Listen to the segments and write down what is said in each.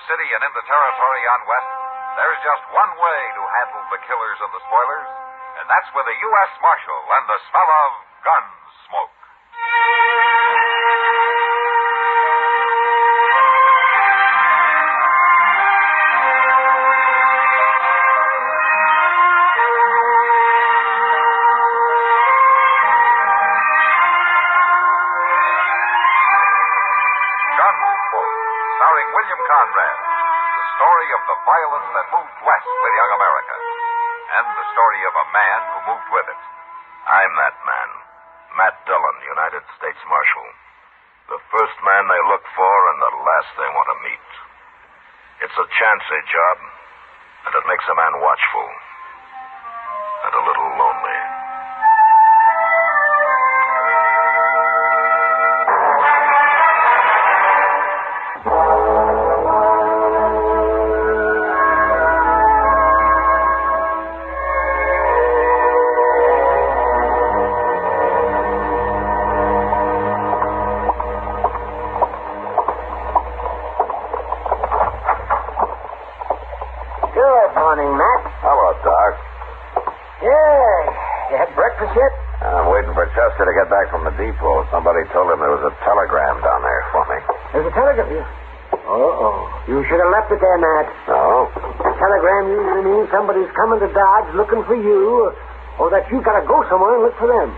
city and into territory on west, there's just one way to handle the killers and the spoilers, and that's with a U.S. Marshal and the smell of Gunsmoke. The story of the violence that moved west with young America, and the story of a man who moved with it. I'm that man, Matt Dillon, United States Marshal. The first man they look for and the last they want to meet. It's a chancy job, and it makes a man watchful and a little lonely. To get back from the depot, somebody told him there was a telegram down there for me. There's a telegram? You should have left it there, Matt. No? A telegram usually means somebody's coming to Dodge looking for you, or that you've got to go somewhere and look for them.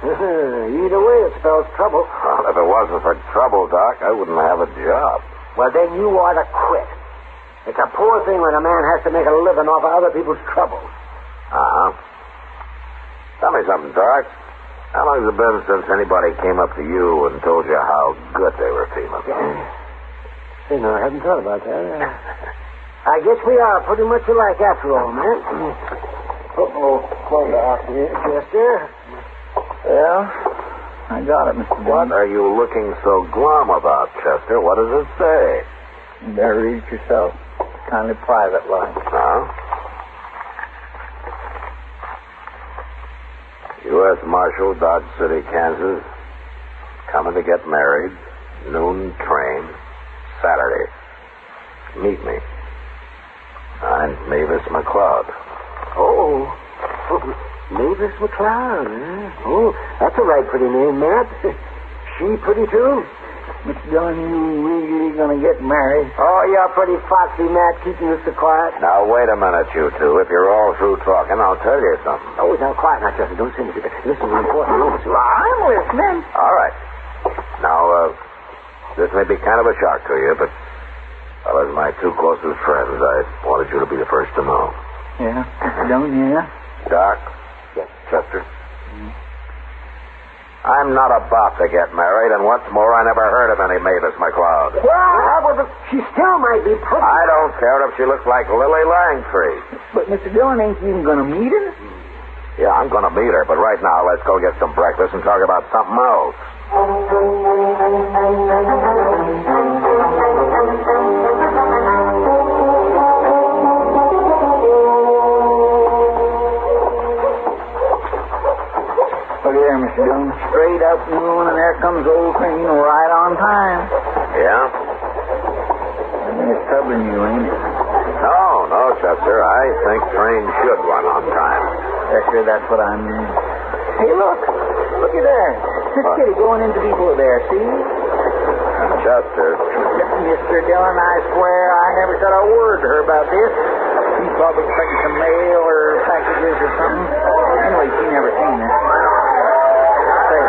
Either way, it spells trouble. Well, if it wasn't for trouble, Doc, I wouldn't have a job. Well, then you ought to quit. It's a poor thing when a man has to make a living off of other people's troubles. Uh-huh. Tell me something, Doc. How long has it been since anybody came up to you and told you how good they were feeling? I hadn't thought about that. I guess we are pretty much alike after all, man. Close off here, Chester. Yeah, I got it, Mr. What are you looking so glum about, Chester? What does it say? You better read it yourself. Kind of private like. Huh? U.S. Marshal, Dodge City, Kansas. Coming to get married. Noon train. Saturday. Meet me. I'm Mavis McCloud. Oh, Mavis McCloud, eh? Oh, that's a right pretty name, Matt. She pretty, too? Mr. Dillon, you really gonna get married? Oh, you're pretty foxy, Matt, keeping us so quiet. Now, wait a minute, you two. If you're all through talking, I'll tell you something. Oh, now, quiet now, Justin. Don't say anything. This is an important moment. I'm listening. All right. Now, this may be kind of a shock to you, but as my two closest friends, I wanted you to be the first to know. Yeah, Mr. Dillon, yeah? Doc? Yes. Chester? I'm not about to get married, and what's more, I never heard of any Mavis McCloud. Well, but she still might be pretty. I don't care if she looks like Lily Langtree. But, Mr. Dillon, ain't you even going to meet her? Yeah, I'm going to meet her, but right now, let's go get some breakfast and talk about something else. Look there, Mr. Dillon. Straight up noon, and there comes old Crane right on time. Yeah? I mean, it's troubling you, ain't it? No, Chester. I think trains should run on time. Chester, that's what I mean. Hey, look. Looky there. This kitty going into people there, see? Chester. Mr. Dillon, I swear I never said a word to her about this. She's probably expecting some mail or packages or something. Anyway, she never seen it. Say,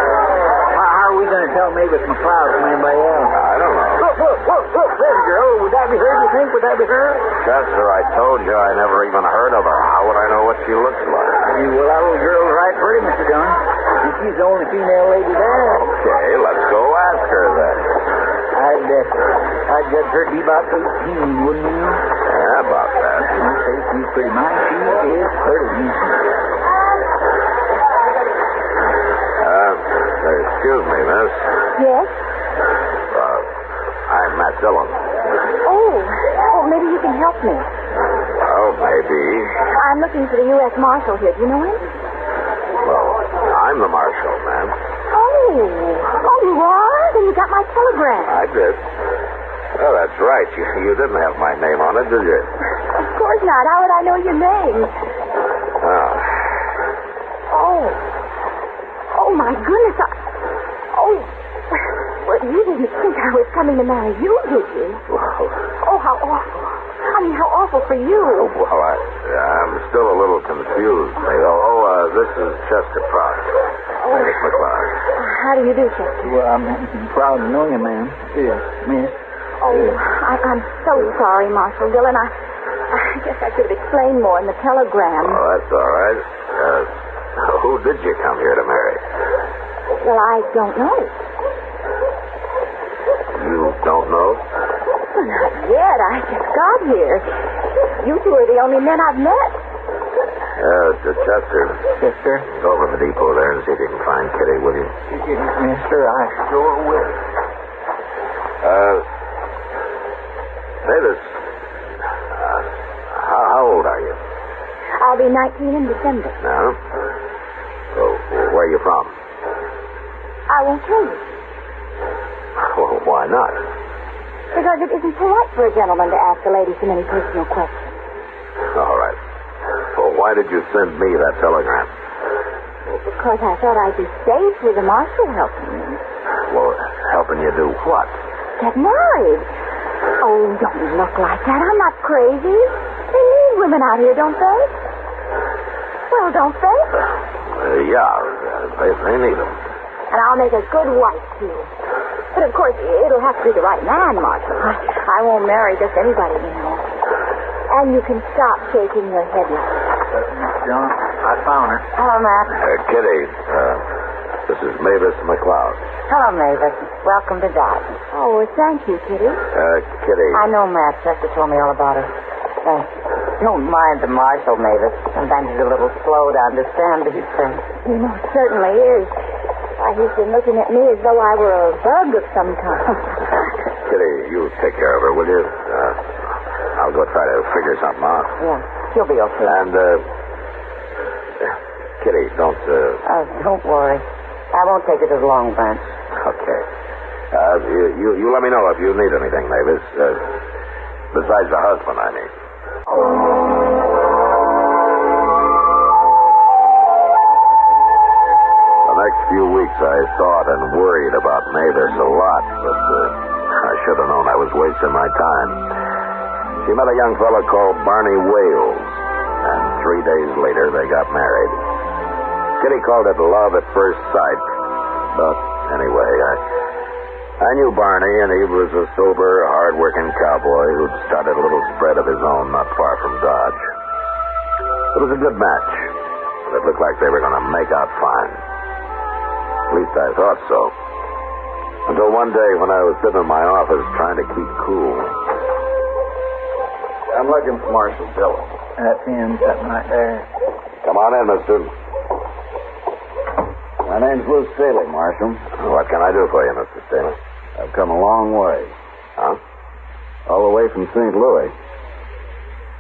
how are we going to tell Mavis McCloud from anybody else? I don't know. Look, there's a girl. Would that be her, do you think? Would that be her? Chester, I told you I never even heard of her. How would I know what she looks like? Well, that little girl's right pretty, Mr. Dillon. And she's the only female lady there. Okay, let's go ask her then. I'd judge her to be about 18, wouldn't you? Yeah, about that. I'd say she's pretty nice. She is pretty. Excuse me, miss. Yes? I'm Matt Dillon. Oh, maybe you can help me. Oh, maybe. I'm looking for the U.S. Marshal here. Do you know him? Well, I'm the marshal, ma'am. Oh, you are? Then you got my telegram. I did. Oh, that's right. You didn't have my name on it, did you? Of course not. How would I know your name? Oh. Oh, my goodness. Well, you didn't think I was coming to marry you, did you? Well, Oh, how awful. I mean, how awful for you. well, I'm still a little confused. This is Chester Pratt. Mavis McCloud. How do you do, Chester? Well, I'm proud to know you, ma'am. Yes, miss. Oh, I'm so sorry, Marshal Dillon. I guess I could have explained more in the telegram. Oh, that's all right. Who did you come here to marry? Well, I don't know. You don't know? Well, not yet. I just got here. You two are the only men I've met. Chester. Yes, sir. Go over to the depot there and see if you can find Kitty, will you? Yes, sir. I sure will. Mavis, how old are you? I'll be 19 in December. No? Oh, where are you from? I won't tell you. Well, why not? Because it isn't polite for a gentleman to ask a lady so many personal questions. All right. Well, why did you send me that telegram? Well, because I thought I'd be safe with the marshal helping me. Well, helping you do what? Get married. Oh, don't look like that. I'm not crazy. They need women out here, don't they? Well, don't they? Yeah, they need them. And I'll make a good wife, too. But, of course, it'll have to be the right man, Marshal. I won't marry just anybody, you know. And you can stop shaking your head like that. John, I found her. Hello, Matt. Kitty, this is Mavis McCloud. Hello, Mavis. Welcome to Dodge. Oh, well, thank you, Kitty. Kitty. I know, Matt. Chester told me all about it. Don't mind the marshal, Mavis. Sometimes he's a little slow to understand these things. You know, it certainly is. Why, he's been looking at me as though I were a bug of some kind. Kitty, you take care of her, will you? I'll go try to figure something out. Yeah, she'll be okay. And, Kitty, don't... don't worry. I won't take it to the Long Branch. Okay. You let me know if you need anything, Mavis. Besides the husband, I mean. The next few weeks I thought and worried about Mavis a lot, but I should have known I was wasting my time. She met a young fellow called Barney Wales, and 3 days later they got married. Kitty called it love at first sight, but anyway, I knew Barney, and he was a sober, hard-working cowboy who'd started a little spread of his own not far from Dodge. It was a good match, and it looked like they were going to make out fine. At least I thought so. Until one day when I was sitting in my office trying to keep cool. I'm looking for Marshal Dillon. That's him sitting right there. Come on in, mister. My name's Bruce Staley, Marshal. What can I do for you, Mr. Staley? I've come a long way. Huh? All the way from St. Louis.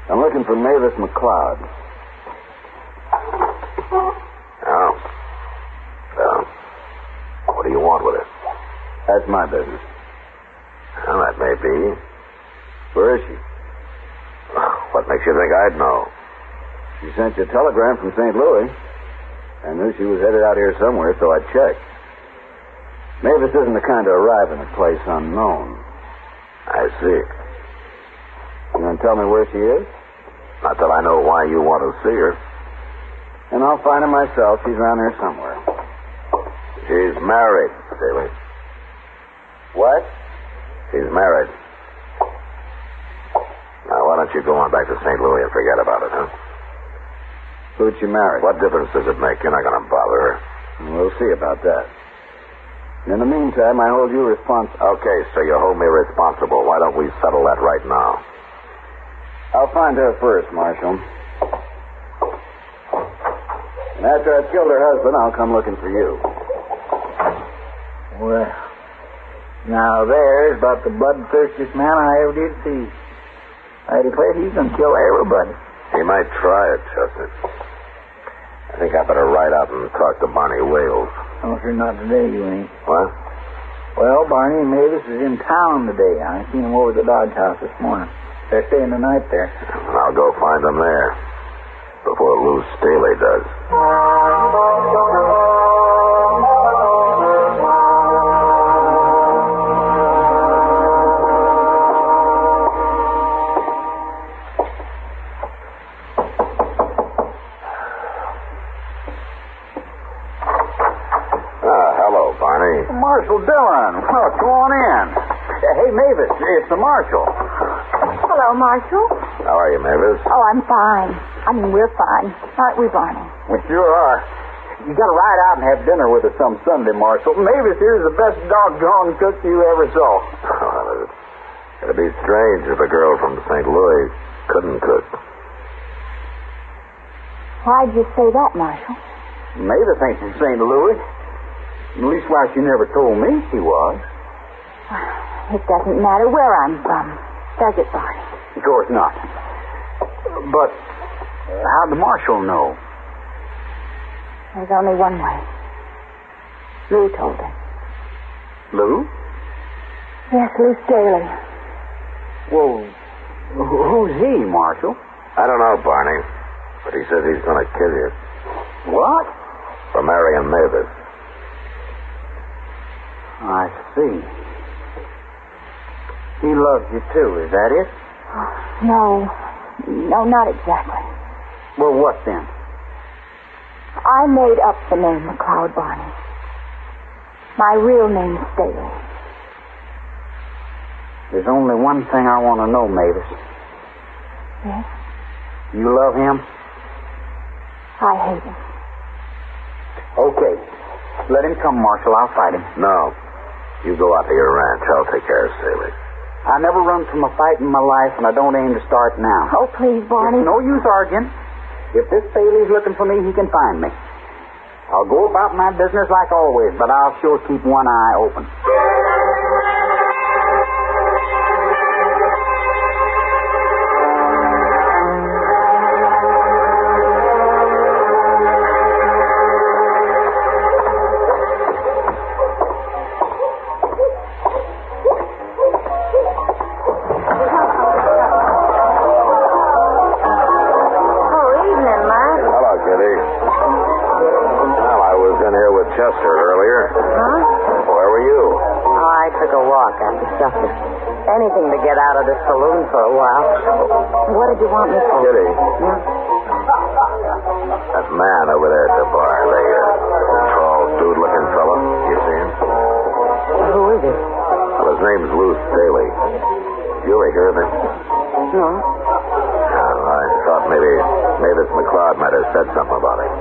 I'm looking for Mavis McCloud. Oh. Well, what do you want with her? That's my business. Well, that may be. Where is she? What makes you think I'd know? She sent you a telegram from St. Louis. I knew she was headed out here somewhere, so I checked. Mavis isn't the kind to arrive in a place unknown. I see. You going to tell me where she is? Not till I know why you want to see her. And I'll find her myself. She's around here somewhere. She's married, Staley. What? She's married. Now, why don't you go on back to St. Louis and forget about it, huh? Who'd she marry? What difference does it make? You're not going to bother her. We'll see about that. In the meantime, I hold you responsible. Okay, so you hold me responsible. Why don't we settle that right now? I'll find her first, Marshal. And after I've killed her husband, I'll come looking for you. Well, now there's about the bloodthirstiest man I ever did see. I declare he's going to kill everybody. He might try it, Chester. I think I better ride out and talk to Barney Wales. Oh, sure, not today, you ain't. What? Well, Barney and Mavis is in town today. I seen them over at the Dodge House this morning. They're staying the night there. I'll go find them there before Lou Staley does. Hello, Barney. Marshal Dillon. Well, come on in. Hey, Mavis, it's the Marshal. Hello, Marshal. How are you, Mavis? Oh, I'm fine. I mean, we're fine. Aren't we, Barney? We sure are. You got to ride out and have dinner with us some Sunday, Marshal. Mavis here's the best doggone cook you ever saw. It'd be strange if a girl from St. Louis couldn't cook. Why'd you say that, Marshal? Mavis ain't from St. Louis. At least why she never told me she was. It doesn't matter where I'm from, does it, Barney? Of course not. But how'd the Marshal know? There's only one way. Lou told him. Lou? Yes, Lou Staley. Well, who's he, Marshal? I don't know, Barney, but he says he's going to kill you. What? For marrying Mavis. I see. He loves you, too, is that it? No, not exactly. Well, what then? I made up the name McCloud, Barney. My real name's Staley. There's only one thing I want to know, Mavis. Yes? You love him? I hate him. Okay. Let him come, Marshal. I'll fight him. No. You go out to your ranch. I'll take care of Staley. I never run from a fight in my life, and I don't aim to start now. Oh, please, Barney. It's no use arguing. If this Staley's looking for me, he can find me. I'll go about my business like always, but I'll sure keep one eye open. Chester earlier. Huh? Where were you? Oh, I took a walk after supper. Anything to get out of the saloon for a while. What did you want me for? Kitty. Yeah? That man over there at the bar, the tall, dude-looking fella. You see him? Who is he? Well, his name's Lou Staley. You ever hear of him? No. I thought maybe Mavis McCloud might have said something about him.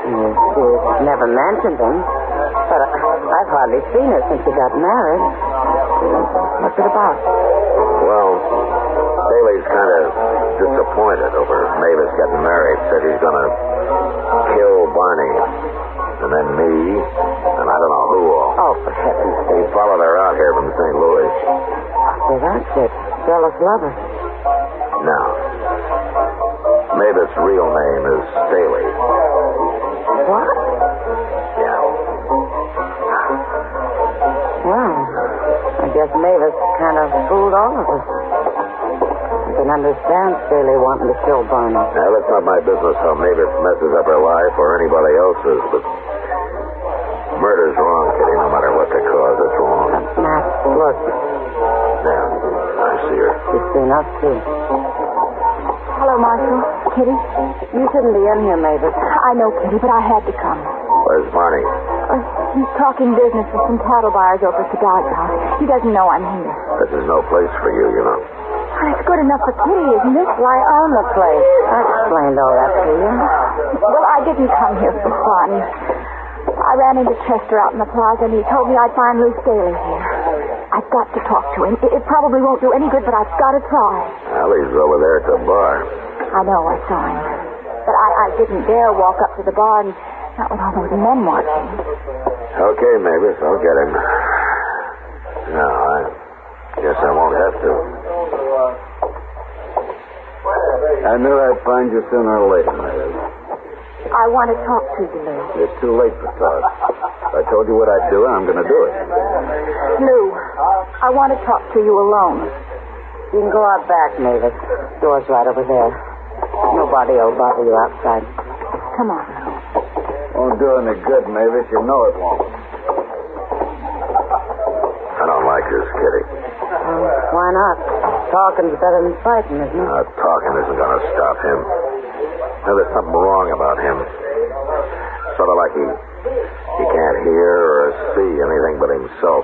She's never mentioned him, but I've hardly seen her since she got married. What's it about? Well, Staley's kind of disappointed over Mavis getting married. Said he's going to kill Barney, and then me, and I don't know who all. Oh, for heaven's sake. He followed her out here from St. Louis. Say, that's it. Jealous lover. No. Mavis' real name is Staley. What? Yeah. Well, I guess Mavis kind of fooled all of us. I can understand Staley wanting to kill Barney. Now, that's not my business how Mavis messes up her life or anybody else's, but murder's wrong, Kitty, no matter what the cause, it's wrong. Matt, look. Yeah, I see her. She's seen us, too. Hello, Marshal. Kitty? You shouldn't be in here, Mavis. I know, Kitty, but I had to come. Where's Barney? He's talking business with some cattle buyers over at the Dodge House. He doesn't know I'm here. This is no place for you, you know. Well, it's good enough for Kitty, isn't it? Well, I own the place. I explained all that to you. Well, I didn't come here for fun. I ran into Chester out in the plaza, and he told me I'd find Lou Staley here. I've got to talk to him. It probably won't do any good, but I've got to try. Well, he's over there at the bar. I know, I saw him. But I didn't dare walk up to the bar, and not with all those men watching. Okay, Mavis, I'll get him. No, I guess I won't have to. I knew I'd find you sooner or later, Mavis. I want to talk to you, Lou. It's too late for talk. I told you what I'd do, and I'm going to do it. Lou, I want to talk to you alone. You can go out back, Mavis. Door's right over there. Nobody will bother you outside. Come on. Won't do any good, Mavis. You know it won't. I don't like this, Kitty. Why not? Talking's better than fighting, isn't it? Talking isn't going to stop him. There's something wrong about him. Sort of like he can't hear or see anything but himself.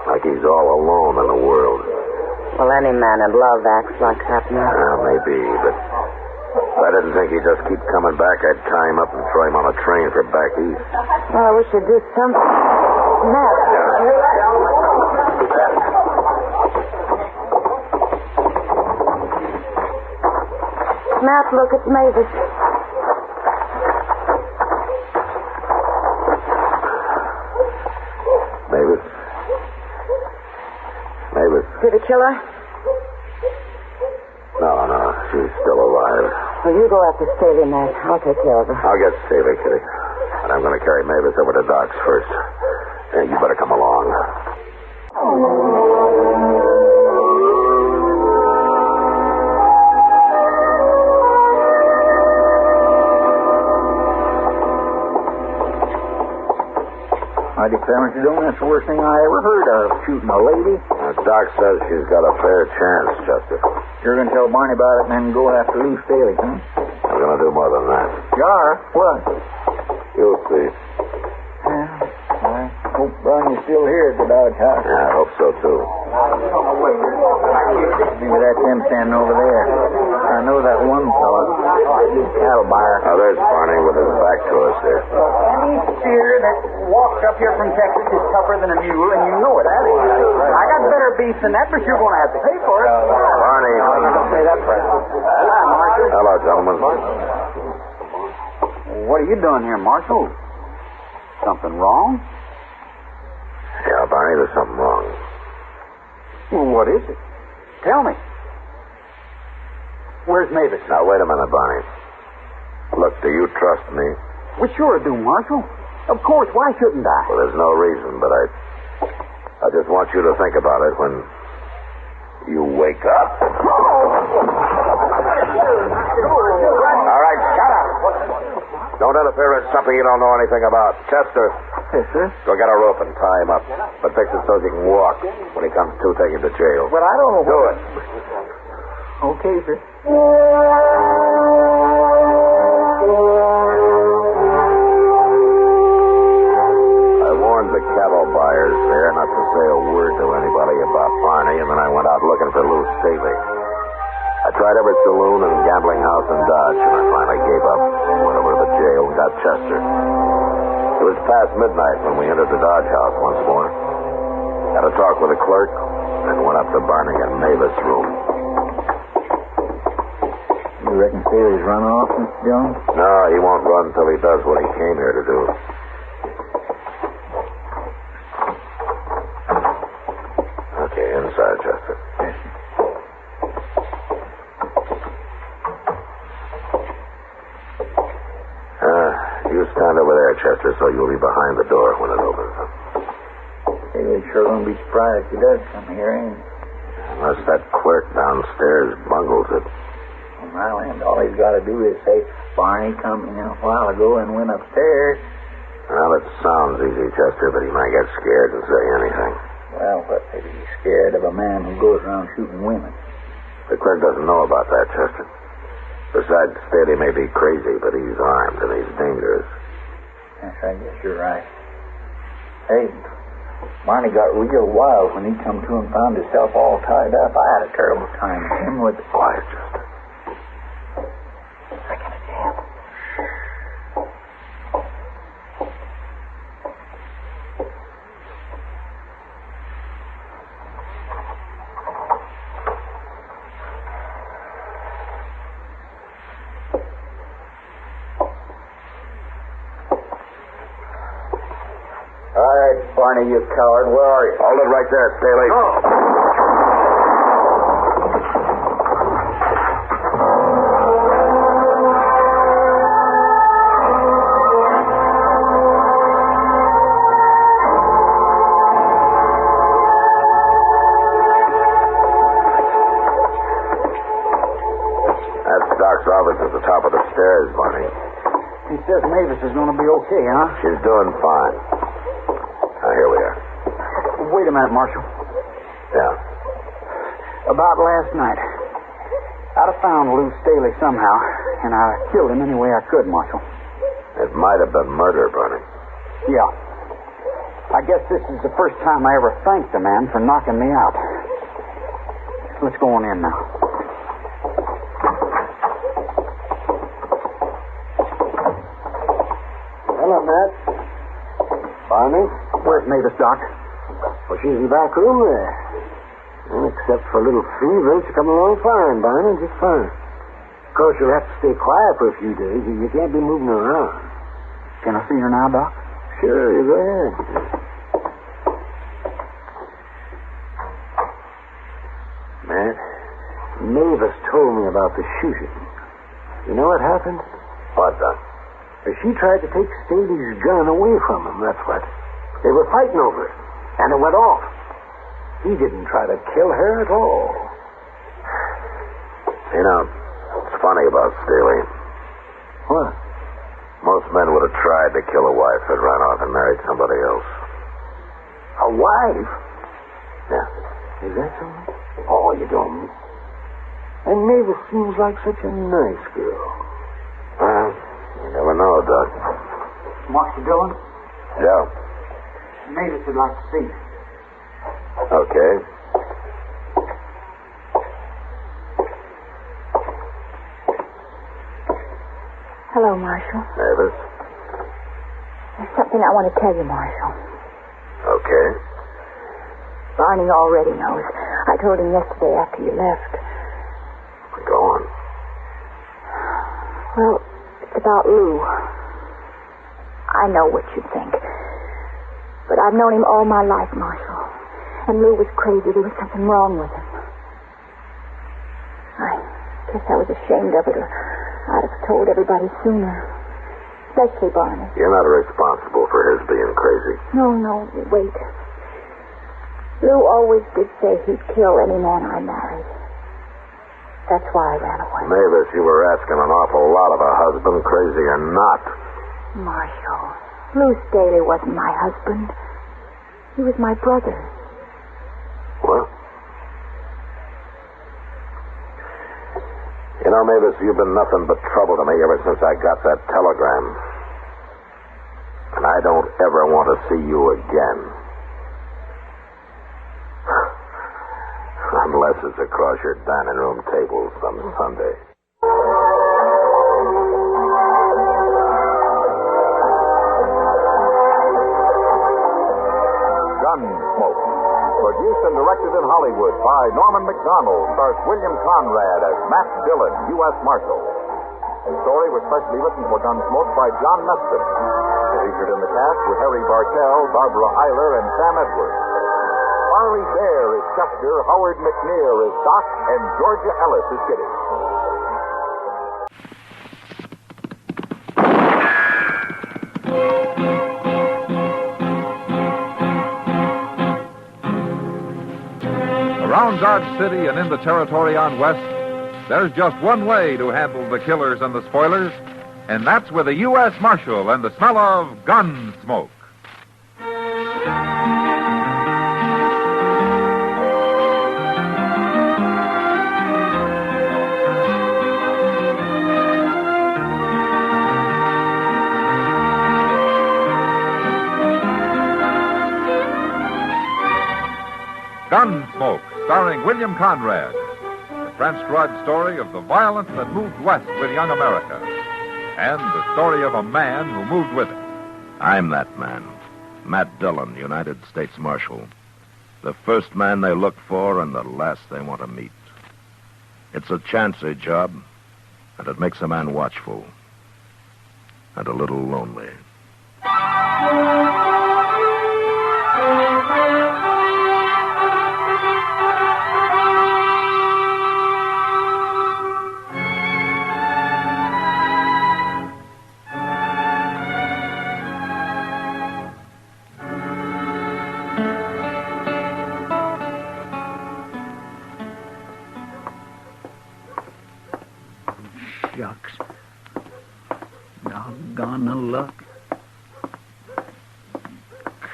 Like he's all alone in the world. Well, any man in love acts like that now. Maybe, but if I didn't think he'd just keep coming back, I'd tie him up and throw him on a train for back east. Well, I wish you'd do something. Matt. Matt, look, it's Mavis. Mavis. Did it kill her? No, she's still alive. Well, you go after Staley, Matt. I'll take care of her. I'll get Staley, Kitty. And I'm going to carry Mavis over to Doc's first. Yeah, you better come along. I declare, Mr. Dillon, that's the worst thing I ever heard of, shooting a lady. Doc says she's got a fair chance, Chester. You're going to tell Barney about it and then go after Lou Staley, huh? I'm going to do more than that. You are? What? You'll see. Yeah, I hope Barney's still here at the Dodge house. Yeah, I hope so, too. Maybe that's him standing over there. I know that one fella. He's a cattle buyer. Oh, there's Barney with his back to us there. Any steer that walks up here from Texas is tougher than a mule, and you know it, Allie. I got better beef than that, but you're going to have to pay for it. Barney. Don't say that, Fred. Hello, gentlemen. What are you doing here, Marshal? Something wrong? Yeah, Barney, there's something wrong. Well, what is it? Tell me. Where's Mavis? Now, wait a minute, Barney. Look, do you trust me? We sure do, Marshal. Of course, why shouldn't I? Well, there's no reason, but I just want you to think about it when you wake up. All right, shut up. Don't interfere in something you don't know anything about. Chester. Yes, sir? Go get a rope and tie him up. But fix it so he can walk. When he comes to, take him to jail. But I don't know. Do it. Okay, sir. I warned the cattle buyers there not to say a word to anybody about Barney, and then I went out looking for Lou Staley. I tried every saloon and gambling house in Dodge, and I finally gave up. Went over to the jail and got Chester. It was past midnight when we entered the Dodge house once more. Had a talk with the clerk, and went up to Barney and Mavis' room. You reckon Staley's run off, Mr. Jones? No, he won't run until he does what he came here to do. Okay, inside, Chester. Yes, sir. You stand over there, Chester, so you'll be behind the door when it opens. Staley's sure gonna be surprised if he does come here, ain't he? Unless that clerk downstairs bungles it. Well, and all he's got to do is say, Barney come in a while ago and went upstairs. Well, it sounds easy, Chester, but he might get scared and say anything. Well, what may be scared of a man who goes around shooting women? The clerk doesn't know about that, Chester. Besides, Staley may be crazy, but he's armed and he's dangerous. Yes, I guess you're right. Hey, Barney got real wild when he come to and found himself all tied up. I had a terrible time with him with... Quiet, Chester. Second again. All right, Barney, you coward. Where are you? Hold it right there, Staley. Calvin's at the top of the stairs, Barney. He says Mavis is going to be okay, huh? She's doing fine. Now, here we are. Wait a minute, Marshal. Yeah. About last night, I'd have found Lou Staley somehow, and I killed him any way I could, Marshal. It might have been murder, Barney. Yeah. I guess this is the first time I ever thanked the man for knocking me out. Let's go on in now. Hello, Matt. Barney? Where's Mavis, Doc? Well, she's in the back room there. Well, except for a little fever, she's coming along fine, Barney, just fine. Of course, you'll have to stay quiet for a few days. You can't be moving around. Can I see her now, Doc? Sure, you go ahead. Matt, Mavis told me about the shooting. You know what happened? What, Doc? She tried to take Staley's gun away from him, that's what. They were fighting over it, and it went off. He didn't try to kill her at all. You know, it's funny about Staley. What? Most men would have tried to kill a wife that ran off and married somebody else. A wife? Yeah. Is that so? Oh, you don't. And Mavis seems like such a nice girl. Well, you never know, Doc. Master Dillon? Yeah. Mavis would like to see you. Okay. Hello, Marshal. Mavis? There's something I want to tell you, Marshal. Okay. Barney already knows. I told him yesterday after you left. Go on. Well, it's about Lou. I know what you think. But I've known him all my life, Marshal. And Lou was crazy. There was something wrong with him. I guess I was ashamed of it, or I'd have told everybody sooner. Especially Barney. You're not responsible for his being crazy. No, wait. Lou always did say he'd kill any man I married. That's why I ran away. Mavis, you were asking an awful lot of a husband, crazy or not. Marshal, Lou Staley wasn't my husband. He was my brother. What? You know, Mavis, you've been nothing but trouble to me ever since I got that telegram. And I don't ever want to see you again. Unless it's across your dining room table some Sunday. Gunsmoke. Produced and directed in Hollywood by Norman McDonald, stars William Conrad as Matt Dillon, U.S. Marshal. The story was specially written for Gunsmoke by John Meston. Featured in the cast were Harry Bartell, Barbara Eiler, and Sam Edwards. Barley Bear is Chester, Howard McNear is Doc, and Georgia Ellis is Kitty. Around Dodge City and in the territory on West, there's just one way to handle the killers and the spoilers, and that's with a U.S. Marshal and the smell of Gunsmoke. Gunsmoke, starring William Conrad. The French Drudge story of the violence that moved west with young America. And the story of a man who moved with it. I'm that man. Matt Dillon, United States Marshal. The first man they look for and the last they want to meet. It's a chancy job, and it makes a man watchful. And a little lonely. Shucks. Doggone the luck.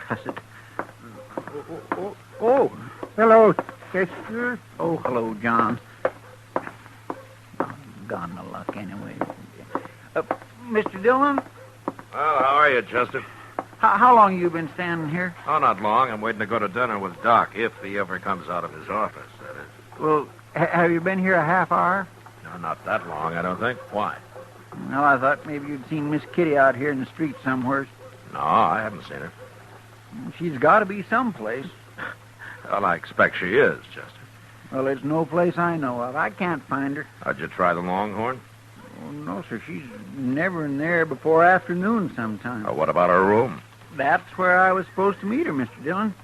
Cuss it. Oh, hello, sister. Oh, hello, John. Doggone the luck, anyway. Mr. Dillon? Well, how are you, Chester? How long you been standing here? Oh, not long. I'm waiting to go to dinner with Doc, if he ever comes out of his office, that is. Well, have you been here a half hour? No, not that long, I don't think. Why? No, I thought maybe you'd seen Miss Kitty out here in the street somewhere. No, I haven't seen her. She's got to be someplace. Well, I expect she is, Chester. Well, there's no place I know of. I can't find her. How'd you try the Longhorn? Oh, no, sir. She's never in there before afternoon sometime. Oh, what about her room? That's where I was supposed to meet her, Mr. Dillon.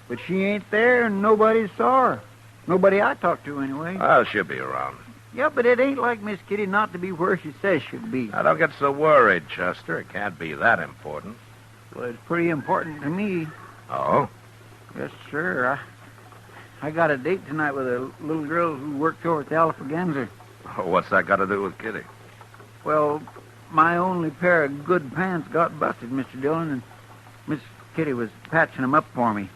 But she ain't there, and nobody saw her. Nobody I talked to, anyway. Well, she'll be around. Yeah, but it ain't like Miss Kitty not to be where she says she'd be. Now, don't get so worried, Chester. It can't be that important. Well, it's pretty important to me. Oh? Yes, sir. I got a date tonight with a little girl who works over at the Alphaganza. Oh, what's that got to do with Kitty? Well, my only pair of good pants got busted, Mr. Dillon, and Miss Kitty was patching them up for me.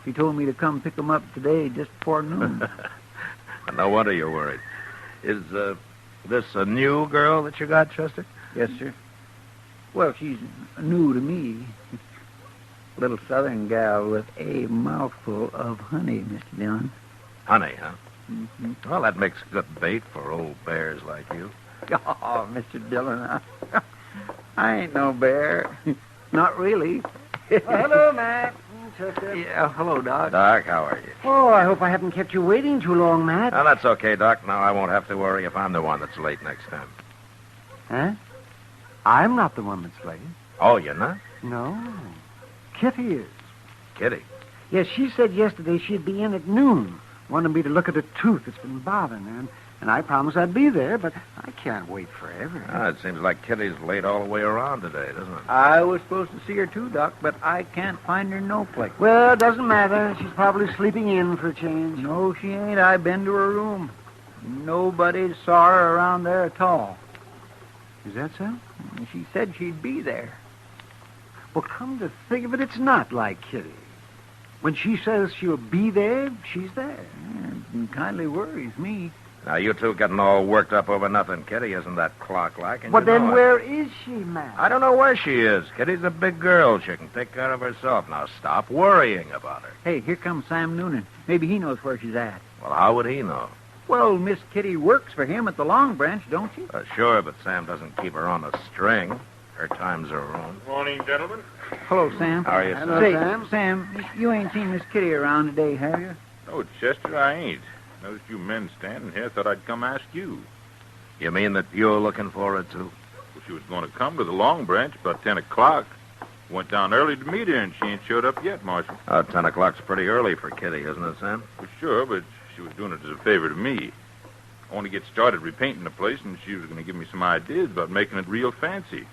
She told me to come pick them up today just before noon. No wonder you're worried. Is this a new girl that you got, Chester? Yes, sir. Well, she's new to me. Little southern gal with a mouthful of honey, Mr. Dillon. Honey, huh? Mm-hmm. Well, that makes good bait for old bears like you. Oh, Mr. Dillon, I ain't no bear. Not really. Hello, Matt. Chester. Yeah, hello, Doc. Doc, how are you? Oh, I hope I haven't kept you waiting too long, Matt. Oh, that's okay, Doc. Now I won't have to worry if I'm the one that's late next time. Huh? I'm not the one that's late. Oh, you're not? No. Kitty is. Kitty? Yes, she said yesterday she'd be in at noon. Wanted me to look at a tooth that's been bothering her. And I promised I'd be there, but I can't wait forever. Oh, it seems like Kitty's late all the way around today, doesn't it? I was supposed to see her too, Doc, but I can't find her no place. Well, it doesn't matter. She's probably sleeping in for a change. No, she ain't. I've been to her room. Nobody saw her around there at all. Is that so? She said she'd be there. Well, come to think of it, it's not like Kitty. When she says she'll be there, she's there. It kindly worries me. Now, you two getting all worked up over nothing. Kitty isn't that clock-like. Well, then where is she, Matt? I don't know where she is. Kitty's a big girl. She can take care of herself. Now, stop worrying about her. Hey, here comes Sam Noonan. Maybe he knows where she's at. Well, how would he know? Well, Miss Kitty works for him at the Long Branch, don't she? Sure, but Sam doesn't keep her on a string. Her times are her own. Morning, gentlemen. Hello, Sam. How are you, Hello, sir? Sam. Sam, you ain't seen Miss Kitty around today, have you? No, Chester, I ain't. Noticed you men standing here. Thought I'd come ask you. You mean that you're looking for her, too? Well, she was going to come to the Long Branch about 10 o'clock. Went down early to meet her, and she ain't showed up yet, Marshal. 10 o'clock's pretty early for Kitty, isn't it, Sam? Well, sure, but she was doing it as a favor to me. I want to get started repainting the place, and she was going to give me some ideas about making it real fancy.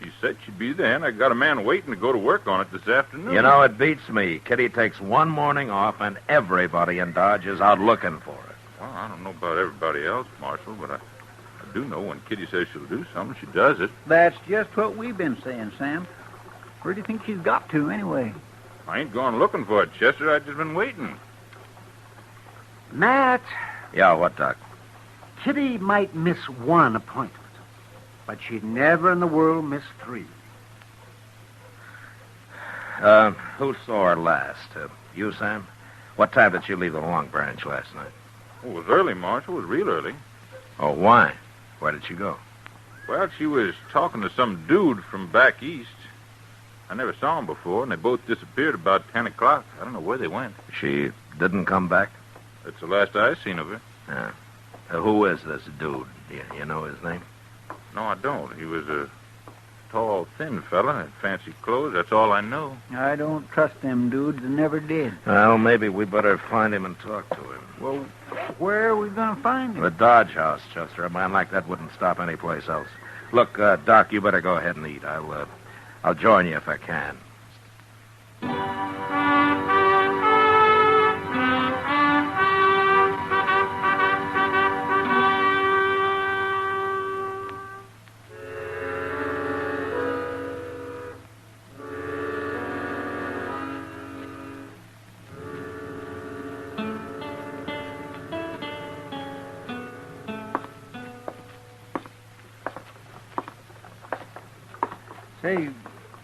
She said she'd be there, and I got a man waiting to go to work on it this afternoon. You know, it beats me. Kitty takes one morning off, and everybody in Dodge is out looking for her. Well, I don't know about everybody else, Marshal, but I do know when Kitty says she'll do something, she does it. That's just what we've been saying, Sam. Where do you think she's got to, anyway? I ain't gone looking for it, Chester. I've just been waiting. Matt, Yeah, what, Doc? Kitty might miss one appointment, but she'd never in the world miss 3. Who saw her last? You, Sam? What time did she leave the Long Branch last night? Oh, it was early, Marshal. It was real early. Oh, why? Where did she go? Well, she was talking to some dude from back east. I never saw him before, and they both disappeared about 10 o'clock. I don't know where they went. She didn't come back? That's the last I seen of her. Yeah. Who is this dude? You know his name? No, I don't. He was a tall, thin fella, had fancy clothes. That's all I know. I don't trust them dudes and never did. Well, maybe we better find him and talk to him. Well, where are we going to find him? The Dodge House, Chester. A man like that wouldn't stop anyplace else. Look, Doc, you better go ahead and eat. I'll join you if I can. Say,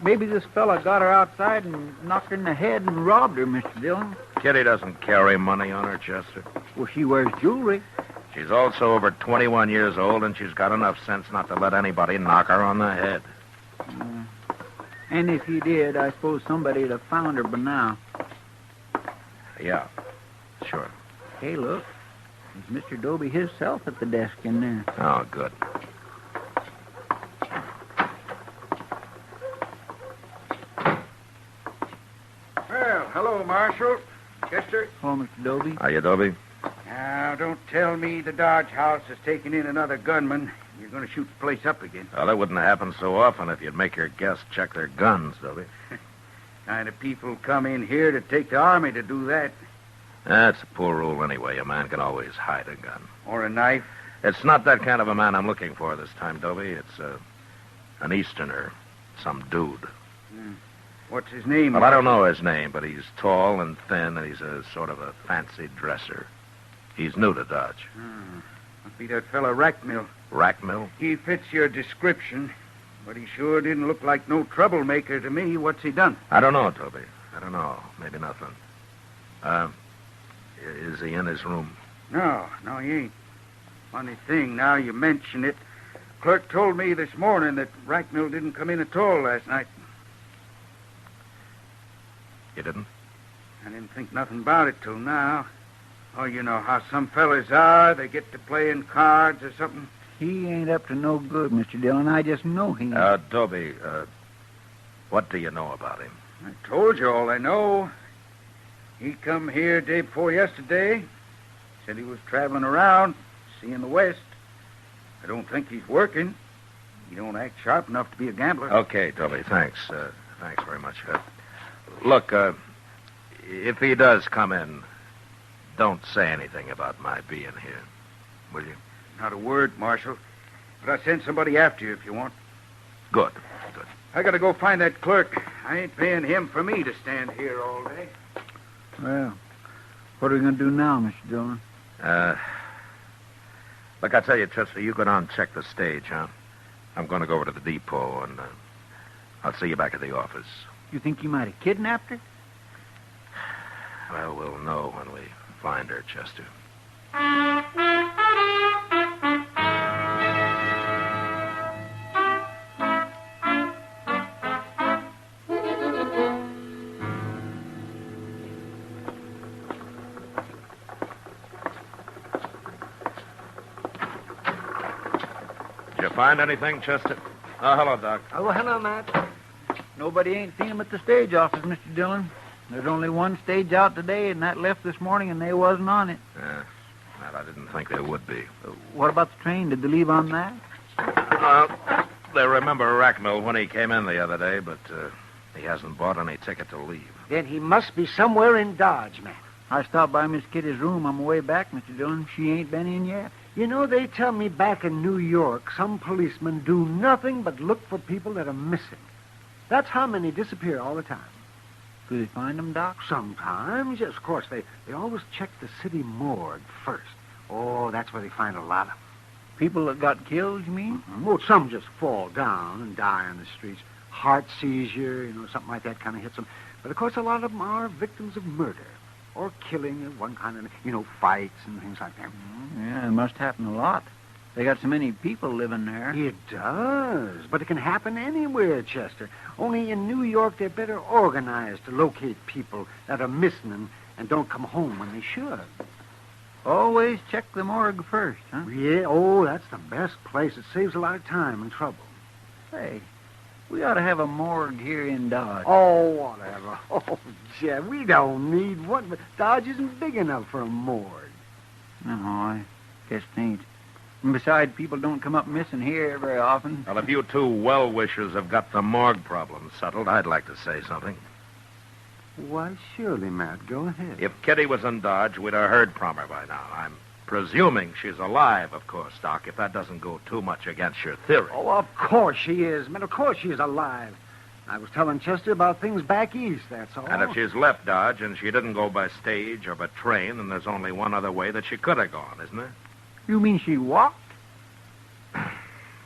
maybe this fella got her outside and knocked her in the head and robbed her, Mr. Dillon. Kitty doesn't carry money on her, Chester. Well, she wears jewelry. She's also over 21 years old, and she's got enough sense not to let anybody knock her on the head. And if he did, I suppose somebody'd have found her by now. Yeah, sure. Hey, look. There's Mr. Doby himself at the desk in there. Oh, good. Well, hello, Marshal. Chester. Oh, Mr. Doby. Are you, Doby? Now, don't tell me the Dodge House is taking in another gunman. You're going to shoot the place up again. Well, that wouldn't happen so often if you'd make your guests check their guns, Doby. Kind of people come in here to take the army to do that. That's a poor rule anyway. A man can always hide a gun. Or a knife. It's not that kind of a man I'm looking for this time, Doby. It's an Easterner, some dude. What's his name? Well, I don't know his name, but he's tall and thin, and he's a sort of a fancy dresser. He's new to Dodge. Must be that fella Rackmill. Rackmill? He fits your description, but he sure didn't look like no troublemaker to me. What's he done? I don't know, Toby. I don't know. Maybe nothing. Is he in his room? No, he ain't. Funny thing, now you mention it. Clerk told me this morning that Rackmill didn't come in at all last night. You didn't? I didn't think nothing about it till now. Oh, you know how some fellas are. They get to playing cards or something. He ain't up to no good, Mr. Dillon. I just know he ain't. Toby, what do you know about him? I told you all I know. He come here day before yesterday. Said he was traveling around, seeing the West. I don't think he's working. He don't act sharp enough to be a gambler. Okay, Toby, thanks. Thanks very much. Look, if he does come in, don't say anything about my being here, will you? Not a word, Marshal. But I'll send somebody after you if you want. Good. I gotta go find that clerk. I ain't paying him for me to stand here all day. Well, what are we going to do now, Mr. Dillon? Look, I tell you, Chester, you go down and check the stage, huh? I'm going to go over to the depot, and I'll see you back at the office. You think you might have kidnapped her? Well, we'll know when we find her, Chester. Did you find anything, Chester? Oh, hello, Doc. Oh, hello, Matt. Nobody ain't seen him at the stage office, Mr. Dillon. There's only one stage out today, and that left this morning, and they wasn't on it. Well, I didn't think there would be. What about the train? Did they leave on that? They remember Rackmill when he came in the other day, but he hasn't bought any ticket to leave. Then he must be somewhere in Dodge, Matt. I stopped by Miss Kitty's room on my way back, Mr. Dillon. She ain't been in yet. You know, they tell me back in New York, some policemen do nothing but look for people that are missing. That's how many disappear all the time. Do they find them, Doc? Sometimes, yes, of course. They always check the city morgue first. Oh, that's where they find a lot of them. People that got killed, you mean? Mm-hmm. Well, some just fall down and die on the streets. Heart seizure, something like that kind of hits them. But, of course, a lot of them are victims of murder or killing of one kind of, fights and things like that. Yeah, it must happen a lot. They got so many people living there. It does, but it can happen anywhere, Chester. Only in New York, they're better organized to locate people that are missing and don't come home when they should. Always check the morgue first, huh? Yeah, that's the best place. It saves a lot of time and trouble. Say, we ought to have a morgue here in Dodge. Oh, whatever. Oh, Jeff, we don't need one, but Dodge isn't big enough for a morgue. No, I guess it ain't. And besides, people don't come up missing here very often. Well, if you two well-wishers have got the morgue problem settled, I'd like to say something. Why, surely, Matt. Go ahead. If Kitty was in Dodge, we'd have heard from her by now. I'm presuming she's alive, of course, Doc, if that doesn't go too much against your theory. Oh, of course she is, man. Of course she is alive. I was telling Chester about things back east, that's all. And if she's left Dodge and she didn't go by stage or by train, then there's only one other way that she could have gone, isn't there? You mean she walked?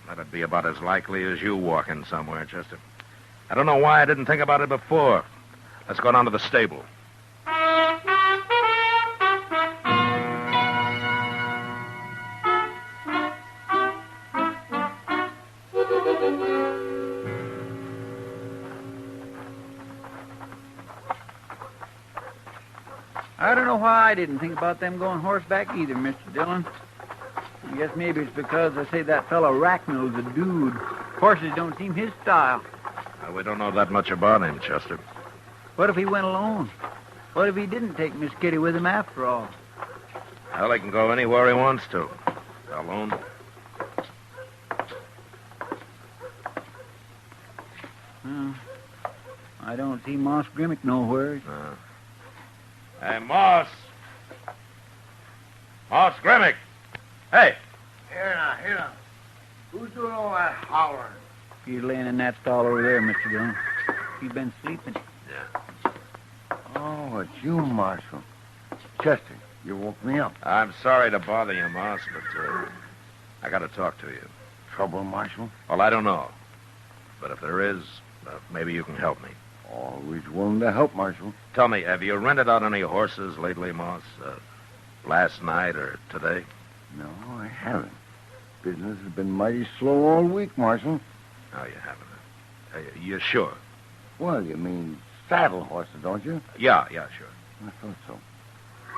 That'd be about as likely as you walking somewhere, Chester. I don't know why I didn't think about it before. Let's go down to the stable. I don't know why I didn't think about them going horseback either, Mr. Dillon. I guess maybe it's because I say that fellow Racknell's a dude. Horses don't seem his style. We don't know that much about him, Chester. What if he went alone? What if he didn't take Miss Kitty with him after all? Well, he can go anywhere he wants to. Alone. I don't see Moss Grimmick nowhere. Hey, Moss. Moss Grimmick. Hey. Here now. Who's doing all that hollering? He's laying in that stall over there, Mr. Dillon. He's been sleeping. Yeah. Oh, it's you, Marshal. Chester, you woke me up. I'm sorry to bother you, Moss, but I got to talk to you. Trouble, Marshal? Well, I don't know. But if there is, maybe you can help me. Always willing to help, Marshal. Tell me, have you rented out any horses lately, Moss? Last night or today? No, I haven't. Business has been mighty slow all week, Marshal. No, you haven't. You sure? Well, you mean saddle horses, don't you? Yeah, sure. I thought so.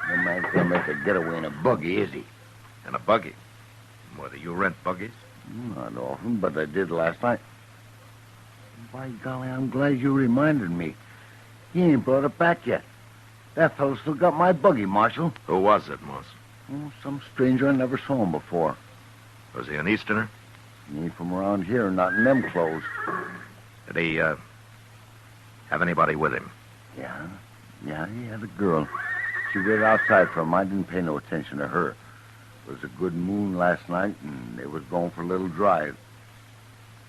No man's gonna make a getaway in a buggy, is he? In a buggy? What, do you rent buggies? Not often, but I did last night. By golly, I'm glad you reminded me. He ain't brought it back yet. That fellow still got my buggy, Marshal. Who was it, Moss? Oh, some stranger I never saw him before. Was he an Easterner? He ain't from around here, not in them clothes. Did he, have anybody with him? Yeah, he had a girl. She waited outside for him. I didn't pay no attention to her. It was a good moon last night, and they was going for a little drive.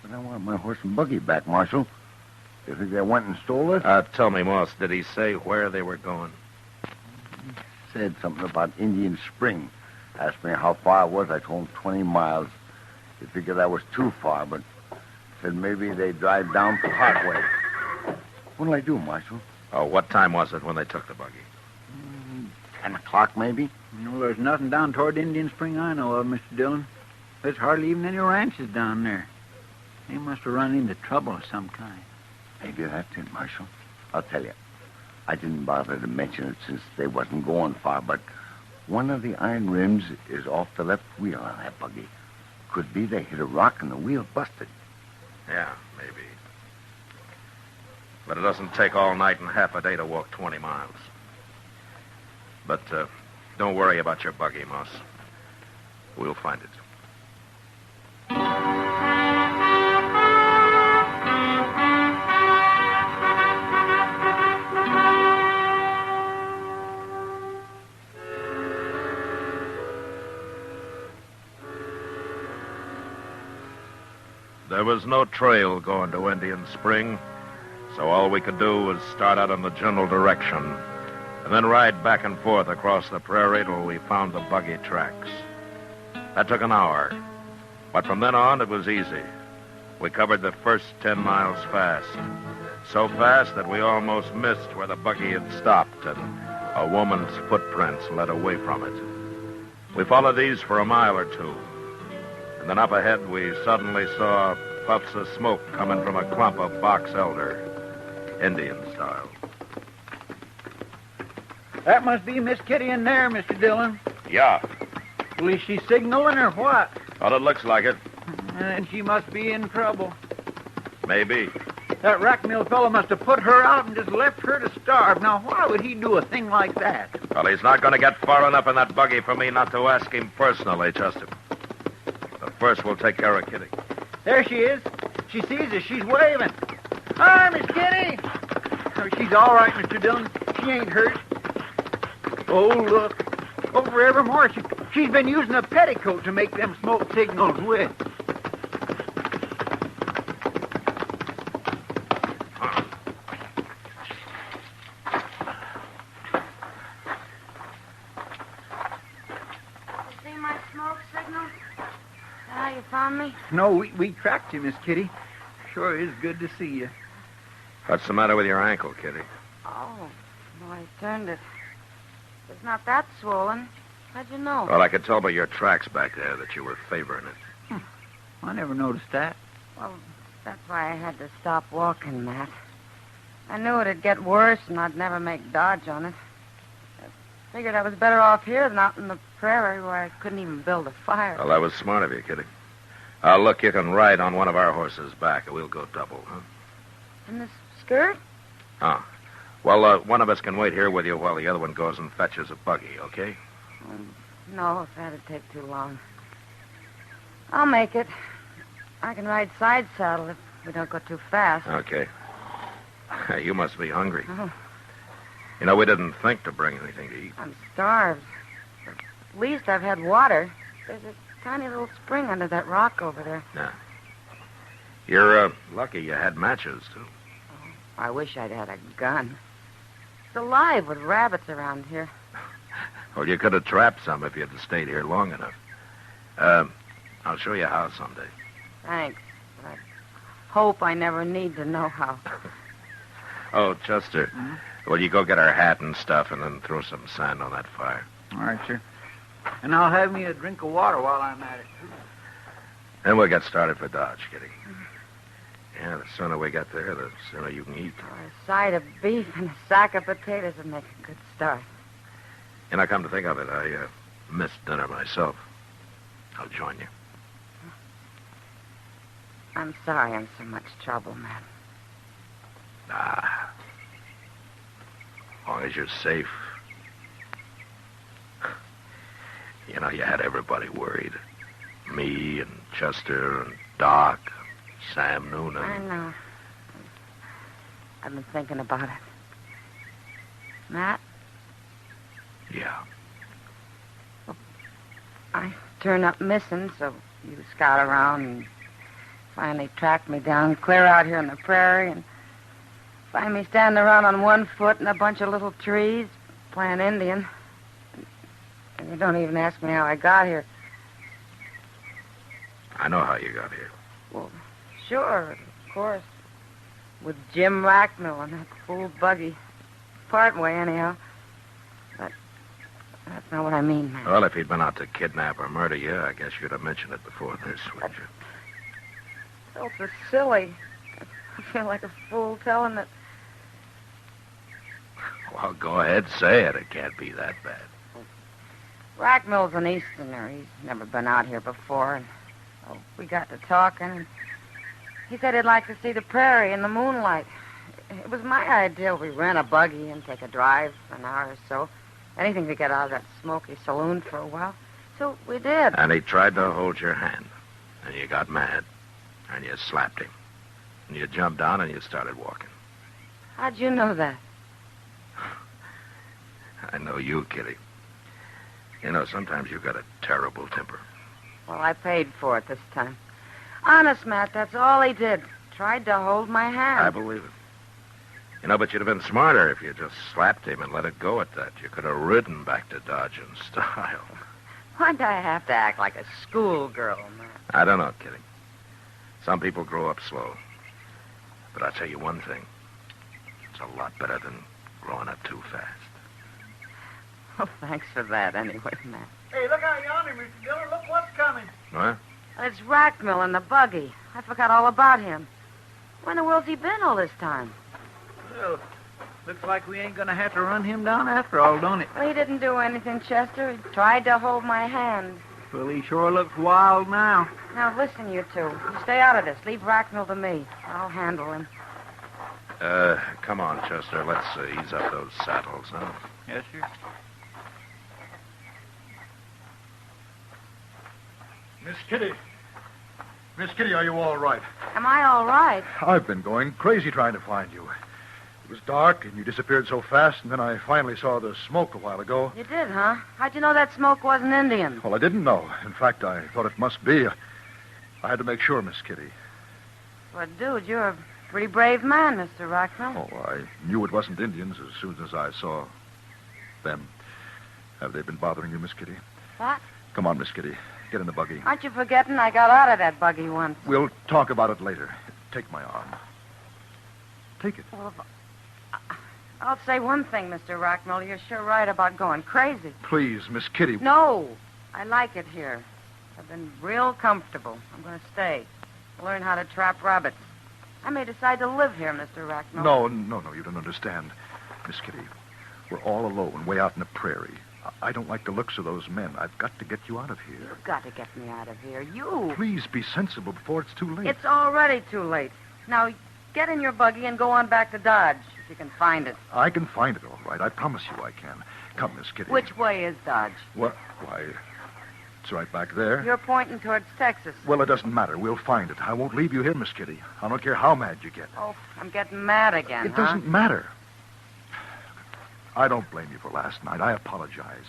But I want my horse and buggy back, Marshal. You think they went and stole it? Tell me, Moss, did he say where they were going? He said something about Indian Spring. Asked me how far it was. I told him 20 miles. He figured that was too far, but said maybe they'd drive down Parkway. What'll I do, Marshal? Oh, what time was it when they took the buggy? 10 o'clock, maybe? No, there's nothing down toward Indian Spring I know of, Mr. Dillon. There's hardly even any ranches down there. They must have run into trouble of some kind. Maybe that's it, Marshal. I'll tell you. I didn't bother to mention it since they wasn't going far, but one of the iron rims is off the left wheel on that buggy. Could be they hit a rock and the wheel busted. Yeah, maybe. But it doesn't take all night and half a day to walk 20 miles. But don't worry about your buggy, Moss. We'll find it. There was no trail going to Indian Spring, so all we could do was start out in the general direction and then ride back and forth across the prairie till we found the buggy tracks. That took an hour, but from then on it was easy. We covered the first 10 miles fast, so fast that we almost missed where the buggy had stopped and a woman's footprints led away from it. We followed these for a mile or two. And then up ahead, we suddenly saw puffs of smoke coming from a clump of box elder, Indian style. That must be Miss Kitty in there, Mr. Dillon. Yeah. Well, is she signaling or what? Well, it looks like it. And she must be in trouble. Maybe. That Rackmill fellow must have put her out and just left her to starve. Now, why would he do a thing like that? Well, he's not going to get far enough in that buggy for me not to ask him personally, Chester. But first, we'll take care of Kitty. There she is. She sees us. She's waving. Hi, Miss Kitty. Oh, she's all right, Mr. Dillon. She ain't hurt. Oh, look. Over evermore. She's been using a petticoat to make them smoke signals with. You found me? No, we tracked you, Miss Kitty. Sure is good to see you. What's the matter with your ankle, Kitty? Oh, well, I turned it. It's not that swollen. How'd you know? Well, I could tell by your tracks back there that you were favoring it. I never noticed that. Well, that's why I had to stop walking, Matt. I knew it'd get worse and I'd never make Dodge on it. I figured I was better off here than out in the prairie where I couldn't even build a fire. Well, that was smart of you, Kitty. Look, you can ride on one of our horses back, and we'll go double, huh? In this skirt? Oh. Well, one of us can wait here with you while the other one goes and fetches a buggy, okay? No, if that'd take too long. I'll make it. I can ride side saddle if we don't go too fast. Okay. You must be hungry. Oh. You know, we didn't think to bring anything to eat. I'm starved. At least I've had water. There's a tiny little spring under that rock over there. Yeah. You're lucky you had matches, too. Oh, I wish I'd had a gun. It's alive with rabbits around here. Well, you could have trapped some if you'd stayed here long enough. I'll show you how someday. Thanks. I hope I never need to know how. Oh, Chester, will you go get our hat and stuff and then throw some sand on that fire? All right, sir. And I'll have me a drink of water while I'm at it. Then we'll get started for Dodge, Kitty. Yeah, the sooner we get there, the sooner you can eat. Oh, a side of beef and a sack of potatoes would make a good start. And I come to think of it, I missed dinner myself. I'll join you. I'm sorry I'm so much trouble, Matt. Ah. As long as you're safe. You know, you had everybody worried. Me and Chester and Doc, Sam Noonan. I know. I've been thinking about it. Matt? Yeah. I turned up missing, so you scout around and finally tracked me down clear out here in the prairie and find me standing around on one foot in a bunch of little trees playing Indian. And you don't even ask me how I got here. I know how you got here. Well, sure, of course. With Jim Rackmill and that fool buggy. Part way, anyhow. But that's not what I mean, man. Well, if he'd been out to kidnap or murder you, I guess you'd have mentioned it before this, wouldn't you? Oh, so silly. I feel like a fool telling it. Well, go ahead, say it. It can't be that bad. Rackmill's an Easterner. He's never been out here before. And we got to talking, and he said he'd like to see the prairie in the moonlight. It was my idea. We rent a buggy and take a drive for an hour or so. Anything to get out of that smoky saloon for a while. So we did. And he tried to hold your hand. And you got mad. And you slapped him. And you jumped down and you started walking. How'd you know that? I know you, Kitty. You know, sometimes you've got a terrible temper. Well, I paid for it this time. Honest, Matt, that's all he did. Tried to hold my hand. I believe it. You know, but you'd have been smarter if you just slapped him and let it go at that. You could have ridden back to Dodge in style. Why'd I have to act like a schoolgirl, Matt? I don't know, Kitty. Some people grow up slow. But I'll tell you one thing. It's a lot better than growing up too fast. Oh, thanks for that anyway, Matt. Hey, look out yonder, Mr. Dillon. Look what's coming. What? It's Rackmill in the buggy. I forgot all about him. Where in the world's he been all this time? Well, looks like we ain't going to have to run him down after all, don't it? Well, he didn't do anything, Chester. He tried to hold my hand. Well, he sure looks wild now. Now, listen, you two. You stay out of this. Leave Rackmill to me. I'll handle him. Come on, Chester. Let's ease up those saddles, huh? Yes, sir. Miss Kitty. Miss Kitty, are you all right? Am I all right? I've been going crazy trying to find you. It was dark, and you disappeared so fast, and then I finally saw the smoke a while ago. You did, huh? How'd you know that smoke wasn't Indian? Well, I didn't know. In fact, I thought it must be. I had to make sure, Miss Kitty. Well, dude, you're a pretty brave man, Mr. Rackmill. Oh, I knew it wasn't Indians as soon as I saw them. Have they been bothering you, Miss Kitty? What? Come on, Miss Kitty. Get in the buggy. Aren't you forgetting I got out of that buggy once? We'll talk about it later. Take my arm. Take it. Well, I'll say one thing, Mr. Rockmell. You're sure right about going crazy. Please, Miss Kitty. No. I like it here. I've been real comfortable. I'm going to stay. Learn how to trap rabbits. I may decide to live here, Mr. Rockmell. No, you don't understand. Miss Kitty, we're all alone, way out in the prairie. I don't like the looks of those men. I've got to get you out of here. You've got to get me out of here. You. Please be sensible before it's too late. It's already too late. Now, get in your buggy and go on back to Dodge, if you can find it. I can find it, all right. I promise you I can. Come, Miss Kitty. Which way is Dodge? What? Why, it's right back there. You're pointing towards Texas. Well, it doesn't matter. We'll find it. I won't leave you here, Miss Kitty. I don't care how mad you get. Oh, I'm getting mad again, It doesn't matter. I don't blame you for last night. I apologize.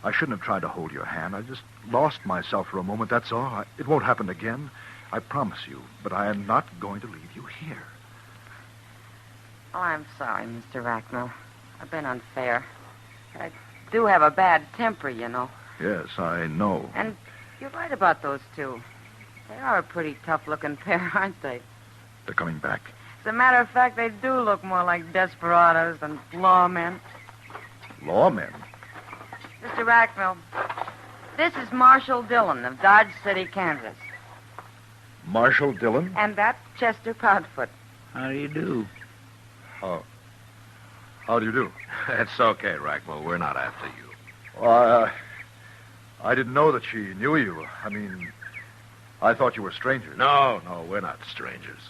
I shouldn't have tried to hold your hand. I just lost myself for a moment, that's all. It won't happen again. I promise you. But I am not going to leave you here. Oh, I'm sorry, Mr. Rockmell. I've been unfair. I do have a bad temper, you know. Yes, I know. And you're right about those two. They are a pretty tough-looking pair, aren't they? They're coming back. As a matter of fact, they do look more like desperados than lawmen. Lawmen? Mr. Rockmell, this is Marshal Dillon of Dodge City, Kansas. Marshal Dillon? And that's Chester Proudfoot. How do you do? How do you do? It's okay, Rackmell. We're not after you. I didn't know that she knew you. I mean, I thought you were strangers. No, we're not strangers.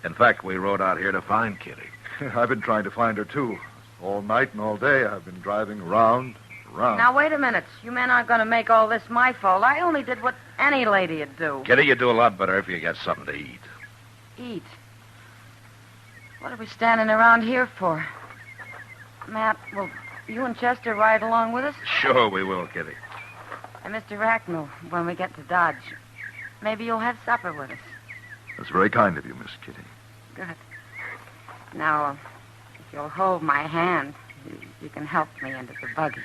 In fact, we rode out here to find Kitty. I've been trying to find her, too. All night and all day, I've been driving round. Now, wait a minute. You men aren't going to make all this my fault. I only did what any lady would do. Kitty, you do a lot better if you get something to eat. Eat? What are we standing around here for? Matt, will you and Chester ride along with us? Sure we will, Kitty. And Mr. Racknell, when we get to Dodge, maybe you'll have supper with us. That's very kind of you, Miss Kitty. Good. Now, if you'll hold my hand, you can help me into the buggy.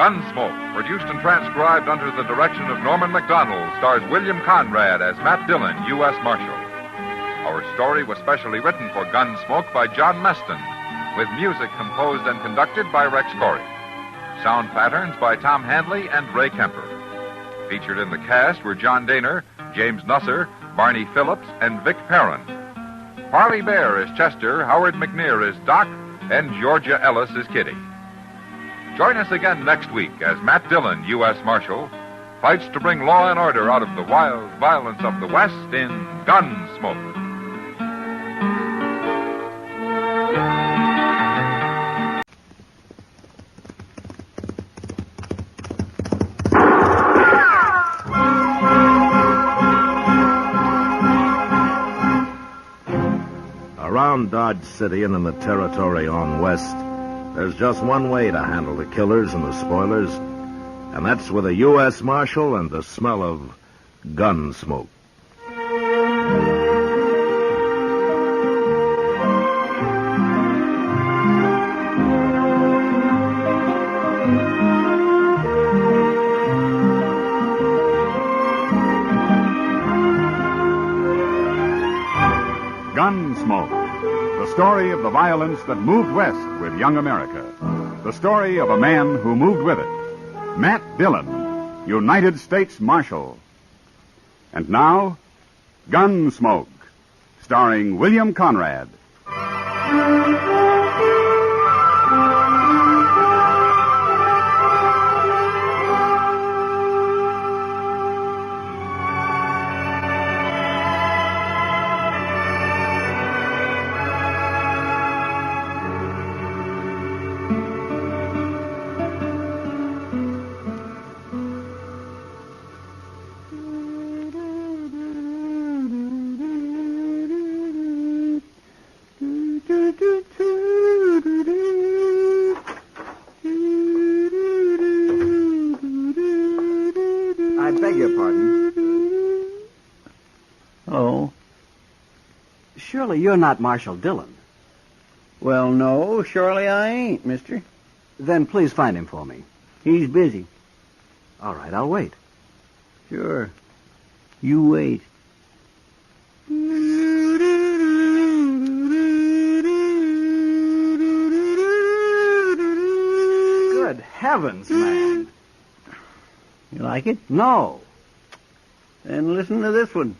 Gunsmoke, produced and transcribed under the direction of Norman McDonald, stars William Conrad as Matt Dillon, U.S. Marshal. Our story was specially written for Gunsmoke by John Meston, with music composed and conducted by Rex Corey. Sound patterns by Tom Handley and Ray Kemper. Featured in the cast were John Daner, James Nusser, Barney Phillips, and Vic Perrin. Parley Bear is Chester, Howard McNear is Doc, and Georgia Ellis is Kitty. Join us again next week as Matt Dillon, U.S. Marshal, fights to bring law and order out of the wild violence of the West in Gunsmoke. Around Dodge City and in the territory on west, there's just one way to handle the killers and the spoilers, and that's with a U.S. Marshal and the smell of gun smoke. Gunsmoke, the story of the violence that moved west with young America. The story of a man who moved with it. Matt Dillon, United States Marshal. And now, Gunsmoke, starring William Conrad. your pardon. Hello. Surely you're not Marshal Dillon. Well, no, surely I ain't, mister. Then please find him for me. He's busy. All right, I'll wait. Sure. You wait. Good heavens, man. You like it? No. Then listen to this one.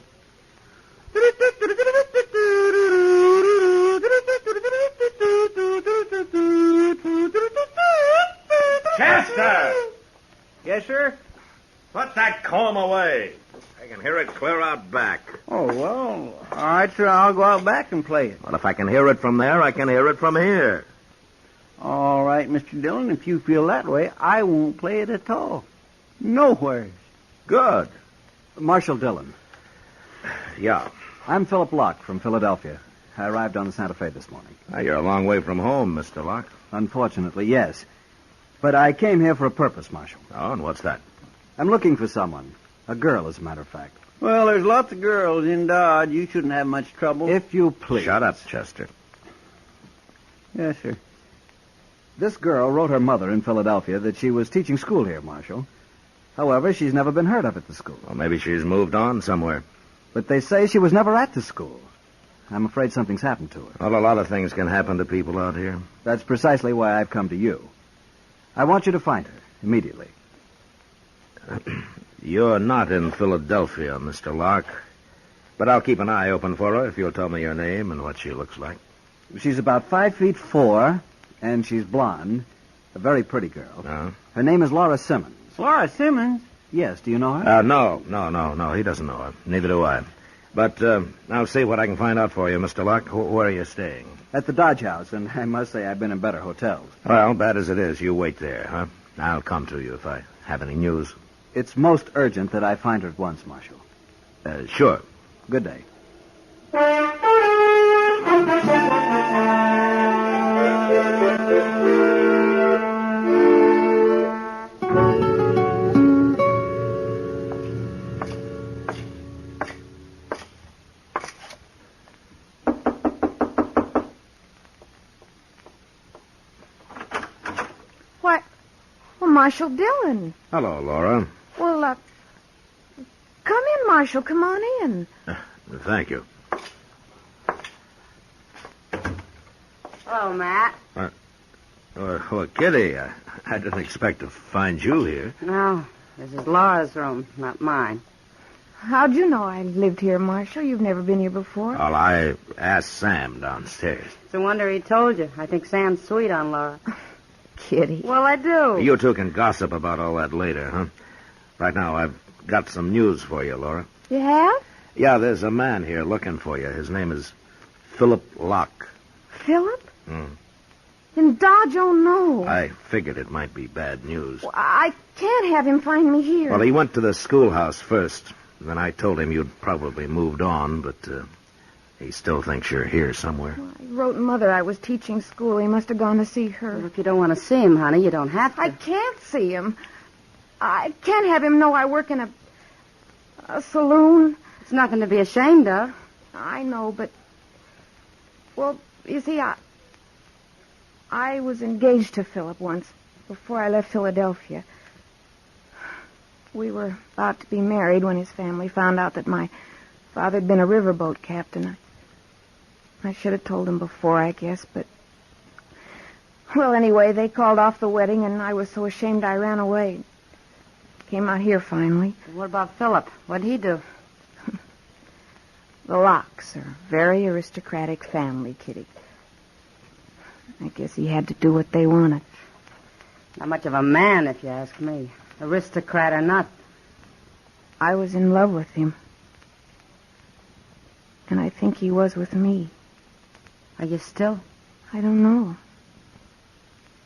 Chester! Yes, sir? Put that comb away. I can hear it clear out back. Oh, well, all right, sir. I'll go out back and play it. Well, if I can hear it from there, I can hear it from here. All right, Mr. Dillon, if you feel that way, I won't play it at all. Nowhere. Good. Marshal Dillon. Yeah. I'm Philip Locke from Philadelphia. I arrived on the Santa Fe this morning. You're a long way from home, Mr. Locke. Unfortunately, yes. But I came here for a purpose, Marshal. Oh, and what's that? I'm looking for someone. A girl, as a matter of fact. Well, there's lots of girls in Dodge. You shouldn't have much trouble. If you please. Shut up, Chester. Yes, sir. This girl wrote her mother in Philadelphia that she was teaching school here, Marshal. However, she's never been heard of at the school. Well, maybe she's moved on somewhere. But they say she was never at the school. I'm afraid something's happened to her. Well, a lot of things can happen to people out here. That's precisely why I've come to you. I want you to find her immediately. You're not in Philadelphia, Mr. Locke. But I'll keep an eye open for her if you'll tell me your name and what she looks like. She's about 5'4", and she's blonde. A very pretty girl. Oh? Her name is Laura Simmons. Laura Simmons? Yes, do you know her? No. He doesn't know her. Neither do I. But I'll see what I can find out for you, Mr. Locke. Where are you staying? At the Dodge House, and I must say I've been in better hotels. Well, bad as it is, you wait there, huh? I'll come to you if I have any news. It's most urgent that I find her at once, Marshal. Sure. Good day. Marshal Dillon. Hello, Laura. Well, come in, Marshal. Come on in. Thank you. Hello, Matt. Kitty, I didn't expect to find you here. No, this is Laura's room, not mine. How'd you know I lived here, Marshal? You've never been here before. Well, I asked Sam downstairs. It's a wonder he told you. I think Sam's sweet on Laura. Kitty. Well, I do. You two can gossip about all that later, huh? Right now, I've got some news for you, Laura. You have? Yeah, there's a man here looking for you. His name is Philip Locke. Philip? In Dodge? Oh, no. I figured it might be bad news. Well, I can't have him find me here. Well, he went to the schoolhouse first. Then I told him you'd probably moved on, but he still thinks you're here somewhere. Well, I wrote Mother I was teaching school. He must have gone to see her. Well, if you don't want to see him, honey, you don't have to. I can't see him. I can't have him know I work in a saloon. It's nothing to be ashamed of. I know, but... Well, you see, I was engaged to Philip once, before I left Philadelphia. We were about to be married when his family found out that my father had been a riverboat captain. I should have told him before, I guess, but... Well, anyway, they called off the wedding, and I was so ashamed I ran away. Came out here finally. What about Philip? What'd he do? The Lockes are a very aristocratic family, Kitty. I guess he had to do what they wanted. Not much of a man, if you ask me. Aristocrat or not. I was in love with him. And I think he was with me. Are you still? I don't know.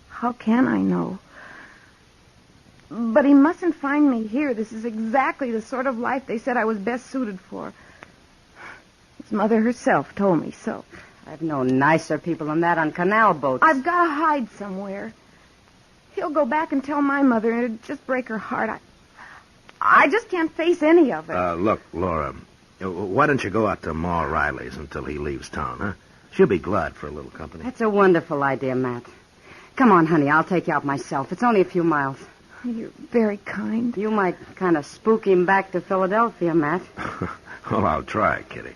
How can I know? But he mustn't find me here. This is exactly the sort of life they said I was best suited for. His mother herself told me so. I've known nicer people than that on canal boats. I've got to hide somewhere. He'll go back and tell my mother, and it'd just break her heart. I just can't face any of it. Look, Laura, why don't you go out to Ma Riley's until he leaves town, huh? She'll be glad for a little company. That's a wonderful idea, Matt. Come on, honey, I'll take you out myself. It's only a few miles. You're very kind. You might kind of spook him back to Philadelphia, Matt. Well, I'll try, Kitty.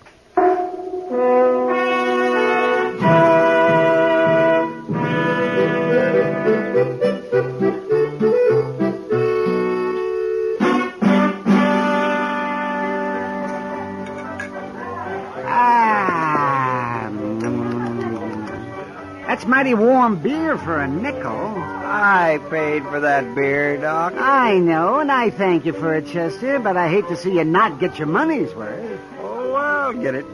That's mighty warm beer for a nickel. I paid for that beer, Doc. I know, and I thank you for it, Chester, but I hate to see you not get your money's worth. Oh, I'll get it.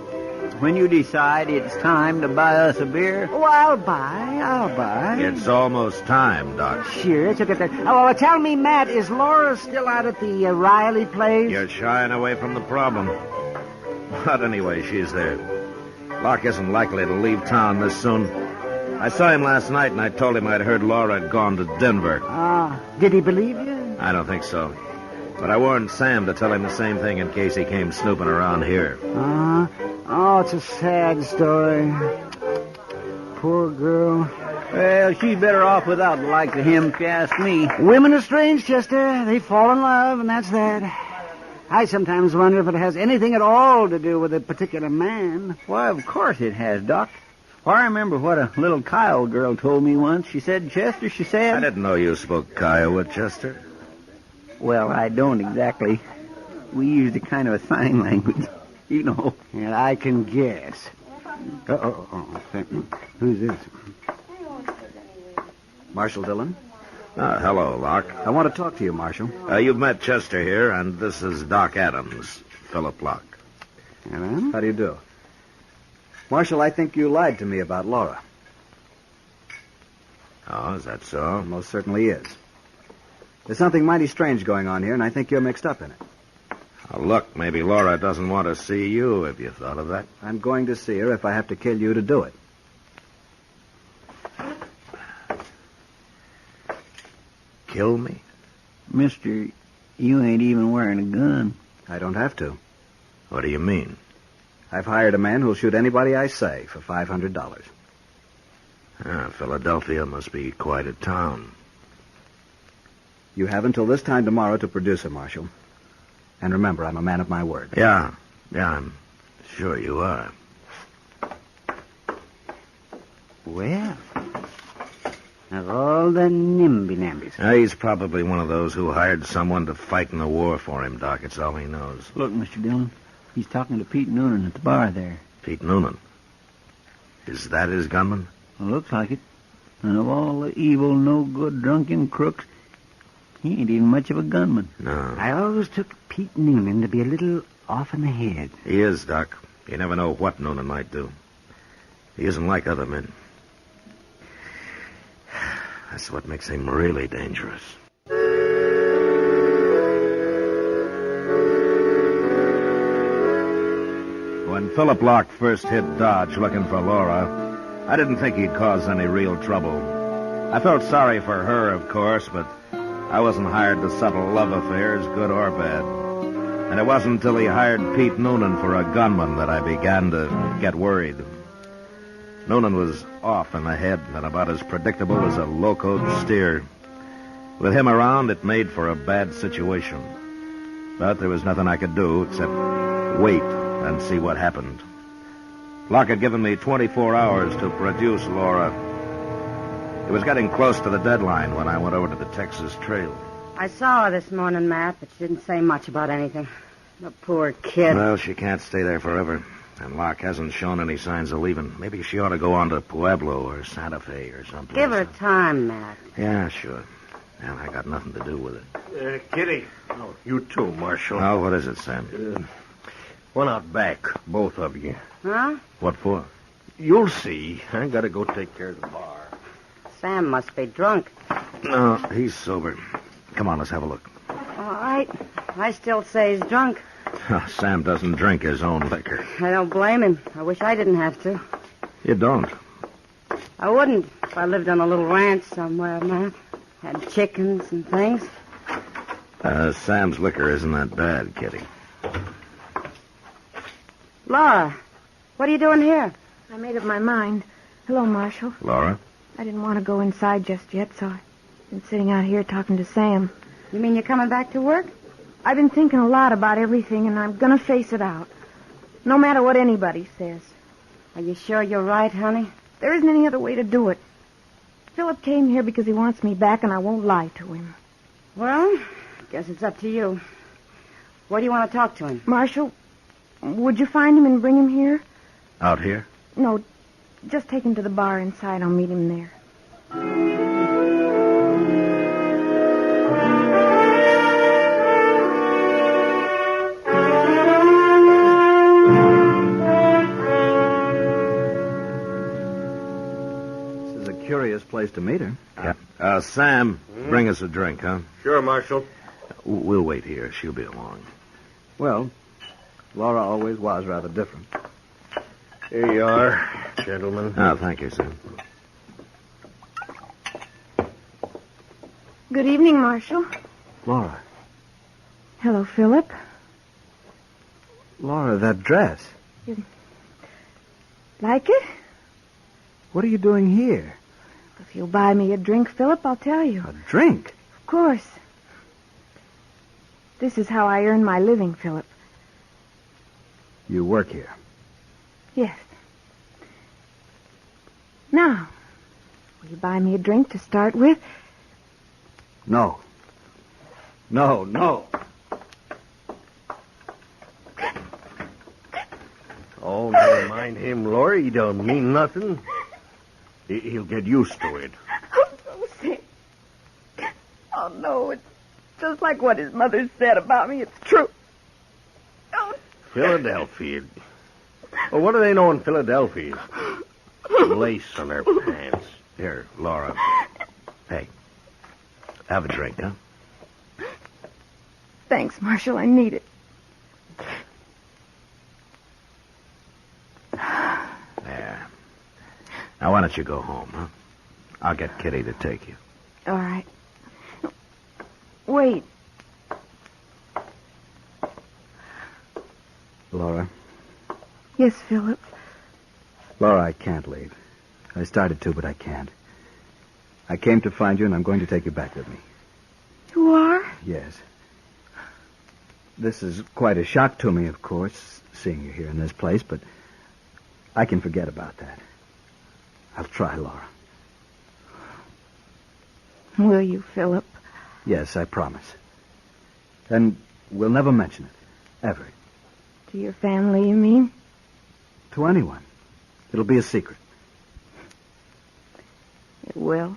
When you decide it's time to buy us a beer. Oh, I'll buy. It's almost time, Doc. Sure, it's okay. Oh, well, tell me, Matt, is Laura still out at the Riley place? You're shying away from the problem. But anyway, she's there. Locke isn't likely to leave town this soon. I saw him last night, and I told him I'd heard Laura had gone to Denver. Did he believe you? I don't think so. But I warned Sam to tell him the same thing in case he came snooping around here. Oh, it's a sad story. Poor girl. Well, she's better off without the like of him, if you ask me. Women are strange, Chester. They fall in love, and that's that. I sometimes wonder if it has anything at all to do with a particular man. Why, of course it has, Doc. I remember what a little Kyle girl told me once. She said, Chester, she said... I didn't know you spoke Kiowa, Chester. Well, I don't exactly. We used a kind of a sign language, you know. Yeah, I can guess. Who's this? Marshal Dillon? Hello, Locke. I want to talk to you, Marshal. You've met Chester here, and this is Doc Adams, Philip Locke. Hello? How do you do? Marshal, I think you lied to me about Laura. Oh, is that so? It most certainly is. There's something mighty strange going on here, and I think you're mixed up in it. Look, maybe Laura doesn't want to see you. Have you thought of that? I'm going to see her if I have to kill you to do it. Kill me? Mister, you ain't even wearing a gun. I don't have to. What do you mean? I've hired a man who'll shoot anybody I say for $500. Philadelphia must be quite a town. You have until this time tomorrow to produce her, Marshal. And remember, I'm a man of my word. Yeah, I'm sure you are. Well, of all the nimby-nambys. He's probably one of those who hired someone to fight in the war for him, Doc. It's all he knows. Look, Mr. Dillon, he's talking to Pete Noonan at the bar there. Pete Noonan? Is that his gunman? Well, looks like it. And of all the evil, no-good, drunken crooks, he ain't even much of a gunman. No. I always took Pete Noonan to be a little off in the head. He is, Doc. You never know what Noonan might do. He isn't like other men. That's what makes him really dangerous. When Philip Locke first hit Dodge looking for Laura, I didn't think he'd cause any real trouble. I felt sorry for her, of course, but I wasn't hired to settle love affairs, good or bad. And it wasn't until he hired Pete Noonan for a gunman that I began to get worried. Noonan was off in the head and about as predictable as a locoed steer. With him around, it made for a bad situation. But there was nothing I could do except wait and see what happened. Locke had given me 24 hours to produce Laura. It was getting close to the deadline when I went over to the Texas Trail. I saw her this morning, Matt, but she didn't say much about anything. The poor kid. Well, she can't stay there forever. And Locke hasn't shown any signs of leaving. Maybe she ought to go on to Pueblo or Santa Fe or something. Give her time, Matt. Yeah, sure. And I got nothing to do with it. Kitty. Oh, you too, Marshal. Oh, what is it, Sam? One out back, both of you. Huh? What for? You'll see. I gotta go take care of the bar. Sam must be drunk. No, he's sober. Come on, let's have a look. All right. I still say he's drunk. Sam doesn't drink his own liquor. I don't blame him. I wish I didn't have to. You don't? I wouldn't if I lived on a little ranch somewhere, Matt. Had chickens and things. Sam's liquor isn't that bad, Kitty. Laura, what are you doing here? I made up my mind. Hello, Marshal. Laura? I didn't want to go inside just yet, so I've been sitting out here talking to Sam. You mean you're coming back to work? I've been thinking a lot about everything, and I'm going to face it out. No matter what anybody says. Are you sure you're right, honey? There isn't any other way to do it. Philip came here because he wants me back, and I won't lie to him. Well, I guess it's up to you. Where do you want to talk to him? Marshal, would you find him and bring him here? Out here? No, just take him to the bar inside. I'll meet him there. Curious place to meet her. Yeah. Sam, bring us a drink, huh? Sure, Marshal. We'll wait here. She'll be along. Well, Laura always was rather different. Here you are, gentlemen. Oh, thank you, Sam. Good evening, Marshal. Laura. Hello, Philip. Laura, that dress. You like it? What are you doing here? If you'll buy me a drink, Philip, I'll tell you. A drink? Of course. This is how I earn my living, Philip. You work here? Yes. Now, will you buy me a drink to start with? No. No. Oh, never mind him, Laura. He don't mean nothing. He'll get used to it. Oh, no, it's just like what his mother said about me. It's true. Oh. Philadelphia. Well, what do they know in Philadelphia? Lace on their pants. Here, Laura. Hey, have a drink, huh? Thanks, Marshal. I need it. There. Now, why don't you go home, huh? I'll get Kitty to take you. All right. Wait. Laura. Yes, Philip. Laura, I can't leave. I started to, but I can't. I came to find you, and I'm going to take you back with me. You are? Yes. This is quite a shock to me, of course, seeing you here in this place, but I can forget about that. I'll try, Laura. Will you, Philip? Yes, I promise. And we'll never mention it. Ever. To your family, you mean? To anyone. It'll be a secret. It will?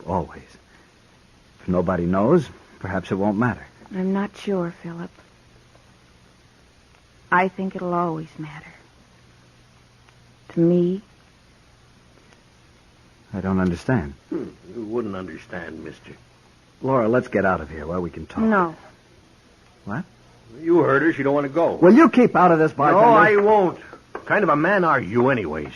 Always. If nobody knows, perhaps it won't matter. I'm not sure, Philip. I think it'll always matter. To me. I don't understand. You wouldn't understand, mister. Laura, let's get out of here where we can talk. No. What? You heard her. She don't want to go. Will you keep out of this, bartender? No, I won't. What kind of a man are you, anyways?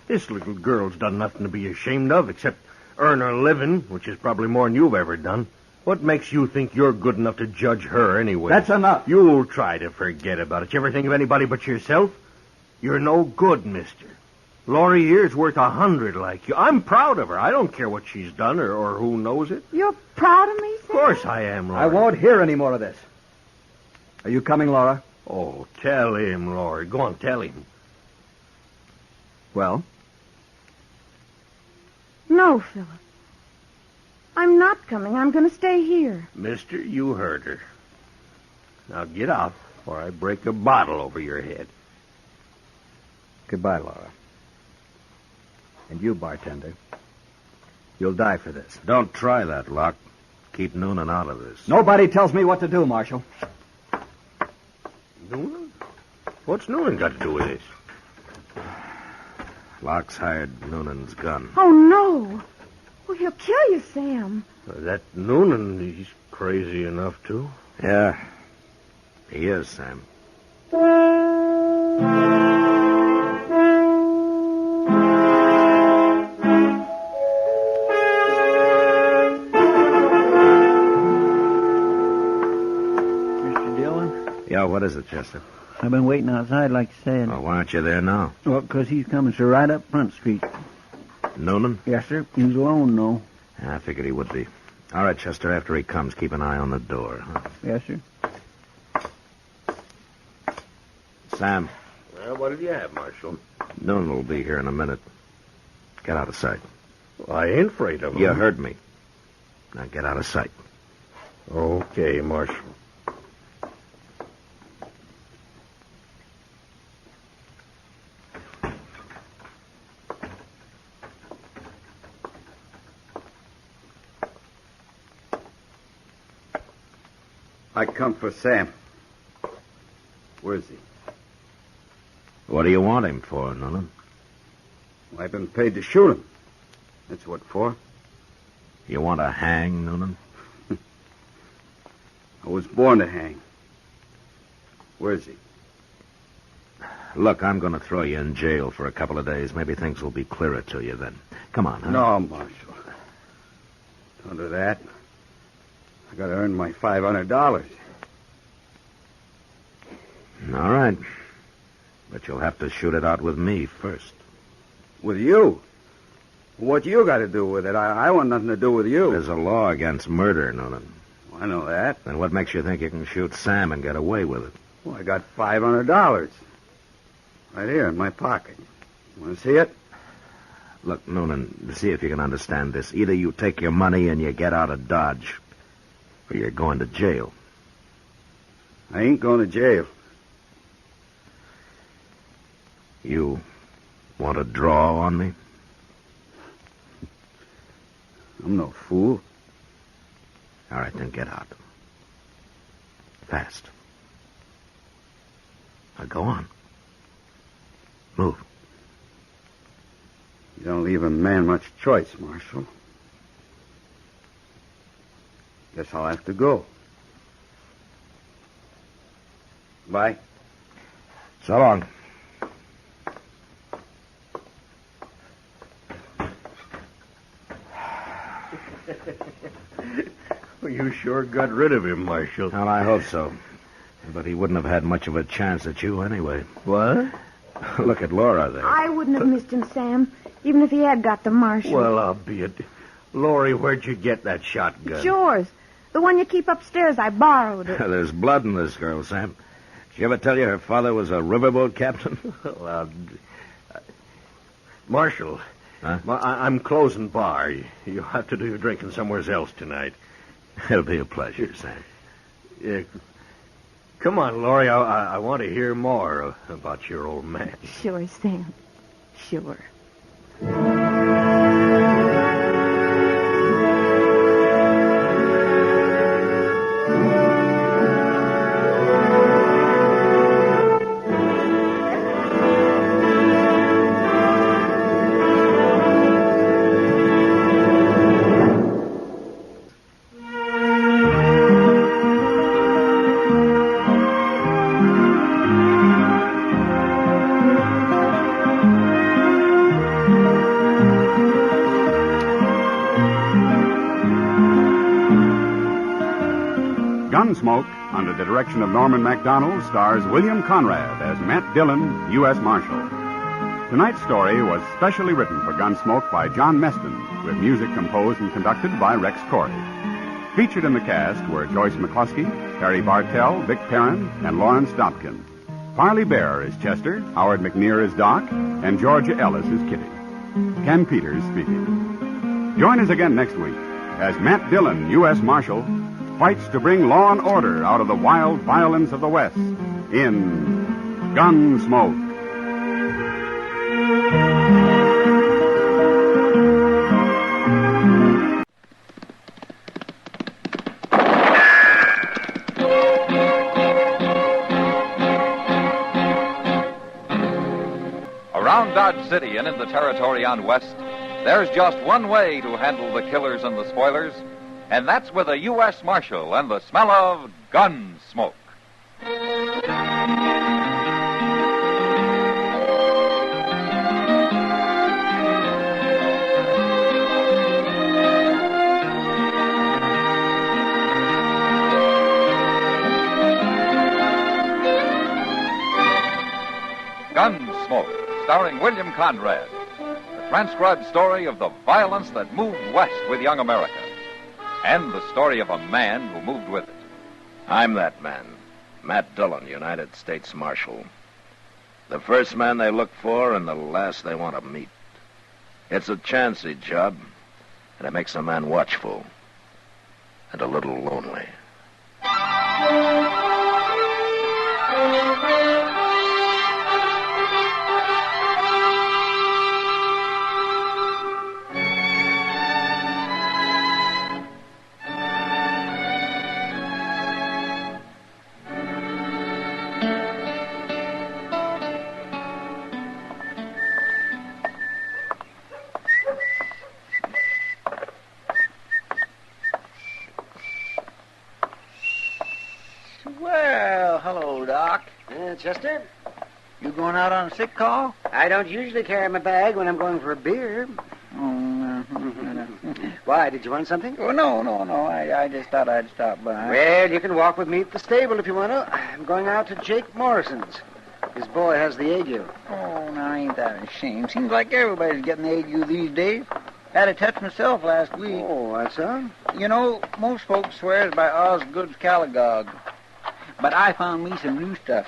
This little girl's done nothing to be ashamed of, except earn her living, which is probably more than you've ever done. What makes you think you're good enough to judge her, anyway? That's enough. You'll try to forget about it. You ever think of anybody but yourself? You're no good, mister. Laurie here's worth 100 like you. I'm proud of her. I don't care what she's done or who knows it. You're proud of me, Sam? Of course I am, Laurie. I won't hear any more of this. Are you coming, Laura? Oh, tell him, Laurie. Go on, tell him. Well? No, Philip. I'm not coming. I'm going to stay here. Mister, you heard her. Now get out, or I break a bottle over your head. Goodbye, Laura. And you, bartender. You'll die for this. Don't try that, Locke. Keep Noonan out of this. Nobody tells me what to do, Marshal. Noonan? What's Noonan got to do with this? Locke's hired Noonan's gun. Oh, no. Well, he'll kill you, Sam. That Noonan, he's crazy enough to. Yeah, he is, Sam. Well, what is it, Chester? I've been waiting outside, like you said. Well, why aren't you there now? Well, 'cause he's coming, sir, right up Front Street. Noonan? Yes, sir. He's alone, though. I figured he would be. All right, Chester, after he comes, keep an eye on the door. Huh? Yes, sir. Sam, Well, what did you have, Marshal? Noonan will be here in a minute. Get out of sight. Well, I ain't afraid of him. You heard me. Now get out of sight. Okay, Marshal. I come for Sam. Where's he? What do you want him for, Noonan? I've been paid to shoot him. That's what for. You want to hang, Noonan? I was born to hang. Where's he? Look, I'm going to throw you in jail for a couple of days. Maybe things will be clearer to you then. Come on, huh? No, Marshal. Don't do that. I got to earn my $500. All right. But you'll have to shoot it out with me first. With you? What you got to do with it? I want nothing to do with you. There's a law against murder, Noonan. Well, I know that. Then what makes you think you can shoot Sam and get away with it? Well, I got $500. Right here in my pocket. Want to see it? Look, Noonan, see if you can understand this. Either you take your money and you get out of Dodge, or you're going to jail. I ain't going to jail. You want to draw on me? I'm no fool. All right, then get out. Fast. Now go on. Move. You don't leave a man much choice, Marshal. Guess I'll have to go. Bye. So long. Well, you sure got rid of him, Marshal. Well, I hope so. But he wouldn't have had much of a chance at you anyway. What? Look at Laura there. I wouldn't have missed him, Sam, even if he had got the Marshal. Well, I'll be it. Laurie, where'd you get that shotgun? It's yours. The one you keep upstairs. I borrowed it. There's blood in this girl, Sam. Did she ever tell you her father was a riverboat captain? Well, Marshal, huh? I'm closing bar. You'll have to do your drinking somewhere else tonight. It'll be a pleasure, Sam. Yeah. Come on, Laurie. I want to hear more about your old man. Sure, Sam. Sure. Gunsmoke, under the direction of Norman MacDonald, stars William Conrad as Matt Dillon, U.S. Marshal. Tonight's story was specially written for Gunsmoke by John Meston, with music composed and conducted by Rex Corey. Featured in the cast were Joyce McCluskey, Harry Bartell, Vic Perrin, and Lawrence Dobkin. Parley Bear is Chester, Howard McNear is Doc, and Georgia Ellis is Kitty. Ken Peters speaking. Join us again next week as Matt Dillon, U.S. Marshal, fights to bring law and order out of the wild violence of the West in Gunsmoke. Around Dodge City and in the territory on West, there's just one way to handle the killers and the spoilers, and that's with a U.S. Marshal and the smell of gun smoke. starring William Conrad. The transcribed story of the violence that moved west with young America. And the story of a man who moved with it. I'm that man, Matt Dillon, United States Marshal. The first man they look for and the last they want to meet. It's a chancy job, and it makes a man watchful and a little lonely. Well, hello, Doc. Chester? You going out on a sick call? I don't usually carry my bag when I'm going for a beer. Oh, no. Why, did you want something? Oh, no. I just thought I'd stop by. Well, you can walk with me at the stable if you want to. I'm going out to Jake Morrison's. His boy has the ague. Oh, now, ain't that a shame? Seems like everybody's getting the ague these days. Had a touch myself last week. Oh, what's up? You know, most folks swears by Osgood's Caligogue. But I found me some new stuff.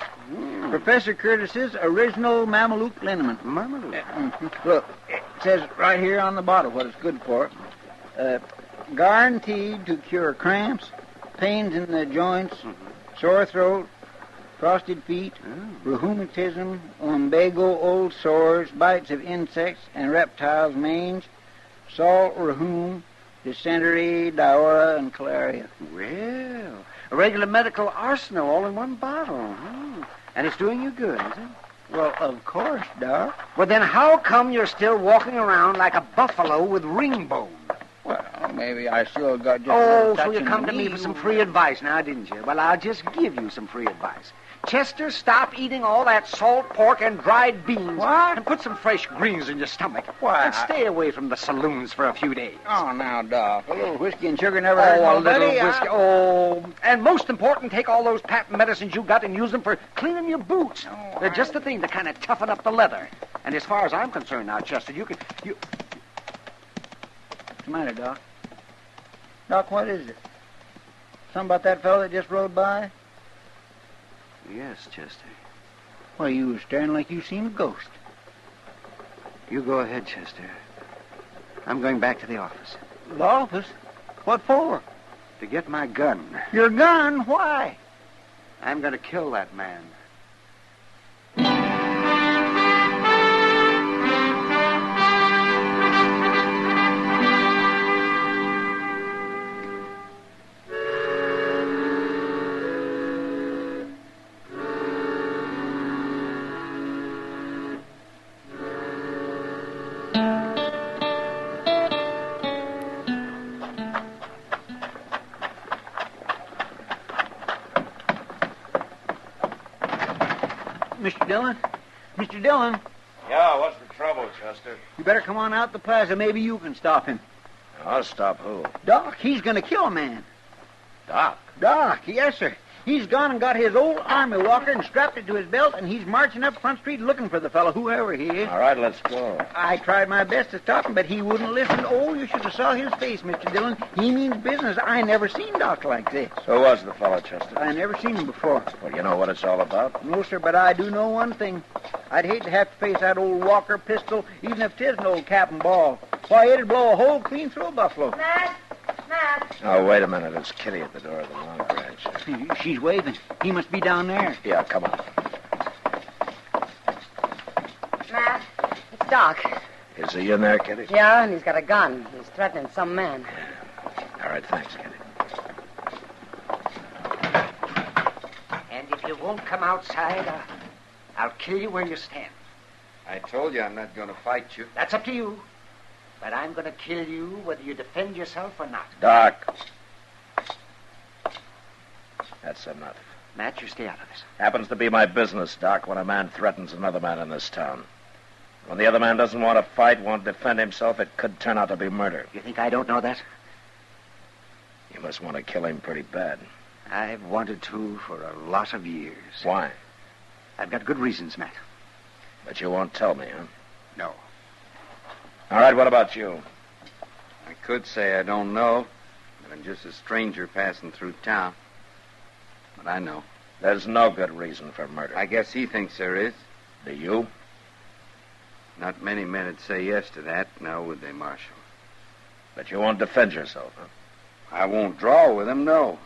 Professor Curtis's original Mameluke liniment. Mameluke? Look, it says right here on the bottle what it's good for. Guaranteed to cure cramps, pains in the joints, sore throat, frosted feet, rheumatism, lumbago, old sores, bites of insects and reptiles, mange, salt rheum, dysentery, diarrhea, and cholera. Well, a regular medical arsenal all in one bottle. And it's doing you good, is it? Well, of course, Doc. Well, then how come you're still walking around like a buffalo with ring bone? Well, maybe I still got just a little touch so you in come the to me knee. for some free advice now, didn't you? Well, I'll just give you some free advice. Chester, stop eating all that salt pork and dried beans. What? And put some fresh greens in your stomach. Why? And stay away from the saloons for a few days. Oh, now, Doc, a little whiskey and sugar never hurt a nobody. little whiskey. And most important, take all those patent medicines you got and use them for cleaning your boots. They're just the thing to kind of toughen up the leather. And as far as I'm concerned now, Chester, you can... What's the matter, Doc? Doc, what is it? Something about that fellow that just rode by? Yes, Chester. Well, you was staring like you seen a ghost. You go ahead, Chester. I'm going back to the office. The office? What for? To get my gun. Your gun? Why? I'm going to kill that man. Mr. Dillon? Mr. Dillon? Yeah, what's the trouble, Chester? You better come on out the plaza. Maybe you can stop him. I'll stop who? Doc, he's going to kill a man. Doc? Doc, yes, sir. He's gone and got his old army walker and strapped it to his belt, and he's marching up Front Street looking for the fellow, whoever he is. All right, let's go. I tried my best to stop him, but he wouldn't listen. Oh, you should have saw his face, Mr. Dillon. He means business. I never seen Doc like this. Who was the fellow, Chester? I never seen him before. Well, you know what it's all about? No, sir, but I do know one thing. I'd hate to have to face that old Walker pistol, even if 'tis an old cap and ball. Why, it'd blow a hole clean through a buffalo. Matt! Oh, wait a minute. It's Kitty at the door of the Long Branch. She's waving. He must be down there. Yeah, come on. Matt, it's Doc. Is he in there, Kitty? Yeah, and he's got a gun. He's threatening some man. All right, thanks, Kitty. And if you won't come outside, I'll kill you where you stand. I told you I'm not going to fight you. That's up to you. But I'm going to kill you whether you defend yourself or not. Doc. That's enough. Matt, you stay out of this. Happens to be my business, Doc, when a man threatens another man in this town. When the other man doesn't want to fight, won't defend himself, it could turn out to be murder. You think I don't know that? You must want to kill him pretty bad. I've wanted to for a lot of years. Why? I've got good reasons, Matt. But you won't tell me, huh? No. All right, what about you? I could say I don't know, but I'm just a stranger passing through town. But I know. There's no good reason for murder. I guess he thinks there is. Do you? Not many men would say yes to that, now would they, Marshal? But you won't defend yourself, huh? I won't draw with him, no.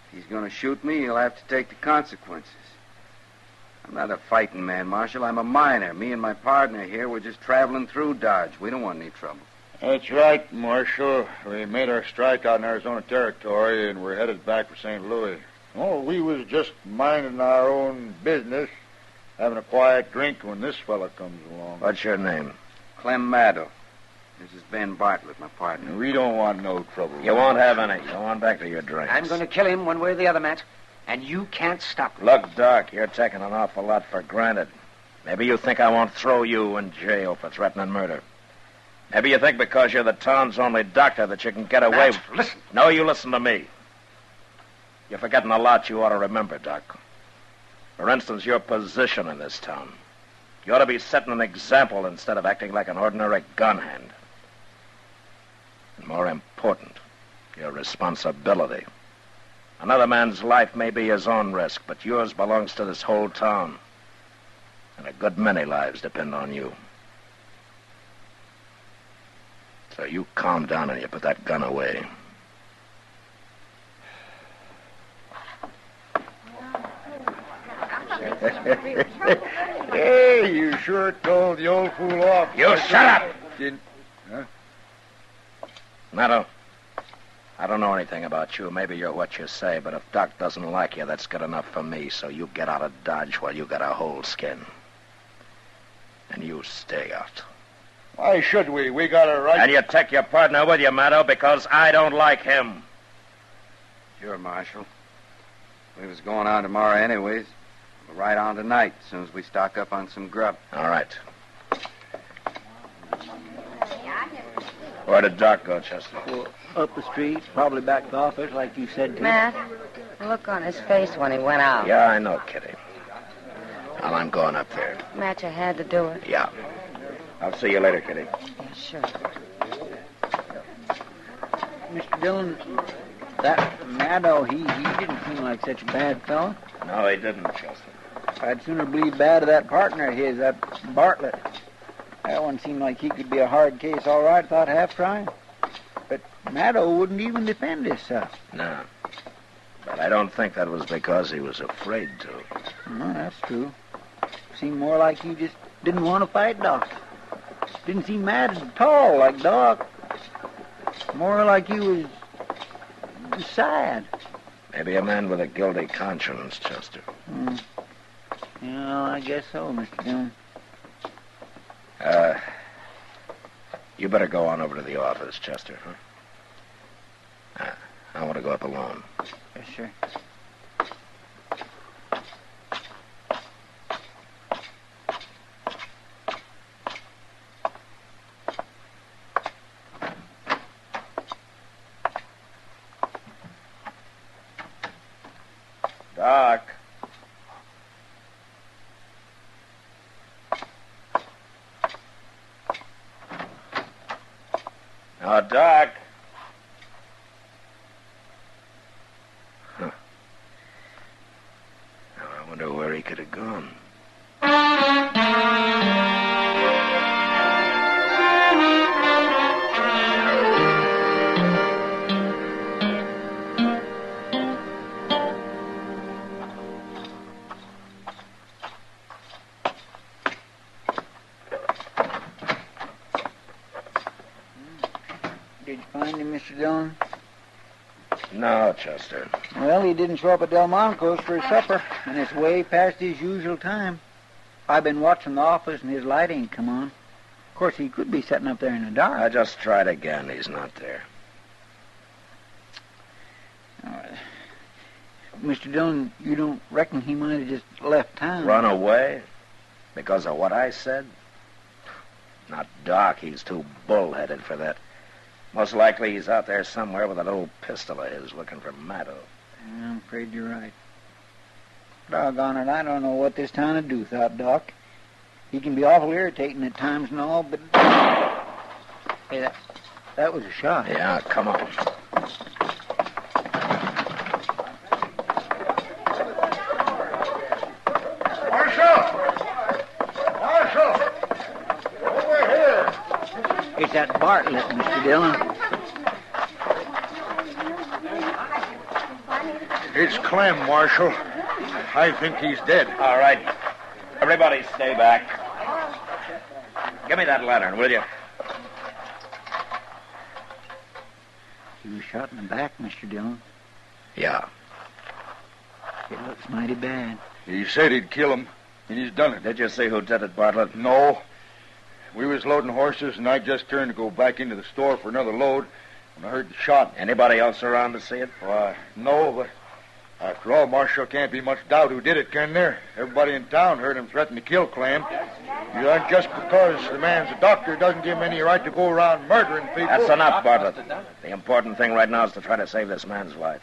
If he's going to shoot me, he'll have to take the consequences. I'm not a fighting man, Marshal. I'm a miner. Me and my partner here, we're just traveling through Dodge. We don't want any trouble. That's right, Marshal. We made our strike out in Arizona Territory, and we're headed back for St. Louis. Oh, we was just minding our own business, having a quiet drink when this fella comes along. What's your name? Clem Maddow. This is Ben Bartlett, my partner. We don't want no trouble. You won't have any. Go on back to your drinks. I'm going to kill him one way or the other, Matt. And you can't stop me. Look, Doc, you're taking an awful lot for granted. Maybe you think I won't throw you in jail for threatening murder. Maybe you think because you're the town's only doctor that you can get away... Matt, listen. No, you listen to me. You're forgetting a lot you ought to remember, Doc. For instance, your position in this town. You ought to be setting an example instead of acting like an ordinary gun hand. And more important, your responsibility. Another man's life may be his own risk, but yours belongs to this whole town. And a good many lives depend on you. So you calm down and you put that gun away. Hey, you sure told the old fool off. You shut up! Huh? Maddow, I don't know anything about you. Maybe you're what you say, but if Doc doesn't like you, that's good enough for me. So you get out of Dodge while you got a whole skin. And you stay out. Why should we? We got a right... And you take your partner with you, Maddow, because I don't like him. Sure, Marshal. We was going on tomorrow anyways. We'll ride on tonight as soon as we stock up on some grub. All right. Where did Doc go, Chester? Well, up the street, probably back to the office, like you said to. Matt, the look on his face when he went out. Yeah, I know, Kitty. Well, I'm going up there. Matt, you had to do it. Yeah. I'll see you later, Kitty. Yeah, sure. Mr. Dillon, that Maddow, he didn't seem like such a bad fellow. No, he didn't, Chester. I'd sooner believe bad of that partner of his, that Bartlett. That one seemed like he could be a hard case all right without half trying. But Maddow wouldn't even defend himself. No. But I don't think that was because he was afraid to. No, that's true. Seemed more like he just didn't want to fight Doc. Didn't seem mad at all like Doc. More like he was sad. Maybe a man with a guilty conscience, Chester. Yeah, I guess so, Mr. Dillon. You better go on over to the office, Chester, huh? I want to go up alone. Yes, sir. Doc. Now, Doc. Huh. Now, I wonder where he could have gone. Did you find him, Mr. Dillon? No, Chester. Well, he didn't show up at Delmonico's for his supper, and it's way past his usual time. I've been watching the office, and his light ain't come on. Of course, he could be sitting up there in the dark. I just tried again. He's not there. Mr. Dillon, you don't reckon he might have just left town? Run away? Because of what I said? Not Doc. He's too bullheaded for that. Most likely he's out there somewhere with a little pistol of his looking for Maddow. I'm afraid you're right. Doggone it, I don't know what this town would do without Doc. He can be awful irritating at times and all, but... Hey, that was a shot. Yeah, come on. Marshal! Over here! It's that Bartlett, Mr. Dillon. It's Clem, Marshal. I think he's dead. All right. Everybody stay back. Give me that lantern, will you? He was shot in the back, Mr. Dillon. Yeah. It looks mighty bad. He said he'd kill him, and he's done it. Did you see who did it, Bartlett? No. We was loading horses, and I just turned to go back into the store for another load when I heard the shot. Anybody else around to see it? Why, no, but after all, Marshal, can't be much doubt who did it, can there? Everybody in town heard him threaten to kill Clem. Just because the man's a doctor doesn't give him any right to go around murdering people. That's enough, Bartlett. The important thing right now is to try to save this man's life.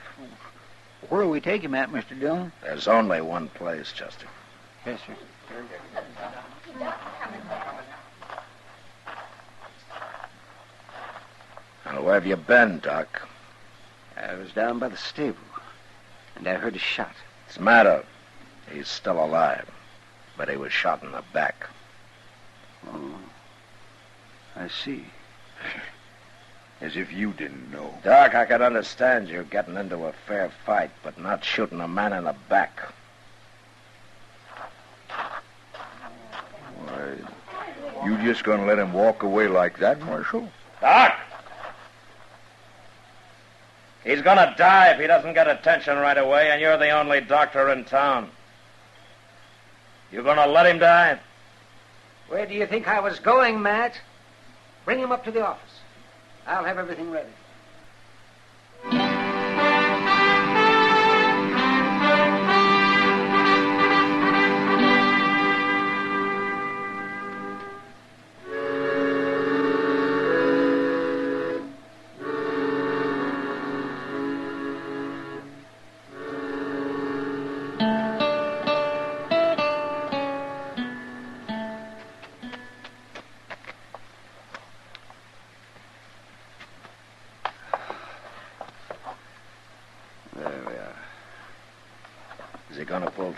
Where will we take him at, Mr. Dillon? There's only one place, Chester. Yes, sir. Now, where have you been, Doc? I was down by the stable, and I heard a shot. It's Maddow. He's still alive, but he was shot in the back. Oh, I see. As if you didn't know. Doc, I could understand you getting into a fair fight, but not shooting a man in the back. Why, you just gonna let him walk away like that, Marshal? Doc! He's gonna die if he doesn't get attention right away, and you're the only doctor in town. You gonna let him die? Where do you think I was going, Matt? Bring him up to the office. I'll have everything ready.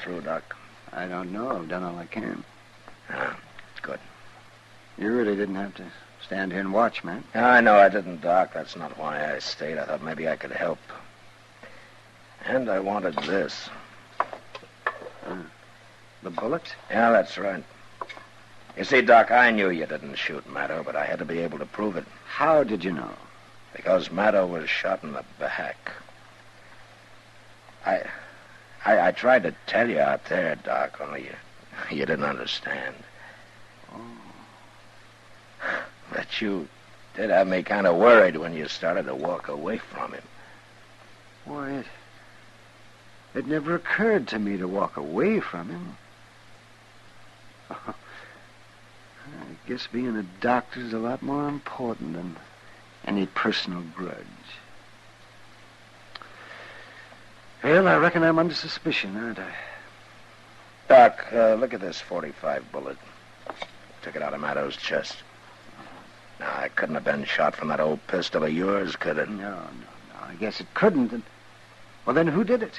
Through, Doc? I don't know. I've done all I can. Ah, good. You really didn't have to stand here and watch, man. I know I didn't, Doc. That's not why I stayed. I thought maybe I could help. And I wanted this. The bullet? Yeah, that's right. You see, Doc, I knew you didn't shoot Maddow, but I had to be able to prove it. How did you know? Because Maddow was shot in the back. I tried to tell you out there, Doc, only you didn't understand. Oh. But you did have me kind of worried when you started to walk away from him. Why, it never occurred to me to walk away from him. I guess being a doctor is a lot more important than any personal grudge. Well, I reckon I'm under suspicion, aren't I? Doc, look at this .45 bullet. Took it out of Maddow's chest. Now, it couldn't have been shot from that old pistol of yours, could it? No. I guess it couldn't. Well, then who did it?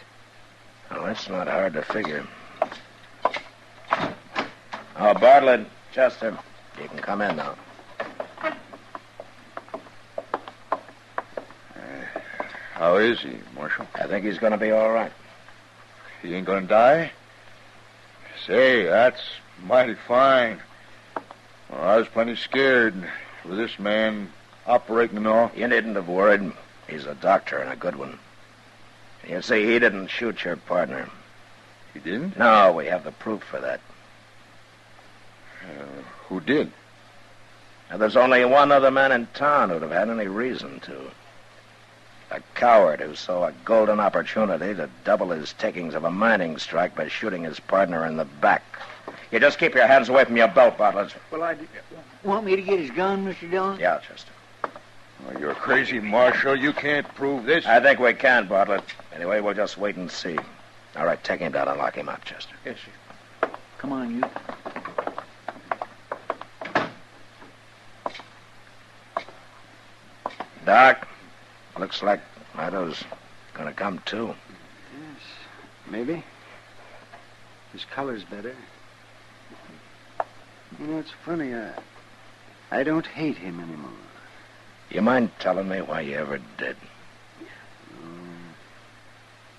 Well, that's not hard to figure. Oh, Bartlett, Chester, you can come in now. How is he, Marshal? I think he's going to be all right. He ain't going to die? Say, that's mighty fine. Well, I was plenty scared with this man operating and all. You needn't have worried. He's a doctor and a good one. You see, he didn't shoot your partner. He didn't? No, we have the proof for that. Who did? Now, there's only one other man in town who'd have had any reason to. A coward who saw a golden opportunity to double his takings of a mining strike by shooting his partner in the back. You just keep your hands away from your belt, Bartlett. Well, want me to get his gun, Mr. Dillon? Yeah, Chester. Oh, you're crazy, Marshal. You can't prove this. I think we can, Bartlett. Anyway, we'll just wait and see. All right, take him down and lock him up, Chester. Yes, sir. Come on, you. Doc, looks like Meadows gonna come too. Yes, maybe. His color's better. You know, it's funny. I don't hate him anymore. You mind telling me why you ever did?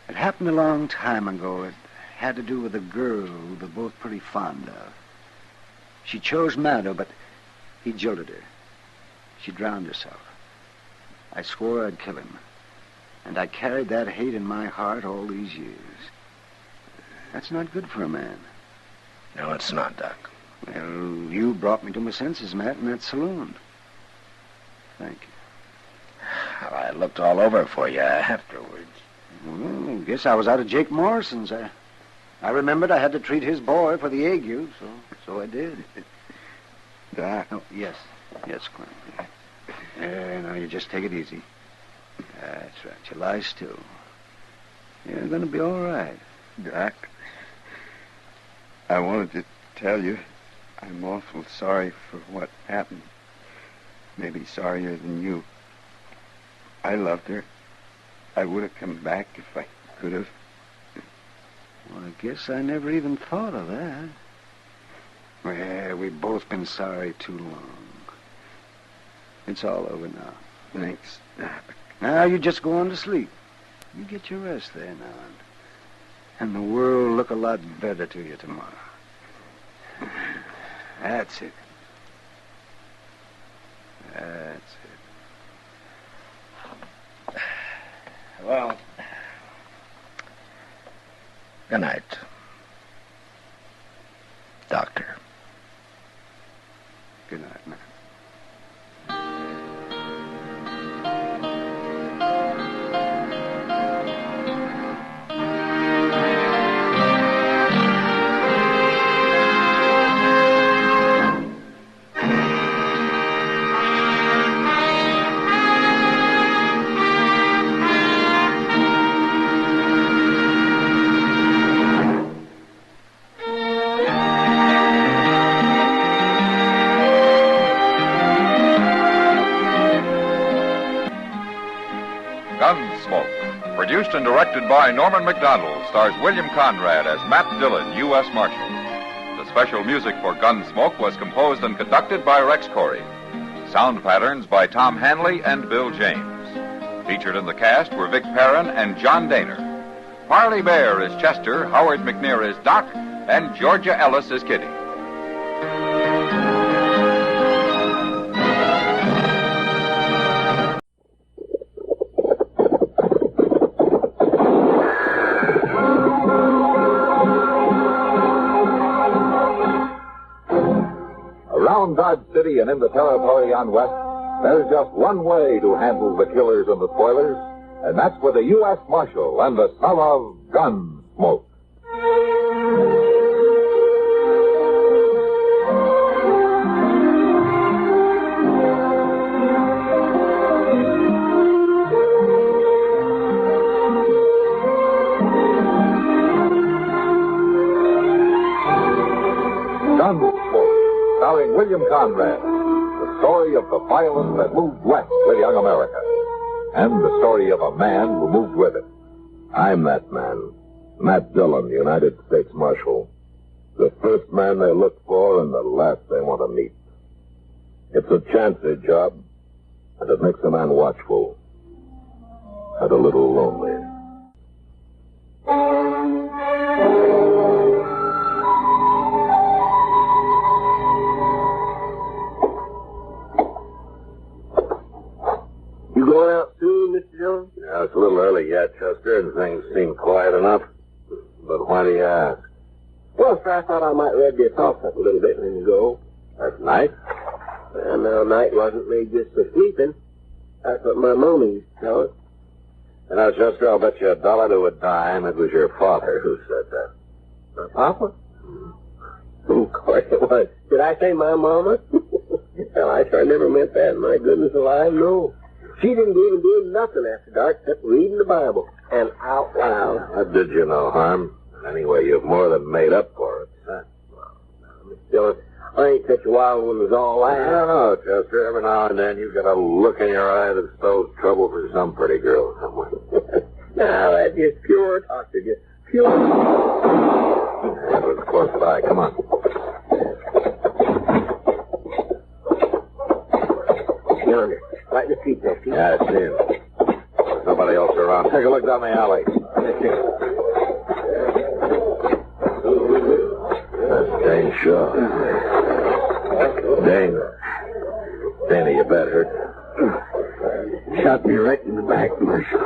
It happened a long time ago. It had to do with a girl we were both pretty fond of. She chose Meadow, but he jilted her. She drowned herself. I swore I'd kill him. And I carried that hate in my heart all these years. That's not good for a man. No, it's not, Doc. Well, you brought me to my senses, Matt, in that saloon. Thank you. Well, I looked all over for you afterwards. Well, I guess I was out of Jake Morrison's. I remembered I had to treat his boy for the ague, so I did. Doc? Oh, yes, Clem. Now you just take it easy. That's right. You lie still. You're going to be all right. Doc, I wanted to tell you I'm awful sorry for what happened. Maybe sorrier than you. I loved her. I would have come back if I could have. Well, I guess I never even thought of that. Well, we've both been sorry too long. It's all over now. Thanks. Now you just go on to sleep. You get your rest there now. And the world will look a lot better to you tomorrow. That's it. That's it. Well, good night, Doctor. Good night, man. Gunsmoke, produced and directed by Norman McDonald, stars William Conrad as Matt Dillon, U.S. Marshal. The special music for Gunsmoke was composed and conducted by Rex Corey. Sound patterns by Tom Hanley and Bill James. Featured in the cast were Vic Perrin and John Daner. Parley Bear is Chester, Howard McNear is Doc, and Georgia Ellis is Kitty. Around Dodge City and in the territory on West, there's just one way to handle the killers and the spoilers, and that's with a U.S. Marshal and the smell of Gunsmoke. Gunsmoke, starring William Conrad, the story of the violence that moved west with young America, and the story of a man who moved with it. I'm that man, Matt Dillon, United States Marshal. The first man they look for and the last they want to meet. It's a chancy job, and it makes a man watchful and a little lonely. You going out soon, Mr. Dillon? Yeah, it's a little early yet, Chester, and things seem quiet enough. But why do you ask? Well, sir, I thought I might read your thoughts up a little bit and then go. That's nice. Well, no, night wasn't made just for sleeping. That's what my mama used to tell us. You know, Chester, I'll bet you $1 to a dime it was your father who said that. My papa? Of course it was. Did I say my mama? Well, I sure never meant that. My goodness alive, no. She didn't even do nothing after dark except reading the Bible. And out loud. That did you no harm. Anyway, you've more than made up for it. Miss Dillon, I ain't such a wild one as all I that. don't know, Chester. Every now and then you get a look in your eye that spells trouble for some pretty girl somewhere. Now, that's just pure talk to you. Pure. That was close by. Come on. Yonder. Right in the street there, see? Yeah, I see him. There's nobody else around. Take a look down the alley. That's Dane Shaw. Dane. Danny, you bad hurt? Shot me right in the back, Marshal.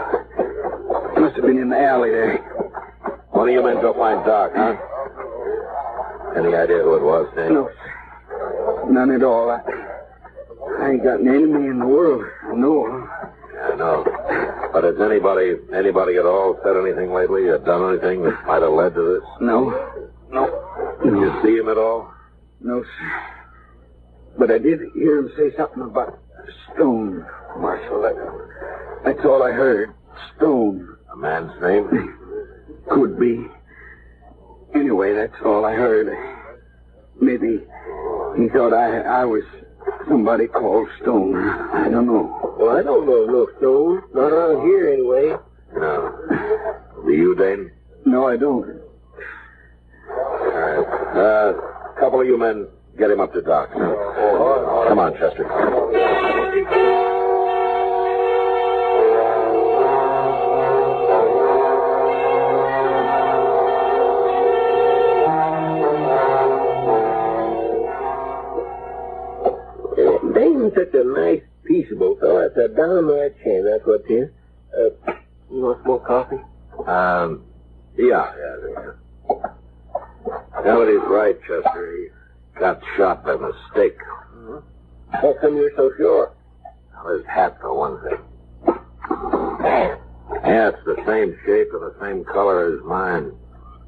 Must have been in the alley there. One of you men go find Doc, huh? Any idea who it was, Dane? No, sir. None at all. I ain't got an enemy in the world. I know. I know. But has anybody at all said anything lately or done anything that might have led to this? No. Did you see him at all? No, sir. But I did hear him say something about Stone, Marshal. That's all I heard. Stone. A man's name? Could be. Anyway, that's all I heard. Maybe he thought I was somebody called Stone. I don't know. Well, I don't know no Stone. Not around here, anyway. No. Do you, Dane? No, I don't. All right. A couple of you men, get him up to Doc. Come on, Chester. Dane's such a nice, peaceable fellow. That's a downright shame. That's what it is. You want some more coffee? Yeah. Now that he's right, Chester. He got shot by mistake. Mm-hmm. How come you're so sure? Well, his hat, for one thing. Yeah, it's the same shape and the same color as mine.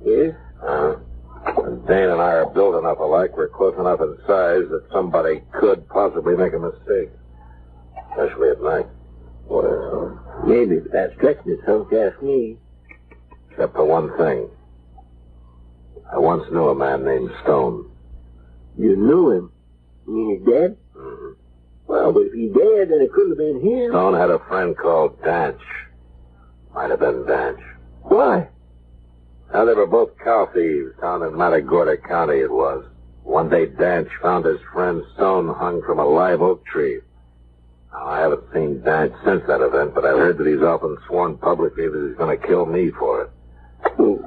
Yes? And Dane and I are built enough alike. We're close enough in size that somebody could possibly make a mistake. Especially at night. Well, maybe, but that's stretching it some, if you ask me. Except for one thing. I once knew a man named Stone. You knew him? You mean he's dead? Mm-hmm. Well, but if he's dead, then it couldn't have been him. Stone had a friend called Danch. Might have been Danch. Why? Now, they were both cow thieves down in Matagorda County, it was. One day, Danch found his friend Stone hung from a live oak tree. Now, I haven't seen Danch since that event, but I've heard that he's often sworn publicly that he's going to kill me for it. Oh,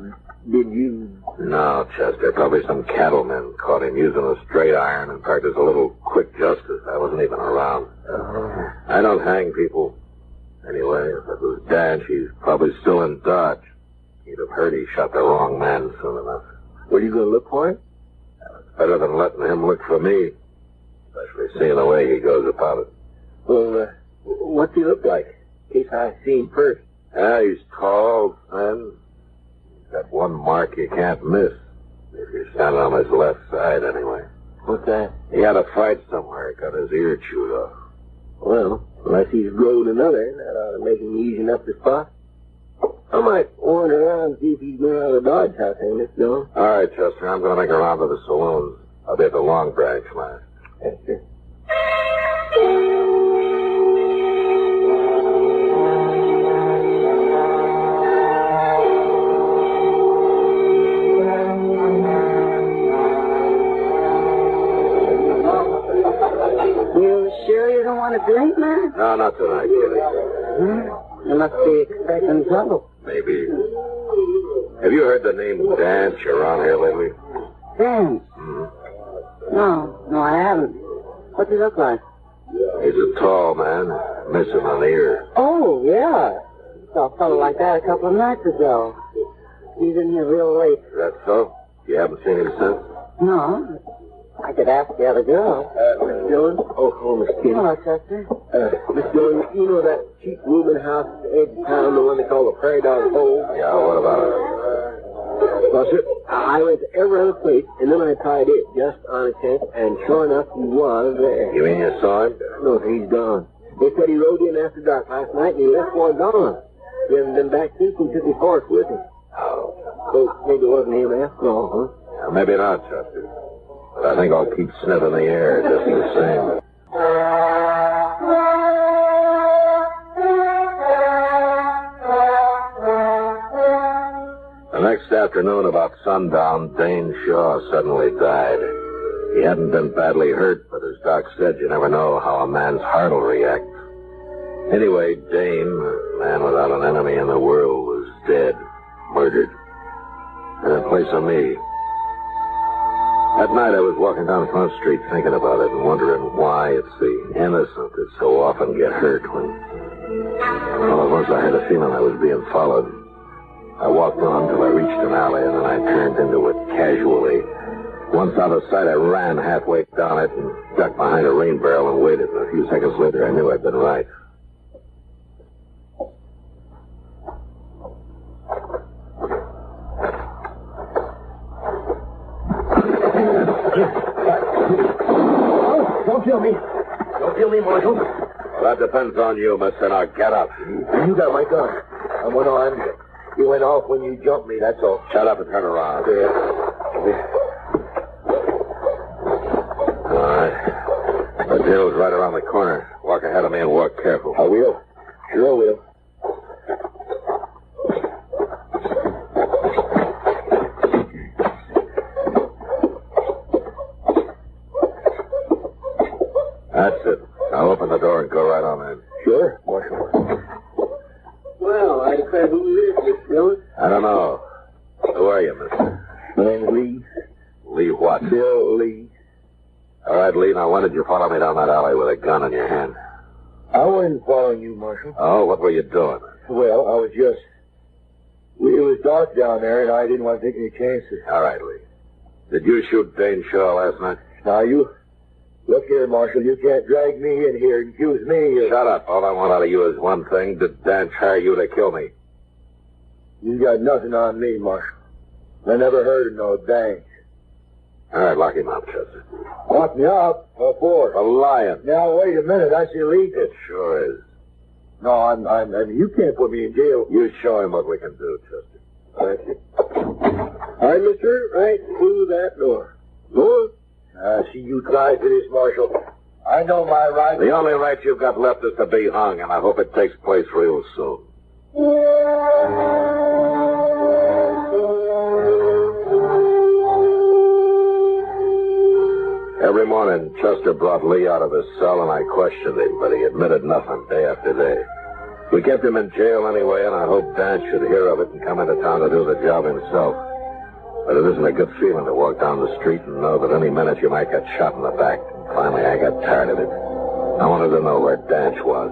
did you? No, Chester. Probably some cattlemen caught him using a straight iron and practiced a little quick justice. I wasn't even around. I don't hang people. Anyway, if it was Danch, he's probably still in Dodge. He'd have heard he shot the wrong man soon enough. Were you going to look for him? It's better than letting him look for me. Especially seeing the way he goes about it. Well, what's he look like? In case I see him first. He's tall, thin. He's got one mark you can't miss. If you're standing on his left side, anyway. What's that? He had a fight somewhere. Got his ear chewed off. Well, unless he's growed another, that ought to make him easy enough to spot. I might wander around and see if he's been out of the Dodge house, ain't it, Bill? All right, Chester. I'm going to make a round to the saloons. I'll be at the Long Branch last. Yes, sir. You sure you don't want a drink, man? No, not tonight, Kitty. You must be expecting trouble. Maybe. Have you heard the name Danch around here lately? Dan? No, I haven't. What's he look like? He's a tall man, missing an ear. Oh, yeah. Saw a fellow like that a couple of nights ago. He's in here real late. Is that so? You haven't seen him since? No. I could ask the other girl. Miss Dillon? Oh, Miss Kitty. Hello, Chester. Miss Dillon, you know that cheap rooming house at the edge of town, the one they call the Prairie Dog Hole? Yeah, what about it? Well, sir, I went to every other place, and then I tried it just on a chance, and sure enough, he was there. You mean you saw him? No, sir, he's gone. They said he rode in after dark last night, and he left for gone. He hasn't been back since he took his horse with him. Oh. So maybe it wasn't him after all, huh? Maybe not, Chester. But I think I'll keep sniffing the air just the same. The next afternoon, about sundown, Dane Shaw suddenly died. He hadn't been badly hurt, but as Doc said, you never know how a man's heart will react. Anyway, Dane, a man without an enemy in the world, was dead, murdered. And in place of me. That night I was walking down Front Street thinking about it and wondering why it's the innocent that so often get hurt when... All at once I had a feeling I was being followed. I walked on till I reached an alley, and then I turned into it casually. Once out of sight, I ran halfway down it and ducked behind a rain barrel and waited. And a few seconds later, I knew I'd been right. Don't kill me. Don't kill me, Marshal. Well, that depends on you, mister. Now get up. You got my gun. I'm unarmed. You went off when you jumped me, that's all. Shut up and turn around. Yeah. All right. The deal's right around the corner. Walk ahead of me and walk careful. I will. Sure I will. That's it. Now open the door and go right on in. Sure, Marshal. Well, I declare who is this, Bill? I don't know. Who are you, mister? My name's Lee. Lee what? Bill Lee. All right, Lee, now when did you follow me down that alley with a gun in your hand? I wasn't following you, Marshal. Oh, what were you doing? Well, I was just... It was dark down there, and I didn't want to take any chances. All right, Lee. Did you shoot Dane Shaw last night? Now, you... Look here, Marshal, you can't drag me in here and accuse me of... Shut up. All I want out of you is one thing. Did Dan hire you to kill me? You got nothing on me, Marshal. I never heard of no dang. All right, lock him up, Chester. Lock me up? What for? For lying. Now, wait a minute. That's illegal. It sure is. No, I'm you can't put me in jail. You show him what we can do, Chester. Thank you. All right, mister, right through that door. Door? I see you try for this, Marshal. I know my right. The only right you've got left is to be hung, and I hope it takes place real soon. Every morning, Chester brought Lee out of his cell, and I questioned him, but he admitted nothing day after day. We kept him in jail anyway, and I hoped Dan should hear of it and come into town to do the job himself. But it isn't a good feeling to walk down the street and know that any minute you might get shot in the back. And finally, I got tired of it. I wanted to know where Danch was.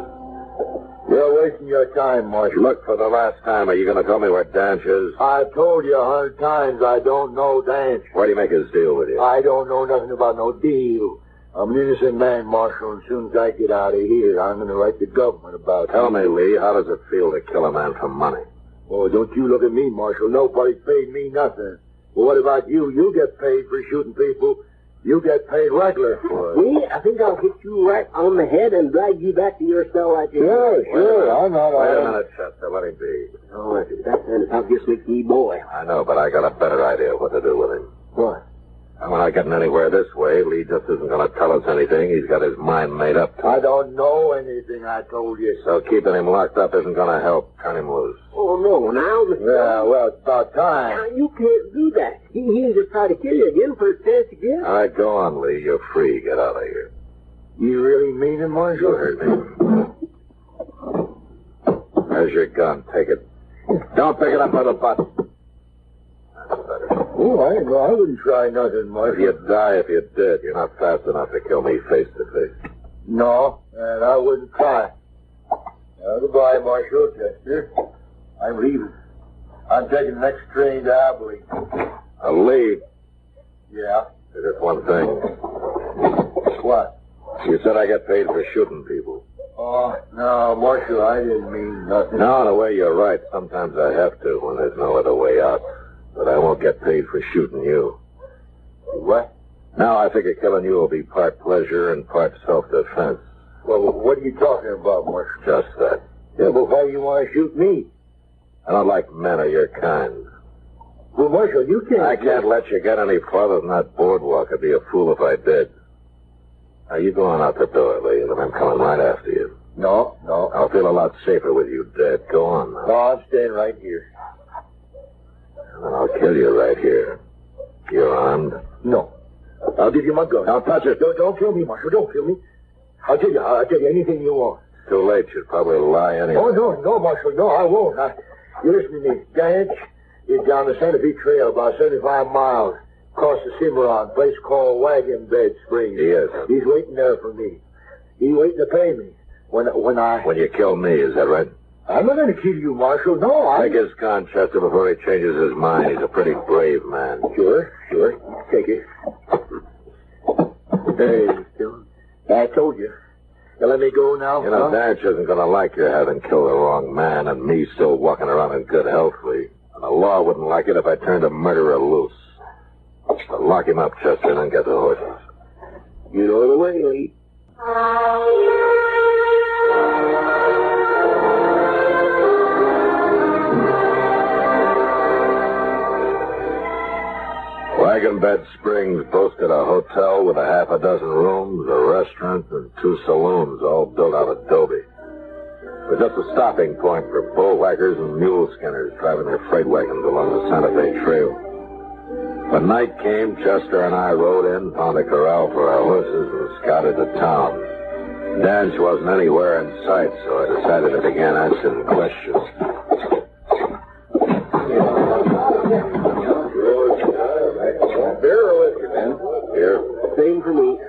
You're wasting your time, Marshal. Look, for the last time, are you going to tell me where Danch is? I've told you 100 times I don't know Danch. Where'd he make his deal with you? I don't know nothing about no deal. I'm an innocent man, Marshal, and as soon as I get out of here, I'm going to write the government about it. Tell me, Lee, how does it feel to kill a man for money? Oh, don't you look at me, Marshal. Nobody's paid me nothing. Well, what about you? You get paid for shooting people. You get paid regular for it. Lee, I think I'll hit you right on the head and drag you back to your cell right here. Sure. I'm not... Wait a minute, Chester. Let him be. Oh, that's that just makes me boy. I know, but I got a better idea of what to do with him. What? And we're not getting anywhere this way. Lee just isn't going to tell us anything. He's got his mind made up. I don't know anything, I told you. So keeping him locked up isn't going to help. Turn him loose. Oh, no, now, Mr. Yeah, well, it's about time. Now, you can't do that. He'll just try to kill you again for a chance to get. All right, go on, Lee. You're free. Get out of here. You really mean it, Marshal? You heard me. There's your gun. Take it. Don't pick it up by the butt. That's better. Oh, I wouldn't try nothing, Marshal. If you'd die if you did. You're not fast enough to kill me face to face. No, and I wouldn't try. Now, goodbye, Marshal Chester. I'm leaving. I'm taking the next train to Abilene. Lee. Yeah? There's just one thing. What? You said I get paid for shooting people. Oh, no, Marshal, I didn't mean nothing. No, in a way, you're right. Sometimes I have to when there's no other way out. But I won't get paid for shooting you. What? Now I figure killing you will be part pleasure and part self-defense. Well, what are you talking about, Marshal? Just that. Yeah, but why do you want to shoot me? I don't like men of your kind. Well, Marshal, you can't... I can't let you get any farther than that boardwalk. I'd be a fool if I did. Now, you go on out the door, Lee, and I'm coming right after you. No. I'll feel a lot safer with you dead. Go on now. No, I'm staying right here. And then I'll kill you right here. You're armed? No. I'll give you my gun. Don't touch it. Don't kill me, Marshal. Don't kill me. I'll tell you anything you want. It's too late. You'd probably lie anyway. Oh, no, Marshal. No, I won't. You listen to me. Danch is down the Santa Fe Trail about 75 miles. Across the Cimarron, place called Wagon Bed Springs. Yes. He's waiting there for me. He's waiting to pay me. When you kill me, is that right? I'm not going to kill you, Marshal. No, Take his gun, Chester, before he changes his mind. He's a pretty brave man. Sure. Take it. Hey, Dillon. I told you. You let me go now? You know, Danch isn't going to like your having killed the wrong man and me still walking around in good health, Lee. And the law wouldn't like it if I turned a murderer loose. So lock him up, Chester, and then get the horses. You know the way, Lee. Wagon Bed Springs boasted a hotel with a half a dozen rooms, a restaurant, and 2 saloons, all built out of adobe. It was just a stopping point for bull whackers and mule skinners driving their freight wagons along the Santa Fe Trail. When night came, Chester and I rode in, found a corral for our horses, and scouted the town. Danch wasn't anywhere in sight, so I decided to begin asking questions. Beer or whiskey, man? Here. Same for me.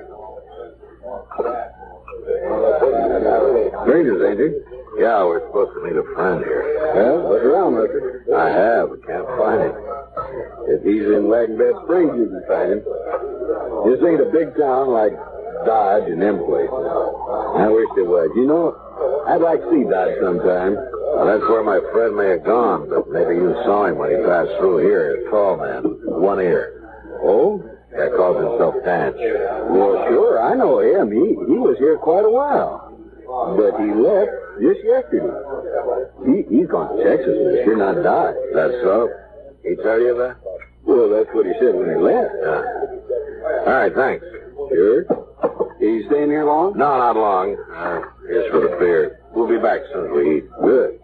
Strangers, ain't you? Yeah, we're supposed to meet a friend here. Well, look around, Richard. I have, but can't find him. If he's in Wagon Bed Springs, you can find him. This ain't a big town like Dodge and them places. I wish it was. You know, I'd like to see Dodge sometime. Well, that's where my friend may have gone, but maybe you saw him when he passed through here. A tall man, one ear. Oh? Yeah, calls himself Danch. Well, sure, I know him. He was here quite a while. But he left just yesterday. He's gone to Texas and sure not died. That's so? He tell you that? Well, that's what he said when he left. Yeah. All right, thanks. Sure. He staying here long? No, not long. Here's for the beer. We'll be back soon as we eat. Good.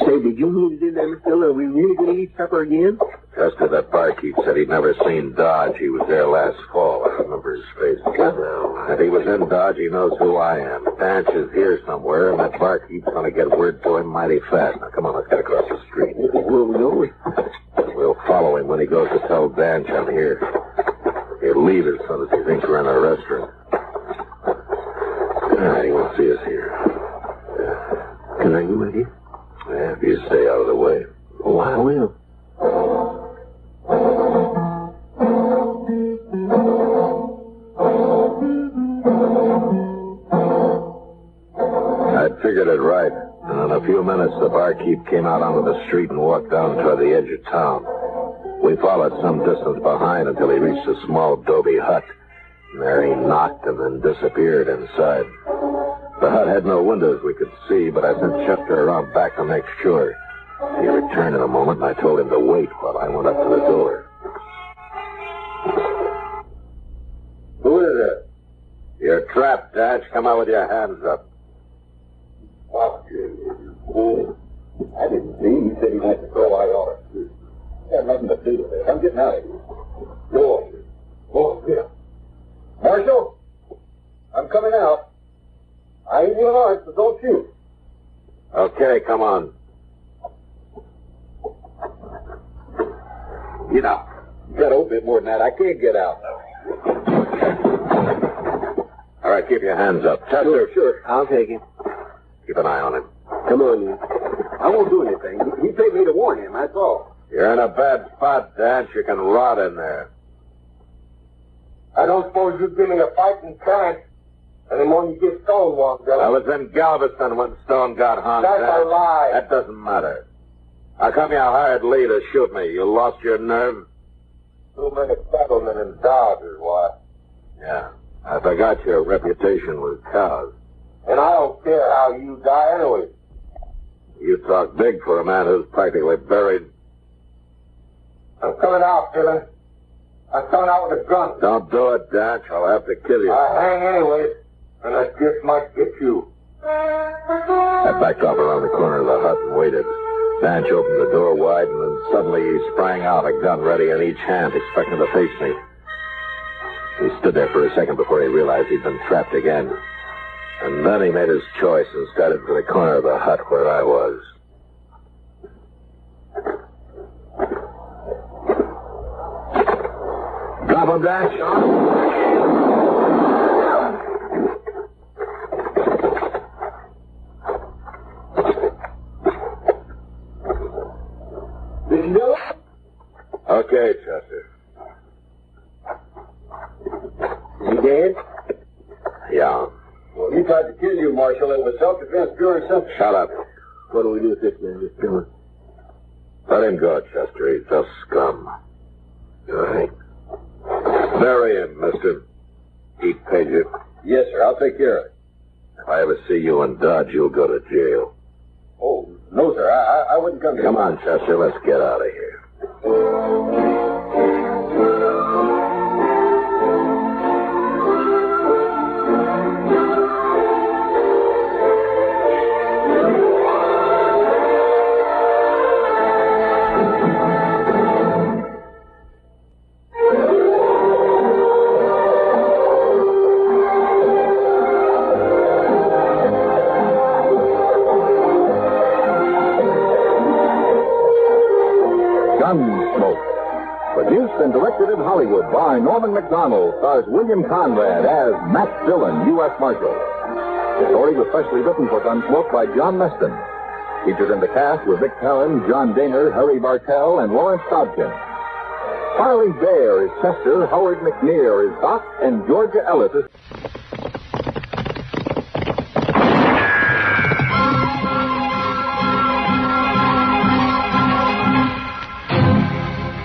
Say, did you mean to do that, Mr. Dillon? Are we really going to eat supper again? Chester, that barkeep, said he'd never seen Dodge. He was there last fall. I remember his face. If he was in Dodge, he knows who I am. Danch is here somewhere, and that barkeep's going to get word to him mighty fast. Now, come on, let's get across the street. Where we going? We'll follow him when he goes to tell Danch I'm here. He'll leave as soon as he thinks we're in a restaurant. All right, he won't see us here. Can I go with you? Yeah, if you stay out of the way. Oh, I will. I'd figured it right. And in a few minutes, the barkeep came out onto the street and walked down toward the edge of town. We followed some distance behind until he reached a small adobe hut. And there he knocked and then disappeared inside. The hut had no windows we could see, but I sent Chester around back to make sure. He returned in a moment, and I told him to wait while I went up to the door. Who is it? You're trapped, Dodge. Come out with your hands up. I didn't see him. He said he went to throw out on the street. Had nothing to do with it. I'm getting out of here. Go. Oh, yeah. Marshal, I'm coming out. I ain't even hard, but don't shoot. Okay, come on. Get out. You got a bit more than that. I can't get out. All right, keep your hands up. Chester. Sure. I'll take him. Keep an eye on him. Come on, you. I won't do anything. He paid me to warn him, that's all. You're in a bad spot, Danch. You can rot in there. I don't suppose you'd give me a fighting chance anymore you get stonewalled, Dillon. I was in Galveston when Stone got hung. That's a lie. That doesn't matter. How come you hired Lee to shoot me? You lost your nerve? Too many battlemen in Dodge is why. Yeah. I bet I got your reputation with cows. And I don't care how you die anyway. You talk big for a man who's practically buried. I'm coming out, Dylan. I'm coming out with a gun. Don't do it, Dutch. I'll have to kill you. I hang anyways, and I just might get you. I backed off around the corner of the hut and waited. Danch opened the door wide, and then suddenly he sprang out, a gun ready in each hand, expecting to face me. He stood there for a second before he realized he'd been trapped again. And then he made his choice and started for the corner of the hut where I was. Drop him, Danch. Did you do it? Okay, Chester. You dead? Yeah. Well, he tried to kill you, Marshal. It was self-defense, pure and simple. Shut up. What do we do with this man? Just kill him. Let him go, Chester. He's just scum. All right. Bury him, mister. Eat Pager. Yes, sir. I'll take care of it. If I ever see you in Dodge, you'll go to jail. Oh, no, sir. I wouldn't come to Come on, Chester. Let's get out of here. Gunsmoke. Produced and directed in Hollywood by Norman McDonald, stars William Conrad as Matt Dillon, U.S. Marshal. The story was specially written for Gunsmoke by John Meston. Featured in the cast were Vic Perrin, John Daner, Harry Bartell, and Lawrence Dobkin. Charlie Bear is Chester, Howard McNear is Doc, and Georgia Ellis is...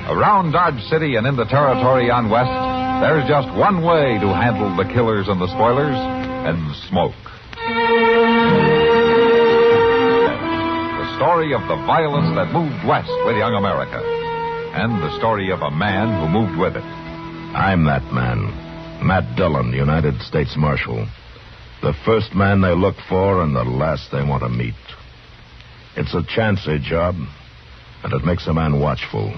Around Dodge City and in the territory on West, there's just one way to handle the killers and the spoilers, and smoke. The story of the violence that moved west with young America, and the story of a man who moved with it. I'm that man, Matt Dillon, United States Marshal. The first man they look for and the last they want to meet. It's a chancy job, and it makes a man watchful.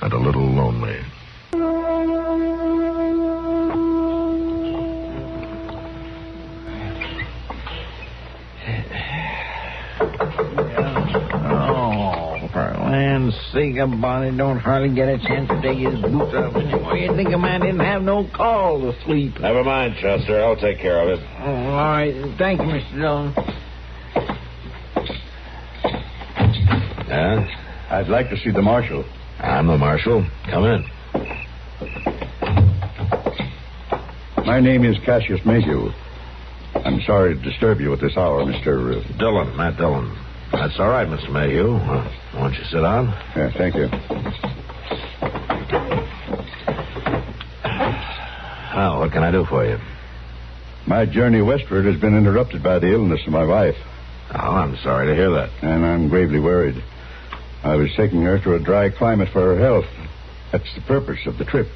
And a little lonely. Oh, for land's sake, a body don't hardly get a chance to take his boots off anymore. You'd think a man didn't have no call to sleep. Never mind, Chester. I'll take care of it. Oh, all right. Thank you, Mr. Dillon. Yeah? I'd like to see the marshal. I'm the marshal. Come in. My name is Cassius Mayhew. I'm sorry to disturb you at this hour, Mr. Dillon, Matt Dillon. That's all right, Mr. Mayhew. Why don't you sit down? Yeah, thank you. Well, what can I do for you? My journey westward has been interrupted by the illness of my wife. Oh, I'm sorry to hear that. And I'm gravely worried. I was taking her to a dry climate for her health. That's the purpose of the trip.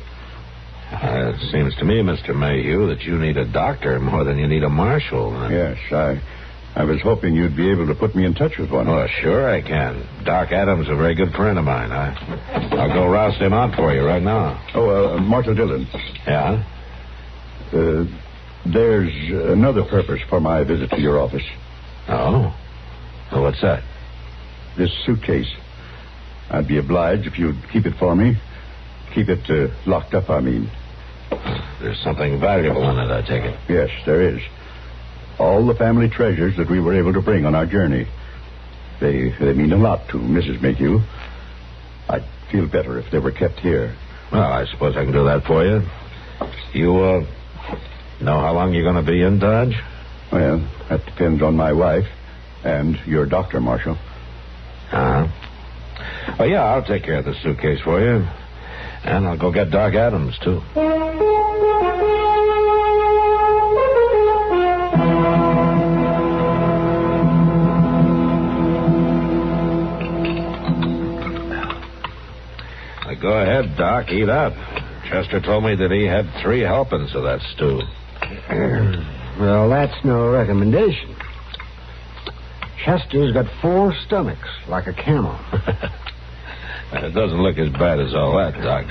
It seems to me, Mr. Mayhew, that you need a doctor more than you need a marshal. Yes, I was hoping you'd be able to put me in touch with one. Oh, sure I can. Doc Adams is a very good friend of mine. I'll go roust him out for you right now. Oh, Marshal Dillon. Yeah? There's another purpose for my visit to your office. Oh? Well, what's that? This suitcase. I'd be obliged if you'd keep it for me. Keep it locked up, I mean. There's something valuable in it, I take it. Yes, there is. All the family treasures that we were able to bring on our journey. They mean a lot to Mrs. Mayhew. I'd feel better if they were kept here. Well, I suppose I can do that for you. You, know how long you're going to be in Dodge? Well, that depends on my wife and your doctor, Marshal. Uh-huh. Well, yeah, I'll take care of the suitcase for you. And I'll go get Doc Adams, too. Doc, eat up. Chester told me that he had 3 helpings of that stew. Well, that's no recommendation. Chester's got 4 stomachs, like a camel. It doesn't look as bad as all that, Doc.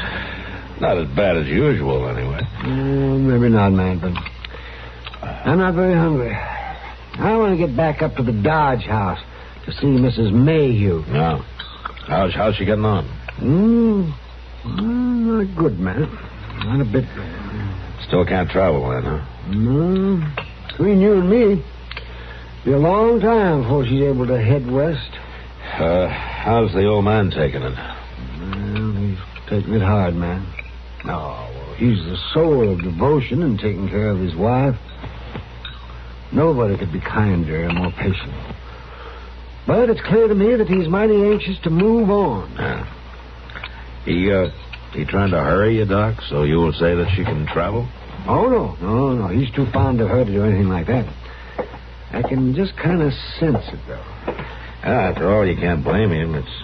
Not as bad as usual, anyway. Maybe not, man, but I'm not very hungry. I want to get back up to the Dodge house to see Mrs. Mayhew. No. How's she getting on? Not good, man. Not a bit. Still can't travel then, huh? No. Between you and me, be a long time before she's able to head west. How's the old man taking it? Well, he's taking it hard, man. Oh, well, he's the soul of devotion and taking care of his wife. Nobody could be kinder and more patient. But it's clear to me that he's mighty anxious to move on. Yeah. He trying to hurry you, Doc, so you will say that she can travel? Oh, no. He's too fond of her to do anything like that. I can just kind of sense it, though. After all, you can't blame him. It's,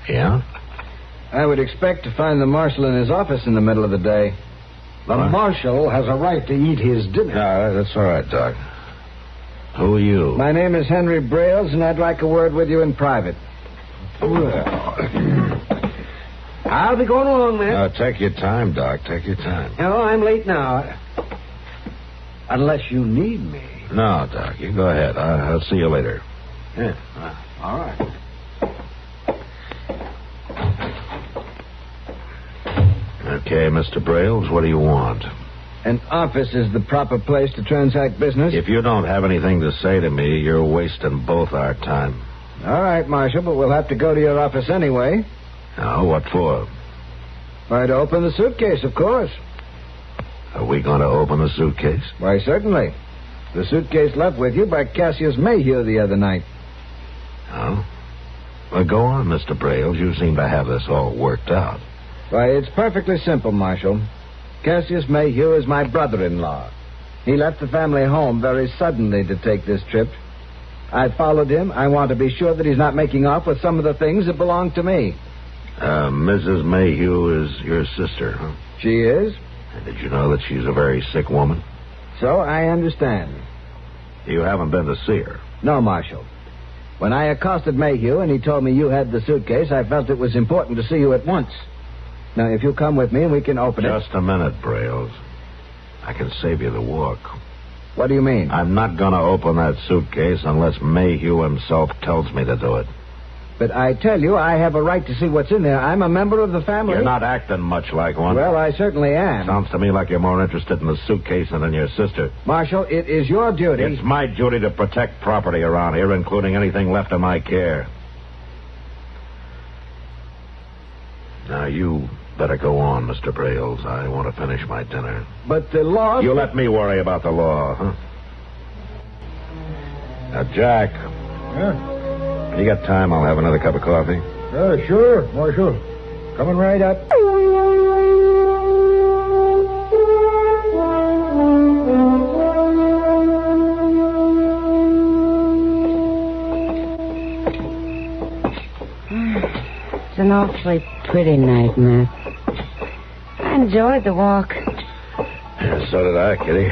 Yeah? I would expect to find the marshal in his office in the middle of the day. The marshal has a right to eat his dinner. No, that's all right, Doc. Who are you? My name is Henry Brailes, and I'd like a word with you in private. Well, I'll be going along, man. Take your time, Doc. Take your time. No, I'm late now. Unless you need me. No, Doc. You go ahead. I'll see you later. Yeah. All right. Okay, Mr. Brailes, what do you want? An office is the proper place to transact business. If you don't have anything to say to me, you're wasting both our time. All right, Marshal, but we'll have to go to your office anyway. Oh, what for? Why, to open the suitcase, of course. Are we going to open the suitcase? Why, certainly. The suitcase left with you by Cassius Mayhew the other night. Oh? Well, go on, Mr. Brailes. You seem to have this all worked out. Why, it's perfectly simple, Marshal. Cassius Mayhew is my brother-in-law. He left the family home very suddenly to take this trip. I followed him. I want to be sure that he's not making off with some of the things that belong to me. Mrs. Mayhew is your sister, huh? She is. And did you know that she's a very sick woman? So I understand. You haven't been to see her? No, Marshal. When I accosted Mayhew and he told me you had the suitcase, I felt it was important to see you at once. Now, if you come with me, we can open it. Just a minute, Brailes. I can save you the walk. What do you mean? I'm not going to open that suitcase unless Mayhew himself tells me to do it. But I tell you, I have a right to see what's in there. I'm a member of the family. You're not acting much like one. Well, I certainly am. Sounds to me like you're more interested in the suitcase than in your sister. Marshal, it is your duty. It's my duty to protect property around here, including anything left in my care. Now, you better go on, Mr. Brailes. I want to finish my dinner. But the law... You let me worry about the law, huh? Now, Jack. Yeah? You got time? I'll have another cup of coffee. Sure, Marshal. Coming right up. It's an awfully pretty night, Matt. I enjoyed the walk. Yeah, so did I, Kitty.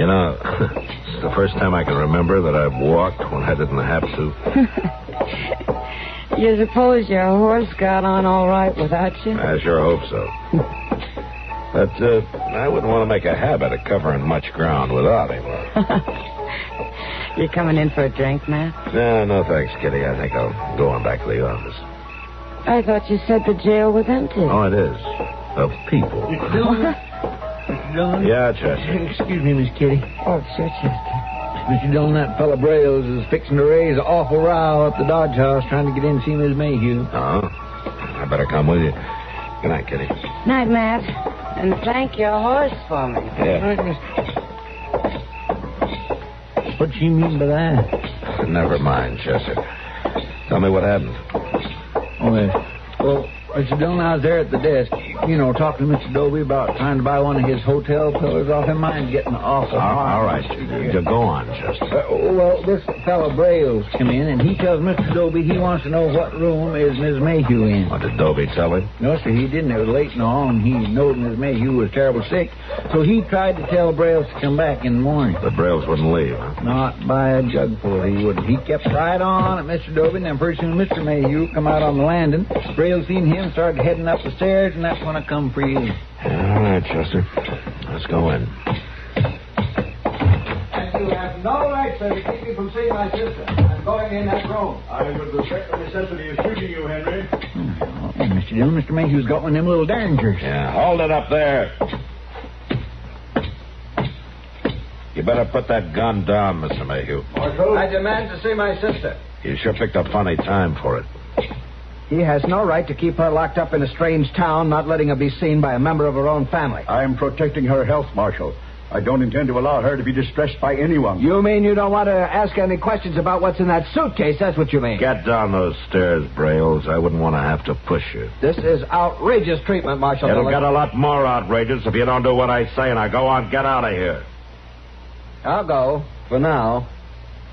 You know, it's the first time I can remember that I've walked when I didn't have to. You suppose your horse got on all right without you? I sure hope so. But I wouldn't want to make a habit of covering much ground without him. You coming in for a drink, Matt? No, thanks, Kitty. I think I'll go on back to the office. I thought you said the jail was empty. Oh, it is. Of people. Mr. Dillon? Yeah, Chester. Excuse me, Miss Kitty. Oh, sure, Chester. Mr. Dillon, that fella Brailes is fixing to raise an awful row up the Dodge house trying to get in to see Miss Mayhew. Oh? I better come with you. Good night, Kitty. Night, Matt. And thank your horse for me. Yeah. What'd she mean by that? Never mind, Chester. Tell me what happened. Oh, yes. Well, Mr. Dillon, I was there at the desk. talking to Mr. Dobie about trying to buy one of his hotel pillars off him. Mine's getting awful hard. All right. Go on, Chester. Well, this fellow Brails come in, and he tells Mr. Dobie he wants to know what room is Miss Mayhew in. What did Dobie tell him? No, sir, he didn't. It was late and all, and he knowed Miss Mayhew was terrible sick. So he tried to tell Brails to come back in the morning. The Brails wouldn't leave, huh? Not by a jugful, he wouldn't. He kept right on at Mr. Dobie, and then pretty soon Mr. Mayhew come out on the landing. Brails seen him, started heading up the stairs, and that's when I come for you. All right, Chester. Let's go in. And you have no right, sir, to keep me from seeing my sister. I'm going in that room. I would respect the necessity of shooting you, Henry. Mr. Dillon, Mr. Mayhew's got one of them little derringers. Yeah, hold it up there. You better put that gun down, Mr. Mayhew. Marshal? I demand to see my sister. You sure picked a funny time for it. He has no right to keep her locked up in a strange town, not letting her be seen by a member of her own family. I am protecting her health, Marshal. I don't intend to allow her to be distressed by anyone. You mean you don't want to ask any questions about what's in that suitcase? That's what you mean. Get down those stairs, Brails. I wouldn't want to have to push you. This is outrageous treatment, Marshal. It'll get a lot more outrageous if you don't do what I say. Now go on, get out of here. I'll go, for now.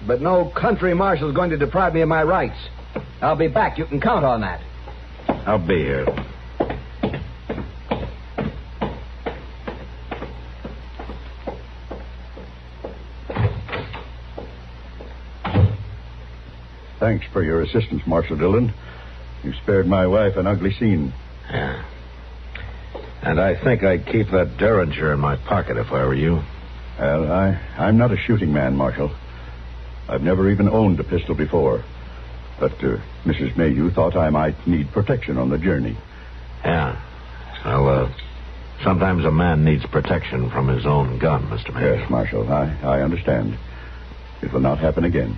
But no country marshal's going to deprive me of my rights. I'll be back. You can count on that. I'll be here. Thanks for your assistance, Marshal Dillon. You spared my wife an ugly scene. Yeah. And I think I'd keep that derringer in my pocket if I were you. Well, I'm not a shooting man, Marshal. I've never even owned a pistol before. But Mrs. Mayhew thought I might need protection on the journey. Yeah. Well, sometimes a man needs protection from his own gun, Mr. Mayhew. Yes, Marshal. I understand. It will not happen again.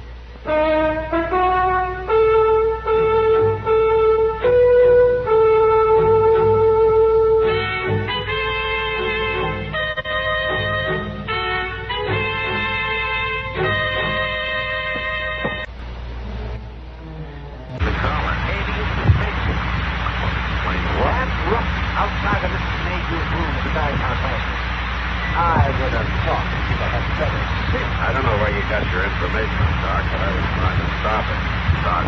Outside of Mrs. Mayhew's room at the Gunsmoke house. I would have thought you'd have had better sense. I don't know where you got your information, Doc, but I was trying to stop it. Doc.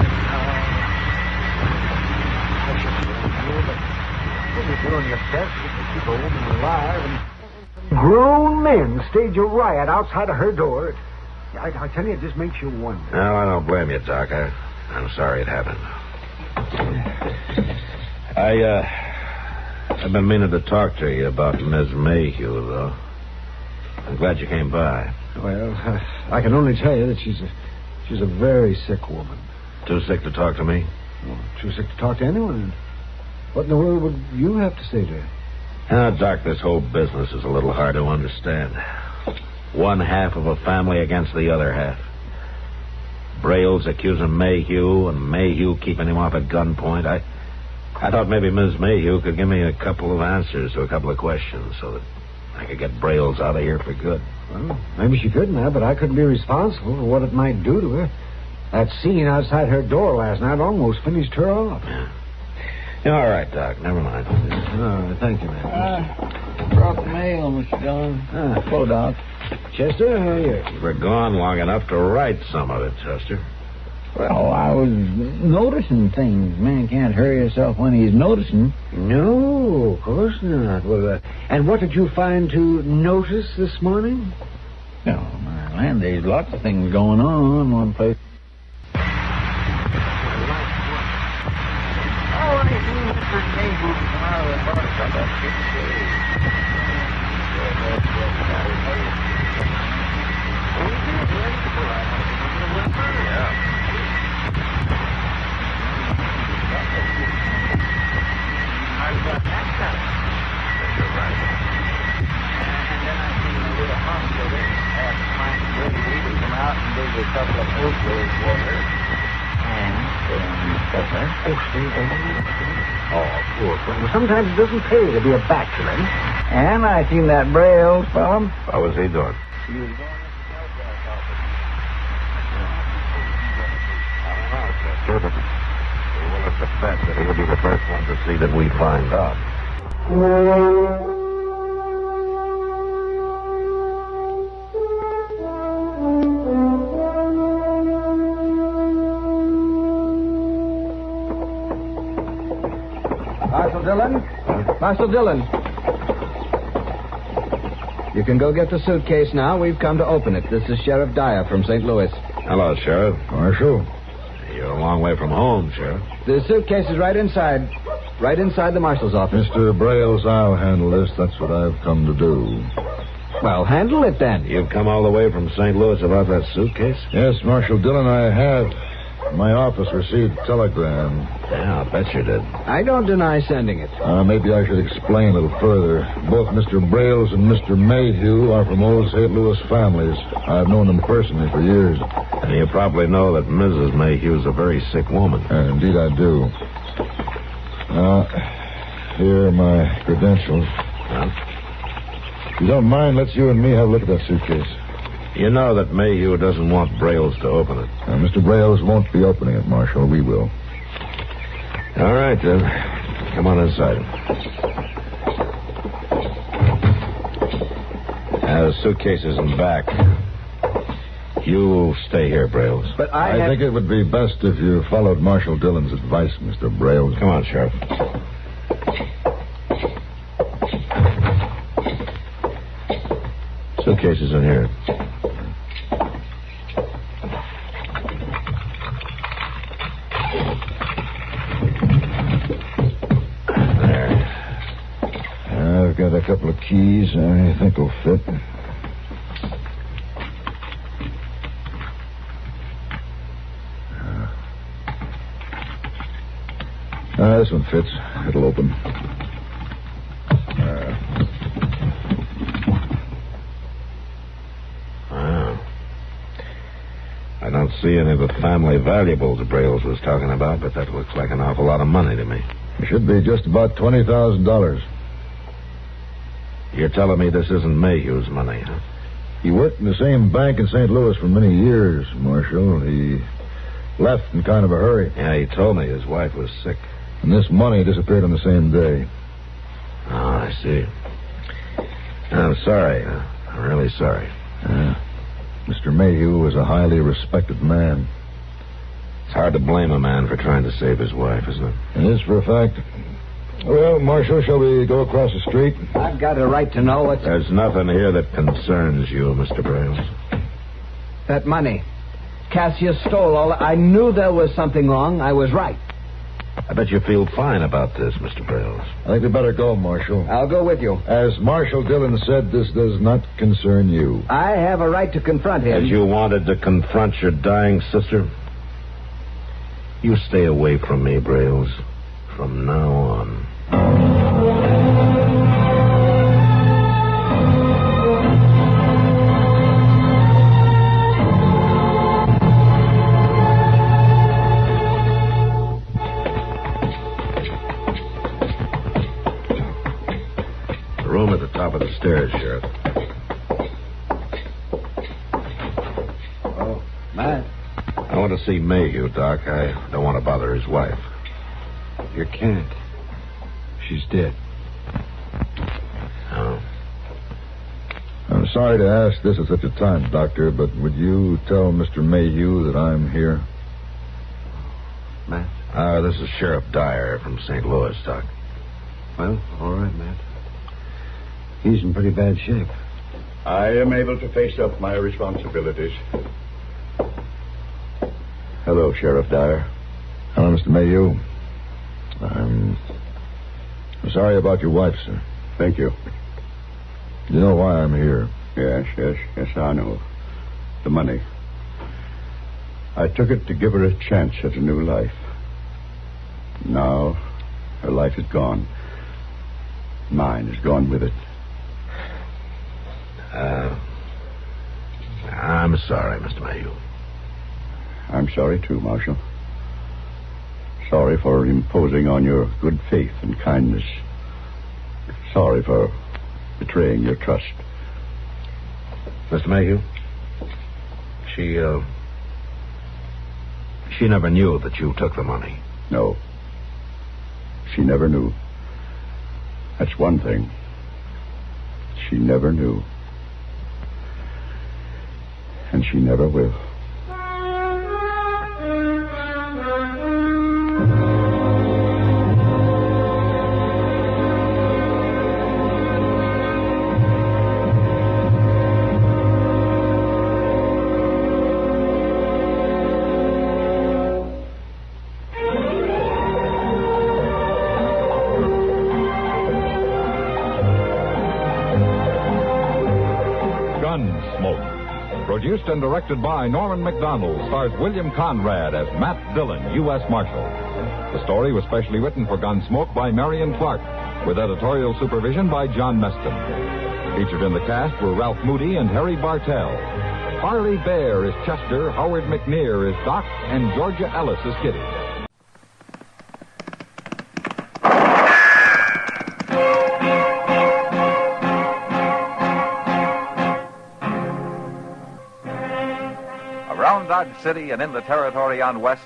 I should have you, but you're doing your best to keep a woman alive. And grown men stage a riot outside of her door. I tell you, it just makes you wonder. No, I don't blame you, Doc. I'm sorry it happened. I've been meaning to talk to you about Miss Mayhew, though. I'm glad you came by. Well, I can only tell you that she's a very sick woman. Too sick to talk to me? Well, too sick to talk to anyone. What in the world would you have to say to her? Doc, this whole business is a little hard to understand. One half of a family against the other half. Brails accusing Mayhew, and Mayhew keeping him off at gunpoint. I thought maybe Miss Mayhew could give me a couple of answers to a couple of questions so that I could get Brails out of here for good. Well, maybe she could now, but I couldn't be responsible for what it might do to her. That scene outside her door last night almost finished her off. Yeah, all right, Doc. Never mind. All right, thank you, man. Brought the mail, Mr. Dillon. Hello, Doc. Chester, how are you? You were gone long enough to write some of it, Chester. Well, I was noticing things. Man can't hurry himself when he's noticing. No, of course not. Well, and what did you find to notice this morning? Oh, my land, there's lots of things going on in one place. Sometimes it doesn't pay to be a bachelor. And I seen that Brails fellow. What was he doing? He was going We're willing to bet that he'll be the first one to see that we find out. Marshal Dillon. You can go get the suitcase now. We've come to open it. This is Sheriff Dyer from St. Louis. Hello, Sheriff. Marshal. You're a long way from home, Sheriff. The suitcase is right inside. Right inside the marshal's office. Mr. Brailes, I'll handle this. That's what I've come to do. Well, handle it then. You've come all the way from St. Louis about that suitcase? Yes, Marshal Dillon, I have. My office received a telegram. Yeah, I'll bet you did. I don't deny sending it. Maybe I should explain a little further. Both Mr. Brailes and Mr. Mayhew are from old St. Louis families. I've known them personally for years. And you probably know that Mrs. Mayhew's a very sick woman. Indeed I do. Here are my credentials. If you don't mind, let's you and me have a look at that suitcase. You know that Mayhew doesn't want Brailes to open it. Mr. Brailes won't be opening it, Marshal. We will. All right, then. Come on inside. The suitcase is in back. You stay here, Brailes. But I think it would be best if you followed Marshal Dillon's advice, Mr. Brailes. Come on, Sheriff. Suitcase is in here. I've got a couple of keys I think will fit. This one fits. It'll open. I don't see any of the family valuables Brailes was talking about, but that looks like an awful lot of money to me. It should be just about $20,000. You're telling me this isn't Mayhew's money, huh? He worked in the same bank in St. Louis for many years, Marshal. He left in kind of a hurry. Yeah, he told me his wife was sick. And this money disappeared on the same day. Oh, I see. I'm sorry. I'm really sorry. Mr. Mayhew was a highly respected man. It's hard to blame a man for trying to save his wife, isn't it? It is for a fact. Well, Marshal, shall we go across the street? I've got a right to know what's... There's nothing here that concerns you, Mr. Brailes. That money. Cassius stole all... I knew there was something wrong. I was right. I bet you feel fine about this, Mr. Brailes. I think we better go, Marshal. I'll go with you. As Marshal Dillon said, this does not concern you. I have a right to confront him. As you wanted to confront your dying sister? You stay away from me, Brailes, from now on. Room at the top of the stairs, Sheriff. Oh, Matt. I want to see Mayhew, Doc. I don't want to bother his wife. You can't. She's dead. Oh. I'm sorry to ask this at such a time, Doctor, but would you tell Mr. Mayhew that I'm here? Matt? This is Sheriff Dyer from St. Louis, Doc. Well, all right, Matt. He's in pretty bad shape. I am able to face up my responsibilities. Hello, Sheriff Dyer. Hello, Mr. Mayhew. I'm sorry about your wife, sir. Thank you. You know why I'm here? Yes, I know. The money. I took it to give her a chance at a new life. Now, her life is gone. Mine is gone with it. I'm sorry, Mr. Mayhew. I'm sorry, too, Marshal. Sorry for imposing on your good faith and kindness. Sorry for betraying your trust. Mr. Mayhew, she never knew that you took the money. No. She never knew. That's one thing. She never knew. And she never will. Gunsmoke. Produced and directed by Norman McDonald, stars William Conrad as Matt Dillon, U.S. Marshal. The story was specially written for Gunsmoke by Marion Clark, with editorial supervision by John Meston. Featured in the cast were Ralph Moody and Harry Bartell. Harley Bear is Chester, Howard McNear is Doc, and Georgia Ellis is Kitty. Around Dodge City and in the territory on West,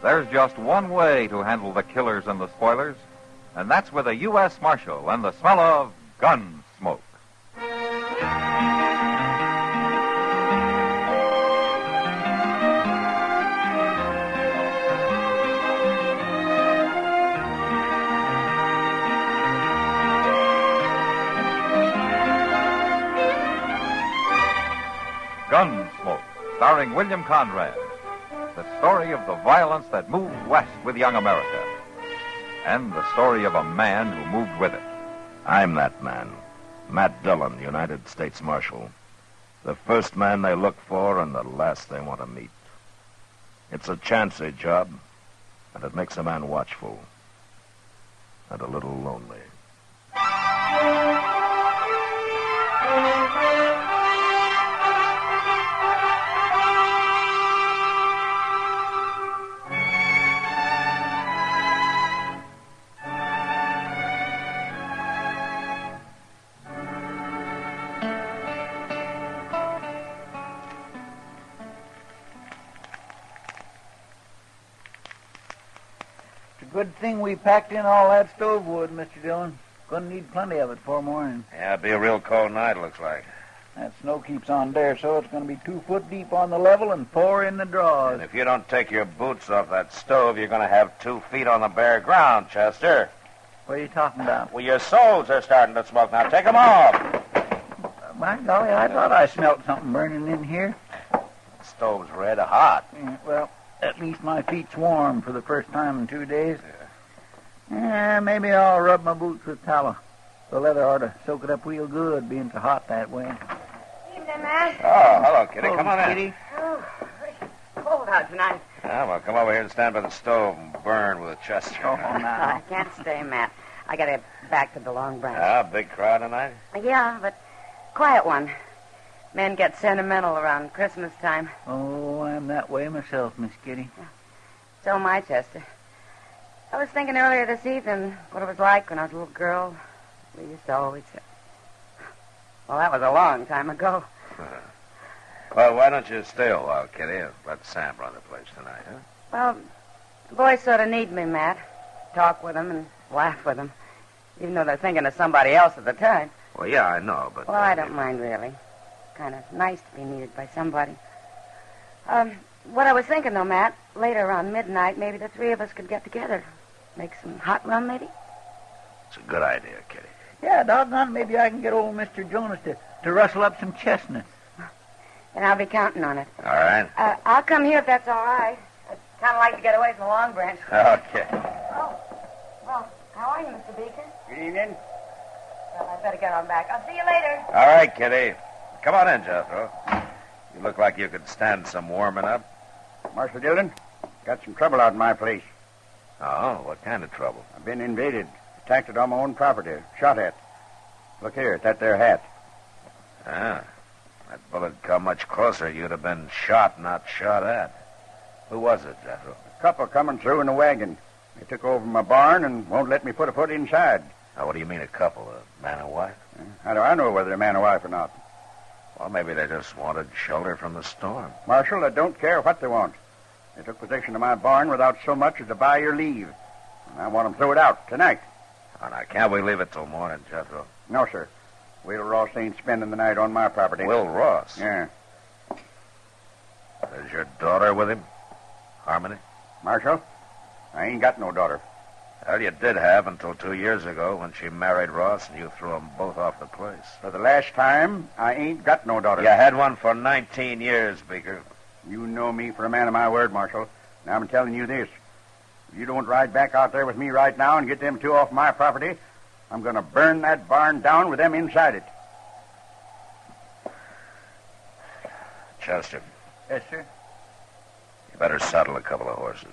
there's just one way to handle the killers and the spoilers, and that's with a U.S. Marshal and the smell of gun smoke. Gunsmoke, starring William Conrad. The story of the violence that moved west with young America. And the story of a man who moved with it. I'm that man. Matt Dillon, United States Marshal. The first man they look for and the last they want to meet. It's a chancy job, and it makes a man watchful. And a little lonely. Good thing we packed in all that stove wood, Mr. Dillon. Gonna need plenty of it for morning. Yeah, it'll be a real cold night, looks like. That snow keeps on there, so it's gonna be 2 foot deep on the level and 4 in the draws. And if you don't take your boots off that stove, you're gonna have 2 feet on the bare ground, Chester. What are you talking about? Well, your soles are starting to smoke now. Take them off. My golly, I thought I smelled something burning in here. The stove's red hot. Yeah, well, at least my feet's warm for the first time in 2 days. Yeah, maybe I'll rub my boots with tallow. The leather ought to soak it up real good, being so hot that way. Evening, Matt. Oh, hello, Kitty. Come on in. Kitty. Oh, it's cold out tonight. Yeah, well, come over here and stand by the stove and burn with a Chester. Oh, now. I can't stay, Matt. I gotta get back to the Long Branch. Ah, big crowd tonight? Yeah, but quiet one. Men get sentimental around Christmas time. Oh, I'm that way myself, Miss Kitty. So am I, Chester. I was thinking earlier this evening what it was like when I was a little girl. We used to always... Well, that was a long time ago. Well, why don't you stay a while, Kitty, and let Sam run the place tonight, huh? Well, the boys sort of need me, Matt. Talk with them and laugh with them, even though they're thinking of somebody else at the time. Well, yeah, I know, but... Well, I don't mind, really. Kind of nice to be needed by somebody. What I was thinking, though, Matt, later around midnight, maybe the 3 of us could get together. Make some hot rum, maybe? It's a good idea, Kitty. Yeah, doggone, maybe I can get old Mr. Jonas to rustle up some chestnuts. And I'll be counting on it. All right. I'll come here if that's all right. I'd kind of like to get away from the Long Branch. Okay. Oh, well, how are you, Mr. Beeker? Good evening. Well, I better get on back. I'll see you later. All right, Kitty. Come on in, Jethro. You look like you could stand some warming up. Marshal Dillon, got some trouble out in my place. Oh, what kind of trouble? I've been invaded, attacked on my own property, shot at. Look here, at that there hat. Ah, that bullet come much closer. You'd have been shot, not shot at. Who was it, Jethro? A couple coming through in a wagon. They took over my barn and won't let me put a foot inside. Now, what do you mean a couple? A man and wife? How do I know whether they're man or wife or not? Well, maybe they just wanted shelter from the storm. Marshal, I don't care what they want. They took possession of my barn without so much as to buy your leave. And I want them throw it out tonight. Oh, now, can't we leave it till morning, Jethro? No, sir. Will Ross ain't spending the night on my property. Will Ross? Yeah. Is your daughter with him? Harmony? Marshal, I ain't got no daughter. Well, you did have until 2 years ago when she married Ross and you threw them both off the place. For the last time, I ain't got no daughter. You had one for 19 years, Beeker. You know me for a man of my word, Marshal. Now I'm telling you this. If you don't ride back out there with me right now and get them two off my property, I'm going to burn that barn down with them inside it. Chester, Yes, sir. you better saddle a couple of horses.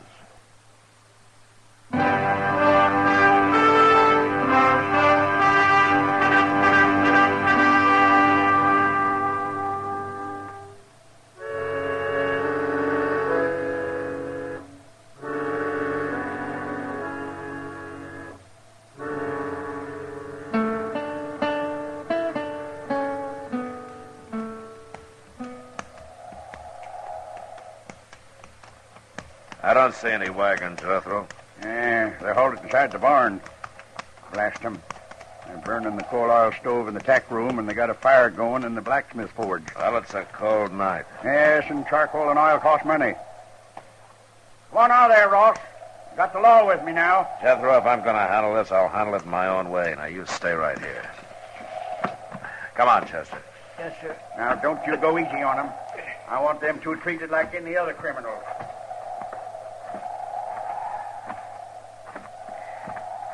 I don't see any wagons, Jethro. Yeah, they're halted inside the barn. Blast them. They're burning the coal oil stove in the tack room, and they got a fire going in the blacksmith forge. Well, it's a cold night. Yes, and charcoal and oil cost money. Come on out there, Ross. Got the law with me now. Jethro, if I'm going to handle this, I'll handle it my own way. Now, you stay right here. Come on, Chester. Yes, sir. Now, don't you go easy on them. I want them two treated like any other criminals.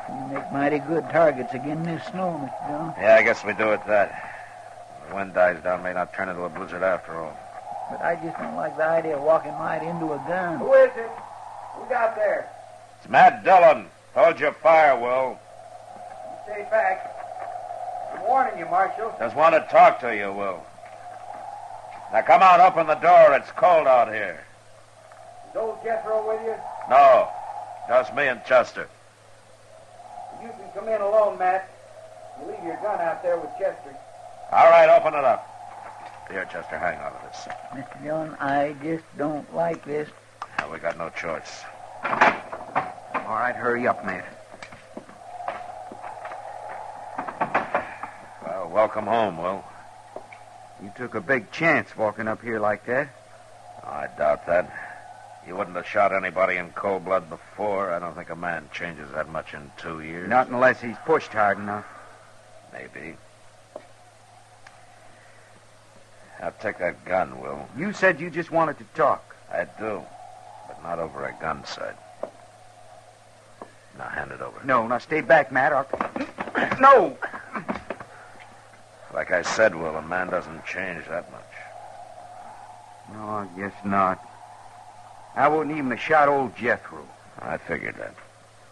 You make mighty good targets again this snow, Mr. John. Yeah, I guess we do it that. The wind dies down, may not turn into a blizzard after all. But I just don't like the idea of walking right into a gun. Who is it? Who's out there? It's Matt Dillon. Hold your fire, Will. Stay back. I'm warning you, Marshal. Just want to talk to you, Will. Now, come on, open the door. It's cold out here. Is old Jethro with you? No, just me and Chester. You can come in alone, Matt. You leave your gun out there with Chester. All right, open it up. Here, Chester, hang on to this. Mr. John, I just don't like this. Now, we got no choice. All right, hurry up, Matt. Well, welcome home, Will. You took a big chance walking up here like that. Oh, I doubt that. You wouldn't have shot anybody in cold blood before. I don't think a man changes that much in 2 years. Not unless he's pushed hard enough. Maybe. Now, take that gun, Will. You said you just wanted to talk. I do, but not over a gun sight. Now, hand it over. No, now stay back, Matt. No! Like I said, Will, a man doesn't change that much. No, I guess not. I wouldn't even have shot old Jethro. I figured that.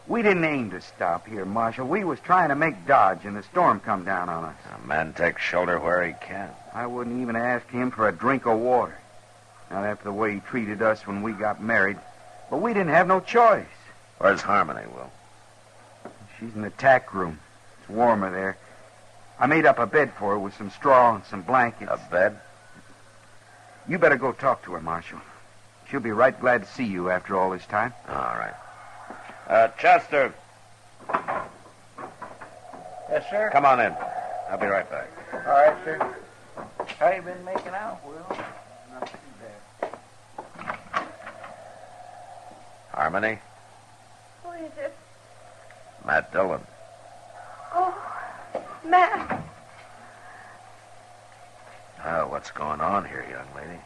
We didn't aim to stop here, Marshal. We was trying to make Dodge, and the storm come down on us. A man takes shoulder where he can. I wouldn't even ask him for a drink of water. Not after the way he treated us when we got married. But we didn't have no choice. Where's Harmony, Will? She's in the tack room. It's warmer there. I made up a bed for her with some straw and some blankets. A bed? You better go talk to her, Marshal. She'll be right glad to see you after all this time. All right. Chester. Yes, sir? Come on in. I'll be right back. All right, sir. How you been making out, Will? Not too bad. Harmony? Who is it? Matt Dillon. Oh, Matt. Oh, what's going on here, young lady?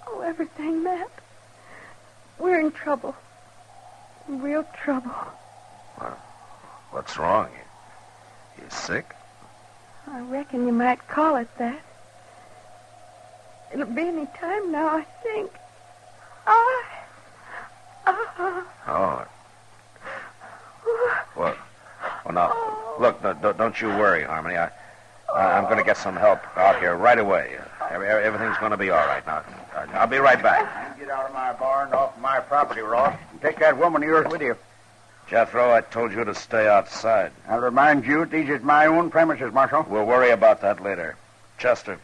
Oh, everything, Matt. We're in trouble. Real trouble. Well, what's wrong? You sick? I reckon you might call it that. It'll be any time now, I think. Oh. Well, now, look, don't you worry, Harmony. I'm going to get some help out here right away. Everything's going to be all right now. I'll be right back. You get out of my barn, off my property, Ross, and take that woman of yours with you. Jethro, I told you to stay outside. I'll remind you, these is my own premises, Marshal. We'll worry about that later. Chester,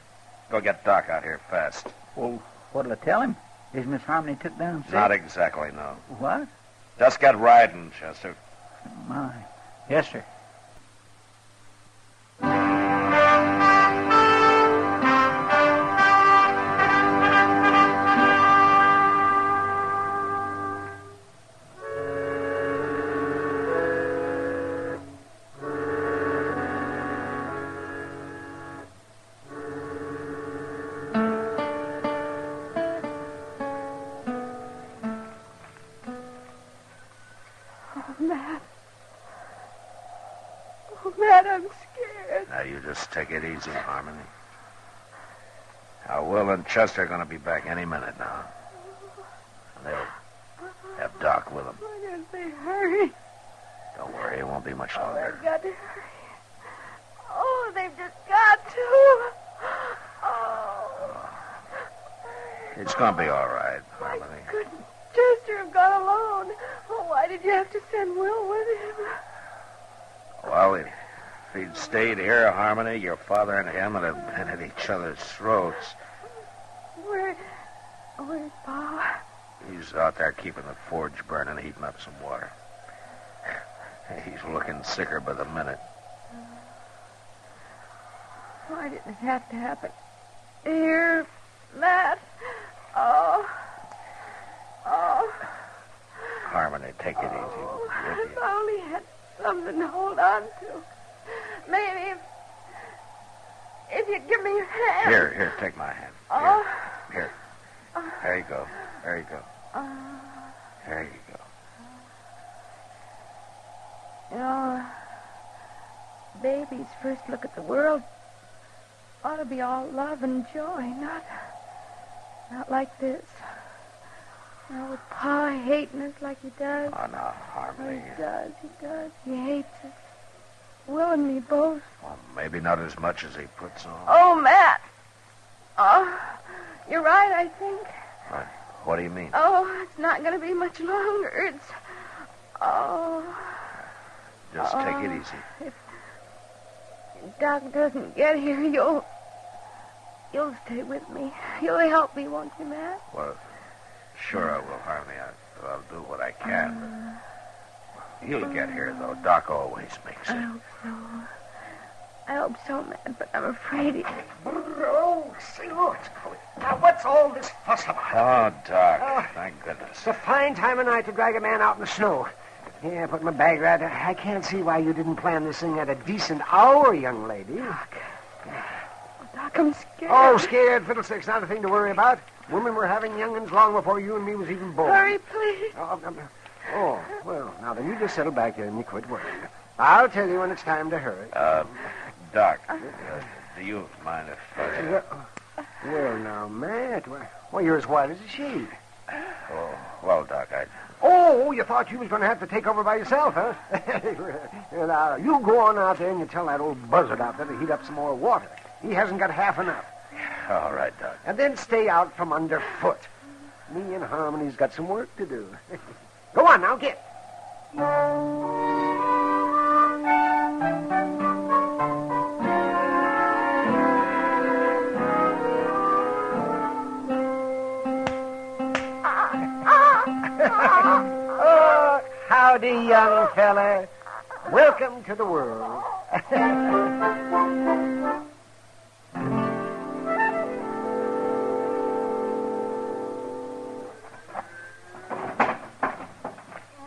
go get Doc out here fast. Well, what'll I tell him? Is Miss Harmony took down sick? Not exactly, no. What? Just get riding, Chester. My. Yes, sir. Oh, Matt, I'm scared. Now, you just take it easy, Harmony. Now, Will and Chester are going to be back any minute now. And they'll have Doc with them. Why don't they hurry? Don't worry, it won't be much Oh, longer. they've got to hurry. Oh, they've just got to. Oh. It's going to be all right, Harmony. Couldn't Chester have gone alone? Oh, why did you have to send Will with him? Well, if he'd stayed here, Harmony, your father and him would have been at each other's throats. Where's Pa? He's out there keeping the forge burning, heating up some water. He's looking sicker by the minute. Why did it have to happen? Here, Matt. Oh. Harmony, take it easy. If I only had something to hold on to. Maybe if you give me your hand. Here, take my hand. Oh. Here. There you go. There you go. There you go. You know, baby's first look at the world ought to be all love and joy, not like this. Now with Pa hating us like he does. Oh, no, Harmony. He does. He hates us. Will and me both. Well, maybe not as much as he puts on. Oh, Matt. Oh, you're right, I think. What do you mean? Oh, it's not going to be much longer. It's... Oh... Just take it easy. If Doc doesn't get here, you'll stay with me. You'll help me, won't you, Matt? Well, sure I will, Harmony. I'll do what I can. But he'll get here, though. Doc always makes it. I hope so, Matt, but I'm afraid he... Oh, say, look. Now, what's all this fuss about? Oh, Doc, thank goodness. It's a fine time of night to drag a man out in the snow. Yeah, put my bag right there. I can't see why you didn't plan this thing at a decent hour, young lady. Doc, I'm scared. Oh, scared? Fiddlesticks, not a thing to worry about. Women were having young'uns long before you and me was even born. Hurry, please. Oh, well, now then, you just settle back here and you quit worrying. I'll tell you when it's time to hurry. Doc, do you mind if Well, now, Matt, well, you're as white as a sheet. Oh, well, Doc, Oh, you thought you was going to have to take over by yourself, huh? Now, you go on out there and you tell that old buzzard out there to heat up some more water. He hasn't got half enough. All right, Doc. And then stay out from underfoot. Me and Harmony's got some work to do. Go on, now, get. Oh, howdy, young fella. Welcome to the world.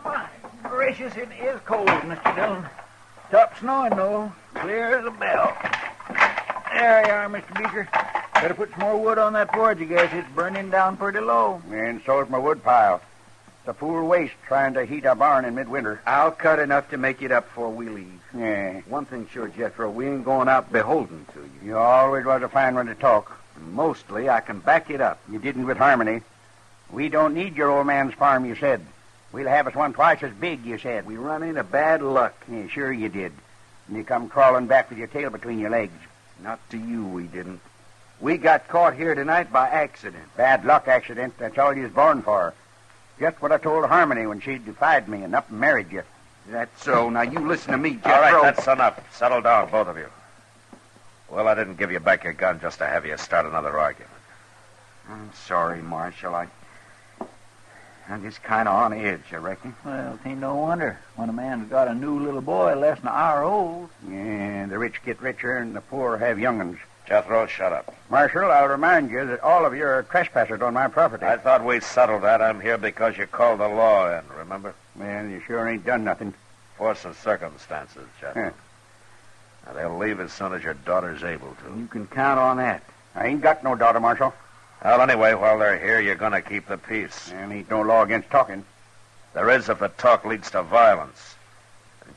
My gracious, it is cold, Mr. Dillon. Stopped snowing, though. Clear as a bell. There you are, Mr. Beeker. Better put some more wood on that forge, I guess. It's burning down pretty low. And so's my wood pile. It's a fool waste trying to heat a barn in midwinter. I'll cut enough to make it up before we leave. Yeah. One thing sure, Jethro, we ain't going out beholden to you. You always was a fine one to talk. Mostly, I can back it up. You didn't with Harmony. We don't need your old man's farm, you said. We'll have us one twice as big, you said. We run into bad luck. Yeah, sure you did. And you come crawling back with your tail between your legs. Not to you, we didn't. We got caught here tonight by accident. Bad luck accident. That's all you was born for. Just what I told Harmony when she defied me and up and married you. That's so. Now, you listen to me, Jethro. All right, that's enough. Settle down, both of you. Well, I didn't give you back your gun just to have you start another argument. I'm sorry, Marshal. I'm just kind of on edge, I reckon. Well, it ain't no wonder when a man's got a new little boy less than an hour old. Yeah, the rich get richer and the poor have young'uns. Jethro, shut up. Marshal, I'll remind you that all of you are trespassers on my property. I thought we settled that. I'm here because you called the law in, remember? Well, you sure ain't done nothing. Force of circumstances, Jethro. Now, they'll leave as soon as your daughter's able to. You can count on that. I ain't got no daughter, Marshal. Well, anyway, while they're here, you're going to keep the peace. And ain't no law against talking. There is if the talk leads to violence.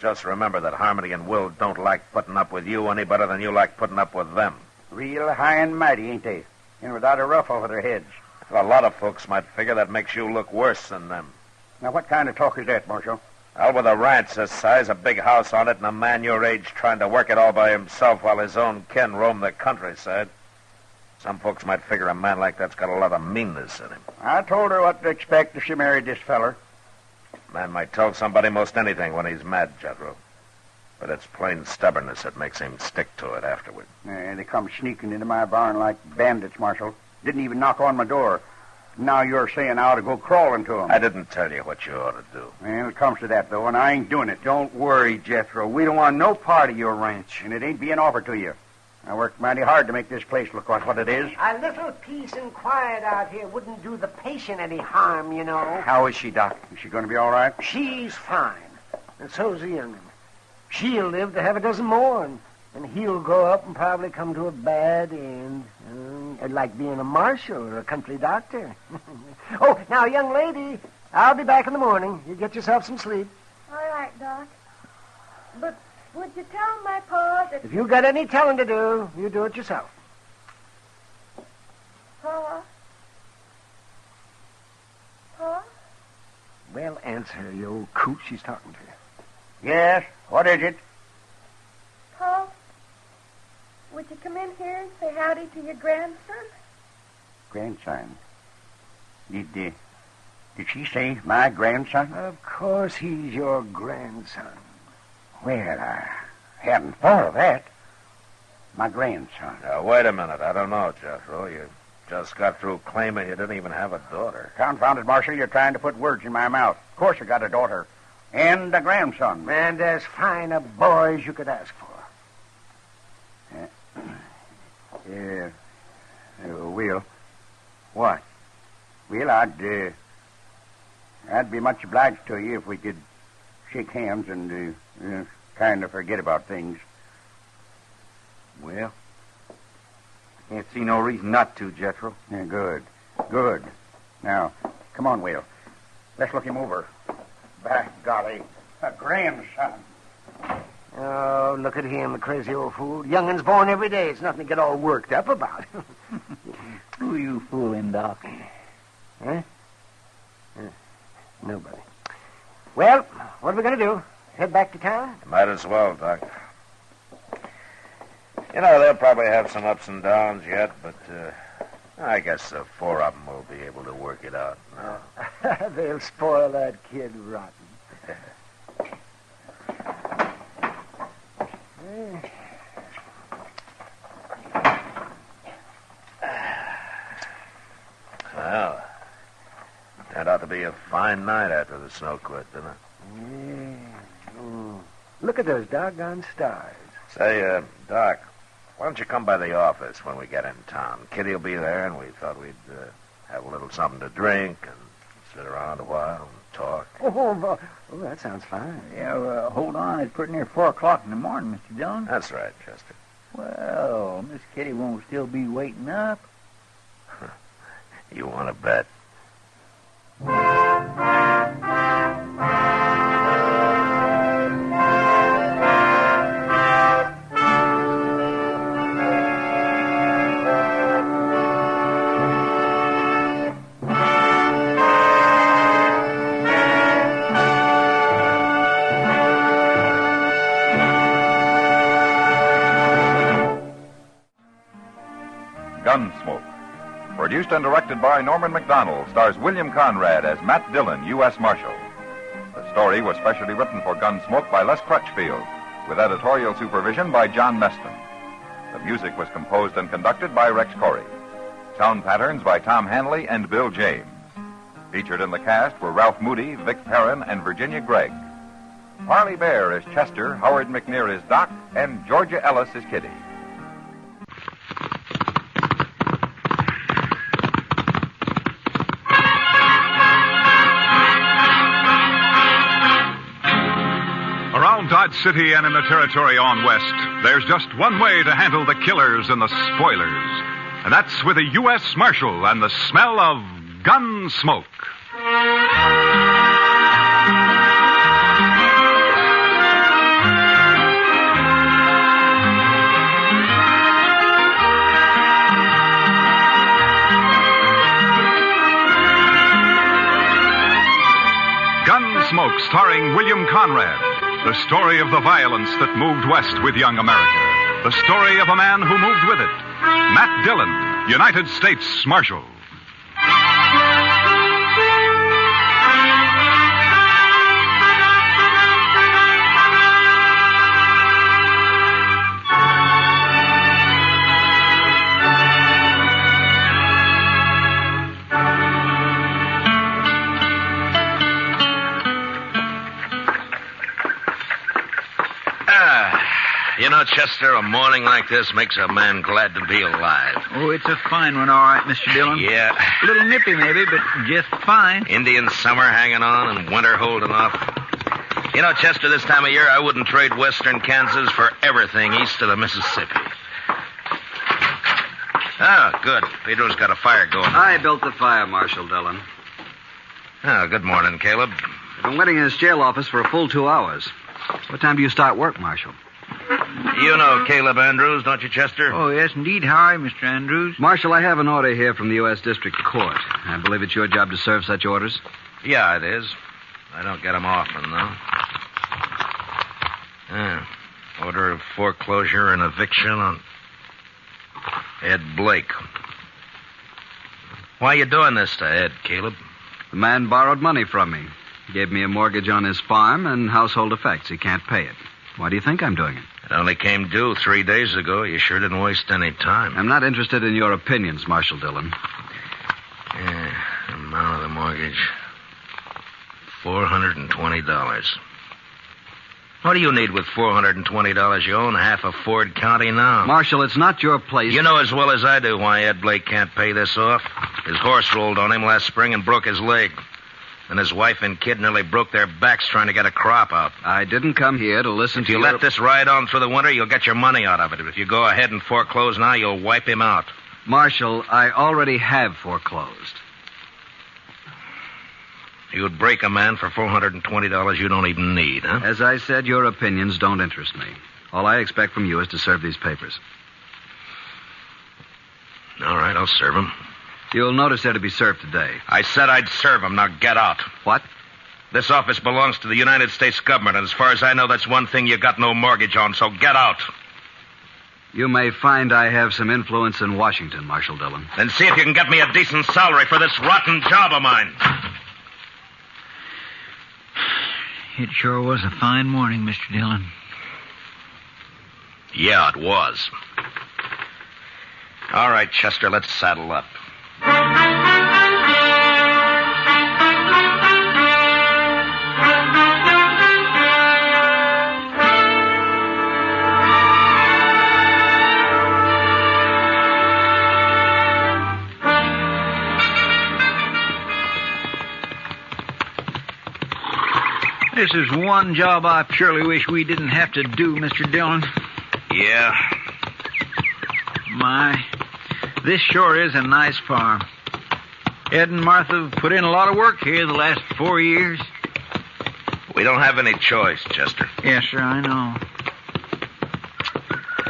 just remember that Harmony and Will don't like putting up with you any better than you like putting up with them. Real high and mighty, ain't they? And without a ruff over their heads. A lot of folks might figure that makes you look worse than them. Now, what kind of talk is that, Marshal? Well, with a ranch this size, a big house on it, and a man your age trying to work it all by himself while his own kin roam the countryside. Some folks might figure a man like that's got a lot of meanness in him. I told her what to expect if she married this feller. Man might tell somebody most anything when he's mad, Jethro. But it's plain stubbornness that makes him stick to it afterward. Yeah, they come sneaking into my barn like bandits, Marshal. Didn't even knock on my door. Now you're saying I ought to go crawling to them. I didn't tell you what you ought to do. Well, it comes to that, though, and I ain't doing it. Don't worry, Jethro. We don't want no part of your ranch. And it ain't being offered to you. I worked mighty hard to make this place look like what it is. A little peace and quiet out here wouldn't do the patient any harm, you know. How is she, Doc? Is she going to be all right? She's fine. And so's the young'un. She'll live to have a dozen more, and he'll grow up and probably come to a bad end. Like being a marshal or a country doctor. Oh, now, young lady, I'll be back in the morning. You get yourself some sleep. All right, Doc. But would you tell my pa that... If you got any telling to do, you do it yourself. Pa? Pa? Well, answer her, you old coot. She's talking to you. Yes? What is it? Pa? Would you come in here and say howdy to your grandson? Grandson? Did she say my grandson? Of course he's your grandson. Well, I hadn't thought of that. My grandson. Now, wait a minute. I don't know, Jethro. You just got through claiming you didn't even have a daughter. Confound it, Marshal. You're trying to put words in my mouth. Of course I got a daughter. And a grandson. And as fine a boy as you could ask for. Will. What? Will, I'd be much obliged to you if we could shake hands and kind of forget about things. Well, can't see no reason not to, Jethro. Yeah, good. Good. Now, come on, Will. Let's look him over. By golly, a grandson. Oh, look at him, the crazy old fool. Young'un's born every day. It's nothing to get all worked up about. Who you fooling, Doc? Huh? Nobody. Well, what are we going to do? Head back to town? Might as well, Doc. You know, they'll probably have some ups and downs yet, but I guess the four of them will be able to work it out now. They'll spoil that kid rotten. Well, turned out to be a fine night after the snow quit, didn't it? Yeah. Mm. Look at those doggone stars. Say, Doc, why don't you come by the office when we get in town? Kitty'll be there, and we thought we'd have a little something to drink and sit around a while and talk. Oh, that sounds fine. Yeah, hold on. It's pretty near 4 o'clock in the morning, Mr. Dillon. That's right, Chester. Well, Miss Kitty won't still be waiting up. You want to bet? Gunsmoke. Produced and directed by Norman McDonald, stars William Conrad as Matt Dillon, U.S. Marshal. The story was specially written for Gunsmoke by Les Crutchfield, with editorial supervision by John Meston. The music was composed and conducted by Rex Corey. Sound patterns by Tom Hanley and Bill James. Featured in the cast were Ralph Moody, Vic Perrin, and Virginia Gregg. Harley Bear is Chester, Howard McNear is Doc, and Georgia Ellis is Kitty. Around Dodge City and in the territory on west, there's just one way to handle the killers and the spoilers. And that's with a U.S. Marshal and the smell of Gunsmoke. Gunsmoke, starring William Conrad. The story of the violence that moved west with young America. The story of a man who moved with it. Matt Dillon, United States Marshal. You know, Chester, a morning like this makes a man glad to be alive. Oh, it's a fine one, all right, Mr. Dillon. Yeah. A little nippy, maybe, but just fine. Indian summer hanging on and winter holding off. You know, Chester, this time of year, I wouldn't trade western Kansas for everything east of the Mississippi. Oh, good. Pedro's got a fire going. I built the fire, Marshal Dillon. Oh, good morning, Caleb. I've been waiting in this jail office for a full 2 hours. What time do you start work, Marshal? You know Caleb Andrews, don't you, Chester? Oh, yes, indeed. How are you, Mr. Andrews? Marshal, I have an order here from the U.S. District Court. I believe it's your job to serve such orders. Yeah, it is. I don't get them often, though. Order of foreclosure and eviction on Ed Blake. Why are you doing this to Ed, Caleb? The man borrowed money from me. He gave me a mortgage on his farm and household effects. He can't pay it. Why do you think I'm doing it? It only came due 3 days ago. You sure didn't waste any time. I'm not interested in your opinions, Marshal Dillon. Yeah, amount of the mortgage. $420. What do you need with $420? You own half of Ford County now. Marshal, it's not your place. You know as well as I do why Ed Blake can't pay this off. His horse rolled on him last spring and broke his leg. And his wife and kid nearly broke their backs trying to get a crop out. I didn't come here to listen to you. If you let this ride on through the winter, you'll get your money out of it. If you go ahead and foreclose now, you'll wipe him out. Marshal, I already have foreclosed. You would break a man for $420 you don't even need, huh? As I said, your opinions don't interest me. All I expect from you is to serve these papers. All right, I'll serve them. You'll notice they're to be served today. I said I'd serve them. Now get out. What? This office belongs to the United States government, and as far as I know, that's one thing you got no mortgage on, so get out. You may find I have some influence in Washington, Marshal Dillon. Then see if you can get me a decent salary for this rotten job of mine. It sure was a fine morning, Mr. Dillon. Yeah, it was. All right, Chester, let's saddle up. This is one job I purely wish we didn't have to do, Mr. Dillon. Yeah. My, this sure is a nice farm. Ed and Martha have put in a lot of work here the last 4 years. We don't have any choice, Chester. Yes, sir, I know.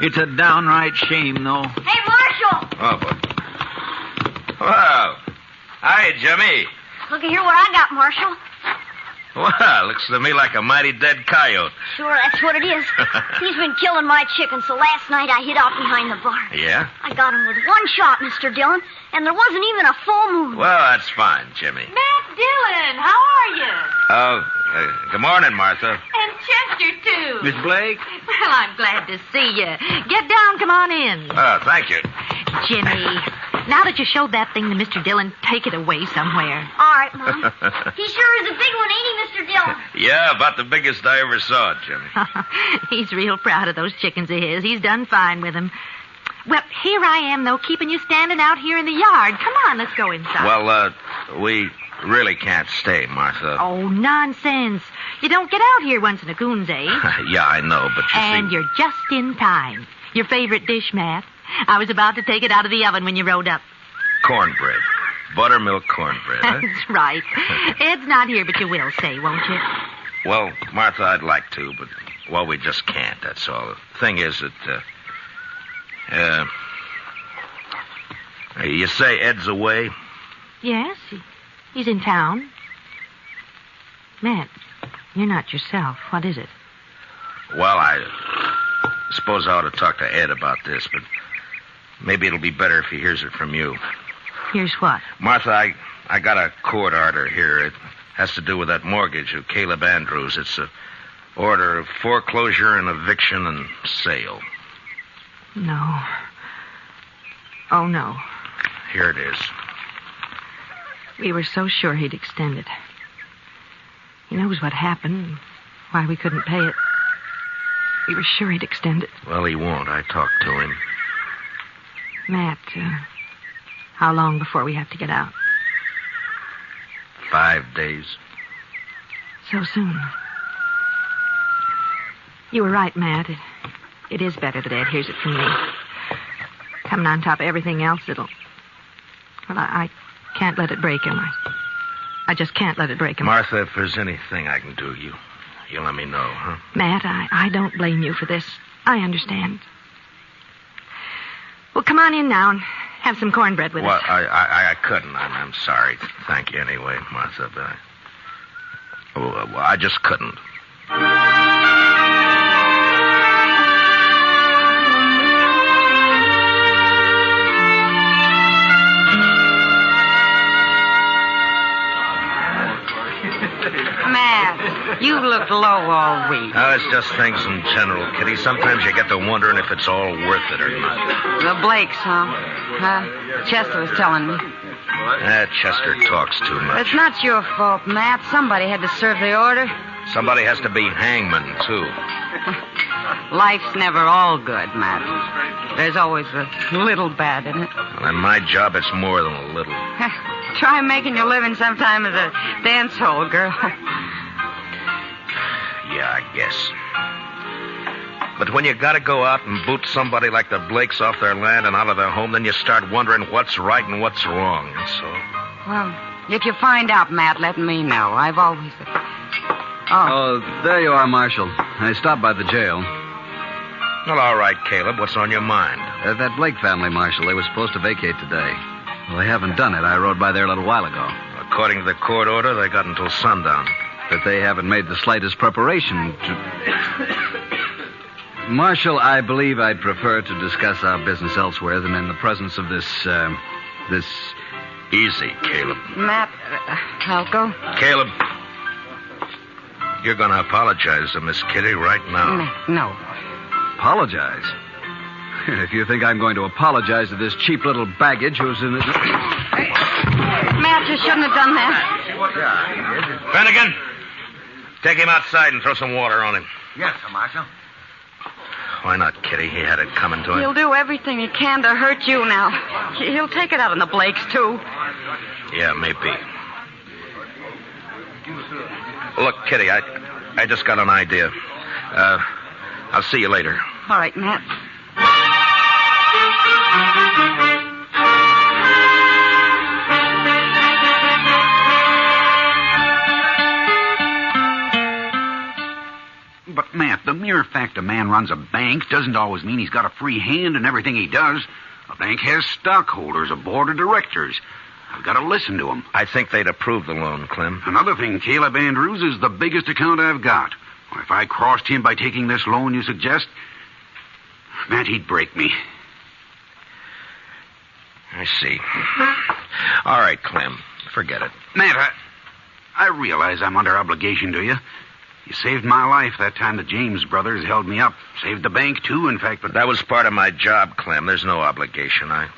It's a downright shame, though. Hey, Marshal! Oh, boy. Wow. Hi, Jimmy. Look at here what I got, Marshal. Well, looks to me like a mighty dead coyote. Sure, that's what it is. He's been killing my chickens, so last night I hid out behind the barn. Yeah? I got him with one shot, Mr. Dillon, and there wasn't even a full moon. Well, that's fine, Jimmy. Matt Dillon, how are you? Oh, good morning, Martha. And Chester, too. Miss Blake? Well, I'm glad to see you. Get down, come on in. Oh, thank you. Jimmy, now that you showed that thing to Mr. Dillon, take it away somewhere. All right, Mom. He sure is a big one, ain't he, Mr. Dillon? Yeah, about the biggest I ever saw, Jimmy. He's real proud of those chickens of his. He's done fine with them. Well, here I am, though, keeping you standing out here in the yard. Come on, let's go inside. Well, we really can't stay, Martha. Oh, nonsense. You don't get out here once in a coon's age. Yeah, I know, but you And see... you're just in time. Your favorite dish, Matt. I was about to take it out of the oven when you rode up. Cornbread. Buttermilk cornbread, huh? That's right. Ed's not here, but you will say, won't you? Well, Martha, I'd like to, but, well, we just can't, that's all. The thing is that, you say Ed's away? Yes, he's in town. Matt, You're not yourself. What is it? Well, I suppose I ought to talk to Ed about this, but maybe it'll be better if he hears it from you. Here's what? Martha, I got a court order here. It has to do with that mortgage of Caleb Andrews. It's a order of foreclosure and eviction and sale. No. Oh, no. Here it is. We were so sure he'd extend it. He knows what happened and why we couldn't pay it. We were sure he'd extend it. Well, he won't. I talked to him. Matt, how long before we have to get out? 5 days. So soon. You were right, Matt. It is better that Ed hears it from me. Coming on top of everything else, Well, I can't let it break him. I just can't let it break him. Martha, if there's anything I can do, you let me know, huh? Matt, I don't blame you for this. I understand. Well, come on in now and have some cornbread with us. Well, I couldn't. I'm sorry. Thank you anyway, Martha, but I just couldn't. Matt, you looked low all week. Oh, it's just things in general, Kitty. Sometimes you get to wondering if it's all worth it or not. The Blakes, huh? Chester was telling me. Chester talks too much. It's not your fault, Matt. Somebody had to serve the order. Somebody has to be hangman, too. Life's never all good, Matt. There's always a little bad in it. Well, in my job, it's more than a little. Try making your living sometime as a dance hall girl. Yeah, I guess. But when you gotta go out and boot somebody like the Blakes off their land and out of their home, then you start wondering what's right and what's wrong, that's all. Well, if you find out, Matt, let me know. I've always... Oh, there you are, Marshal. I stopped by the jail. Well, all right, Caleb. What's on your mind? That Blake family, Marshal, they were supposed to vacate today. Well, they haven't done it. I rode by there a little while ago. According to the court order, they got until sundown. But they haven't made the slightest preparation to... Marshal, I believe I'd prefer to discuss our business elsewhere than in the presence of this... Easy, Caleb. Matt, I'll go. Caleb, you're going to apologize to Miss Kitty right now. No. Apologize? If you think I'm going to apologize to this cheap little baggage who's in it... Matt, you shouldn't have done that. Finnegan, take him outside and throw some water on him. Yes, sir, Marshal. Why not, Kitty? He had it coming to him. He'll do everything he can to hurt you now. He'll take it out on the Blakes, too. Yeah, maybe. Look, Kitty, I just got an idea. I'll see you later. All right, Matt. But, Matt, the mere fact a man runs a bank doesn't always mean he's got a free hand in everything he does. A bank has stockholders, a board of directors. I've got to listen to them. I think they'd approve the loan, Clem. Another thing, Caleb Andrews is the biggest account I've got. If I crossed him by taking this loan you suggest, Matt, he'd break me. I see. All right, Clem. Forget it. Matt, I realize I'm under obligation to you. You saved my life that time the James brothers held me up. Saved the bank, too, in fact, but... That was part of my job, Clem. There's no obligation. I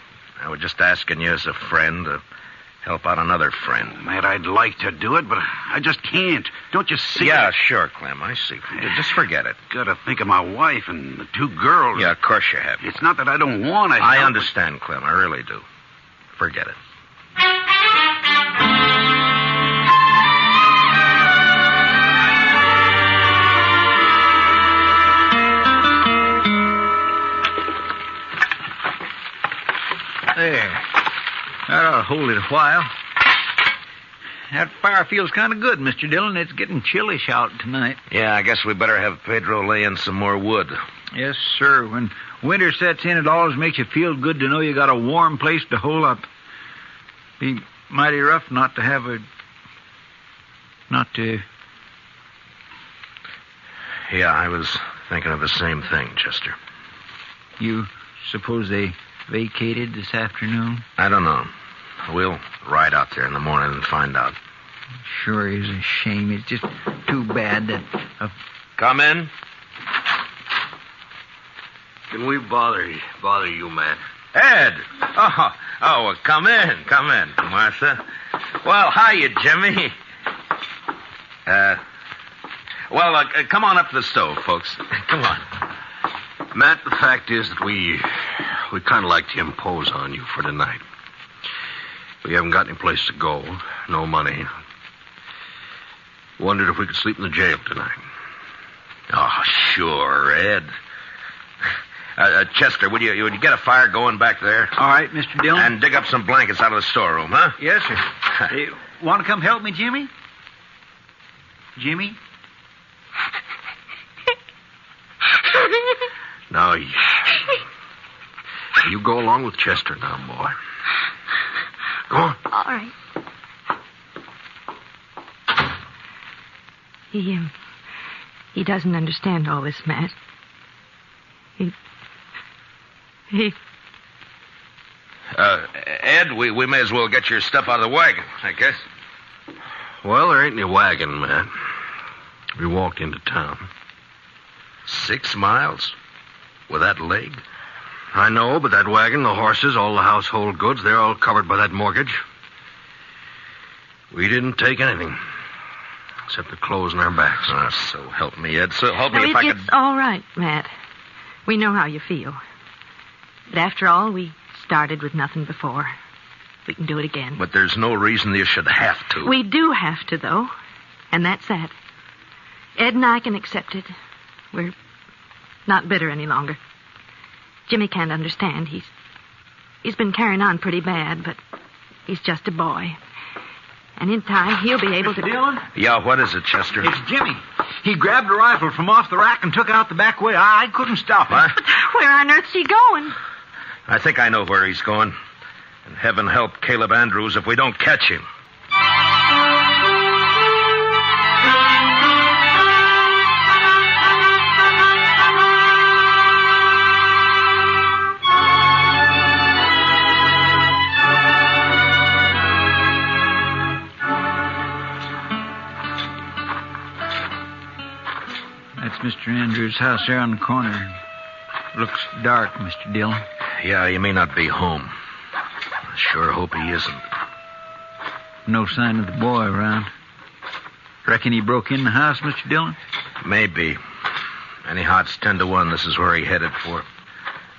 was just asking you as a friend to help out another friend. Matt, I'd like to do it, but I just can't. Don't you see? Yeah, sure, Clem. I see. Just forget it. Gotta think of my wife and the two girls. Yeah, of course you have. It's not that I don't want to. I understand, Clem. I really do. Forget it. There. That'll hold it a while. That fire feels kind of good, Mr. Dillon. It's getting chillish out tonight. Yeah, I guess we better have Pedro lay in some more wood. Yes, sir. When winter sets in, it always makes you feel good to know you got a warm place to hole up. Be mighty rough not to have a... Yeah, I was thinking of the same thing, Chester. You suppose they vacated this afternoon? I don't know. We'll ride out there in the morning and find out. Sure is a shame. It's just too bad that... Come in. Can we bother you, Matt? Ed! Well, come in, Martha. Well, hiya, Jimmy. Come on up to the stove, folks. Come on. Matt, the fact is that we kind of like to impose on you for tonight. We haven't got any place to go, no money. Wondered if we could sleep in the jail tonight. Oh, sure, Ed. Chester, would you get a fire going back there? All right, Mr. Dillon. And dig up some blankets out of the storeroom, huh? Yes, sir. Hey, want to come help me, Jimmy? Jimmy? Now, you go along with Chester now, boy. Go on. All right. He doesn't understand all this, Matt. Ed, we may as well get your stuff out of the wagon, I guess. Well, there ain't any wagon, Matt. We walked into town. 6 miles? With that leg? I know, but that wagon, the horses, all the household goods, they're all covered by that mortgage. We didn't take anything. Except the clothes on our backs. So help me, Ed. So help me if I could... It's all right, Matt. We know how you feel. But after all, we started with nothing before. We can do it again. But there's no reason you should have to. We do have to, though. And that's that. Ed and I can accept it. We're not bitter any longer. Jimmy can't understand. He's been carrying on pretty bad, but he's just a boy. And in time, he'll be able to... Dillon? Yeah, what is it, Chester? It's Jimmy. He grabbed a rifle from off the rack and took out the back way. I couldn't stop him. What? But where on earth's he going? I think I know where he's going. And heaven help Caleb Andrews if we don't catch him. That's Mr. Andrews' house there on the corner. Looks dark, Mr. Dillon. Yeah, he may not be home. I sure hope he isn't. No sign of the boy around. Reckon he broke in the house, Mr. Dillon? Maybe. Anyhow, it's 10 to 1. This is where he headed for.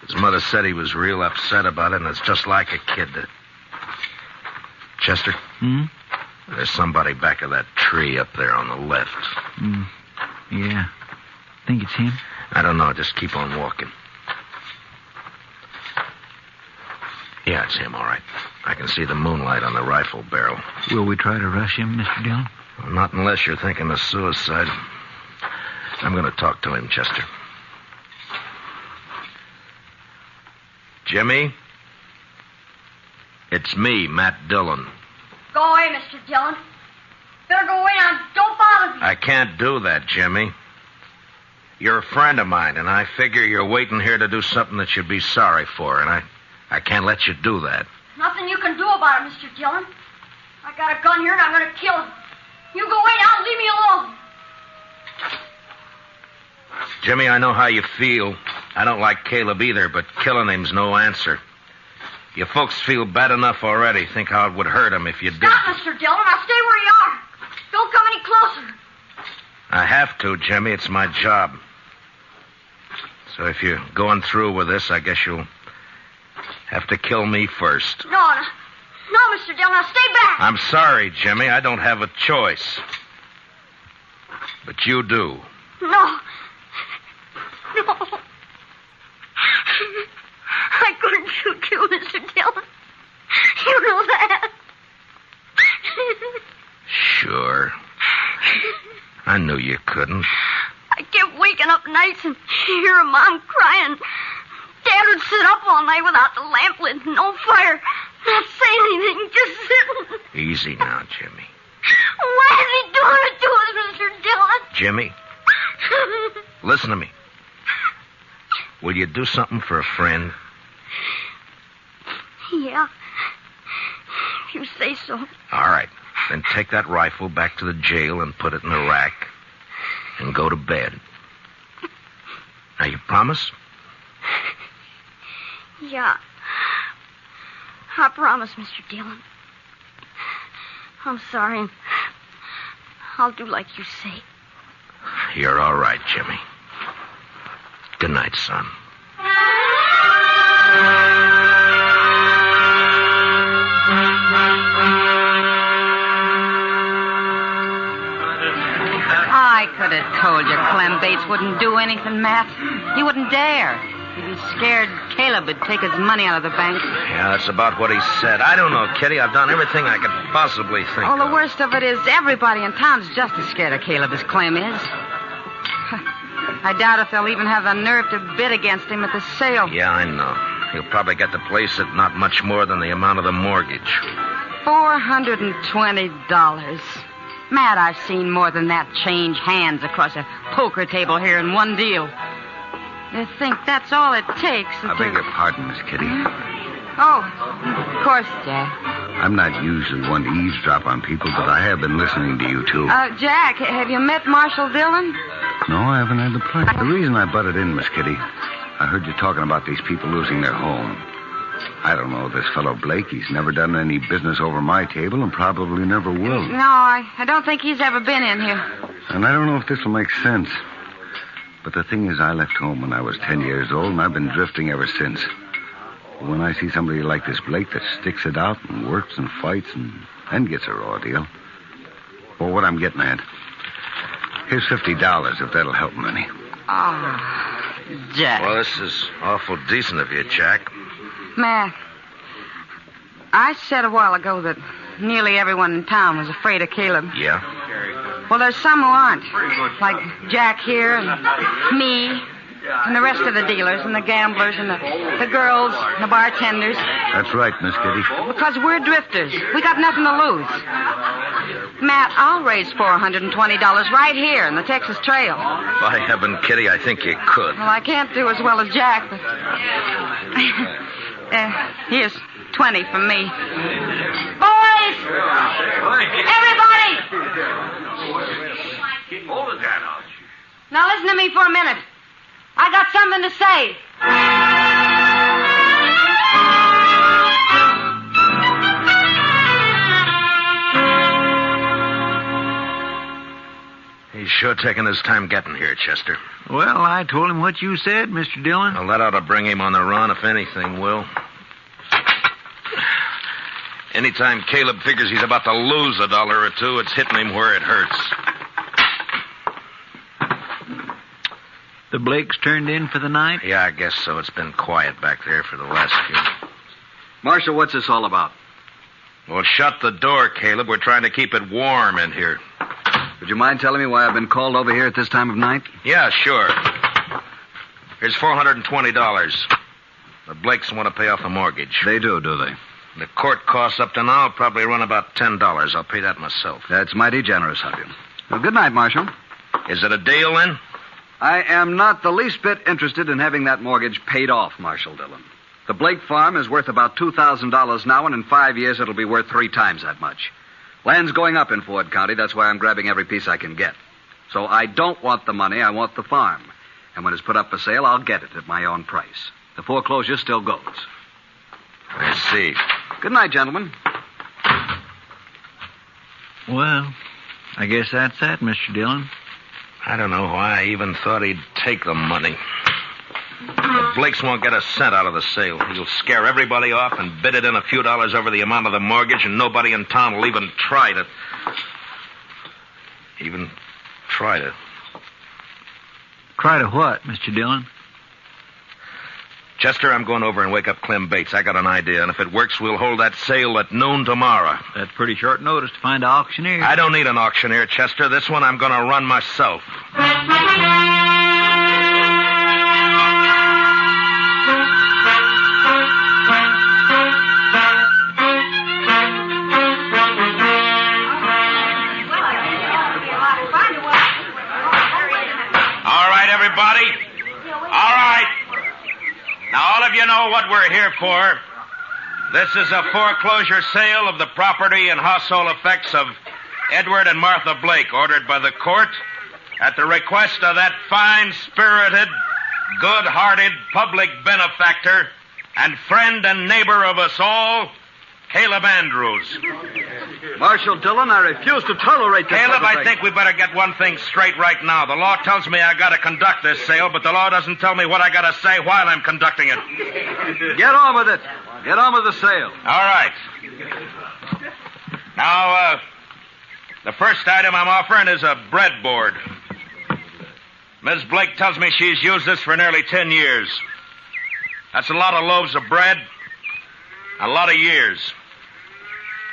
His mother said he was real upset about it, and it's just like a kid to... Chester? There's somebody back of that tree up there on the left. Yeah. Think it's him? I don't know. Just keep on walking. Yeah, it's him, all right. I can see the moonlight on the rifle barrel. Will we try to rush him, Mr. Dillon? Well, not unless you're thinking of suicide. I'm going to talk to him, Chester. Jimmy? It's me, Matt Dillon. Go away, Mr. Dillon. Better go away now. Don't bother me. I can't do that, Jimmy. You're a friend of mine, and I figure you're waiting here to do something that you'd be sorry for, and I can't let you do that. Nothing you can do about it, Mr. Dillon. I got a gun here, and I'm going to kill him. You go away now and leave me alone. Jimmy, I know how you feel. I don't like Caleb either, but killing him's no answer. You folks feel bad enough already. Think how it would hurt him if you did. Stop, Mr. Dillon. Now stay where you are. Don't come any closer. I have to, Jimmy. It's my job. So if you're going through with this, I guess you'll have to kill me first. No, Mr. Dillon. Now stay back. I'm sorry, Jimmy. I don't have a choice. But you do. No. I couldn't shoot you, Mr. Dillon. You know that. Sure. I knew you couldn't. I kept waking up nights and hear Mom crying. Dad would sit up all night without the lamp lit, no fire, not saying anything, just sitting. Easy now, Jimmy. Why is he doing it to us, Mr. Dillon? Jimmy, Listen to me. Will you do something for a friend? Yeah. If you say so. All right. Then take that rifle back to the jail and put it in the rack. And go to bed. Now, you promise? Yeah. I promise, Mr. Dillon. I'm sorry, and I'll do like you say. You're all right, Jimmy. Good night, son. I could have told you Clem Bates wouldn't do anything, Matt. He wouldn't dare. He'd be scared Caleb would take his money out of the bank. Yeah, that's about what he said. I don't know, Kitty. I've done everything I could possibly think Oh, the of. worst of it is everybody in town's just as scared of Caleb as Clem is. I doubt if they'll even have the nerve to bid against him at the sale. Yeah, I know. He'll probably get the place at not much more than the amount of the mortgage. $420. Matt, I've seen more than that change hands across a poker table here in one deal. You think that's all it takes? I beg your pardon, Miss Kitty. Oh, of course, Jack. I'm not usually one to eavesdrop on people, but I have been listening to you, too. Jack, have you met Marshal Dillon? No, I haven't had the pleasure. The reason I butted in, Miss Kitty, I heard you talking about these people losing their home. I don't know this fellow Blake. He's never done any business over my table and probably never will. No, I don't think he's ever been in here. And I don't know if this will make sense. But the thing is, I left home when I was 10 years old, and I've been drifting ever since. When I see somebody like this Blake that sticks it out and works and fights and gets a raw deal. Well, what I'm getting at, here's $50 if that'll help him any. Oh, Jack. Well, this is awful decent of you, Jack. Matt, I said a while ago that nearly everyone in town was afraid of Caleb. Yeah? Well, there's some who aren't. Like Jack here and me and the rest of the dealers and the gamblers and the girls and the bartenders. That's right, Miss Kitty. Because we're drifters. We got nothing to lose. Matt, I'll raise $420 right here in the Texas Trail. By heaven, Kitty, I think you could. Well, I can't do as well as Jack, but... here's 20 from me. Boys! Everybody! Keep hold of that, Archie. Now listen to me for a minute. I got something to say. He's sure taking his time getting here, Chester. Well, I told him what you said, Mr. Dillon. Well, that ought to bring him on the run, if anything will. Anytime Caleb figures he's about to lose $1 or $2, it's hitting him where it hurts. The Blakes turned in for the night? Yeah, I guess so. It's been quiet back there for the last few. Marshal, what's this all about? Well, shut the door, Caleb. We're trying to keep it warm in here. Would you mind telling me why I've been called over here at this time of night? Yeah, sure. Here's $420. The Blakes want to pay off the mortgage. They do they? The court costs up to now will probably run about $10. I'll pay that myself. That's mighty generous of you. Well, good night, Marshal. Is it a deal, then? I am not the least bit interested in having that mortgage paid off, Marshal Dillon. The Blake farm is worth about $2,000 now, and in 5 years it'll be worth 3 times that much. Land's going up in Ford County. That's why I'm grabbing every piece I can get. So I don't want the money. I want the farm. And when it's put up for sale, I'll get it at my own price. The foreclosure still goes. I see. Good night, gentlemen. Well, I guess that's that, Mr. Dillon. I don't know why I even thought he'd take the money. The Blakes won't get a cent out of the sale. He'll scare everybody off and bid it in a few dollars over the amount of the mortgage, and nobody in town will even try to... Try to what, Mr. Dillon? Chester, I'm going over and wake up Clem Bates. I got an idea, and if it works, we'll hold that sale at noon tomorrow. That's pretty short notice to find an auctioneer. I don't need an auctioneer, Chester. This one I'm going to run myself. All right. Now, all of you know what we're here for. This is a foreclosure sale of the property and household effects of Edward and Martha Blake, ordered by the court at the request of that fine-spirited, good-hearted public benefactor and friend and neighbor of us all, Caleb Andrews. Marshal Dillon, I refuse to tolerate this. Caleb, I think we better get one thing straight right now. The law tells me I got to conduct this sale, but the law doesn't tell me what I got to say while I'm conducting it. Get on with it. Get on with the sale. All right. Now, the first item I'm offering is a breadboard. Ms. Blake tells me she's used this for nearly 10 years. That's a lot of loaves of bread, a lot of years.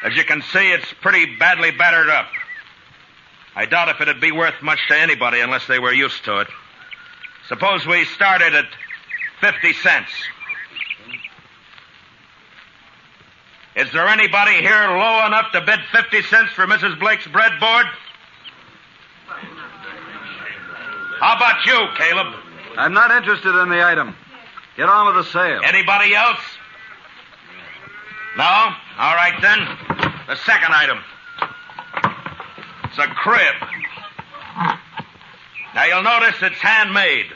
As you can see, it's pretty badly battered up. I doubt if it'd be worth much to anybody unless they were used to it. Suppose we started at 50 cents. Is there anybody here low enough to bid 50 cents for Mrs. Blake's breadboard? How about you, Caleb? I'm not interested in the item. Get on with the sale. Anybody else? No? All right, then. The second item. It's a crib. Now, you'll notice it's handmade.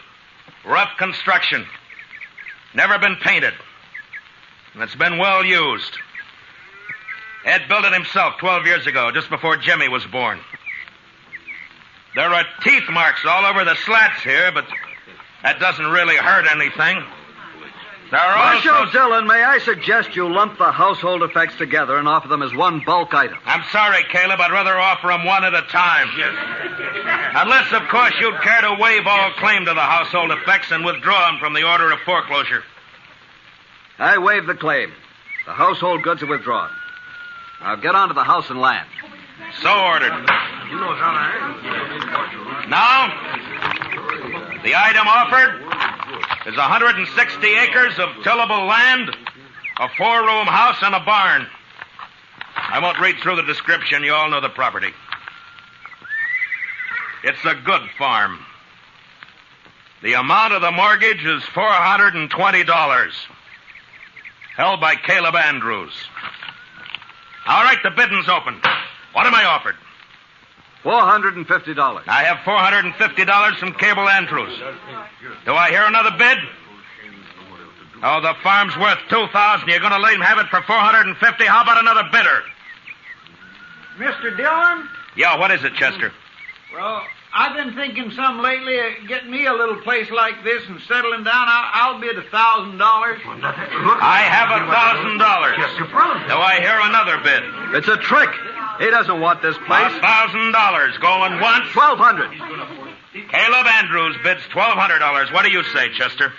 Rough construction. Never been painted. And it's been well used. Ed built it himself 12 years ago, just before Jimmy was born. There are teeth marks all over the slats here, but that doesn't really hurt anything. There are Marshal Dillon, may I suggest you lump the household effects together and offer them as one bulk item? I'm sorry, Caleb. I'd rather offer them one at a time. Unless, of course, you'd care to waive all claim to the household effects and withdraw them from the order of foreclosure. I waive the claim. The household goods are withdrawn. Now get on to the house and land. So ordered. Now, the item offered is 160 acres of tillable land, a 4-room house, and a barn. I won't read through the description. You all know the property. It's a good farm. The amount of the mortgage is $420, held by Caleb Andrews. All right, the bidding's open. What am I offered? $450. I have $450 from Caleb Andrews. Do I hear another bid? Oh, the farm's worth $2,000. You're going to let him have it for $450? How about another bidder? Mr. Dillon? Yeah, what is it, Chester? Well, I've been thinking some lately of getting me a little place like this and settling down. I'll bid $1,000. I have $1,000. Do I hear another bid? It's a trick. He doesn't want this place. $1,000. Going once. $1,200. Caleb Andrews bids $1,200. What do you say, Chester?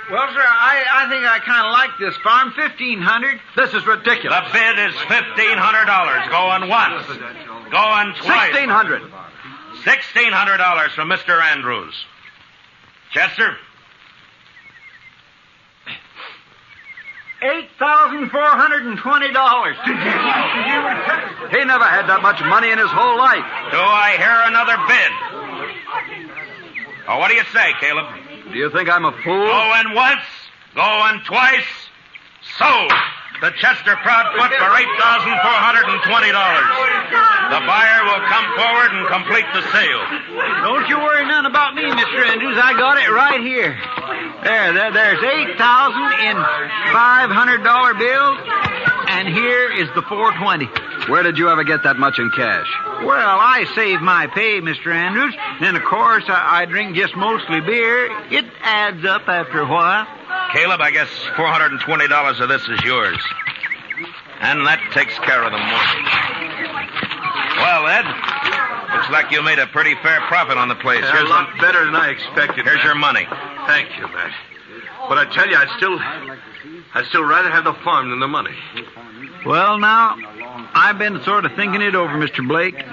Well, sir, I think I kind of like this farm. $1,500. This is ridiculous. The bid is $1,500. Going once. Going twice. $1,600. $1,600 from Mr. Andrews. Chester? $8,420. He never had that much money in his whole life. Do I hear another bid? Oh, what do you say, Caleb? Do you think I'm a fool? Going once, going twice, sold. The Chester Proudfoot for $8,420. The buyer will come forward and complete the sale. Don't you worry none about me, Mr. Andrews. I got it right here. There's $8,000 in $500 bills, and here is the $420. Where did you ever get that much in cash? Well, I save my pay, Mr. Andrews. Then, of course, I drink just mostly beer. It adds up after a while. Caleb, I guess $420 of this is yours. And that takes care of the mortgage. Well, Ed, looks like you made a pretty fair profit on the place. Here's a lot better than I expected. Here's your money. Thank you, Matt. But I tell you, I'd still rather have the farm than the money. Well, now, I've been sort of thinking it over, Mr. Blake.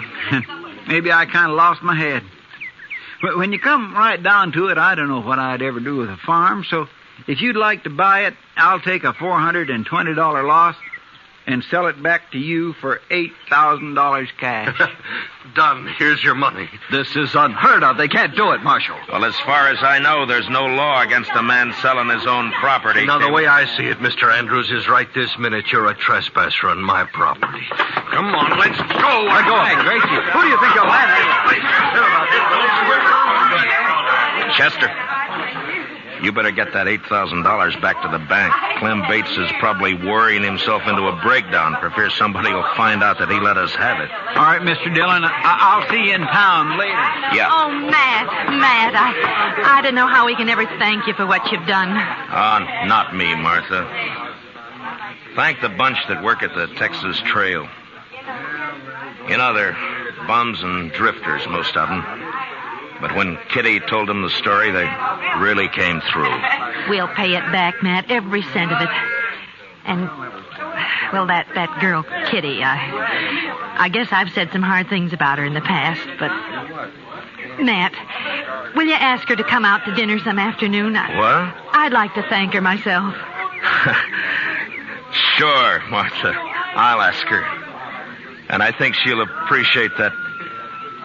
Maybe I kind of lost my head. But when you come right down to it, I don't know what I'd ever do with a farm, so if you'd like to buy it, I'll take a $420 loss, and sell it back to you for $8,000 cash. Done. Here's your money. This is unheard of. They can't do it, Marshal. Well, as far as I know, there's no law against a man selling his own property. Now, the way I see it, Mr. Andrews, is right this minute you're a trespasser on my property. Come on, let's go. Let go. Gracie. Who do you think you're laughing at? Chester, you better get that $8,000 back to the bank. Clem Bates is probably worrying himself into a breakdown for fear somebody will find out that he let us have it. All right, Mr. Dillon, I'll see you in town later. Yeah. Oh, Matt, I don't know how we can ever thank you for what you've done. Not me, Martha. Thank the bunch that work at the Texas Trail. You know, they're bums and drifters, most of them. But when Kitty told them the story, they really came through. We'll pay it back, Matt, every cent of it. And, well, that girl, Kitty, I guess I've said some hard things about her in the past, but... Matt, will you ask her to come out to dinner some afternoon? What? I'd like to thank her myself. Sure, Martha. I'll ask her. And I think she'll appreciate that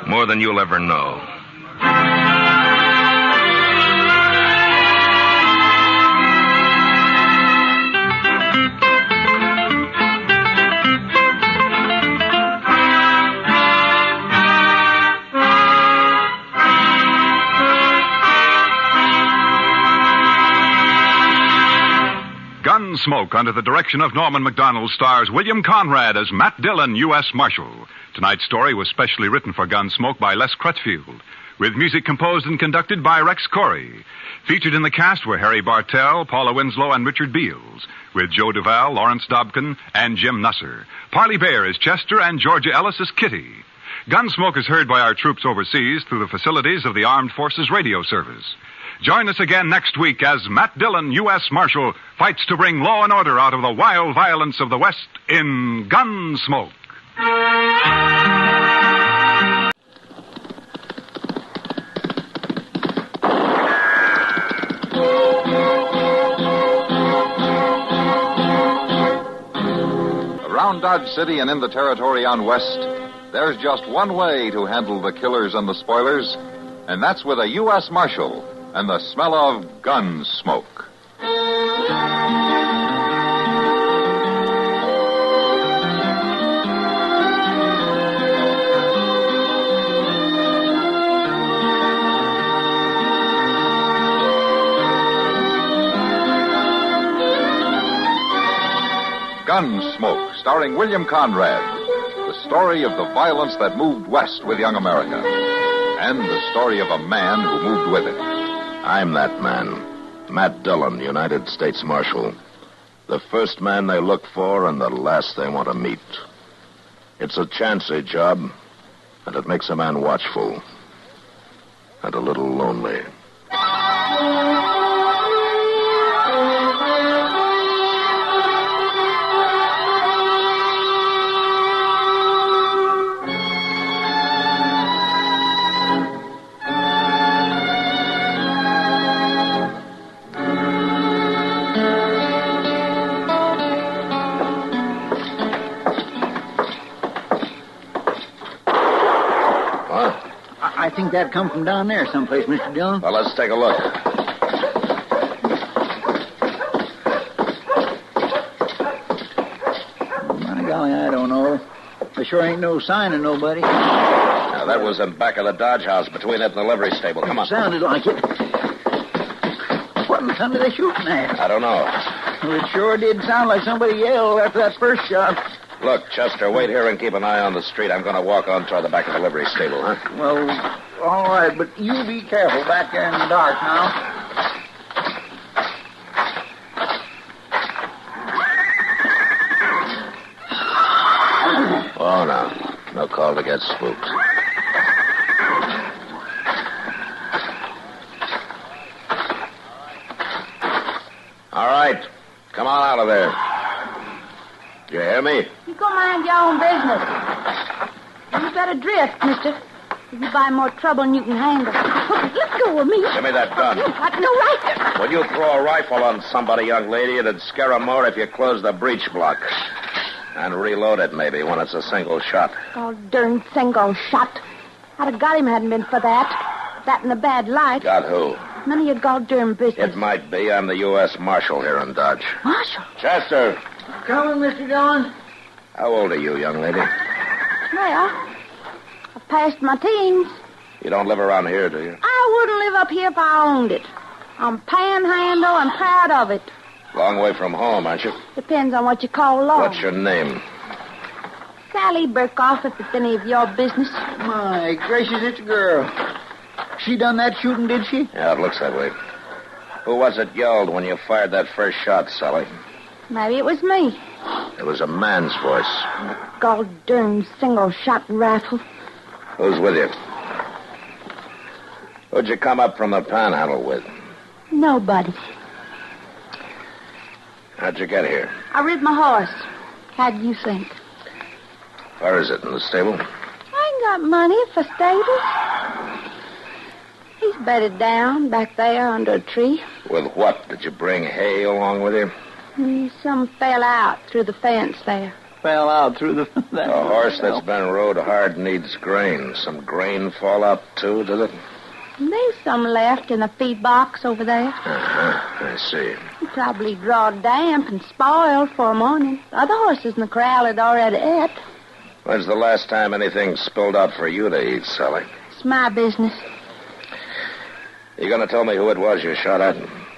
more than you'll ever know. Gunsmoke, under the direction of Norman McDonald, stars William Conrad as Matt Dillon, U.S. Marshal. Tonight's story was specially written for Gunsmoke by Les Crutchfield, with music composed and conducted by Rex Corey. Featured in the cast were Harry Bartell, Paula Winslow, and Richard Beals, with Joe Duvall, Lawrence Dobkin, and Jim Nusser. Parley Baer as Chester, and Georgia Ellis as Kitty. Gunsmoke is heard by our troops overseas through the facilities of the Armed Forces Radio Service. Join us again next week as Matt Dillon, U.S. Marshal, fights to bring law and order out of the wild violence of the West in Gunsmoke. Around Dodge City and in the territory on West, there's just one way to handle the killers and the spoilers, and that's with a U.S. Marshal and the smell of gun smoke. Gunsmoke, starring William Conrad. The story of the violence that moved west with young America. And the story of a man who moved with it. I'm that man, Matt Dillon, United States Marshal. The first man they look for and the last they want to meet. It's a chancy job, and it makes a man watchful and a little lonely. I think that come from down there someplace, Mr. Dillon. Well, let's take a look. My golly, I don't know. There sure ain't no sign of nobody. Now, that was in back of the Dodge house between it and the livery stable. Come on. Sounded like it. What in the thunder are they shooting at? I don't know. Well, it sure did sound like somebody yelled after that first shot. Look, Chester, wait here and keep an eye on the street. I'm going to walk on toward the back of the livery stable, huh? Well, all right, but you be careful back there in the dark now. Oh, no. No call to get spooked. All right. Come on out of there. You hear me? You go mind your own business. You better drift, mister. If you buy more trouble than you can handle. Let go of me. Give me that gun. You've got no right. When you throw a rifle on somebody, young lady, it'd scare 'em more if you closed the breech block. And reload it, maybe, when it's a single shot. Oh, darn single shot. I'd have got him hadn't been for that. That and a bad light. Got who? None of your goddamn business. It might be. I'm the U.S. Marshal here in Dodge. Marshal? Chester! Coming, Mr. Dillon. How old are you, young lady? Well, I've passed my teens. You don't live around here, do you? I wouldn't live up here if I owned it. I'm panhandle and proud of it. Long way from home, aren't you? Depends on what you call long. What's your name? Sally Burkoff, if it's any of your business. My gracious, it's a girl. She done that shooting, did she? Yeah, it looks that way. Who was it yelled when you fired that first shot, Sally? Maybe it was me. It was a man's voice. Goddamn single-shot rifle. Who's with you? Who'd you come up from the panhandle with? Nobody. How'd you get here? I rid my horse. How do you think? Where is it, in the stable? I ain't got money for stables. He's bedded down back there under a tree. With what? Did you bring hay along with you? Some fell out through the fence there. Fell out through the... A horse that's been rode hard needs grain. Some grain fall out, too, did it? There's some left in a feed box over there. Uh-huh. I see. Probably drawed damp and spoiled for a morning. The other horses in the corral had already ate. When's the last time anything spilled out for you to eat, Sally? It's my business. You gonna tell me who it was you shot at?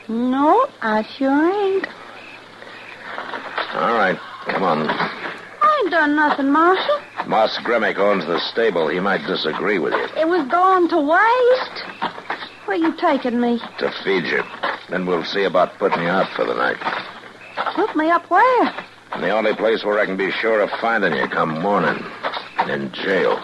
No, I sure ain't. All right, come on. I ain't done nothing, Marshal. Moss Grimmick owns the stable. He might disagree with you. It was going to waste. Where you taking me? To feed you. Then we'll see about putting you out for the night. Put me up where? And the only place where I can be sure of finding you come morning. In jail.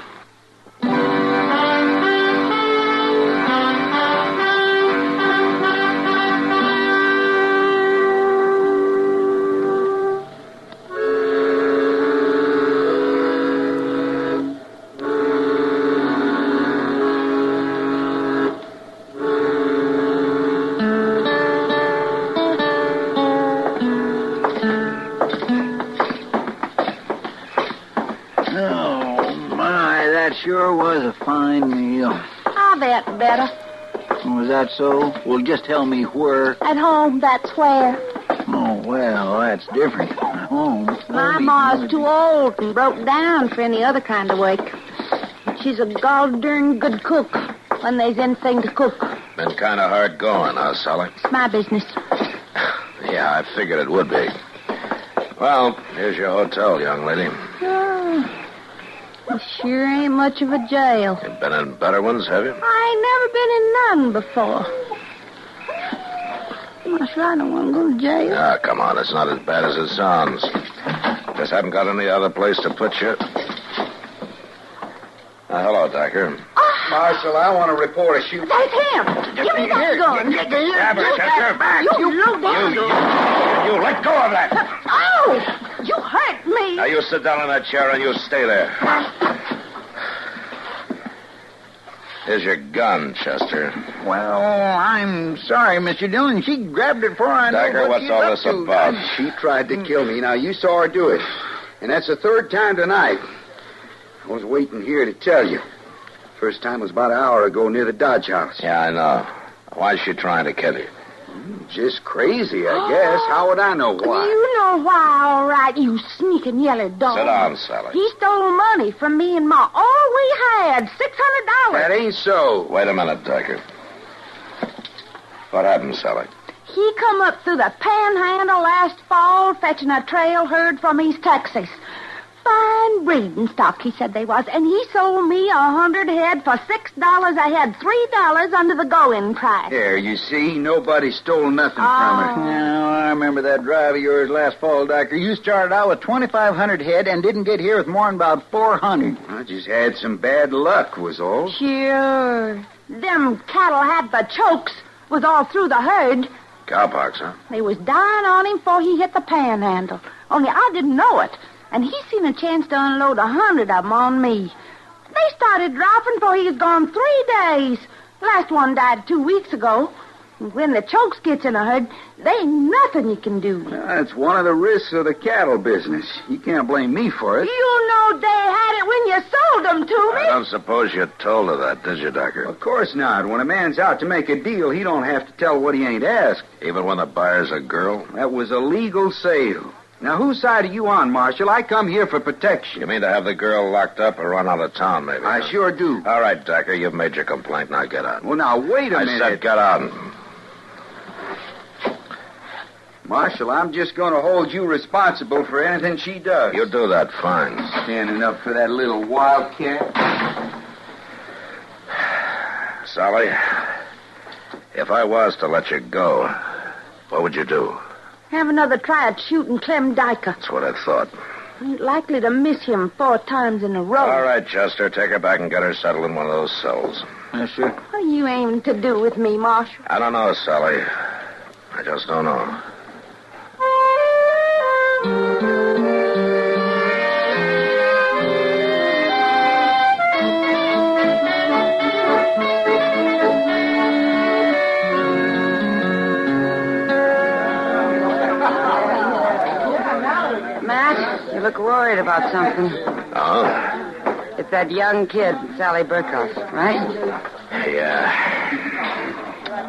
Sure was a fine meal. I'll bet better. Was that so? Well, just tell me where. At home, that's where. Oh, well, that's different. At home. My ma's too old and broke down for any other kind of work. She's a goddamn good cook when there's anything to cook. Been kind of hard going, huh, Sally? It's my business. Yeah, I figured it would be. Well, here's your hotel, young lady. Oh. It sure ain't much of a jail. You've been in better ones, have you? I ain't never been in none before. Marshal, I don't want to go to jail. Ah, come on. It's not as bad as it sounds. Just haven't got any other place to put you. Hello, Doctor. Marshal, I want to report a shoot. That's him. Give me that gun. Grab her, Chester. Back. You low down. You let go of that. Oh! You hurt me. Now, you sit down in that chair and you stay there. Here's your gun, Chester. Well, I'm sorry, Mr. Dillon. She grabbed it before I know Dagger, what what's all this about? She tried to kill me. Now, you saw her do it. And that's the third time tonight. I was waiting here to tell you. First time was about an hour ago near the Dodge house. Yeah, I know. Why's she trying to kill you? Just crazy, I guess. How would I know why? You know why, all right, you sneaking yellow dog. Sit down, Sally. He stole money from me and Ma. All we had, $600. That ain't so. Wait a minute, Dagger. What happened, Sally? He come up through the panhandle last fall fetching a trail herd from East Texas. Fine breeding stock, he said they was, and he sold me 100 head for $6 a head, $3 under the going price. There, you see, nobody stole nothing from her. Now, I remember that drive of yours last fall, Doctor. You started out with 2,500 head and didn't get here with more than about 400. I just had some bad luck, was all. Sure. Them cattle had the chokes, was all through the herd. Cowpox, huh? They was dying on him before he hit the panhandle. Only I didn't know it. And he seen a chance to unload 100 of them on me. They started dropping before he was gone 3 days. Last one died 2 weeks ago. And when the chokes gets in a herd, there ain't nothing you can do. That's one of the risks of the cattle business. You can't blame me for it. You know they had it when you sold them to me. I don't suppose you told her that, did you, Docker? Of course not. When a man's out to make a deal, he don't have to tell what he ain't asked. Even when the buyer's a girl? That was a legal sale. Now, whose side are you on, Marshal? I come here for protection. You mean to have the girl locked up or run out of town, maybe? I sure do. All right, Docker, you've made your complaint. Now get out. Well, now, wait a minute. I said get out. Marshal, I'm just going to hold you responsible for anything she does. You do that fine. Standing up for that little wildcat. Sally, if I was to let you go, what would you do? Have another try at shooting Clem Dyker. That's what I thought. Ain't likely to miss him 4 times in a row. All right, Chester, take her back and get her settled in one of those cells. Yes, sir. What are you aiming to do with me, Marshal? I don't know, Sally. I just don't know. Matt, you look worried about something. Oh? It's that young kid, Sally Burkhoff, right? Yeah.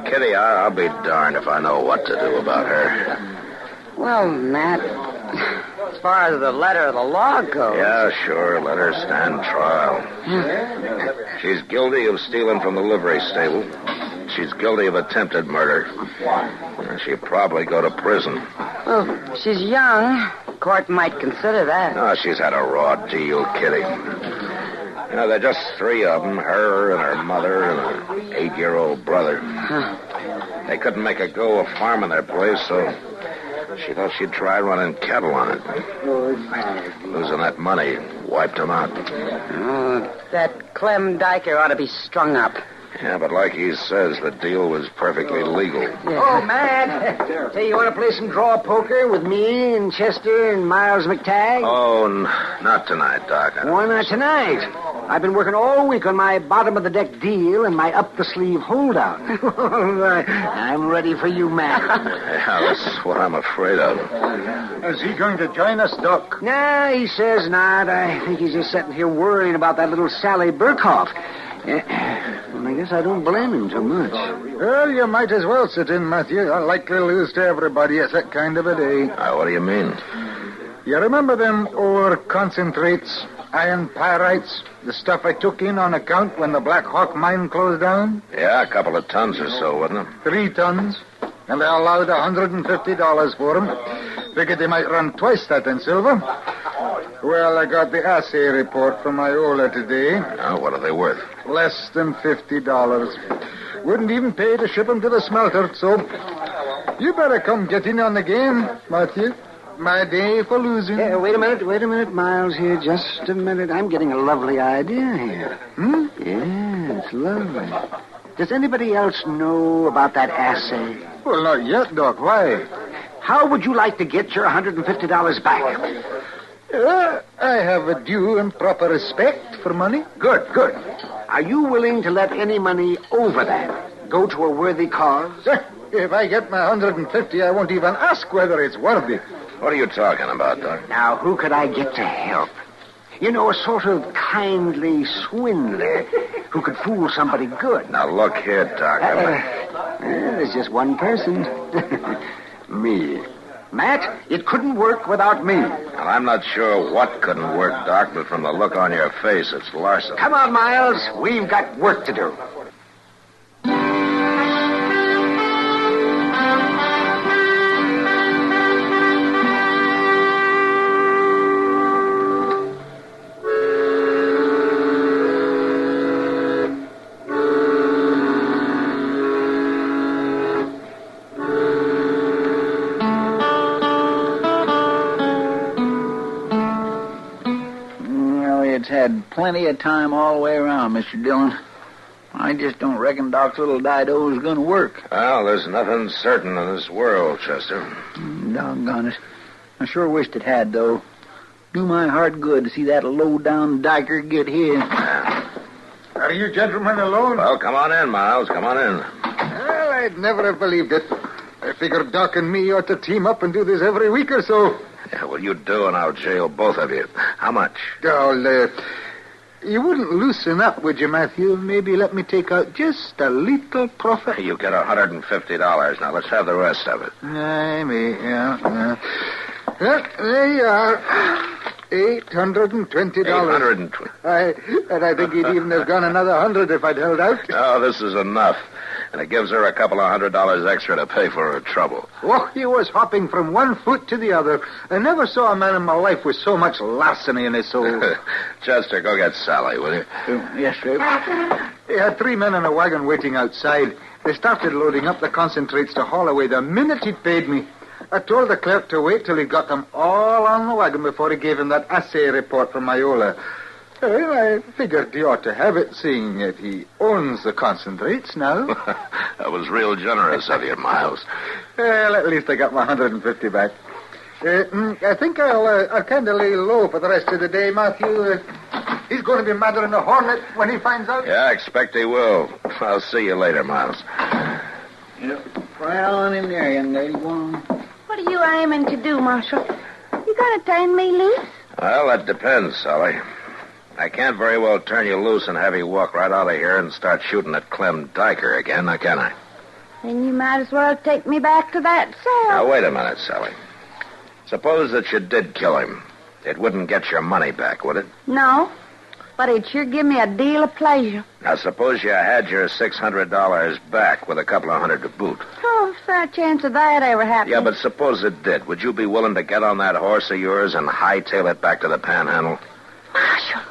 Kitty, I'll be darned if I know what to do about her. Well, Matt, as far as the letter of the law goes... Yeah, sure. Let her stand trial. She's guilty of stealing from the livery stable. She's guilty of attempted murder. She'll probably go to prison. Well, she's young. Court might consider that. No, she's had a raw deal, Kitty. You know, there are just 3 of them, her and her mother and her 8-year-old brother. They couldn't make a go of farming their place, so she thought she'd try running cattle on it. Losing that money wiped them out. Oh, that Clem Dyker ought to be strung up. Yeah, but like he says, the deal was perfectly legal. Yeah. Oh, Matt. Say, you want to play some draw poker with me and Chester and Miles McTagg? Oh, not tonight, Doc. Why not tonight? I've been working all week on my bottom-of-the-deck deal and my up-the-sleeve holdout. I'm ready for you, Matt. Yeah, that's what I'm afraid of. Is he going to join us, Doc? Nah, he says not. I think he's just sitting here worrying about that little Sally Burkhoff. Well, I guess I don't blame him too much. Well, you might as well sit in, Matthew. I'll likely lose to everybody. It's that kind of a day. What do you mean? You remember them ore concentrates, iron pyrites, the stuff I took in on account when the Black Hawk mine closed down? Yeah, a couple of tons or so, wasn't it? 3 tons. And they allowed $150 for them. Figured they might run twice that in silver. Well, I got the assay report from Iola today. What are they worth? Less than $50. Wouldn't even pay to ship them to the smelter, so you better come get in on the game, Matthew. My day for losing. Yeah, wait a minute, Miles, here. Just a minute. I'm getting a lovely idea here. Yeah, it's lovely. Does anybody else know about that assay? Well, not yet, Doc. Why? How would you like to get your $150 back? I have a due and proper respect for money. Good. Are you willing to let any money over that go to a worthy cause? If I get my $150, I won't even ask whether it's worthy. What are you talking about, Doc? Now, who could I get to help? You know, a sort of kindly swindler who could fool somebody good. Now, look here, Doc. There's just one person. Me. Matt, it couldn't work without me. Well, I'm not sure what couldn't work, Doc, but from the look on your face, it's larceny. Come on, Miles. We've got work to do. Had plenty of time all the way around, Mr. Dillon. I just don't reckon Doc's little Dido is going to work. Well, there's nothing certain in this world, Chester. Doggone it. I sure wished it had, though. Do my heart good to see that low-down dyker get here. Are you gentlemen alone? Well, come on in, Miles. Come on in. Well, I'd never have believed it. I figured Doc and me ought to team up and do this every week or so. Yeah, well, you do, and I'll jail both of you. How much? Oh, you wouldn't loosen up, would you, Matthew? Maybe let me take out just a little profit. You get $150. Now, let's have the rest of it. Yeah. Well, there you are. $820. $820. And I think he'd even have gone another $100 if I'd held out. Oh, this is enough. And it gives her a couple of $100 extra to pay for her trouble. Oh, he was hopping from one foot to the other. I never saw a man in my life with so much larceny in his soul. Chester, go get Sally, will you? Yes, sir. He had 3 men in a wagon waiting outside. They started loading up the concentrates to haul away the minute he'd paid me. I told the clerk to wait till he got them all on the wagon before he gave him that assay report from Iola. Well, I figured he ought to have it, seeing that he owns the concentrates now. That was real generous of you, Miles. Well, at least I got my $150 back. I think I'll kind of lay low for the rest of the day, Matthew. He's going to be madder than a hornet when he finds out. Yeah, I expect he will. I'll see you later, Miles. Yep. Right on in there, young lady. What are you aiming to do, Marshal? You going to turn me loose? Well, that depends, Sally. I can't very well turn you loose and have you walk right out of here and start shooting at Clem Diker again, now can I? Then you might as well take me back to that cell. Now, wait a minute, Sally. Suppose that you did kill him. It wouldn't get your money back, would it? No, but it'd sure give me a deal of pleasure. Now, suppose you had your $600 back with a couple of $100 to boot. Oh, fair chance of that ever happening. Yeah, but suppose it did. Would you be willing to get on that horse of yours and hightail it back to the Panhandle? Marshal,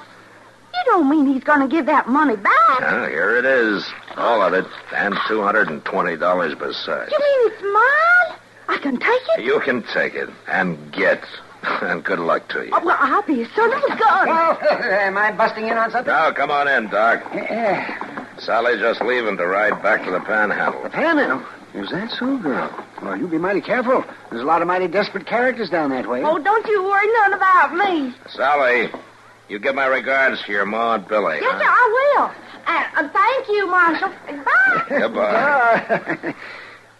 you don't mean he's going to give that money back? Well, here it is. All of it. And $220 besides. You mean it's mine? I can take it? You can take it. And get. And good luck to you. Oh, well, I'll be as soon as it's gone. Oh, am I busting in on something? Now, come on in, Doc. Yeah. Sally's just leaving to ride back to the Panhandle. The Panhandle? Is that so, girl? Well, you be mighty careful. There's a lot of mighty desperate characters down that way. Oh, don't you worry none about me. Sally, you give my regards to your ma and Billy. Yes, sir, I will. Thank you, Marshal. Bye. Goodbye.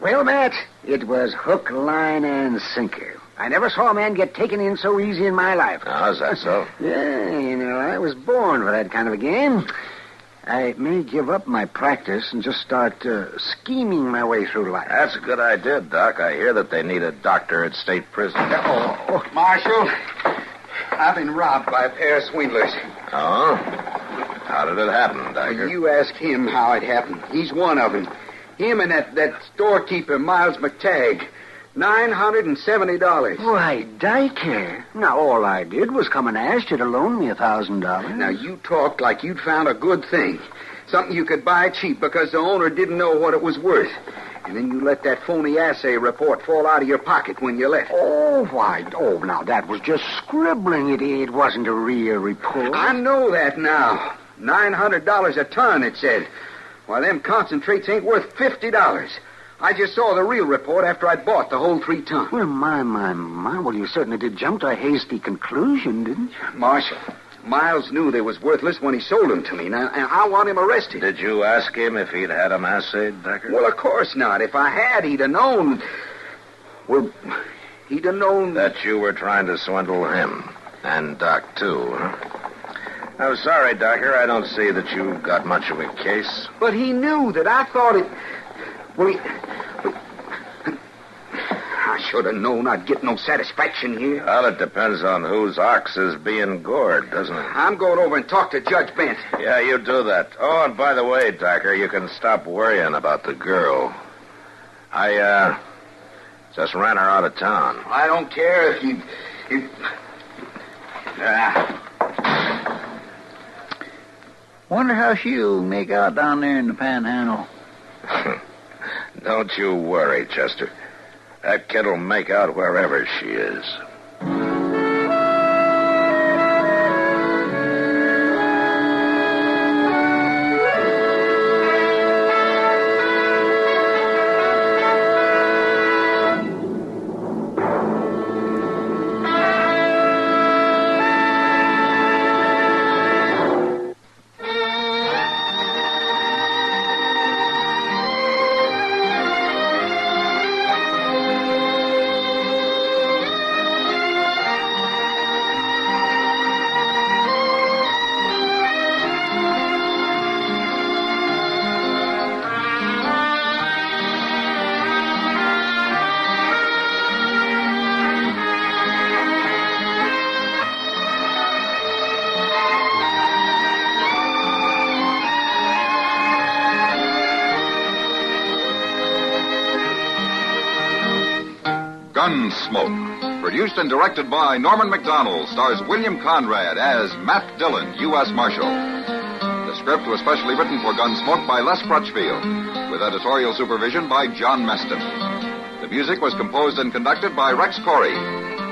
Well, Matt, it was hook, line, and sinker. I never saw a man get taken in so easy in my life. Oh, is that so? Yeah, you know, I was born for that kind of a game. I may give up my practice and just start scheming my way through life. That's a good idea, Doc. I hear that they need a doctor at state prison. Oh, Marshal, I've been robbed by a pair of swindlers. Oh? How did it happen, Diker? Well, you ask him how it happened. He's one of them. Him and that storekeeper, Miles McTagg. $970. Why, Diker. Now, all I did was come and ask you to loan me $1,000. Now, you talked like you'd found a good thing. Something you could buy cheap because the owner didn't know what it was worth. And then you let that phony assay report fall out of your pocket when you left. Oh, why? Oh, now, that was just scribbling. It wasn't a real report. I know that now. $900 a ton, it said. Why, them concentrates ain't worth $50. I just saw the real report after I'd bought the whole 3 tons. Well, my. Well, you certainly did jump to a hasty conclusion, didn't you? Marshal, Miles knew they was worthless when he sold them to me. Now, I want him arrested. Did you ask him if he'd had them assayed, Decker? Well, of course not. If I had, he'd have known. Well, he'd have known... That you were trying to swindle him. And Doc, too, huh? I'm sorry, Docker. I don't see that you've got much of a case. But he knew that I thought it... Well, I should have known I'd get no satisfaction here. Well, it depends on whose ox is being gored, doesn't it? I'm going over and talk to Judge Bent. Yeah, you do that. Oh, and by the way, Docker, you can stop worrying about the girl. I, just ran her out of town. I don't care if you... Wonder how she'll make out down there in the Panhandle. Don't you worry, Chester. That kid'll make out wherever she is. Gunsmoke. Produced and directed by Norman McDonald, stars William Conrad as Matt Dillon, U.S. Marshal. The script was specially written for Gunsmoke by Les Crutchfield, with editorial supervision by John Meston. The music was composed and conducted by Rex Corey.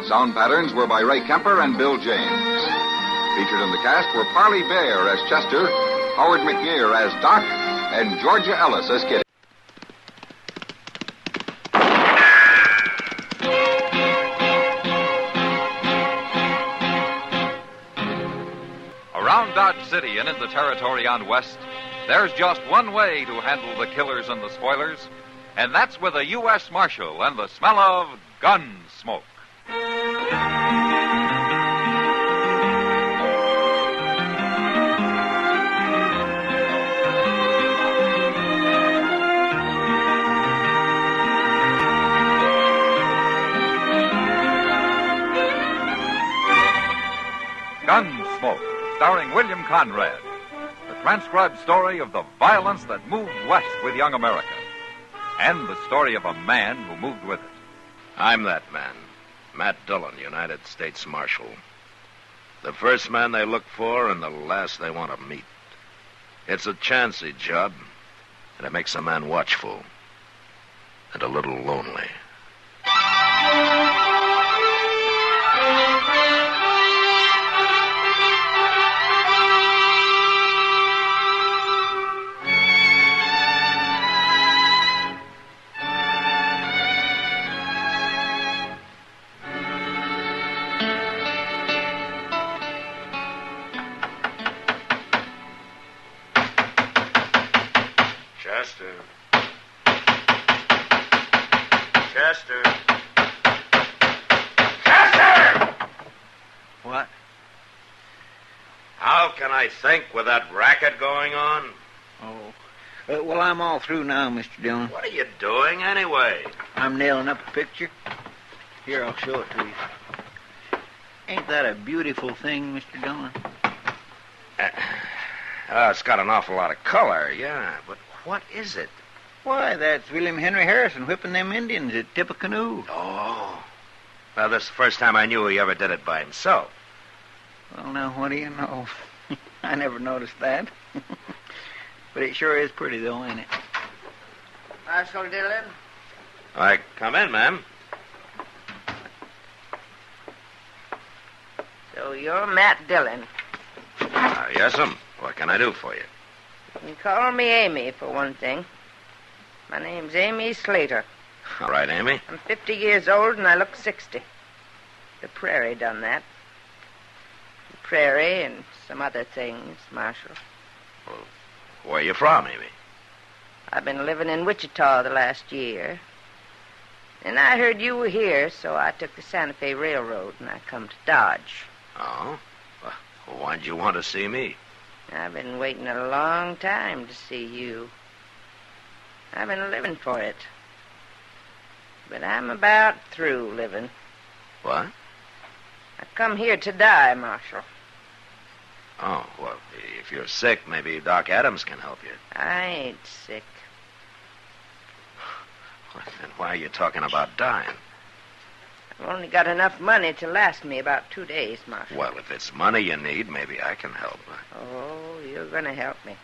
Sound patterns were by Ray Kemper and Bill James. Featured in the cast were Parley Bear as Chester, Howard McNear as Doc, and Georgia Ellis as Kitty. Around Dodge City and in the territory on West, there's just one way to handle the killers and the spoilers, and that's with a U.S. Marshal and the smell of gun smoke. Gunsmoke, starring William Conrad. The transcribed story of the violence that moved west with young America. And the story of a man who moved with it. I'm that man. Matt Dillon, United States Marshal. The first man they look for and the last they want to meet. It's a chancy job, and it makes a man watchful and a little lonely. What? How can I think with that racket going on? Oh. Well, I'm all through now, Mr. Dillon. What are you doing anyway? I'm nailing up a picture. Here, I'll show it to you. Ain't that a beautiful thing, Mr. Dillon? It's got an awful lot of color, yeah. But what is it? Why, that's William Henry Harrison whipping them Indians at Tippecanoe. Oh. Well, this is the first time I knew he ever did it by himself. Well, now, what do you know? I never noticed that. But it sure is pretty, though, ain't it? Marshal Dillon? All come in, ma'am. So you're Matt Dillon. Yes'm. What can I do for you? You can call me Amy, for one thing. My name's Amy Slater. All right, Amy. I'm 50 years old, and I look 60. The prairie done that. The prairie and some other things, Marshal. Well, where you from, Amy? I've been living in Wichita the last year. And I heard you were here, so I took the Santa Fe Railroad, and I come to Dodge. Oh? Well, why'd you want to see me? I've been waiting a long time to see you. I've been living for it. But I'm about through living. What? I come here to die, Marshal. Oh, well, if you're sick, maybe Doc Adams can help you. I ain't sick. Well, then why are you talking about dying? I've only got enough money to last me about 2 days, Marshal. Well, if it's money you need, maybe I can help. Oh, you're going to help me.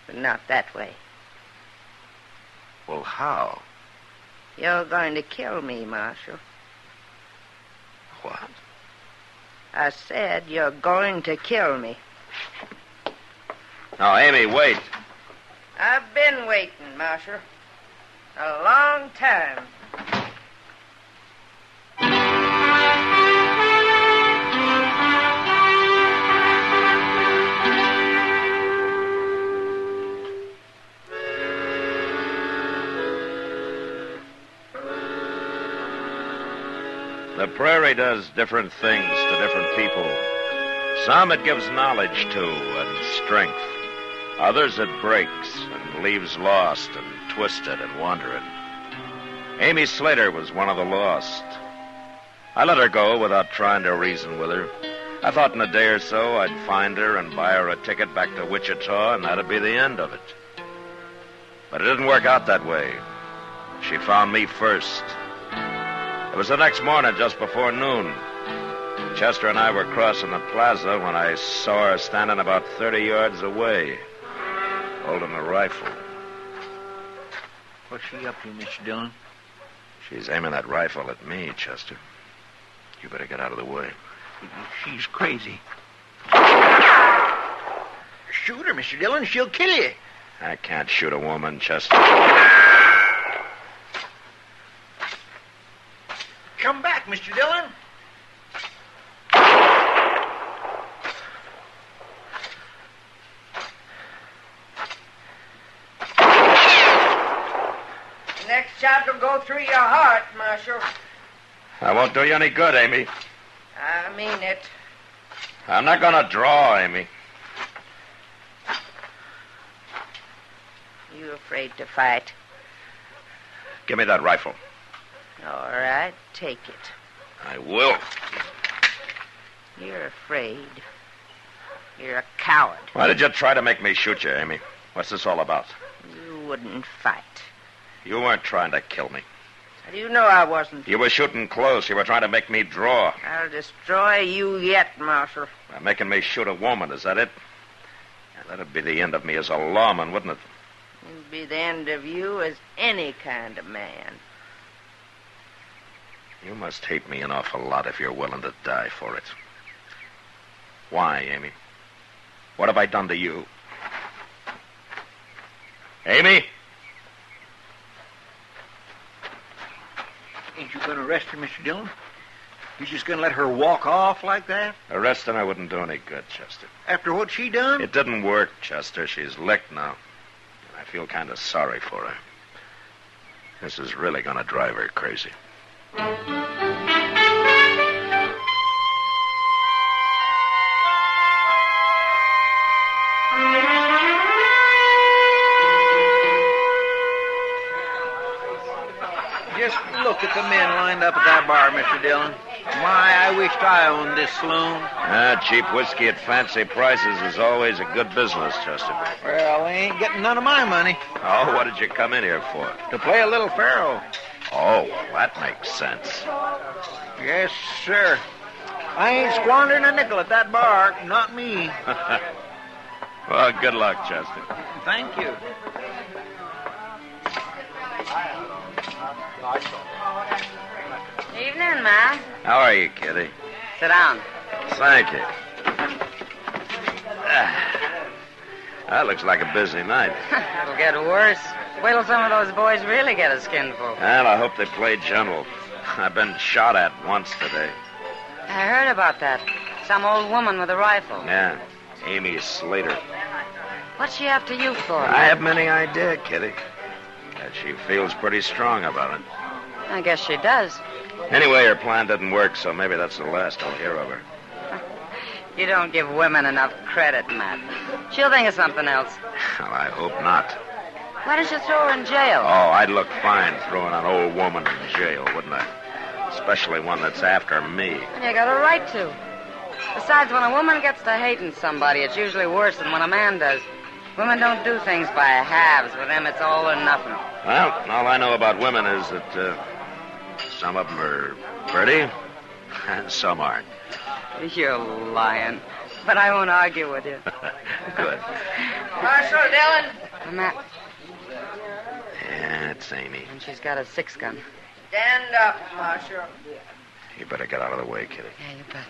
But not that way. Well, how? You're going to kill me, Marshal. What? I said you're going to kill me. Now, Amy, wait. I've been waiting, Marshal. A long time. The prairie does different things to different people. Some it gives knowledge to and strength. Others it breaks and leaves lost and twisted and wandering. Amy Slater was one of the lost. I let her go without trying to reason with her. I thought in a day or so I'd find her and buy her a ticket back to Wichita, and that'd be the end of it. But it didn't work out that way. She found me first. It was the next morning, just before noon. Chester and I were crossing the plaza when I saw her standing about 30 yards away, holding a rifle. What's she up to, Mr. Dillon? She's aiming that rifle at me, Chester. You better get out of the way. She's crazy. Shoot her, Mr. Dillon. She'll kill you. I can't shoot a woman, Chester. Come back, Mr. Dillon. Next shot will go through your heart, Marshal. I won't do you any good, Amy. I mean it. I'm not going to draw, Amy. You afraid to fight? Give me that rifle. All right, take it. I will. You're afraid. You're a coward. Why did you try to make me shoot you, Amy? What's this all about? You wouldn't fight. You weren't trying to kill me. How do you know I wasn't? You were shooting close. You were trying to make me draw. I'll destroy you yet, Marshal. By making me shoot a woman, is that it? Yeah, that'd be the end of me as a lawman, wouldn't it? It'd be the end of you as any kind of man. You must hate me an awful lot if you're willing to die for it. Why, Amy? What have I done to you? Amy? Ain't you going to arrest her, Mr. Dillon? You just going to let her walk off like that? Arresting her wouldn't do any good, Chester. After what she done? It didn't work, Chester. She's licked now. And I feel kind of sorry for her. This is really going to drive her crazy. Just look at the men lined up at that bar, Mr. Dillon. My, I wished I owned this saloon. Cheap whiskey at fancy prices is always a good business, Chester. Well, they ain't getting none of my money. Oh, what did you come in here for? To play a little faro. Oh, that makes sense. Yes, sir. I ain't squandering a nickel at that bar. Not me. Well, good luck, Chester. Thank you. Evening, Ma. How are you, Kitty? Sit down. Thank you. That looks like a busy night. It'll get worse. Wait till some of those boys really get a skinful. Well, I hope they play gentle. I've been shot at once today. I heard about that. Some old woman with a rifle. Yeah, Amy Slater. What's she after you for? I haven't any idea, Kitty. But she feels pretty strong about it. I guess she does. Anyway, her plan didn't work, so maybe that's the last I'll hear of her. You don't give women enough credit, Matt. She'll think of something else. Well, I hope not. Why don't you throw her in jail? Oh, I'd look fine throwing an old woman in jail, wouldn't I? Especially one that's after me. You got a right to. Besides, when a woman gets to hating somebody, it's usually worse than when a man does. Women don't do things by halves. With them, it's all or nothing. Well, all I know about women is that some of them are pretty and some aren't. You're lying. But I won't argue with you. Good. Marshal Dillon. Matt. Yeah, it's Amy. And she's got a 6-gun. Stand up, Marshal. You better get out of the way, Kitty. Yeah, you bet.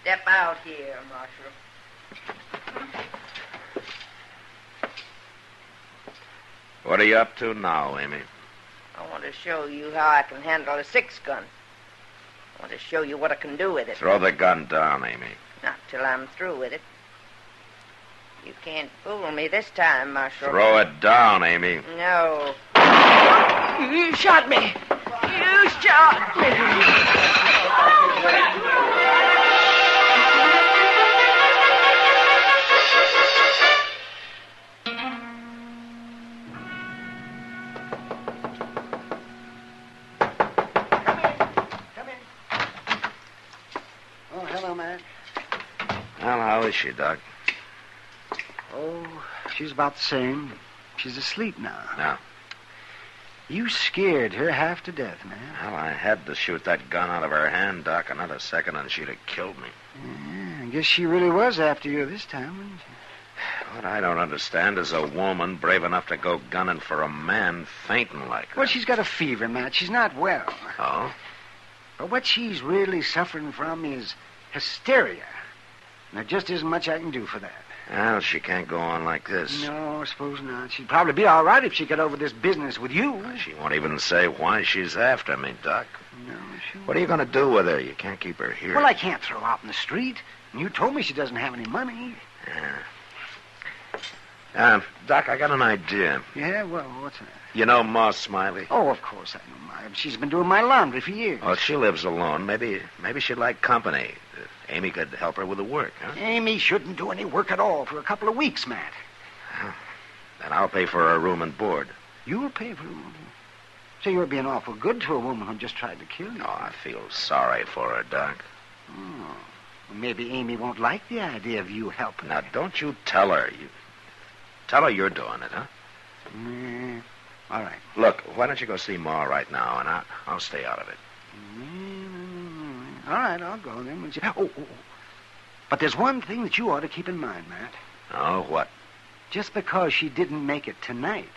Step out here, Marshal. What are you up to now, Amy? I want to show you how I can handle a 6-gun. I want to show you what I can do with it. Throw the gun down, Amy. Not till I'm through with it. You can't fool me this time, Marshal. Throw it down, Amy. No. You shot me. You shot me. Oh, hello, Matt. Well, how is she, Doc? Oh, she's about the same. She's asleep now. No. You scared her half to death, man. Well, I had to shoot that gun out of her hand, Doc. Another second and she'd have killed me. Yeah, I guess she really was after you this time, wasn't she? What I don't understand is a woman brave enough to go gunning for a man fainting like that. Well, she's got a fever, Matt. She's not well. Oh? But what she's really suffering from is hysteria. And there just isn't much I can do for that. Well, she can't go on like this. No, I suppose not. She'd probably be all right if she got over this business with you. She won't even say why she's after me, Doc. No, she won't. What are you going to do with her? You can't keep her here. Well, I can't throw her out in the street. And you told me she doesn't have any money. Yeah. Doc, I got an idea. Yeah? Well, what's that? You know Ma Smiley? Oh, of course I know Ma. She's been doing my laundry for years. Well, she lives alone. Maybe she'd like company. Amy could help her with the work, huh? Amy shouldn't do any work at all for a couple of weeks, Matt. Then I'll pay for her room and board. You'll pay for her? So you're being awful good to a woman who just tried to kill you. Oh, I feel sorry for her, Doc. Oh. Well, maybe Amy won't like the idea of you helping. Now, don't you tell her. Tell her you're doing it, huh? All right. Look, why don't you go see Ma right now, and I'll stay out of it. All right, I'll go then. Oh, but there's one thing that you ought to keep in mind, Matt. Oh, what? Just because she didn't make it tonight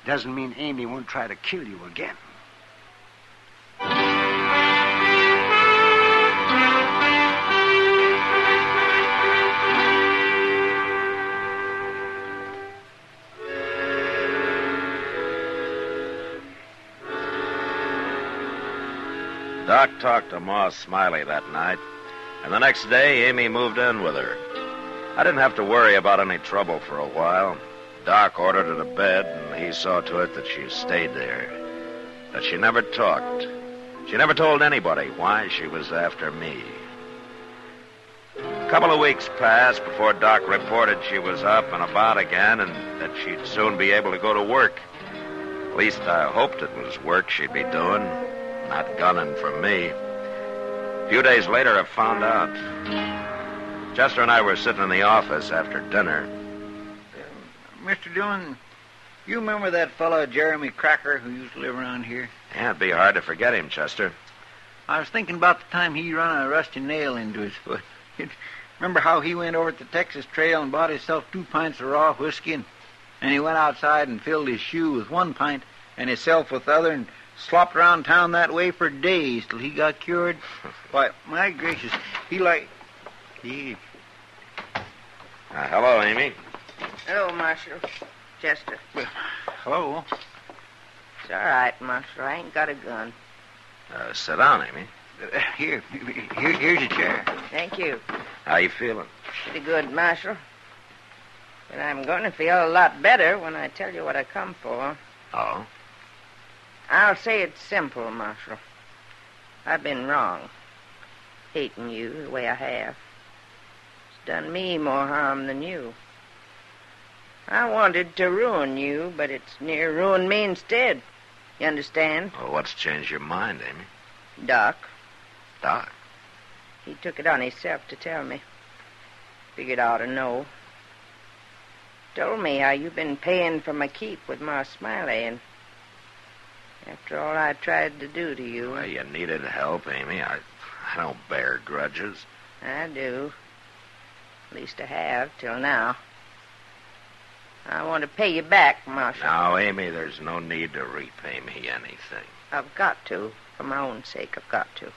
doesn't mean Amy won't try to kill you again. Doc talked to Ma Smiley that night, and the next day Amy moved in with her. I didn't have to worry about any trouble for a while. Doc ordered her to bed, and he saw to it that she stayed there. That she never talked. She never told anybody why she was after me. A couple of weeks passed before Doc reported she was up and about again and that she'd soon be able to go to work. At least I hoped it was work she'd be doing, not gunning for me. A few days later, I found out. Chester and I were sitting in the office after dinner. Mr. Dillon, you remember that fellow Jeremy Cracker who used to live around here? Yeah, it'd be hard to forget him, Chester. I was thinking about the time he run a rusty nail into his foot. Remember how he went over to the Texas Trail and bought himself 2 pints of raw whiskey, and he went outside and filled his shoe with 1 pint and himself with the other and slopped around town that way for days till he got cured? Why, my gracious, Hello, Amy. Hello, Marshal. Chester. Hello. It's all right, Marshal. I ain't got a gun. Sit down, Amy. Here's your chair. Thank you. How you feeling? Pretty good, Marshal. But I'm going to feel a lot better when I tell you what I come for. Oh? I'll say it's simple, Marshal. I've been wrong. Hating you the way I have. It's done me more harm than you. I wanted to ruin you, but it's near ruined me instead. You understand? Well, what's changed your mind, Amy? Doc. Doc? He took it on himself to tell me. Figured I ought to know. Told me how you've been paying for my keep with Ma Smiley, and after all I tried to do to you... Well, you needed help, Amy. I don't bear grudges. I do. At least I have, till now. I want to pay you back, Marshal. Now, Amy, there's no need to repay me anything. I've got to. For my own sake, I've got to.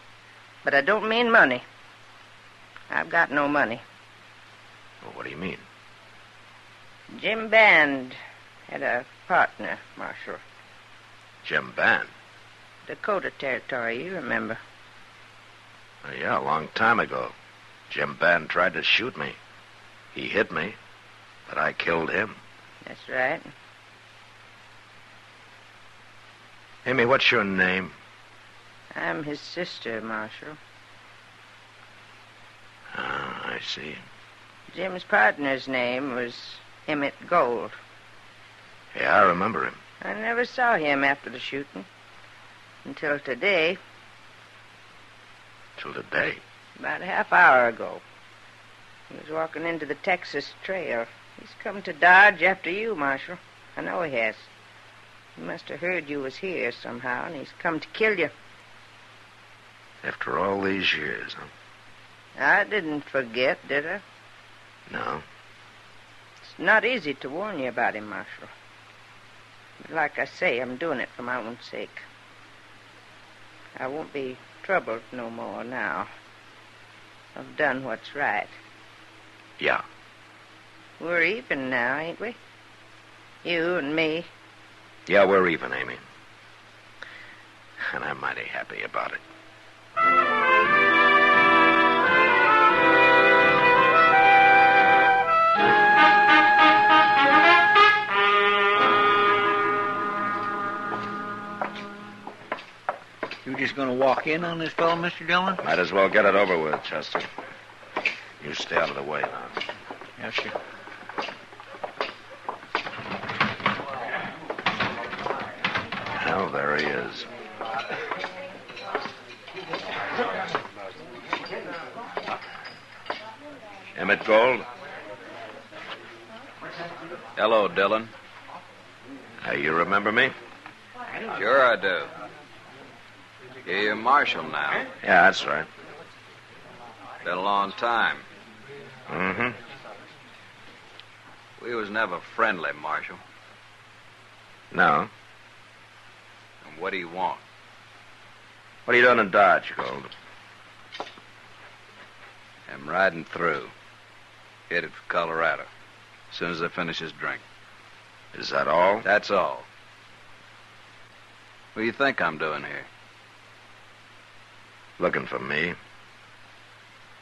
But I don't mean money. I've got no money. Well, what do you mean? Jim Band had a partner, Marshal. Jim Band? Dakota Territory, you remember. Yeah, a long time ago. Jim Band tried to shoot me. He hit me, but I killed him. That's right. Amy, what's your name? I'm his sister, Marshal. Ah, I see. Jim's partner's name was Emmett Gold. Yeah, I remember him. I never saw him after the shooting. Until today. Till today? About a half hour ago. He was walking into the Texas Trail. He's come to Dodge after you, Marshal. I know he has. He must have heard you was here somehow, and he's come to kill you. After all these years, huh? I didn't forget, did I? No. It's not easy to warn you about him, Marshal. But like I say, I'm doing it for my own sake. I won't be troubled no more now. I've done what's right. Yeah. We're even now, ain't we? You and me. Yeah, we're even, Amy. And I'm mighty happy about it. You just going to walk in on this fellow, Mr. Dillon? Might as well get it over with, Chester. You stay out of the way now. Yes, sir. Well, there he is. Emmett Gold? Hello, Dillon. You remember me? Sure I do. You're Marshal now. Yeah, that's right. Been a long time. Mm-hmm. We was never friendly, Marshal. No. And what do you want? What are you doing in Dodge, Gold? I'm riding through. Headed for Colorado. As soon as I finish this drink. Is that all? That's all. What do you think I'm doing here? Looking for me.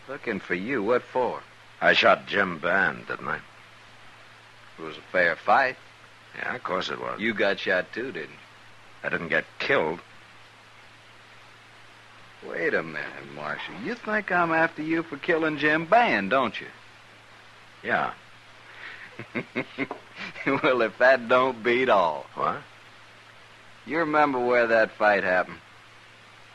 Looking for you? What for? I shot Jim Band, didn't I? It was a fair fight. Yeah, of course it was. You got shot too, didn't you? I didn't get killed. Wait a minute, Marshal. You think I'm after you for killing Jim Band, don't you? Yeah. Well, if that don't beat all. What? You remember where that fight happened?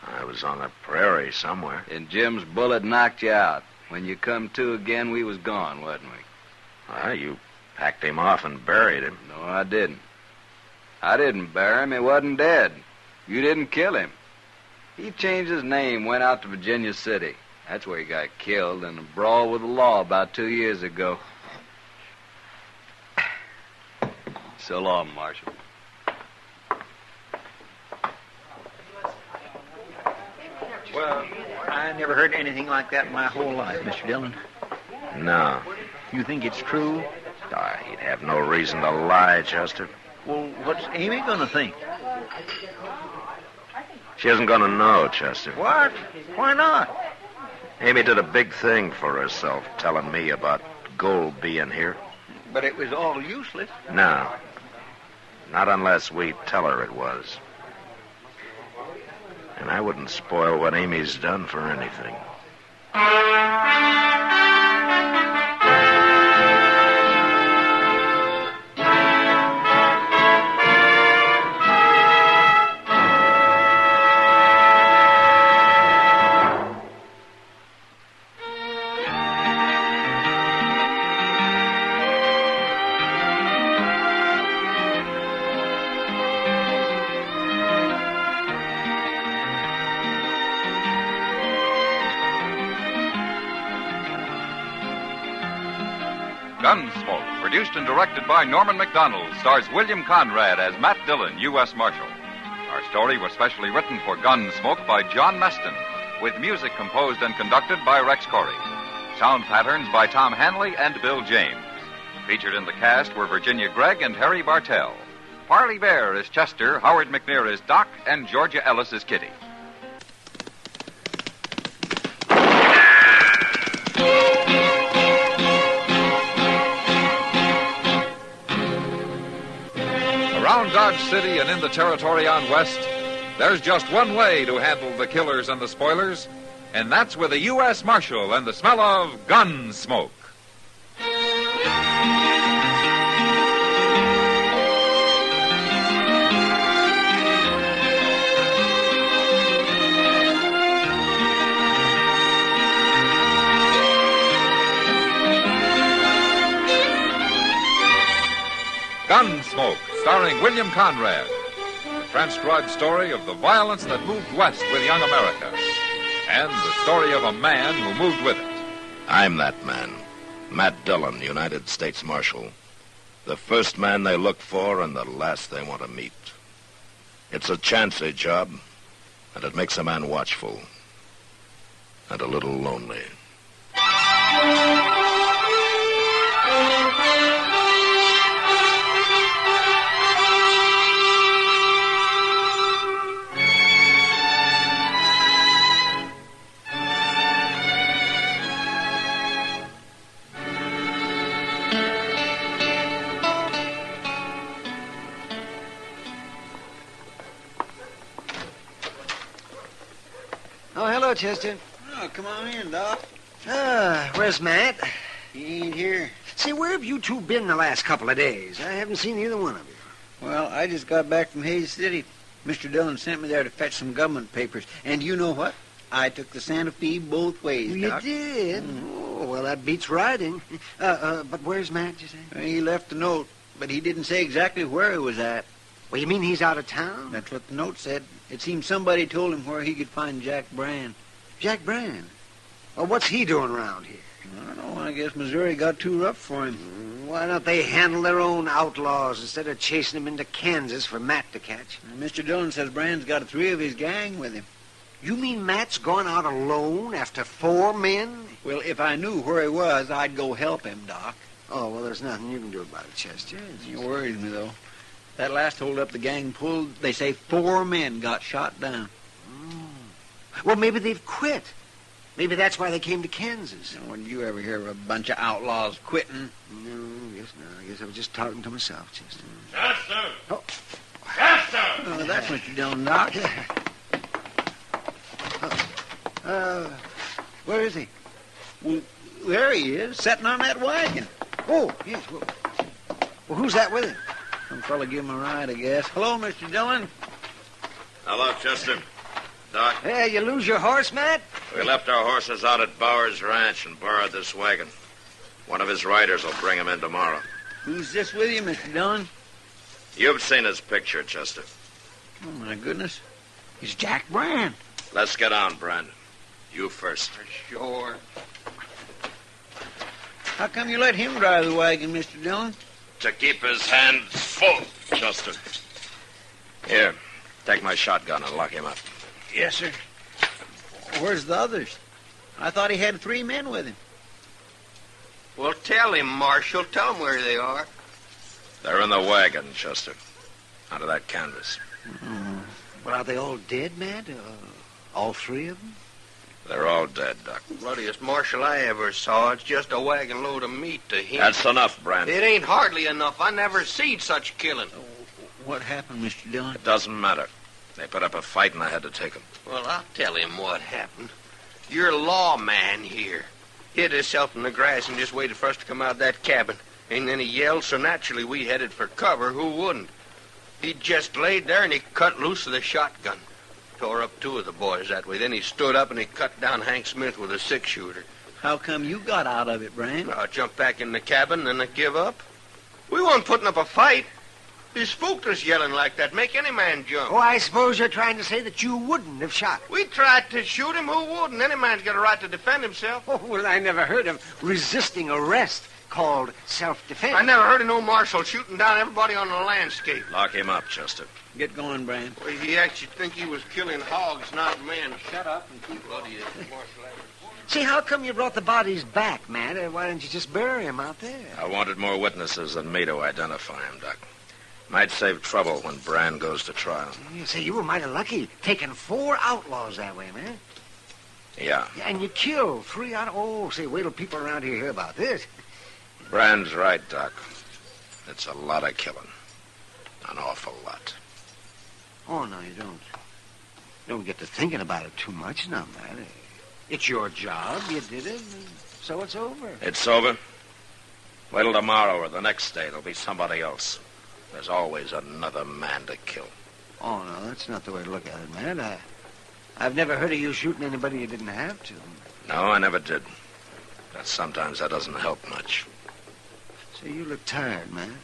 I was on the prairie somewhere. And Jim's bullet knocked you out. When you come to again, we was gone, wasn't we? Well, you packed him off and buried him. No, I didn't. I didn't bury him. He wasn't dead. You didn't kill him. He changed his name, went out to Virginia City. That's where he got killed in a brawl with the law about 2 years ago. So long, Marshal. Well, I never heard anything like that in my whole life, Mr. Dillon. No. You think it's true? He'd have no reason to lie, Chester. Well, what's Amy going to think? She isn't going to know, Chester. What? Why not? Amy did a big thing for herself, telling me about gold being here. But it was all useless. No. Not unless we tell her it was. And I wouldn't spoil what Amy's done for anything. Gunsmoke, produced and directed by Norman McDonald, stars William Conrad as Matt Dillon, U.S. Marshal. Our story was specially written for Gunsmoke by John Meston, with music composed and conducted by Rex Corey. Sound patterns by Tom Hanley and Bill James. Featured in the cast were Virginia Gregg and Harry Bartell. Parley Bear is Chester, Howard McNear is Doc, and Georgia Ellis is Kitty. Around Dodge City and in the territory on West, there's just one way to handle the killers and the spoilers, and that's with a U.S. Marshal and the smell of gun smoke. Gunsmoke, starring William Conrad. The transcribed story of the violence that moved west with young America. And the story of a man who moved with it. I'm that man. Matt Dillon, United States Marshal. The first man they look for and the last they want to meet. It's a chancy job, and it makes a man watchful. And a little lonely. Oh, hello, Chester. Oh, come on in, Doc. Where's Matt? He ain't here. Say, where have you two been the last couple of days? I haven't seen either one of you. Well, I just got back from Hays City. Mr. Dillon sent me there to fetch some government papers. And you know what? I took the Santa Fe both ways, You Doc. did? Oh, well, that beats riding. But where's Matt, you say? He left a note, but he didn't say exactly where he was at. Well, you mean he's out of town? That's what the note said. It seems somebody told him where he could find Jack Brand. Jack Brand? Well, what's he doing around here? I don't know. I guess Missouri got too rough for him. Why don't they handle their own outlaws instead of chasing them into Kansas for Matt to catch? Mr. Dillon says Brand's got 3 of his gang with him. You mean Matt's gone out alone after 4 men? Well, if I knew where he was, I'd go help him, Doc. Oh, well, there's nothing you can do about it, Chester. It worries me, though. That last holdup the gang pulled, they say 4 men got shot down. Well, maybe they've quit. Maybe that's why they came to Kansas. When you ever hear of a bunch of outlaws quitting? No, I guess I was just talking to myself, Chester. Chester! Oh. Chester! Oh, that's Mr. Dillon, Doc. Where is he? Well, there he is, sitting on that wagon. Oh, yes. Well, who's that with him? Some fella give him a ride, I guess. Hello, Mr. Dillon. Hello, Chester. Doc. Hey, you lose your horse, Matt? We left our horses out at Bauer's Ranch and borrowed this wagon. One of his riders will bring him in tomorrow. Who's this with you, Mr. Dillon? You've seen his picture, Chester. Oh, my goodness. It's Jack Brand. Let's get on, Brandon. You first. Sure. How come you let him drive the wagon, Mr. Dillon? To keep his hands full, Chester. Here, take my shotgun and lock him up. Yes, sir. Where's the others? I thought he had 3 men with him. Well, tell him, Marshal. Tell him where they are. They're in the wagon, Chester. Out of that canvas. Well, are they all dead, Matt? All 3 of them? They're all dead, Doc. Bloodiest marshal I ever saw. It's just a wagon load of meat to him. That's enough, Brandon. It ain't hardly enough. I never seen such killing. What happened, Mr. Dillon? It doesn't matter. They put up a fight and I had to take them. Well, I'll tell him what happened. Your lawman here hid himself in the grass and just waited for us to come out of that cabin. And then he yelled, so naturally we headed for cover. Who wouldn't? He just laid there and he cut loose with a shotgun. Tore up 2 of the boys that way. Then he stood up and he cut down Hank Smith with a 6-shooter. How come you got out of it, Brand? I jumped back in the cabin and I give up. We weren't putting up a fight. He spooked us yelling like that. Make any man jump. Oh, I suppose you're trying to say that you wouldn't have shot him. We tried to shoot him. Who wouldn't? Any man's got a right to defend himself. Oh, well, I never heard of resisting arrest called self-defense. I never heard of no marshal shooting down everybody on the landscape. Lock him up, Chester. Get going, Brand. Well, he actually think he was killing hogs, not men. Shut up and keep bloody as the marshal ever. See, how come you brought the bodies back, Matt? Why didn't you just bury them out there? I wanted more witnesses than me to identify him, Doc. Might save trouble when Brand goes to trial. You say you were mighty lucky, taking 4 outlaws that way, man. Yeah. And you killed 3 out of... Oh, say, wait till people around here hear about this. Brand's right, Doc. It's a lot of killing. An awful lot. Oh, no, you don't get to thinking about it too much now, man. It's your job. You did it, and so it's over. It's over? Wait till tomorrow or the next day. There'll be somebody else. There's always another man to kill. Oh, no, that's not the way to look at it, man. I've never heard of you shooting anybody you didn't have to. No, I never did. But sometimes that doesn't help much. So you look tired, man.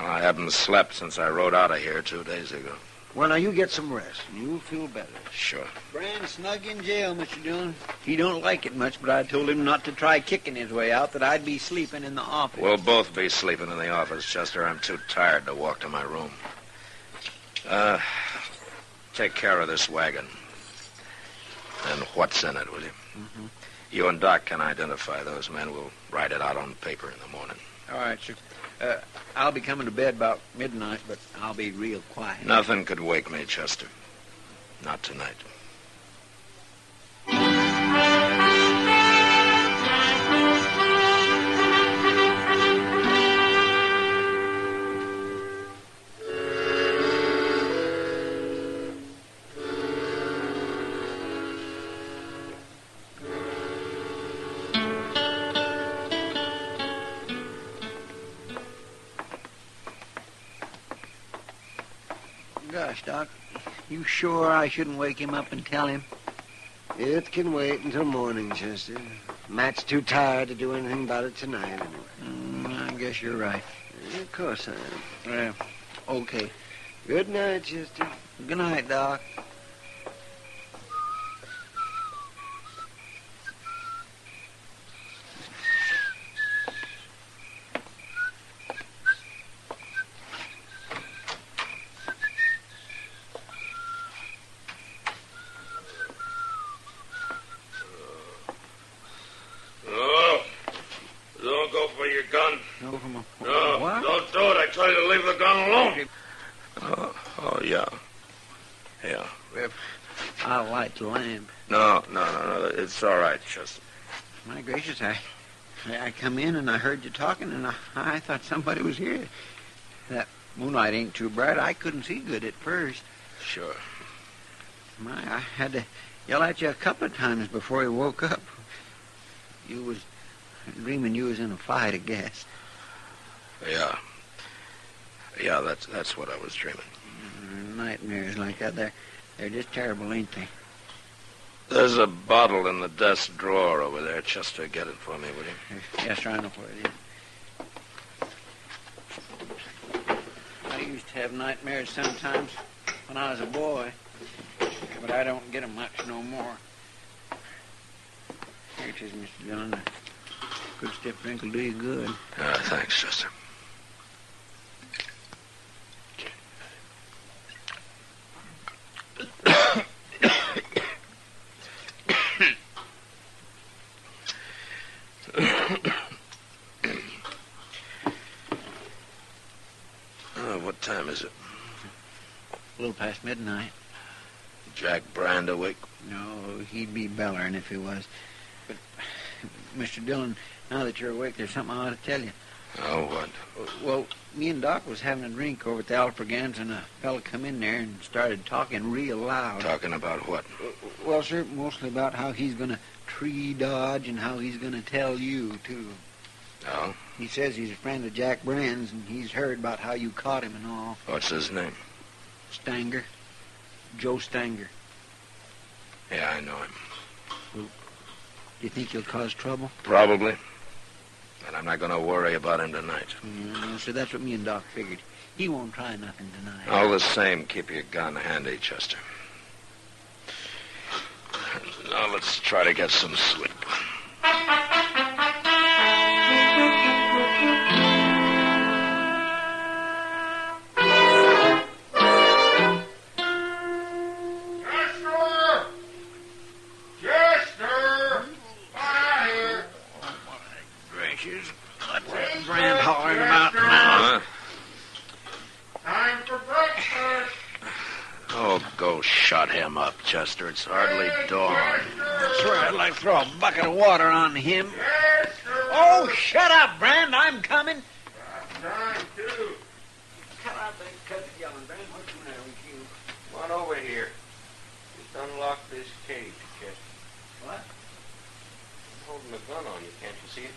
Well, I haven't slept since I rode out of here 2 days ago. Well, now you get some rest, and you'll feel better. Sure. Brand's snug in jail, Mr. Dillon. He don't like it much, but I told him not to try kicking his way out, that I'd be sleeping in the office. We'll both be sleeping in the office, Chester. I'm too tired to walk to my room. Take care of this wagon. And what's in it, will you? Mm-hmm. You and Doc can identify those men. We'll write it out on paper in the morning. All right, sir. I'll be coming to bed about midnight, but I'll be real quiet. Nothing could wake me, Chester. Not tonight. Gosh, Doc, you sure I shouldn't wake him up and tell him? It can wait until morning, Chester. Matt's too tired to do anything about it tonight, anyway. I guess you're right. Of course I am. Okay. Good night, Chester. Good night, Doc. I'll light the lamp. No. It's all right, Chester. My gracious, I come in and I heard you talking, and I thought somebody was here. That moonlight ain't too bright. I couldn't see good at first. Sure. I had to yell at you a couple of times before you woke up. You was dreaming you was in a fight, I guess. Yeah, that's what I was dreaming. Nightmares like that, they're just terrible, ain't they? There's a bottle in the desk drawer over there. Chester, get it for me, will you? Yes, sir, I know where it is. I used to have nightmares sometimes when I was a boy, but I don't get them much no more. Here it is, Mr. Dillon. A good stiff drink will do you good. Thanks, Chester. What time is it? A little past midnight. Jack Brand awake? No, he'd be bellering if he was. But, Mr. Dillon, now that you're awake, there's something I ought to tell you. Oh, what? Well, me and Doc was having a drink over at the Alfregans, and a fella come in there and started talking real loud. Talking about what? Well, sir, mostly about how he's going to tree Dodge and how he's going to tell you, too. Oh? He says he's a friend of Jack Brand's, and he's heard about how you caught him and all. What's his name? Stanger. Joe Stanger. Yeah, I know him. Well, do you think he'll cause trouble? Probably. And I'm not going to worry about him tonight. No, sir, that's what me and Doc figured. He won't try nothing tonight. All the same, keep your gun handy, Chester. Now let's try to get some sleep. Brand hollering about now. Time for breakfast. Oh, go shut him up, Chester. It's hardly dawn. I swear I'd like to throw a bucket of water on him. Yes, oh, shut up, Brand. I'm coming. Time, too. Cut out that cut yelling, Brand. What's the matter with you? Come on over here. Just unlock this cage, Chester. What? I'm holding a gun on you. Can't you see it?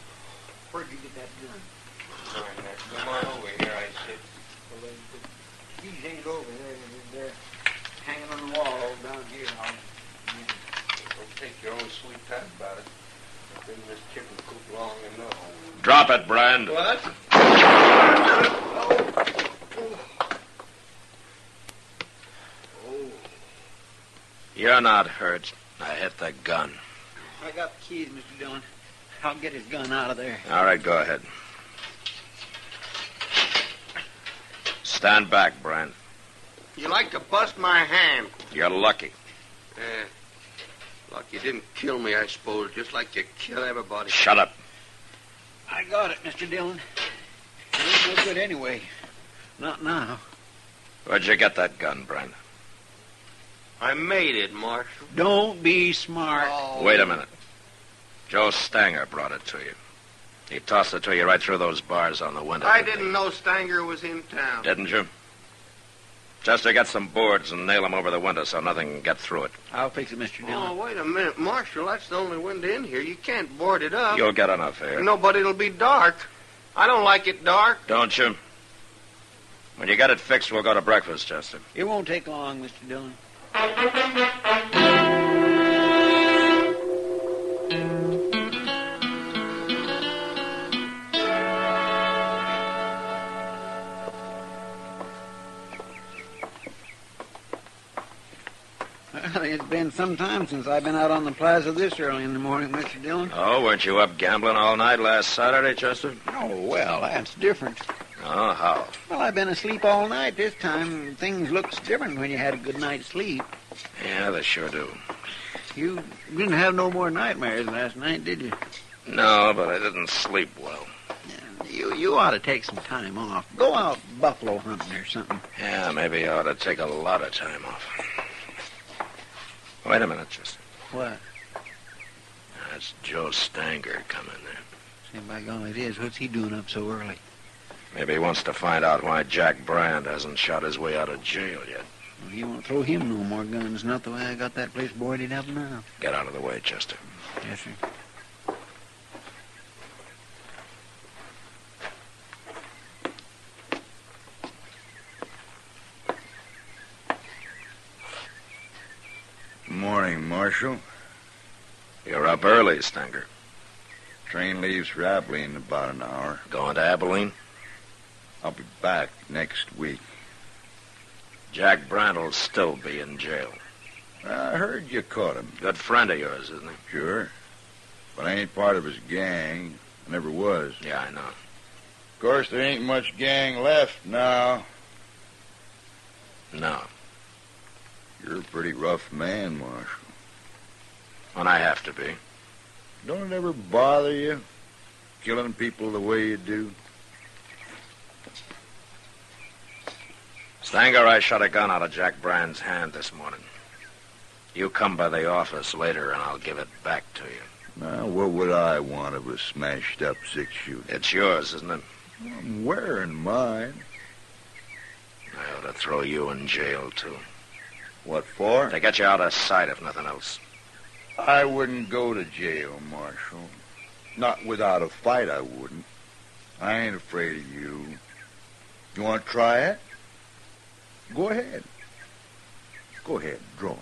Where'd you get that gun? Come on over here, I said. Well, these ain't over there. They're hanging on the wall down here. Don't take your own sweet time about it. I've been in this chicken coop long enough. Drop it, Brand. What? You're not hurt. I hit the gun. I got the keys, Mr. Dillon. I'll get his gun out of there. All right, go ahead. Stand back, Brand. You like to bust my hand. You're lucky. Luck you didn't kill me, I suppose, just like you kill everybody. Shut up. I got it, Mr. Dillon. It ain't no good anyway. Not now. Where'd you get that gun, Brand? I made it, Marshal. Don't be smart. Oh. Wait a minute. Joe Stanger brought it to you. He tossed it to you right through those bars on the window. I didn't know Stanger was in town. Didn't you? Chester, get some boards and nail them over the window so nothing can get through it. I'll fix it, Mr. Dillon. Oh, wait a minute, Marshal. That's the only window in here. You can't board it up. You'll get enough air. No, but it'll be dark. I don't like it dark. Don't you? When you get it fixed, we'll go to breakfast, Chester. It won't take long, Mr. Dillon. Well, it's been some time since I've been out on the plaza this early in the morning, Mr. Dillon. Oh, weren't you up gambling all night last Saturday, Chester? Oh, well, that's different. Oh, how? Well, I've been asleep all night this time. Things looks different when you had a good night's sleep. Yeah, they sure do. You didn't have no more nightmares last night, did you? No, but I didn't sleep well. You ought to take some time off. Go out buffalo hunting or something. Yeah, maybe I ought to take a lot of time off. Wait a minute, Chester. What? That's Joe Stanger coming there. Say, by golly, it is. What's he doing up so early? Maybe he wants to find out why Jack Brand hasn't shot his way out of jail yet. Well, he won't throw him no more guns, not the way I got that place boarded up now. Get out of the way, Chester. Yes, sir. Morning, Marshal. You're up early, Stanger. Train leaves for Abilene in about an hour. Going to Abilene? I'll be back next week. Jack Brand will still be in jail. I heard you caught him. Good friend of yours, isn't he? Sure. But I ain't part of his gang. I never was. Yeah, I know. Of course, there ain't much gang left now. No. You're a pretty rough man, Marshal. When I have to be. Don't it ever bother you, killing people the way you do? Stanger, I shot a gun out of Jack Brand's hand this morning. You come by the office later and I'll give it back to you. Now, what would I want of a smashed-up six-shooter? It's yours, isn't it? I'm wearing mine. I ought to throw you in jail, too. What for? To get you out of sight, if nothing else. I wouldn't go to jail, Marshal. Not without a fight, I wouldn't. I ain't afraid of you. You want to try it? Go ahead. Go ahead, draw.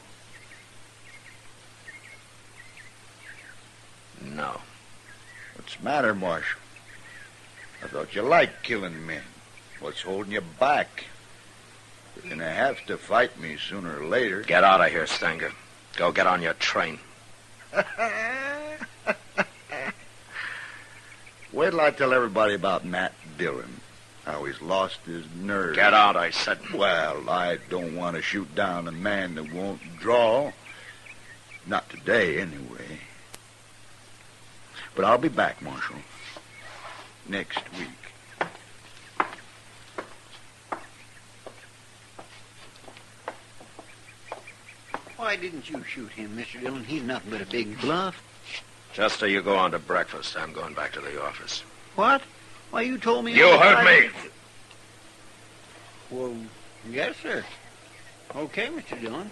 No. What's the matter, Marshal? I thought you liked killing men. What's holding you back? You're going to have to fight me sooner or later. Get out of here, Stanger. Go get on your train. Wait till I tell everybody about Matt Dillon. How he's lost his nerve. Get out, I said. Well, I don't want to shoot down a man that won't draw. Not today, anyway. But I'll be back, Marshal. Next week. Why didn't you shoot him, Mr. Dillon? He's nothing but a big bluff. Chester, you go on to breakfast. I'm going back to the office. What? Why, you told me... You heard me. Well, yes, sir. Okay, Mr. Dillon.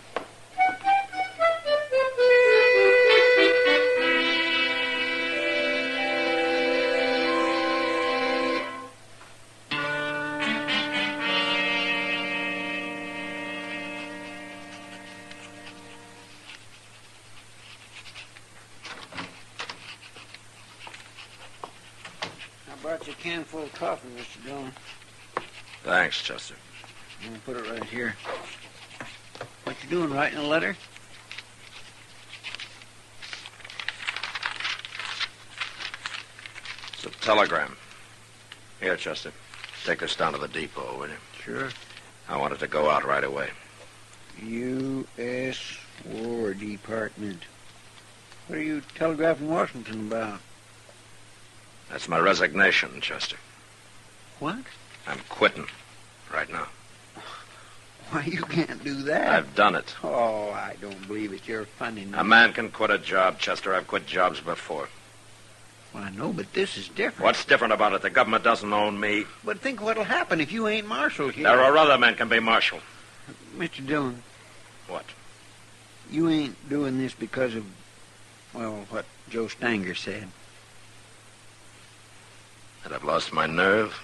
Brought you a can full of coffee, Mr. Dillon. Thanks, Chester. I'm going to put it right here. What you doing, writing a letter? telegram. Here, Chester. Take this down to the depot, will you? Sure. I want it to go out right away. U.S. War Department. What are you telegraphing Washington about? That's my resignation, Chester. What? I'm quitting right now. Why, you can't do that. I've done it. Oh, I don't believe it. You're funny now. A man can quit a job, Chester. I've quit jobs before. Well, I know, but this is different. What's different about it? The government doesn't own me. But think what'll happen if you ain't marshal here. There are other men can be marshal. Mr. Dillon. What? You ain't doing this because of, well, what Joe Stanger said. That I've lost my nerve?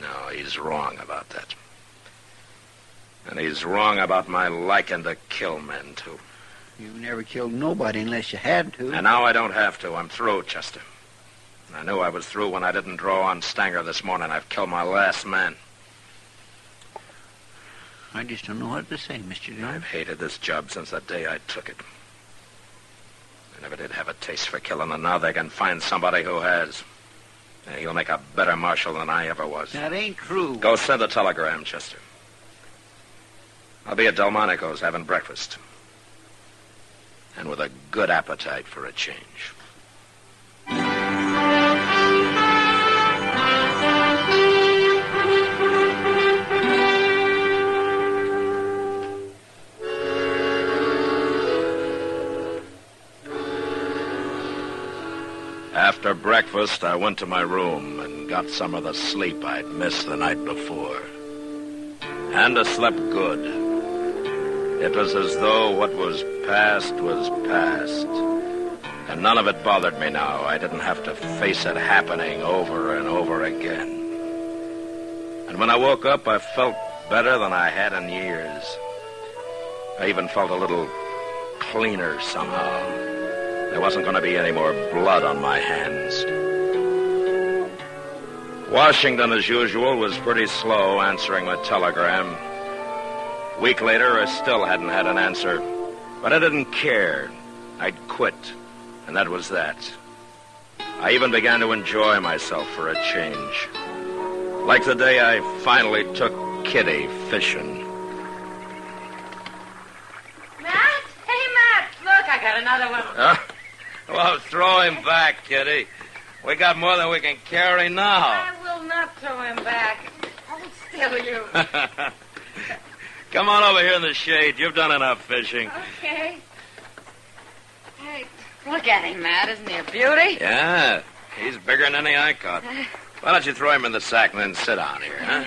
No, he's wrong about that. And he's wrong about my liking to kill men, too. You never killed nobody unless you had to. And now I don't have to. I'm through, Chester. I knew I was through when I didn't draw on Stanger this morning. I've killed my last man. I just don't know what to say, Mr. Dillon. I've hated this job since the day I took it. I never did have a taste for killing, and now they can find somebody who has. And he'll make a better marshal than I ever was. That ain't true. Go send a telegram, Chester. I'll be at Delmonico's having breakfast. And with a good appetite for a change. After breakfast, I went to my room and got some of the sleep I'd missed the night before. And I slept good. It was as though what was past, and none of it bothered me now. I didn't have to face it happening over and over again. And when I woke up, I felt better than I had in years. I even felt a little cleaner somehow. There wasn't going to be any more blood on my hands. Washington, as usual, was pretty slow answering the telegram. A week later, I still hadn't had an answer. But I didn't care. I'd quit, and that was that. I even began to enjoy myself for a change. Like the day I finally took Kitty fishing. Matt? Hey, Matt, look, I got another one. Well, throw him back, Kitty. We got more than we can carry now. I will not throw him back. Hold still, you. Come on over here in the shade. You've done enough fishing. Okay. Hey, look at him, Matt. Isn't he a beauty? Yeah, he's bigger than any I caught. Why don't you throw him in the sack and then sit down here, huh?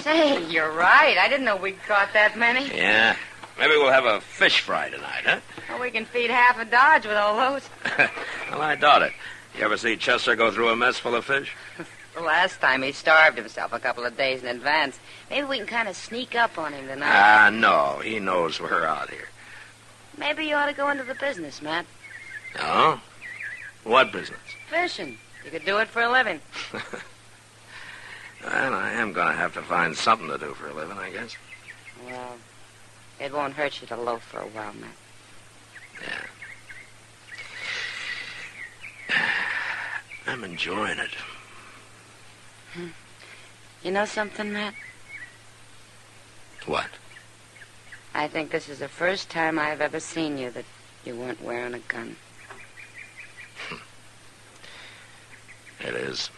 Say, you're right. I didn't know we'd caught that many. Yeah. Maybe we'll have a fish fry tonight, huh? Well, we can feed half a Dodge with all those. Well, I doubt it. You ever see Chester go through a mess full of fish? The last time he starved himself a couple of days in advance. Maybe we can kind of sneak up on him tonight. No. He knows we're out here. Maybe you ought to go into the business, Matt. No? What business? Fishing. You could do it for a living. Well, I am going to have to find something to do for a living, I guess. Well, it won't hurt you to loaf for a while, Matt. Yeah. I'm enjoying it. You know something, Matt? What? I think this is the first time I've ever seen you that you weren't wearing a gun. It is.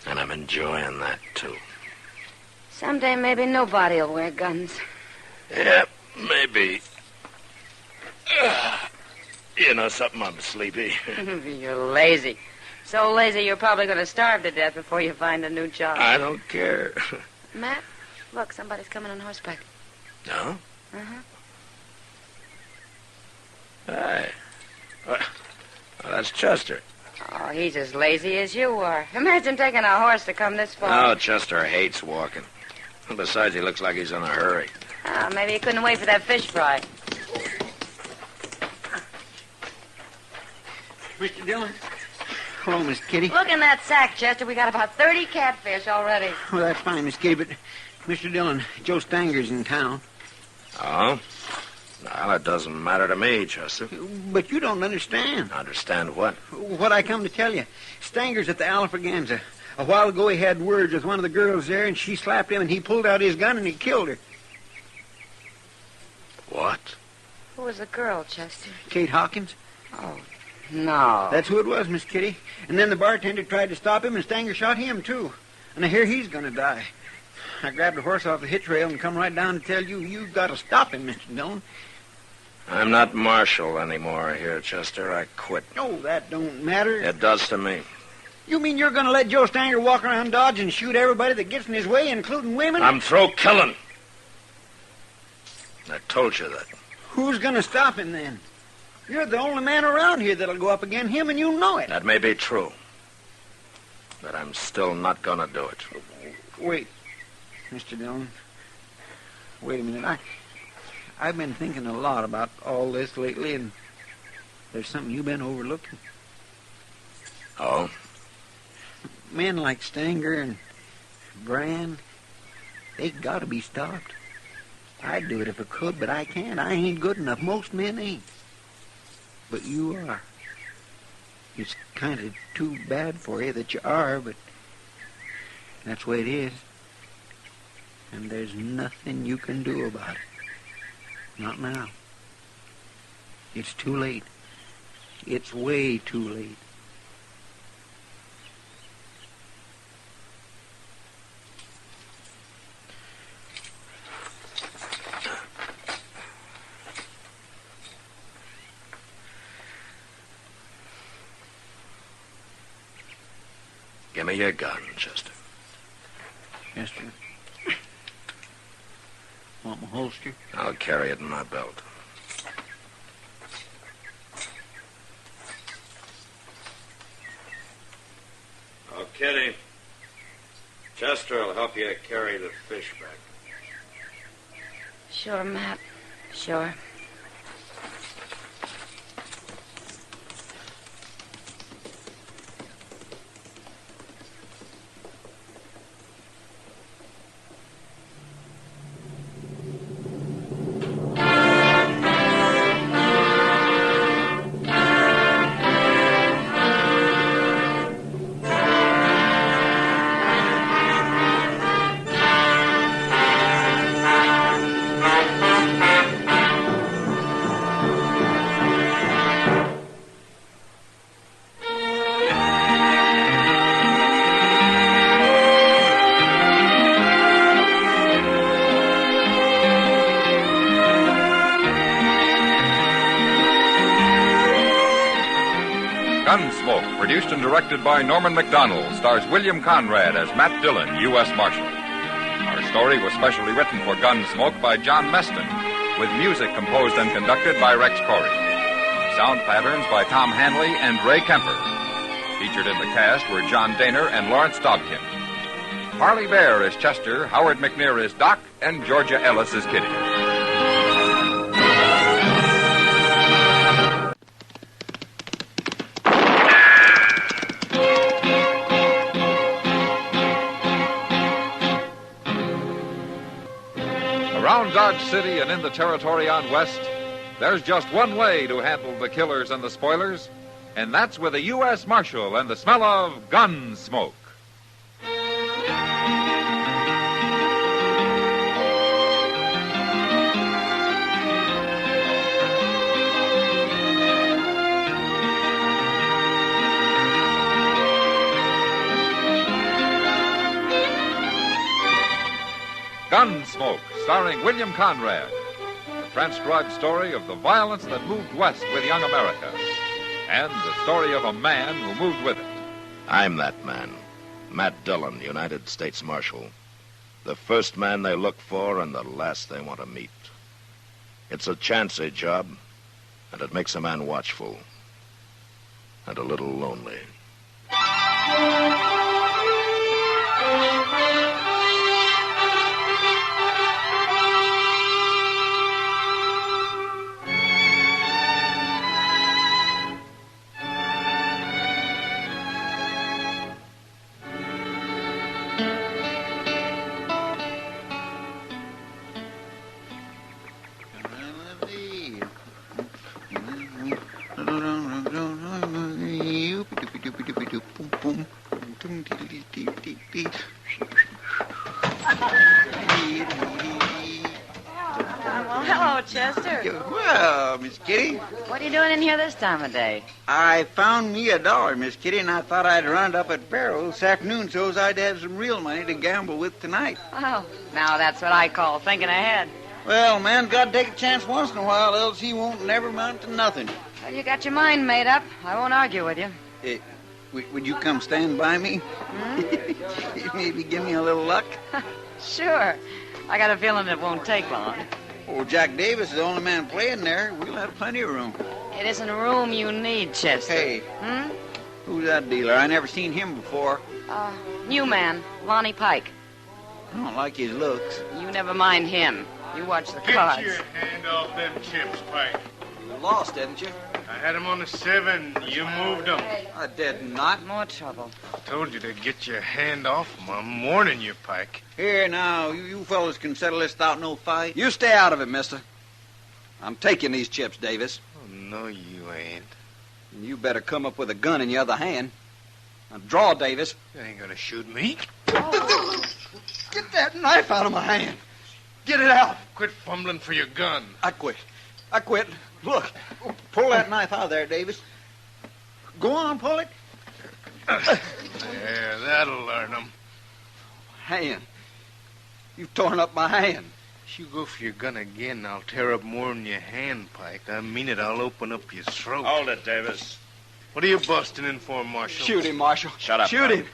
And I'm enjoying that, too. Someday maybe nobody will wear guns. Yeah, maybe. You know something? I'm sleepy. You're lazy. So lazy you're probably going to starve to death before you find a new job. I don't care. Matt, look, somebody's coming on horseback. No? Uh-huh. Hey. Well, that's Chester. Oh, he's as lazy as you are. Imagine taking a horse to come this far. Oh, Chester hates walking. Besides, he looks like he's in a hurry. Oh, maybe he couldn't wait for that fish fry. Mr. Dillon. Hello, Miss Kitty. Look in that sack, Chester. We got about 30 catfish already. Well, that's fine, Miss Kitty, but Mr. Dillon, Joe Stanger's in town. Oh? Well, it doesn't matter to me, Chester. But you don't understand. Understand what? What I come to tell you. Stanger's at the Alfraganza. A while ago he had words with one of the girls there, and she slapped him, and he pulled out his gun, and he killed her. What? Who was the girl, Chester? Kate Hawkins. Oh, no. That's who it was, Miss Kitty. And then the bartender tried to stop him, and Stanger shot him, too. And I hear he's going to die. I grabbed a horse off the hitch rail and come right down to tell you, you've got to stop him, Mr. Dillon. I'm not marshal anymore here, Chester. I quit. No, that don't matter. It does to me. You mean you're going to let Joe Stanger walk around Dodge and shoot everybody that gets in his way, including women? I'm through killing. I told you that. Who's going to stop him, then? You're the only man around here that'll go up against him, and you know it. That may be true. But I'm still not going to do it. Wait, Mr. Dillon. Wait a minute. I've been thinking a lot about all this lately, and there's something you've been overlooking. Oh? Men like Stanger and Brand, they got to be stopped. I'd do it if I could, but I can't. I ain't good enough. Most men ain't. But you are. It's kind of too bad for you that you are, but that's the way it is. And there's nothing you can do about it. Not now. It's too late. It's way too late. Give me your gun, Chester. Chester. Want my holster? I'll carry it in my belt. Oh, Kitty. Chester will help you carry the fish back. Sure, Matt. Sure. Gunsmoke, produced and directed by Norman McDonald, stars William Conrad as Matt Dillon, U.S. Marshal. Our story was specially written for Gunsmoke by John Meston, with music composed and conducted by Rex Corey. Sound patterns by Tom Hanley and Ray Kemper. Featured in the cast were John Daner and Lawrence Dobkin. Harley Bear is Chester, Howard McNear is Doc, and Georgia Ellis is Kitty. Around Dodge City and in the territory on West, there's just one way to handle the killers and the spoilers, and that's with a U.S. Marshal and the smell of gun smoke. Gunsmoke, starring William Conrad. The transcribed story of the violence that moved west with young America. And the story of a man who moved with it. I'm that man, Matt Dillon, United States Marshal. The first man they look for and the last they want to meet. It's a chancy job, and it makes a man watchful. And a little lonely. Well, hello, Chester. Well, Miss Kitty. What are you doing in here this time of day? I found me $1, Miss Kitty, and I thought I'd run it up at Barrow this afternoon so's I'd have some real money to gamble with tonight. Oh, now that's what I call thinking ahead. Well, man's got to take a chance once in a while, else he won't never amount to nothing. Well, you got your mind made up. I won't argue with you. Would you come stand by me? Maybe give me a little luck? Sure. I got a feeling it won't take long. Oh, Jack Davis is the only man playing there. We'll have plenty of room. It isn't room you need, Chester. Hey. Who's that dealer? I never seen him before. New man, Lonnie Pike. I don't like his looks. You never mind him. You watch the cards. Get your hand off them chips, Pike. You lost, didn't you? I had them on the 7. You moved them. I did not. More trouble. Told you to get your hand off them. I'm warning you, Pike. Here, now, you fellas can settle this without no fight. You stay out of it, mister. I'm taking these chips, Davis. Oh, no, you ain't. And you better come up with a gun in your other hand. Now, draw, Davis. You ain't gonna shoot me. Get that knife out of my hand. Get it out. Quit fumbling for your gun. I quit. Look, pull that knife out of there, Davis. Go on, pull it. There, that'll learn them. Hand. You've torn up my hand. If you go for your gun again, I'll tear up more than your hand, Pike. I mean it, I'll open up your throat. Hold it, Davis. What are you busting in for, Marshal? Shoot him, Marshal. Shut up. Shoot him.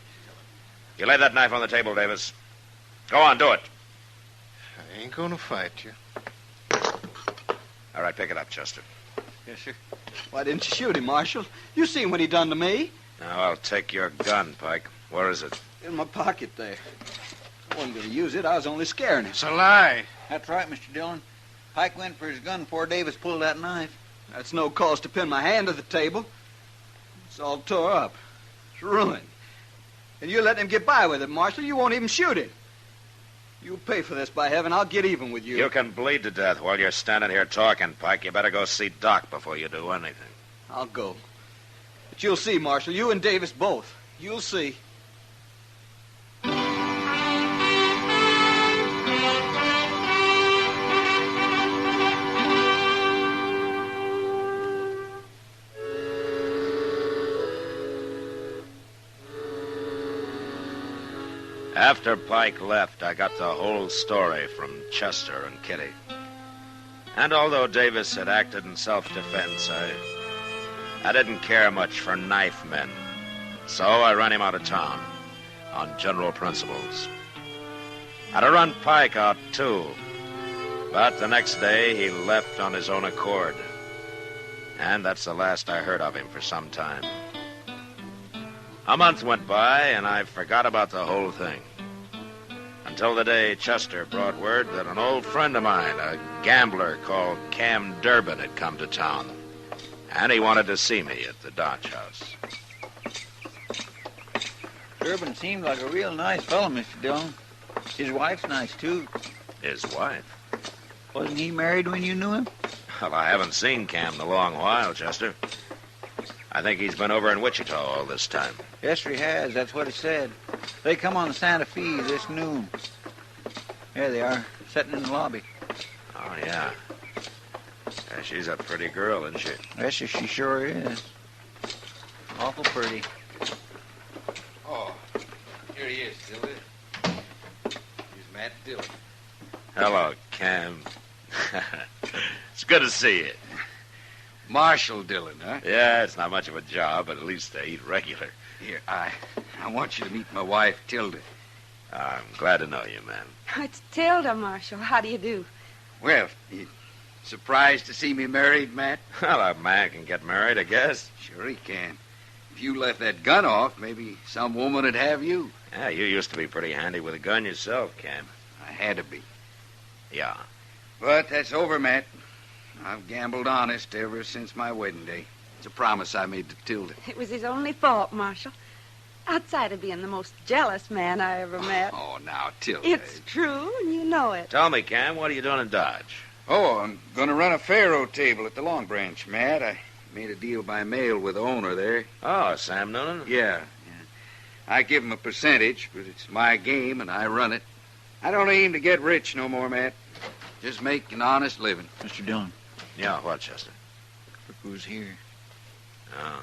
You lay that knife on the table, Davis. Go on, do it. I ain't gonna fight you. All right, pick it up, Chester. Yes, sir. Why didn't you shoot him, Marshal? You seen what he done to me. Now, I'll take your gun, Pike. Where is it? In my pocket there. I wasn't going to use it. I was only scaring him. It's a lie. That's right, Mr. Dillon. Pike went for his gun before Davis pulled that knife. That's no cause to pin my hand to the table. It's all tore up. It's ruined. And you let him get by with it, Marshal. You won't even shoot him. You'll pay for this, by heaven. I'll get even with you. You can bleed to death while you're standing here talking, Pike. You better go see Doc before you do anything. I'll go. But you'll see, Marshal. You and Davis both. You'll see. After Pike left, I got the whole story from Chester and Kitty. And although Davis had acted in self-defense, I didn't care much for knife men. So I ran him out of town on general principles. I'd have run Pike out, too. But the next day, he left on his own accord. And that's the last I heard of him for some time. A month went by, and I forgot about the whole thing. Until the day Chester brought word that an old friend of mine, a gambler called Cam Durbin, had come to town. And he wanted to see me at the Dodge House. Durbin seemed like a real nice fellow, Mr. Dillon. His wife's nice, too. His wife? Wasn't he married when you knew him? Well, I haven't seen Cam in a long while, Chester. I think he's been over in Wichita all this time. Yes, he has. That's what it said. They come on the Santa Fe this noon. There they are, sitting in the lobby. Oh, yeah. She's a pretty girl, isn't she? Yes, she sure is. Awful pretty. Oh, here he is, Dillon. Here's Matt Dillon. Hello, Cam. It's good to see you. Marshal Dillon, huh? Yeah, it's not much of a job, but at least they eat regular. Here, I want you to meet my wife, Tilda. I'm glad to know you, man. It's Tilda, Marshal. How do you do? Well, you surprised to see me married, Matt? Well, a man can get married, I guess. Sure he can. If you left that gun off, maybe some woman would have you. Yeah, you used to be pretty handy with a gun yourself, Cam. I had to be. Yeah. But that's over, Matt. I've gambled honest ever since my wedding day. It's a promise I made to Tilda. It was his only fault, Marshal. Outside of being the most jealous man I ever met. Oh, now, Tilda. It's true, and you know it. Tell me, Cam, what are you doing in Dodge? Oh, I'm going to run a faro table at the Long Branch, Matt. I made a deal by mail with the owner there. Oh, Sam Noonan? Yeah. I give 'em a percentage, but it's my game and I run it. I don't aim to get rich no more, Matt. Just make an honest living. Mr. Dillon. Yeah, what, Chester? Look who's here. Oh.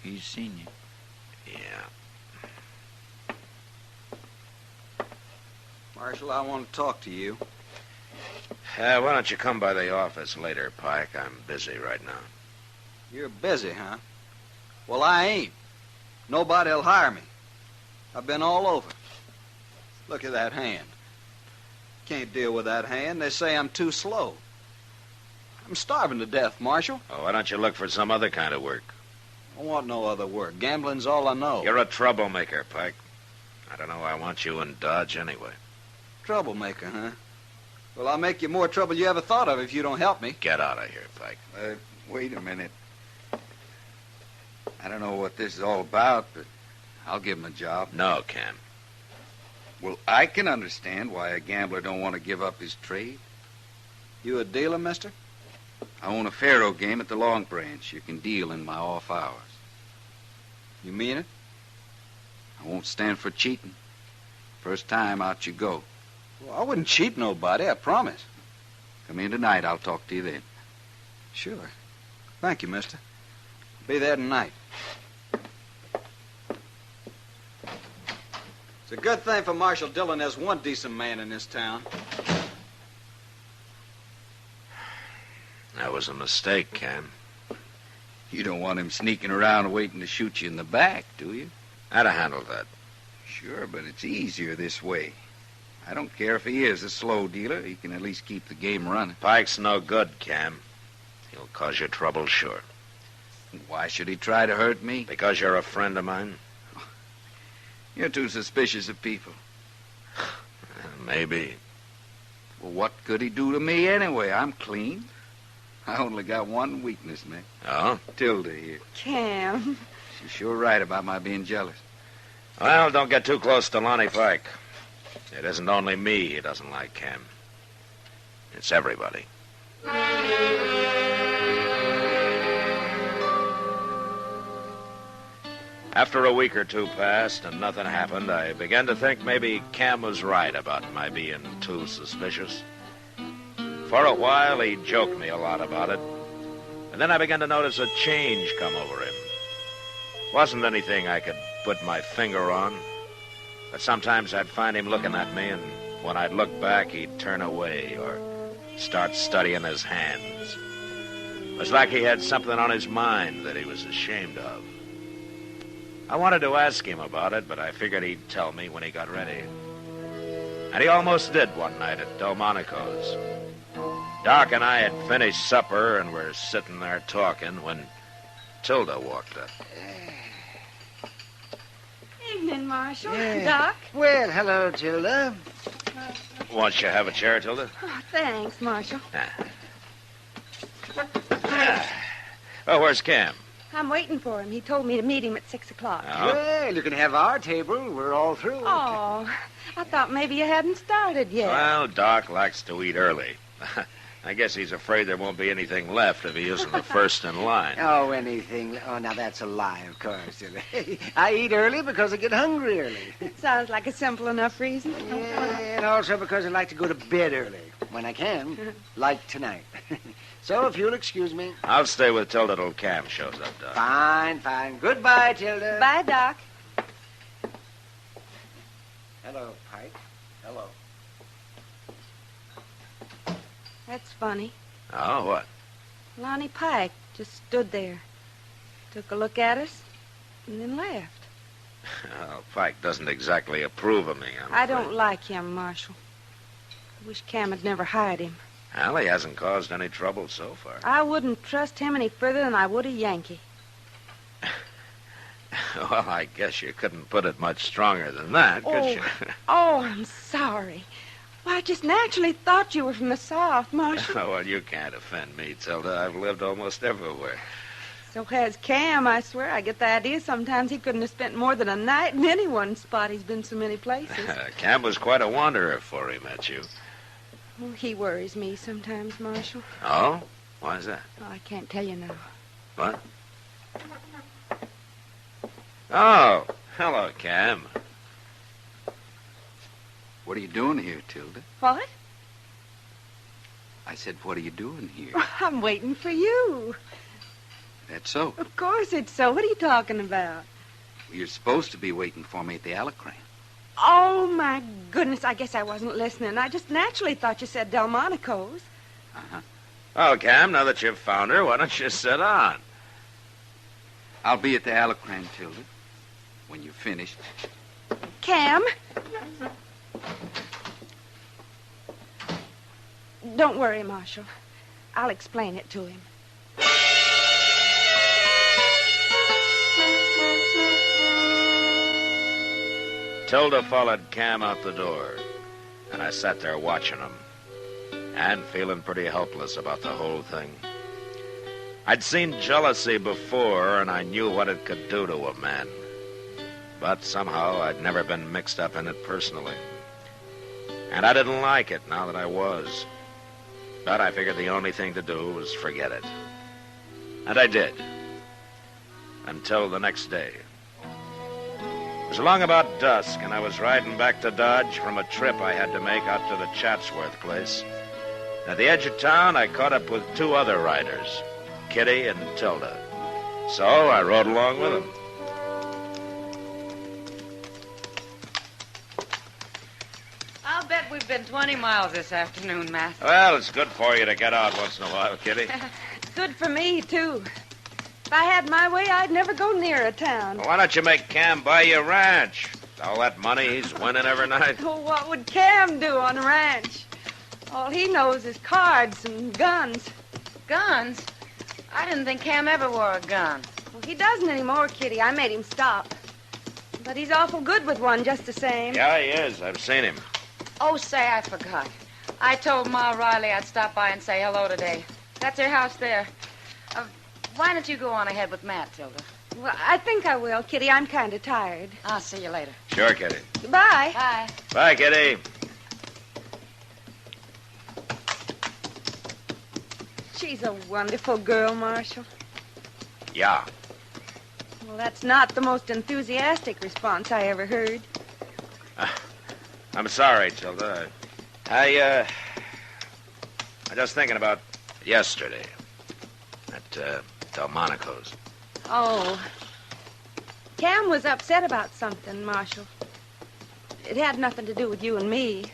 He's seen you. Yeah. Marshal, I want to talk to you. Why don't you come by the office later, Pike? I'm busy right now. You're busy, huh? Well, I ain't. Nobody'll hire me. I've been all over. Look at that hand. Can't deal with that hand. They say I'm too slow. I'm starving to death, Marshal. Oh, why don't you look for some other kind of work? I want no other work. Gambling's all I know. You're a troublemaker, Pike. I don't know why I want you in Dodge anyway. Troublemaker, huh? Well, I'll make you more trouble you ever thought of if you don't help me. Get out of here, Pike. Wait a minute. I don't know what this is all about, but I'll give him a job. No, Cam. Well, I can understand why a gambler don't want to give up his trade. You a dealer, mister? I own a faro game at the Long Branch. You can deal in my off hours. You mean it? I won't stand for cheating. First time, out you go. Well, I wouldn't cheat nobody, I promise. Come in tonight. I'll talk to you then. Sure. Thank you, mister. Be there tonight. It's a good thing for Marshal Dillon there's one decent man in this town. That was a mistake, Cam. You don't want him sneaking around waiting to shoot you in the back, do you? I'd have handled that. Sure, but it's easier this way. I don't care if he is a slow dealer. He can at least keep the game running. Pike's no good, Cam. He'll cause you trouble, sure. Why should he try to hurt me? Because you're a friend of mine? You're too suspicious of people. Maybe. Well, what could he do to me anyway? I'm clean. I only got one weakness, man. Oh? Tilda here. Cam. She's sure right about my being jealous. Well, don't get too close to Lonnie Pike. It isn't only me he doesn't like, Cam. It's everybody. After a week or two passed and nothing happened, I began to think maybe Cam was right about my being too suspicious. For a while, he joked me a lot about it. And then I began to notice a change come over him. Wasn't anything I could put my finger on. But sometimes I'd find him looking at me, and when I'd look back, he'd turn away or start studying his hands. It was like he had something on his mind that he was ashamed of. I wanted to ask him about it, but I figured he'd tell me when he got ready. And he almost did one night at Delmonico's. Doc and I had finished supper and were sitting there talking when Tilda walked up. Evening, Marshal. Yeah. Doc. Well, hello, Tilda. Won't you have a chair, Tilda? Oh, thanks, Marshal. Oh, where's Cam? I'm waiting for him. He told me to meet him at 6 o'clock. Oh? Well, you can have our table. We're all through. Oh, I thought maybe you hadn't started yet. Well, Doc likes to eat early. I guess he's afraid there won't be anything left if he isn't the first in line. Oh, anything. Oh, now that's a lie, of course. I eat early because I get hungry early. It sounds like a simple enough reason. Yeah, and also because I like to go to bed early, when I can, like tonight. So, if you'll excuse me. I'll stay with Tilda till Cam shows up, Doc. Fine, fine. Goodbye, Tilda. Bye, Doc. Hello, Pike. Hello. That's funny. Oh, what? Lonnie Pike just stood there, took a look at us, and then left. Well, Pike doesn't exactly approve of me. I don't like him, Marshal. I wish Cam had never hired him. Well, he hasn't caused any trouble so far. I wouldn't trust him any further than I would a Yankee. Well, I guess you couldn't put it much stronger than that, could you? Oh, I'm sorry. Well, I just naturally thought you were from the South, Marshal. Well, you can't offend me, Tilda. I've lived almost everywhere. So has Cam, I swear. I get the idea sometimes he couldn't have spent more than a night in any one spot. He's been so many places. Cam was quite a wanderer before he met you. Well, he worries me sometimes, Marshal. Oh? Why is that? Oh, I can't tell you now. What? Oh, Hello, Cam. What are you doing here, Tilda? What? I said, what are you doing here? I'm waiting for you. That's so. Of course it's so. What are you talking about? You're supposed to be waiting for me at the Alacran. Oh, my goodness. I guess I wasn't listening. I just naturally thought you said Delmonico's. Uh-huh. Oh, Cam, now that you've found her, why don't you sit on? I'll be at the Alacran, Tilda, when you're finished. Cam? Don't worry, Marshal. I'll explain it to him. Tilda followed Cam out the door, and I sat there watching him, and feeling pretty helpless about the whole thing. I'd seen jealousy before, and I knew what it could do to a man. But somehow I'd never been mixed up in it personally. And I didn't like it now that I was. But I figured the only thing to do was forget it. And I did. Until the next day. It was along about dusk, and I was riding back to Dodge from a trip I had to make out to the Chatsworth place. At the edge of town, I caught up with two other riders, Kitty and Tilda. So I rode along with them. I'll bet we've been 20 miles this afternoon, Matt. Well, it's good for you to get out once in a while, Kitty. Good for me, too. If I had my way, I'd never go near a town. Well, why don't you make Cam buy you a ranch? All that money he's winning every night. Oh, what would Cam do on a ranch? All he knows is cards and guns. Guns? I didn't think Cam ever wore a gun. Well, he doesn't anymore, Kitty. I made him stop. But he's awful good with one just the same. Yeah, he is. I've seen him. Oh, say, I forgot. I told Ma Riley I'd stop by and say hello today. That's her house there. Why don't you go on ahead with Matt, Tilda? Well, I think I will, Kitty. I'm kind of tired. I'll see you later. Sure, Kitty. Goodbye. Bye. Bye, Kitty. She's a wonderful girl, Marshal. Yeah. Well, that's not the most enthusiastic response I ever heard. I'm sorry, Tilda. I just thinking about yesterday at Delmonico's. Oh. Cam was upset about something, Marshal. It had nothing to do with you and me.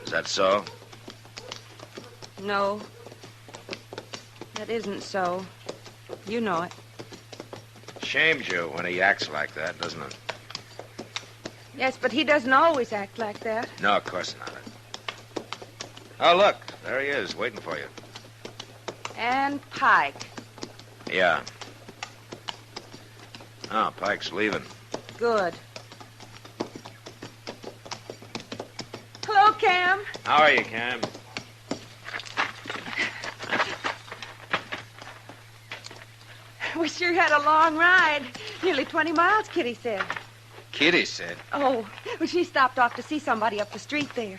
Is that so? No. That isn't so. You know it. Shames you when he acts like that, doesn't it? Yes, but he doesn't always act like that. No, of course not. Oh, look. There he is, waiting for you. And Pike. Yeah. Oh, Pike's leaving. Good. Hello, Cam. How are you, Cam? We sure had a long ride. Nearly 20 miles, Kitty said. Kitty said. Oh, well, she stopped off to see somebody up the street there.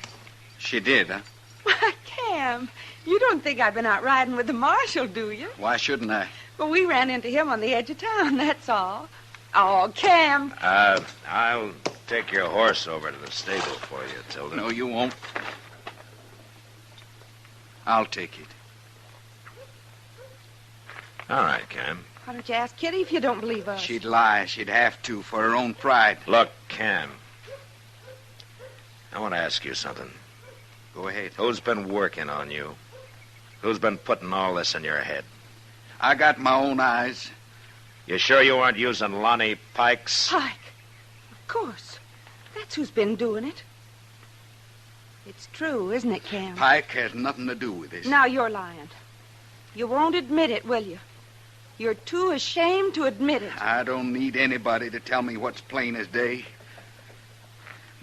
She did, huh? Why, Cam, you don't think I've been out riding with the marshal, do you? Why shouldn't I? Well, we ran into him on the edge of town, that's all. Oh, Cam. I'll take your horse over to the stable for you, Tilda. No, you won't. I'll take it. All right, Cam. Why don't you ask Kitty if you don't believe us? She'd lie. She'd have to for her own pride. Look, Cam. I want to ask you something. Go ahead. Who's been working on you? Who's been putting all this in your head? I got my own eyes. You sure you aren't using Lonnie Pike's? Pike. Of course. That's who's been doing it. It's true, isn't it, Cam? Pike has nothing to do with this. Now you're lying. You won't admit it, will you? You're too ashamed to admit it. I don't need anybody to tell me what's plain as day.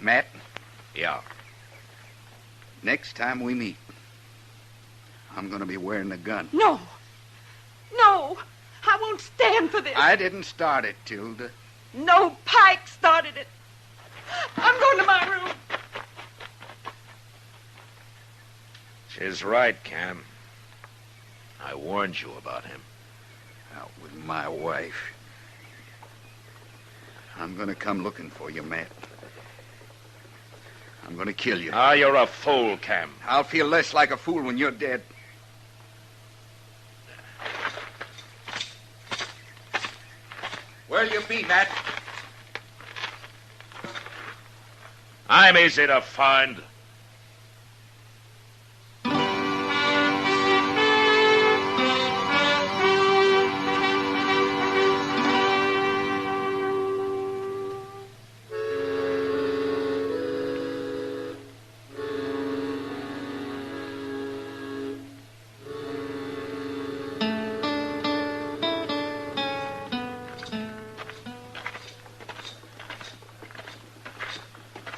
Matt? Yeah. Next time we meet, I'm going to be wearing a gun. No. No. I won't stand for this. I didn't start it, Tilda. No, Pike started it. I'm going to my room. She's right, Cam. I warned you about him. Out with my wife. I'm going to come looking for you, Matt. I'm going to kill you. Ah, you're a fool, Cam. I'll feel less like a fool when you're dead. Where'll you be, Matt? I'm easy to find.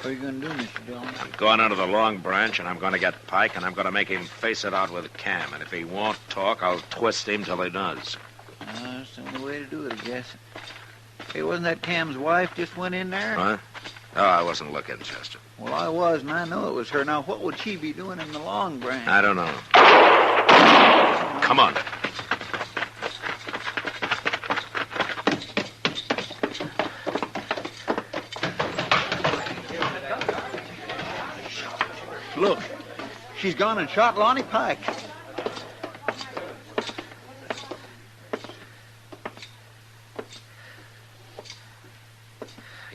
What are you going to do, Mr. Dillon? I'm going under the Long Branch, and I'm going to get Pike, and I'm going to make him face it out with Cam. And if he won't talk, I'll twist him till he does. That's the only way to do it, I guess. Hey, wasn't that Cam's wife just went in there? Huh? Oh, I wasn't looking, Chester. Well, I was, and I know it was her. Now, what would she be doing in the Long Branch? I don't know. Come on. Look, she's gone and shot Lonnie Pike.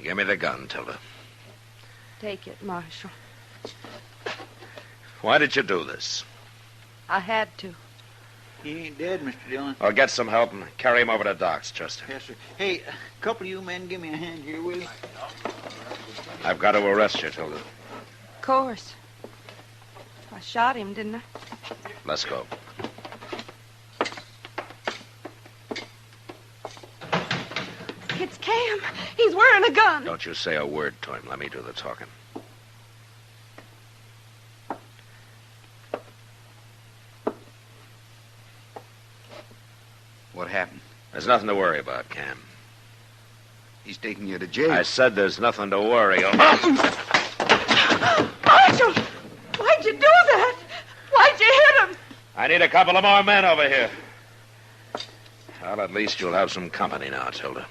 Give me the gun, Tilda. Take it, Marshal. Why did you do this? I had to. He ain't dead, Mr. Dillon. I'll get some help and carry him over to Doc's, Chester. Yes, sir. Hey, a couple of you men give me a hand here, will you? I've got to arrest you, Tilda. Of course. I shot him, didn't I? Let's go. It's Cam. He's wearing a gun. Don't you say a word to him. Let me do the talking. What happened? There's nothing to worry about, Cam. He's taking you to jail. I said there's nothing to worry about. Marshal! Why'd you do that? Why'd you hit him? I need a couple of more men over here. Well, at least you'll have some company now, Tilda.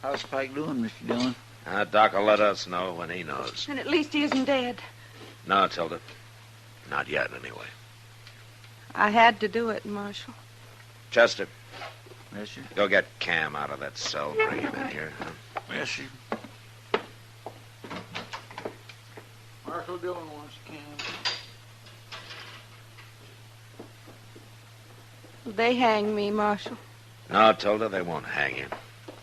How's Pike doing, Mr. Dillon? Doc will let us know when he knows. And at least he isn't dead. No, Tilda. Not yet, anyway. I had to do it, Marshal. Chester. Yes, sir. Go get Cam out of that cell. Bring him in here. Huh? Yes, sir. Marshal Dillon wants Cam. They hang me, Marshal. No, Tilda, they won't hang you.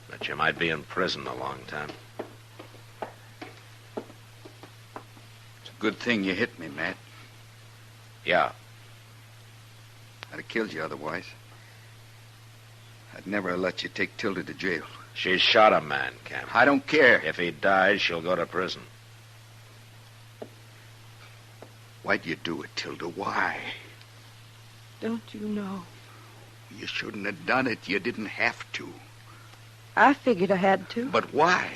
But you might be in prison a long time. It's a good thing you hit me, Matt. Yeah. I'd have killed you otherwise. I'd never have let you take Tilda to jail. She shot a man, Cam. I don't care. If he dies, she'll go to prison. Why'd you do it, Tilda? Why? Don't you know? You shouldn't have done it. You didn't have to. I figured I had to. But why?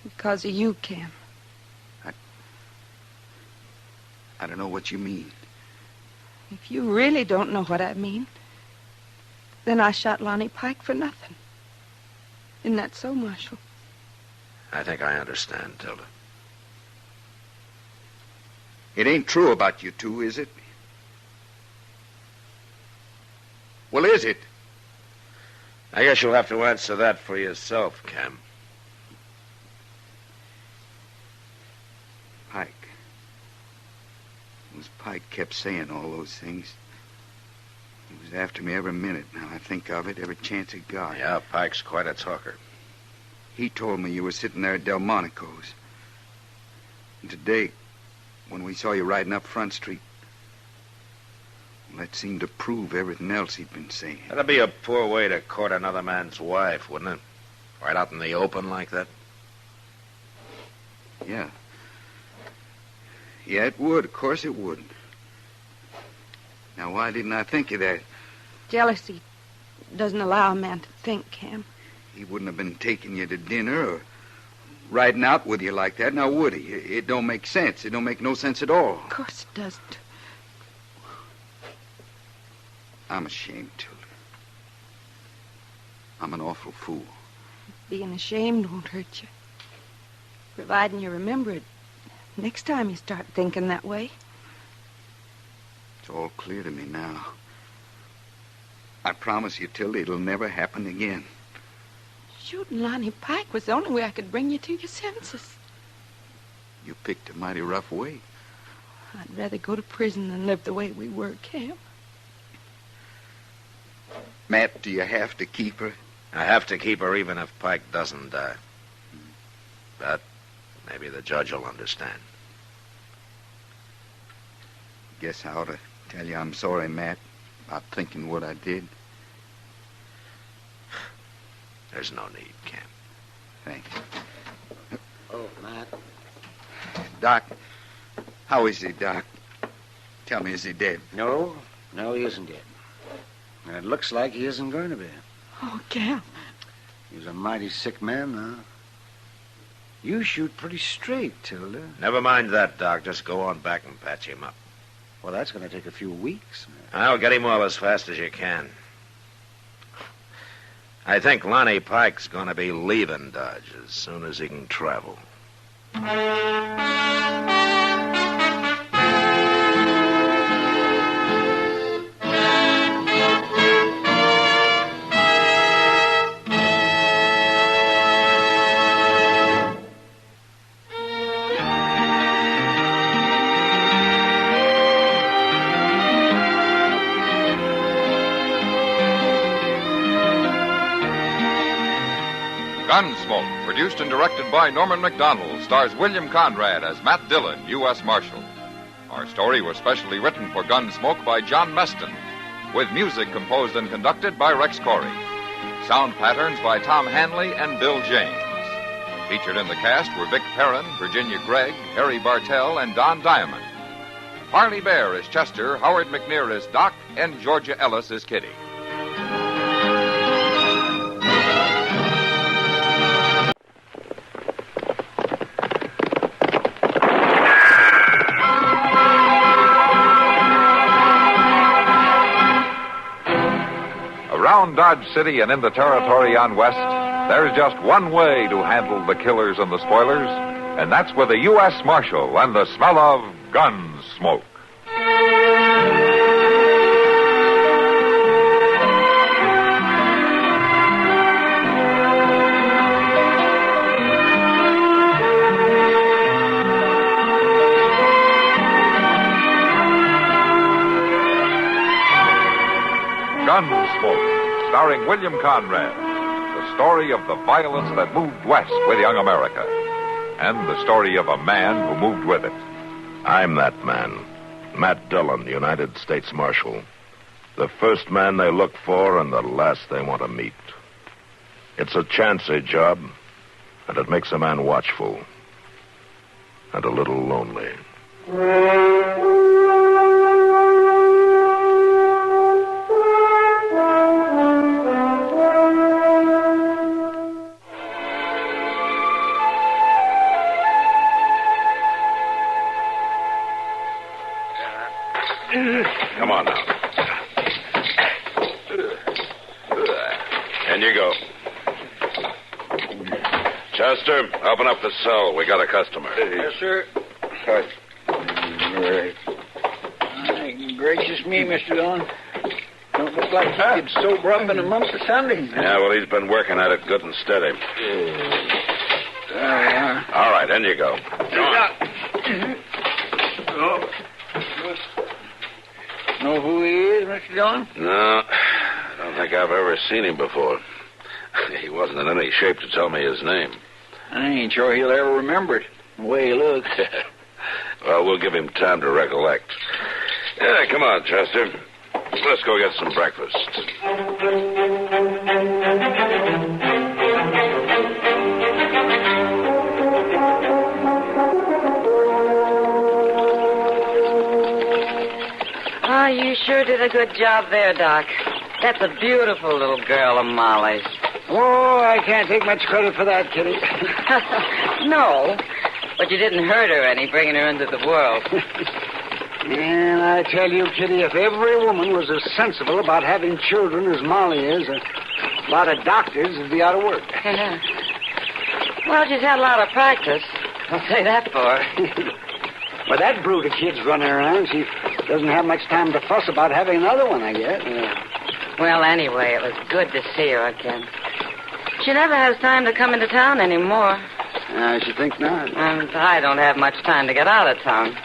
Because of you, Cam. I don't know what you mean. If you really don't know what I mean, then I shot Lonnie Pike for nothing. Isn't that so, Marshal? I think I understand, Tilda. It ain't true about you two, is it? Well, is it? I guess you'll have to answer that for yourself, Cam. Pike. It was Pike kept saying all those things. He was after me every minute. Now I think of it, every chance he got. Yeah, Pike's quite a talker. He told me you were sitting there at Delmonico's. And today, when we saw you riding up Front Street, that seemed to prove everything else he'd been saying. That'd be a poor way to court another man's wife, wouldn't it? Right out in the open like that? Yeah. Yeah, it would. Of course it would. Now, why didn't I think of that? Jealousy doesn't allow a man to think, Cam. He wouldn't have been taking you to dinner or riding out with you like that, now would he? It don't make sense. It don't make no sense at all. Of course it doesn't. I'm ashamed, Tilda. I'm an awful fool. Being ashamed won't hurt you. Providing you remember it next time you start thinking that way. It's all clear to me now. I promise you, Tilda, it'll never happen again. Shooting Lonnie Pike was the only way I could bring you to your senses. You picked a mighty rough way. I'd rather go to prison than live the way we were, Cam. Matt, do you have to keep her? I have to keep her even if Pike doesn't die. But maybe the judge will understand. Guess I ought to tell you I'm sorry, Matt, about thinking what I did. There's no need, Cam. Thanks. Oh, Matt. Doc, how is he, Doc? Tell me, is he dead? No, he isn't dead. And it looks like he isn't going to be. Oh, Cam. He's a mighty sick man now. You shoot pretty straight, Tilda. Never mind that, Doc. Just go on back and patch him up. Well, that's going to take a few weeks. I'll get him well as fast as you can. I think Lonnie Pike's going to be leaving Dodge as soon as he can travel. Gunsmoke, produced and directed by Norman McDonald, stars William Conrad as Matt Dillon, U.S. Marshal. Our story was specially written for Gunsmoke by John Meston, with music composed and conducted by Rex Corey. Sound patterns by Tom Hanley and Bill James. Featured in the cast were Vic Perrin, Virginia Gregg, Harry Bartell, and Don Diamond. Parley Bear is Chester, Howard McNear is Doc, and Georgia Ellis is Kitty. Around Dodge City and in the territory on West, there's just one way to handle the killers and the spoilers, and that's with a U.S. Marshal and the smell of gun smoke. Gunsmoke, starring William Conrad, the story of the violence that moved west with young America, and the story of a man who moved with it. I'm that man, Matt Dillon, United States Marshal. The first man they look for and the last they want to meet. It's a chancy job, and it makes a man watchful and a little lonely. Come on now. And you go. Chester, open up the cell. We got a customer. Yes, sir. Gracious me, Mr. Dillon. Don't look like he could sober up in a month of Sunday. Yeah, well, he's been working at it good and steady. There we are. All right, in you go. Know who he is, Mr. Dillon? No, I don't think I've ever seen him before. He wasn't in any shape to tell me his name. I ain't sure he'll ever remember it, the way he looks. Well, we'll give him time to recollect. Yeah, come on, Chester. Let's go get some breakfast. Oh, you sure did a good job there, Doc. That's a beautiful little girl of Molly's. Oh, I can't take much credit for that, Kitty. No, but you didn't hurt her any bringing her into the world. And I tell you, Kitty, if every woman was as sensible about having children as Molly is, a lot of doctors would be out of work. Well, she's had a lot of practice. I'll say that for her. With that brood of kids running around, she doesn't have much time to fuss about having another one, I guess. Well, anyway, it was good to see her again. She never has time to come into town anymore. I should think not. And I don't have much time to get out of town.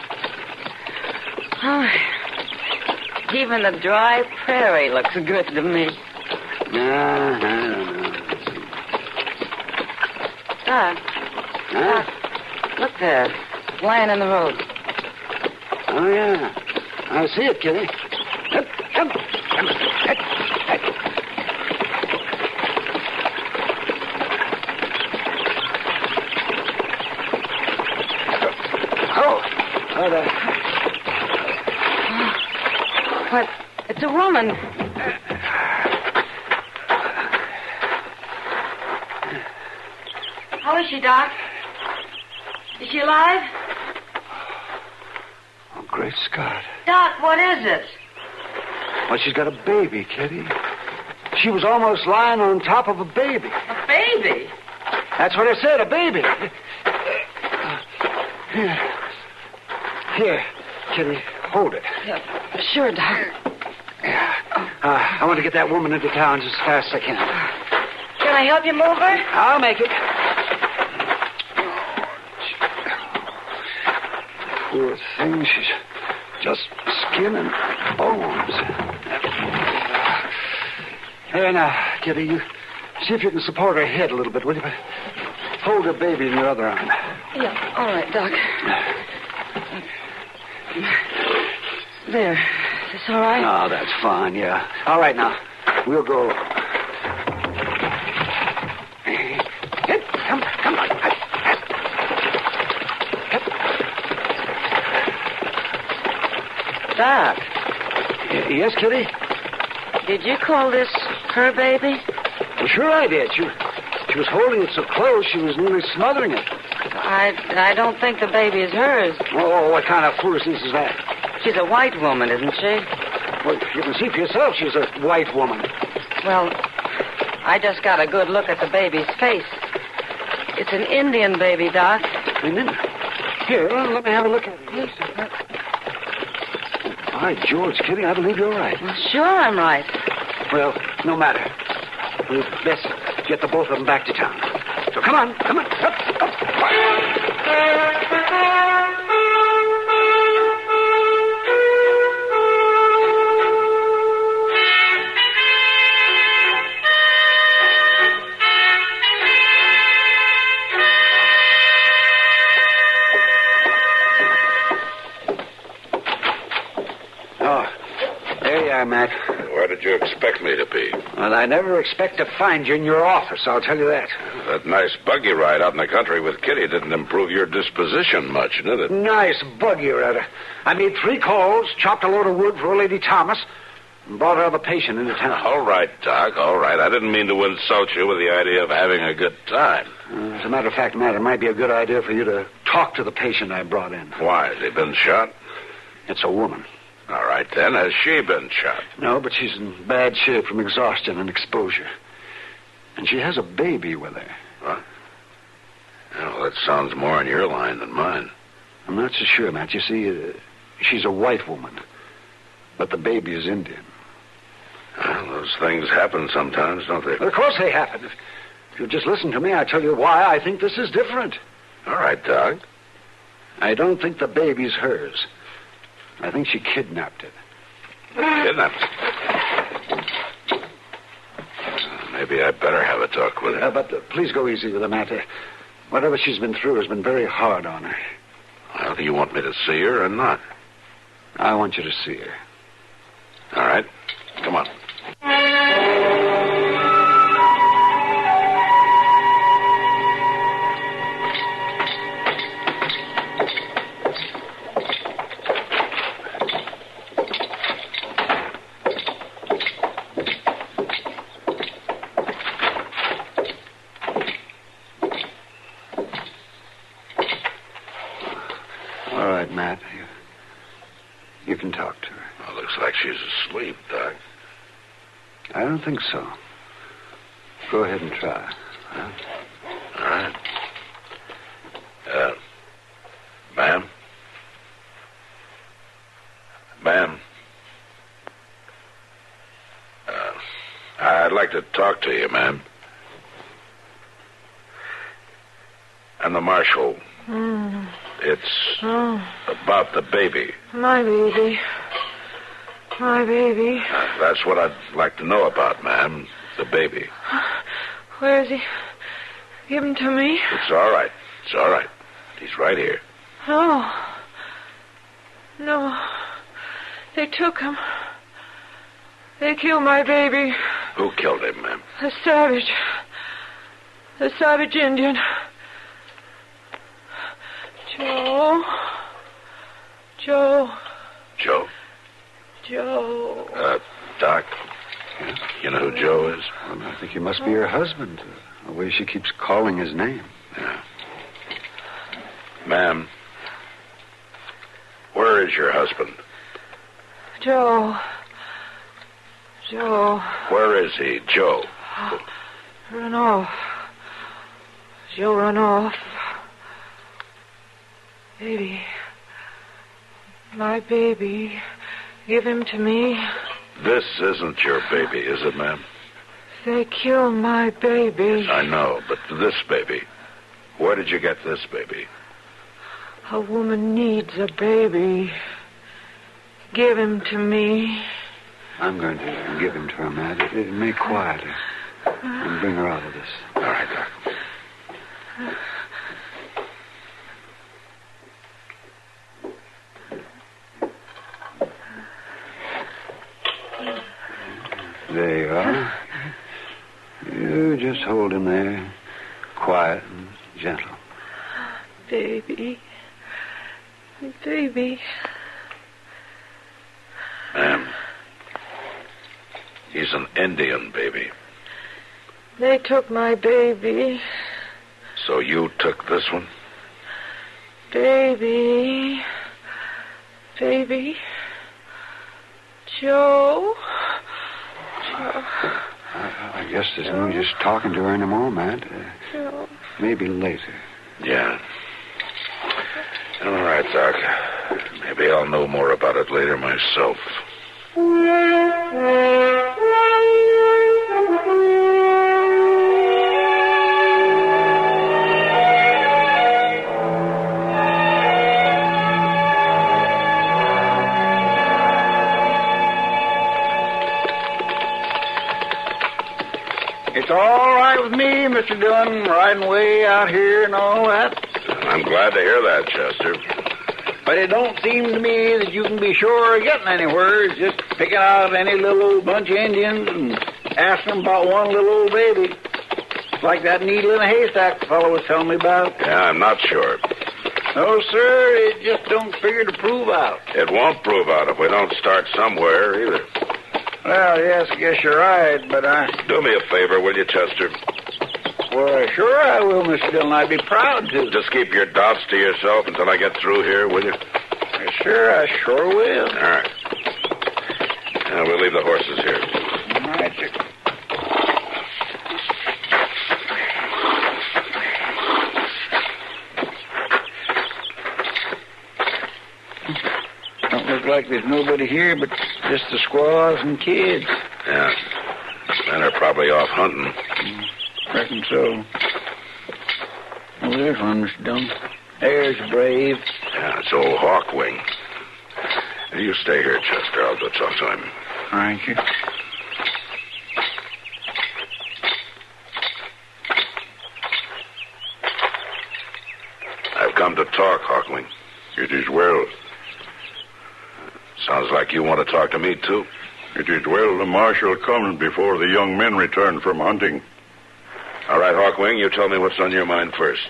Oh, even the dry prairie looks good to me. I don't know. Doc, look there, lying in the road. Oh, yeah. I see it, Kitty. Come. What? It's a woman. How is she, Doc? Is she alive? Oh, great Scott. Doc, what is it? Well, she's got a baby, Kitty. She was almost lying on top of a baby. A baby? That's what I said, a baby. Here, Kitty, hold it. Sure, Doc. I want to get that woman into town just as fast as I can. Can I help you move her? I'll make it. Poor thing, she's just skin and bones. Here now, Kitty, you see if you can support her head a little bit, will you? Hold the baby in your other arm. Yeah, all right, Doc. There. Is this all right? Oh, that's fine, yeah. All right, now. We'll go. Come on. Doc. Yes, Kitty? Did you call this her baby? Well, sure I did. She was holding it so close she was nearly smothering it. I don't think the baby is hers. Oh, what kind of foolishness is that? She's a white woman, isn't she? Well, you can see for yourself she's a white woman. Well, I just got a good look at the baby's face. It's an Indian baby, Doc. Indian? Here, let me have a look at it. By George, Kitty, I believe you're right. Well, sure I'm right. Well, no matter. We'd best get the both of them back to town. So come on. Up. Matt. Where did you expect me to be? Well, I never expect to find you in your office, I'll tell you that. That nice buggy ride out in the country with Kitty didn't improve your disposition much, did it? Nice buggy ride. I made 3 calls, chopped a load of wood for old Lady Thomas, and brought her other patient into town. All right, Doc, all right. I didn't mean to insult you with the idea of having a good time. As a matter of fact, Matt, it might be a good idea for you to talk to the patient I brought in. Why? Has he been shot? It's a woman. All right, then. Has she been shot? No, but she's in bad shape from exhaustion and exposure. And she has a baby with her. What? Well, that sounds more in your line than mine. I'm not so sure, Matt. You see, she's a white woman. But the baby is Indian. Well, those things happen sometimes, don't they? Well, of course they happen. If you'll just listen to me, I'll tell you why I think this is different. All right, Doc. I don't think the baby's hers. I think she kidnapped it. Kidnapped? Maybe I better have a talk with her. But please go easy with her, Matt. Whatever she's been through has been very hard on her. Well, do you want me to see her or not? I want you to see her. All right. Come on. right, Matt. You can talk to her. Well, looks like she's asleep, Doc. I don't think so. Go ahead and try. Huh? All right. Ma'am? Ma'am? I'd like to talk to you, ma'am. I'm the marshal. It's about the baby. My baby. My baby. That's what I'd like to know about, ma'am. The baby. Where is he? Give him to me. It's all right. It's all right. He's right here. Oh. No. They took him. They killed my baby. Who killed him, ma'am? The savage. The savage Indian. Joe. Joe. Joe? Joe. Doc, you know who Joe is? Well, I think he must be her husband. The way she keeps calling his name. Yeah. Ma'am, where is your husband? Joe. Joe. Where is he, Joe? Run off. Joe run off. Baby. My baby. Give him to me. This isn't your baby, is it, ma'am? They killed my baby. I know, but this baby. Where did you get this baby? A woman needs a baby. Give him to me. I'm going to give him to her, Matt. It'll make quiet her and bring her out of this. All right, Doc. There you are. You just hold him there, quiet and gentle. Baby. Baby. Ma'am, he's an Indian baby. They took my baby. So you took this one? Baby. Baby. Joe. I guess there's no use talking to her anymore, Matt. Maybe later. Yeah. All right, Doc. Maybe I'll know more about it later myself. It's all right with me, Mr. Dillon, riding way out here and all that. I'm glad to hear that, Chester. But it don't seem to me that you can be sure of getting anywhere. Just picking out any little old bunch of Indians and asking them about one little old baby. Like that needle in a haystack the fellow was telling me about. Yeah, I'm not sure. No, sir, it just don't figure to prove out. It won't prove out if we don't start somewhere, either. Well, yes, I guess you're right, but Do me a favor, will you, Chester? Well, sure I will, Mr. Dillon. I'd be proud to. Just keep your doubts to yourself until I get through here, will you? Yes, sir, I sure will. All right. Now, we'll leave the horses here. All right, sir. Don't look like there's nobody here but just the squaws and kids. Yeah. Men are probably off hunting. Reckon so. Oh, there's one, Mr. Dillon. There's Brave. Yeah, it's old Hawkwing. You stay here, Chester. I'll go talk to him. All right, sir. I've come to talk, Hawkwing. It is well. Sounds like you want to talk to me, too. It is well the marshal comes before the young men return from hunting. All right, Hawkwing, you tell me what's on your mind first.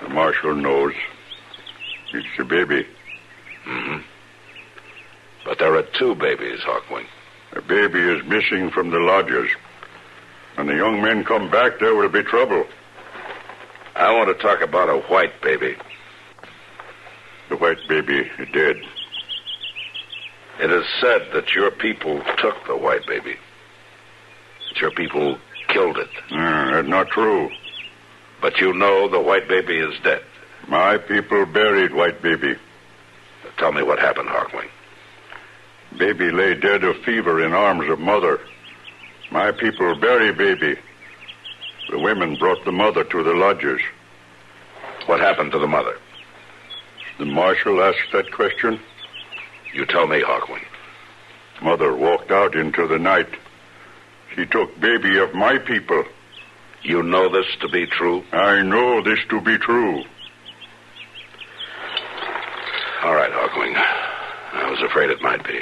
The marshal knows. It's the baby. Mm-hmm. But there are two babies, Hawkwing. The baby is missing from the lodges. When the young men come back, there will be trouble. I want to talk about a white baby. The white baby dead. It is said that your people took the white baby. That your people killed it. That's not true. But you know the white baby is dead. My people buried white baby. Tell me what happened, Hawkwing. Baby lay dead of fever in arms of mother. My people bury baby. The women brought the mother to the lodges. What happened to the mother? The marshal asked that question. You tell me, Hawkwing. Mother walked out into the night. She took baby of my people. You know this to be true? I know this to be true. All right, Hawkwing. I was afraid it might be.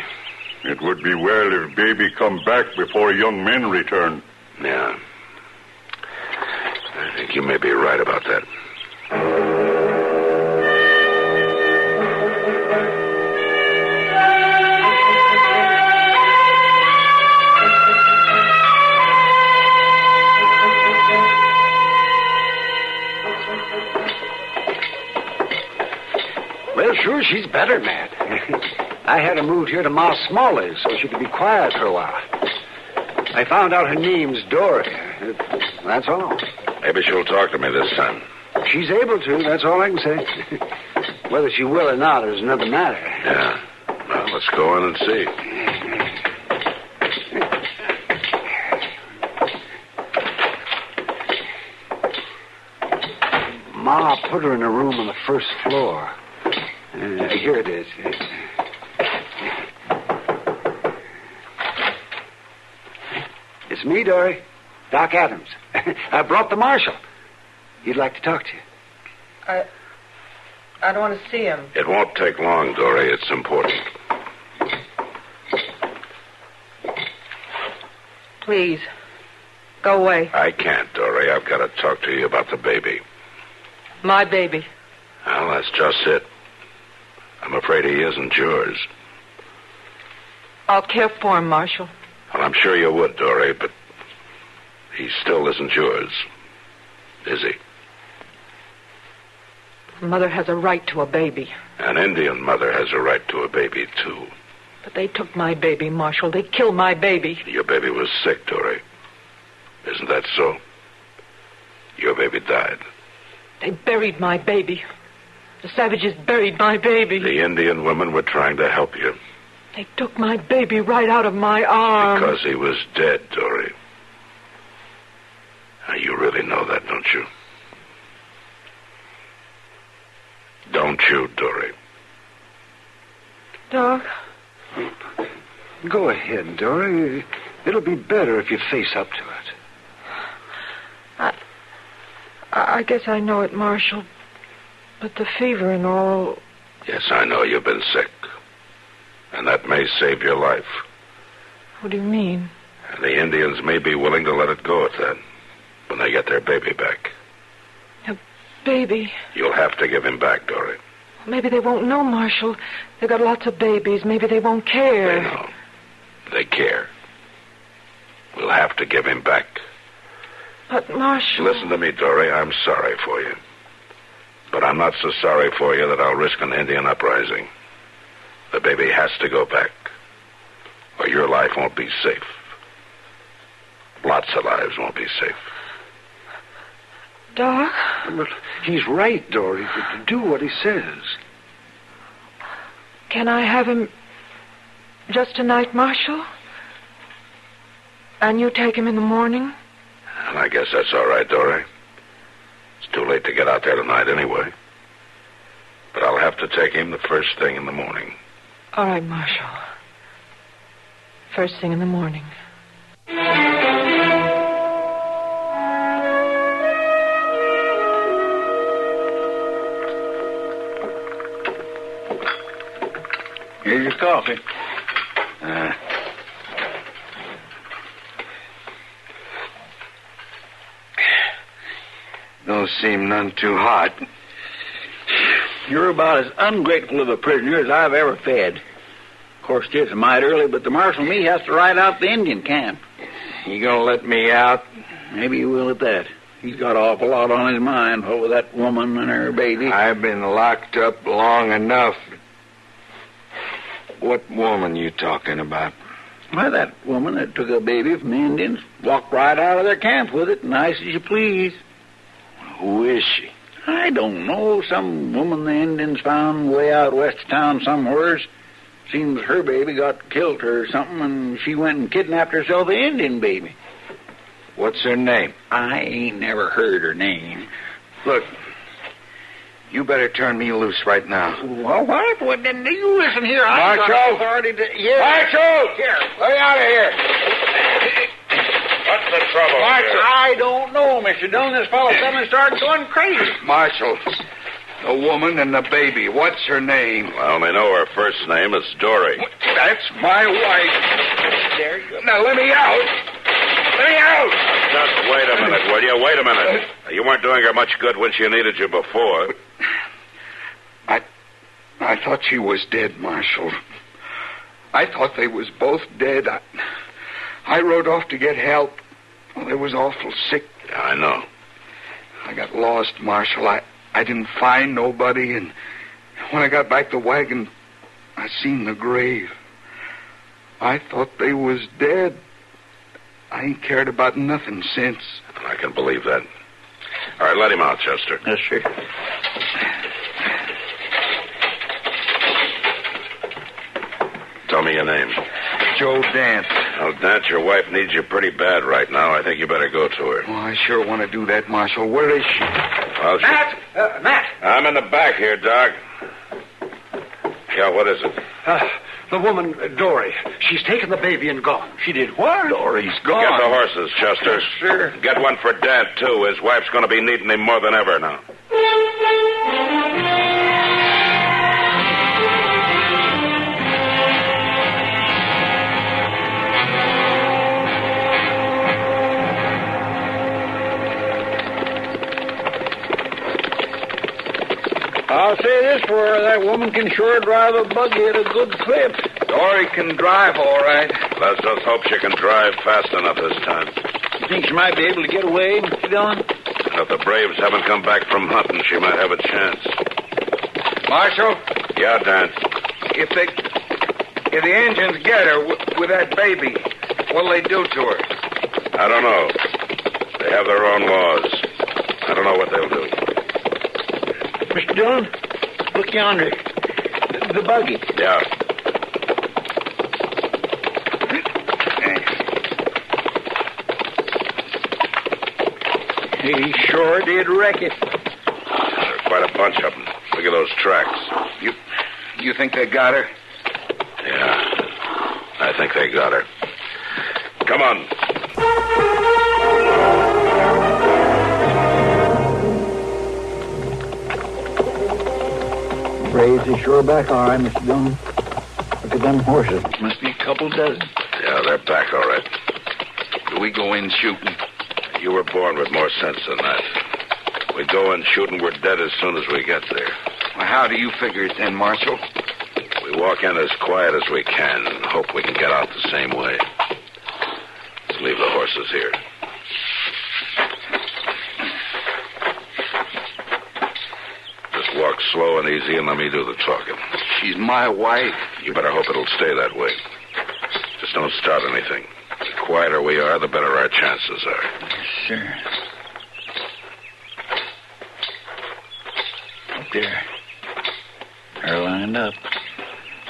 It would be well if baby come back before young men return. Yeah. I think you may be right about that. Well, sure, she's better, Matt. I had her moved here to Ma Smalley's so she could be quiet for a while. I found out her name's Dory. That's all. Maybe she'll talk to me this time. She's able to, that's all I can say. Whether she will or not is another matter. Yeah. Well, let's go in and see. Ma put her in a room on the first floor. Here it is. It's me, Dory. Doc Adams. I brought the marshal. He'd like to talk to you. I don't want to see him. It won't take long, Dory. It's important. Please, go away. I can't, Dory. I've got to talk to you about the baby. My baby. Well, that's just it. I'm afraid he isn't yours. I'll care for him, Marshal. Well, I'm sure you would, Dory, but he still isn't yours. Is he? Mother has a right to a baby. An Indian mother has a right to a baby, too. But they took my baby, Marshal. They killed my baby. Your baby was sick, Dory. Isn't that so? Your baby died. They buried my baby. The savages buried my baby. The Indian women were trying to help you. They took my baby right out of my arms. Because he was dead, Dory. Now, you really know that, don't you? Don't you, Dory? Doc? Go ahead, Dory. It'll be better if you face up to it. I guess I know it, Marshal. But the fever and all... Yes, I know you've been sick. And that may save your life. What do you mean? And the Indians may be willing to let it go at that when they get their baby back. A baby? You'll have to give him back, Dory. Maybe they won't know, Marshal. They've got lots of babies. Maybe they won't care. They know. They care. We'll have to give him back. But, Marshal... Listen to me, Dory. I'm sorry for you. But I'm not so sorry for you that I'll risk an Indian uprising. The baby has to go back, or your life won't be safe. Lots of lives won't be safe. Doc? Well, he's right, Dory. Do what he says. Can I have him just tonight, Marshal? And you take him in the morning? And I guess that's all right, Dory. It's too late to get out there tonight anyway. But I'll have to take him the first thing in the morning. All right, Marshal. First thing in the morning. Here's your coffee. Don't seem none too hot. You're about as ungrateful of a prisoner as I've ever fed. Of course, it's a mite early, but the marshal and me has to ride out the Indian camp. You gonna let me out? Maybe you will at that. He's got an awful lot on his mind over that woman and her baby. I've been locked up long enough. What woman you talking about? Why, that woman that took a baby from the Indians, walked right out of their camp with it, nice as you please. Who is she? I don't know. Some woman the Indians found way out west of town somewheres. Seems her baby got killed or something, and she went and kidnapped herself an Indian baby. What's her name? I ain't never heard her name. Look, you better turn me loose right now. Well, what? Well, then you listen here. I Marshal! got authority to... Here. Marshal! Here. Let me out of here. What's the trouble? Marshal, I don't know, Mr. Dillon. This fellow suddenly started going crazy. Marshal, the woman and the baby, what's her name? I only know her first name is Dory. That's my wife. There you go. Now let me out. Let me out. Just wait a minute, will you? Wait a minute. You weren't doing her much good when she needed you before. I thought she was dead, Marshal. I thought they was both dead. I rode off to get help. Well, they was awful sick. Yeah, I know. I got lost, Marshal. I didn't find nobody, and when I got back to Wagon, I seen the grave. I thought they was dead. I ain't cared about nothing since. I can believe that. All right, let him out, Chester. Yes, sir. Tell me your name. Joe Dance. Well, Dance, your wife needs you pretty bad right now. I think you better go to her. Oh, I sure want to do that, Marshal. Where is she? Well, Matt! Matt! I'm in the back here, Doc. Yeah, what is it? The woman, Dory. She's taken the baby and gone. She did what? Dory's gone. Get the horses, Chester. Yes, sir. Get one for Dad, too. His wife's going to be needing him more than ever now. I'll say this for her, that woman can sure drive a buggy at a good clip. Dory can drive, all right. Let's just hope she can drive fast enough this time. You think she might be able to get away, Mr. Dillon? If the Braves haven't come back from hunting, she might have a chance. Marshal? Yeah, Dan. If the Indians get her with that baby, what'll they do to her? I don't know. They have their own laws. I don't know what they'll do. Mr. Dillon, look yonder. The buggy. Yeah. He sure did wreck it. There are quite a bunch of them. Look at those tracks. You think they got her? Yeah. I think they got her. Come on. Braves is sure back all right, Mr. Dillon. Look at them horses. Must be a couple dozen. Yeah, they're back all right. Do we go in shooting? You were born with more sense than that. We go in shooting, we're dead as soon as we get there. Well, how do you figure it then, Marshal? We walk in as quiet as we can and hope we can get out the same way. Let's leave the horses here. Just walk slow and easy and let me do the talking. She's my wife. You better hope it'll stay that way. Just don't start anything. The quieter we are, the better our chances are. Yes, sir. Up there. They're lined up.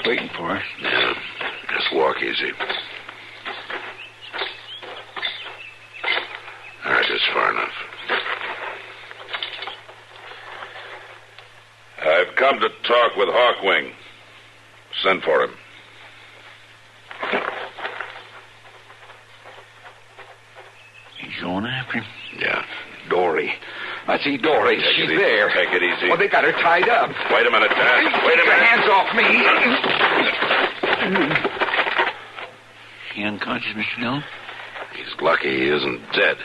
Waiting for us. Yeah. Just walk easy. All right, just far enough. I've come to talk with Hawkwing. Send for him. He's going after him? Yeah. Dory. I see Dory. Take She's it easy. there. Take it easy. Well, they got her tied up. Wait a minute, Dad. Wait a Get your minute. hands off me. He unconscious, Mr. Dillon? He's lucky he isn't dead.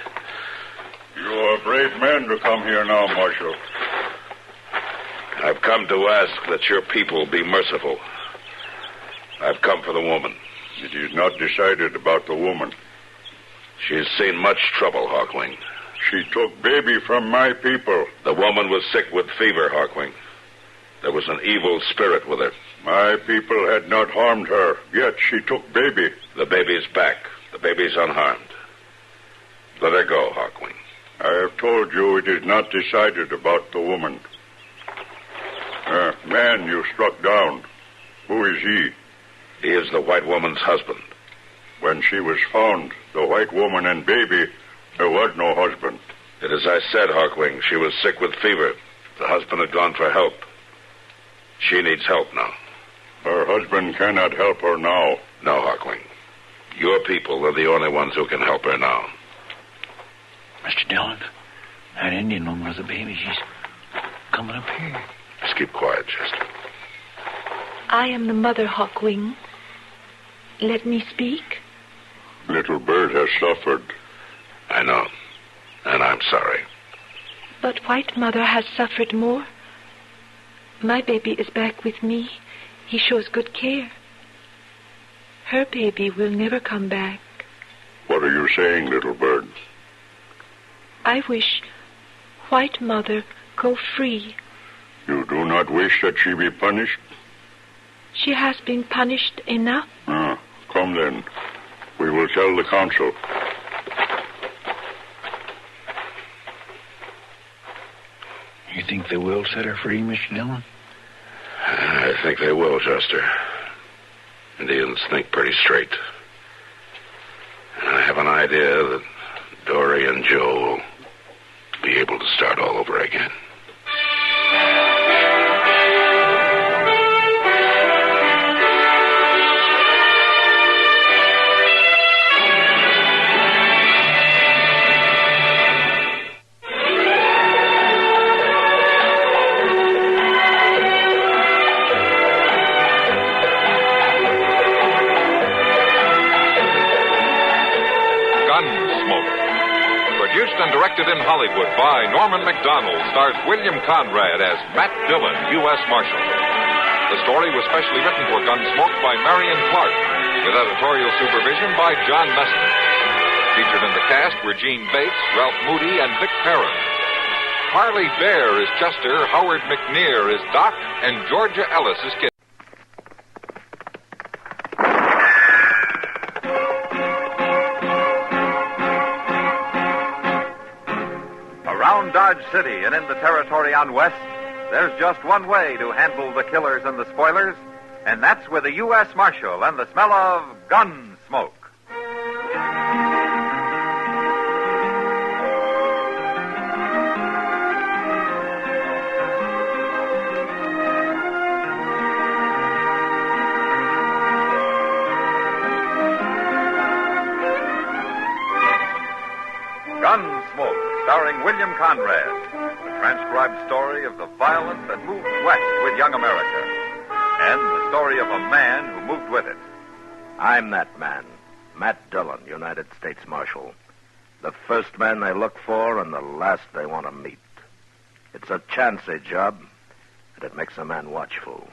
You're a brave man to come here now, Marshal. I've come to ask that your people be merciful. I've come for the woman. It is not decided about the woman. She's seen much trouble, Hawkwing. She took baby from my people. The woman was sick with fever, Hawkwing. There was an evil spirit with her. My people had not harmed her, yet she took baby. The baby's back. The baby's unharmed. Let her go, Hawkwing. I have told you it is not decided about the woman. Man you struck down. Who is he? He is the white woman's husband. When she was found, the white woman and baby, there was no husband. It is as I said, Hawkwing. She was sick with fever. The husband had gone for help. She needs help now. Her husband cannot help her now. No, Hawkwing. Your people are the only ones who can help her now. Mr. Dillon, that Indian woman with the baby, she's coming up here. Just keep quiet, Chester. I am the mother, Hawkwing. Let me speak. Little Bird has suffered. I know. And I'm sorry. But White Mother has suffered more. My baby is back with me. He shows good care. Her baby will never come back. What are you saying, Little Bird? I wish White Mother go free. You do not wish that she be punished? She has been punished enough. Come then. We will tell the council. You think they will set her free, Mr. Dillon? I think they will, Chester. Indians think pretty straight. And I have an idea that Dory and Joe will be able to start all over again. And directed in Hollywood by Norman Macdonald, stars William Conrad as Matt Dillon, U.S. Marshal. The story was specially written for Gunsmoke by Marion Clark, with editorial supervision by John Meston. Featured in the cast were Gene Bates, Ralph Moody, and Vic Perrin. Harley Bear is Chester, Howard McNear is Doc, and Georgia Ellis is Kid. Around Dodge City and in the territory on West, there's just one way to handle the killers and the spoilers, and that's with a U.S. Marshal and the smell of gun smoke. Gunsmoke, starring William Conrad, the transcribed story of the violence that moved west with young America, and the story of a man who moved with it. I'm that man, Matt Dillon, United States Marshal. The first man they look for and the last they want to meet. It's a chancy job, and it makes a man watchful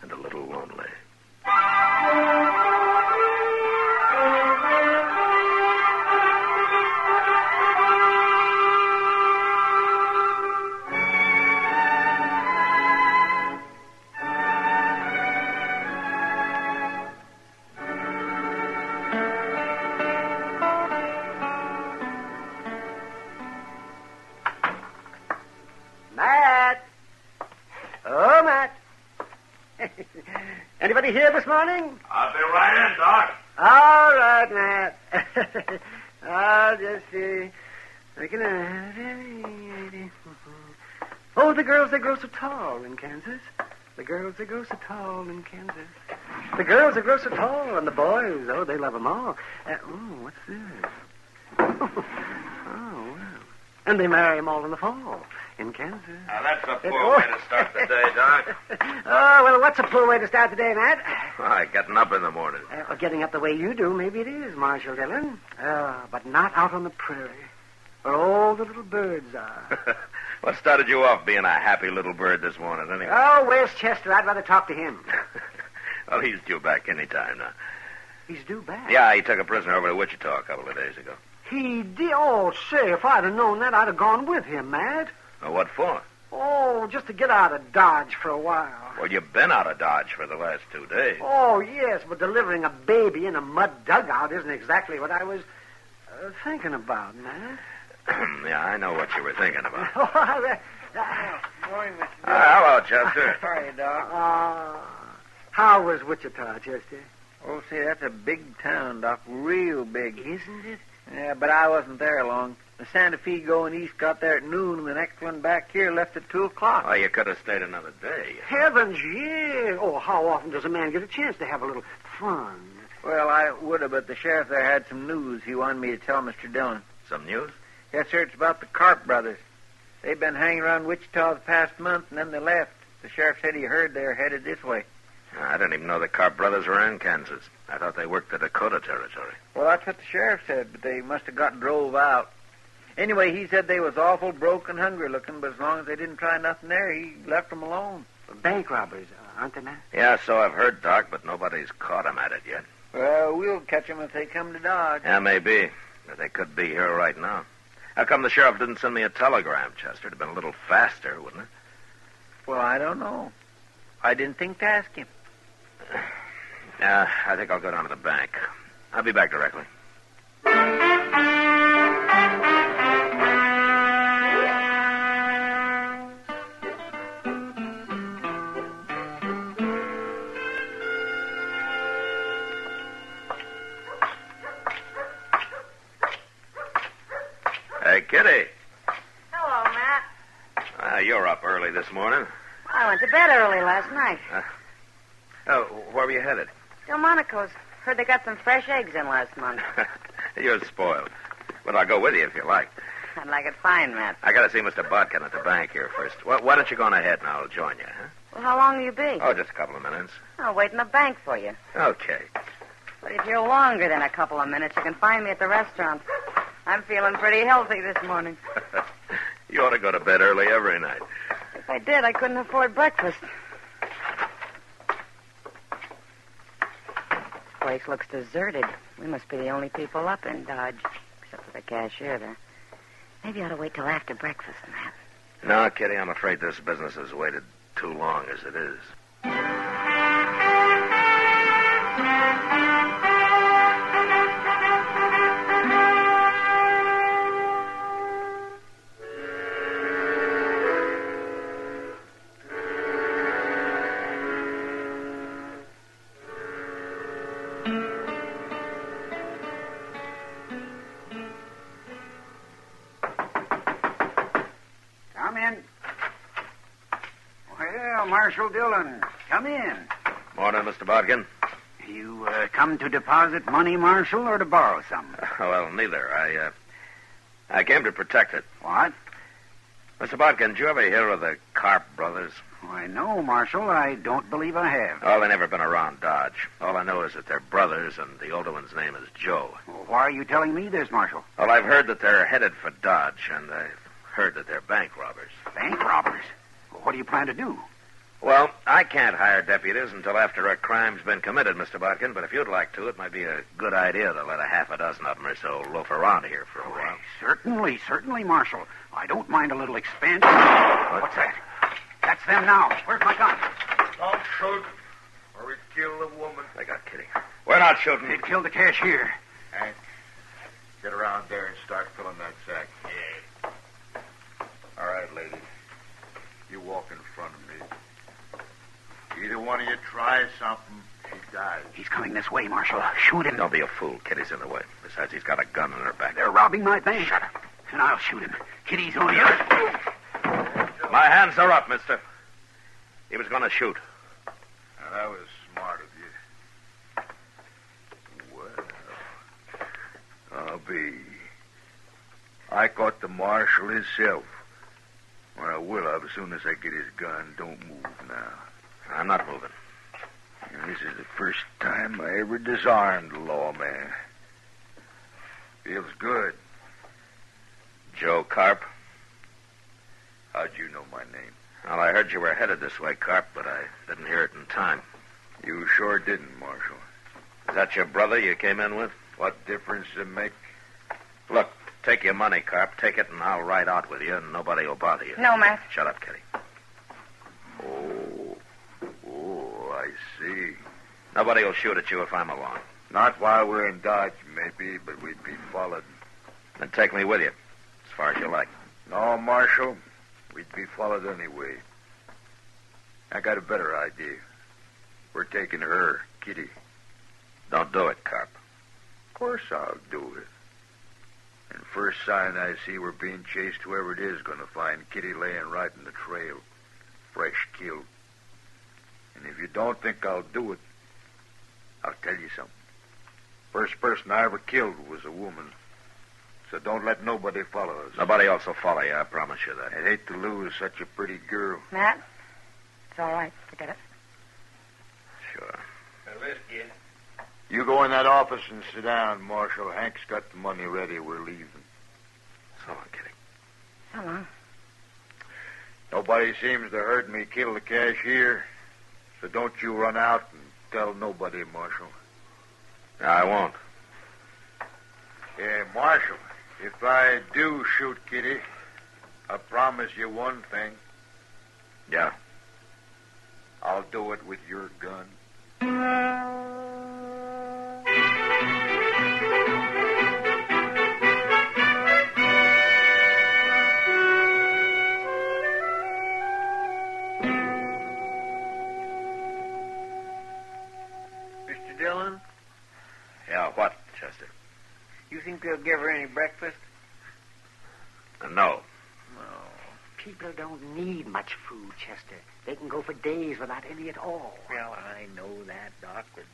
and a little lonely. Anybody here this morning? I'll be right in, Doc. All right, Matt. I'll just see. Oh, the girls, they grow so tall in Kansas. The girls, they grow so tall in Kansas. The girls, they grow so tall, and the boys, oh, they love them all. What's this? Oh, wow. And they marry them all in the fall. In Kansas. Now, that's a poor way to start the day, Doc. Oh, well, what's a poor way to start the day, Matt? Why, getting up in the morning. Getting up the way you do, maybe it is, Marshal Dillon. But not out on the prairie, where all the little birds are. What started you off being a happy little bird this morning, anyway? Oh, where's Chester? I'd rather talk to him. Well, he's due back any time now. He's due back? Yeah, he took a prisoner over to Wichita a couple of days ago. He did. Oh, say, if I'd have known that, I'd have gone with him, Matt. What for? Oh, just to get out of Dodge for a while. Well, you've been out of Dodge for the last 2 days. Oh, yes, but delivering a baby in a mud dugout isn't exactly what I was thinking about, Matt. Yeah, I know what you were thinking about. Morning, Mr. Hello, Chester. Sorry, Doc. How was Wichita, Chester? Oh, see, that's a big town, Doc. Real big. Isn't it? Yeah, but I wasn't there long. The Santa Fe going east got there at noon, and the next one back here left at 2 o'clock. Oh, you could have stayed another day. Heavens, yeah. Oh, how often does a man get a chance to have a little fun? Well, I would have, but the sheriff there had some news he wanted me to tell Mr. Dillon. Some news? Yes, sir, it's about the Carp brothers. They've been hanging around Wichita the past month, and then they left. The sheriff said he heard they're headed this way. I didn't even know the Carp brothers were in Kansas. I thought they worked the Dakota Territory. Well, that's what the sheriff said, but they must have got drove out. Anyway, he said they was awful broke and hungry looking, but as long as they didn't try nothing there, he left them alone. Bank robbers, aren't they, Matt? Yeah, so I've heard, Doc, but nobody's caught them at it yet. Well, we'll catch them if they come to Dodge. Yeah, maybe. But they could be here right now. How come the sheriff didn't send me a telegram, Chester? It'd have been a little faster, wouldn't it? Well, I don't know. I didn't think to ask him. Yeah, I think I'll go down to the bank. I'll be back directly. Hey, Kitty. Hello, Matt. You're up early this morning. I went to bed early last night. Where were you headed? Delmonico's. Heard they got some fresh eggs in last month. You're spoiled. But I'll go with you if you like. I'd like it fine, Matt. I got to see Mr. Bodkin at the bank here first. Why don't you go on ahead and I'll join you, huh? Well, how long will you be? Oh, just a couple of minutes. I'll wait in the bank for you. Okay. But if you're longer than a couple of minutes, you can find me at the restaurant. I'm feeling pretty healthy this morning. You ought to go to bed early every night. If I did, I couldn't afford breakfast. This place looks deserted. We must be the only people up in Dodge, except for the cashier there. Maybe I ought to wait till after breakfast and that. No, Kitty, I'm afraid this business has waited too long as it is. Come in. Well, Marshal Dillon, come in. Morning, Mr. Bodkin. You come to deposit money, Marshal, or to borrow some? Well, neither. I came to protect it. What? Mr. Bodkin, did you ever hear of the Carp brothers? Why, no, Marshal. I don't believe I have. Oh, they've never been around Dodge. All I know is that they're brothers, and the older one's name is Joe. Well, why are you telling me this, Marshal? Well, I've heard that they're headed for Dodge, and I've heard that they're bank robbers. Bank robbers? Well, what do you plan to do? Well, I can't hire deputies until after a crime's been committed, Mr. Bodkin, but if you'd like to, it might be a good idea to let a half a dozen of them or so loaf around here for a while. Certainly, Marshal. I don't mind a little expense. What's that? That's them now. Where's my gun? Don't shoot, or we'd kill the woman. They got Kitty. We're not shooting. They'd kill the cashier. Hank, get around there and start filling that sack. Yeah. All right, lady. You walk in front of me. Either one of you tries something, she dies. He's coming this way, Marshal. Shoot him. Don't be a fool. Kitty's in the way. Besides, he's got a gun in her back. They're robbing my bank. Shut up. And I'll shoot him. Kitty's on the other. My hands are up, mister. He was going to shoot. Now, that was smart of you. Well, I'll be. I caught the marshal himself. Well, I will have as soon as I get his gun. Don't move now. I'm not moving. And this is the first time I ever disarmed a lawman. Feels good. Joe Carp. How'd you know my name? Well, I heard you were headed this way, Carp, but I didn't hear it in time. You sure didn't, Marshal. Is that your brother you came in with? What difference does it make? Look, take your money, Carp. Take it, and I'll ride out with you, and nobody will bother you. No, Matt. Shut up, Kitty. Oh, I see. Nobody will shoot at you if I'm along. Not while we're in Dodge, maybe, but we'd be followed. Then take me with you, as far as you like. No, Marshal. We'd be followed anyway. I got a better idea. We're taking her, Kitty. Don't do it, Carp. Of course I'll do it. And first sign I see we're being chased, whoever it is going to find Kitty laying right in the trail. Fresh killed. And if you don't think I'll do it, I'll tell you something. First person I ever killed was a woman. So don't let nobody follow us. Nobody else will follow you, I promise you that. I'd hate to lose such a pretty girl. Matt, it's all right. Forget it. Sure. Let's get it. You go in that office and sit down, Marshal. Hank's got the money ready. We're leaving. So long, Kitty. So long. Nobody seems to heard me kill the cashier. So don't you run out and tell nobody, Marshal. I won't. Yeah, Marshal, if I do shoot Kitty, I promise you one thing. Yeah? I'll do it with your gun. Mr. Dillon? Yeah, what, Chester? You think they'll give her any breakfast? No. People don't need much food, Chester. They can go for days without any at all. Well, I know that, Doc, but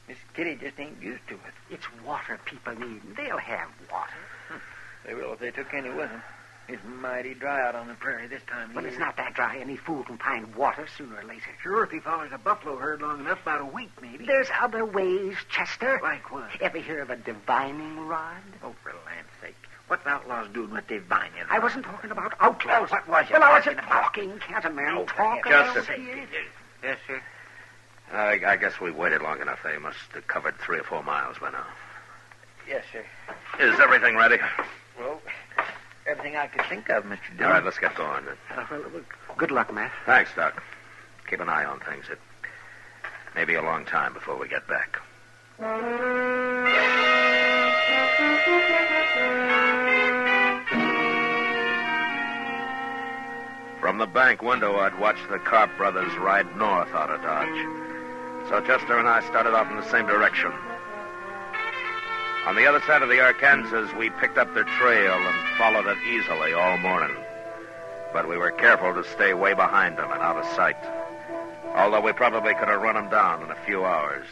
Miss Kitty just ain't used to it. It's water people need. They'll have water. They will if they took any with them. It's mighty dry out on the prairie this time of But year. it's not that dry. Any fool can find water sooner or later. Sure, if he follows a buffalo herd long enough, about a week, maybe. There's other ways, Chester. Like what? Ever hear of a divining rod? Oh, for land's sake. What's outlaws doing with divining rods? I wasn't talking about outlaws. What was you Well, I was talking just about? talking. Can't a man talk Just around a here? Yes, sir. I guess we waited long enough. They must have covered 3 or 4 miles by now. Yes, sir. Is everything ready? Well, everything I could think of, Mr. Dillon. All right, let's get going then. Well, good luck, Matt. Thanks, Doc. Keep an eye on things. It may be a long time before we get back. From the bank window, I'd watched the Carp brothers ride north out of Dodge. So Chester and I started off in the same direction. On the other side of the Arkansas, we picked up their trail and followed it easily all morning. But we were careful to stay way behind them and out of sight. Although we probably could have run them down in a few hours.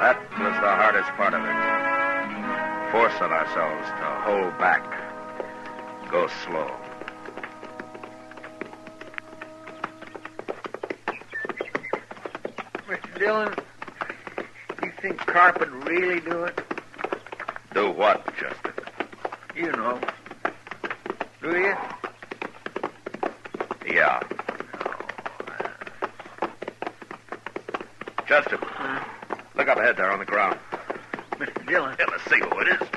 That was the hardest part of it. Forcing ourselves to hold back. Go slow. Mr. Dillon, you think Carp would really do it? Do what, Chester? You know. Do you? Yeah. Chester, look up ahead there on the ground. Mr. Dillon. Yeah, let's see who it is.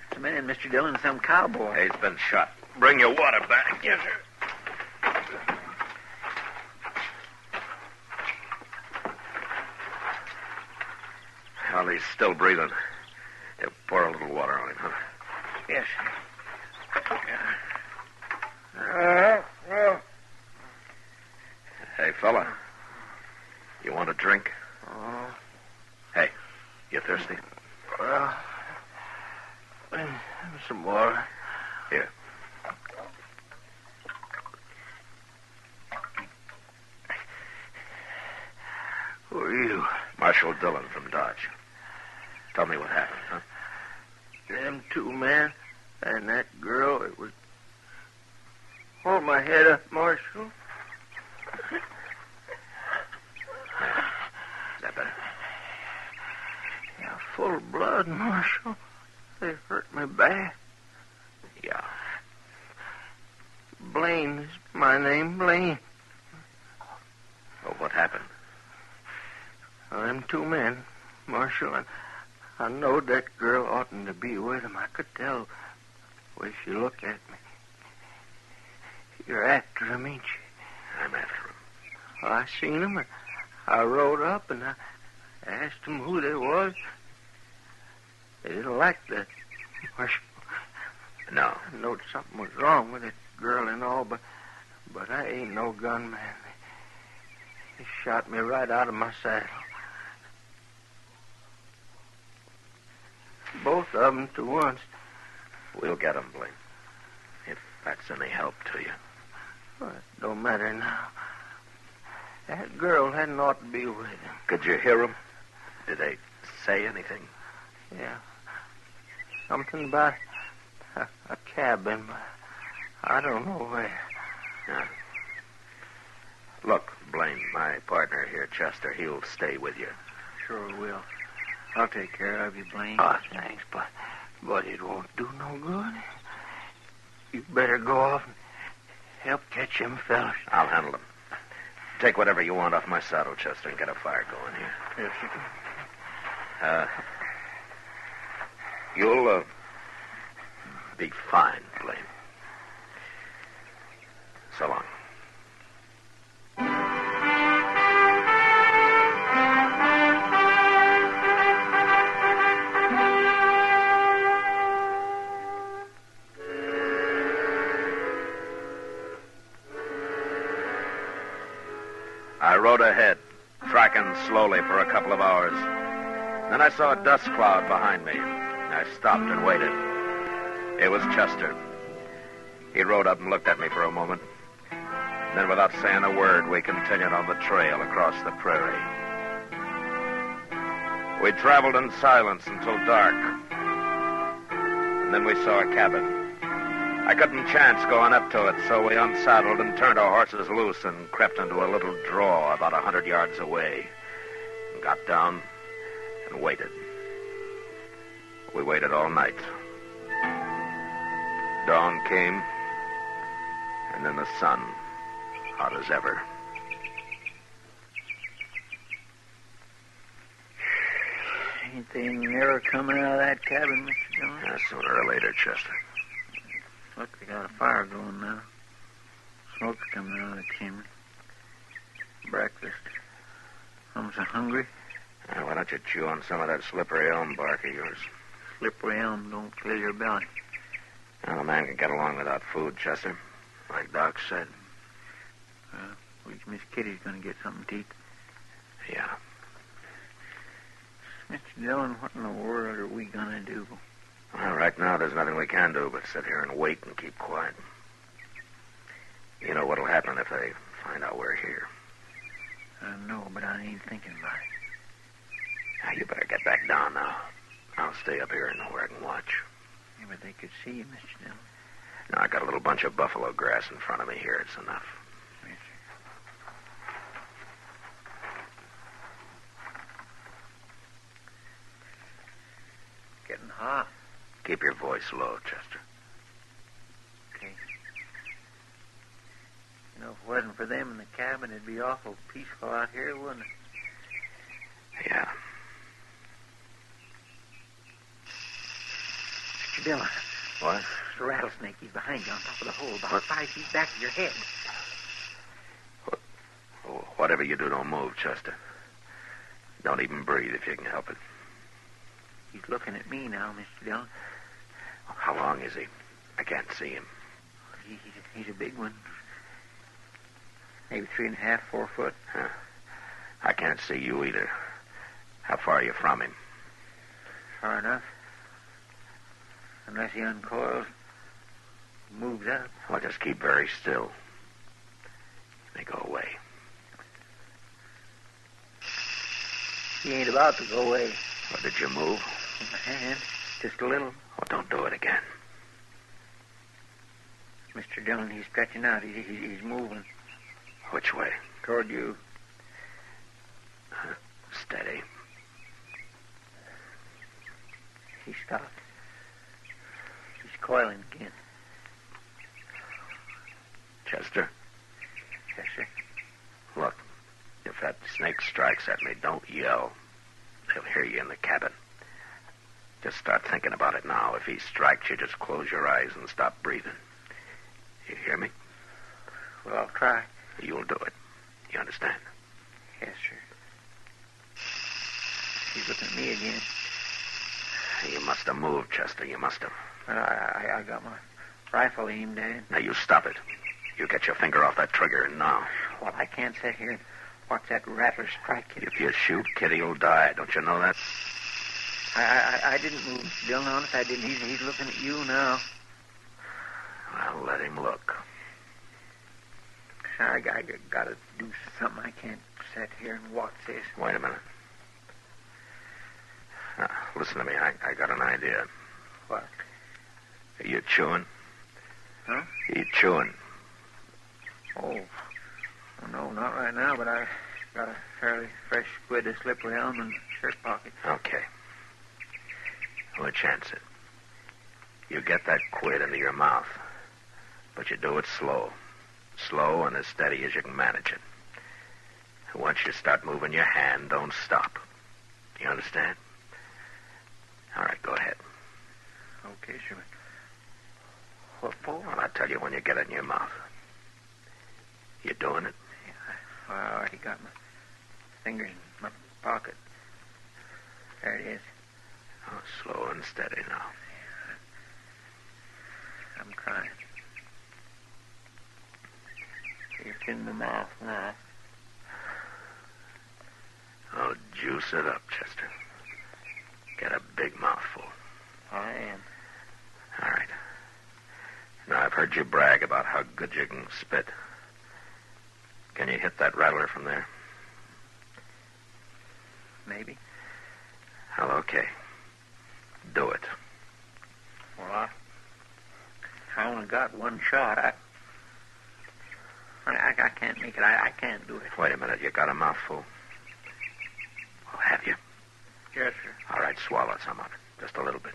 It's a man, Mr. Dillon, some cowboy. He's been shot. Bring your water back. Yes, sir. Well, he's still breathing. Yeah, pour a little water on him, huh? Yes. Hey, fella. You want a drink? Hey, you thirsty? Some more. Here. Who are you? Marshal Dillon from Dodge. Tell me what happened, huh? Them two men and that girl, it was... Hold my head up, Marshal. Is that better? Yeah, full of blood, Marshal. They hurt me bad. Yeah. Blaine is my name, Blaine. Oh, What happened? Them two men, Marshal, and I know that girl oughtn't to be with him. I could tell the way she looked at me. You're after him, ain't you? I'm after him. Well, I seen him, and I rode up, and I asked them who they was. They didn't like that, Marshal. No. I knowed something was wrong with that girl and all, but I ain't no gunman. They shot me right out of my saddle. Both of them to once. We'll get him, Blaine. If that's any help to you. Well, it don't matter now. That girl hadn't ought to be with him. Could you hear them? Did they say anything? Yeah. Something about a cabin, but I don't know where. Yeah. Look, Blaine, my partner here, Chester, he'll stay with you. Sure will. I'll take care of you, Blaine. Oh, thanks, but it won't do no good. You better go off and help catch them fellas. I'll handle them. Take whatever you want off my saddle, Chester, and get a fire going here. Yes, sir. You'll be fine, Blaine. So long. I rode ahead, tracking slowly for a couple of hours. Then I saw a dust cloud behind me. I stopped and waited. It was Chester. He rode up and looked at me for a moment. Then, without saying a word, we continued on the trail across the prairie. We traveled in silence until dark. And then we saw a cabin. I couldn't chance going up to it, so we unsaddled and turned our horses loose and crept into a little draw about 100 yards away. And got down and waited. We waited all night. Dawn came, and then the sun, hot as ever. Ain't they never coming out of that cabin, Mr. Dillon? Sooner or later, Chester. Look, they got a fire going now. Smoke's coming out of the chimney. Breakfast. I'm so hungry. Why don't you chew on some of that slippery elm bark of yours? Slippery elm don't fill your belly. Well, a man can get along without food, Chester. Like Doc said. Miss Kitty's going to get something to eat. Yeah. Mr. Dillon, what in the world are we going to do? Well, right now there's nothing we can do but sit here and wait and keep quiet. You know what'll happen if they find out we're here. I know, but I ain't thinking about it. Now, you better get back down now. I'll stay up here and where I can watch. Yeah, but they could see you, Mr. Dillon. Now, I got a little bunch of buffalo grass in front of me here. It's enough. Yes, sir. Getting hot. Keep your voice low, Chester. Okay. You know, if it wasn't for them in the cabin, it'd be awful peaceful out here, wouldn't it? Yeah. Mr. Dillon. What? The rattlesnake. He's behind you on top of the hole, about 5 feet back of your head. Whatever you do, don't move, Chester. Don't even breathe if you can help it. He's looking at me now, Mr. Dillon. How long is he? I can't see him. He's a big one. Maybe 3.5, 4 foot. Huh. I can't see you either. How far are you from him? Far enough. Unless he uncoils, moves up. Well, just keep very still. They go away. He ain't about to go away. What, did you move? With my hand, just a little. Well, don't do it again. Mr. Dillon, he's stretching out. He's moving. Which way? Toward you. Steady. He stopped. He's coiling again. Chester? Yes, sir. Look, if If that snake strikes at me, don't yell. They'll hear you in the cabin. Just start thinking about it now. If he strikes you, just close your eyes and stop breathing. You hear me? Well, I'll try. You'll do it. You understand? Yes, sir. He's looking at me again. You must have moved, Chester. You must have. Well, I got my rifle aimed at him. Now, you stop it. You get your finger off that trigger now. Well, I can't sit here and watch that rattler strike Kitty. If you shoot, Kitty will die. Don't you know that? I didn't move, Mr. Dillon. Honest, I didn't. He's looking at you now. Well, let him look. I got to do something. I can't sit here and watch this. Wait a minute. Now, listen to me. I got an idea. What? Are you chewing? Huh? Are you chewing? Oh, no, not right now, but I got a fairly fresh squid of slippery elm in the shirt pocket. Okay. We'll chance it. You get that quid into your mouth, but you do it slow. Slow and as steady as you can manage it. Once you start moving your hand, don't stop. Do you understand? All right, go ahead. Okay, sure. What for? Well, I'll tell you when you get it in your mouth. You doing it? Yeah, I already got my fingers in my pocket. There it is. Oh, slow and steady now. I'm trying. It's in the mouth now. Oh, juice it up, Chester. Get a big mouthful. I am. All right. Now, I've heard you brag about how good you can spit. Can you hit that rattler from there? Maybe. Well, okay. Do it. Well, I only got one shot. I can't make it. I can't do it. Wait a minute. You got a mouthful? Well, have you? Yes, sir. All right, swallow some of it. Just a little bit.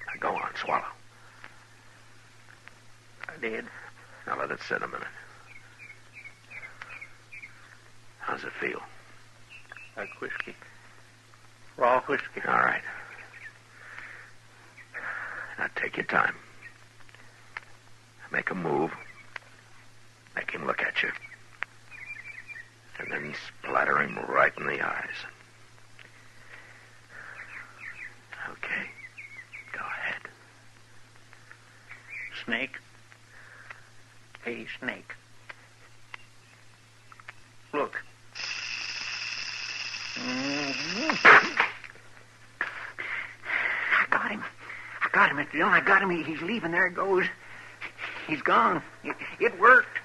Now, go on, swallow. I did. Now let it sit a minute. How's it feel? Like whiskey. Raw whiskey. All right. Now take your time. Make a move. Make him look at you. And then splatter him right in the eyes. Okay. Go ahead. Snake. Hey, snake. Look. I got him. Mr. Dillon. I got him. He's leaving. There it goes. He's gone. It worked.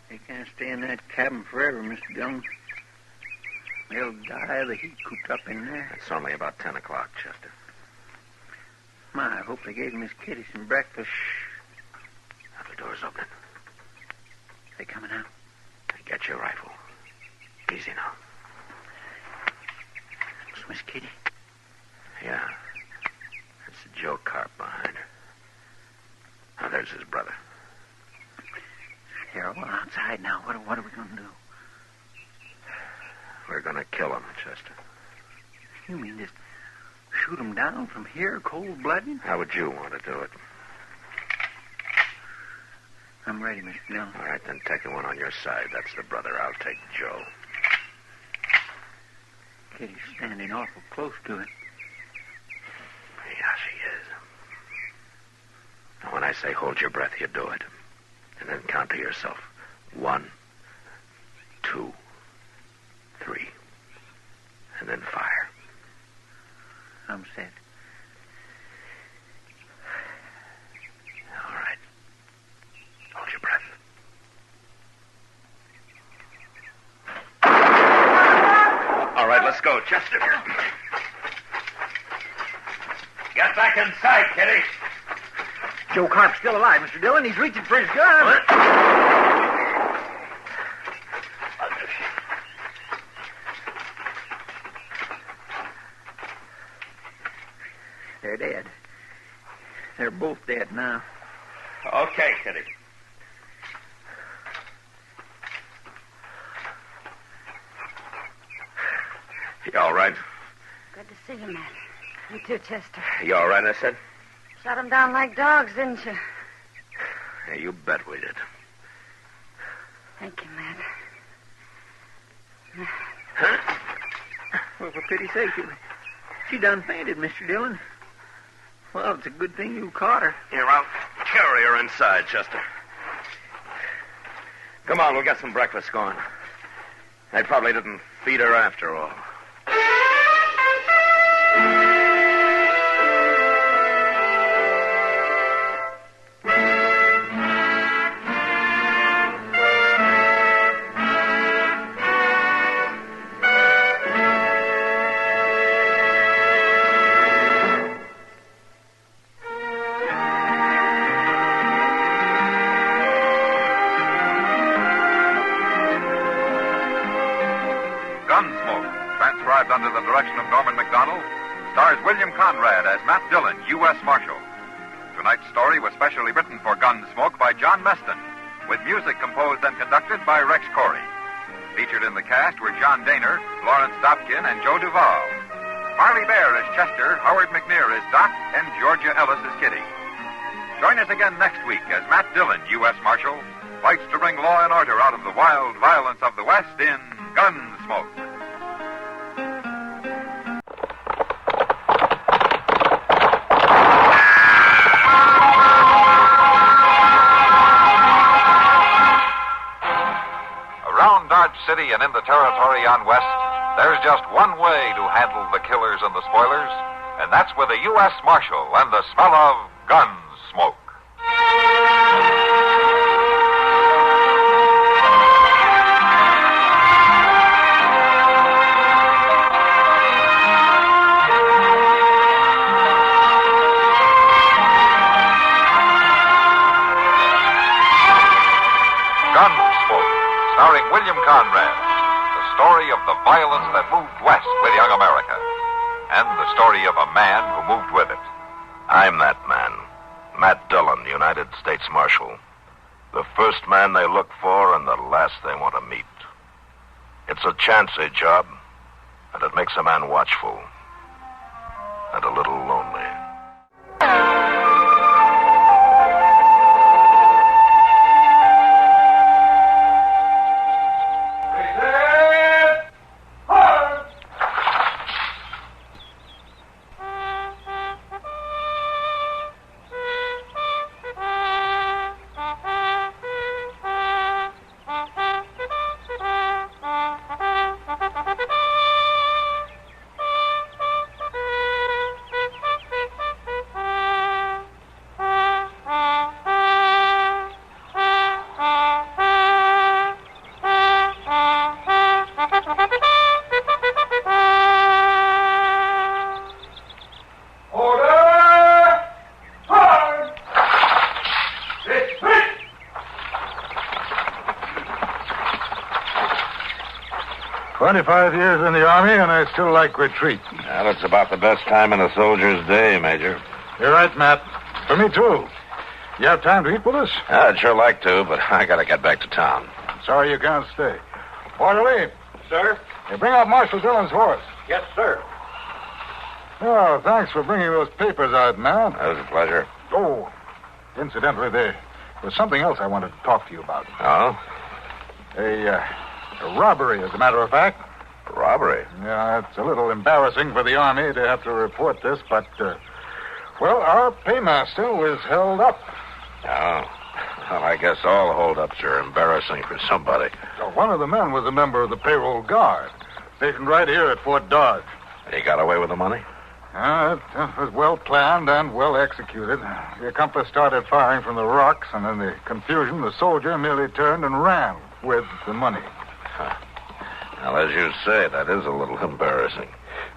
They can't stay in that cabin forever, Mr. Dillon. They'll die of the heat cooped up in there. It's only about 10 o'clock, Chester. My, I hope they gave Miss Kitty some breakfast. Now the door's opening. They coming out? Get your rifle. Easy now. It's Miss Kitty. Yeah. It's Joe Carp behind her. Now, there's his brother. They're all outside now. What are we going to do? We're going to kill him, Chester. You mean just shoot him down from here, cold-blooded? How would you want to do it? I'm ready, Mr. Dillon. All right, then take the one on your side. That's the brother. I'll take Joe. Kitty's standing awful close to it. Yeah, she is. Now, when I say hold your breath, you do it. And then count to yourself. 1, 2, 3. And then fire. I'm set. All right. Hold your breath. All right, let's go. Chester. Get back inside, Kitty. Joe Carp's still alive, Mr. Dillon. He's reaching for his gun. They're dead. They're both dead now. Okay, Kitty. You all right? Good to see you, Matt. You too, Chester. You all right, I said? Shot them down like dogs, didn't you? Yeah, you bet we did. Thank you, Matt. Well, for pity's sake, she done fainted, Mr. Dillon. Well, it's a good thing you caught her. Here, I'll carry her inside, Chester. Come on, we'll get some breakfast going. They probably didn't feed her after all. Gunsmoke, transcribed under the direction of Norman McDonald, stars William Conrad as Matt Dillon, U.S. Marshal. Tonight's story was specially written for Gunsmoke by John Meston, with music composed and conducted by Rex Corey. Featured in the cast were John Daner, Lawrence Dobkin, and Joe Duvall. Harley Bear as Chester, Howard McNear as Doc, and Georgia Ellis as Kitty. Join us again next week as Matt Dillon, U.S. Marshal, fights to bring law and order out of the wild violence of the West in Gunsmoke. Around Dodge City and in the territory on West, there's just one way to handle the killers and the spoilers, and that's with a U.S. Marshal and the smell of Gunsmoke. Starring William Conrad, the story of the violence that moved west with young America, and the story of a man who moved with it. I'm that man, Matt Dillon, United States Marshal. The first man they look for and the last they want to meet. It's a chancy job, and it makes a man watchful and a little lonely. "25 years in the Army, and I still like retreat." Well, it's about the best time in a soldier's day, Major. You're right, Matt. For me, too. You have time to eat with us? I'd sure like to, but I gotta get back to town. Sorry you can't stay. Orderly. Sir? Hey, bring out Marshal Dillon's horse. Yes, sir. Oh, thanks for bringing those papers out, Matt. That was a pleasure. Oh, incidentally, there was something else I wanted to talk to you about. Oh? A robbery, as a matter of fact. Robbery? Yeah, it's a little embarrassing for the Army to have to report this, but, well, our paymaster was held up. Oh. Well, I guess all holdups are embarrassing for somebody. So one of the men was a member of the payroll guard, stationed right here at Fort Dodge. He got away with the money? It was well planned and well executed. The accomplice started firing from the rocks, and in the confusion, the soldier merely turned and ran with the money. Huh. Well, as you say, that is a little embarrassing.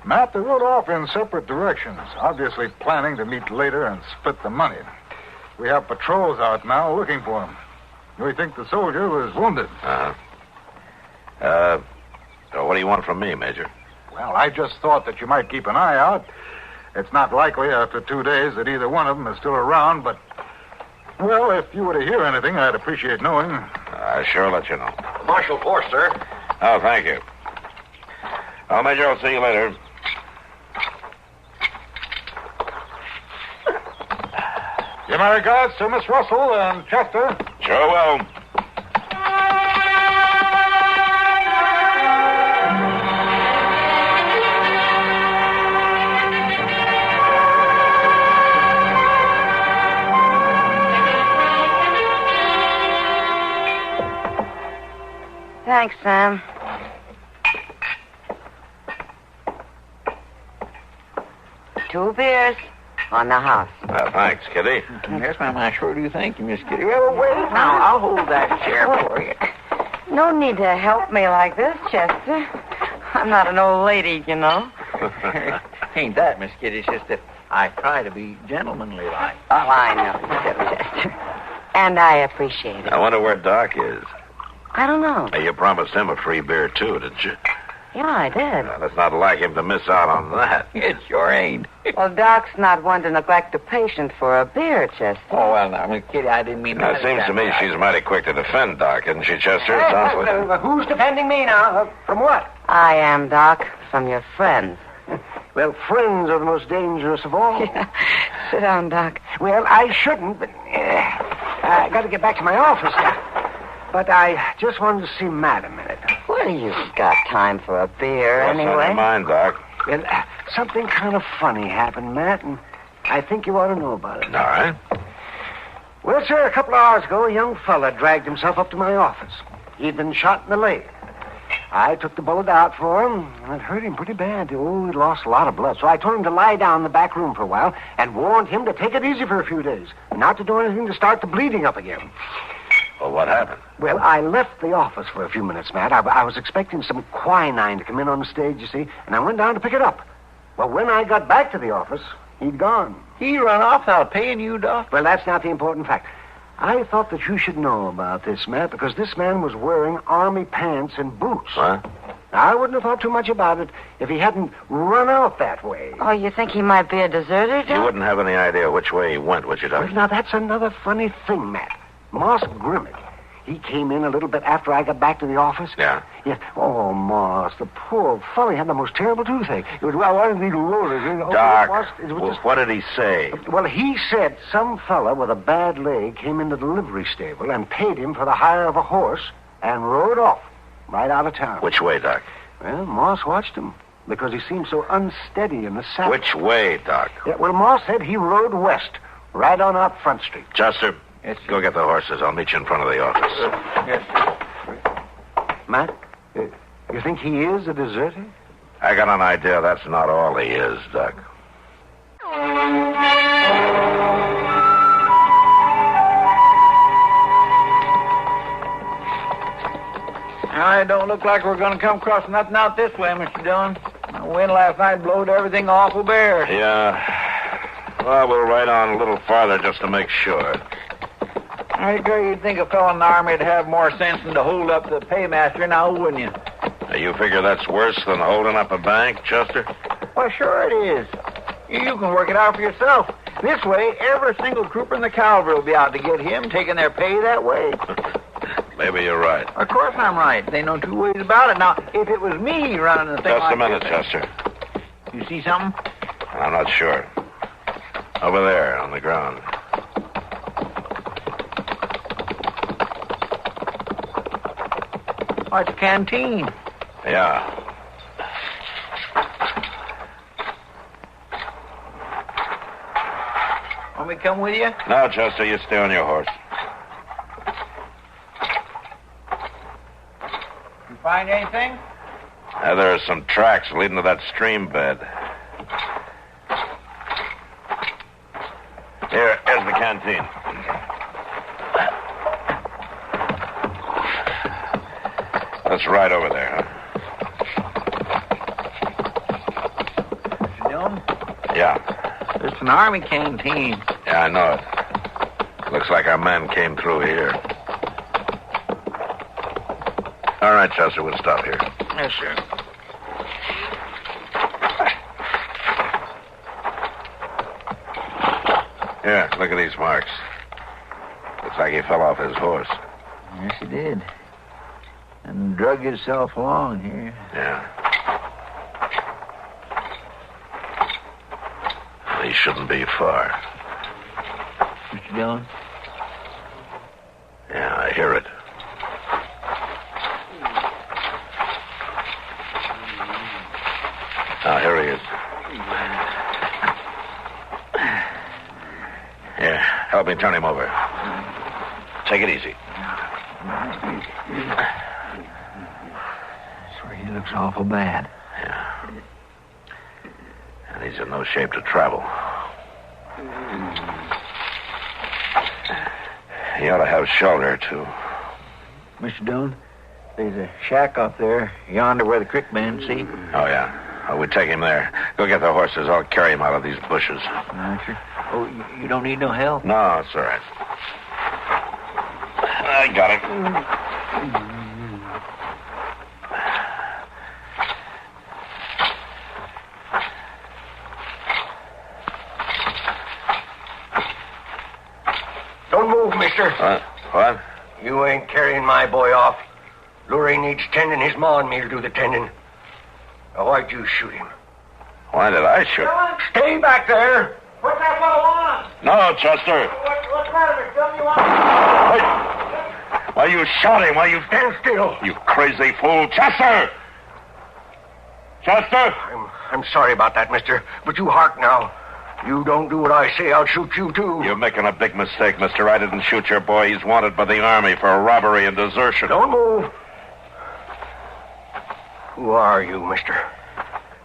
Matt, they rode off in separate directions, obviously planning to meet later and split the money. We have patrols out now looking for him. We think the soldier was wounded. So what do you want from me, Major? Well, I just thought that you might keep an eye out. It's not likely after 2 days that either one of them is still around, but, well, if you were to hear anything, I'd appreciate knowing. I sure let you know. Marshal Forster. Oh, thank you. Well, Major, I'll see you later. Give my regards to Miss Russell and Chester. Sure will. Thanks, Sam. Two beers on the house. Thanks, Kitty. Yes, ma'am, I sure do thank you, Miss Kitty. Well, wait now. I'll hold that chair for you. No need to help me like this, Chester. I'm not an old lady, you know. Ain't that, Miss Kitty? It's just that I try to be gentlemanly like. Oh, I know, Chester. And I appreciate it. I wonder where Doc is. I don't know. Hey, you promised him a free beer, too, didn't you? Yeah, I did. That's not like him to miss out on that. It sure ain't. Well, Doc's not one to neglect a patient for a beer, Chester. Oh, well, now, Miss Kitty, I didn't mean Now, that. it seems to me she's mighty quick to defend Doc, isn't she, Chester? It sounds like... Who's defending me now? From what? I am, Doc, from your friends. Well, friends are the most dangerous of all. Yeah. Sit down, Doc. Well, I shouldn't, but I got to get back to my office now. But I just wanted to see Matt a minute. Well, you've got time for a beer What's anyway. on your mind, Doc? Well, something kind of funny happened, Matt, and I think you ought to know about it. All right. Well, sir, a couple of hours ago, a young fella dragged himself up to my office. He'd been shot in the leg. I took the bullet out for him, and it hurt him pretty bad. Oh, he'd lost a lot of blood. So I told him to lie down in the back room for a while and warned him to take it easy for a few days, not to do anything to start the bleeding up again. Well, what happened? Well, I left the office for a few minutes, Matt. I was expecting some quinine to come in on the stage, you see, and I went down to pick it up. Well, when I got back to the office, he'd gone. He run off without paying you, Doc? Well, that's not the important fact. I thought that you should know about this, Matt, because this man was wearing army pants and boots. What? I wouldn't have thought too much about it if he hadn't run out that way. Oh, you think he might be a deserter, Doc? You wouldn't have any idea which way he went, would you, Doc? Well, now, that's another funny thing, Matt. Moss Grimmett. He came in a little bit after I got back to the office. Yeah? Yeah. Oh, Moss, the poor fellow had the most terrible toothache. It was, well, one of these rollers. Doc, just... what did he say? Well, he said some fella with a bad leg came in the delivery stable and paid him for the hire of a horse and rode off right out of town. Which way, Doc? Well, Moss watched him because he seemed so unsteady in the saddle. Which way, Doc? Yeah, well, Moss said he rode west, right on out Front Street. Chester, go get the horses. I'll meet you in front of the office. Yes. Matt, you think he is a deserter? I got an idea that's not all he is, Doc. It don't look like we're going to come across nothing out this way, Mr. Dillon. The wind last night blowed everything awful bare. Yeah. Well, we'll ride on a little farther just to make sure. I agree you'd think a fellow in the army would have more sense than to hold up the paymaster now, wouldn't you? You figure that's worse than holding up a bank, Chester? Well, sure it is. You can work it out for yourself. This way, every single trooper in the cavalry will be out to get him, taking their pay that way. Maybe you're right. Of course I'm right. There ain't no two ways about it. Now, if it was me running the thing Just like a minute, this, Chester. You see something? I'm not sure. Over there, on the ground. Oh, it's a canteen. Yeah. Want me to come with you? No, Chester, you stay on your horse. You find anything? There are some tracks leading to that stream bed. Here's the canteen. That's right over there, huh? Mr. Dillon? Yeah. It's an army canteen. Yeah, I know it. Looks like our man came through here. All right, Chester, we'll stop here. Yes, sir. Here, look at these marks. Looks like he fell off his horse. Yes, he did. And drug himself along here. Yeah. He shouldn't be far. Mr. Dillon? Yeah, I hear it. Ah, here he is. Here, help me turn him over. Take it easy. I swear he looks awful bad. Yeah. And he's in no shape to travel. He ought to have shelter, too. Mr. Dillon, there's a shack up there, yonder where the creek bends, see? Oh, yeah. We take him there. Go get the horses. I'll carry him out of these bushes. Sure. Oh, you don't need no help? No, it's all right. I got it. Don't move, mister. What? You ain't carrying my boy off. Lurie needs tending. His ma and me'll do the tending. Now, why'd you shoot him? Why did I shoot? Stay back there. What's that fellow on? No, Chester. What's that, Mr. Dillon? You want... Why you shot him? Why you... Stand still. You crazy fool. Chester! Chester! I'm sorry about that, mister. But you hark now. You don't do what I say, I'll shoot you, too. You're making a big mistake, mister. I didn't shoot your boy. He's wanted by the Army for robbery and desertion. Don't move. Who are you, mister?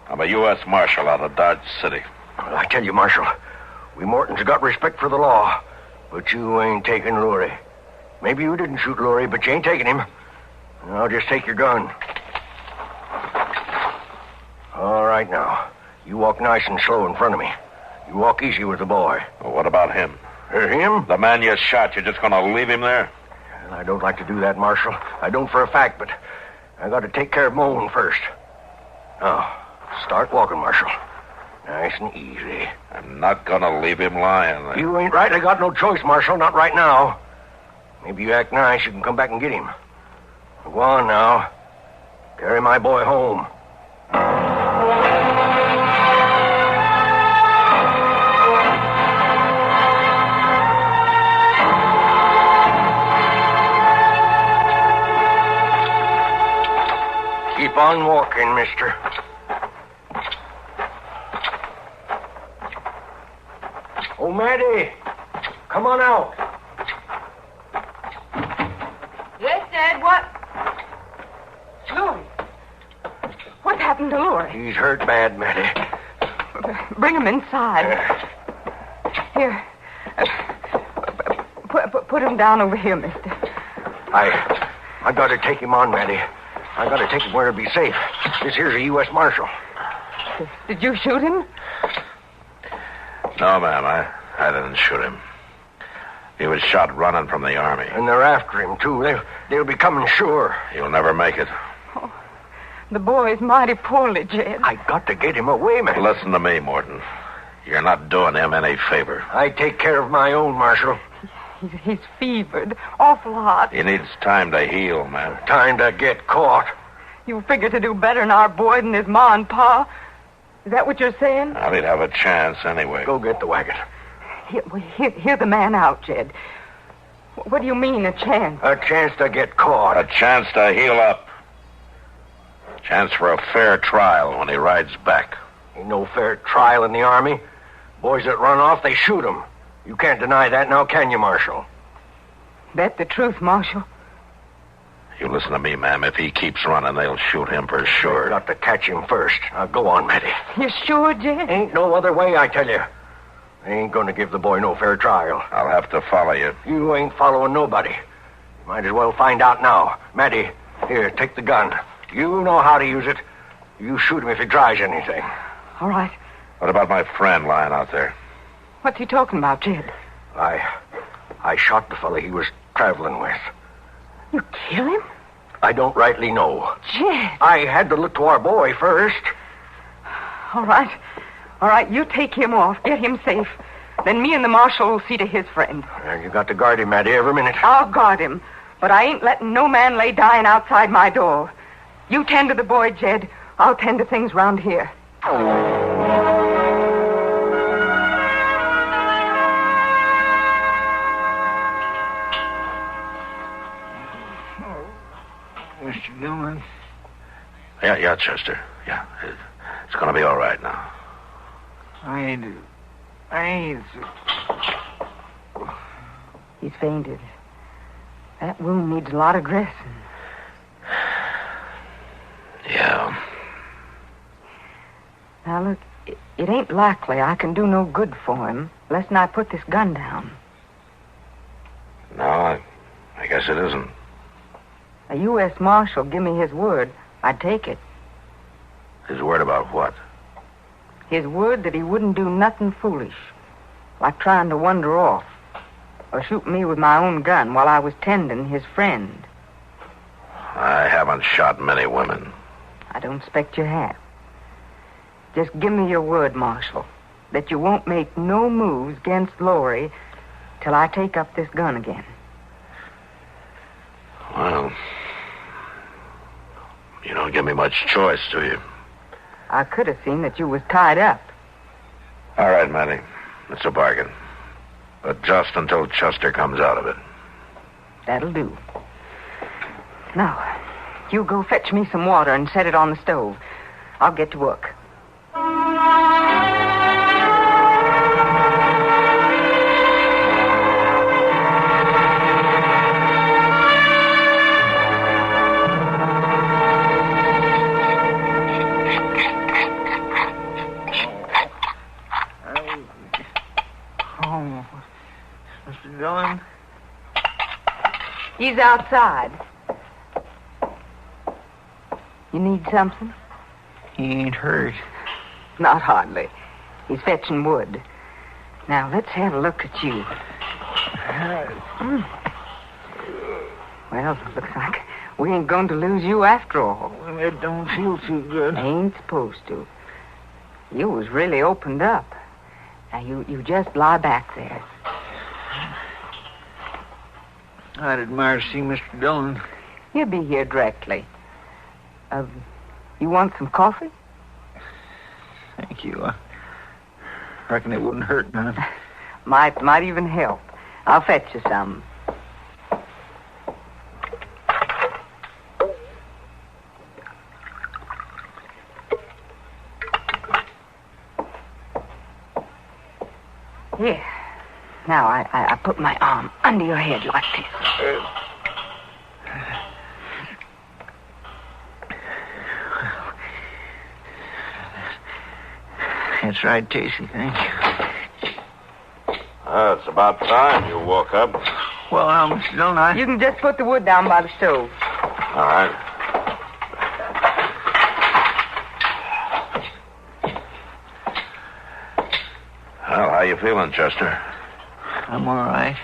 I'm a U.S. Marshal out of Dodge City. Well, I tell you, Marshal, we Mortons got respect for the law, but you ain't taking Lurie. Maybe you didn't shoot Lurie, but you ain't taking him. Now, just take your gun. All right, now. You walk nice and slow in front of me. You walk easy with the boy. Well, what about him? Him? The man you shot. You're just going to leave him there? Well, I don't like to do that, Marshal. I don't for a fact, but I got to take care of my own first. Now, start walking, Marshal. Nice and easy. I'm not going to leave him lying. You ain't rightly got no choice, Marshal. Not right now. Maybe you act nice, you can come back and get him. Go on now. Carry my boy home. Keep on walking, mister. Oh, Maddie, come on out. Yes, Dad, what? Lurie. What happened to Lurie? He's hurt bad, Maddie. Bring him inside. Here. Put him down over here, mister. I got to take him on, Maddie. I got to take him where he'll be safe. This here's a U.S. Marshal. Did you shoot him? No, ma'am. I didn't shoot him. He was shot running from the Army. And they're after him, too. They'll be coming sure. He'll never make it. Oh, the boy's mighty poorly, Jed. I got to get him away, man. Listen to me, Morton. You're not doing him any favor. I take care of my own, Marshal. He's fevered. Awful hot. He needs time to heal, man. Time to get caught. You figure to do better than our boy than his ma and pa? Is that what you're saying? Well, he'd have a chance anyway. Go get the wagon. Hear the man out, Jed. What do you mean, a chance? A chance to get caught. A chance to heal up. A chance for a fair trial when he rides back. Ain't no fair trial in the Army. Boys that run off, they shoot 'em. You can't deny that now, can you, Marshal? That's the truth, Marshal. You listen to me, ma'am. If he keeps running, they'll shoot him for sure. Got to catch him first. Now, go on, Maddie. You sure, Jed? Ain't no other way, I tell you. They ain't going to give the boy no fair trial. I'll have to follow you. You ain't following nobody. Might as well find out now. Maddie, here, take the gun. You know how to use it. You shoot him if he tries anything. All right. What about my friend lying out there? What's he talking about, Jed? I shot the fella he was traveling with. You kill him? I don't rightly know. Jed. I had to look to our boy first. All right. All right, you take him off. Get him safe. Then me and the marshal will see to his friend. You got to guard him, Mattie, every minute. I'll guard him, but I ain't letting no man lay dying outside my door. You tend to the boy, Jed. I'll tend to things round here. Mr. Dillon? Yeah, Chester. Yeah, it's going to be all right now. I ain't... He's fainted. That wound needs a lot of dressing. Yeah. Now, look, it ain't likely I can do no good for him unless I put this gun down. No, I guess it isn't. A U.S. Marshal give me his word. I'd take it. His word about what? His word that he wouldn't do nothing foolish, like trying to wander off or shoot me with my own gun while I was tending his friend. I haven't shot many women. I don't expect you have. Just give me your word, Marshal, that you won't make no moves against Lori till I take up this gun again. Well, you don't give me much choice, do you? I could have seen that you was tied up. All right, Mattie. It's a bargain. But just until Chester comes out of it. That'll do. Now, you go fetch me some water and set it on the stove. I'll get to work. Mr. Dillon? He's outside. You need something? He ain't hurt. Not hardly. He's fetching wood. Now, let's have a look at you. Well, looks like we ain't going to lose you after all. Well, it don't feel too good. Ain't supposed to. You was really opened up. Now, you just lie back there. I'd admire to see Mr. Dillon. He'll be here directly. You want some coffee? Thank you. I reckon it wouldn't hurt none. Might even help. I'll fetch you some. Here. Now, I put my arm under your head like this. That's right, Casey. Thank you. It's about time you woke up. Well, now, Mr. Dillon, You can just put the wood down by the stove. All right. Well, how you feeling, Chester? I'm all right.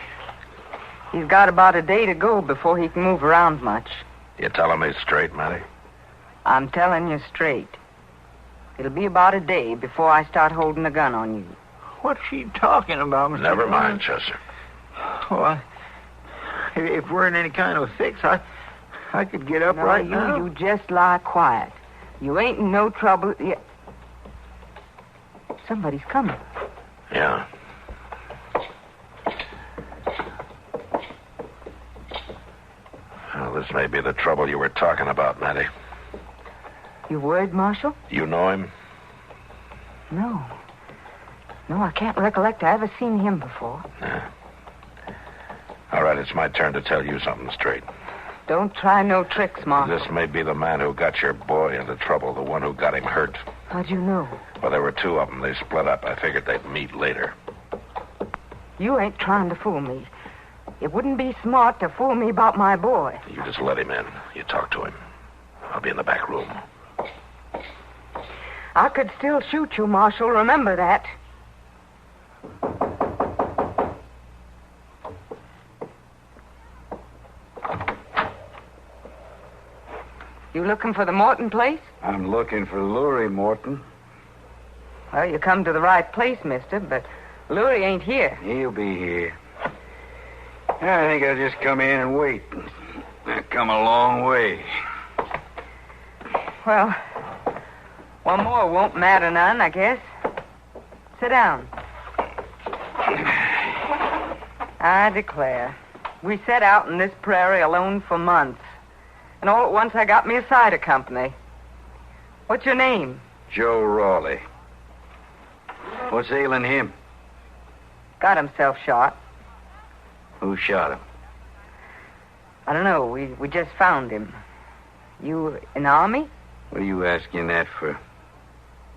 He's got about a day to go before he can move around much. You telling me straight, Mattie? I'm telling you straight. It'll be about a day before I start holding a gun on you. What's she talking about, Mr. Never Dillon? mind, Chester. Well, if we're in any kind of a fix, I could get up No, right now. You just lie quiet. You ain't in no trouble. Somebody's coming. Yeah. Well, this may be the trouble you were talking about, Mattie. You worried, Marshal? You know him? No. No, I can't recollect I ever seen him before. Yeah. All right, it's my turn to tell you something straight. Don't try no tricks, Marshal. This may be the man who got your boy into trouble, the one who got him hurt. How'd you know? Well, there were two of them. They split up. I figured they'd meet later. You ain't trying to fool me. It wouldn't be smart to fool me about my boy. You just let him in. You talk to him. I'll be in the back room. I could still shoot you, Marshal. Remember that. You looking for the Morton place? I'm looking for Lori Morton. Well, you come to the right place, mister, but Lurie ain't here. He'll be here. I think I'll just come in and wait. I've come a long way. Well, one more won't matter none, I guess. Sit down. I declare, we set out in this prairie alone for months. And all at once I got me a cider company. What's your name? Joe Rawley. What's ailing him? Got himself shot. Who shot him? I don't know. We just found him. You in the Army? What are you asking that for?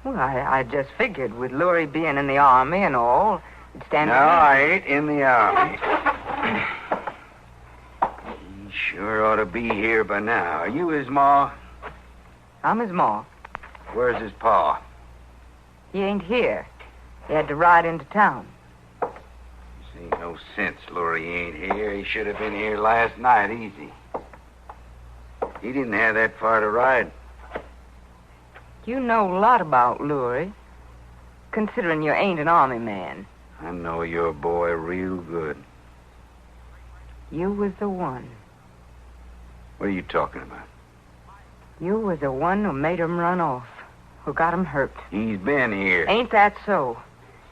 Well, I just figured with Lurie being in the Army and all, it'd stand... No, I ain't in the Army. He sure ought to be here by now. Are you his ma? I'm his ma. Where's his pa? He ain't here. He had to ride into town. This ain't no sense Lurie ain't here. He should have been here last night, easy. He didn't have that far to ride. You know a lot about Lurie, considering you ain't an Army man. I know your boy real good. You was the one. What are you talking about? You was the one who made him run off, who got him hurt. He's been here. Ain't that so?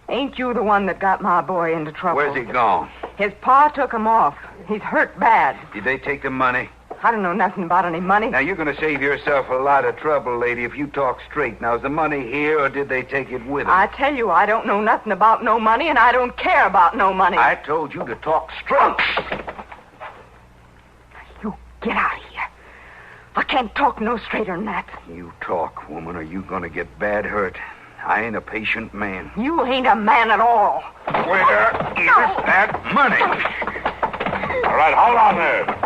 Ain't you the one that got my boy into trouble? Where's he gone? His pa took him off. He's hurt bad. Did they take the money? I don't know nothing about any money. Now, you're going to save yourself a lot of trouble, lady, if you talk straight. Now, is the money here, or did they take it with them? I tell you, I don't know nothing about no money, and I don't care about no money. I told you to talk straight. You get out of here. I can't talk no straighter than that. You talk, woman, or you going to get bad hurt. I ain't a patient man. You ain't a man at all. Where is that money? All right, hold on there.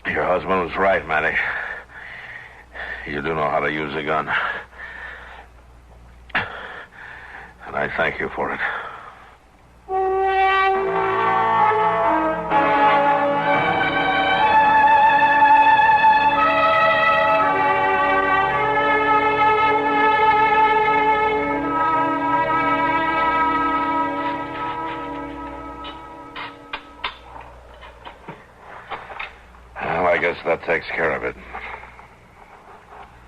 Your husband was right, Mattie. You do know how to use a gun. And I thank you for it. That takes care of it.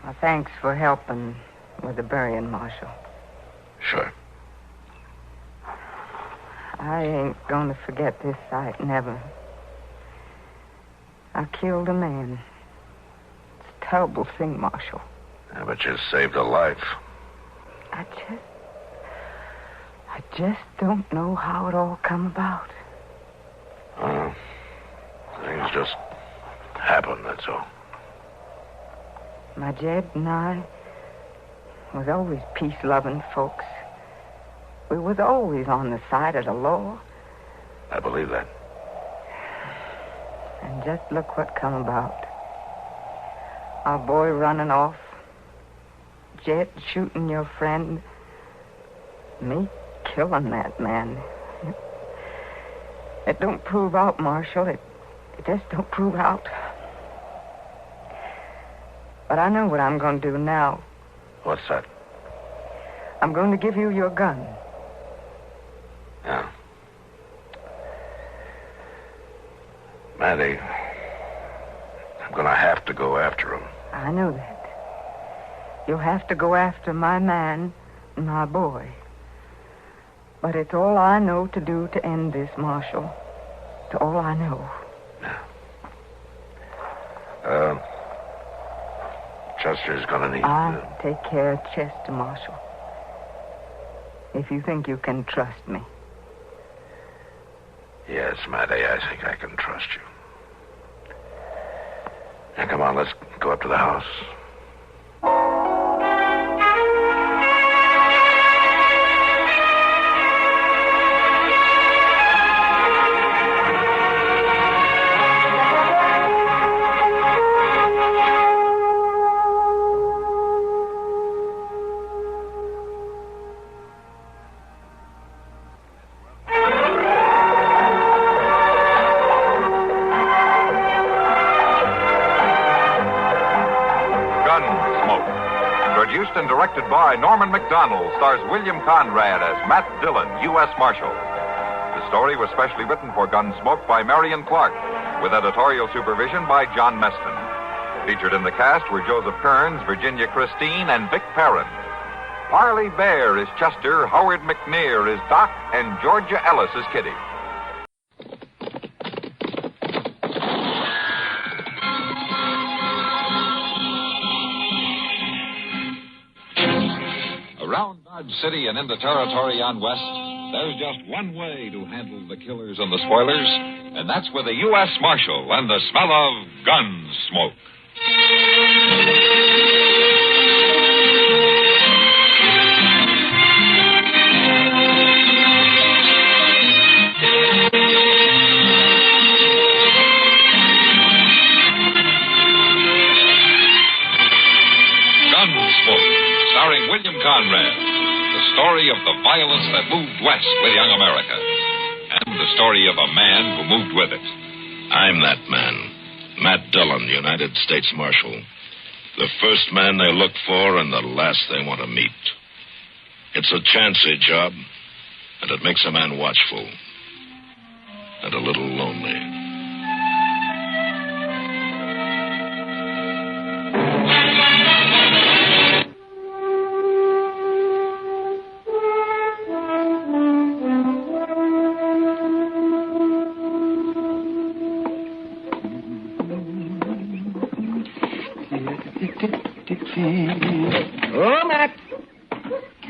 Well, thanks for helping with the burying, Marshal. Sure. I ain't going to forget this sight, never. I killed a man. It's a terrible thing, Marshal. Yeah, but you saved a life. I just don't know how it all come about. Things just happen, that's all. My Jed and I was always peace-loving folks. We was always on the side of the law. I believe that. And just look what come about. Our boy running off. Jed shooting your friend. Me killing that man. It don't prove out, Marshal. It just don't prove out. But I know what I'm going to do now. What's that? I'm going to give you your gun. Yeah. Mattie, I'm going to have to go after him. I know that. You'll have to go after my man and my boy. But it's all I know to do to end this, Marshal. It's all I know. Chester's gonna need... I'll take care of Chester, Marshal. If you think you can trust me. Yes, Mattie, I think I can trust you. Now, come on, let's go up to the house. produced and directed by Norman McDonald, stars William Conrad as Matt Dillon, U.S. Marshal. The story was specially written for Gunsmoke by Marion Clark, with editorial supervision by John Meston. Featured in the cast were Joseph Kearns, Virginia Christine, and Vic Perrin. Parley Bear is Chester, Howard McNear is Doc, and Georgia Ellis is Kitty. Around Dodge City and in the territory on West, there's just one way to handle the killers and the spoilers, and that's with a U.S. Marshal and the smell of gun smoke. Starring William Conrad, the story of the violence that moved west with young America, and the story of a man who moved with it. I'm that man, Matt Dillon, United States Marshal. The first man they look for and the last they want to meet. It's a chancy job, and it makes a man watchful and a little lonely. Oh, Matt.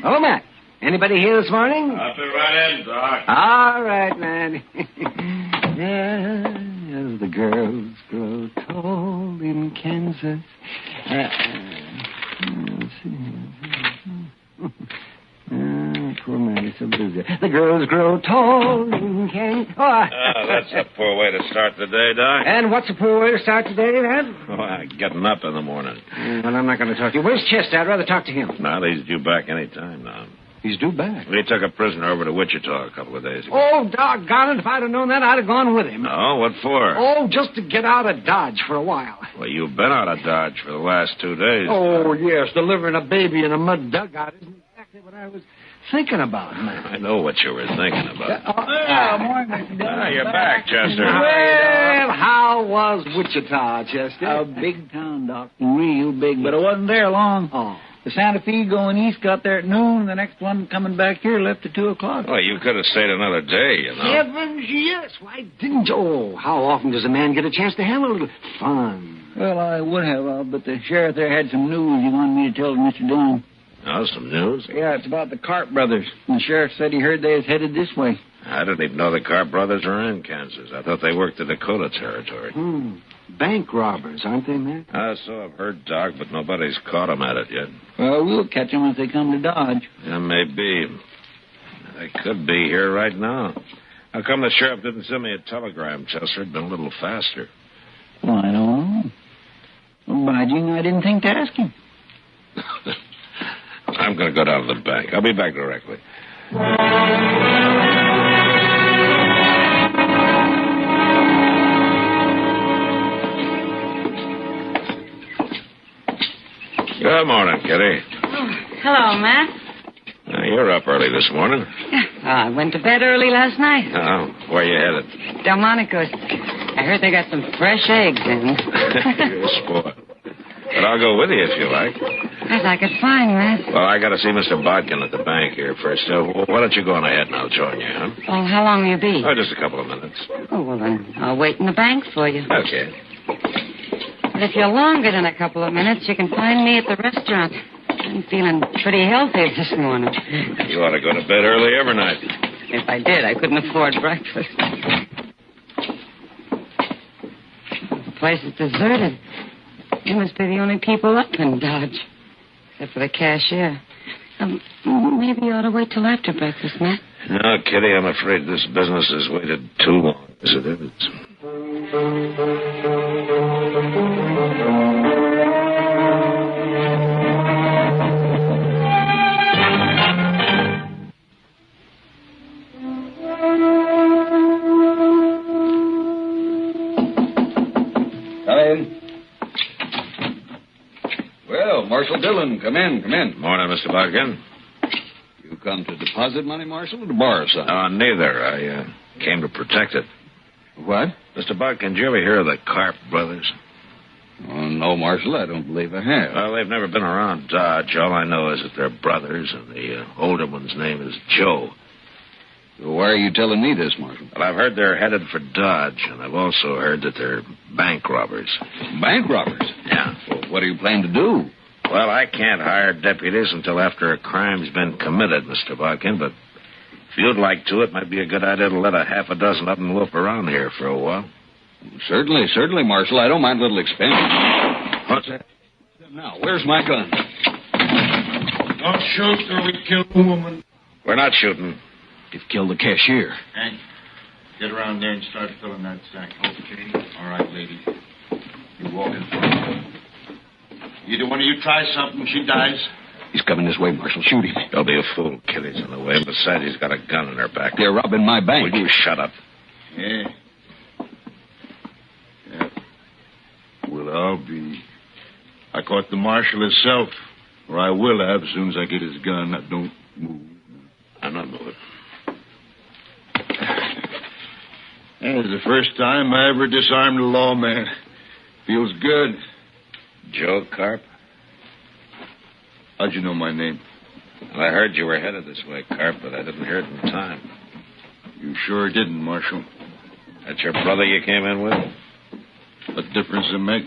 Oh, Matt. Anybody here this morning? I'll be right in, Doc. All right, man. As the girls grow tall in Kansas. Let's see. Poor man, he's so busy. The girls grow tall in Kansas. That's a poor way to start the day, Doc. And what's a poor way to start the day, then? Getting up in the morning. Well, I'm not going to talk to you. Where's Chester? I'd rather talk to him. No, he's due back any time now. He's due back? He took a prisoner over to Wichita a couple of days ago. Oh, doggone it. If I'd have known that, I'd have gone with him. No, what for? Oh, just to get out of Dodge for a while. Well, you've been out of Dodge for the last 2 days. Oh, yes. Delivering a baby in a mud dugout isn't exactly what I was thinking about, man. I know what you were thinking about. Morning, Mr. You're back, Chester. Well, how was Wichita, Chester? A big town, Doc. Real big, but I wasn't there long. Oh. The Santa Fe going east got there at noon. The next one coming back here left at 2 o'clock. Well, you could have stayed another day, you know. Heavens, yes. Why didn't you? Oh, how often does a man get a chance to have a little fun? Well, I would have, but the sheriff there had some news he wanted me to tell Mr. Dillon. Oh, some news? Yeah, it's about the Carp brothers. And the sheriff said he heard they was headed this way. I didn't even know the Carp brothers were in Kansas. I thought they worked the Dakota territory. Bank robbers, aren't they, man? So I've heard, Doc, but nobody's caught them at it yet. Well, we'll catch them if they come to Dodge. Yeah, maybe. They could be here right now. How come the sheriff didn't send me a telegram, Chester? It'd been a little faster. Well, I don't know. Well, by Jing, I didn't think to ask him. I'm going to go down to the bank. I'll be back directly. Good morning, Kitty. Hello, Matt. Now, you're up early this morning. I went to bed early last night. Oh, where you headed? Delmonico's. I heard they got some fresh eggs in. You're a sport. But I'll go with you if you like. I'd like it fine, Matt. Well, I got to see Mr. Bodkin at the bank here first. Why don't you go on ahead and I'll join you, huh? Well, how long will you be? Oh, just a couple of minutes. Oh, well, then I'll wait in the bank for you. Okay. But if you're longer than a couple of minutes, you can find me at the restaurant. I'm feeling pretty healthy this morning. You ought to go to bed early every night. If I did, I couldn't afford breakfast. The place is deserted. You must be the only people up in Dodge. Except for the cashier. Maybe you ought to wait till after breakfast, Matt. No, Kitty, I'm afraid this business has waited too long as it is. Marshal Dillon. Come in, come in. Morning, Mr. Bodkin. You come to deposit money, Marshal, or to borrow some? Neither. I came to protect it. What? Mr. Bodkin, did you ever hear of the Karp brothers? Oh, no, Marshal, I don't believe I have. Well, they've never been around Dodge. All I know is that they're brothers, and the older one's name is Joe. Well, why are you telling me this, Marshal? Well, I've heard they're headed for Dodge, and I've also heard that they're bank robbers. Bank robbers? Yeah. Well, what do you plan to do? Well, I can't hire deputies until after a crime's been committed, Mr. Bodkin, but if you'd like to, it might be a good idea to let a half a dozen of them loaf around here for a while. Certainly, Marshal. I don't mind a little expense. What's that? Now, where's my gun? Don't shoot or we kill the woman. We're not shooting. You've killed the cashier. Hank, get around there and start filling that sack. Okay. All right, lady. You walk in front. Either one of you try something, she dies. He's coming this way, Marshal. Shoot him. Don't be a fool. Kitty's in the way. And besides, he's got a gun in her back. They're robbing my bank. Will you shut up? Yeah. Well, I'll be. I caught the marshal himself, or I will have as soon as I get his gun. Now, don't move. I'm not moving. That was the first time I ever disarmed a lawman. Feels good. Joe Karp? How'd you know my name? Well, I heard you were headed this way, Karp, but I didn't hear it in time. You sure didn't, Marshal. That's your brother you came in with? What difference does it make?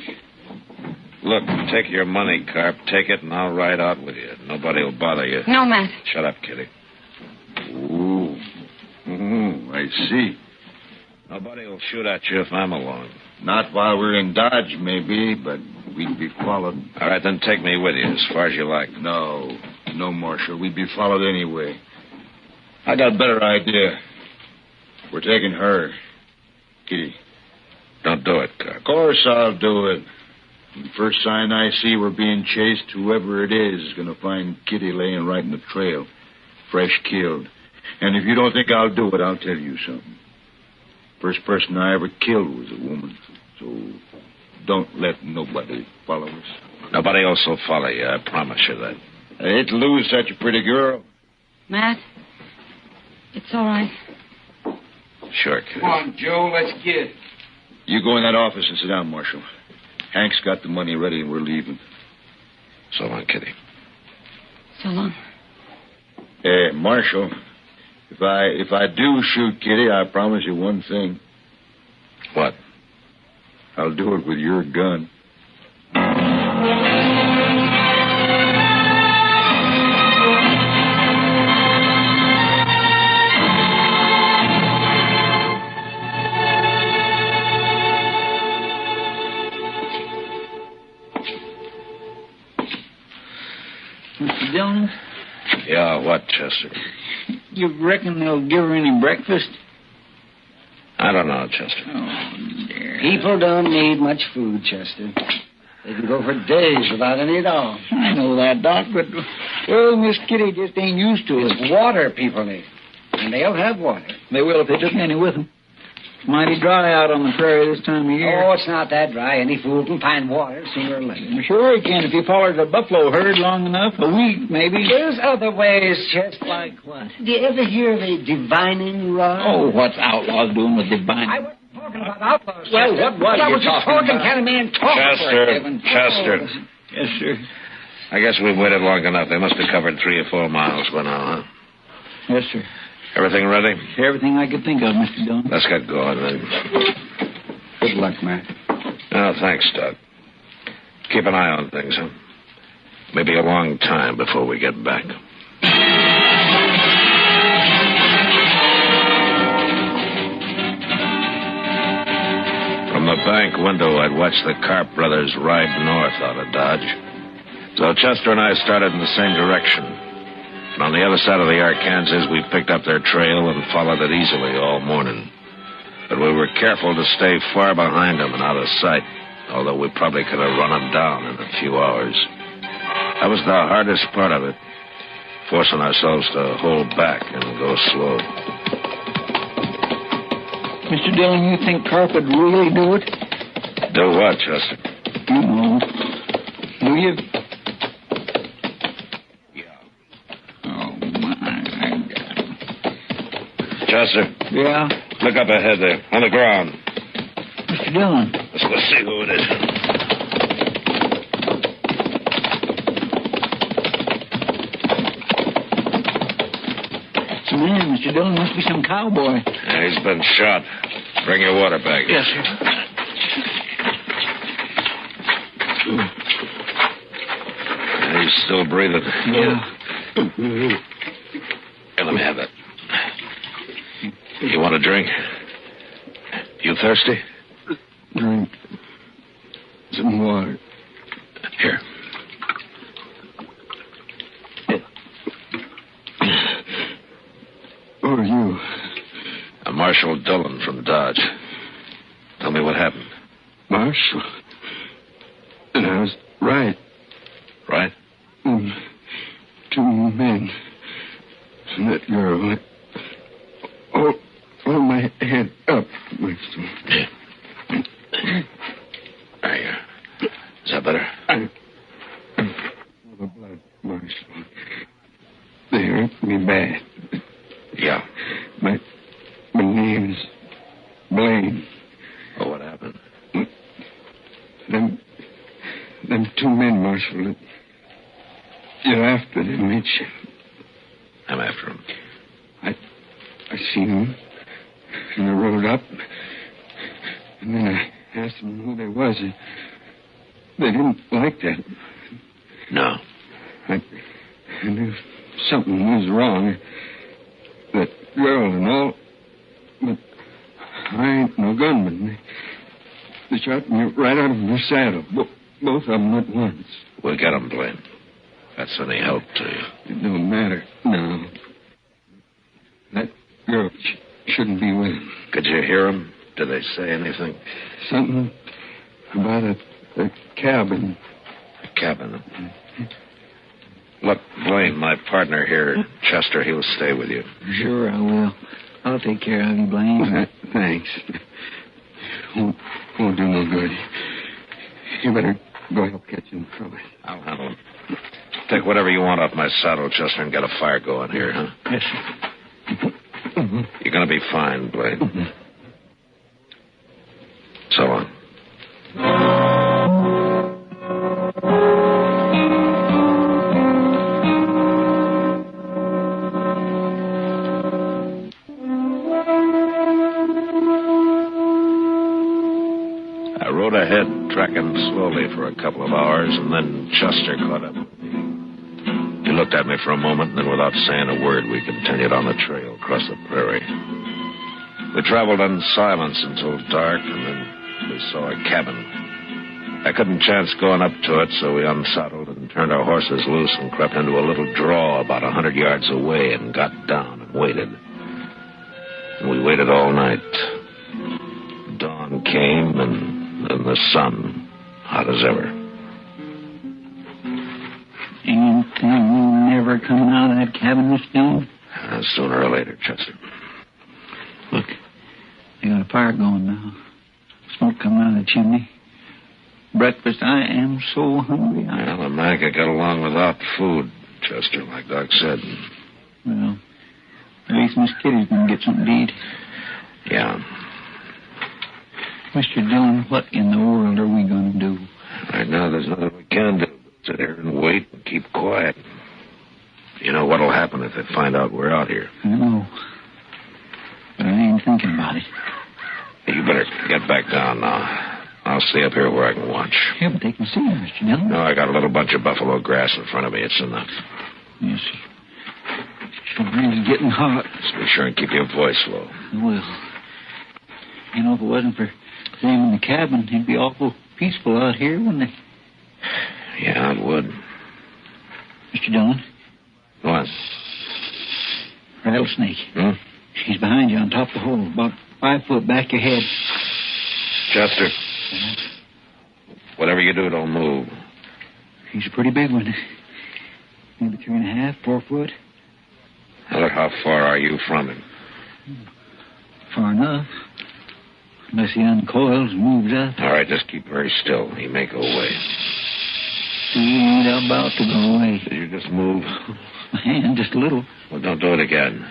Look, take your money, Karp. Take it, and I'll ride out with you. Nobody will bother you. No, Matt. Shut up, Kitty. Ooh. I see. Nobody will shoot at you if I'm along. Not while we're in Dodge, maybe, but we'd be followed. All right, then take me with you as far as you like. No, Marshal. We'd be followed anyway. I got a better idea. We're taking her. Kitty. Don't do it, Karp. Of course I'll do it. The first sign I see we're being chased, whoever it is going to find Kitty laying right in the trail, fresh killed. And if you don't think I'll do it, I'll tell you something. First person I ever killed was a woman. So don't let nobody follow us. Nobody else will follow you, I promise you that. I hate to lose such a pretty girl. Matt, it's all right. Sure, kid. Come on, Joe, let's get. You go in that office and sit down, Marshal. Hank's got the money ready and we're leaving. So long, Kitty. So long. Hey, Marshal, if I do shoot Kitty, I promise you one thing. What? I'll do it with your gun. Mr. Dillon? Yeah, what, Chester? You reckon they'll give her any breakfast? I don't know, Chester. Oh, dear. People don't need much food, Chester. They can go for days without any at all. I know that, Doc, but, well, Miss Kitty just ain't used to it. It's water people need. And they'll have water. They will if they took any with them. It's mighty dry out on the prairie this time of year. Oh, it's not that dry. Any fool can find water sooner or later. Sure he can if he followed the buffalo herd long enough. A week, maybe. There's other ways, just like what? Do you ever hear of a divining rod? Oh, what's outlaws doing with divining? I wasn't talking about outlaws. Well, what was I you was talking talking about? Kind of man talking. Chester. Yes, sir. I guess we've waited long enough. They must have covered 3 or 4 miles by now, huh? Yes, sir. Everything ready? Everything I could think of, Mr. Dillon. Let's get going, then. Good luck, Matt. Oh, thanks, Doc. Keep an eye on things, huh? Maybe a long time before we get back. From the bank window, I'd watched the Karp brothers ride north out of Dodge. So Chester and I started in the same direction. And on the other side of the Arkansas, we picked up their trail and followed it easily all morning. But we were careful to stay far behind them and out of sight, although we probably could have run them down in a few hours. That was the hardest part of it, forcing ourselves to hold back and go slow. Mr. Dillon, you think Karp would really do it? Do what, Chester? You know. Do you? Chester. Yeah? Look up ahead there, on the ground. Mr. Dillon. Let's go see who it is. It's a man, Mr. Dillon. Must be some cowboy. Yeah, he's been shot. Bring your water bag. Yes, sir. Yeah, he's still breathing. Yeah. Here, let me have that. You want a drink? You thirsty? Drink. Some water. Here. Who are you? I'm Marshal Dillon from Dodge. Tell me what happened. Marshal? And I was right. Right? Two men. And that girl. Hold my head up, Marshal. There you are. Is that better? The blood, Marshal. They hurt me bad. Yeah. My name's Blaine. Oh, what happened? Them two men, Marshal. You're after them, ain't you? I'm after him. I seen them. And I rode up. And then I asked them who they was. They didn't like that. No. I knew something was wrong. That girl and all. But I ain't no gunman. They shot me right out of my saddle. Both of them at once. We'll get him, Blaine. That's any help to you. It don't matter. No. That girl shouldn't be with him. Could you hear him? Did they say anything? Something about a cabin. A cabin? Look, Blaine, my partner here, Chester, he'll stay with you. Sure, I will. I'll take care of you, Blaine. Thanks. Won't do no good. You better go help catch him, trouble. I'll handle him. Take whatever you want off my saddle, Chester, and get a fire going here, huh? Yes, sir. You're going to be fine, Blaine. So long. I rode ahead, tracking slowly for a couple of hours, and then Chester caught up with me. He looked at me for a moment, and then without saying a word, we continued on the trail across the prairie. We traveled in silence until dark, and then we saw a cabin. I couldn't chance going up to it, so we unsaddled and turned our horses loose and crept into a little draw about 100 yards away and got down and waited. And we waited all night. Dawn came, and then the sun, hot as ever. Anything never coming out of that cabin, Mr. Dillon? Sooner or later, Chester. Look, they got a fire going now. Smoke coming out of the chimney. Breakfast, I am so hungry. Well, the man could get along without food, Chester, like Doc said. Well, at least Miss Kitty's going to get something to eat. Yeah. Mr. Dillon, what in the world are we going to do? Right now, there's nothing we can do. Sit here and wait and keep quiet. You know what'll happen if they find out we're out here. I know. But I ain't thinking about it. You better get back down now. I'll stay up here where I can watch. Yeah, but they can see you, Mr. Dillon. No, I got a little bunch of buffalo grass in front of me. It's enough. Yes, sure is getting hot. Just be sure and keep your voice low. Well, you know, if it wasn't for them in the cabin, it'd be awful peaceful out here, wouldn't it? Yeah, it would. Mr. Dillon? What? Rattlesnake. Hmm? She's behind you on top of the hole, about 5 foot back your head. Chester. Whatever you do, don't move. He's a pretty big one. Maybe 3.5, 4 foot. How far are you from him? Far enough. Unless he uncoils and moves up. All right, just keep very still. He may go away. He ain't about to go away. Did you just move? My hand, just a little. Well, don't do it again.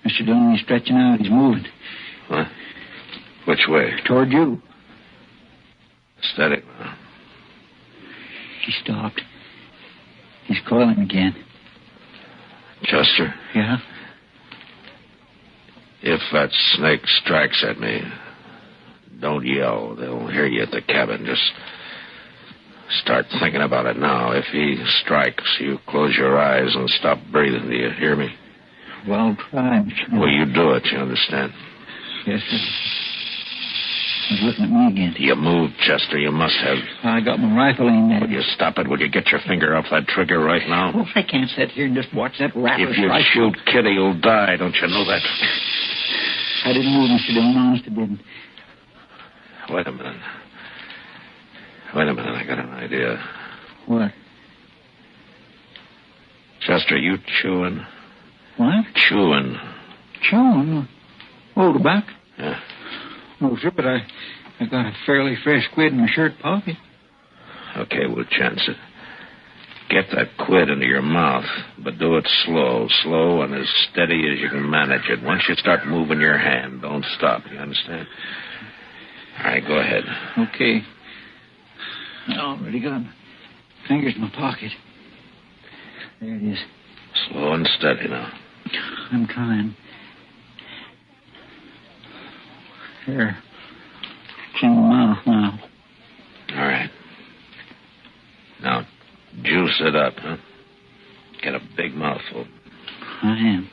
Mr. Dillon, he's stretching out. He's moving. What? Which way? Toward you. Steady now. He stopped. He's coiling again. Chester? Yeah? If that snake strikes at me, don't yell. They'll hear you at the cabin. Just start thinking about it now. If he strikes, you close your eyes and stop breathing. Do you hear me? Well, I'll try, Mr. Dillon. Well, you do it, you understand? Yes, sir. He's looking at me again. You moved, Chester. You must have. I got my rifle aimed at him. Will you stop it? Will you get your finger off that trigger right now? Oh, I can't sit here and just watch that rattler If you strike. shoot Kitty, you'll die. Don't you know that? I didn't move, Mr. Dillon. Honest, I didn't. Wait a minute. I got an idea. What? Chester, you chewing? What? Chewing. Chewing? Oh, tobacco? Yeah. No, sir, but I got a fairly fresh quid in my shirt pocket. Okay, we'll chance it. Get that quid into your mouth, but do it slow, and as steady as you can manage it. Once you start moving your hand, don't stop. You understand? All right, go ahead. Okay. I already got my fingers in my pocket. There it is. Slow and steady now. I'm trying. Here. It's in my mouth now. All right. Now, juice it up, huh? Get a big mouthful. I am.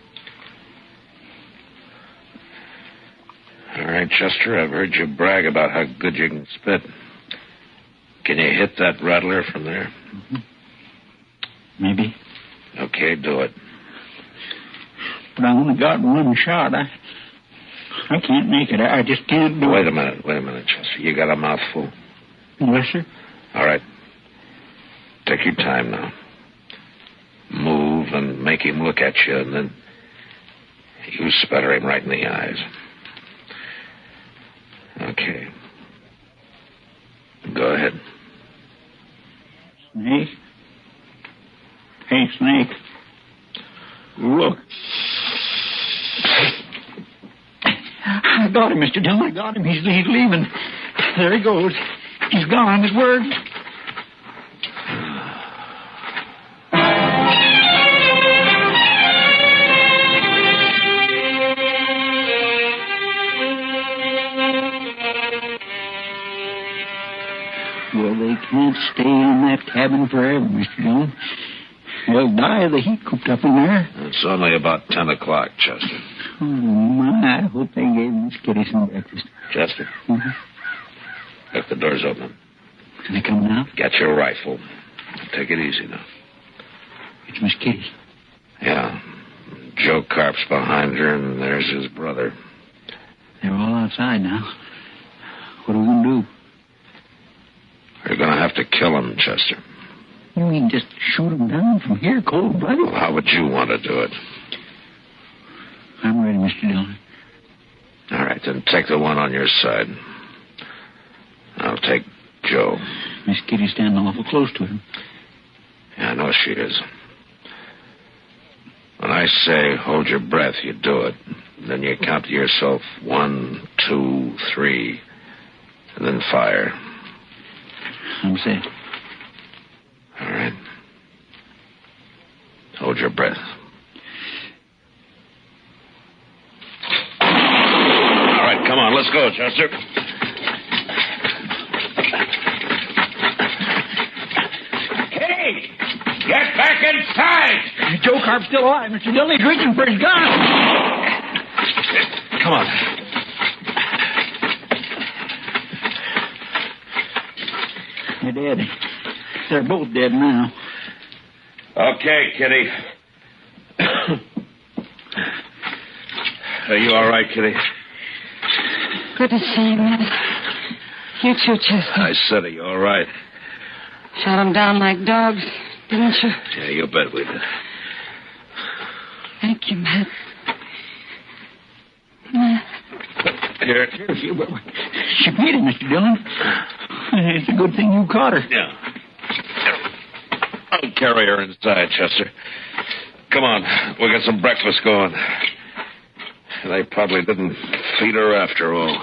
All right, Chester, I've heard you brag about how good you can spit. Can you hit that rattler from there? Mm-hmm. Maybe. Okay, do it. But I only got one shot. I can't make it. I just can't do it. Wait a minute, Chester. You got a mouthful? Yes, sir. All right. Take your time now. Move and make him look at you, and then you sputter him right in the eyes. Okay. Go ahead. Snake? Hey, Snake. Look. I got him, Mr. Dillon. I got him. He's leaving. There he goes. He's gone. It worked. Well, they can't stay in that cabin forever, Mr. Dillon. They'll die of the heat cooped up in there. It's only about 10 o'clock, Chester. Oh, my. I hope they gave Miss Kitty some breakfast. Chester? Mm-hmm. Look, the door's open. Can they come now? Get your rifle. Take it easy now. It's Miss Kitty. Yeah. Joe Carp's behind her, and there's his brother. They're all outside now. What are we going to do? We're going to have to kill him, Chester. You mean just shoot him down from here, cold-blooded? Well, how would you want to do it? I'm ready, Mr. Dillon. All right, then take the one on your side. I'll take Joe. Miss Kitty's standing awful close to him. Yeah, I know she is. When I say hold your breath, you do it. Then you count to yourself 1, 2, 3, and then fire. I'm set. All right. Hold your breath. All right, come on, let's go, Chester. Hey! Get back inside! Joe Carp's still alive, Mr. Dillon. He's reaching for his gun. Come on. They're dead. They're both dead now. Okay, Kitty. Are you all right, Kitty? Good to see you, Matt. You too, Chester. I said, are you all right? Shot them down like dogs, didn't you? Yeah, you bet we did. Thank you, Matt. Matt. Here. She beat him, Mr. Dillon. It's a good thing you caught her. Yeah. I'll carry her inside, Chester. Come on. We'll get some breakfast going. They probably didn't feed her after all.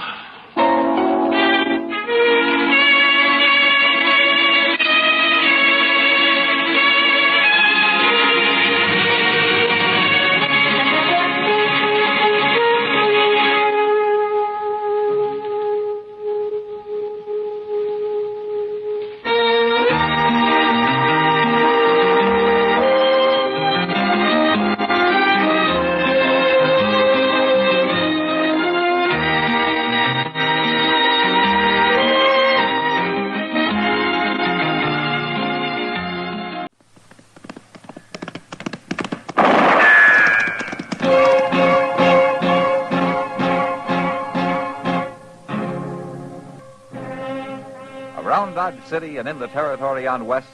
Around Dodge City and in the territory on West,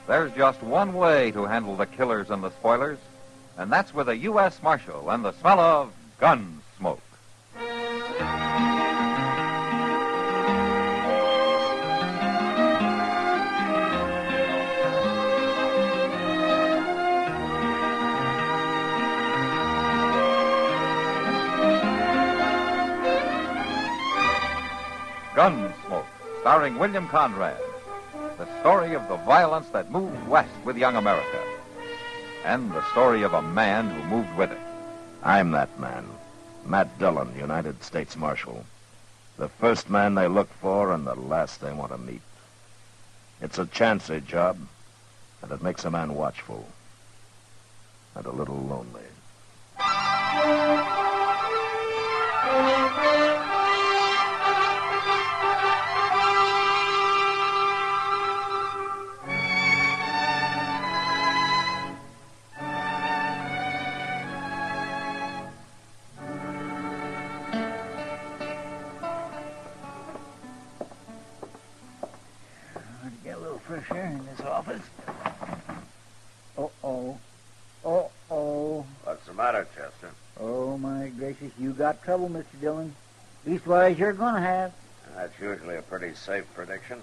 there's just one way to handle the killers and the spoilers, and that's with a U.S. Marshal and the smell of Gunsmoke. Gunsmoke, starring William Conrad. The story of the violence that moved west with young America. And the story of a man who moved with it. I'm that man. Matt Dillon, United States Marshal. The first man they look for and the last they want to meet. It's a chancy job, and it makes a man watchful. And a little lonely. Fresh air in this office. Uh-oh. Uh-oh. What's the matter, Chester? Oh, my gracious, you got trouble, Mr. Dillon. Leastwise, you're going to have. That's usually a pretty safe prediction.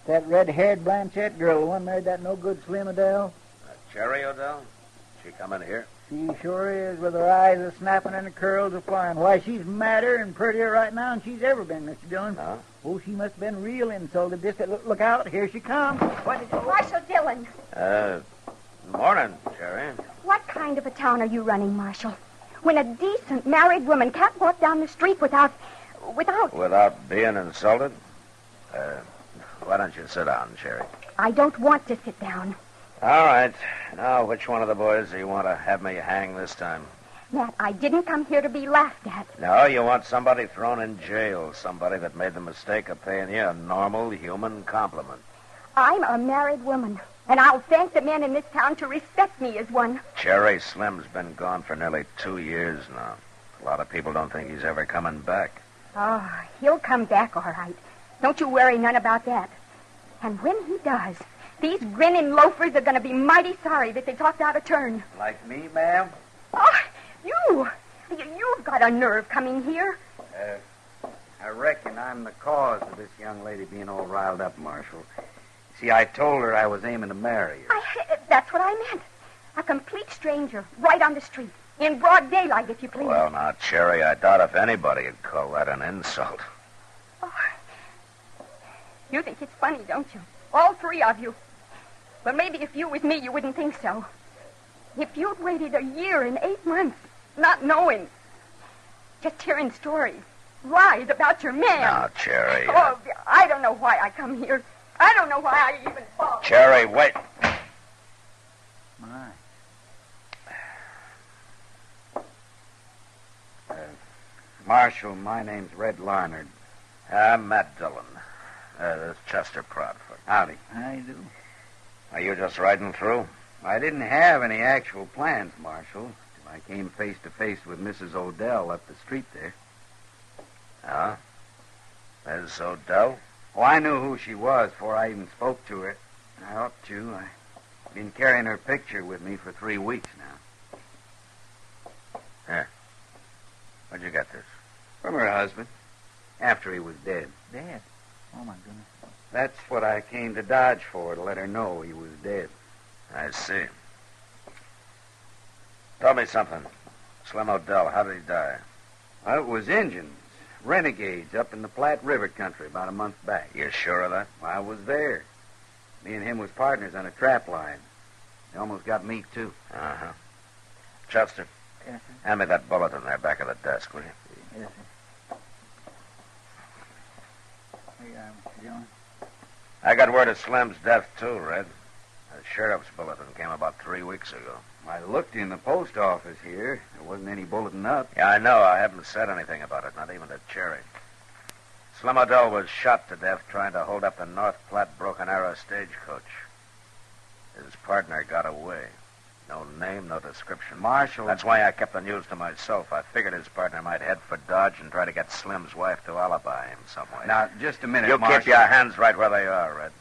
That red-haired Blanchette girl, the one married that no-good Slim Adele. Cherry Odell? She come in here? She sure is, with her eyes a-snapping and her curls a-flying. Why, she's madder and prettier right now than she's ever been, Mr. Dillon. Huh? Oh, she must have been real insulted. Look out, here she comes. Marshal Dillon. Morning, Cherry. What kind of a town are you running, Marshal? When a decent married woman can't walk down the street without... Without being insulted? Why don't you sit down, Cherry? I don't want to sit down. All right. Now, which one of the boys do you want to have me hang this time? Matt, I didn't come here to be laughed at. No, you want somebody thrown in jail, somebody that made the mistake of paying you a normal human compliment. I'm a married woman, and I'll thank the men in this town to respect me as one. Cherry, Slim's been gone for nearly 2 years now. A lot of people don't think he's ever coming back. Oh, he'll come back all right. Don't you worry none about that. And when he does, these grinning loafers are going to be mighty sorry that they talked out of turn. Like me, ma'am? Oh, you've got a nerve coming here. I reckon I'm the cause of this young lady being all riled up, Marshal. See, I told her I was aiming to marry her. That's what I meant. A complete stranger, right on the street, in broad daylight, if you please. Well, now, Cherry, I doubt if anybody would call that an insult. Oh, you think it's funny, don't you? All three of you. Well, maybe if you was me, you wouldn't think so. If you'd waited a year and 8 months, not knowing, just hearing stories, lies about your man. Now, Cherry. Oh, I don't know why I come here. I don't know why I even thought. Cherry, wait. My. Marshal, my name's Red Larnard. I'm Matt Dillon. This is Chester Prodford. Howdy. I do. Are you just riding through? I didn't have any actual plans, Marshal, till I came face to face with Mrs. Odell up the street there. Huh? Miss Odell? Oh, I knew who she was before I even spoke to her. I ought to. I've been carrying her picture with me for 3 weeks now. Here. Where'd you get this? From her husband, after he was dead. Dead? Oh, my goodness. That's what I came to Dodge for, to let her know he was dead. I see. Tell me something. Slim Odell, how did he die? It was Injuns, renegades up in the Platte River country about a month back. You sure of that? Well, I was there. Me and him was partners on a trap line. They almost got me, too. Uh-huh. Chester, Yes, sir. hand me that bulletin there back of the desk, will you? Yes, sir. Here you are, Mr. Dillon. I got word of Slim's death, too, Red. The sheriff's bulletin came about 3 weeks ago. I looked in the post office here. There wasn't any bulletin up. Yeah, I know. I haven't said anything about it, not even to Cherry. Slim O'Dell was shot to death trying to hold up the North Platte Broken Arrow stagecoach. His partner got away. No name, no description. Marshal... That's why I kept the news to myself. I figured his partner might head for Dodge and try to get Slim's wife to alibi him some way. Now, just a minute, You Marshal. keep your hands right where they are, Red.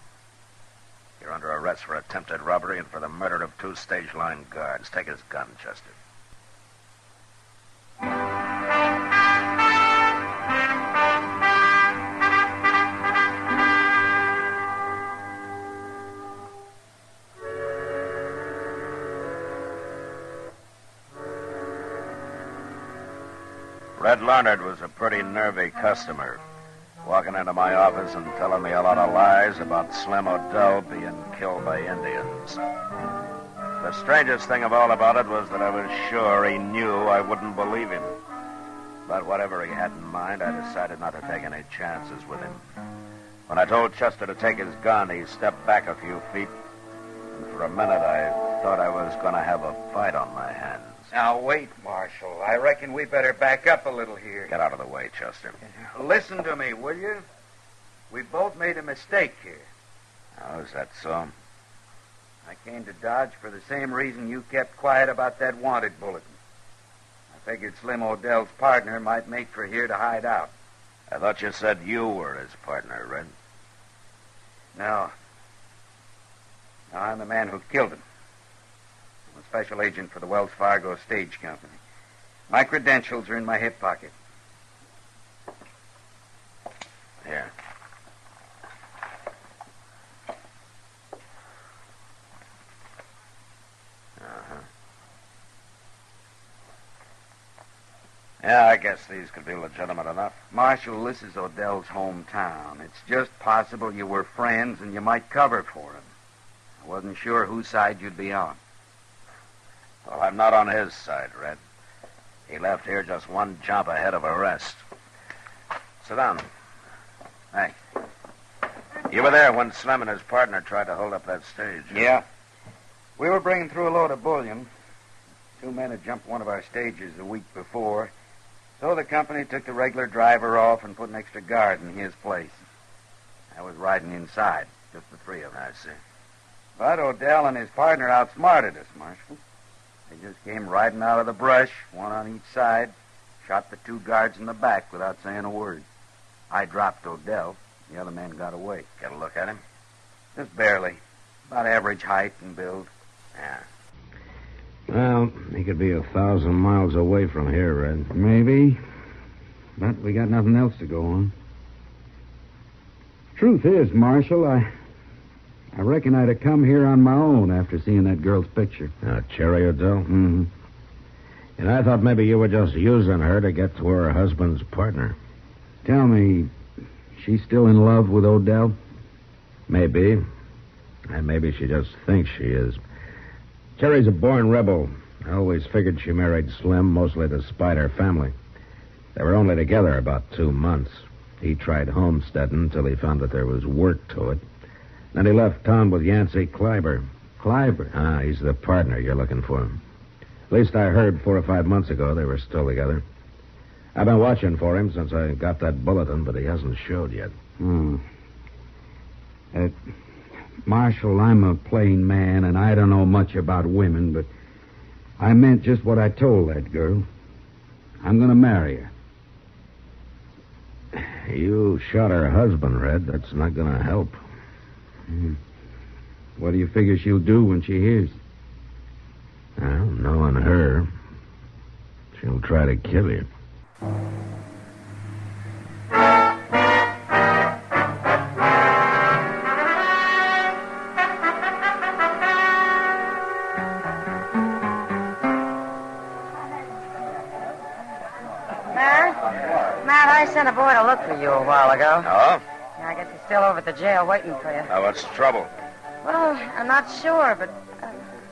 You're under arrest for attempted robbery and for the murder of 2 stage line guards. Take his gun, Chester. Red Larnard was a pretty nervy customer, walking into my office and telling me a lot of lies about Slim O'Dell being killed by Indians. The strangest thing of all about it was that I was sure he knew I wouldn't believe him. But whatever he had in mind, I decided not to take any chances with him. When I told Chester to take his gun, he stepped back a few feet, and for a minute I thought I was going to have a fight on my hands. Now, wait, Marshal. I reckon we better back up a little here. Get out of the way, Chester. Listen to me, will you? We both made a mistake here. Oh, is that so? I came to Dodge for the same reason you kept quiet about that wanted bulletin. I figured Slim O'Dell's partner might make for here to hide out. I thought you said you were his partner, Red. No. No, I'm the man who killed him. I'm a special agent for the Wells Fargo Stage Company. My credentials are in my hip pocket. Here. Uh-huh. Yeah, I guess these could be legitimate enough. Marshal, this is O'Dell's hometown. It's just possible you were friends and you might cover for him. I wasn't sure whose side you'd be on. Well, I'm not on his side, Red. He left here just one jump ahead of arrest. Sit down. Hey. You were there when Slim and his partner tried to hold up that stage. Yeah. We were bringing through a load of bullion. 2 men had jumped one of our stages the week before, so the company took the regular driver off and put an extra guard in his place. I was riding inside, just the 3 of us. I see. But O'Dell and his partner outsmarted us, Marshal. They just came riding out of the brush, one on each side, shot the 2 guards in the back without saying a word. I dropped O'Dell. The other man got away. Get a look at him? Just barely. About average height and build. Yeah. Well, he could be 1,000 miles away from here, Red. Maybe. But we got nothing else to go on. Truth is, Marshal, I reckon I'd have come here on my own after seeing that girl's picture. Cherry O'Dell? Mm-hmm. And I thought maybe you were just using her to get to her husband's partner. Tell me, she's still in love with O'Dell? Maybe. And maybe she just thinks she is. Cherry's a born rebel. I always figured she married Slim, mostly to spite her family. They were only together about 2 months. He tried homesteading until he found that there was work to it. Then he left town with Yancey Kleiber. Kleiber? He's the partner you're looking for. At least I heard 4 or 5 months ago they were still together. I've been watching for him since I got that bulletin, but he hasn't showed yet. Marshal, I'm a plain man, and I don't know much about women, but I meant just what I told that girl. I'm going to marry her. You shot her husband, Red. That's not going to help. What do you figure she'll do when she hears? Well, knowing her, she'll try to kill you. Ma? sent a boy to look for you a while ago. Oh? Yeah, I guess he's still over at the jail waiting for you. Now, what's the trouble? Well, I'm not sure, but...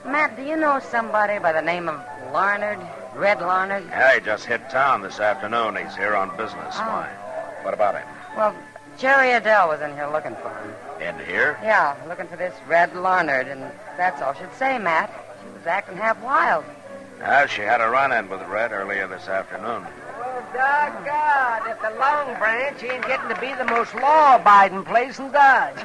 Matt, do you know somebody by the name of Larnard? Red Larnard? Yeah, he just hit town this afternoon. He's here on business. Oh. Why? What about him? Well, Jerry Adele was in here looking for him. In here? Yeah, looking for this Red Larnard, and that's all she'd say, Matt. She was acting half wild. She had a run-in with Red earlier this afternoon. Well, doggone, at the Long Branch ain't getting to be the most law-abiding place in Dodge.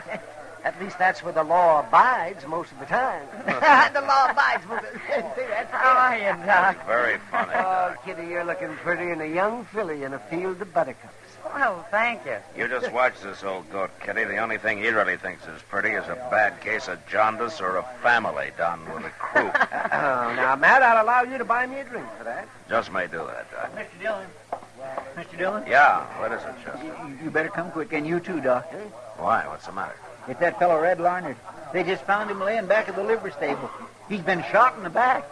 At least that's where the law abides most of the time. The law abides most of the time. How are you, Doc? Very funny. Oh, Kitty, you're looking pretty in a young filly in a field of buttercups. Well, thank you. You just watch this old goat, Kitty. The only thing he really thinks is pretty is a bad case of jaundice or a family down with a crew. Oh, now, Matt, I'll allow you to buy me a drink for that. Just may do that, Doc. Mr. Dillon. Mr. Dillon? Yeah, what is it, Chester? You better come quick, and you too, Doc. Why? What's the matter? It's that fellow Red Larnard. They just found him laying back at the livery stable. He's been shot in the back.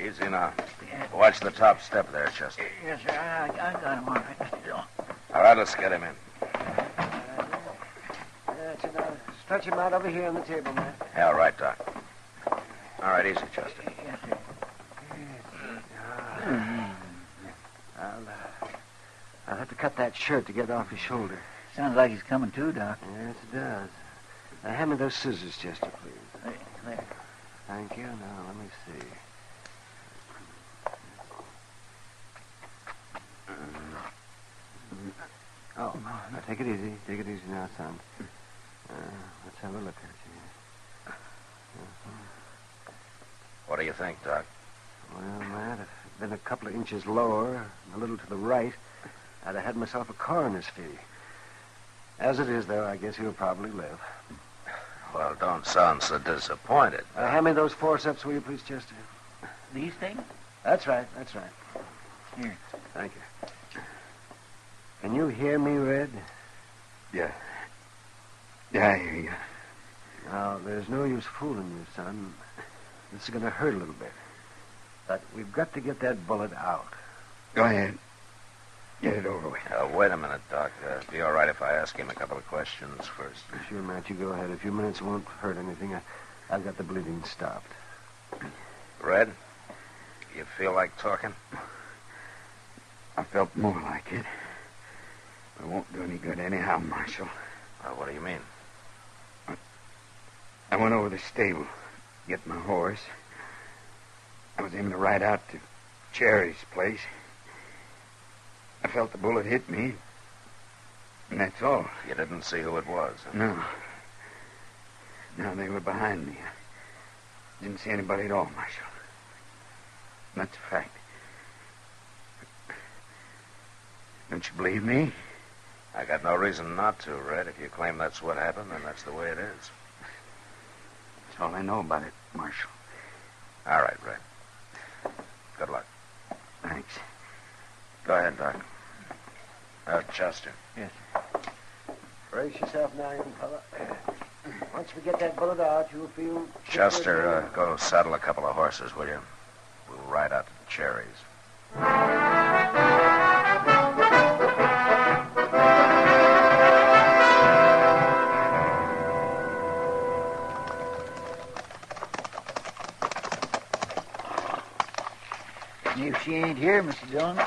Easy now. Watch the top step there, Chester. Yes, sir. I got him all right, Mr. Dillon. All right, let's get him in. That's it. Now, stretch him out over here on the table, Matt. Yeah, all right, Doc. All right, easy, Chester. Yes, sir. I'll have to cut that shirt to get it off his shoulder. Sounds like he's coming too, Doc. Yes, it does. Now, hand me those scissors, Chester, please. There. Thank you. Now, let me see. Oh, now take it easy. Take it easy now, son. Let's have a look at you. What do you think, Doc? Well, Matt, if it'd been a couple of inches lower, a little to the right, I'd have had myself a coroner's fee. As it is, though, I guess he'll probably live. Well, don't sound so disappointed. Hand me those forceps, will you, please, Chester? These things? That's right. That's right. Here. Thank you. Can you hear me, Red? Yeah. Yeah, I hear you. Now, there's no use fooling you, son. This is going to hurt a little bit. But we've got to get that bullet out. Go ahead. Get it over with. Wait a minute, Doc. Be all right if I ask him a couple of questions first. Sure, Matt, you go ahead. A few minutes won't hurt anything. I've got the bleeding stopped. Red, you feel like talking? I felt more like it. It won't do any good anyhow, Marshal. What do you mean? I went over to the stable, get my horse. I was aiming to ride out to Cherry's place. I felt the bullet hit me, and that's all. You didn't see who it was? Huh? No. No, they were behind me. I didn't see anybody at all, Marshal. That's a fact. Don't you believe me? I got no reason not to, Red. If you claim that's what happened, then that's the way it is. That's all I know about it, Marshal. All right, Red. Good luck. Thanks. Go ahead, Doc. Chester. Yes. Brace yourself now, young fella. Once we get that bullet out, you'll feel... Chester, go saddle a couple of horses, will you? We'll ride out to the Cherries. If she ain't here, Mr. Dillon.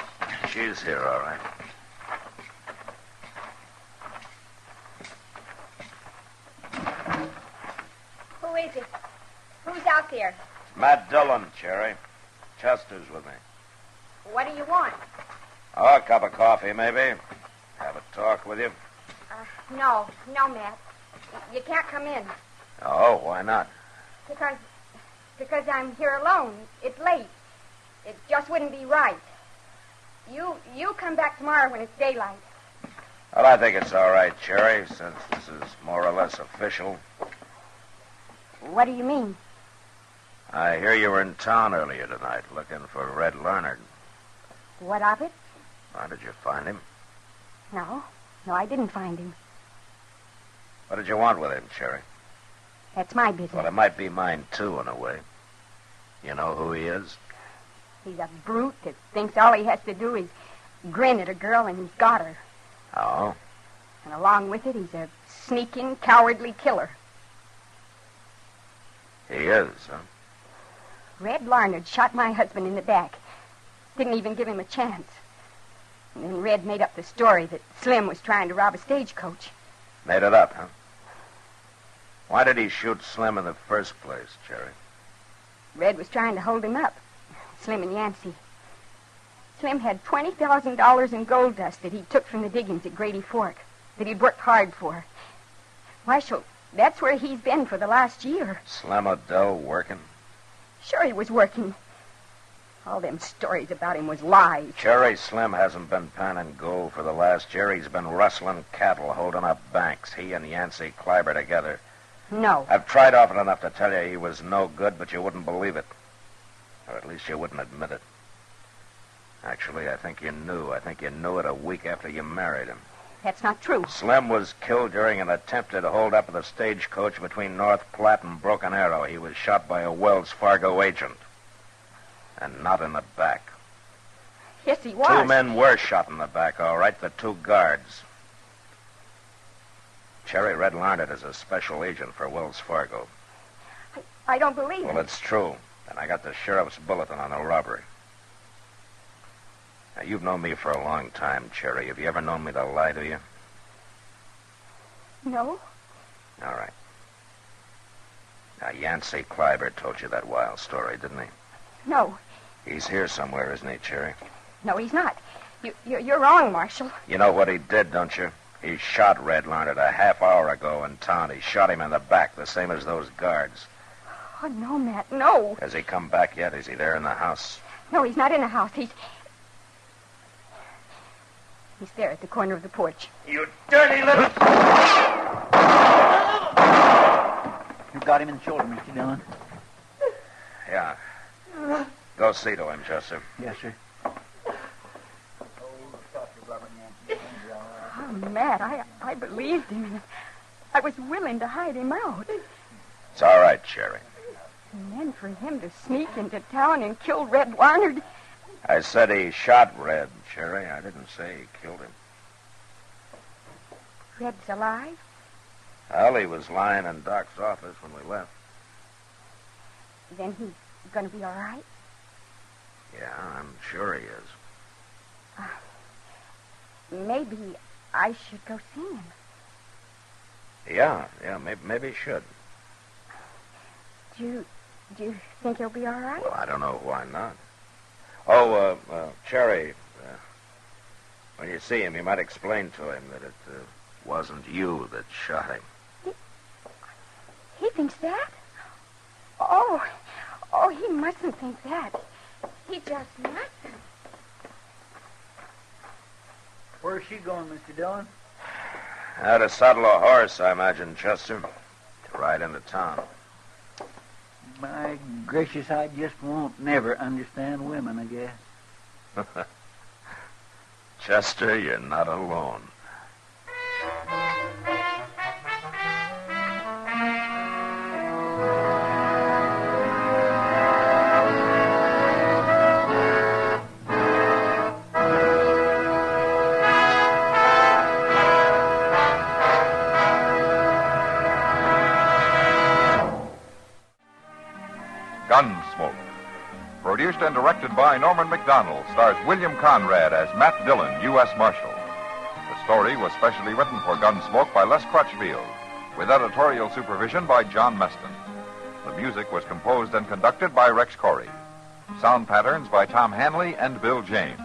She's here, all right. Who is it? Who's out there? Matt Dillon, Cherry. Chester's with me. What do you want? Oh, a cup of coffee, maybe. Have a talk with you. No, Matt. You can't come in. Oh, why not? Because I'm here alone. It's late. It just wouldn't be right. You come back tomorrow when it's daylight. Well, I think it's all right, Cherry, since this is more or less official. What do you mean? I hear you were in town earlier tonight looking for Red Larnard. What of it? Why did you find him? No, I didn't find him. What did you want with him, Cherry? That's my business. Well, it might be mine, too, in a way. You know who he is? He's a brute that thinks all he has to do is grin at a girl and he's got her. Oh? And along with it, he's a sneaking, cowardly killer. He is, huh? Red Larnard shot my husband in the back. Didn't even give him a chance. And then Red made up the story that Slim was trying to rob a stagecoach. Made it up, huh? Why did he shoot Slim in the first place, Cherry? Red was trying to hold him up. Slim and Yancey. Slim had $20,000 in gold dust that he took from the diggings at Grady Fork, that he'd worked hard for. Marshal, that's where he's been for the last year. Slim O'Dell working? Sure he was working. All them stories about him was lies. Cherry, Slim hasn't been panning gold for the last year. He's been rustling cattle, holding up banks. He and Yancey Kleiber together. No. I've tried often enough to tell you he was no good, but you wouldn't believe it. Or at least you wouldn't admit it. Actually, I think you knew. I think you knew it a week after you married him. That's not true. Slim was killed during an attempted hold-up of the stagecoach between North Platte and Broken Arrow. He was shot by a Wells Fargo agent. And not in the back. Yes, he was. 2 men were shot in the back, all right, the 2 guards. Cherry, Red Larnard is a special agent for Wells Fargo. I don't believe it. Well, it's true. And I got the sheriff's bulletin on the robbery. Now, you've known me for a long time, Cherry. Have you ever known me to lie to you? No. All right. Now, Yancey Kleiber told you that wild story, didn't he? No. He's here somewhere, isn't he, Cherry? No, he's not. You're wrong, Marshal. You know what he did, don't you? He shot Red Larnard a half hour ago in town. He shot him in the back, the same as those guards. Oh, no, Matt, no. Has he come back yet? Is he there in the house? No, he's not in the house. He's there at the corner of the porch. You dirty little... You got him in the shoulder, Mr. Dillon. Yeah. Go see to him, Chester. Yes, sir. Oh, Matt, I believed him. I was willing to hide him out. It's all right, Cherry. And then for him to sneak into town and kill Red Larnard. I said he shot Red, Cherry. I didn't say he killed him. Red's alive? Well, he was lying in Doc's office when we left. Then he's going to be all right? Yeah, I'm sure he is. Maybe I should go see him. Yeah, maybe he should. Do you think he'll be all right? Well, I don't know why not. Oh, Cherry, when you see him, you might explain to him that it wasn't you that shot him. He thinks that? Oh, he mustn't think that. He just mustn't. Where's she going, Mr. Dillon? How to saddle a horse, I imagine, Chester. To ride into town. My gracious, I just won't never understand women, I guess. Chester, you're not alone. Gunsmoke. Produced and directed by Norman McDonald, stars William Conrad as Matt Dillon, U.S. Marshal. The story was specially written for Gunsmoke by Les Crutchfield, with editorial supervision by John Meston. The music was composed and conducted by Rex Corey. Sound patterns by Tom Hanley and Bill James.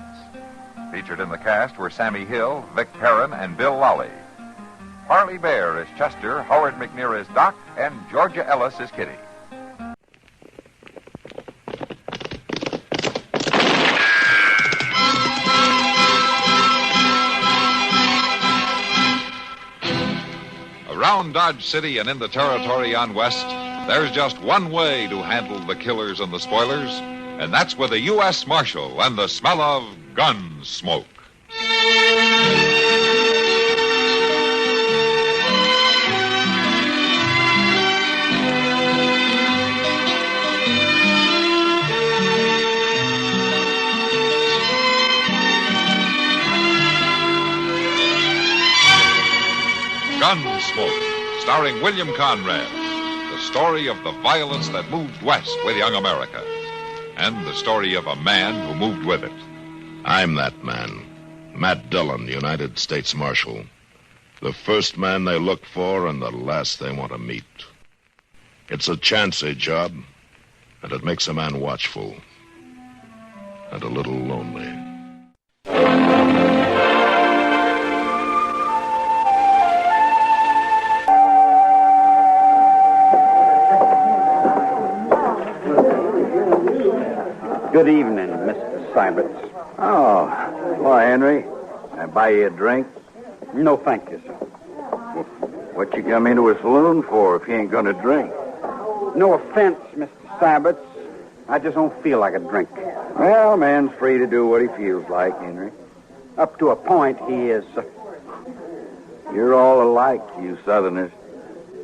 Featured in the cast were Sammy Hill, Vic Perrin, and Bill Lowley. Harley Bear is Chester, Howard McNear is Doc, and Georgia Ellis is Kitty. Around Dodge City and in the territory on West, There's just one way to handle the killers and the spoilers, and that's with a U.S. Marshal and the smell of gun smoke. Gunsmoke, starring William Conrad. The story of the violence that moved west with young America. And the story of a man who moved with it. I'm that man. Matt Dillon, United States Marshal. The first man they look for and the last they want to meet. It's a chancy job, and it makes a man watchful. And a little lonely. Good evening, Mr. Syberts. Oh, why, Henry? I buy you a drink? No, thank you, sir. What you come into a saloon for if you ain't gonna drink? No offense, Mr. Syberts. I just don't feel like a drink. Well, a man's free to do what he feels like, Henry. Up to a point, he is, sir. You're all alike, you Southerners.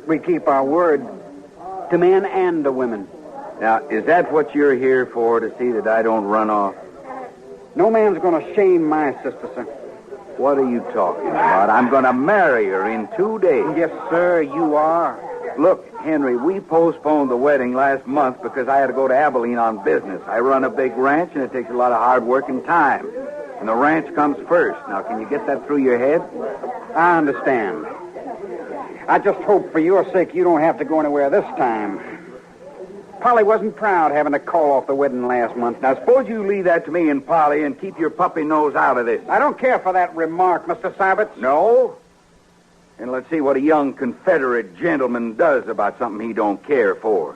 We keep our word to men and to women. Now, is that what you're here for, to see that I don't run off? No man's going to shame my sister, sir. What are you talking about? I'm going to marry her in 2 days. Yes, sir, you are. Look, Henry, we postponed the wedding last month because I had to go to Abilene on business. I run a big ranch, and it takes a lot of hard work and time. And the ranch comes first. Now, can you get that through your head? I understand. I just hope for your sake you don't have to go anywhere this time. Polly wasn't proud having to call off the wedding last month. Now, suppose you leave that to me and Polly and keep your puppy nose out of this. I don't care for that remark, Mr. Syberts. No? And let's see what a young Confederate gentleman does about something he don't care for.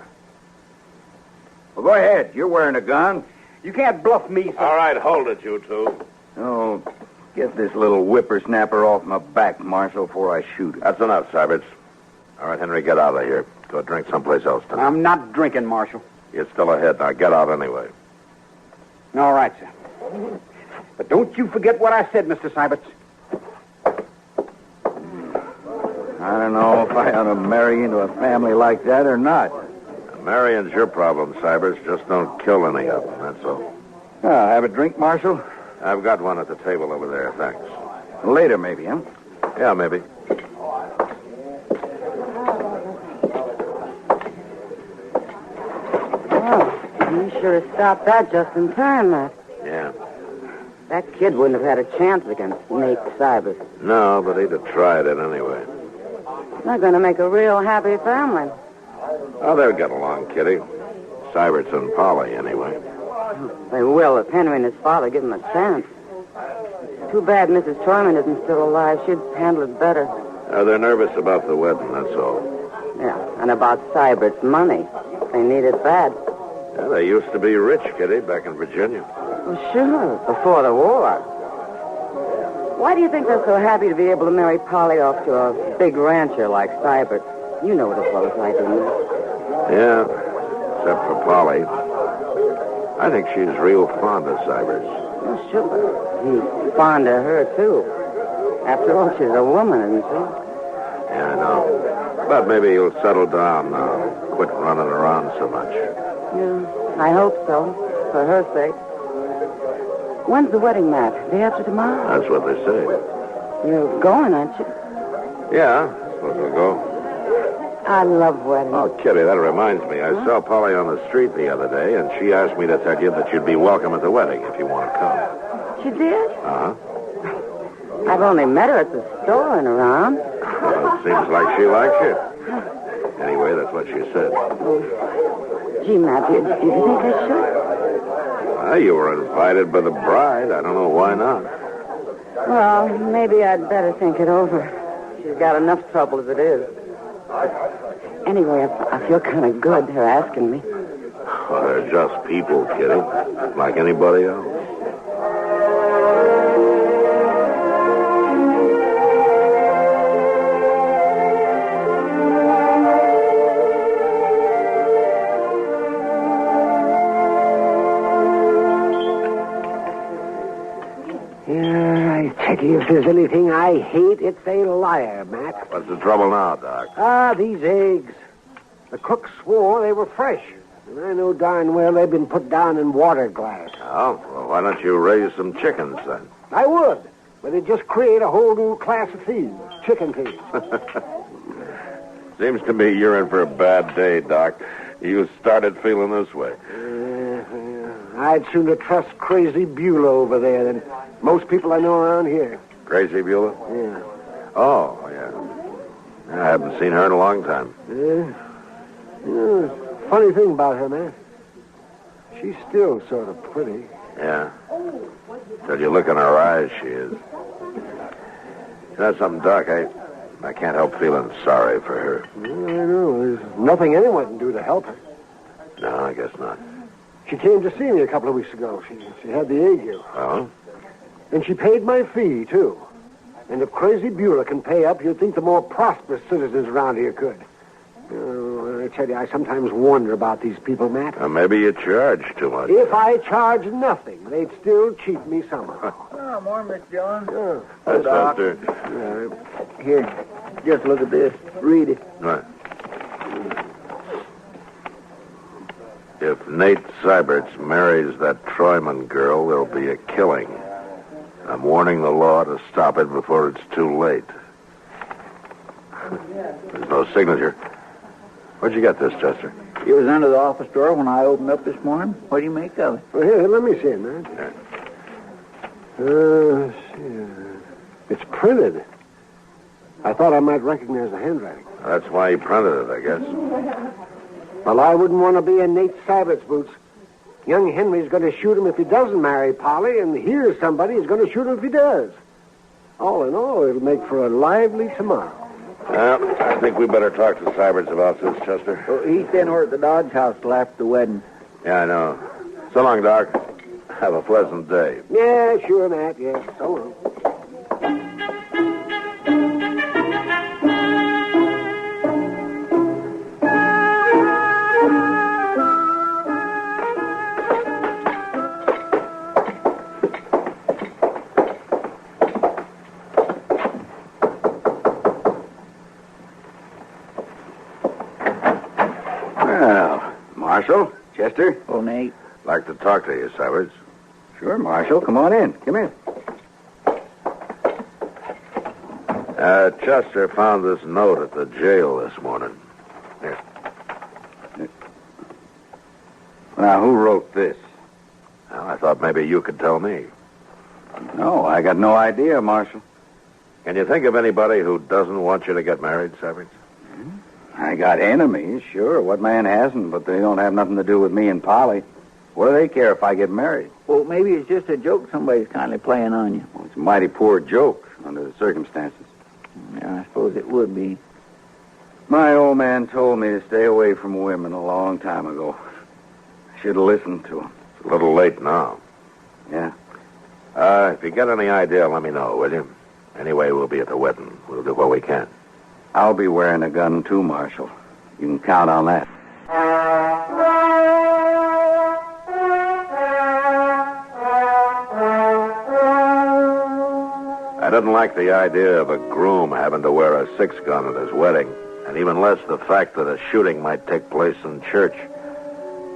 Well, go ahead. You're wearing a gun. You can't bluff me, sir. All right, hold it, you two. Oh, get this little whippersnapper off my back, Marshal, before I shoot him. That's enough, Syberts. All right, Henry, get out of here. Go drink someplace else tonight. I'm not drinking, Marshal. You're still ahead. Now get out anyway. All right, sir. But don't you forget what I said, Mr. Syberts. I don't know if I ought to marry into a family like that or not. Marrying's your problem, Syberts. Just don't kill any of them, that's all. Have a drink, Marshal? I've got one at the table over there, thanks. Later, maybe, huh? Yeah, maybe. You sure stopped that just in time, Matt. Yeah. That kid wouldn't have had a chance against Nate Syberts. No, but he'd have tried it anyway. They're going to make a real happy family. Oh, they'll get along, Kitty. Syberts and Polly, anyway. They will if Henry and his father give them a chance. Too bad Mrs. Trojan isn't still alive. She'd handle it better. They're nervous about the wedding, that's all. Yeah, and about Syberts' money. They need it bad. Yeah, they used to be rich, Kitty, back in Virginia. Well, sure, before the war. Why do you think they're so happy to be able to marry Polly off to a big rancher like Syberts? You know what it was like, didn't you? Yeah, except for Polly. I think she's real fond of Syberts. Well, sure. He's fond of her, too. After all, she's a woman, isn't she? Yeah, I know. But maybe he'll settle down now. Quit running around so much. Yeah, I hope so. For her sake. When's the wedding, Matt? Day after tomorrow? That's what they say. You're going, aren't you? Yeah, I suppose we'll go. I love weddings. Oh, Kitty, that reminds me. I saw Polly on the street the other day, and she asked me to tell you that you'd be welcome at the wedding if you want to come. She did? Uh-huh. I've only met her at the store and around. Well, it seems like she likes you. Anyway, that's what she said. Gee, Matt, do you think I should? Well, you were invited by the bride. I don't know why not. Well, maybe I'd better think it over. She's got enough trouble as it is. Anyway, I feel kind of good her asking me. Well, they're just people, Kitty. Like anybody else. I tell you, if there's anything I hate, it's a liar, Matt. What's the trouble now, Doc? These eggs. The cook swore they were fresh. And I know darn well they've been put down in water glass. Oh, well, why don't you raise some chickens, then? I would, but it'd just create a whole new class of thieves, chicken thieves. Seems to me you're in for a bad day, Doc. You started feeling this way. I'd sooner trust Crazy Beulah over there than most people I know around here. Crazy Beulah? Yeah. Oh, yeah. I haven't seen her in a long time. Funny thing about her, man. She's still sort of pretty. Yeah. Till you look in her eyes, she is. You know something, Doc? I can't help feeling sorry for her. I know. There's nothing anyone can do to help her. No, I guess not. She came to see me a couple of weeks ago. She had the ague. Oh? And she paid my fee, too. And if Crazy Beulah can pay up, you'd think the more prosperous citizens around here could. I tell you, I sometimes wonder about these people, Matt. Maybe you charge too much. If I charge nothing, they'd still cheat me somehow. Oh, more, Miss John. Oh, That's Doc. Mister. Here, just look at this. Read it. Right. If Nate Seiberts marries that Troyman girl, there'll be a killing. I'm warning the law to stop it before it's too late. There's no signature. Where'd you get this, Chester? It was under the office door when I opened up this morning. What do you make of it? Well, here, let me see it, man. It's printed. I thought I might recognize the handwriting. That's why he printed it, I guess. Well, I wouldn't want to be in Nate Seibert's boots. Young Henry's going to shoot him if he doesn't marry Polly, and here's somebody who's going to shoot him if he does. All in all, it'll make for a lively tomorrow. Well, I think we better talk to Seiberts about this, Chester. Oh, he's staying over at the Dodge house till after the wedding. Yeah, I know. So long, Doc. Have a pleasant day. Yeah, sure, Matt. Yeah, so long. Marshal, Chester. Oh, Nate. Like to talk to you, Seiberts. Sure, Marshal. Come on in. Come in. Chester found this note at the jail this morning. Here. Now, who wrote this? Well, I thought maybe you could tell me. No, I got no idea, Marshal. Can you think of anybody who doesn't want you to get married, Seiberts? I got enemies, sure. What man hasn't? But they don't have nothing to do with me and Polly. What do they care if I get married? Well, maybe it's just a joke somebody's kindly playing on you. Well, it's a mighty poor joke under the circumstances. Yeah, I suppose it would be. My old man told me to stay away from women a long time ago. I should have listened to him. It's a little late now. Yeah. If you get any idea, let me know, will you? Anyway, we'll be at the wedding. We'll do what we can. I'll be wearing a gun, too, Marshal. You can count on that. I didn't like the idea of a groom having to wear a 6-gun at his wedding, and even less the fact that a shooting might take place in church.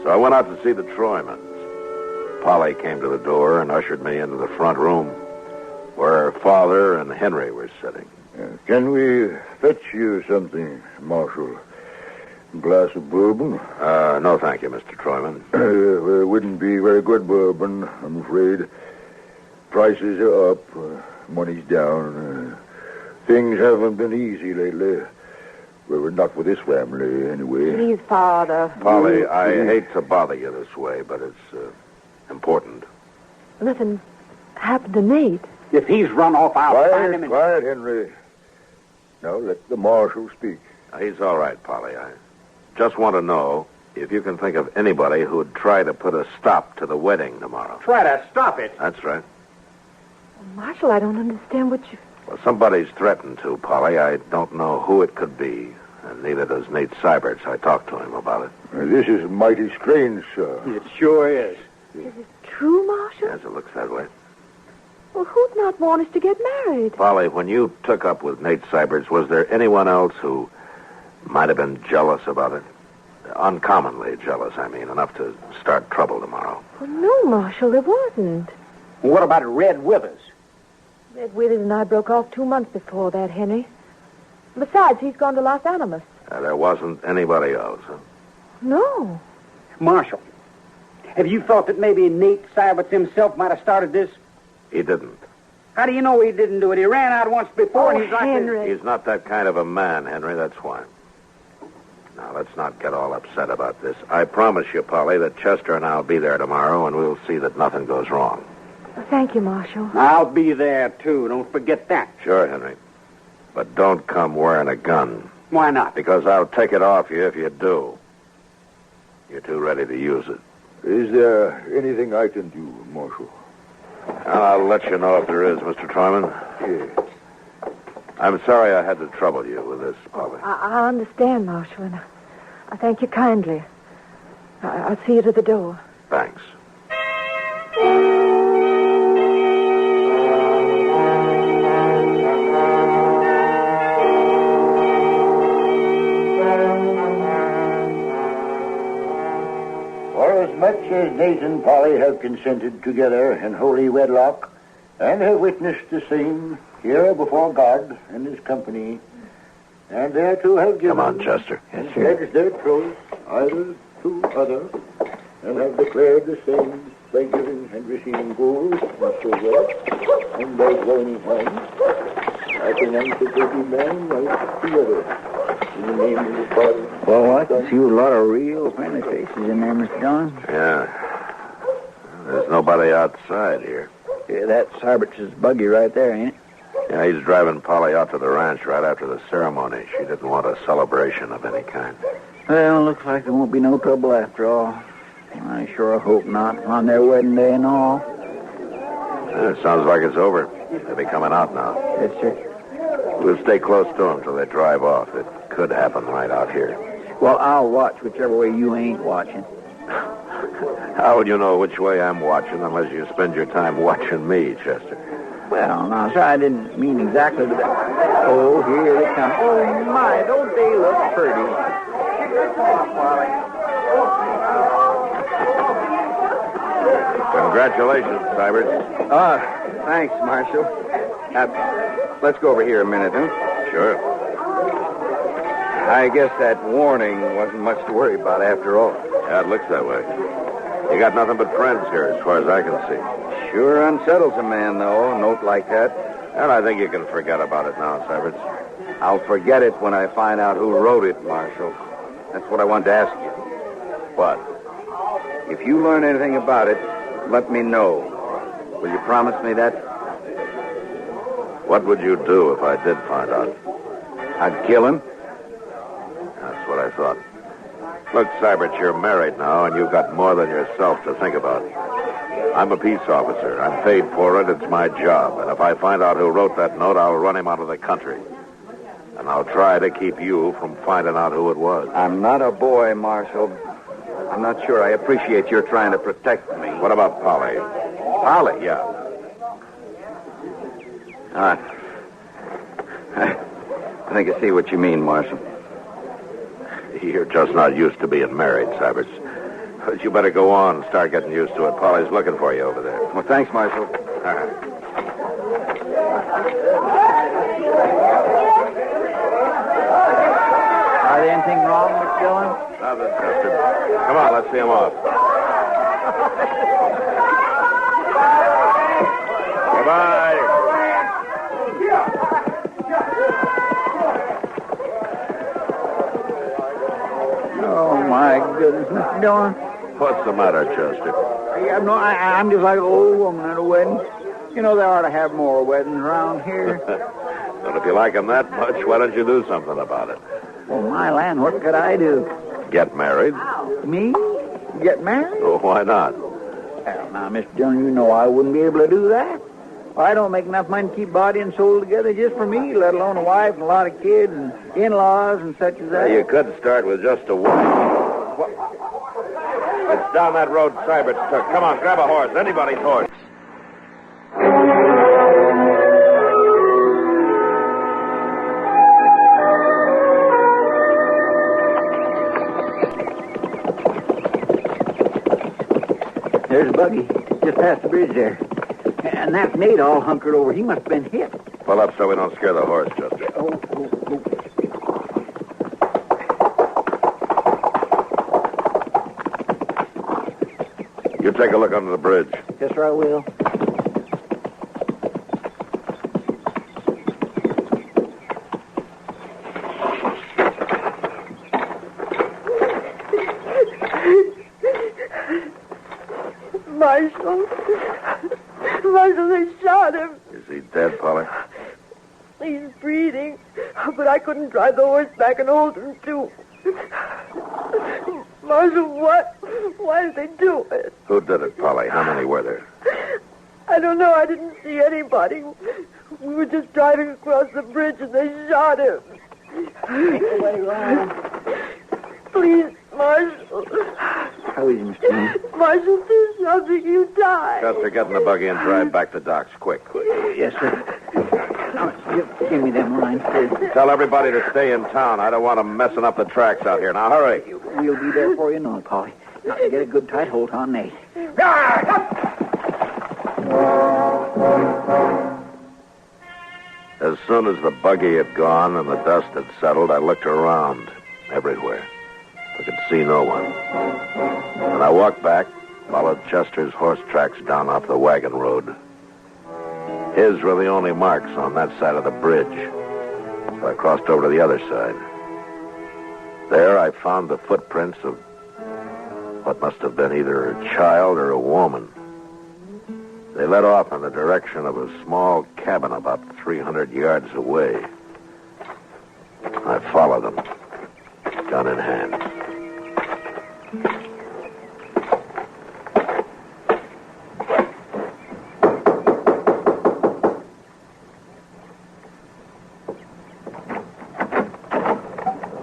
So I went out to see the Troymans. Polly came to the door and ushered me into the front room, where her father and Henry were sitting. Can we fetch you something, Marshal? A glass of bourbon? No, thank you, Mr. Troyman. Wouldn't be very good bourbon, I'm afraid. Prices are up, money's down. Things haven't been easy lately. Well, not with this family, anyway. Please, Father. Polly, I hate to bother you this way, but it's important. Nothing happened to Nate. If he's run off, I'll find him. Quiet, Henry. Now let the marshal speak. He's all right, Polly. I just want to know if you can think of anybody who'd try to put a stop to the wedding tomorrow. Try to stop it? That's right. Marshal, I don't understand what you... Well, somebody's threatened to, Polly. I don't know who it could be, and neither does Nate Seiberts. I talked to him about it. This is mighty strange, sir. It sure is. Is it true, Marshal? Yes, it looks that way. Well, who'd not want us to get married? Polly, when you took up with Nate Seiberts, was there anyone else who might have been jealous about it? Uncommonly jealous, I mean, enough to start trouble tomorrow. Well, no, Marshal, there wasn't. What about Red Withers? Red Withers and I broke off 2 months before that, Henry. Besides, he's gone to Los Alamos. There wasn't anybody else, huh? No. Marshal, have you thought that maybe Nate Seiberts himself might have started this? He didn't. How do you know he didn't do it? He ran out once before, and he's like Henry. He's not that kind of a man, Henry, that's why. Now, let's not get all upset about this. I promise you, Polly, that Chester and I will be there tomorrow, and we'll see that nothing goes wrong. Well, thank you, Marshal. I'll be there, too. Don't forget that. Sure, Henry. But don't come wearing a gun. Why not? Because I'll take it off you if you do. You're too ready to use it. Is there anything I can do, Marshal? I'll let you know if there is, Mr. Trojan. Yes. I'm sorry I had to trouble you with this, Polly. I understand, Marshal, and I thank you kindly. I'll see you to the door. Thanks. For as much as Nate and Polly have consented together in holy wedlock, and have witnessed the same here before God and his company, and thereto have given... Come on, Chester. Yes, sir. Pledged their troth either to other, and have declared the same by giving and receiving gold and silver, and by joining hands, I pronounce that every man like the other, in the name of the Father. Well, I can see a lot of real friendly faces in there, Mr. John. Yeah. There's nobody outside here. Yeah, that's Seiberts' buggy right there, ain't it? Yeah, he's driving Polly out to the ranch right after the ceremony. She didn't want a celebration of any kind. Well, looks like there won't be no trouble after all. I sure hope not, on their wedding day and all. It sounds like it's over. They'll be coming out now. Yes, sir. We'll stay close to them till they drive off. It could happen right out here. Well, I'll watch whichever way you ain't watching. How would you know which way I'm watching unless you spend your time watching me, Chester? Well, now, sir, I didn't mean exactly that. Oh, here they come. Oh, my, don't they look pretty? Congratulations, Seiberts. Thanks, Marshal. Let's go over here a minute, huh? Sure. I guess that warning wasn't much to worry about after all. Yeah, it looks that way. You got nothing but friends here, as far as I can see. Sure unsettles a man, though, a note like that. And I think you can forget about it now, Seiberts. I'll forget it when I find out who wrote it, Marshal. That's what I wanted to ask you. What? If you learn anything about it, let me know. Will you promise me that? What would you do if I did find out? I'd kill him. That's what I thought. Look, Seiberts, you're married now, and you've got more than yourself to think about. I'm a peace officer. I'm paid for it. It's my job. And if I find out who wrote that note, I'll run him out of the country. And I'll try to keep you from finding out who it was. I'm not a boy, Marshal. I'm not sure I appreciate your trying to protect me. What about Polly? Polly? Yeah. I think I see what you mean, Marshal. You're just not used to being married, Seiberts. But you better go on and start getting used to it. Polly's looking for you over there. Well, thanks, Marshal. All right. Are there anything wrong with Dillon? Nothing, Chester. Come on, let's see him off. Goodbye. Oh, my goodness, Mr. Dillon. What's the matter, Chester? I'm just like an old woman at a wedding. You know, they ought to have more weddings around here. Well, if you like him that much, why don't you do something about it? Well, my land, what could I do? Get married? Me? Get married? Oh, why not? Well, now, Mr. Dillon, you know I wouldn't be able to do that. Well, I don't make enough money to keep body and soul together just for me, let alone a wife and a lot of kids and in-laws and such as that. Well, you could start with just a wife. What? It's down that road Seiberts took. Come on, grab a horse. Anybody's horse. buggy. Just past the bridge there. And that Nate all hunkered over. He must have been hit. Pull up so we don't scare the horse, Chester. Oh. You take a look under the bridge. Yes, sir, I will. Marshal, they shot him. Is he dead, Polly? He's breathing, but I couldn't drive the horse back and hold him, too. Marshal, what? Why did they do it? Who did it, Polly? How many were there? I don't know. I didn't see anybody. We were just driving across the bridge and they shot him. Please, Marshal. How is he, Mr. Dean? Marshal, do something. You die. Chester, get in the buggy and drive back to docks, quick. Yes, sir. Now, give me them lines, please. Tell everybody to stay in town. I don't want them messing up the tracks out here. Now, hurry. We'll be there before you know it, Polly. Now, get a good tight hold on Nate. As soon as the buggy had gone and the dust had settled, I looked around everywhere. I could see no one. And I walked back, followed Chester's horse tracks down off the wagon road. His were the only marks on that side of the bridge. So I crossed over to the other side. There I found the footprints of what must have been either a child or a woman. They led off in the direction of a small cabin about 300 yards away. I followed them, gun in hand.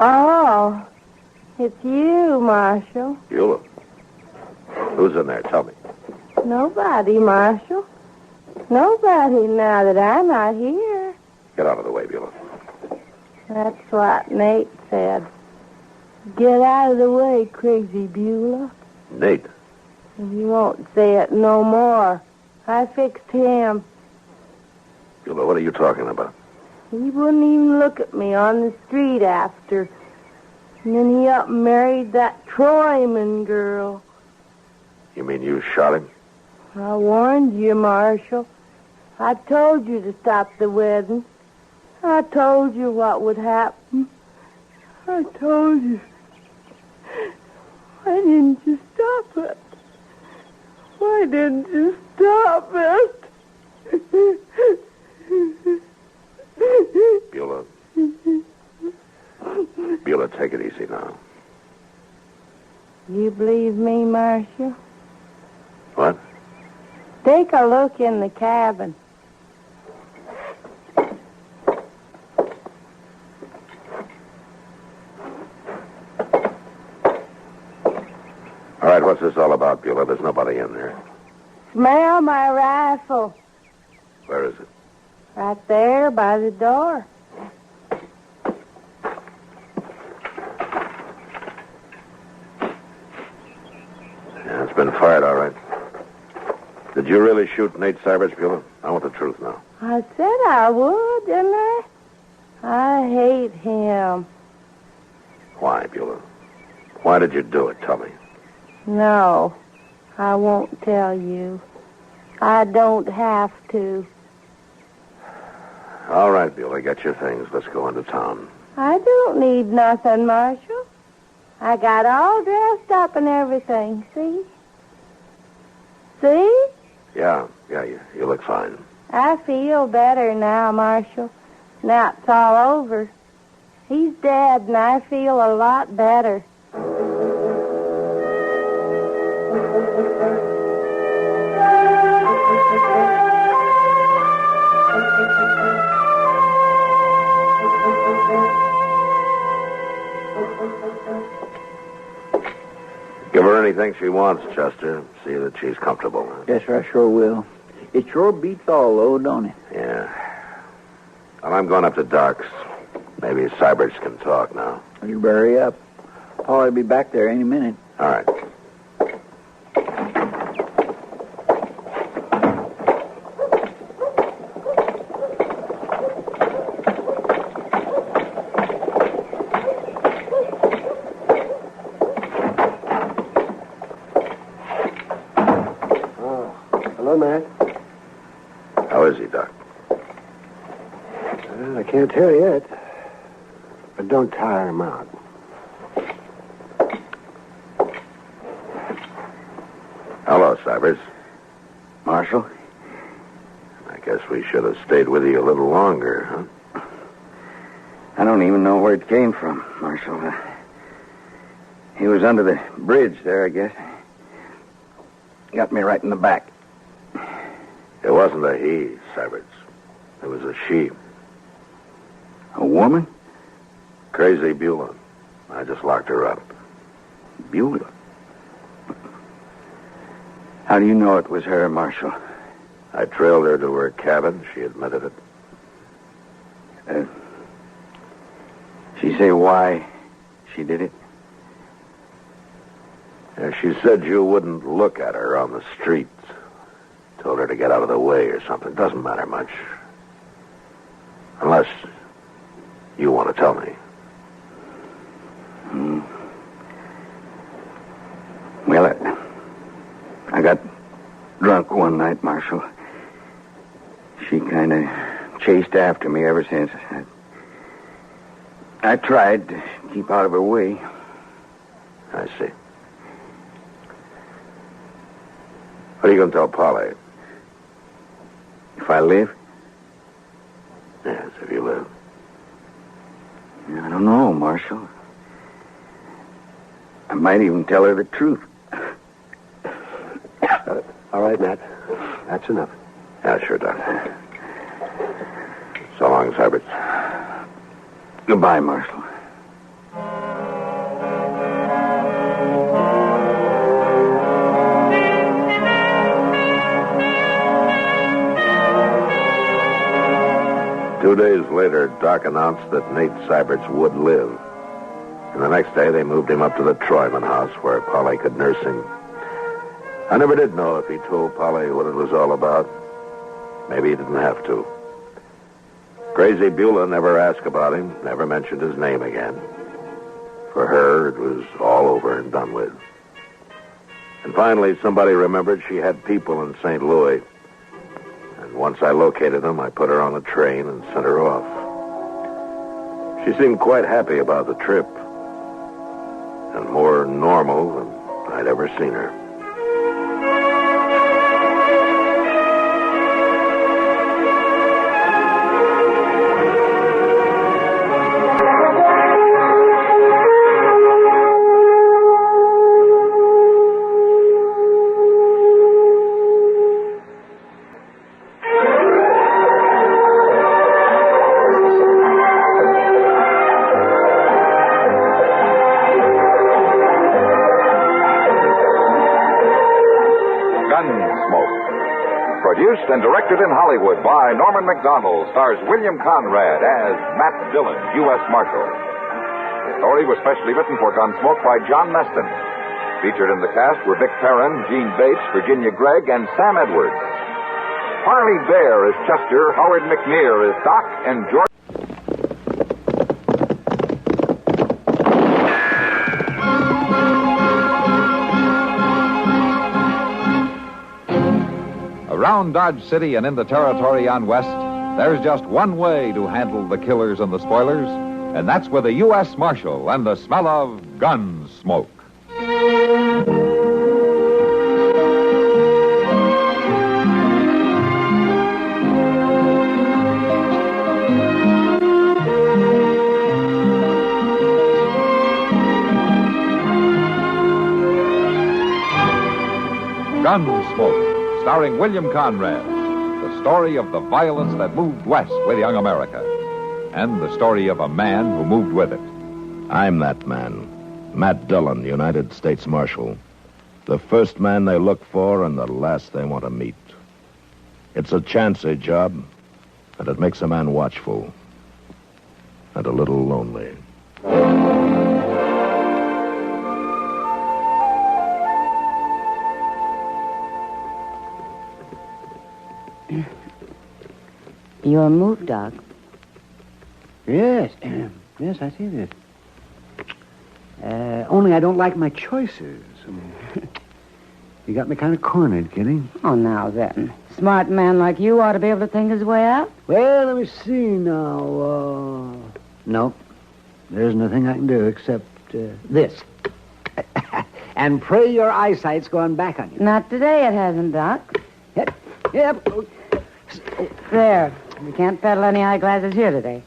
Oh, it's you, Marshal. Beulah. Who's in there? Tell me. Nobody, Marshal. Nobody now that I'm not here. Get out of the way, Beulah. That's what Nate said. Get out of the way, crazy Beulah. Nate? You won't say it no more. I fixed him. Beulah, what are you talking about? He wouldn't even look at me on the street after. And then he up and married that Trojan girl. You mean you shot him? I warned you, Marshal. I told you to stop the wedding. I told you what would happen. I told you. Why didn't you stop it? Why didn't you stop it? Beulah. Beulah, take it easy now. You believe me, Marshal? What? Take a look in the cabin. All right, what's this all about, Beulah? There's nobody in there. Smell my rifle. Where is it? Right there by the door. Yeah, it's been fired, all right. Did you really shoot Nate Savage, Beulah? I want the truth now. I said I would, didn't I? I hate him. Why, Beulah? Why did you do it? Tell me. No, I won't tell you. I don't have to. All right, Beulah, get your things. Let's go into town. I don't need nothing, Marshal. I got all dressed up and everything, see? See? Yeah, you look fine. I feel better now, Marshal. Now it's all over. He's dead, and I feel a lot better. Give her anything she wants, Chester. See that she's comfortable. Yes, sir, I sure will. It sure beats all, though, don't it? Yeah. Well, I'm going up to docks. Maybe Cybers can talk now. You better hurry up. Paul'll be back there any minute. All right. Matt. How is he, Doc? Well, I can't tell yet. But don't tire him out. Hello, Cybers. Marshal? I guess we should have stayed with you a little longer, huh? I don't even know where it came from, Marshal. He was under the bridge there, I guess. Got me right in the back. It wasn't a he, Cybers. It was a she. A woman? Crazy Beulah. I just locked her up. Beulah? How do you know it was her, Marshal? I trailed her to her cabin. She admitted it. She say why she did it? Yeah, she said you wouldn't look at her on the street. Told her to get out of the way or something. Doesn't matter much. Unless you want to tell me. Well, I got drunk one night, Marshal. She kind of chased after me ever since. I tried to keep out of her way. I see. What are you going to tell Polly? If I live? Yes, if you live. I don't know, Marshal. I might even tell her the truth. All right, Matt. That's enough. Yeah, sure, Doc. So long, Cybers. Goodbye, Marshal. 2 days later, Doc announced that Nate Seiberts would live. And the next day, they moved him up to the Troyman house where Polly could nurse him. I never did know if he told Polly what it was all about. Maybe he didn't have to. Crazy Beulah never asked about him, never mentioned his name again. For her, it was all over and done with. And finally, somebody remembered she had people in St. Louis. And once I located them, I put her on a train and sent her off. She seemed quite happy about the trip. And more normal than I'd ever seen her. Produced and directed in Hollywood by Norman Macdonald, stars William Conrad as Matt Dillon, U.S. Marshal. The story was specially written for Gunsmoke by John Meston. Featured in the cast were Vic Perrin, Gene Bates, Virginia Gregg, and Sam Edwards. Harley Bear as Chester, Howard McNear as Doc, and George... Around Dodge City and in the territory on West, there's just one way to handle the killers and the spoilers, and that's with a U.S. Marshal and the smell of gun smoke. Gunsmoke, starring William Conrad, the story of the violence that moved west with young America, and the story of a man who moved with it. I'm that man, Matt Dillon, United States Marshal. The first man they look for and the last they want to meet. It's a chancy job, and it makes a man watchful and a little lonely. Your move, Doc. Yes. Yes, I see this. Only I don't like my choices. You got me kind of cornered, Kitty. Oh, now then. Smart man like you ought to be able to think his way out. Well, let me see now. Nope. There's nothing I can do except this. And pray your eyesight's gone back on you. Not today it hasn't, Doc. Yep. There. You can't peddle any eyeglasses here today.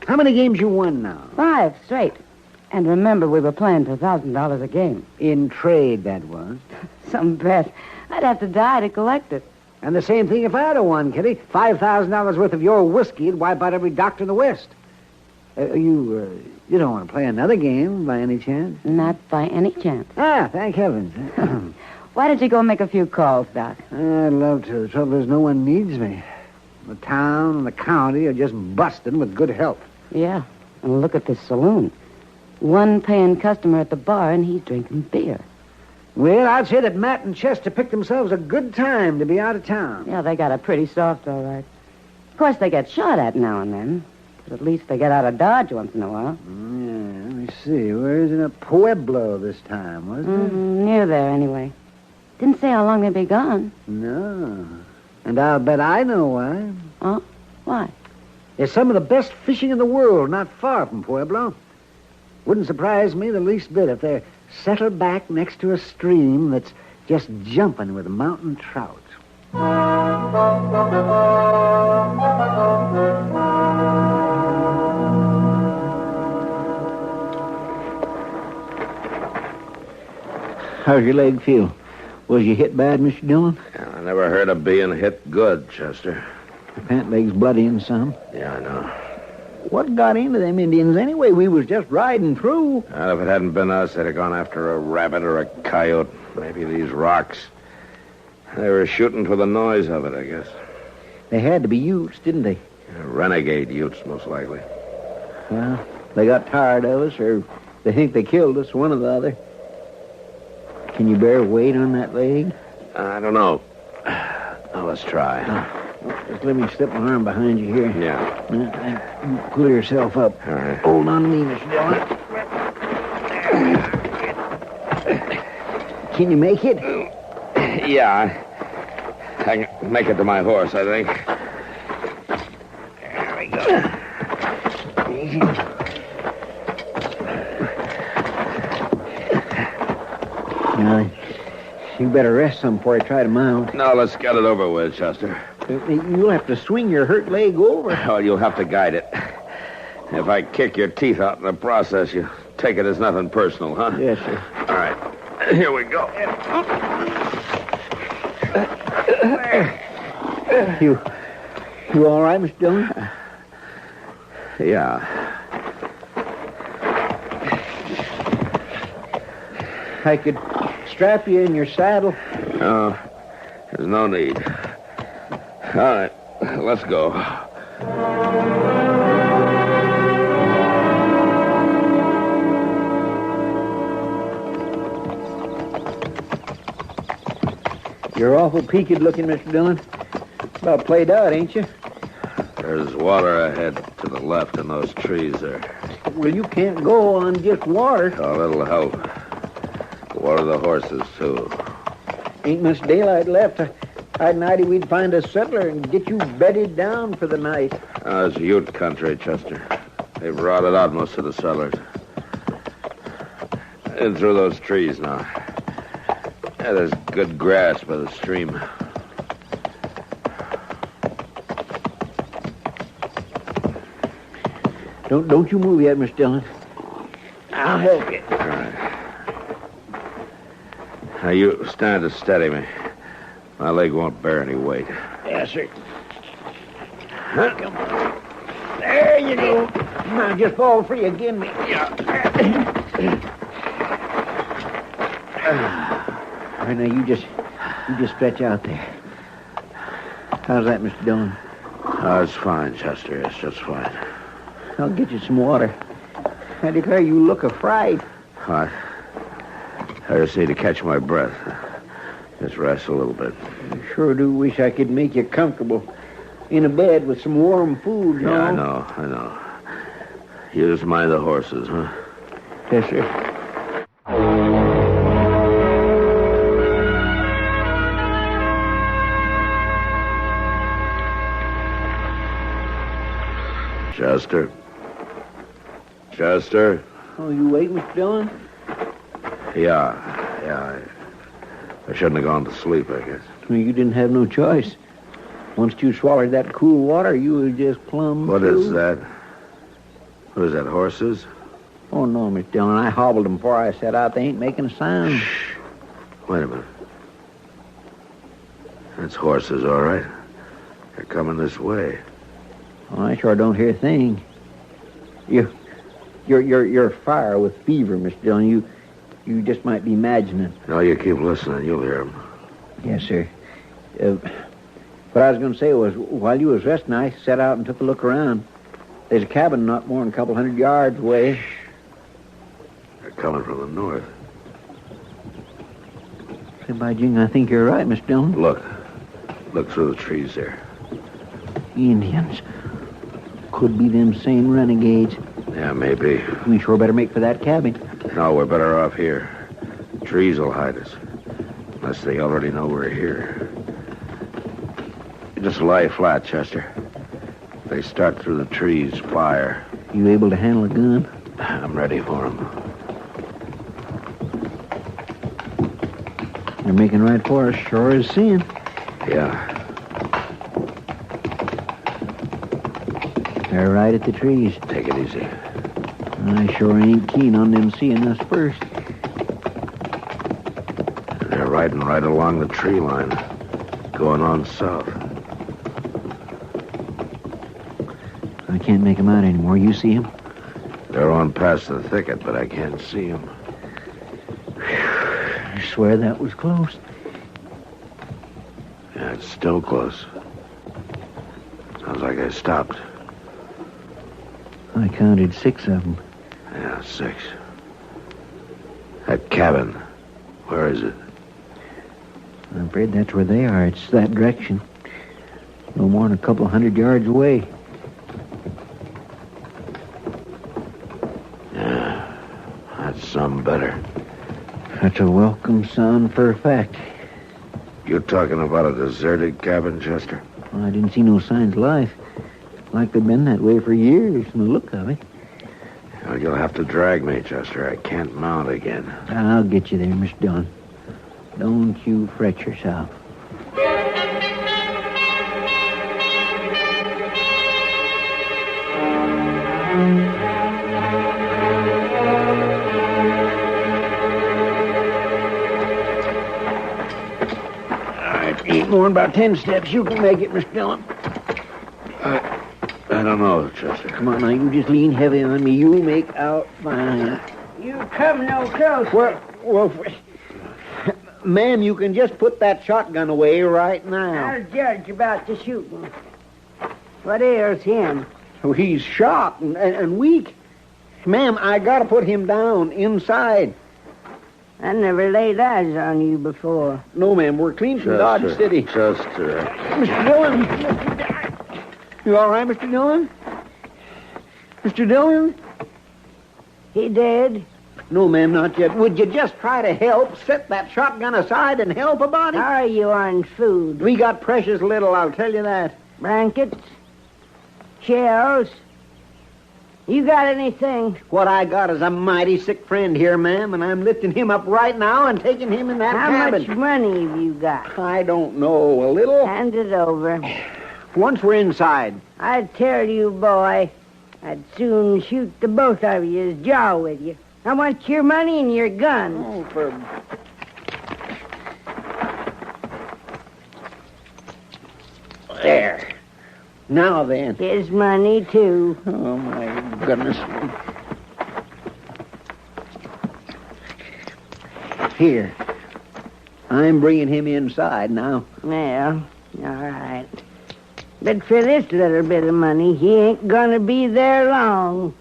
How many games you won now? 5 straight. And remember, we were playing for $1,000 a game. In trade, that was. Some bet. I'd have to die to collect it. And the same thing if I'd have won, Kitty. $5,000 worth of your whiskey would wipe out every doctor in the West. You don't want to play another game by any chance? Not by any chance. Ah, thank heavens. Why don't you go make a few calls, Doc? I'd love to. The trouble is no one needs me. The town and the county are just busting with good help. Yeah. And look at this saloon. One paying customer at the bar, and he's drinking beer. Well, I'd say that Matt and Chester picked themselves a good time to be out of town. Yeah, they got it pretty soft, all right. Of course, they get shot at now and then. But at least they get out of Dodge once in a while. Yeah, let me see. Where's in a Pueblo this time, wasn't it? Near there, anyway. Didn't say how long they'd be gone. No. And I'll bet I know why. Oh? Why? There's some of the best fishing in the world not far from Pueblo. Wouldn't surprise me the least bit if they're settled back next to a stream that's just jumping with mountain trout. How's your leg feel? Was you hit bad, Mr. Dillon? Yeah, I never heard of being hit good, Chester. Your pant leg's bloody and some. Yeah, I know. What got into them Indians anyway? We was just riding through. Well, if it hadn't been us, they'd have gone after a rabbit or a coyote. Maybe these rocks. They were shooting for the noise of it, I guess. They had to be Utes, didn't they? Renegade Utes, most likely. Well, they got tired of us, or they think they killed us, one or the other. Can you bear weight on that leg? I don't know. Well, let's try. Just let me slip my arm behind you here. Yeah. You pull yourself up. All right. Hold on to me, Mr. Dillon. Can you make it? Yeah, I can make it to my horse, I think. There we go. Easy. Now, you better rest some before I try to mount. No, let's get it over with, Chester. You'll have to swing your hurt leg over. Oh, you'll have to guide it. If I kick your teeth out in the process, you take it as nothing personal, huh? Yes, sir. All right. Here we go. You all right, Mr. Dillon? Yeah. I could strap you in your saddle. No, there's no need. All right, let's go. You're awful peaked looking, Mr. Dillon. About played out, ain't you? There's water ahead to the left in those trees there. Well, you can't go on just water. Oh, that'll help. Water the horses, too. Ain't much daylight left. I'd nighty we'd find a settler and get you bedded down for the night. It's Ute country, Chester. They've rotted out most of the settlers. In through those trees now. Yeah, there's good grass by the stream. Don't you move yet, Mr. Dillon. I'll help you. All right. Now, you stand to steady me. My leg won't bear any weight. Yes, sir. Come on. There you go. Now, just fall free again. Yeah. All right, now, you just stretch out there. How's that, Mr. Dillon? Oh, it's fine, Chester. It's just fine. I'll get you some water. I declare you look a-fright. What? I just need to catch my breath. Just rest a little bit. I sure do wish I could make you comfortable in a bed with some warm food. Yeah, I know. You just mind the horses, huh? Yes, sir. Chester? Chester? Oh, you wait, Mr. Dillon? Yeah. I shouldn't have gone to sleep, I guess. Well, you didn't have no choice. Once you swallowed that cool water, you were just plumb... What is that? What is that, horses? Oh, no, Mr. Dillon. I hobbled them before I set out. They ain't making a sound. Shh. Wait a minute. That's horses, all right. They're coming this way. Oh, I sure don't hear a thing. You're afire with fever, Mr. Dillon. You just might be imagining. No, you keep listening. You'll hear them. Yes, sir. What I was going to say was, while you was resting, I set out and took a look around. There's a cabin not more than a couple 100 yards away. They're coming from the north. Say, by jing, I think you're right, Mr. Dillon. Look through the trees there. Indians. Could be them same renegades. Yeah, maybe. We sure better make for that cabin. No, we're better off here. Trees will hide us. Unless they already know we're here. You just lie flat, Chester. If they start through the trees, fire. You able to handle a gun? I'm ready for them. They're making right for us, sure as sin. Yeah. They're right at the trees. Take it easy. I sure ain't keen on them seeing us first. They're riding right along the tree line, going on south. I can't make them out anymore. You see them? They're on past the thicket, but I can't see them. I swear that was close. Yeah, it's still close. Sounds like I stopped. I counted 6 of them. Yeah, 6. That cabin, where is it? I'm afraid that's where they are. It's that direction. No more than a couple 100 yards away. Yeah, that's some better. That's a welcome sound for a fact. You talking about a deserted cabin, Chester? Well, I didn't see no signs of life. Like they've been that way for years from the look of it. Well, you'll have to drag me, Chester. I can't mount again. I'll get you there, Mr. Dillon. Don't you fret yourself. Ain't more than about 10 steps. You can make it, Mr. Dillon. I don't know, Chester. Come on now, you just lean heavy on me. You'll make out fine. You come no closer. Well, ma'am, you can just put that shotgun away right now. I'll judge about the shooting. What ails him? Oh, he's shot and weak. Ma'am, I gotta put him down inside. I never laid eyes on you before. No, ma'am, we're clean from Dodge City. Chester. Mr. Dillon. You all right, Mr. Dillon? Mr. Dillon? He dead? No, ma'am, not yet. Would you just try to help? Set that shotgun aside and help a body? How are you on food? We got precious little, I'll tell you that. Blankets? Shells? You got anything? What I got is a mighty sick friend here, ma'am, and I'm lifting him up right now and taking him in that cabin. How much money have you got? I don't know. A little? Hand it over. Once we're inside. I tell you, boy, I'd soon shoot the both of you's jaw with you. I want your money and your guns. Oh, for... There. Now then. His money, too. Oh, my goodness. Here. I'm bringing him inside now. Well, all right. But for this little bit of money, he ain't gonna be there long.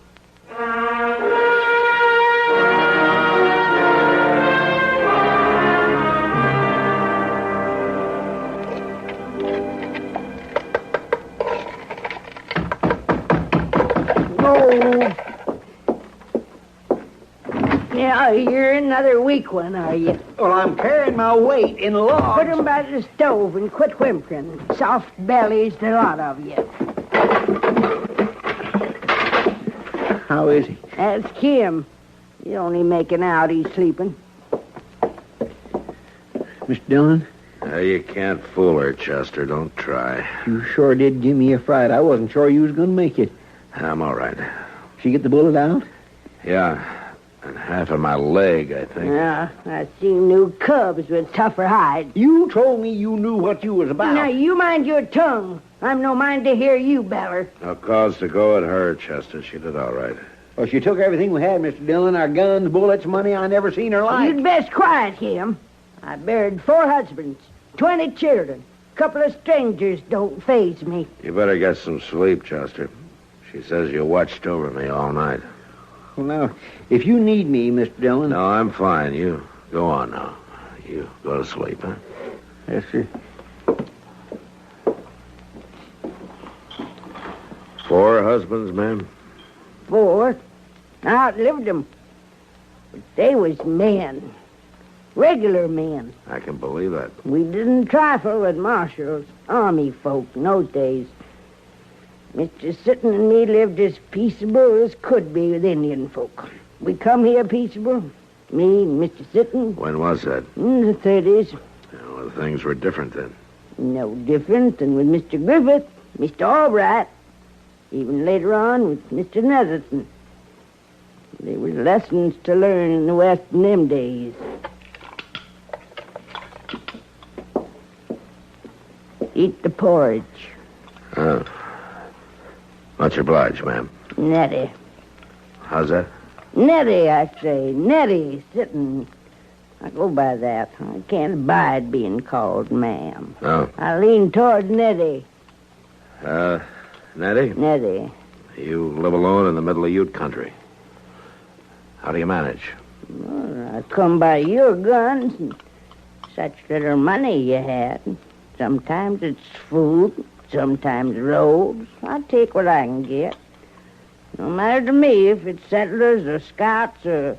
Yeah, you're another weak one, are you? Well, I'm carrying my weight in logs. Put 'em by the stove and quit whimpering. Soft bellies, the lot of you. How is he? That's Kim. He's only making out he's sleeping. Mr. Dillon? You can't fool her, Chester. Don't try. You sure did give me a fright. I wasn't sure you was going to make it. I'm all right. She get the bullet out? Yeah. And half of my leg, I think. Yeah, I seen new cubs with tougher hides. You told me you knew what you was about. Now, you mind your tongue. I'm no mind to hear you, Beller. No cause to go at her, Chester. She did all right. Well, she took everything we had, Mr. Dillon. Our guns, bullets, money. I never seen her like. You'd best quiet him. I buried 4 husbands, 20 children. A couple of strangers don't faze me. You better get some sleep, Chester. She says you watched over me all night. Well, now, if you need me, Mr. Dillon... No, I'm fine. You go on now. You go to sleep, huh? Yes, sir. 4 husbands, ma'am? 4. I outlived them. But they was men. Regular men. I can believe that. We didn't trifle with marshals, army folk in those days. Mr. Sitton and me lived as peaceable as could be with Indian folk. We come here peaceable. Me and Mr. Sitton. When was that? In the 30s. Well, things were different then. No different than with Mr. Griffith, Mr. Albright, even later on with Mr. Netherton. There was lessons to learn in the West in them days. Eat the porridge. Oh. Much obliged, ma'am. Nettie. How's that? Nettie, I say. Nettie Sitton. I go by that. I can't abide being called ma'am. Oh. I lean toward Nettie. Nettie? Nettie. You live alone in the middle of Ute country. How do you manage? Well, I come by your guns and such little money you had. Sometimes it's food, sometimes robes. I take what I can get. No matter to me if it's settlers or scouts or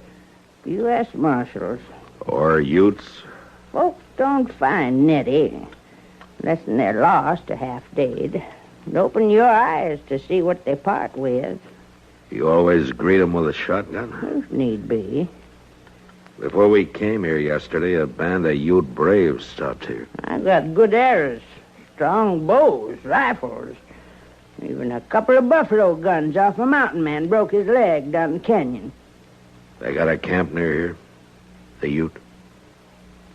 U.S. Marshals. Or Utes? Folks don't find Nettie unless they're lost or half-dead. And open your eyes to see what they part with. You always greet them with a shotgun? If need be. Before we came here yesterday, a band of Ute braves stopped here. I got good arrows, strong bows, rifles. Even a couple of buffalo guns off a mountain man broke his leg down the canyon. They got a camp near here? The Ute?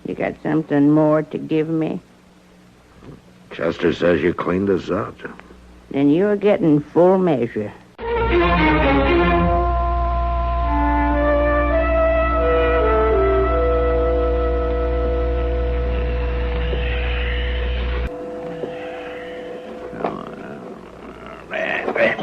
You got something more to give me? Chester says you cleaned us out. Then you're getting full measure.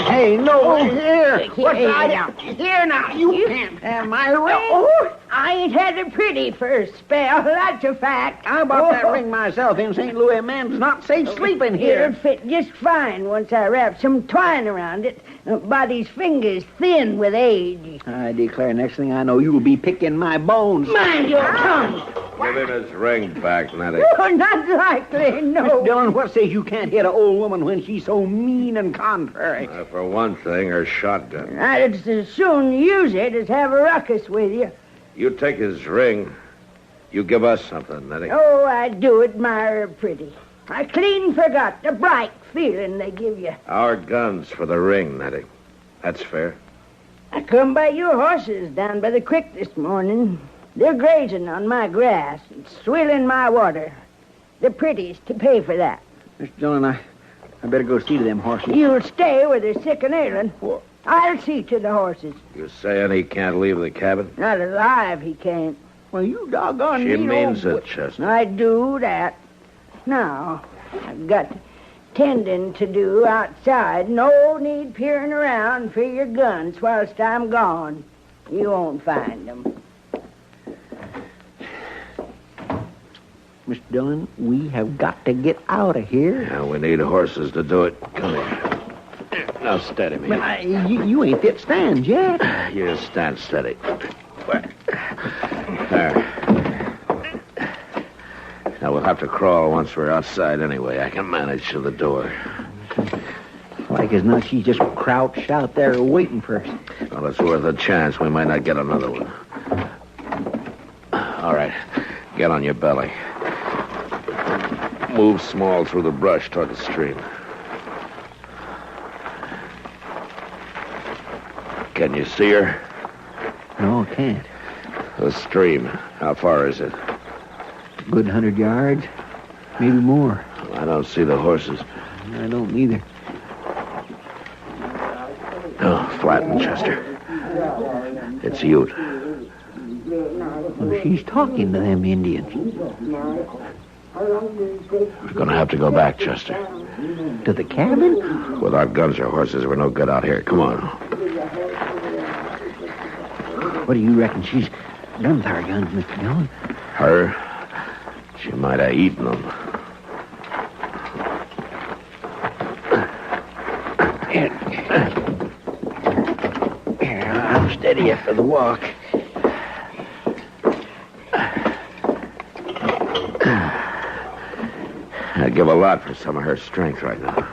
Hey, no, here. What's that? Here now, you can't have my ring. Oh, I ain't had it pretty for a spell, that's a fact. How about that ring myself in St. Louis? A man's not safe sleeping here. It'll fit just fine once I wrap some twine around it. Body's fingers thin with age. I declare, next thing I know, you'll be picking my bones. Mind your tongue. Give him his ring back, Nettie. Oh, not likely, no. Mr. Dillon, what says you can't hit an old woman when she's so mean and contrary? For one thing, her shotgun. I'd as soon use it as have a ruckus with you. You take his ring. You give us something, Nettie. Oh, I do admire her pretty. I clean forgot the bright feeling they give you. Our guns for the ring, Nettie. That's fair. I come by your horses down by the creek this morning. They're grazing on my grass and swilling my water. The prettiest to pay for that. Mr. Dillon, I better go see to them horses. You'll stay where they're sick and ailing. I'll see to the horses. You saying he can't leave the cabin? Not alive, he can't. Well, you doggone She means it, Chester. I do that. Now, I've got tending to do outside. No need peering around for your guns whilst I'm gone. You won't find them. Mr. Dillon, we have got to get out of here. Yeah, we need horses to do it. Come here. Now, steady me. But you ain't fit stand yet. You just stand steady. There. Now, we'll have to crawl once we're outside anyway. I can manage to the door. Like as not, she's just crouched out there waiting for us. Well, it's worth a chance. We might not get another one. All right. Get on your belly. Move small through the brush toward the stream. Can you see her? No, I can't. The stream. How far is it? A good 100 yards. Maybe more. I don't see the horses. I don't either. Oh, flatten, Chester. It's Ute. Well, she's talking to them Indians. We're going to have to go back, Chester. To the cabin? Without guns or horses, we're no good out here. Come on. What do you reckon she's done with our guns, Mr. Dillon? Her? She might have eaten them. Here, I'll steady you for the walk. I'd give a lot for some of her strength right now.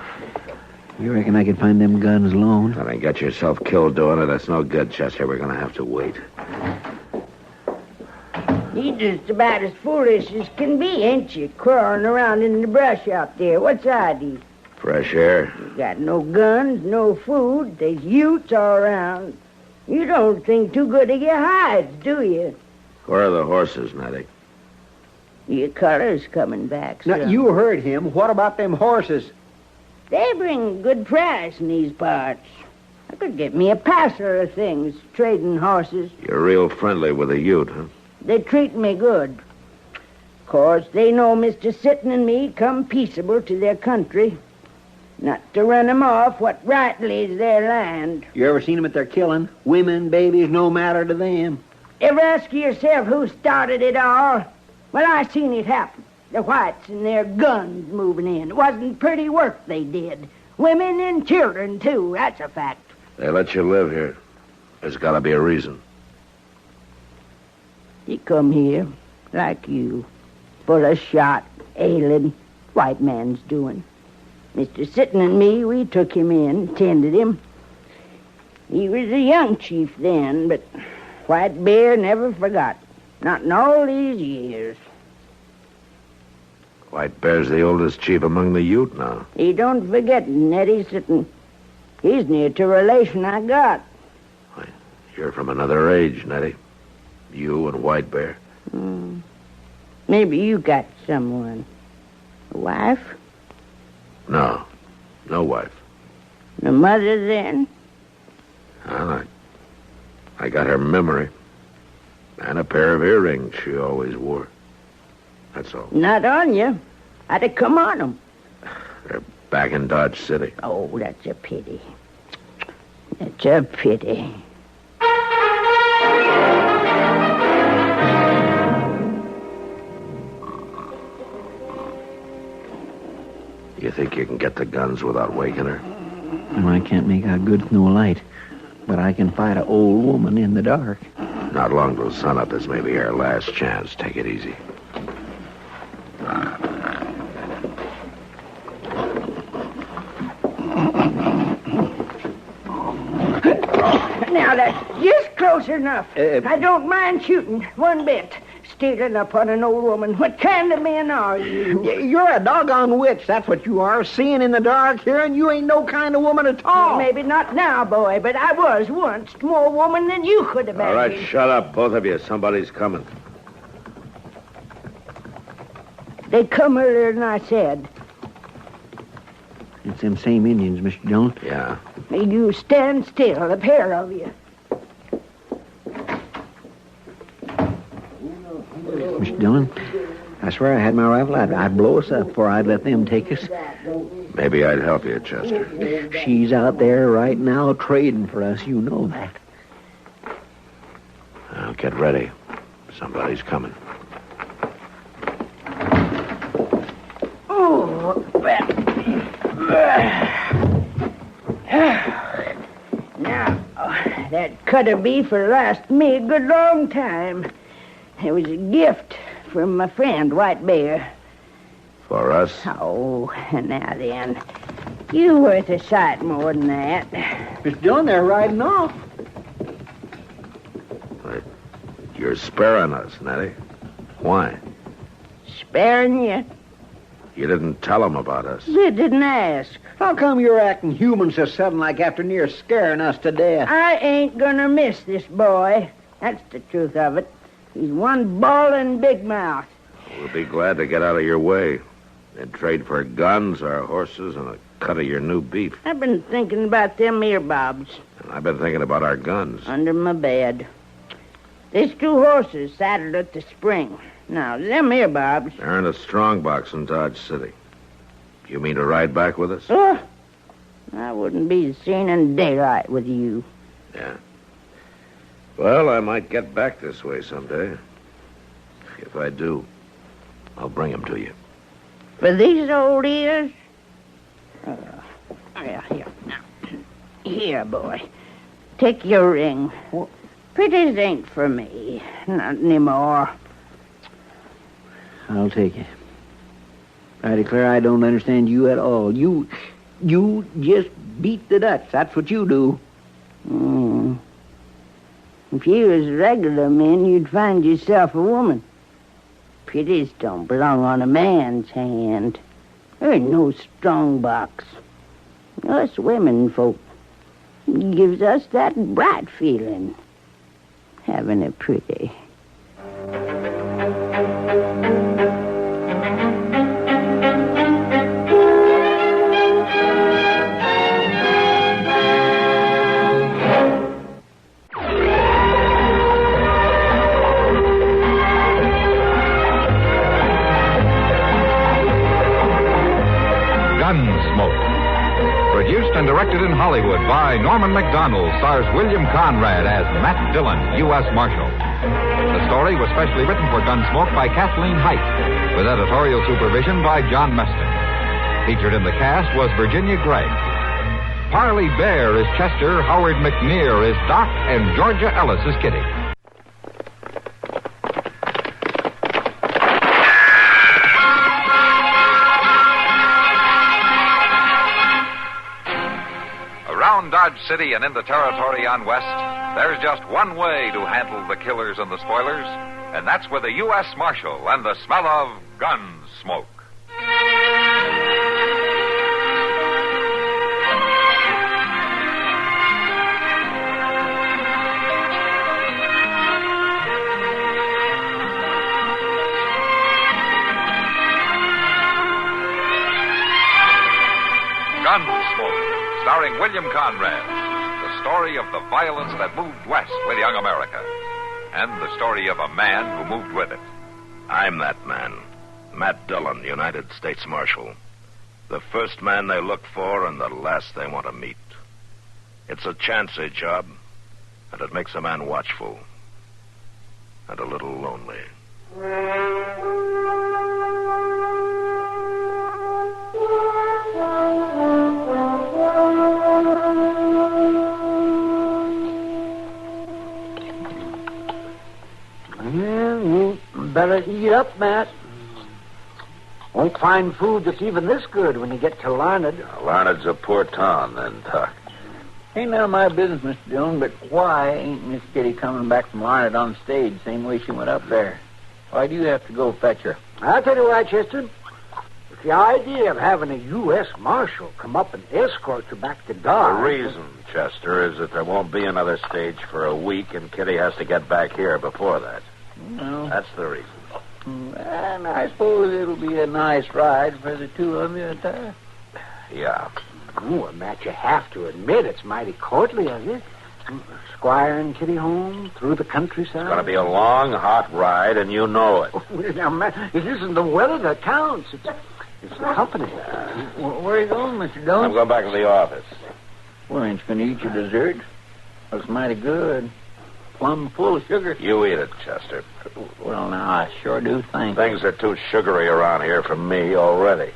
You reckon I could find them guns alone? I mean, get yourself killed doing it. That's no good, Chester. We're going to have to wait. You're just about as foolish as can be, ain't you? Crawling around in the brush out there. What's ID? Fresh air. You got no guns, no food. There's Utes all around. You don't think too good of your hides, do you? Where are the horses, Nettie? Your color's coming back, Now, son. you heard him. What about them horses? They bring good price in these parts. I could get me a parcel of things, trading horses. You're real friendly with a Ute, huh? They treat me good. Of course, they know Mr. Sitton and me come peaceable to their country. Not to run 'em off what rightly is their land. You ever seen them at their killing? Women, babies, no matter to them. Ever ask yourself who started it all? Well, I seen it happen. The whites and their guns moving in. It wasn't pretty work they did. Women and children, too. That's a fact. They let you live here. There's got to be a reason. He come here, like you, full of shot, ailing, white man's doing. Mr. Sitton and me, we took him in, tended him. He was a young chief then, but White Bear never forgot. Not in all these years. White Bear's the oldest chief among the Ute now. He don't forget Nettie Sitton. He's near to a relation I got. You're from another age, Nettie. You and White Bear. Maybe you got someone. A wife? No. No wife. A mother, then? Well, I got her memory. And a pair of earrings she always wore. That's all. Not on you. I'd have come on 'em. They're back in Dodge City. Oh, that's a pity. That's a pity. You think you can get the guns without waking her? Well, I can't make out good with no light, but I can fight an old woman in the dark. Not long till sunup. This may be our last chance. Take it easy. Now, that's just close enough. I don't mind shooting one bit. Stealing up on an old woman. What kind of men are you? You're a doggone witch, that's what you are. Seeing in the dark here, and you ain't no kind of woman at all. Maybe not now, boy, but I was once more woman than you could imagine. All right, shut up, both of you. Somebody's coming. They come earlier than I said. It's them same Indians, Mr. Dillon. Yeah. May you stand still, a pair of you. Mr. Dillon, I swear I had my rifle. I'd blow us up before I'd let them take us. Maybe I'd help you, Chester. She's out there right now trading for us. You know that. Now, get ready. Somebody's coming. Oh, now, that cut of beef will last me a good long time. It was a gift from my friend, White Bear. For us? Oh, now then. You worth a sight more than that. Mr. Dillon, they're riding off. You're sparing us, Nettie. Why? Sparing you? You didn't tell them about us. You didn't ask. How come you're acting human so sudden like after near scaring us to death? I ain't gonna miss this boy. That's the truth of it. He's one ballin' big mouth. We'll be glad to get out of your way. And trade for guns, our horses, and a cut of your new beef. I've been thinking about them earbobs. And I've been thinking about our guns. Under my bed. There's 2 horses saddled at the spring. Now, them earbobs... They're in a strong box in Dodge City. You mean to ride back with us? Oh, I wouldn't be seen in daylight with you. Yeah. Well, I might get back this way someday. If I do, I'll bring them to you. For these old ears? Here. Now, here, boy. Take your ring. Pretties ain't for me. Not anymore. I'll take it. I declare I don't understand you at all. You just beat the Dutch. That's what you do. If you was regular men, you'd find yourself a woman. Pretties don't belong on a man's hand. There ain't no strong box. Us women folk gives us that bright feeling. Having a pretty. Gunsmoke. Produced and directed in Hollywood by Norman McDonald, stars William Conrad as Matt Dillon, U.S. Marshal. The story was specially written for Gunsmoke by Kathleen Height, with editorial supervision by John Meston. Featured in the cast was Virginia Gregg. Parley Bear is Chester, Howard McNear is Doc, and Georgia Ellis is Kitty. Around Dodge City and in the territory on West, there's just one way to handle the killers and the spoilers, and that's with a U.S. Marshal and the smell of gun smoke. Gunsmoke, starring William Conrad, the story of the violence that moved west with young America, and the story of a man who moved with it. I'm that man, Matt Dillon, United States Marshal. The first man they look for and the last they want to meet. It's a chancy job, and it makes a man watchful and a little lonely. Well, you better eat up, Matt. Won't find food that's even this good when you get to Larned. Larned's a poor town, then, Doc. Ain't none of my business, Mr. Dillon, but why ain't Miss Kitty coming back from Larned on stage same way she went up there? Why do you have to go fetch her? I'll tell you why, Chester. It's the idea of having a U.S. Marshal come up and escort you back to Dodge. The reason, Chester, is that there won't be another stage for a week, and Kitty has to get back here before that. Well, that's the reason. And I suppose it'll be a nice ride for the two of you at that. Yeah. Oh, Matt, you have to admit it's mighty courtly of you. Squire and Kitty home through the countryside. It's going to be a long, hot ride, and you know it. Oh, now, Matt, it isn't the weather that counts. It's the company. Where are you going, Mr. Dillon? I'm going back to the office. Well, ain't you going to eat your dessert? Looks mighty good. Plumb full of sugar. You eat it, Chester. Well, now, I sure do think. Things are too sugary around here for me already.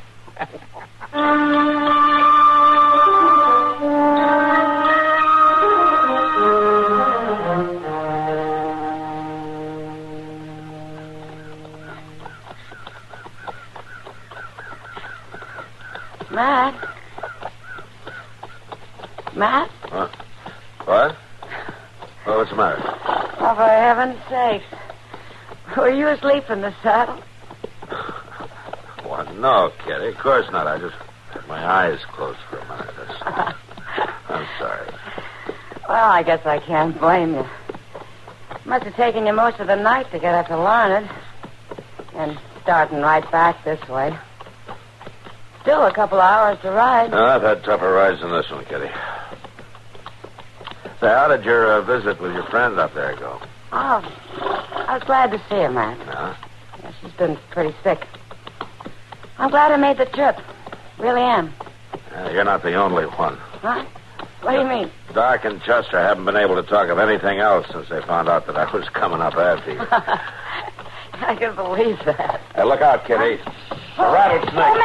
Matt? Huh? What? What's the matter? Oh, for heaven's sake. Were you asleep in the saddle? Well, no, Kitty. Of course not. I just had my eyes closed for a minute. I'm sorry. Well, I guess I can't blame you. Must have taken you most of the night to get up to Larned. And starting right back this way. Still a couple hours to ride. I've had tougher rides than this one, Kitty. Say, how did your visit with your friend up there go? Oh, I was glad to see her, Matt. Yeah? Yeah, she's been pretty sick. I'm glad I made the trip. Really am. You're not the only one. Huh? What do you mean? Doc and Chester haven't been able to talk of anything else since they found out that I was coming up after you. I can believe that. Hey, look out, Kitty. The rattlesnake.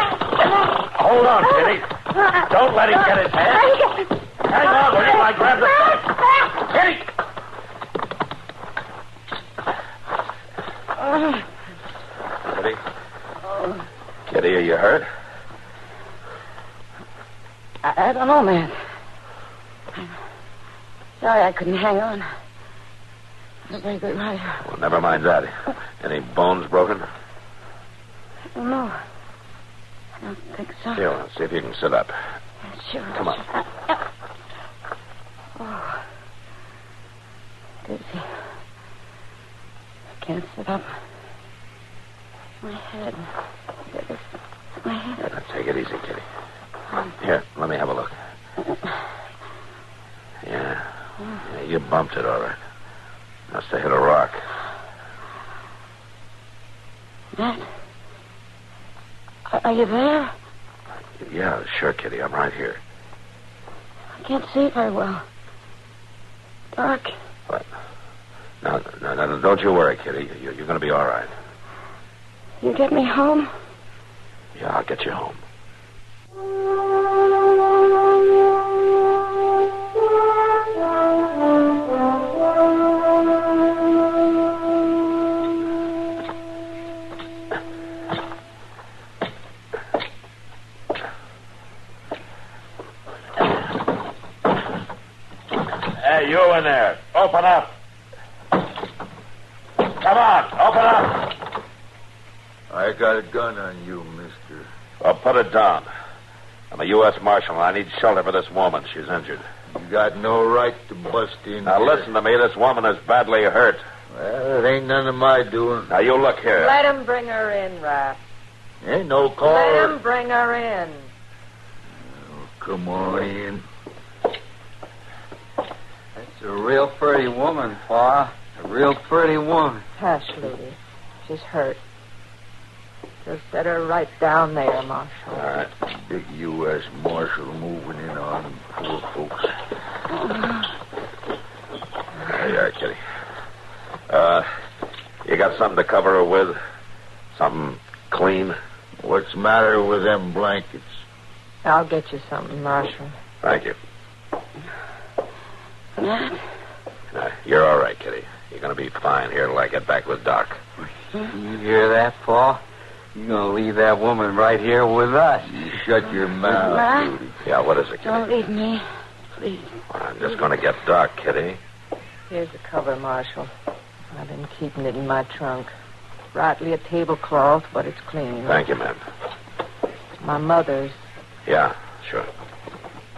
Hold on, Kitty. Don't let him get his head. Hang on, will you? I grab the... Kitty! Kitty? Kitty, are you hurt? I don't know, man. Sorry I couldn't hang on. I'm a very good rider. Well, never mind that. Any bones broken? I don't know. I don't think so. Here, let's see if you can sit up. Sure. Come on. Oh. Dizzy. I can't sit up. My head. My head. Now, take it easy, Kitty. Here, let me have a look. Yeah, you bumped it all right. Must have hit a rock. Matt? Are you there? Yeah, sure, Kitty. I'm right here. I can't see very well. Dark. What? No, don't you worry, Kitty. You're going to be all right. You get me home? Yeah, I'll get you home. Hey, you in there. Open up. Come on, open up. I got a gun on you, mister. Well, put it down. I'm a U.S. Marshal, and I need shelter for this woman. She's injured. You got no right to bust in Now, here. listen to me. This woman is badly hurt. Well, it ain't none of my doing. Now, you look here. Let him bring her in, Raph. Ain't no call. Let him bring her in. Oh, come on in. That's a real pretty woman, Pa. A real pretty woman. Hush, Ludy. She's hurt. Just set her right down there, Marshal. All right. Big U.S. Marshal moving in on them poor folks. There you are, Kitty. You got something to cover her with? Something clean? What's the matter with them blankets? I'll get you something, Marshal. Thank you. Matt? You're all right, Kitty. You're going to be fine here till I get back with Doc. You hear that, Pa? You're going to leave that woman right here with us. You shut your mouth, Matt? Rudy. Yeah, what is it, Kitty? Don't leave me. Please. Well, I'm just going to get Doc, Kitty. Here's the cover, Marshal. I've been keeping it in my trunk. Rightly a tablecloth, but it's clean. Thank you, ma'am. My mother's. Yeah, sure.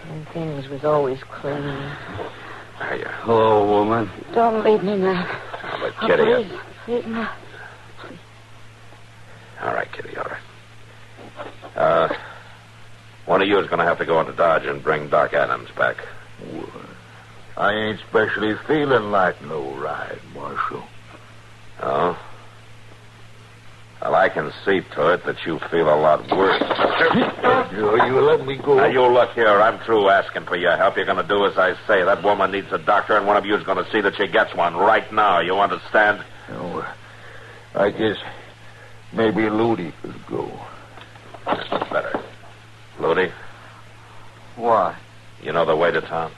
And things was always clean. There you are. Hello, woman. Don't leave me, Matt. Oh, but Kitty... Please, Matt. All right, Kitty, all right. One of you is going to have to go into Dodge and bring Doc Adams back. Well, I ain't especially feeling like no ride, Marshal. Oh? Well, I can see to it that you feel a lot worse. You let me go. Now, you look here. I'm through asking for your help. You're going to do as I say. That woman needs a doctor, and one of you is going to see that she gets one right now. You understand? Oh, I guess maybe Ludy could go. That's better. Ludy, What? you know the way to town?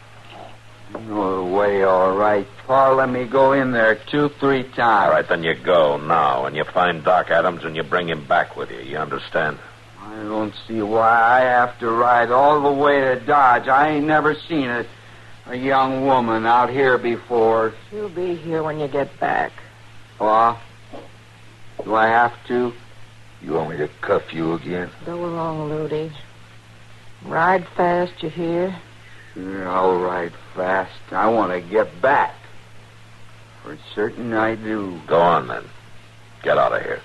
You know the way, all right. Pa, let me go in there 2-3 times. All right, then you go now, and you find Doc Adams, and you bring him back with you. You understand? I don't see why I have to ride all the way to Dodge. I ain't never seen a young woman out here before. She'll be here when you get back. Pa, Do I have to? You want me to cuff you again? Go along, Ludi. Ride fast, you hear? Sure, I'll ride fast. I want to get back. For certain I do. Go on, then. Get out of here.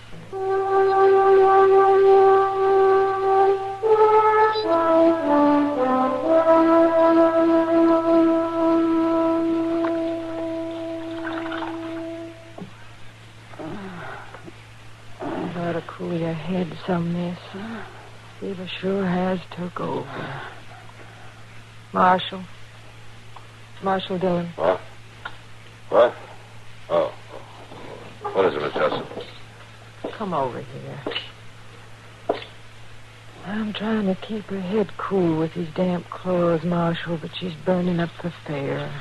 Gotta cool your head some, miss. Fever sure has took over. Marshal Dillon. What? What? Oh. What is it, Miss Hudson? Come over here. I'm trying to keep her head cool with these damp clothes, Marshal, but she's burning up for fair.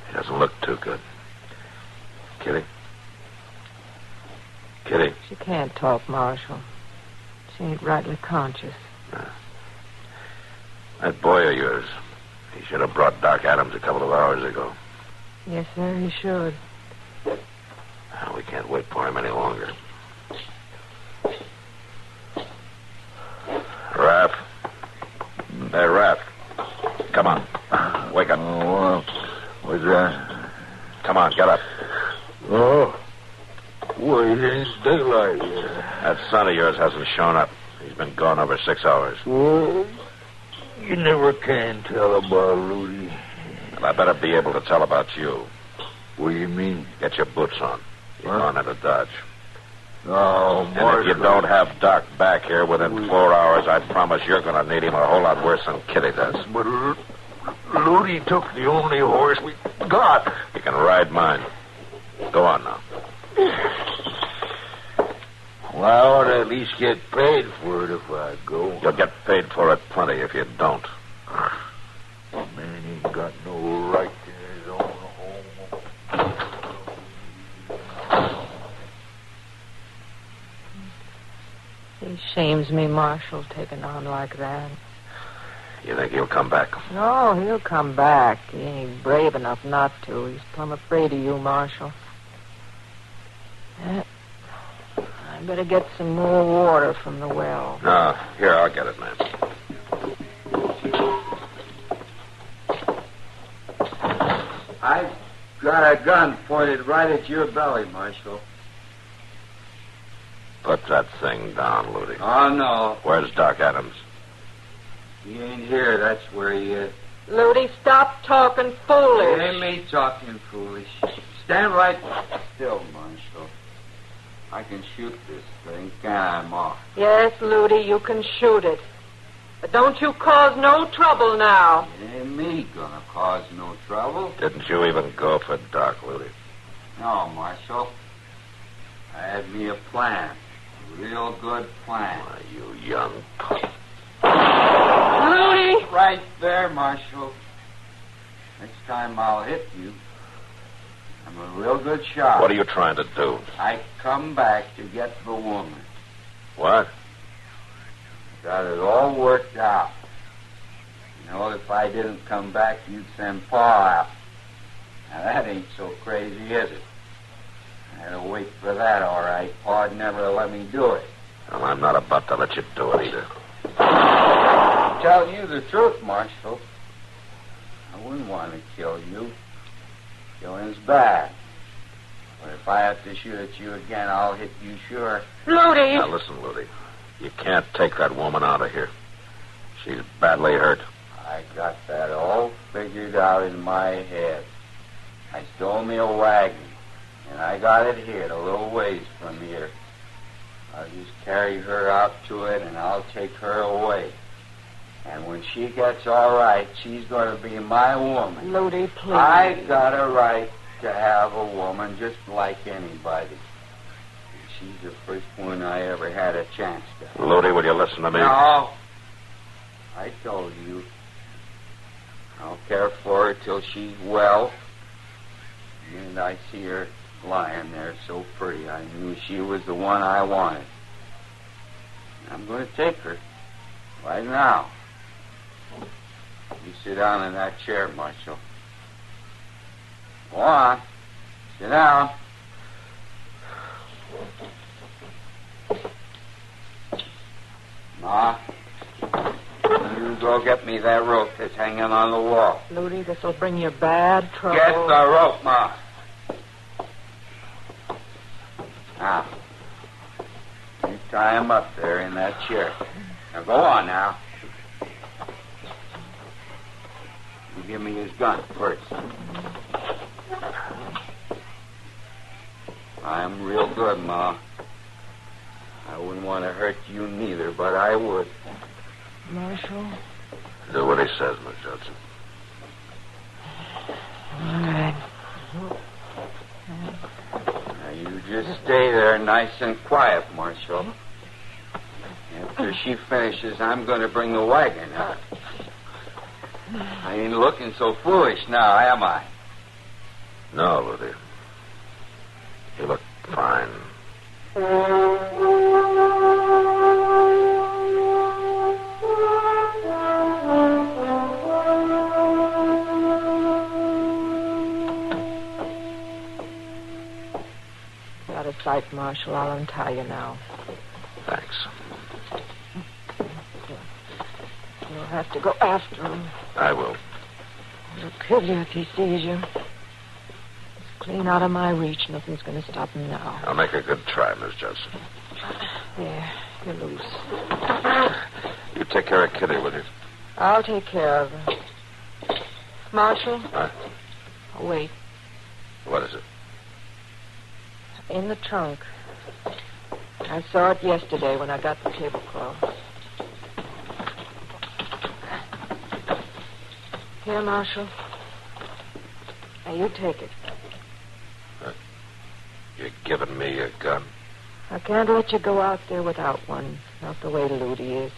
She doesn't look too good. Kitty? Kitty? She can't talk, Marshal. She ain't rightly conscious. That boy of yours, he should have brought Doc Adams a couple of hours ago. Yes, sir, he should. We can't wait for him any longer. Raph. Hey, Raph. Come on. Wake up. Oh, what's that? Come on, get up. Oh. Well, it ain't daylight yet. That son of yours hasn't shown up. He's been gone over 6 hours. Well, you never can tell about Ludi. Well, I better be able to tell about you. What do you mean? Get your boots on. You're going into Dodge. Oh, and if you don't have Doc back here within 4 hours, I promise you're going to need him a whole lot worse than Kitty does. But Ludi took the only horse we got. You can ride mine. Go on now. Well, I ought to at least get paid for it if I go. You'll get paid for it plenty if you don't. Man ain't got no right to his own home. He shames me, Marshal, taking on like that. You think he'll come back? No, he'll come back. He ain't brave enough not to. He's plumb afraid of you, Marshal. I better get some more water from the well. No, here, I'll get it, man. I've got a gun pointed right at your belly, Marshal. Put that thing down, Ludi. Oh, no. Where's Doc Adams? He ain't here. That's where he is. Ludi, stop talking foolish. It ain't me talking foolish. Stand right still, Marshal. I can shoot this thing, can't I, Ma? Yes, Ludi, you can shoot it. But don't you cause no trouble now. It ain't me gonna cause no trouble. Didn't you even go for Doc, Ludi? No, Marshal. I had me a plan. A real good plan. Why, you young pup. Ludi! Right there, Marshal. Next time I'll hit you. I'm a real good shot. What are you trying to do? I come back to get the woman. What? Got it all worked out. You know, if I didn't come back, you'd send Pa out. Now, that ain't so crazy, is it? I had to wait for that, all right. Pa'd never let me do it. Well, I'm not about to let you do it either. I'm telling you the truth, Marshal. I wouldn't want to kill you. Killing's bad. But if I have to shoot at you again, I'll hit you sure. Ludi! Now, listen, Ludi. You can't take that woman out of here. She's badly hurt. I got that all figured out in my head. I stole me a wagon, and I got it here a little ways from here. I'll just carry her out to it, and I'll take her away. And when she gets all right, she's going to be my woman. Ludi, please. I got a right to have a woman just like anybody. She's the first one I ever had a chance to. Ludi, will you listen to me? No. I told you. I'll care for her till she's well. And I see her lying there so pretty. I knew she was the one I wanted. I'm going to take her right now. You sit down in that chair, Marshal. Go on. Sit down. Ma, you go get me that rope that's hanging on the wall. Ludi, this will bring you bad trouble. Get the rope, Ma. Now, you tie him up there in that chair. Now, go on now. You give me his gun first. I'm real good, Ma. I wouldn't want to hurt you neither, but I would. Marshal? Do what he says, Miss Judson. All right. Now, you just stay there nice and quiet, Marshal. After she finishes, I'm going to bring the wagon up. I ain't looking so foolish now, am I? No, Ludi. You look fine. Out of sight, Marshal. I'll untie you now. Thanks. You'll have to go after him. I will. He'll kill you if he sees you. It's clean out of my reach. Nothing's going to stop him now. I'll make a good try, Miss Judson. There, you're loose. You take care of Kitty, will you? I'll take care of her. Marshal? Oh, wait. what is it? In the trunk. I saw it yesterday when I got the tablecloth. Here, Marshal. Now, you take it. You're giving me a gun? I can't let you go out there without one. Not the way Ludi is.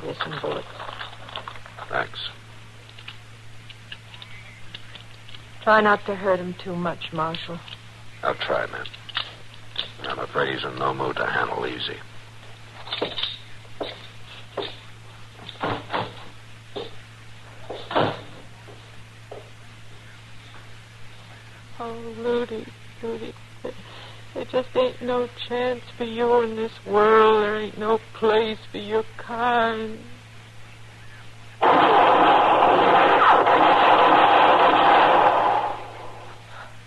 Here's some bullets. Thanks. Try not to hurt him too much, Marshal. I'll try, man. I'm afraid he's in no mood to handle easy. Oh, Ludi. There just ain't no chance for you in this world. There ain't no place for your kind.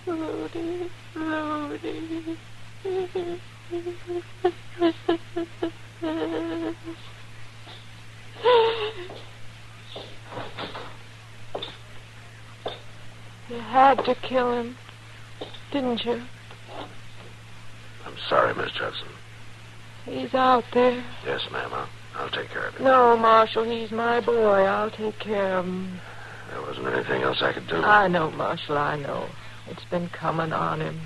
Ludi. You had to kill him, didn't you? I'm sorry, Miss Judson. He's out there. Yes, ma'am. I'll take care of him. No, Marshal, he's my boy. I'll take care of him. There wasn't anything else I could do. I know, Marshal, I know. It's been coming on him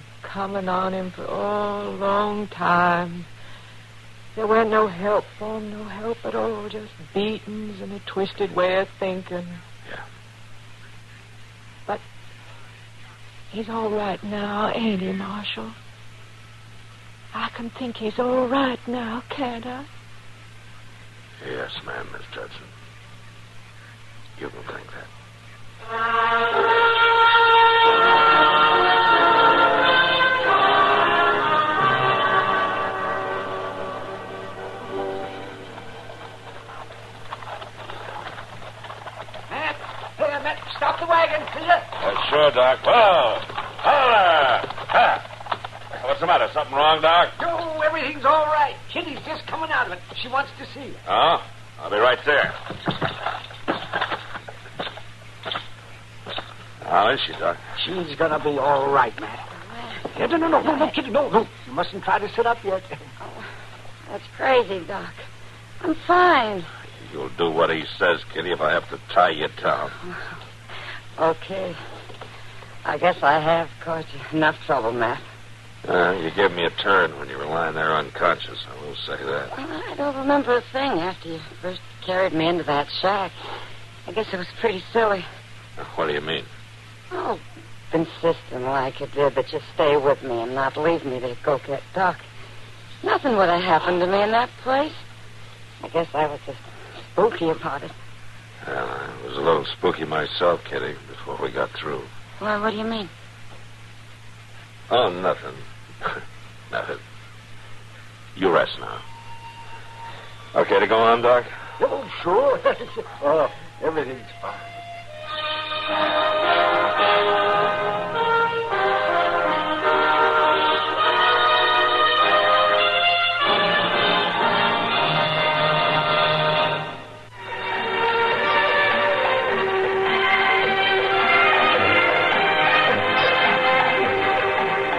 for a long time. There weren't no help for him, no help at all. Just beatings and a twisted way of thinking. Yeah. But he's all right now, ain't he, Marshal? I can think he's all right now, can't I? Yes, ma'am, Miss Judson. You can think that. Matt, stop the wagon, will you? Sure, Doc. Whoa! Holla! Ha! What's the matter? Something wrong, Doc? No, everything's all right. Kitty's just coming out of it. She wants to see you. Oh? I'll be right there. How is she, Doc? She's gonna be all right, Matt. Yeah, no, Kitty, no. You mustn't try to sit up yet. Oh, that's crazy, Doc. I'm fine. You'll do what he says, Kitty, if I have to tie you down. Okay. I guess I have caused you enough trouble, Matt. You gave me a turn when you were lying there unconscious. I will say that. Well, I don't remember a thing after you first carried me into that shack. I guess it was pretty silly. What do you mean? Oh, insisting like you did that you stay with me and not leave me to go get Doc. Nothing would have happened to me in that place. I guess I was just spooky about it. Well, I was a little spooky myself, Kitty, before we got through. Well, what do you mean? Oh, nothing. Nothing. You rest now. Okay to go on, Doc? Oh, sure. Everything's fine.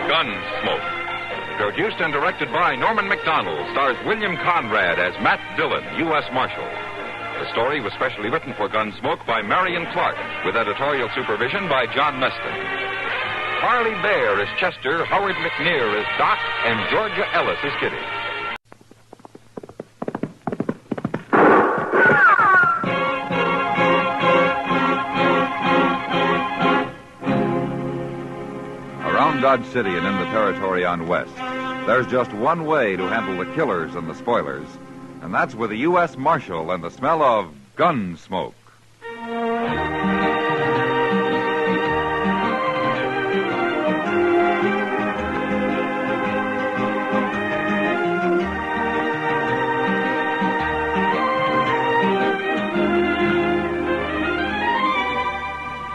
Gunsmoke. Produced and directed by Norman McDonald, stars William Conrad as Matt Dillon, U.S. Marshal. The story was specially written for Gunsmoke by Marion Clark, with editorial supervision by John Meston. Harley Bear is Chester, Howard McNear is Doc, and Georgia Ellis is Kitty. Around Dodge City and in the territory on West, there's just one way to handle the killers and the spoilers, and that's with a U.S. Marshal and the smell of gun smoke.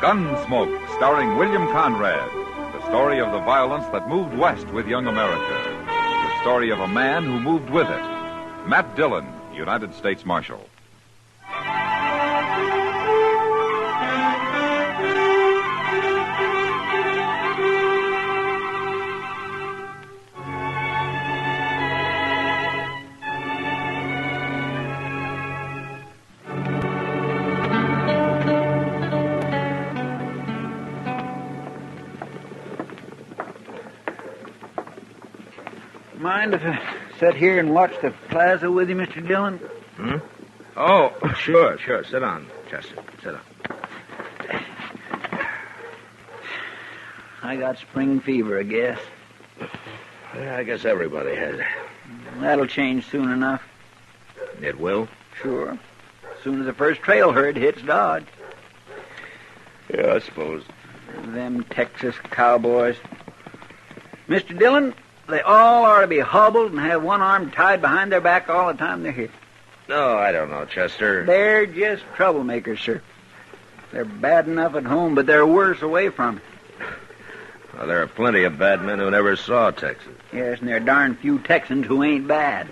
Gunsmoke, starring William Conrad. The story of the violence that moved west with young America. The story of a man who moved with it. Matt Dillon, United States Marshal. Mind if I sit here and watch the plaza with you, Mr. Dillon? Hmm? Oh, sure. Sit on, Chester. Sit on. I got spring fever, I guess. Yeah, I guess everybody has it. That'll change soon enough. It will? Sure. As soon as the first trail herd hits Dodge. Yeah, I suppose. Them Texas cowboys. Mr. Dillon, they all ought to be hobbled and have one arm tied behind their back all the time they're here. No, I don't know, Chester. They're just troublemakers, sir. They're bad enough at home, but they're worse away from it. Well, there are plenty of bad men who never saw Texas. Yes, and there are darn few Texans who ain't bad.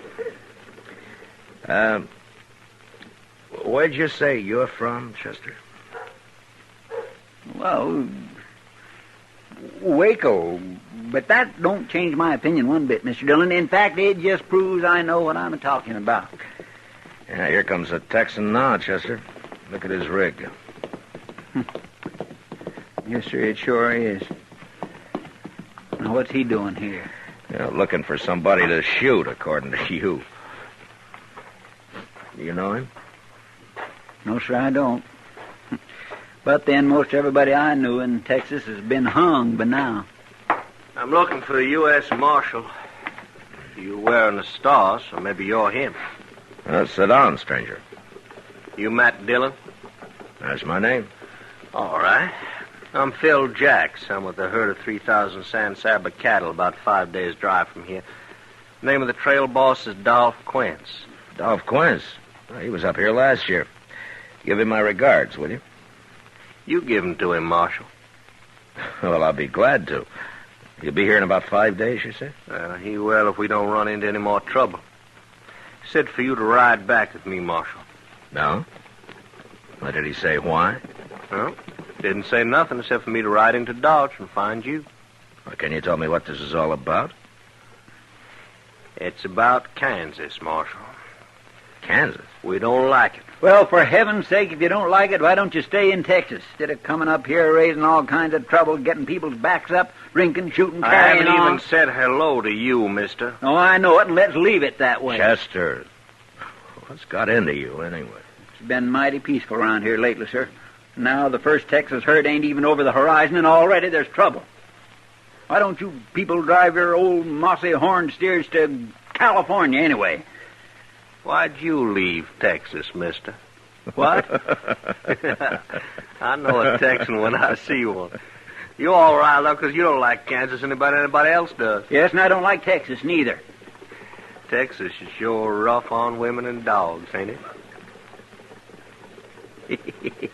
Where'd you say you're from, Chester? Well, Waco. But that don't change my opinion one bit, Mr. Dillon. In fact, it just proves I know what I'm talking about. Yeah, here comes a Texan now, Chester. Look at his rig. Yes, sir, it sure is. Now, what's he doing here? Looking for somebody to shoot, according to you. Do you know him? No, sir, I don't. But then most everybody I knew in Texas has been hung by now. I'm looking for the U.S. Marshal. You wearing the star, so maybe you're him. Sit down, stranger. You Matt Dillon? That's my name. All right. I'm Phil Jacks. I'm with a herd of 3,000 San Saba cattle about 5 days' drive from here. Name of the trail boss is Dolph Quince. Dolph Quince? Well, he was up here last year. Give him my regards, will you? You give them to him, Marshal. Well, I'll be glad to. He'll be here in about 5 days, you say? He will if we don't run into any more trouble. Said for you to ride back with me, Marshal. No? What did he say, why? Well, didn't say nothing except for me to ride into Dodge and find you. Well, can you tell me what this is all about? It's about Kansas, Marshal. Kansas? We don't like it. Well, for heaven's sake, if you don't like it, why don't you stay in Texas? Instead of coming up here, raising all kinds of trouble, getting people's backs up, drinking, shooting, carrying I haven't on. even said hello to you, mister. Oh, I know it, and let's leave it that way. Chester, what's got into you, anyway? It's been mighty peaceful around here lately, sir. Now the first Texas herd ain't even over the horizon, and already there's trouble. Why don't you people drive your old mossy horn steers to California, anyway? Why'd you leave Texas, mister? What? I know a Texan when I see one. You're all riled up because you don't like Kansas anybody else does. Yes, and I don't like Texas neither. Texas is sure rough on women and dogs, ain't it?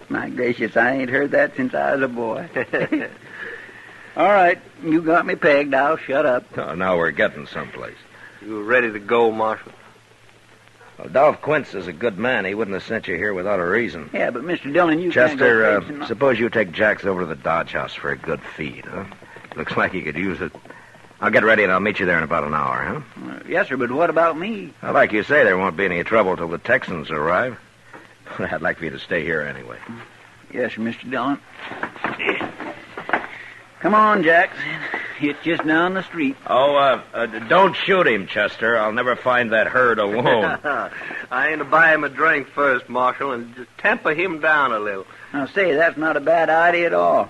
My gracious, I ain't heard that since I was a boy. All right, you got me pegged. I'll shut up. Oh, now we're getting someplace. You were ready to go, Marshal? Well, Dolph Quince is a good man. He wouldn't have sent you here without a reason. Yeah, but Mr. Dillon, you can't go Chester, facing... suppose you take Jax over to the Dodge House for a good feed, huh? Looks like he could use it. I'll get ready and I'll meet you there in about an hour, huh? Yes, sir, but what about me? Well, like you say, there won't be any trouble till the Texans arrive. But I'd like for you to stay here anyway. Yes, sir, Mr. Dillon. Come on, Jax. It's just down the street. Oh, don't shoot him, Chester. I'll never find that herd alone. I ain't to buy him a drink first, Marshal, and just temper him down a little. Now, say, that's not a bad idea at all.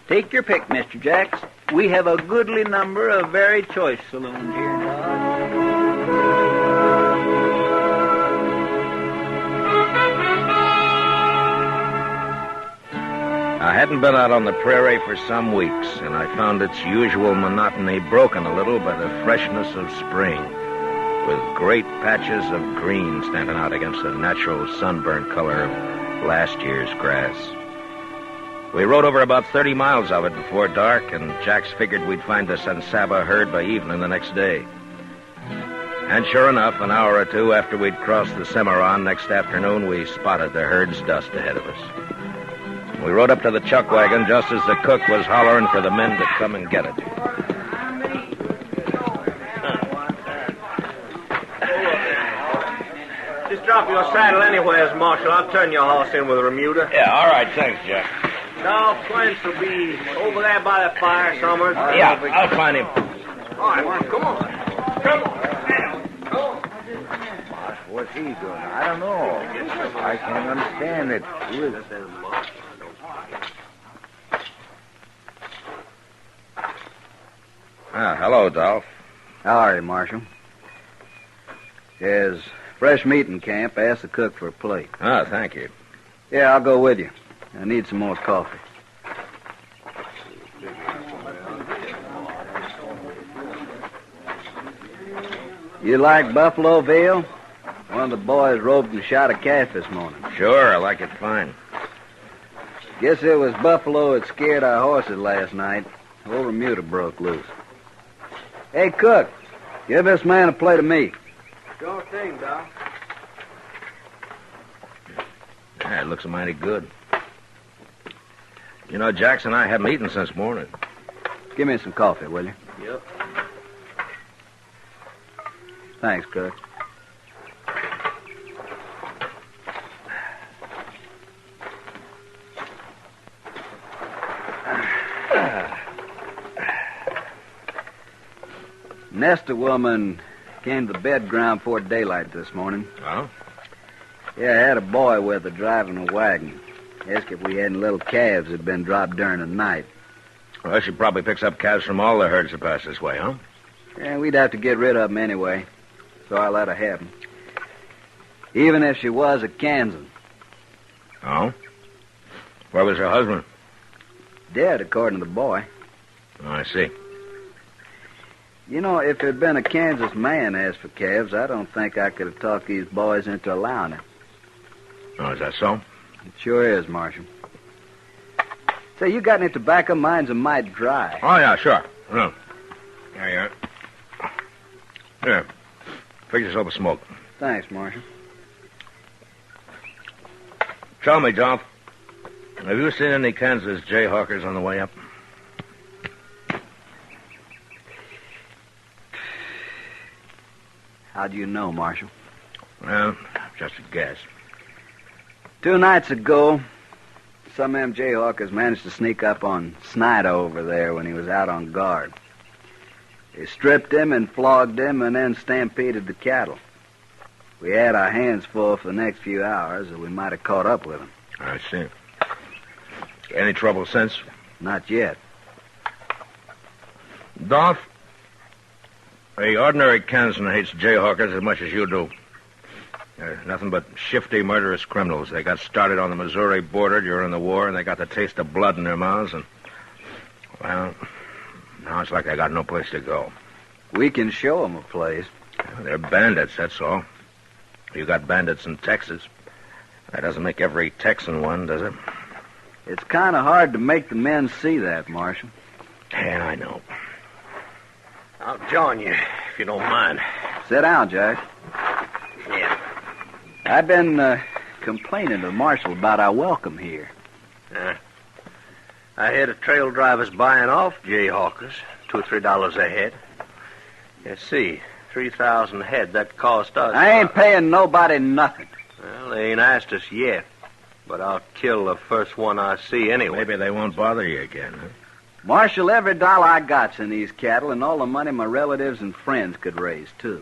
Take your pick, Mr. Jax. We have a goodly number of very choice saloons here in Dodge. I hadn't been out on the prairie for some weeks, and I found its usual monotony broken a little by the freshness of spring, with great patches of green standing out against the natural sunburnt color of last year's grass. We rode over about 30 miles of it before dark, and Jax figured we'd find the San Saba herd by evening the next day. And sure enough, an hour or two after we'd crossed the Cimarron next afternoon, we spotted the herd's dust ahead of us. We rode up to the chuck wagon just as the cook was hollering for the men to come and get it. Just drop your saddle anywheres, Marshal. I'll turn your horse in with a remuda. Yeah, all right. Thanks, Jack. No, Quince will be over there by the fire somewhere. Yeah, I'll find him. All right, come on. Come on. What's he doing? I don't know. I can't understand it. Who is it? Hello, Dolph. How are you, Marshal? There's fresh meat in camp. Ask the cook for a plate. Thank you. Yeah, I'll go with you. I need some more coffee. You like buffalo veal? One of the boys roped and shot a calf this morning. Sure, I like it fine. Guess it was buffalo that scared our horses last night. Old remuda broke loose. Hey, cook, give this man a plate of meat. Sure thing, Doc. Yeah, it looks mighty good. You know, Jax and I haven't eaten since morning. Give me some coffee, will you? Yep. Thanks, cook. Nesta woman came to the bed ground before daylight this morning. Oh? Yeah, I had a boy with her driving a wagon. Asked if we had any little calves that had been dropped during the night. Well, she probably picks up calves from all the herds that pass this way, huh? Yeah, we'd have to get rid of them anyway, so I let her have them. Even if she was a Kansan. Oh? Where was her husband? Dead, according to the boy. Oh, I see. You know, if there'd been a Kansas man asked for calves, I don't think I could have talked these boys into allowing it. Oh, is that so? It sure is, Marshal. Say, you got any tobacco? Mine's a mite dry. Oh, yeah, sure. Oh. There you are. Here. Fix yourself a smoke. Thanks, Marshal. Tell me, Dolph, have you seen any Kansas Jayhawkers on the way up? How do you know, Marshal? Well, just a guess. 2 nights ago, some of them Jayhawkers managed to sneak up on Snyder over there when he was out on guard. They stripped him and flogged him and then stampeded the cattle. We had our hands full for the next few hours, or we might have caught up with him. I see. Any trouble since? Not yet. Dolph, the ordinary Kansan hates Jayhawkers as much as you do. They're nothing but shifty, murderous criminals. They got started on the Missouri border during the war, and they got the taste of blood in their mouths, and, well, now it's like they got no place to go. We can show them a place. They're bandits, that's all. You got bandits in Texas. That doesn't make every Texan one, does it? It's kind of hard to make the men see that, Marshal. Yeah, I know. I'll join you, if you don't mind. Sit down, Jack. Yeah. I've been complaining to the Marshal about our welcome here. I hear the trail drivers buying off Jayhawkers, $2 or $3 a head. You see, 3,000 head, that cost us. I ain't paying nobody nothing. Well, they ain't asked us yet, but I'll kill the first one I see anyway. Maybe they won't bother you again, huh? Marshal, every dollar I got's in these cattle and all the money my relatives and friends could raise, too.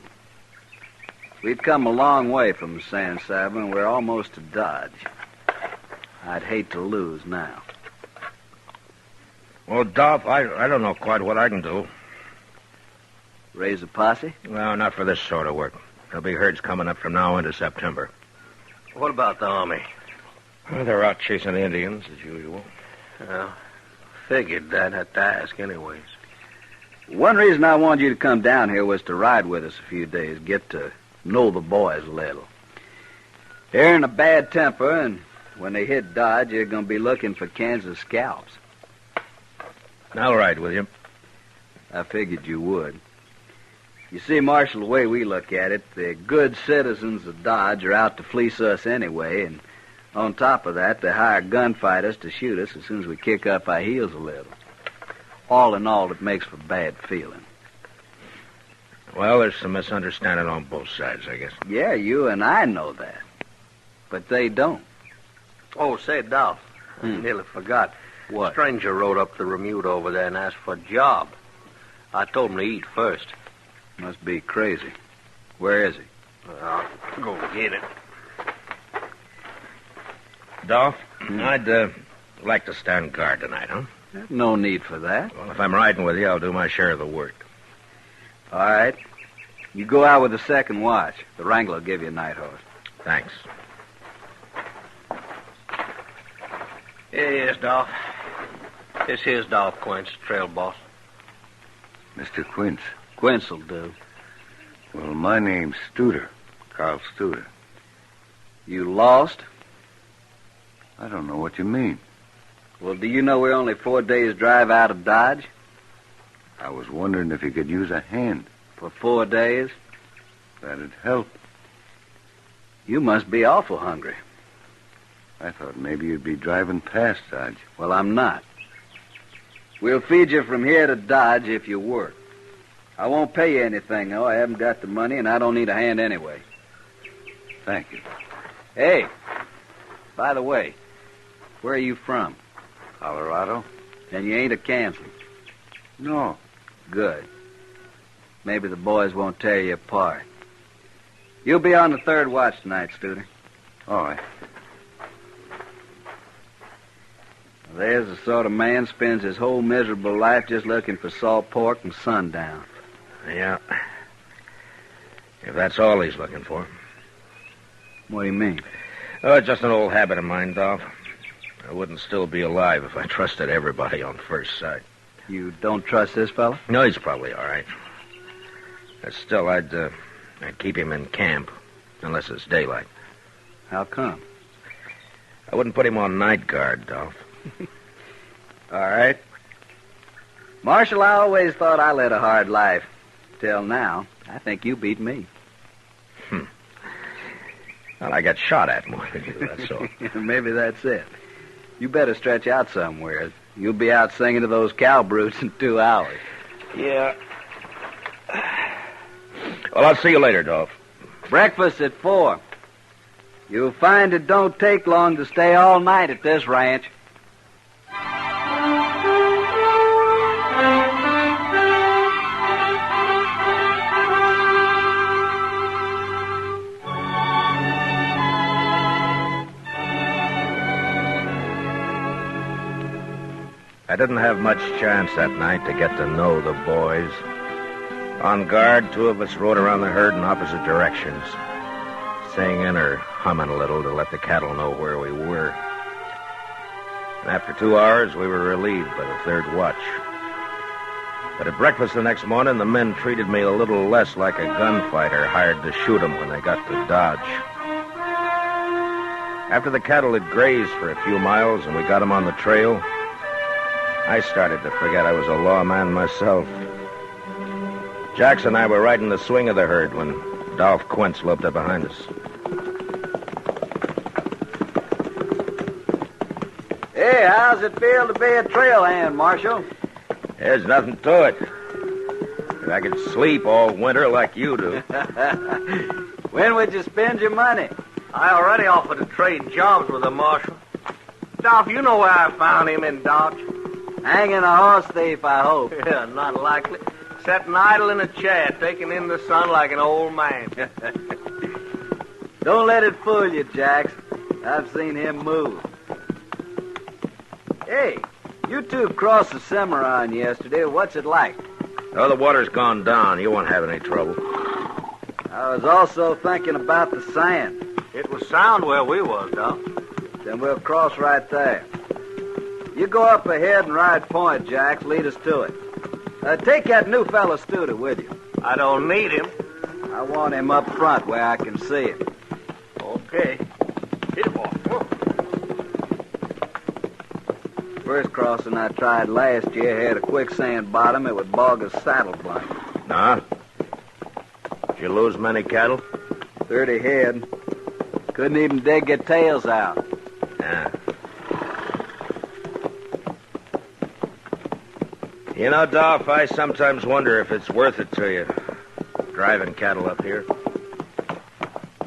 We've come a long way from San Saba, and we're almost to Dodge. I'd hate to lose now. Well, Dolph, I don't know quite what I can do. Raise a posse? No, not for this sort of work. There'll be herds coming up from now into September. What about the Army? Well, they're out chasing the Indians, as usual. Well, figured that had to ask anyways. One reason I wanted you to come down here was to ride with us a few days, get to know the boys a little. They're in a bad temper, and when they hit Dodge, they're going to be looking for Kansas scalps. I'll ride with you. I figured you would. You see, Marshal, the way we look at it, the good citizens of Dodge are out to fleece us anyway, and on top of that, they hire gunfighters to shoot us as soon as we kick up our heels a little. All in all, it makes for bad feeling. Well, there's some misunderstanding on both sides, I guess. Yeah, you and I know that. But they don't. Oh, say, Dolph, I nearly forgot. What? A stranger rode up the Remuda over there and asked for a job. I told him to eat first. Must be crazy. Where is he? I'll go get him. Dolph, I'd like to stand guard tonight, huh? No need for that. Well, if I'm riding with you, I'll do my share of the work. All right. You go out with the second watch. The Wrangler will give you a night horse. Thanks. Yes, Dolph. This here's Dolph Quince, trail boss. Mr. Quince. Quince will do. Well, my name's Studer. Carl Studer. You lost? I don't know what you mean. Well, do you know we're only 4 days' drive out of Dodge? I was wondering if you could use a hand. For 4 days? That'd help. You must be awful hungry. I thought maybe you'd be driving past Dodge. Well, I'm not. We'll feed you from here to Dodge if you work. I won't pay you anything, though. I haven't got the money, and I don't need a hand anyway. Thank you. Hey, by the way, where are you from? Colorado? Then you ain't a Kansan. No. Good. Maybe the boys won't tear you apart. You'll be on the third watch tonight, Studer. All right. There's the sort of man spends his whole miserable life just looking for salt pork and sundown. Yeah. If that's all he's looking for. What do you mean? Oh, it's just an old habit of mine, Dolph. I wouldn't still be alive if I trusted everybody on first sight. You don't trust this fella? No, he's probably all right. But still, I'd keep him in camp, unless it's daylight. How come? I wouldn't put him on night guard, Dolph. All right. Marshal, I always thought I led a hard life. Till now, I think you beat me. Well, I got shot at more than you, that's all. Maybe that's it. You better stretch out somewhere. You'll be out singing to those cow brutes in 2 hours. Yeah. Well, I'll see you later, Dolph. Breakfast at 4. You'll find it don't take long to stay all night at this ranch. I didn't have much chance that night to get to know the boys. On guard, 2 of us rode around the herd in opposite directions, singing or humming a little to let the cattle know where we were. And after 2 hours, we were relieved by the third watch. But at breakfast the next morning, the men treated me a little less like a gunfighter hired to shoot 'em when they got to Dodge. After the cattle had grazed for a few miles and we got 'em on the trail, I started to forget I was a lawman myself. Jax and I were right in the swing of the herd when Dolph Quince loped up behind us. Hey, how's it feel to be a trail hand, Marshal? There's nothing to it. If I could sleep all winter like you do. When would you spend your money? I already offered to trade jobs with the marshal. Dolph, you know where I found him in Dodge? Hanging a horse thief, I hope. Yeah, not likely. Sitting idle in a chair, taking in the sun like an old man. Don't let it fool you, Jax. I've seen him move. Hey, you two crossed the Cimarron yesterday. What's it like? Oh, the water's gone down. You won't have any trouble. I was also thinking about the sand. It was sound where we was, Doc. Then we'll cross right there. You go up ahead and ride point, Jax. Lead us to it. Take that new fella Studer with you. I don't need him. I want him up front where I can see him. Okay. Hit him off. First crossing I tried last year had a quicksand bottom. It would bog a saddle blanket. Nah? Did you lose many cattle? 30 head. Couldn't even dig their tails out. Yeah. You know, Dolph, I sometimes wonder if it's worth it to you, driving cattle up here.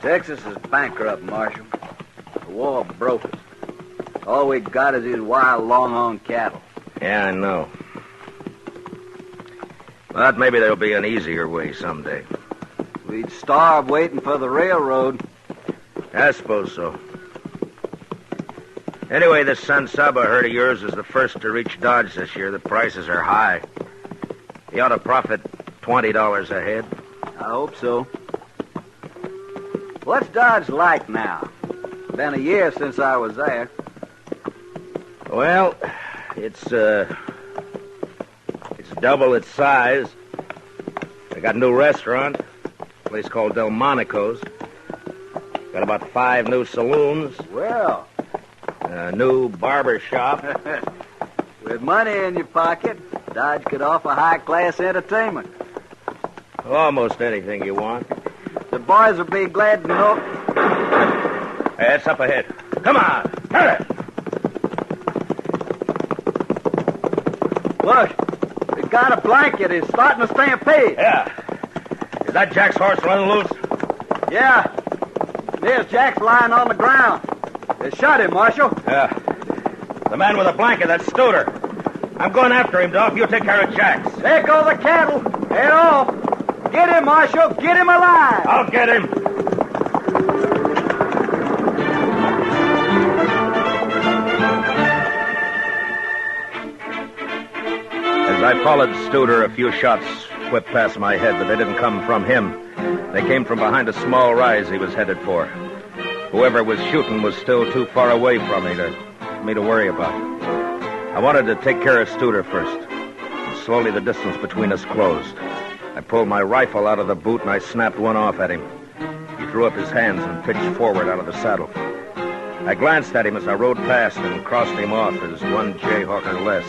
Texas is bankrupt, Marshal. The war broke us. All we got is these wild longhorn cattle. Yeah, I know. But maybe there'll be an easier way someday. We'd starve waiting for the railroad. I suppose so. Anyway, this San Saba herd of yours is the first to reach Dodge this year. The prices are high. You ought to profit $20 a head. I hope so. What's Dodge like now? Been a year since I was there. Well, it's double its size. They got a new restaurant, a place called Delmonico's. Got about 5 new saloons. Well. A new barber shop. With money in your pocket, Dodge could offer high-class entertainment. Almost anything you want. The boys will be glad to know. Hey, it's up ahead. Come on, hurry! Look, we got a blanket. It's starting to stampede. Yeah. Is that Jack's horse running loose? Yeah. There's Jack's lying on the ground. They shot him, Marshal. Yeah. The man with the blanket, that's Studer. I'm going after him, Dolph. You take care of Jack's. There go the cattle. Head off. Get him, Marshal. Get him alive. I'll get him. As I followed Studer, a few shots whipped past my head, but they didn't come from him. They came from behind a small rise he was headed for. Whoever was shooting was still too far away from me to worry about. I wanted to take care of Studer first. And slowly the distance between us closed. I pulled my rifle out of the boot and I snapped one off at him. He threw up his hands and pitched forward out of the saddle. I glanced at him as I rode past and crossed him off as one Jayhawker less.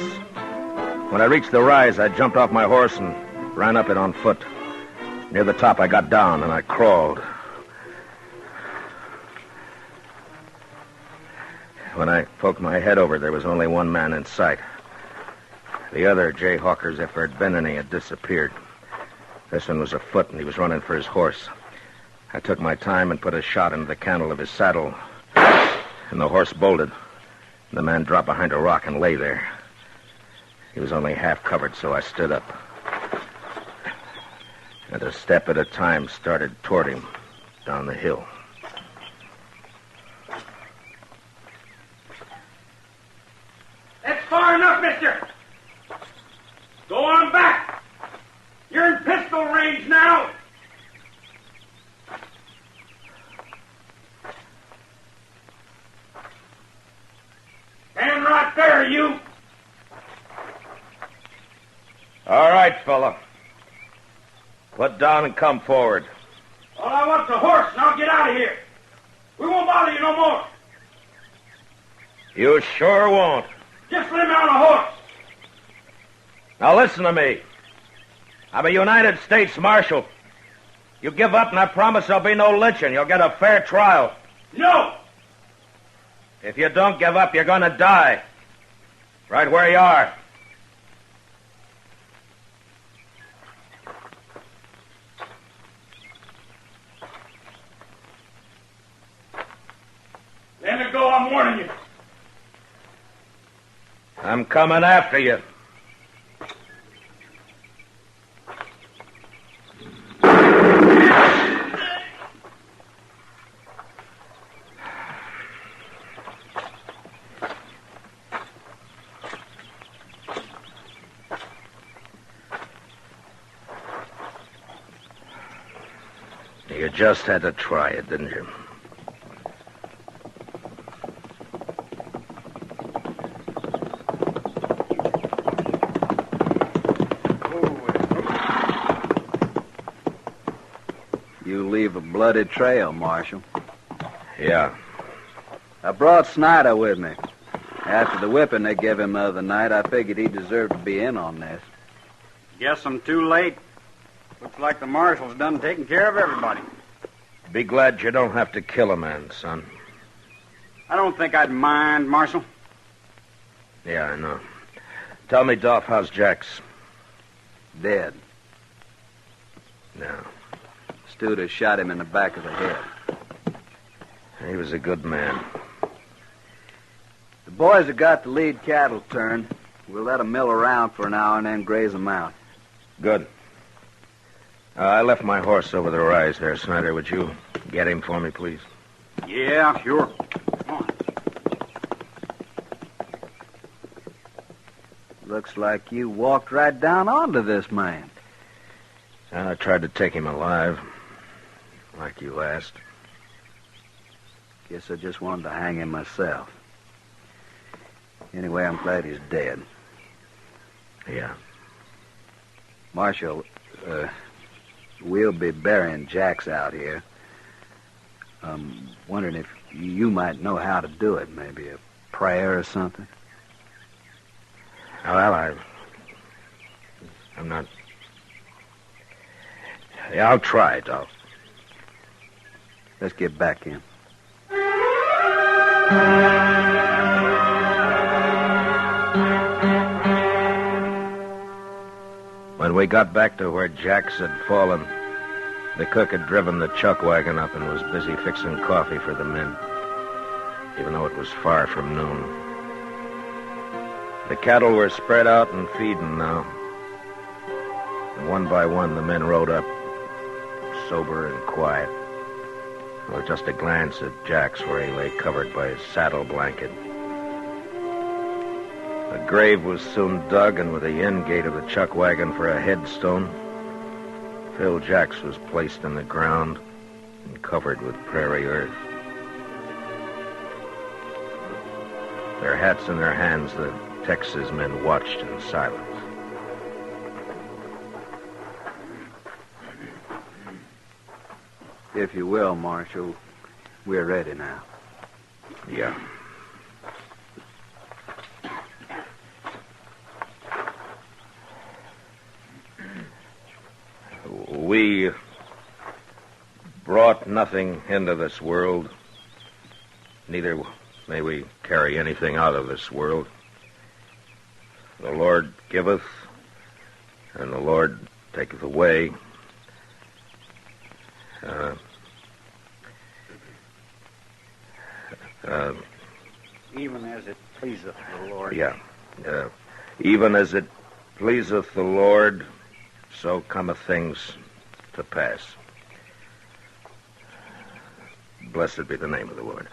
When I reached the rise, I jumped off my horse and ran up it on foot. Near the top, I got down and I crawled. When I poked my head over, there was only one man in sight. The other Jayhawkers, if there had been any, had disappeared. This one was afoot, and he was running for his horse. I took my time and put a shot into the cantle of his saddle, and the horse bolted. The man dropped behind a rock and lay there. He was only half covered, so I stood up. And a step at a time started toward him down the hill. That's far enough, mister. Go on back. You're in pistol range now. Stand right there, you. All right, Sit down and come forward. All I want's a horse, and I'll get out of here. We won't bother you no more. You sure won't. Just let me on a horse. Now listen to me. I'm a United States Marshal. You give up and I promise there'll be no lynching. You'll get a fair trial. No! If you don't give up, you're gonna die. Right where you are. Let it go, I'm warning you. I'm coming after you. You just had to try it, didn't you? You leave a bloody trail, Marshal. Yeah. I brought Snyder with me. After the whipping they gave him the other night, I figured he deserved to be in on this. Guess I'm too late. Looks like the marshal's done taking care of everybody. Be glad you don't have to kill a man, son. I don't think I'd mind, Marshal. Yeah, I know. Tell me, Dolph, how's Jax? Dead. No. Studer shot him in the back of the head. He was a good man. The boys have got the lead cattle turned. We'll let them mill around for an hour and then graze them out. Good. I left my horse over the rise there, Snyder. Would you get him for me, please? Yeah, sure. Come on. Looks like you walked right down onto this man. I tried to take him alive, like you asked. Guess I just wanted to hang him myself. Anyway, I'm glad he's dead. Yeah. Marshal, we'll be burying Jax out here. I'm wondering if you might know how to do it. Maybe a prayer or something. Well, I'm not... Yeah, I'll try, Dolph. Let's get back in. When we got back to where Jax had fallen, the cook had driven the chuck wagon up and was busy fixing coffee for the men, even though it was far from noon. The cattle were spread out and feeding now. And one by one, the men rode up, sober and quiet, with just a glance at Jax where he lay covered by his saddle blanket. A grave was soon dug, and with the end gate of the chuck wagon for a headstone, Phil Jax was placed in the ground and covered with prairie earth. Their hats in their hands, the Texas men watched in silence. If you will, Marshal, we're ready now. Yeah. We brought nothing into this world, neither may we carry anything out of this world. The Lord giveth, and the Lord taketh away. Even as it pleaseth the Lord. Yeah. Even as it pleaseth the Lord, so cometh things to pass. Blessed be the name of the Lord.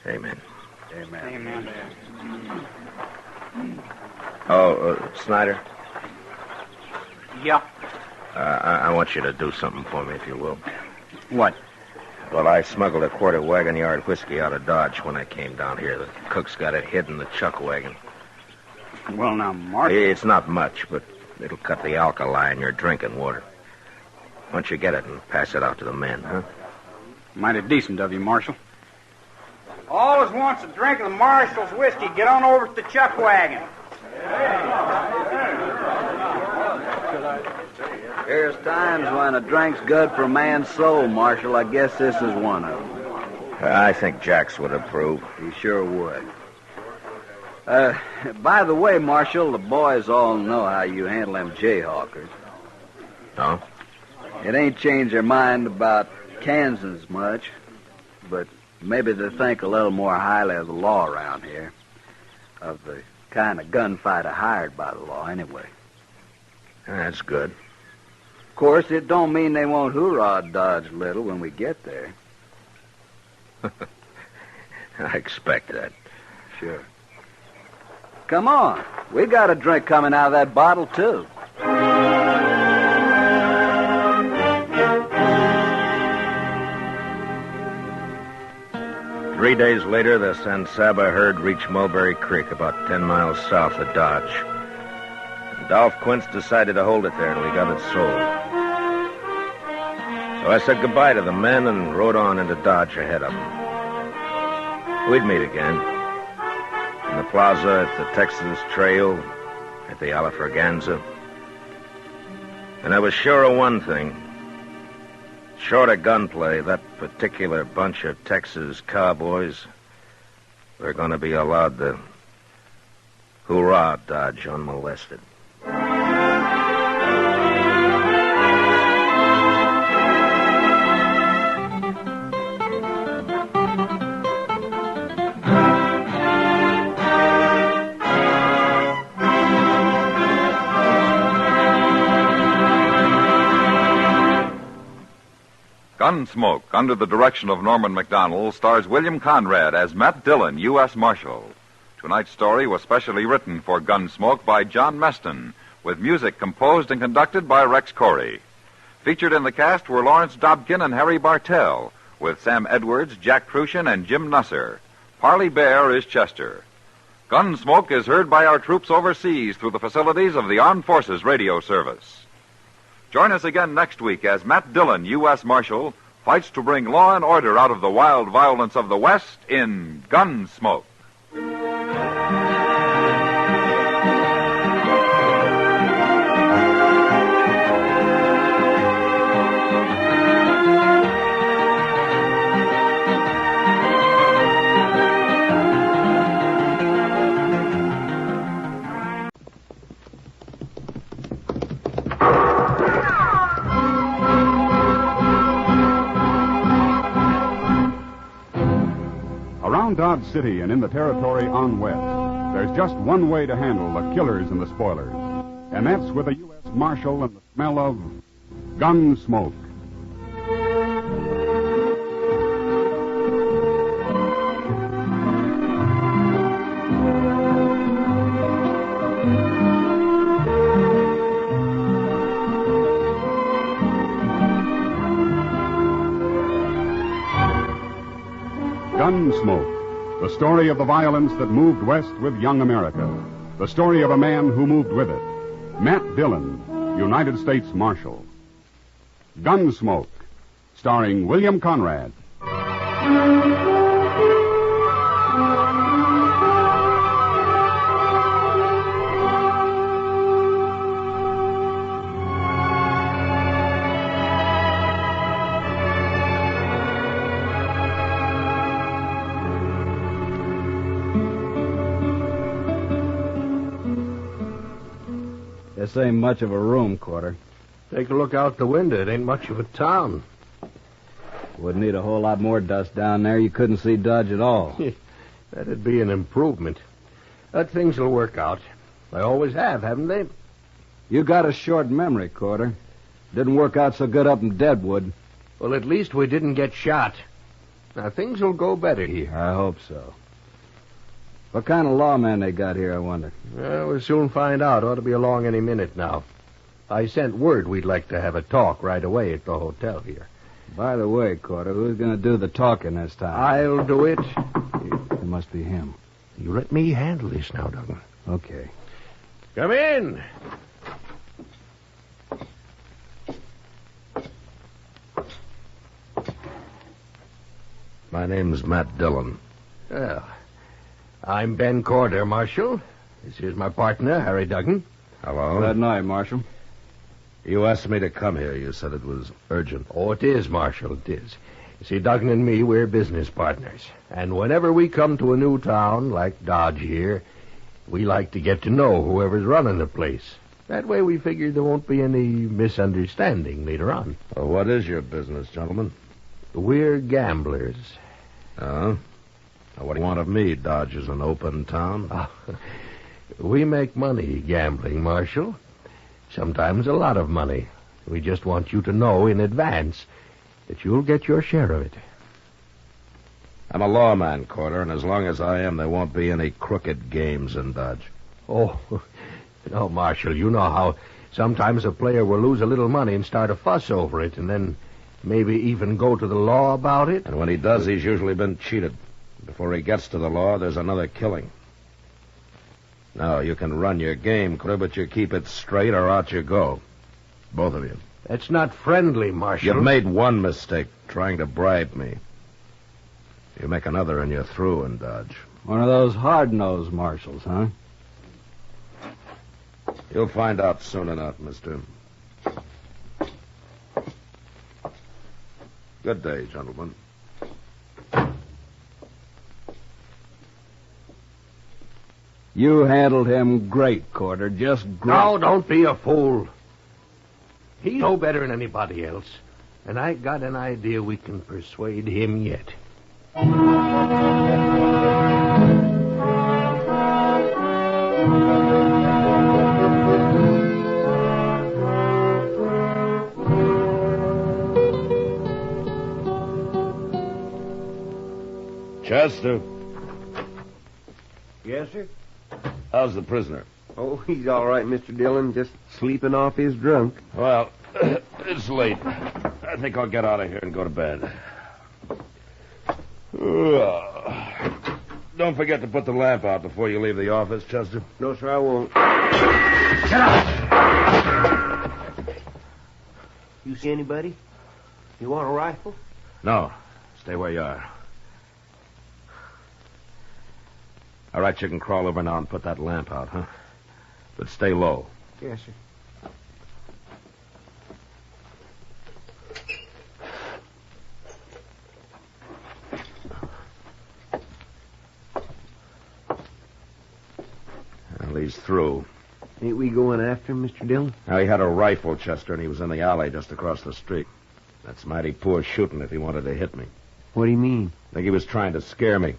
Amen. Amen. Amen. Oh, Snyder? Yeah. I want you to do something for me, if you will. What? Well, I smuggled a quart of wagon yard whiskey out of Dodge when I came down here. The cook's got it hid in the chuck wagon. Well, now, Mark. It's not much, but it'll cut the alkali in your drinking water. Why don't you get it and pass it out to the men, huh? Mighty decent of you, Marshal. All as wants a drink of the Marshal's whiskey, get on over to the chuck wagon. There's times when a drink's good for a man's soul, Marshal. I guess this is one of them. I think Jax would approve. He sure would. By the way, Marshal, the boys all know how you handle them Jayhawkers. No? It ain't changed their mind about Kansas much, but maybe they think a little more highly of the law around here. Of the kind of gunfighter hired by the law, anyway. That's good. Of course, it don't mean they won't hoorah Dodge little when we get there. I expect that. Sure. Come on. We got a drink coming out of that bottle, too. 3 days later, the San Saba herd reached Mulberry Creek, about 10 miles south of Dodge. And Dolph Quince decided to hold it there till he got it sold. So I said goodbye to the men and rode on into Dodge ahead of them. We'd meet again. In the plaza, at the Texas Trail, at the Alafraganza. And I was sure of one thing. Short of gunplay, that particular bunch of Texas cowboys were going to be allowed to hoorah Dodge unmolested. Gunsmoke, under the direction of Norman McDonald, stars William Conrad as Matt Dillon, U.S. Marshal. Tonight's story was specially written for Gunsmoke by John Meston, with music composed and conducted by Rex Corey. Featured in the cast were Lawrence Dobkin and Harry Bartell, with Sam Edwards, Jack Crucian, and Jim Nusser. Parley Bear is Chester. Gunsmoke is heard by our troops overseas through the facilities of the Armed Forces Radio Service. Join us again next week as Matt Dillon, U.S. Marshal, fights to bring law and order out of the wild violence of the West in Gunsmoke. Dodge City and in the territory on west, there's just one way to handle the killers and the spoilers, and that's with a U.S. Marshal and the smell of Gunsmoke. Gunsmoke. The story of the violence that moved west with young America. The story of a man who moved with it. Matt Dillon, United States Marshal. Gunsmoke, starring William Conrad. This ain't much of a room, Quarter. Take a look out the window. It ain't much of a town. Wouldn't need a whole lot more dust down there. You couldn't see Dodge at all. That'd be an improvement. But things will work out. They always have, haven't they? You got a short memory, Quarter. Didn't work out so good up in Deadwood. Well, at least we didn't get shot. Now, things will go better here. I hope so. What kind of lawman they got here, I wonder? Well, we'll soon find out. Ought to be along any minute now. I sent word we'd like to have a talk right away at the hotel here. By the way, Quarter, who's going to do the talking this time? I'll do it. It must be him. You let me handle this now, Duggan. Okay. Come in. My name's Matt Dillon. Well, I'm Ben Corder, Marshal. This is my partner, Harry Duggan. Hello. Good night, Marshal. You asked me to come here. You said it was urgent. Oh, it is, Marshal, it is. You see, Duggan and me, we're business partners. And whenever we come to a new town, like Dodge here, we like to get to know whoever's running the place. That way we figure there won't be any misunderstanding later on. Well, what is your business, gentlemen? We're gamblers. Oh? What do you want of me? Dodge is an open town. We make money gambling, Marshal. Sometimes a lot of money. We just want you to know in advance that you'll get your share of it. I'm a lawman, Corder, and as long as I am, there won't be any crooked games in Dodge. Oh, no, Marshal, you know how sometimes a player will lose a little money and start a fuss over it, and then maybe even go to the law about it. And when he does, he's usually been cheated. Before he gets to the law, there's another killing. Now, you can run your game, Corder, but you keep it straight or out you go. Both of you. That's not friendly, Marshal. You've made one mistake, trying to bribe me. You make another and you're through in Dodge. One of those hard-nosed marshals, huh? You'll find out soon enough, mister. Good day, gentlemen. You handled him great, Corder. Just great. No, don't be a fool. He's no better than anybody else. And I got an idea we can persuade him yet. Chester, Yes, sir? how's the prisoner? Oh, he's all right, Mr. Dillon. Just sleeping off his drunk. Well, it's late. I think I'll get out of here and go to bed. Don't forget to put the lamp out before you leave the office, Chester. No, sir, I won't. Get out! You see anybody? You want a rifle? No. Stay where you are. All right, you can crawl over now and put that lamp out, huh? But stay low. Yes, sir. Well, he's through. Ain't we going after him, Mr. Dillon? Now, he had a rifle, Chester, and he was in the alley just across the street. That's mighty poor shooting if he wanted to hit me. What do you mean? I think he was trying to scare me.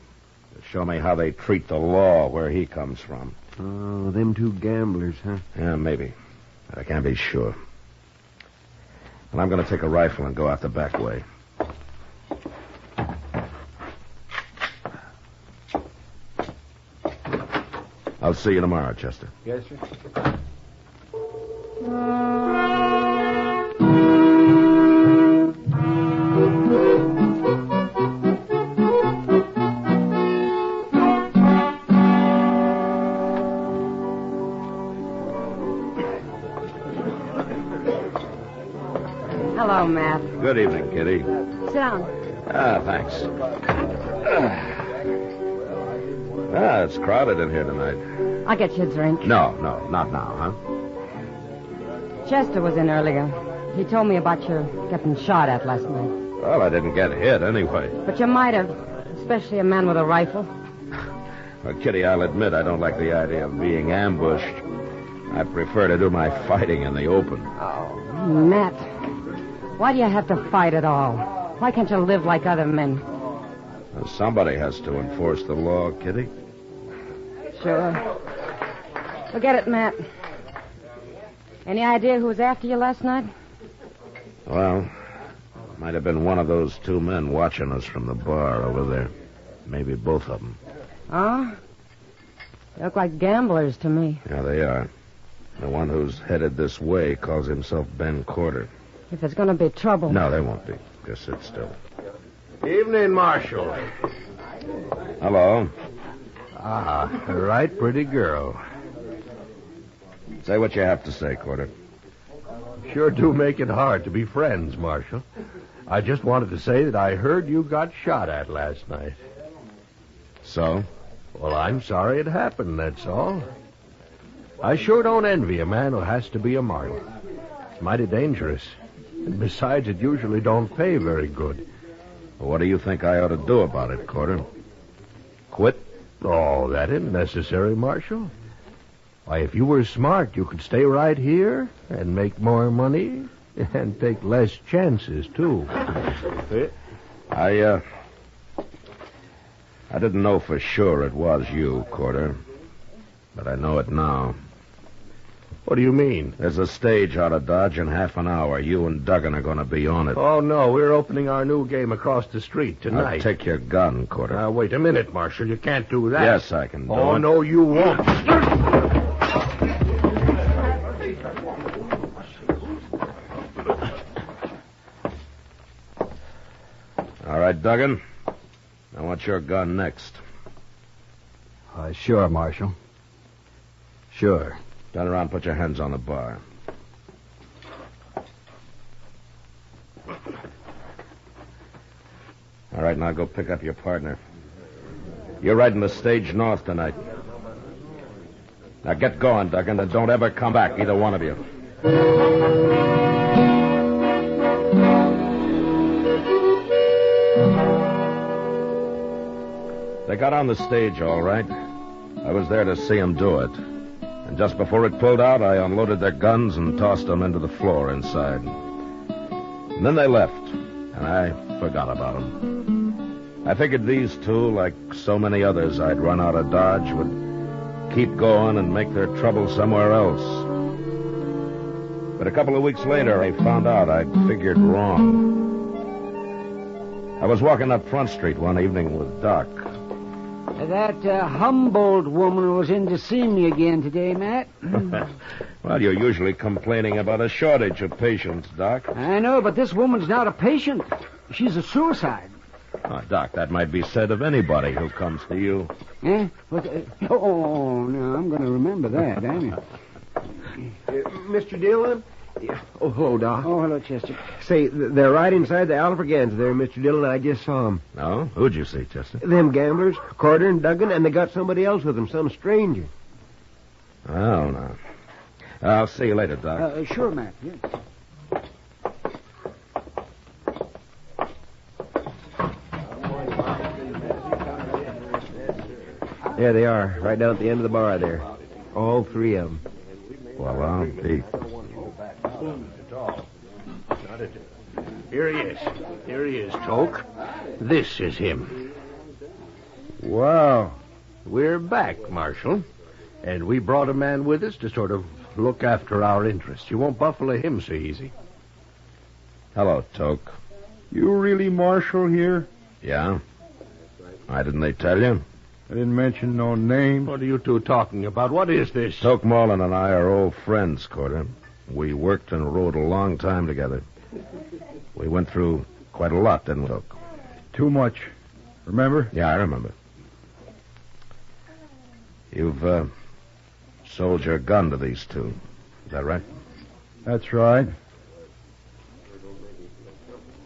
To show me how they treat the law where he comes from. Oh, them two gamblers, huh? Yeah, maybe. I can't be sure. And I'm going to take a rifle and go out the back way. I'll see you tomorrow, Chester. Yes, sir. Hello, Matt. Good evening, Kitty. Sit down. Thanks. It's crowded in here tonight. I'll get you a drink. No, not now, huh? Chester was in earlier. He told me about your getting shot at last night. Well, I didn't get hit anyway. But you might have, especially a man with a rifle. Well, Kitty, I'll admit I don't like the idea of being ambushed. I prefer to do my fighting in the open. Oh, Matt. Why do you have to fight at all? Why can't you live like other men? Well, somebody has to enforce the law, Kitty. Sure. Forget it, Matt. Any idea who was after you last night? Well, might have been one of those two men watching us from the bar over there. Maybe both of them. Oh? They look like gamblers to me. Yeah, they are. The one who's headed this way calls himself Ben Corder. If there's going to be trouble... No, there won't be. Just sit still. Evening, Marshal. Hello. Ah, right pretty girl. Say what you have to say, Corder. Sure do make it hard to be friends, Marshal. I just wanted to say that I heard you got shot at last night. So? Well, I'm sorry it happened, that's all. I sure don't envy a man who has to be a martyr. It's mighty dangerous. And besides, it usually don't pay very good. What do you think I ought to do about it, Corder? Quit? Oh, that isn't necessary, Marshal. Why, if you were smart, you could stay right here and make more money and take less chances, too. I didn't know for sure it was you, Corder. But I know it now. What do you mean? There's a stage out of Dodge in half an hour. You and Duggan are going to be on it. Oh, no, we're opening our new game across the street tonight. I'll take your gun, Corder. Now, wait a minute, Marshal. You can't do that. Yes, I can do it. Oh, no, you won't. All right, Duggan. I want your gun next. Sure, Marshal. Sure. Turn around and put your hands on the bar. All right, now go pick up your partner. You're riding the stage north tonight. Now get going, Duggan, and don't ever come back, either one of you. They got on the stage, all right. I was there to see them do it. And just before it pulled out, I unloaded their guns and tossed them into the floor inside. And then they left, and I forgot about them. I figured these two, like so many others I'd run out of Dodge, would keep going and make their trouble somewhere else. But a couple of weeks later, I found out I'd figured wrong. I was walking up Front Street one evening with Doc. That Humboldt woman was in to see me again today, Matt. Well, you're usually complaining about a shortage of patients, Doc. I know, but this woman's not a patient. She's a suicide. Doc, that might be said of anybody who comes to you. Eh? What? Oh, no, I'm going to remember that, ain't I? Mr. Dillon? Oh, hello, Doc. Oh, hello, Chester. Say, they're right inside the Alfreganza there, Mr. Dillon. I just saw them. No? Who'd you see, Chester? Them gamblers, Carter and Duggan, and they got somebody else with them, some stranger. Oh, no. I'll see you later, Doc. Sure, Matt. Yeah. There they are, right down at the end of the bar there. All three of them. Well, I'll be. Here he is. Here he is, Toke. This is him. Wow. We're back, Marshal. And we brought a man with us to sort of look after our interests. You won't buffalo him so easy. Hello, Toke. You really Marshal here? Yeah? Why didn't they tell you? I didn't mention no name. What are you two talking about? What is this? Toke Marlin and I are old friends, Corder. We worked and rode a long time together. We went through quite a lot, didn't we, Toke? Too much. Remember? Yeah, I remember. You've sold your gun to these two. Is that right? That's right.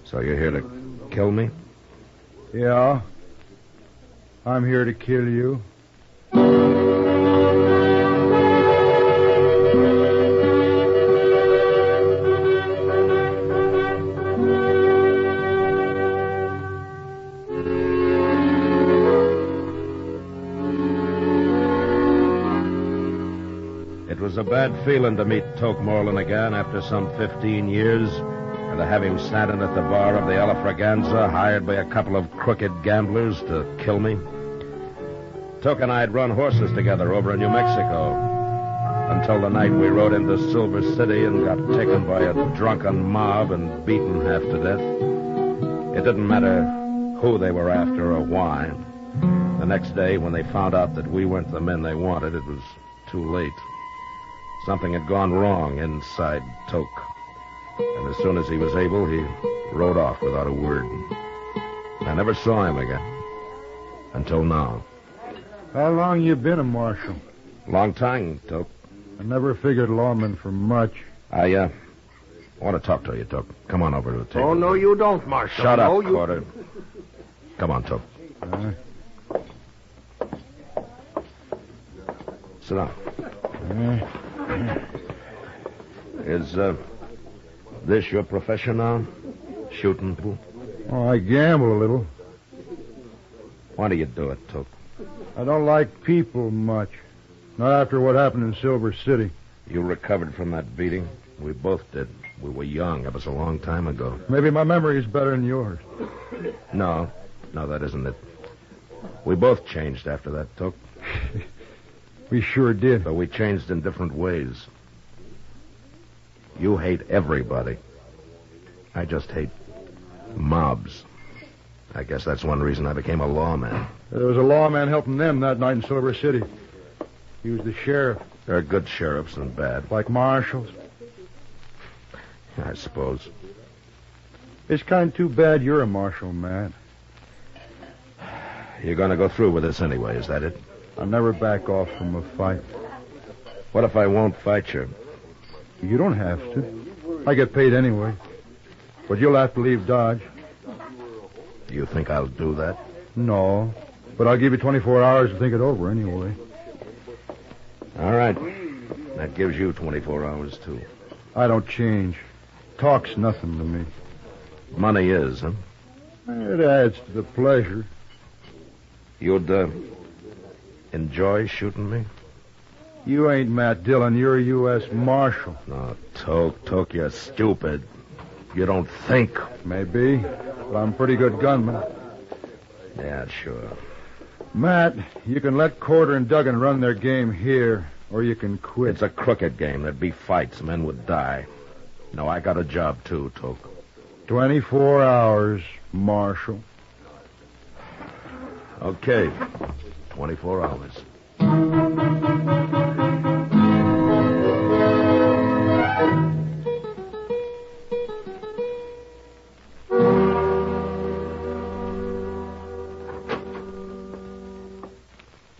So you're here to kill me? Yeah. I'm here to kill you. It was a bad feeling to meet Toke Moreland again after some 15 years, and to have him standing at the bar of the Alfreganza, hired by a couple of crooked gamblers to kill me. Toke and I had run horses together over in New Mexico until the night we rode into Silver City and got taken by a drunken mob and beaten half to death. It didn't matter who they were after or why. The next day, when they found out that we weren't the men they wanted, it was too late. Something had gone wrong inside Toke. And as soon as he was able, he rode off without a word. I never saw him again. Until now. How long you been a marshal? Long time, Toke. I never figured lawman for much. I I want to talk to you, Took. Come on over to the table. Oh, no, you don't, Marshal. Shut no, up, you... Quarter. Come on, Took. Sit down. Is this your profession now? Shooting people? Oh, I gamble a little. Why do you do it, Took? I don't like people much. Not after what happened in Silver City. You recovered from that beating? We both did. We were young. That was a long time ago. Maybe my memory is better than yours. No, that isn't it. We both changed after that, Took. We sure did. But we changed in different ways. You hate everybody. I just hate mobs. I guess that's one reason I became a lawman. There was a lawman helping them that night in Silver City. He was the sheriff. There are good sheriffs and bad. Like marshals. I suppose. It's kind of too bad you're a marshal, Matt. You're going to go through with this anyway, is that it? I'll never back off from a fight. What if I won't fight you? You don't have to. I get paid anyway. But you'll have to leave Dodge. Do you think I'll do that? No. But I'll give you 24 hours to think it over anyway. All right. That gives you 24 hours, too. I don't change. Talk's nothing to me. Money is, huh? It adds to the pleasure. You'd, enjoy shooting me? You ain't Matt Dillon. You're a U.S. Marshal. No, Toke, you're stupid. You don't think. Maybe, but I'm a pretty good gunman. Yeah, sure. Matt, you can let Corder and Duggan run their game here, or you can quit. It's a crooked game. There'd be fights. Men would die. No, I got a job, too, Toke. 24 hours, Marshal. Okay. 24 hours.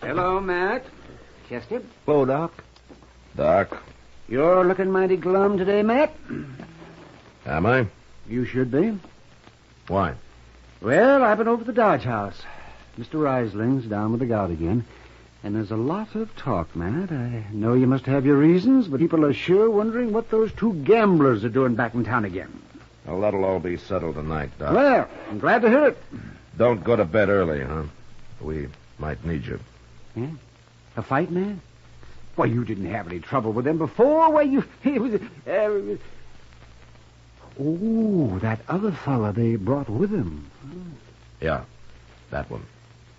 Hello, Matt. Chester? Hello, Doc. Doc? You're looking mighty glum today, Matt. Am I? You should be. Why? Well, I've been over to the Dodge house. Mr. Reisling's down with the gout again. And there's a lot of talk, Matt. I know you must have your reasons, but people are sure wondering what those two gamblers are doing back in town again. Well, that'll all be settled tonight, Doc. Well, I'm glad to hear it. Don't go to bed early, huh? We might need you. Yeah? A fight, man? Why, you didn't have any trouble with them before. Why, you... Oh, that other fella they brought with him. Yeah, that one.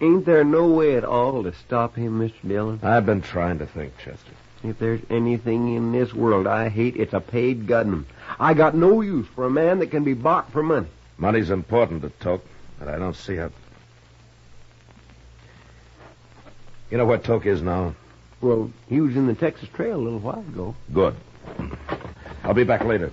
Ain't there no way at all to stop him, Mr. Dillon? I've been trying to think, Chester. If there's anything in this world I hate, it's a paid gunman. I got no use for a man that can be bought for money. Money's important to Toke, but I don't see how... You know where Toke is now? Well, he was in the Texas Trail a little while ago. Good. I'll be back later.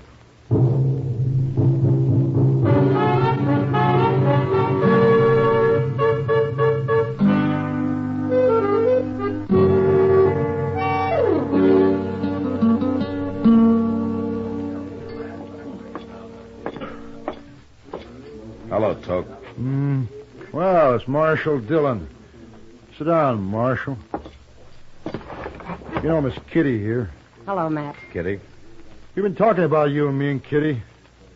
Hello, Toke. Well, it's Marshal Dillon. Sit down, Marshal. You know Miss Kitty here. Hello, Matt. Kitty? You've been talking about you and me and Kitty.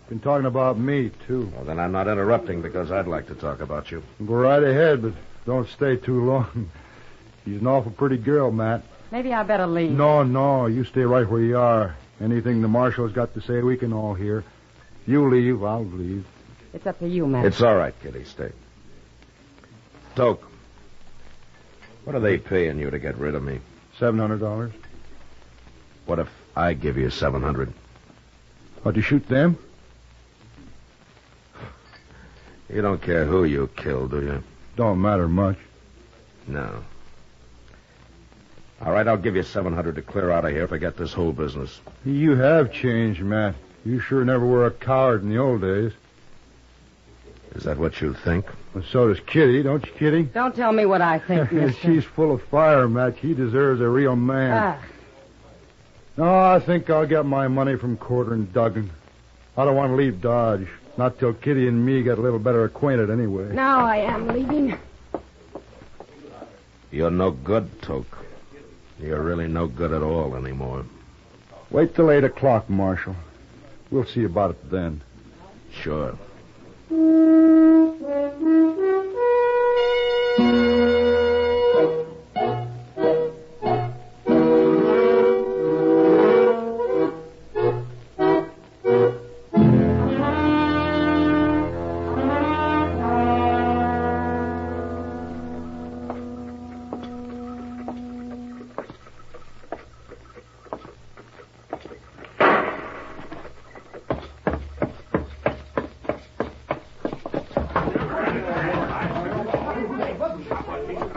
Been talking about me, too. Well, then I'm not interrupting because I'd like to talk about you. Go right ahead, but don't stay too long. She's an awful pretty girl, Matt. Maybe I better leave. No, you stay right where you are. Anything the Marshal's got to say, we can all hear. You leave, I'll leave. It's up to you, Matt. It's all right, Kitty. Stay. Toke, what are they paying you to get rid of me? $700. What if I give you $700? What, you shoot them? You don't care who you kill, do you? Don't matter much. No. All right, I'll give you $700 to clear out of here. Forget this whole business. You have changed, Matt. You sure never were a coward in the old days. Is that what you think? Well, so does Kitty, don't you, Kitty? Don't tell me what I think, mister. She's full of fire, Matt. She deserves a real man. No, I think I'll get my money from Corder and Duggan. I don't want to leave Dodge. Not till Kitty and me get a little better acquainted anyway. Now I am leaving. You're no good, Toke. You're really no good at all anymore. Wait till 8 o'clock, Marshal. We'll see about it then. Sure.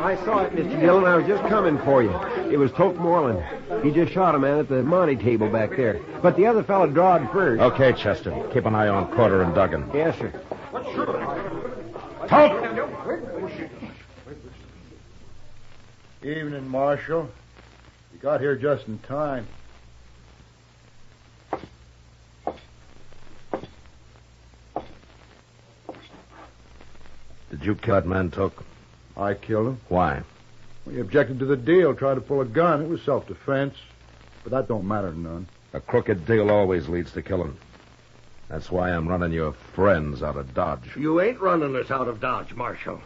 I saw it, Mr. Dillon. I was just coming for you. It was Toke Moreland. He just shot a man at the Monte table back there. But the other fellow drawed first. Okay, Chester. Keep an eye on Carter and Duggan. Yes, sir. Toke! Evening, Marshal. You got here just in time. Did you kill that man, Toke? I killed him. Why? He objected to the deal, tried to pull a gun. It was self-defense. But that don't matter none. A crooked deal always leads to killing. That's why I'm running your friends out of Dodge. You ain't running us out of Dodge, Marshal.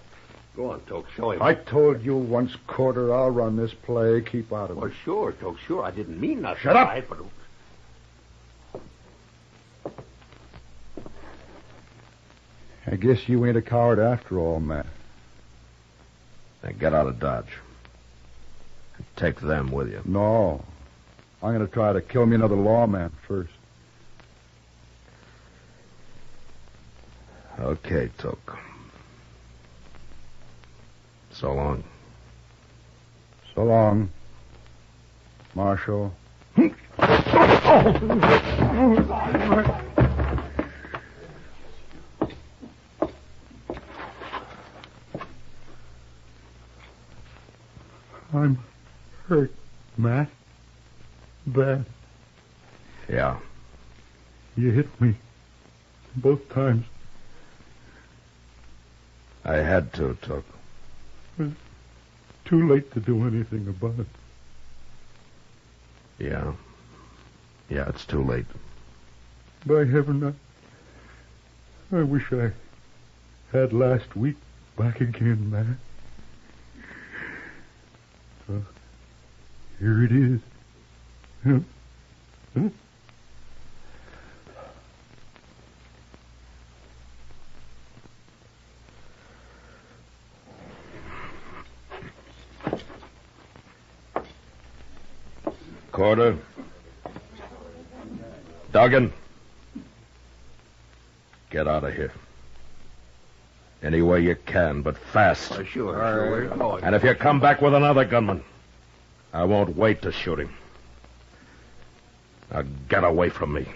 Go on, Toke, show him. I told you once, Carter, I'll run this play. Keep out of it. Well, sure, Toke, sure. I didn't mean nothing. Shut up! Right, but... I guess you ain't a coward after all, Matt. Now get out of Dodge. Take them with you. No. I'm going to try to kill me another lawman first. Okay, Toke. So long. So long, Marshal. I'm hurt, Matt. Bad. Yeah. You hit me both times. I had to, Toke. It's too late to do anything about it. Yeah. Yeah, it's too late. By heaven, I wish I had last week back again, Matt. Here it is. Huh? Carter. Duggan. Get out of here. Any way you can, but fast. Sure. And if you come back with another gunman, I won't wait to shoot him. Now get away from me.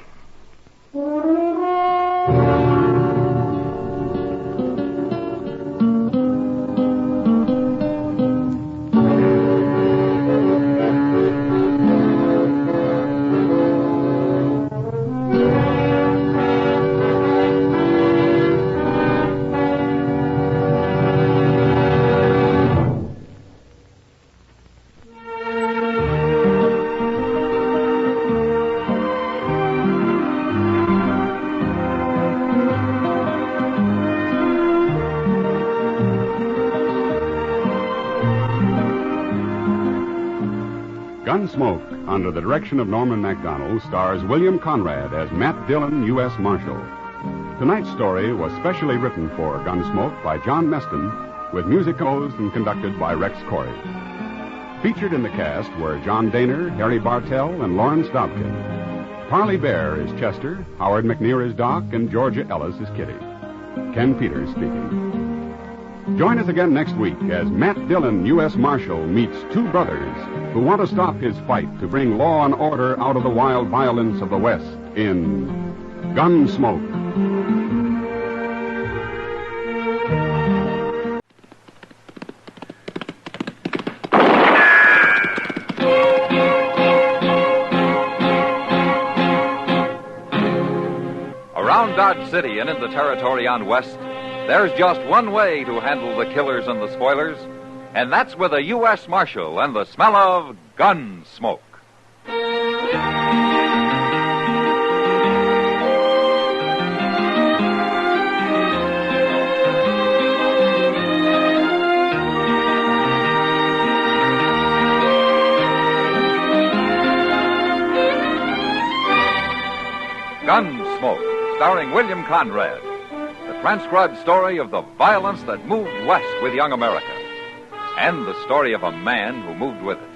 Gunsmoke, under the direction of Norman MacDonald, stars William Conrad as Matt Dillon, U.S. Marshal. Tonight's story was specially written for Gunsmoke by John Meston, with music composed and conducted by Rex Corey. Featured in the cast were John Daner, Harry Bartell, and Lawrence Dobkin. Parley Bear is Chester, Howard McNear is Doc, and Georgia Ellis is Kitty. Ken Peters speaking. Join us again next week as Matt Dillon, U.S. Marshal, meets two brothers who want to stop his fight to bring law and order out of the wild violence of the West in Gunsmoke. Dodge City and in the territory on West, there's just one way to handle the killers and the spoilers, and that's with a U.S. Marshal and the smell of gun smoke. Gunsmoke, starring William Conrad. The transcribed story of the violence that moved west with young America. And the story of a man who moved with it.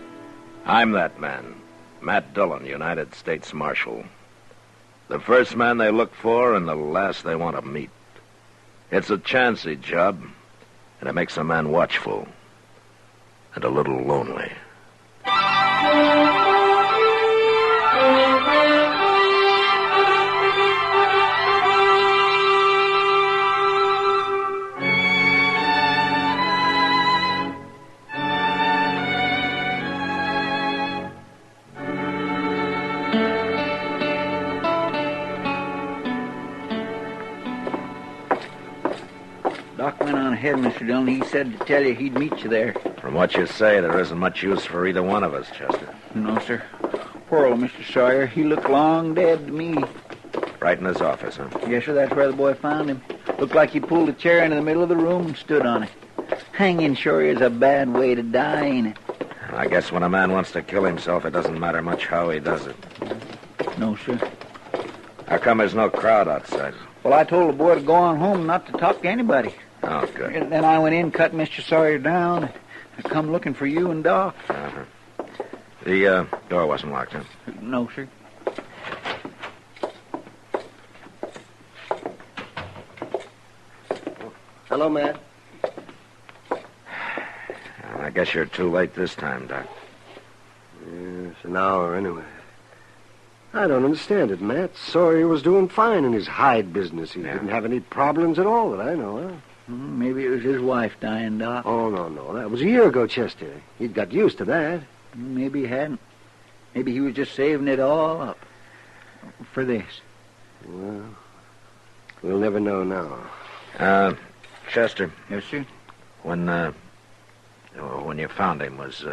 I'm that man, Matt Dillon, United States Marshal. The first man they look for and the last they want to meet. It's a chancy job, and it makes a man watchful and a little lonely. Doc went on ahead, Mr. Dillon. He said to tell you he'd meet you there. From what you say, there isn't much use for either one of us, Chester. No, sir. Poor old Mr. Sawyer. He looked long dead to me. Right in his office, huh? Yes, sir. That's where the boy found him. Looked like he pulled a chair into the middle of the room and stood on it. Hanging sure is a bad way to die, ain't it? I guess when a man wants to kill himself, it doesn't matter much how he does it. No, sir. How come there's no crowd outside? Well, I told the boy to go on home, not to talk to anybody. Oh, good. And then I went in, cut Mr. Sawyer down. I come looking for you and Doc. Uh-huh. The door wasn't locked, huh? No, sir. Hello, Matt. Well, I guess you're too late this time, Doc. Yes, an hour anyway. I don't understand it, Matt. Sawyer was doing fine in his hide business. He didn't have any problems at all that I know of. Maybe it was his wife dying, Doc. Oh, no. That was a year ago, Chester. He'd got used to that. Maybe he hadn't. Maybe he was just saving it all up for this. Well, we'll never know now. Chester. Yes, sir? When you found him, was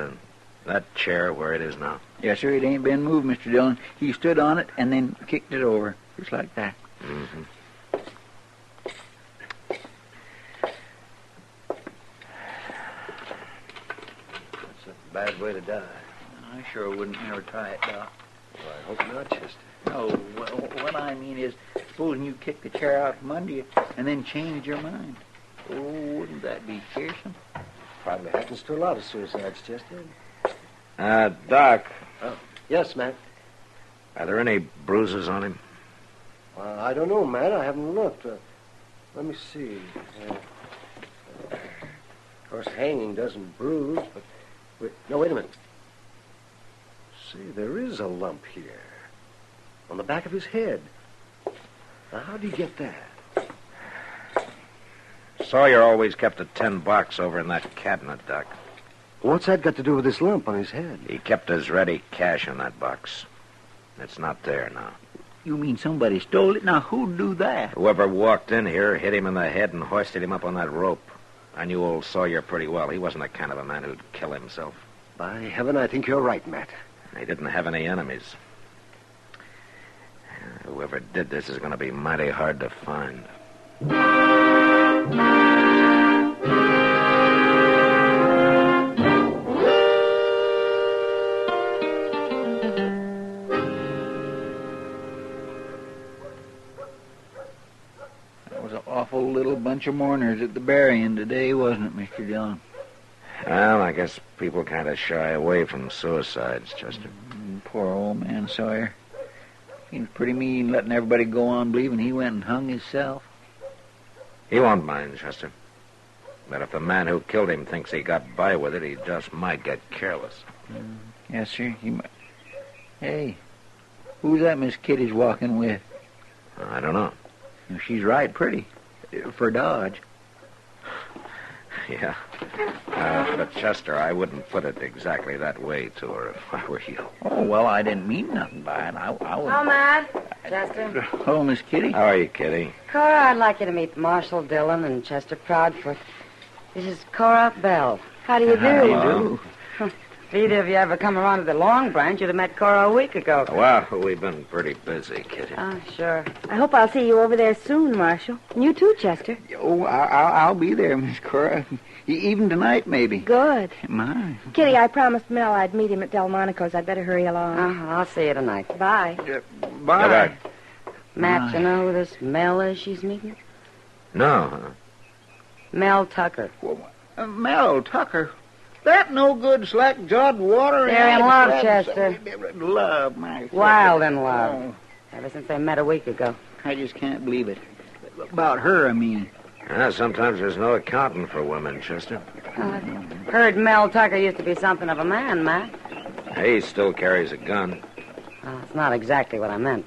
that chair where it is now? Yes, sir. It ain't been moved, Mr. Dillon. He stood on it and then kicked it over, just like that. Mm-hmm. That's a bad way to die. I sure wouldn't never try it, Doc. Well, I hope not, Chester. No, what I mean is, supposing you kick the chair out from under you and then change your mind. Oh, wouldn't that be fearsome? Probably happens to a lot of suicides, Chester. Doc. Yes, Matt. Are there any bruises on him? I don't know, Matt. I haven't looked. Let me see. Of course, hanging doesn't bruise, but... wait a minute. See, there is a lump here. On the back of his head. Now, how'd he get that? Sawyer always kept a tin box over in that cabinet, Doc. What's that got to do with this lump on his head? He kept his ready cash in that box. It's not there now. You mean somebody stole it? Now, who'd do that? Whoever walked in here hit him in the head and hoisted him up on that rope. I knew old Sawyer pretty well. He wasn't the kind of a man who'd kill himself. By heaven, I think you're right, Matt. He didn't have any enemies. Whoever did this is going to be mighty hard to find. That was an awful little bunch of mourners at the burying today, wasn't it, Mr. Dillon? Well, I guess people kind of shy away from suicides, Chester. Poor old man Sawyer. He was pretty mean letting everybody go on believing he went and hung himself. He won't mind, Chester. But if the man who killed him thinks he got by with it, he just might get careless. Yes, sir. He might. Hey, who's that Miss Kitty's walking with? I don't know. She's right pretty. For Dodge. Yeah. But, Chester, I wouldn't put it exactly that way to her if I were you. Oh, well, I didn't mean nothing by it. I was... Oh, Matt. Chester. Hello, Miss Kitty. How are you, Kitty? Cora, I'd like you to meet Marshall Dillon and Chester Proudfoot. This is Cora Bell. How do you do? How do you do? If either of you ever come around to the Long Branch, you'd have met Cora a week ago. Well, we've been pretty busy, Kitty. Oh, sure. I hope I'll see you over there soon, Marshall. And you too, Chester. Oh, I'll be there, Miss Cora. Even tonight, maybe. Good. My. Kitty, I promised Mel I'd meet him at Delmonico's. I'd better hurry along. I'll see you tonight. Bye. Bye. Bye. Matt, you know who this Mel is she's meeting? No. Mel Tucker. Mel Tucker. That no good, slack-jawed water. They're in love, Chester. Love, my... Wild in love. Ever since they met a week ago. I just can't believe it. About her, I mean. Yeah, sometimes there's no accounting for women, Chester. Heard Mel Tucker used to be something of a man, Matt. He still carries a gun. It's not exactly what I meant.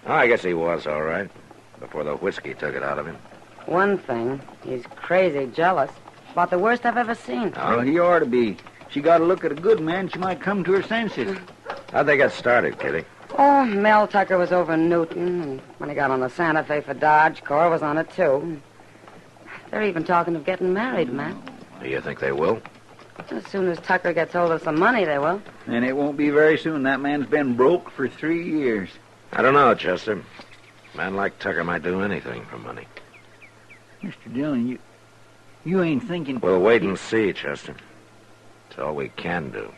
Oh, I guess he was all right, before the whiskey took it out of him. One thing, he's crazy jealous. About the worst I've ever seen. Oh, he ought to be. She got to look at a good man, she might come to her senses. How'd they get started, Kitty? Oh, Mel Tucker was over in Newton, and when he got on the Santa Fe for Dodge, Cora was on it, too. They're even talking of getting married, Matt. Do you think they will? As soon as Tucker gets hold of some money, they will. And it won't be very soon. That man's been broke for 3 years. I don't know, Chester. A man like Tucker might do anything for money. Mr. Dillon, you ain't thinking... We'll wait and see, Chester. It's all we can do.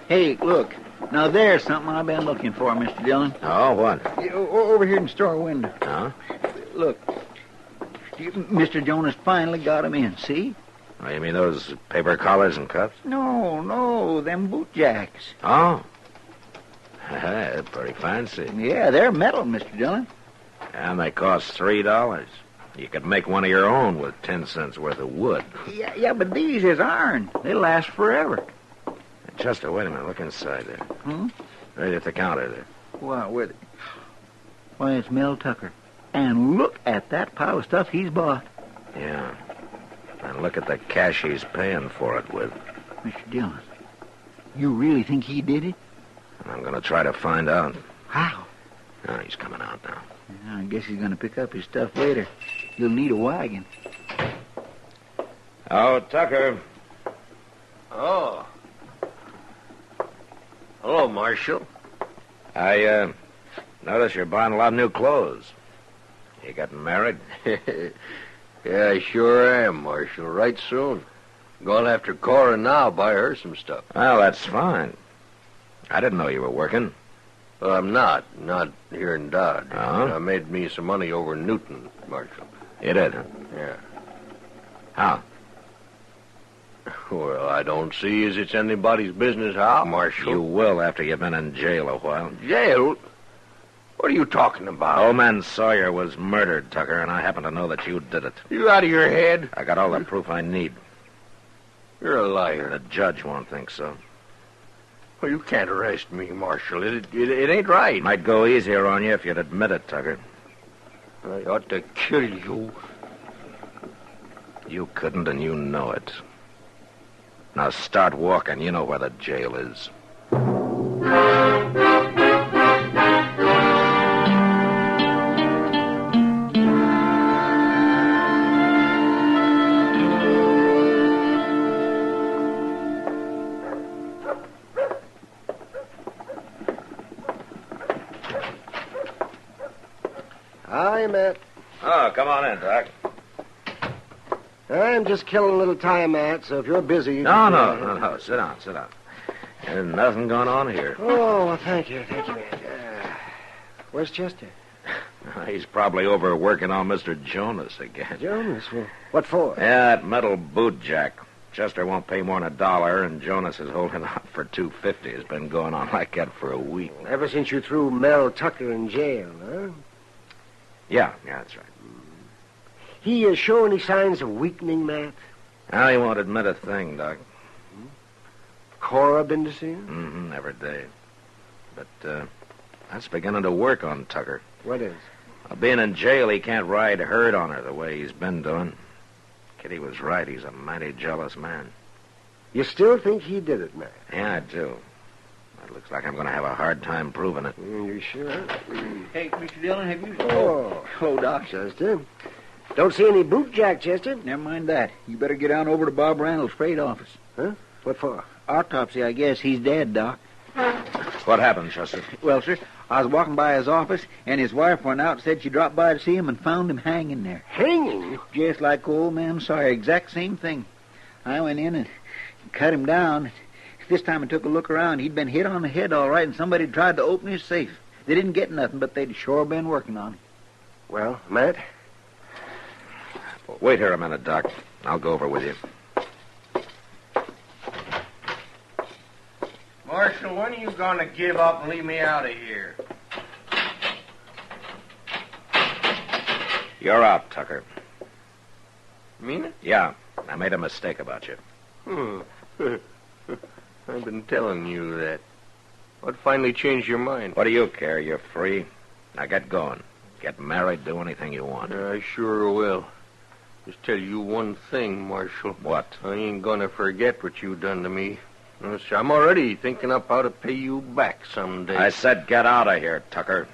Hey, look. Now, there's something I've been looking for, Mr. Dillon. Oh, what? Over here in the store window. Huh? Look. Mr. Jonas finally got him in, see? Oh, you mean those paper collars and cuffs? No, them boot jacks. Oh. They're pretty fancy. Yeah, they're metal, Mr. Dillon. And they cost $3. You could make one of your own with 10 cents worth of wood. Yeah, but these is iron. They last forever. Chester, wait a minute. Look inside there. Hmm? Right at the counter there. Wow, why, it's Mel Tucker. And look at that pile of stuff he's bought. Yeah. And look at the cash he's paying for it with. Mr. Dillon, you really think he did it? I'm going to try to find out. How? Oh, he's coming out now. I guess he's going to pick up his stuff later. He'll need a wagon. Oh, Tucker. Oh. Hello, Marshal. I notice you're buying a lot of new clothes. You getting married? Yeah, I sure am, Marshal. Right soon. Going after Cora now, buy her some stuff. Well, that's fine. I didn't know you were working. Well, I'm not. Not here in Dodge. Uh-huh. I made me some money over in Newton, Marshal. You did, huh? Yeah. How? Well, I don't see as it's anybody's business how, Marshal. You will after you've been in jail a while. Jail? What are you talking about? Old man Sawyer was murdered, Tucker, and I happen to know that you did it. You out of your head? I got all the proof I need. You're a liar. The judge won't think so. Well, you can't arrest me, Marshal. It ain't right. Might go easier on you if you'd admit it, Tucker. I ought to kill you. You couldn't, and you know it. Now start walking. You know where the jail is. Hi, Matt. Oh, come on in, Doc. I'm just killing a little time, Matt, so if you're busy... you No. can- Sit down. There's nothing going on here. Oh, well, thank you, Matt. Where's Chester? He's probably overworking on Mr. Jonas again. Jonas? Well, what for? Yeah, that metal boot jack. Chester won't pay more than $1, and Jonas is holding out for $2.50. It's been going on like that for a week. Ever since you threw Mel Tucker in jail, huh? Yeah, that's right. He show any signs of weakening, Matt? Now he won't admit a thing, Doc. Cora been to see him? Mm-hmm, every day. But that's beginning to work on Tucker. What is? Being in jail, he can't ride herd on her the way he's been doing. Kitty was right. He's a mighty jealous man. You still think he did it, Matt? Yeah, I do. It looks like I'm going to have a hard time proving it. You sure? Hey, Mr. Dillon, have you... Hello, Doc. Chester. Don't see any boot jack, Chester. Never mind that. You better get on over to Bob Randall's freight office. Huh? What for? Autopsy, I guess. He's dead, Doc. What happened, Chester? Well, sir, I was walking by his office, and his wife went out and said she dropped by to see him and found him hanging there. Hanging? Just like old man Sawyer. Exact same thing. I went in and cut him down. This time I took a look around. He'd been hit on the head all right, and somebody tried to open his safe. They didn't get nothing, but they'd sure been working on it. Well, Matt? Wait here a minute, Doc. I'll go over with you. Marshal, when are you going to give up and leave me out of here? You're out, Tucker. Mean it? Yeah, I made a mistake about you. I've been telling you that. What finally changed your mind? What do you care? You're free. Now get going. Get married, do anything you want. I sure will. Just tell you one thing, Marshal. What? I ain't gonna forget what you done to me. I'm already thinking up how to pay you back someday. I said get out of here, Tucker.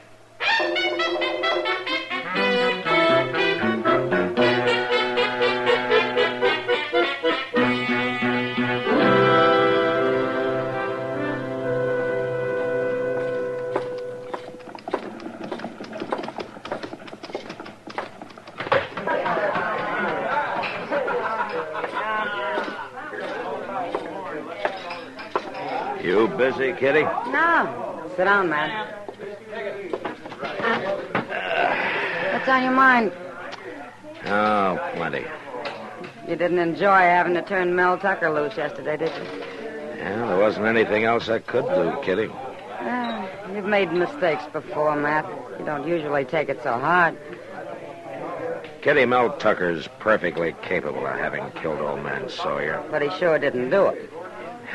You busy, Kitty? No. Sit down, man. What's on your mind? Oh, plenty. You didn't enjoy having to turn Mel Tucker loose yesterday, did you? Yeah, there wasn't anything else I could do, Kitty. You've made mistakes before, Matt. You don't usually take it so hard. Kitty, Mel Tucker's perfectly capable of having killed old man Sawyer. But he sure didn't do it.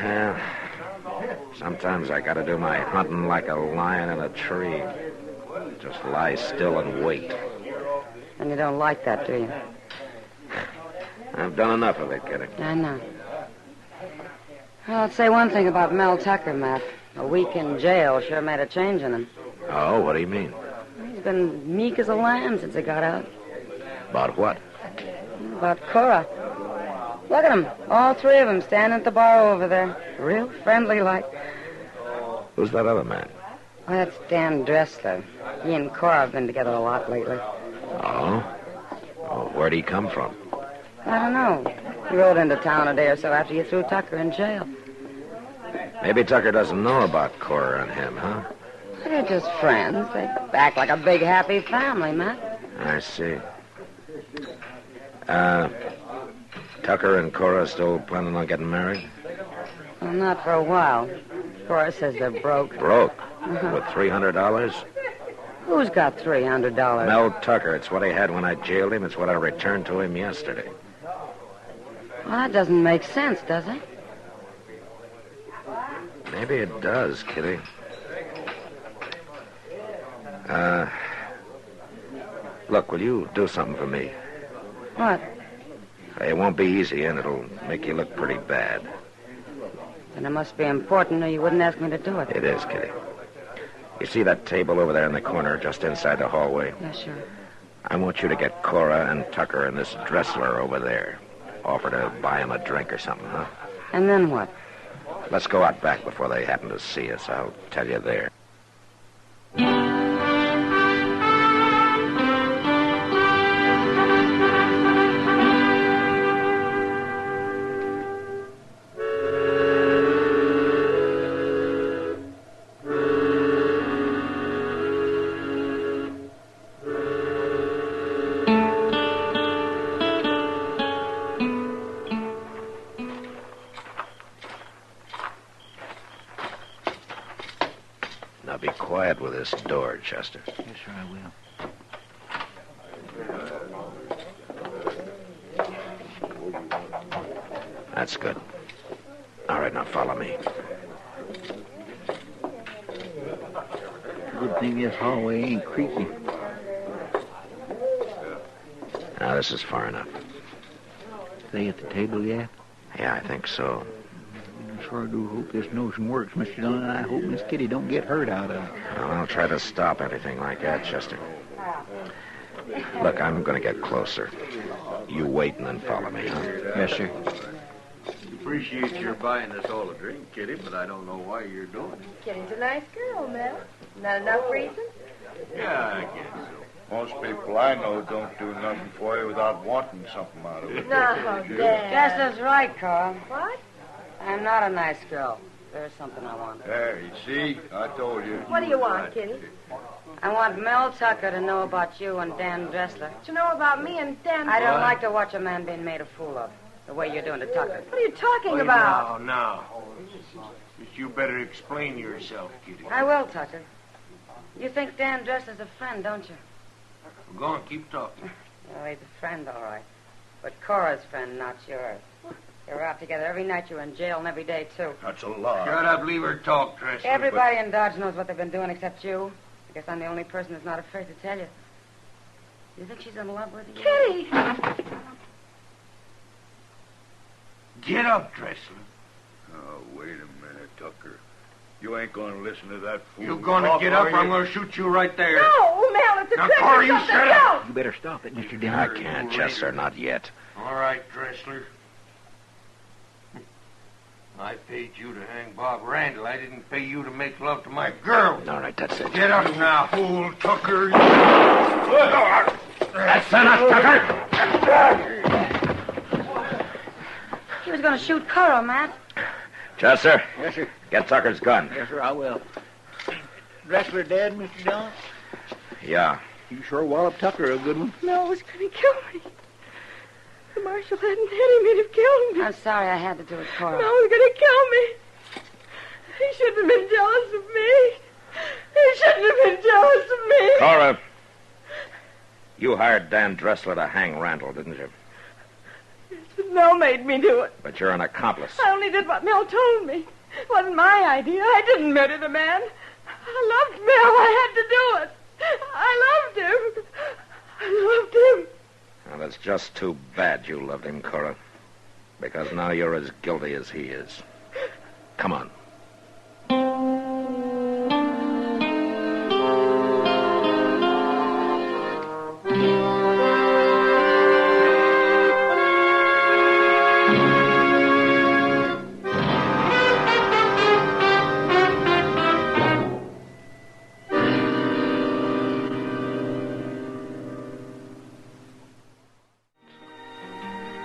Yeah. Sometimes I gotta do my hunting like a lion in a tree. Just lie still and wait. And you don't like that, do you? I've done enough of it, Kitty. I know. Well, I'll say one thing about Mel Tucker, Matt. A week in jail sure made a change in him. Oh, what do you mean? He's been meek as a lamb since he got out. About what? About Cora. Look at them. All three of them standing at the bar over there. Real friendly like. Who's that other man? Oh, that's Dan Dressler. He and Cora have been together a lot lately. Oh? Oh, where'd he come from? I don't know. He rode into town a day or so after you threw Tucker in jail. Maybe Tucker doesn't know about Cora and him, huh? They're just friends. They act like a big, happy family, Matt. I see. Tucker and Cora still planning on getting married? Well, not for a while. Cora says they're broke. Broke? With $300? Who's got $300? Mel Tucker. It's what he had when I jailed him. It's what I returned to him yesterday. Well, that doesn't make sense, does it? Maybe it does, Kitty. Look, will you do something for me? What? It won't be easy, and it'll make you look pretty bad. Then it must be important, or you wouldn't ask me to do it. It is, Kitty. You see that table over there in the corner, just inside the hallway? Yeah, sure. I want you to get Cora and Tucker and this Dressler over there. Offer to buy him a drink or something, huh? And then what? Let's go out back before they happen to see us. I'll tell you there. Now be quiet with this door, Chester. Yes, sir, I will. That's good. All right, now follow me. Good thing this hallway ain't creaky. Now, this is far enough. They at the table yet? Yeah, I think so. I sure do hope this notion works, Mr. Dillon. I hope Miss Kitty don't get hurt out of it. Well, I'll try to stop anything like that, Chester. Look, I'm going to get closer. You wait and then follow me, huh? Yes, sir. Appreciate your buying us all a drink, Kitty, but I don't know why you're doing it. Kitty's a nice girl, Mel. Not enough reason? Yeah, I guess so. Most people I know don't do nothing for you without wanting something out of it. No, Dad. Chester's right, Carl. What? I'm not a nice girl. There's something I want. There, you see? I told you. What do you want, Kitty? I want Mel Tucker to know about you and Dan Dressler. To know about me and Dan... I don't like to watch a man being made a fool of, the way you're doing to Tucker. What are you talking about? Now. Just you better explain yourself, Kitty. I will, Tucker. You think Dan Dressler's a friend, don't you? Go on, keep talking. Well, he's a friend, all right. But Cora's friend, not yours. They were out together every night. You were in jail, and every day, too. That's a lie. Shut up, leave her talk, Dressler. Everybody in Dodge knows what they've been doing except you. I guess I'm the only person who's not afraid to tell you. You think she's in love with you? Kitty! Get up, Dressler. Oh, wait a minute, Tucker. You ain't going to listen to that fool. You're going to get up or I'm going to shoot you right there. No, Mel, it's a trick. Cora, you shut up. You better stop it, Mr. Dillon. I can't, Chester, not yet. All right, Dressler. I paid you to hang Bob Randall. I didn't pay you to make love to my girl. All right, that's it. Get up now, fool, Tucker. That's enough, Tucker. He was going to shoot Cora, Matt. Chester. Yes, sir. Get Tucker's gun. Yes, sir, I will. Dressler dead, Mr. Dillon? Yeah. You sure walloped Tucker a good one. Mel was going to kill me. The marshal hadn't had him, he'd have killed me. I'm sorry I had to do it, Cora. Mel was going to kill me. He shouldn't have been jealous of me. He shouldn't have been jealous of me. Cora, you hired Dan Dressler to hang Randall, didn't you? But Mel made me do it. But you're an accomplice. I only did what Mel told me. It wasn't my idea. I didn't murder the man. I loved Mel. I had to do it. I loved him. I loved him. Well, it's just too bad you loved him, Cora. Because now you're as guilty as he is. Come on.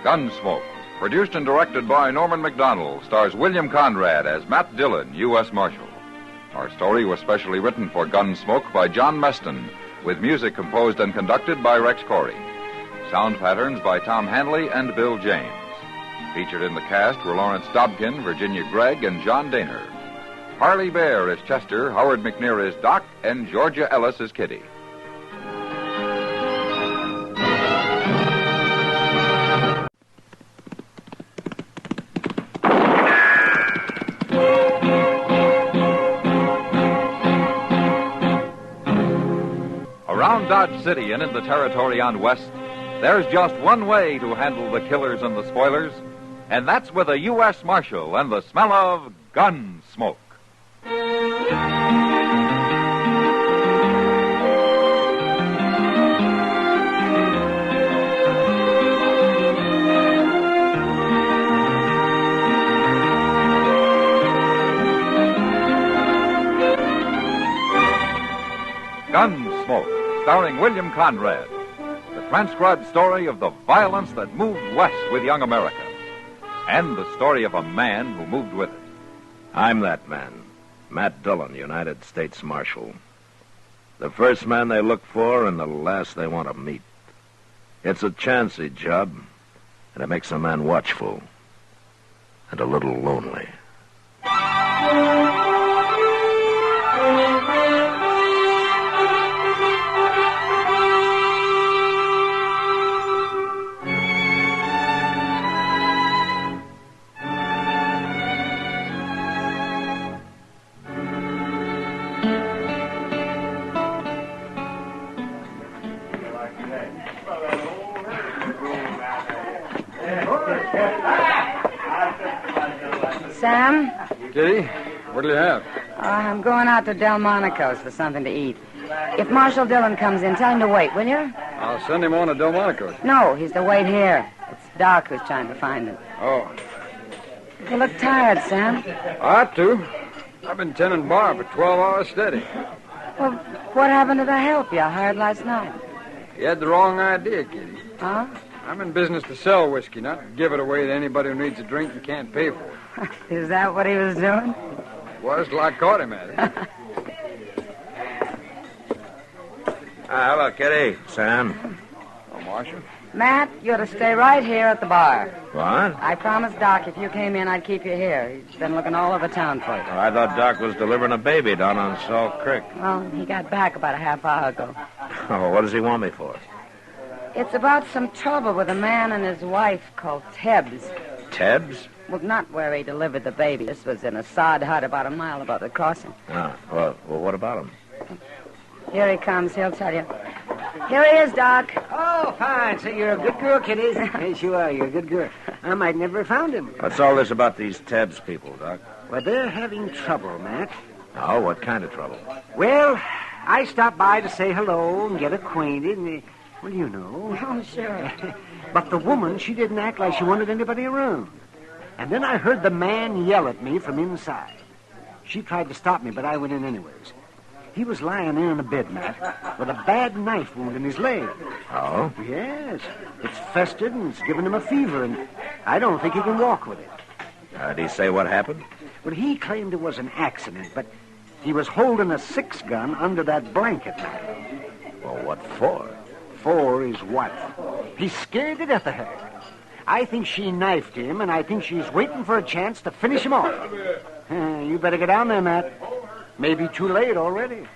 Gunsmoke, produced and directed by Norman McDonald, stars William Conrad as Matt Dillon, U.S. Marshal. Our story was specially written for Gunsmoke by John Meston, with music composed and conducted by Rex Corey. Sound patterns by Tom Hanley and Bill James. Featured in the cast were Lawrence Dobkin, Virginia Gregg, and John Daner. Harley Bear is Chester, Howard McNear is Doc, and Georgia Ellis is Kitty. Around Dodge City and in the territory on West, there's just one way to handle the killers and the spoilers, and that's with a U.S. Marshal and the smell of gun smoke. Gunsmoke, starring William Conrad. The transcribed story of the violence that moved west with young America. And the story of a man who moved with it. I'm that man, Matt Dillon, United States Marshal. The first man they look for and the last they want to meet. It's a chancy job, and it makes a man watchful and a little lonely. Kitty, what'll you have? I'm going out to Delmonico's for something to eat. If Marshal Dillon comes in, tell him to wait, will you? I'll send him on to Delmonico's. No, he's to wait here. It's Doc who's trying to find him. Oh. You look tired, Sam. I ought to. I've been tending bar for 12 hours steady. Well, what happened to the help you hired last night? You had the wrong idea, Kitty. Huh? I'm in business to sell whiskey, not to give it away to anybody who needs a drink and can't pay for it. Is that what he was doing? Was till I caught him at it. Hello, Kitty. Sam. Oh, Marshal. Matt, you're to stay right here at the bar. What? I promised Doc if you came in, I'd keep you here. He's been looking all over town for you. Well, I thought Doc was delivering a baby down on Salt Creek. Well, he got back about a half hour ago. Oh, what does he want me for? It's about some trouble with a man and his wife called Tebbs. Tebbs? Well, not where he delivered the baby. This was in a sod hut about a mile above the crossing. Oh, well, what about him? Here he comes. He'll tell you. Here he is, Doc. Oh, fine. So you're a good girl, Kitty. Yes, you are. You're a good girl. I might never have found him. What's all this about these Tebbs people, Doc? Well, they're having trouble, Matt. Oh, what kind of trouble? Well, I stopped by to say hello and get acquainted. And, well, you know. Oh, sure. But the woman, she didn't act like she wanted anybody around. And then I heard the man yell at me from inside. She tried to stop me, but I went in anyways. He was lying there in a bed, Matt, with a bad knife wound in his leg. Oh? Yes. It's festered and it's given him a fever, and I don't think he can walk with it. Did he say what happened? Well, he claimed it was an accident, but he was holding a 6-gun under that blanket, Matt. Well, what for? For his wife. He's scared to death of her. I think she knifed him, and I think she's waiting for a chance to finish him off. You better get down there, Matt. Maybe too late already.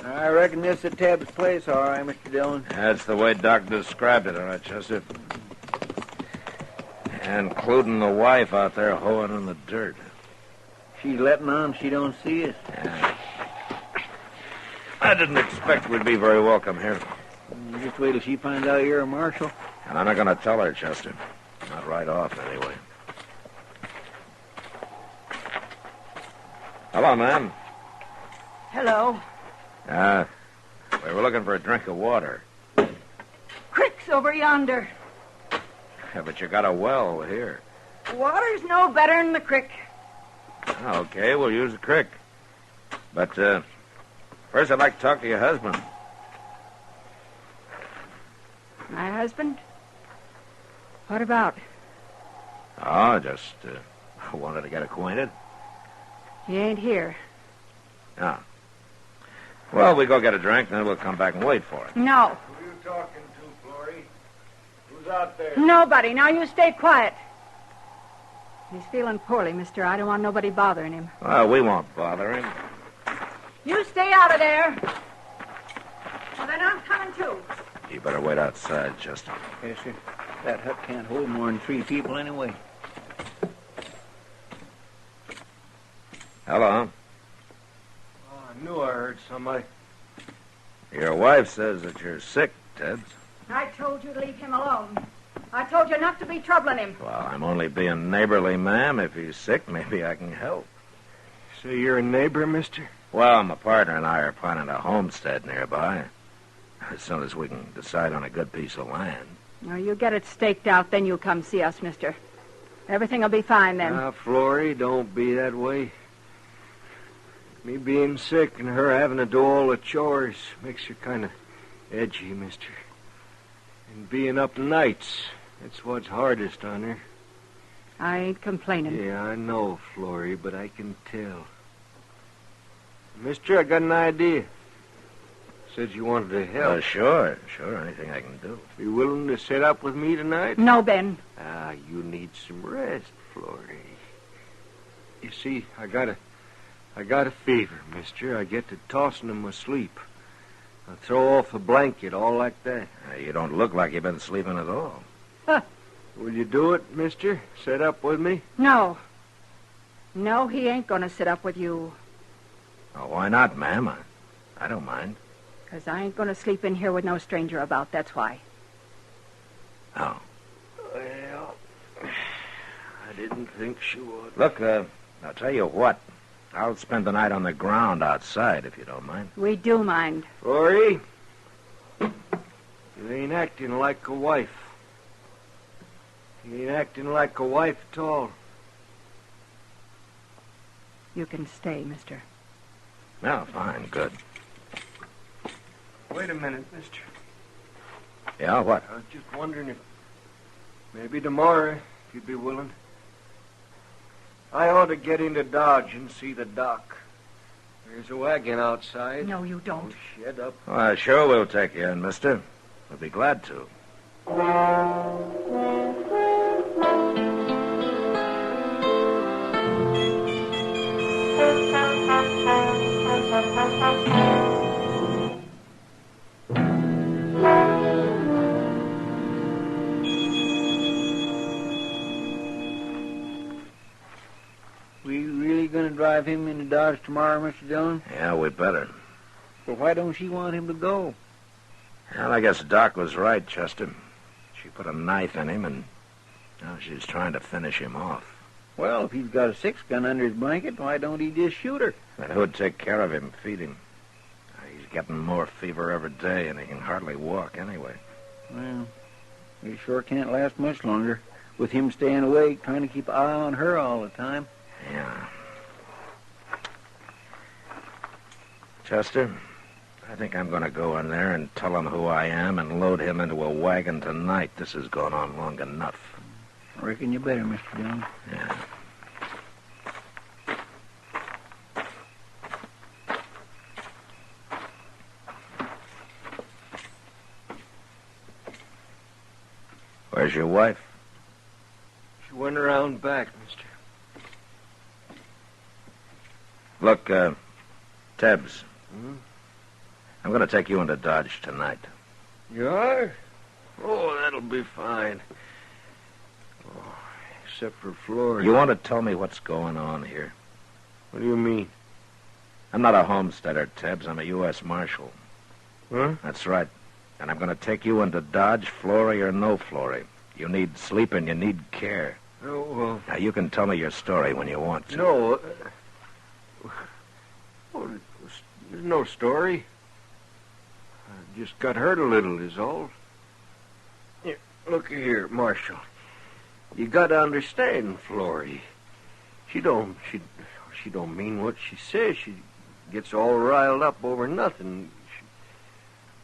I reckon this is Tebbs' place, all right, Mr. Dillon. That's the way Doc described it, all right, Chester. Including the wife out there hoeing in the dirt. She's letting on she don't see us. Yeah. I didn't expect we'd be very welcome here. Just wait till she finds out you're a marshal. And I'm not going to tell her, Chester. Not right off, anyway. Hello, ma'am. Hello. We were looking for a drink of water. Crick's over yonder. Yeah, but you got a well here. Water's no better than the crick. Okay, we'll use the creek. But, first I'd like to talk to your husband. My husband? What about? Oh, just wanted to get acquainted. He ain't here. Ah. Well, we go get a drink, then we'll come back and wait for it. No. Who are you talking to, Florrie? Who's out there? Nobody. Now you stay quiet. He's feeling poorly, mister. I don't want nobody bothering him. Well, we won't bother him. You stay out of there. Well, then I'm coming too. You better wait outside, Chester. Yes, sir. That hut can't hold more than 3 people anyway. Hello. Oh, I knew I heard somebody. Your wife says that you're sick, Tebbs. I told you to leave him alone. I told you not to be troubling him. Well, I'm only being neighborly, ma'am. If he's sick, maybe I can help. So you're a neighbor, mister? Well, my partner and I are planning a homestead nearby. As soon as we can decide on a good piece of land. Now, you get it staked out, then you come see us, mister. Everything will be fine then. Now, Florrie, don't be that way. Me being sick and her having to do all the chores makes her kind of edgy, mister. And being up nights, that's what's hardest on her. I ain't complaining. Yeah, I know, Florrie, but I can tell. Mister, I got an idea. Said you wanted to help. Sure. Anything I can do. Be willing to sit up with me tonight? No, Ben. You need some rest, Florrie. You see, I got I got a fever, mister. I get to tossing in my sleep. I throw off a blanket, all like that. You don't look like you've been sleeping at all. Huh. Will you do it, mister? Sit up with me? No. No, he ain't going to sit up with you. Oh, why not, ma'am? I don't mind. 'Cause I ain't going to sleep in here with no stranger about, that's why. Oh. Well, I didn't think she would. Look, I'll tell you what. I'll spend the night on the ground outside, if you don't mind. We do mind. Rory, you ain't acting like a wife. You ain't acting like a wife at all. You can stay, mister. No, fine, good. Wait a minute, mister. Yeah, what? I was just wondering if maybe tomorrow, if you'd be willing. I ought to get into Dodge and see the doc. There's a wagon outside. No, you don't. Oh, shut up. Well, sure we'll take you in, mister. We'll be glad to. We really going to drive him into Dodge tomorrow, Mr. Dillon? Yeah, we better. Well, why don't she want him to go? Well, I guess Doc was right, Chester. She put a knife in him, and now she's trying to finish him off. Well, if he's got a 6-gun under his blanket, why don't he just shoot her? And who'd take care of him, feed him? He's getting more fever every day, and he can hardly walk anyway. Well, he sure can't last much longer, with him staying awake, trying to keep an eye on her all the time. Yeah. Chester, I think I'm going to go in there and tell him who I am and load him into a wagon tonight. This has gone on long enough. I reckon you better, Mr. Dillon. Yeah. Where's your wife? She went around back, mister. Look, Tebbs. I'm going to take you into Dodge tonight. You are? Oh, that'll be fine. Oh, except for Florida. You want to tell me what's going on here? What do you mean? I'm not a homesteader, Tebbs. I'm a U.S. Marshal. Huh? That's right. And I'm going to take you into Dodge, Flory or no Flory. You need sleep and you need care. Oh, well... Now, you can tell me your story when you want to. No. There's no story. I just got hurt a little, is all. Here, look here, Marshal. You got to understand, Flory. She don't mean what she says. She gets all riled up over nothing.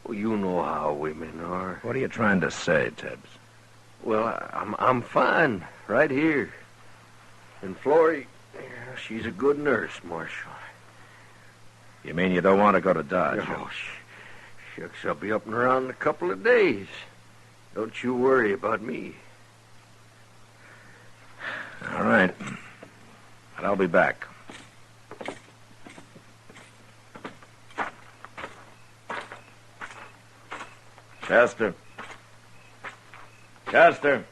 Well, you know how women are. What are you trying to say, Tebbs? Well, I'm fine right here. And Flory, she's a good nurse, Marshal. You mean you don't want to go to Dodge? Oh, shucks, I'll be up and around in a couple of days. Don't you worry about me. All right. But I'll be back. Chester. Chester.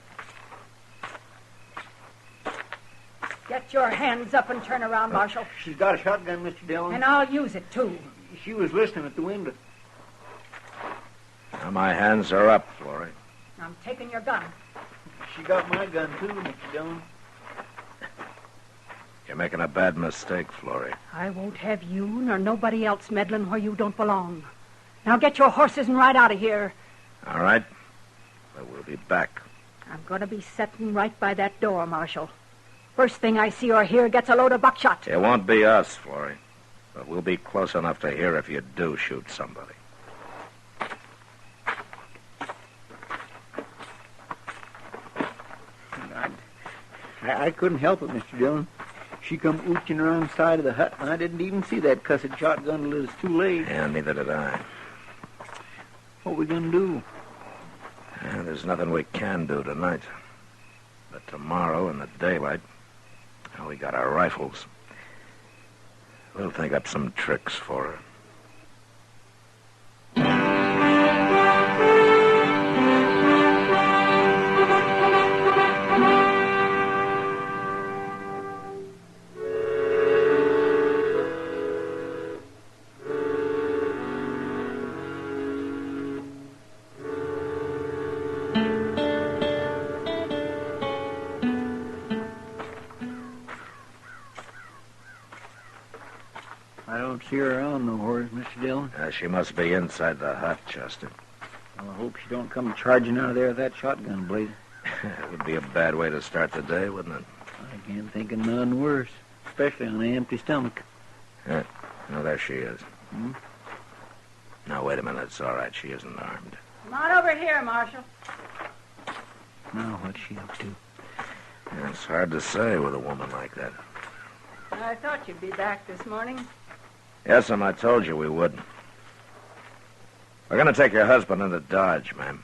Get your hands up and turn around, Marshal. She's got a shotgun, Mr. Dillon. And I'll use it, too. She was listening at the window. Now my hands are up, Flory. I'm taking your gun. She got my gun, too, Mr. Dillon. You're making a bad mistake, Flory. I won't have you nor nobody else meddling where you don't belong. Now get your horses and ride out of here. All right. But we'll be back. I'm going to be sitting right by that door, Marshal. First thing I see or hear gets a load of buckshot. It won't be us, Flory. But we'll be close enough to hear if you do shoot somebody. I couldn't help it, Mr. Dillon. She come ooching around the side of the hut, and I didn't even see that cussed shotgun until it was too late. Yeah, neither did I. What are we going to do? There's nothing we can do tonight. But tomorrow in the daylight, we got our rifles. We'll think up some tricks for her. I don't see her around nowhere, Mr. Dillon. She must be inside the hut, Chester. Well, I hope she don't come charging out of there with that shotgun blazing. It would be a bad way to start the day, wouldn't it? I can't think of none worse, especially on an empty stomach. Yeah. No, there she is. Hmm? No, wait a minute. It's all right. She isn't armed. Come on over here, Marshal. Now, what's she up to? Yeah, it's hard to say with a woman like that. I thought you'd be back this morning. Yes, I told you we would. We're going to take your husband into Dodge, ma'am.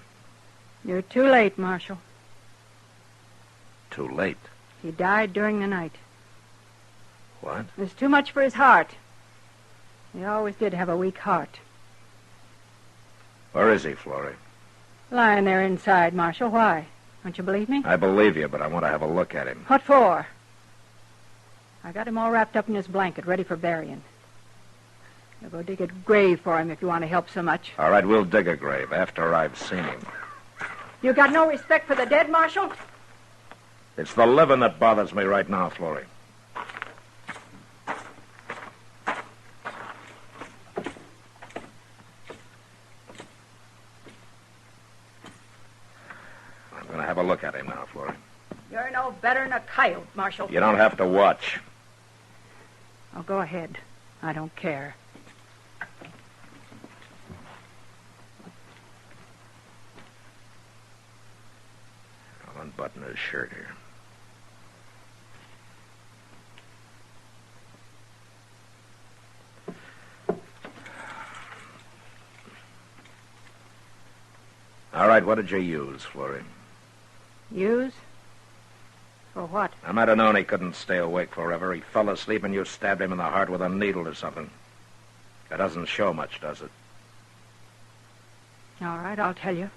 You're too late, Marshal. Too late. He died during the night. What? It was too much for his heart. He always did have a weak heart. Where is he, Florrie? Lying there inside, Marshal. Why? Don't you believe me? I believe you, but I want to have a look at him. What for? I got him all wrapped up in his blanket, ready for burying. I'll go dig a grave for him if you want to help so much. All right, we'll dig a grave after I've seen him. You got no respect for the dead, Marshal? It's the living that bothers me right now, Florrie. I'm going to have a look at him now, Florrie. You're no better than a coyote, Marshal. You don't have to watch. Oh, go ahead. I don't care. I'll unbutton his shirt here. All right, what did you use, Florrie? Use? For what? I might have known he couldn't stay awake forever. He fell asleep and you stabbed him in the heart with a needle or something. That doesn't show much, does it? All right, I'll tell you.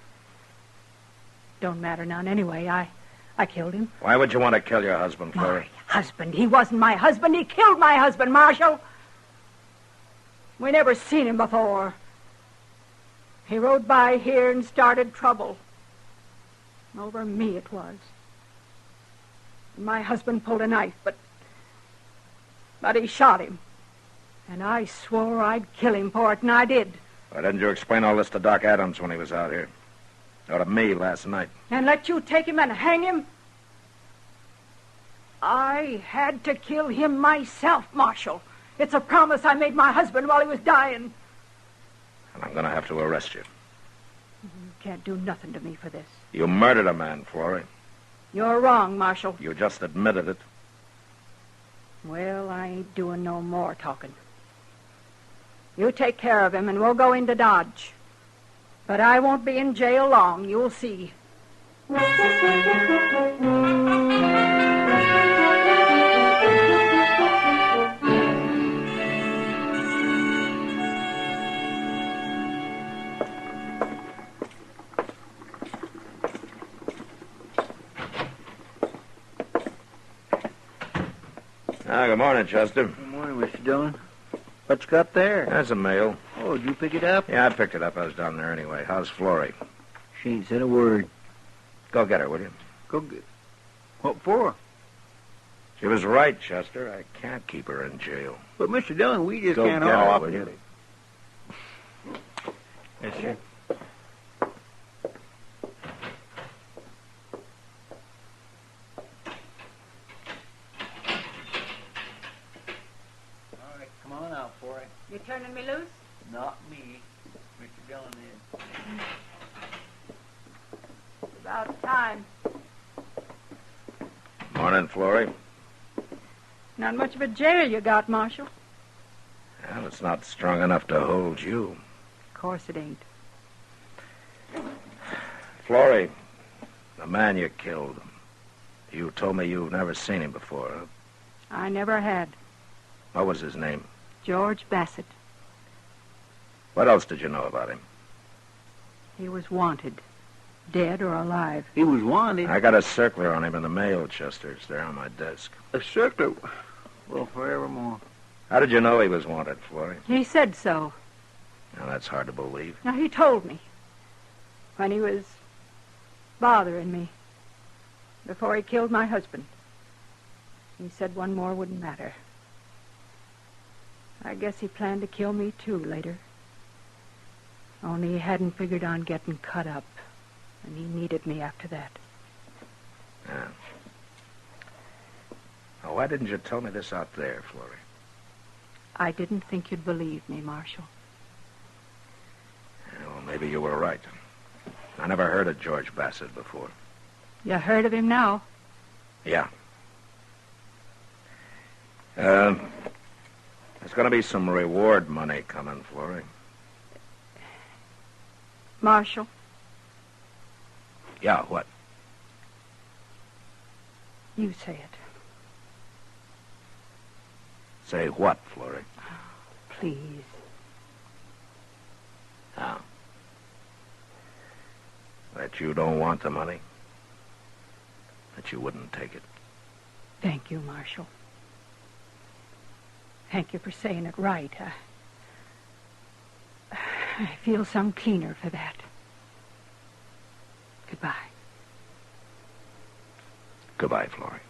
Don't matter none anyway. I killed him. Why would you want to kill your husband, Florrie? My husband? He wasn't my husband. He killed my husband, Marshal. We never seen him before. He rode by here and started trouble. Over me it was. My husband pulled a knife, but he shot him. And I swore I'd kill him for it, and I did. Why didn't you explain all this to Doc Adams when he was out here? Or to me last night? And let you take him and hang him? I had to kill him myself, Marshal. It's a promise I made my husband while he was dying. And I'm going to have to arrest you. You can't do nothing to me for this. You murdered a man, Florrie. You're wrong, Marshal. You just admitted it. Well, I ain't doing no more talking. You take care of him, and we'll go into Dodge. But I won't be in jail long, you'll see. Good morning, Chester. Good morning, Mr. Dillon. What you got there? That's a mail. Oh, did you pick it up? Yeah, I picked it up. I was down there anyway. How's Florrie? She ain't said a word. Go get her, will you? Go get... What for? She was right, Chester. I can't keep her in jail. But, Mr. Dillon, we just Go can't get haul her, off. will you? Yes, sir. You turning me loose? Not me. Mr. Dillon is. It's about time. Morning, Florrie. Not much of a jail you got, Marshal. Well, it's not strong enough to hold you. Of course it ain't. Florrie, the man you killed, you told me you've never seen him before, huh? I never had. What was his name? George Bassett. What else did you know about him? He was wanted, dead or alive. He was wanted? I got a circular on him in the mail, Chester. It's there on my desk. A circular? Well, forevermore. How did you know he was wanted, Florrie? He said so. Now, that's hard to believe. Now, he told me when he was bothering me before he killed my husband. He said one more wouldn't matter. I guess he planned to kill me, too, later. Only he hadn't figured on getting cut up, and he needed me after that. Yeah. Oh, why didn't you tell me this out there, Florrie? I didn't think you'd believe me, Marshal. Yeah, well, maybe you were right. I never heard of George Bassett before. You heard of him now? Yeah. There's going to be some reward money coming, Florrie. Marshal? Yeah, what? You say it. Say what, Florrie? Please. Oh. That you don't want the money? That you wouldn't take it? Thank you, Marshal. Thank you for saying it right. I feel some keener for that. Goodbye. Goodbye, Florrie.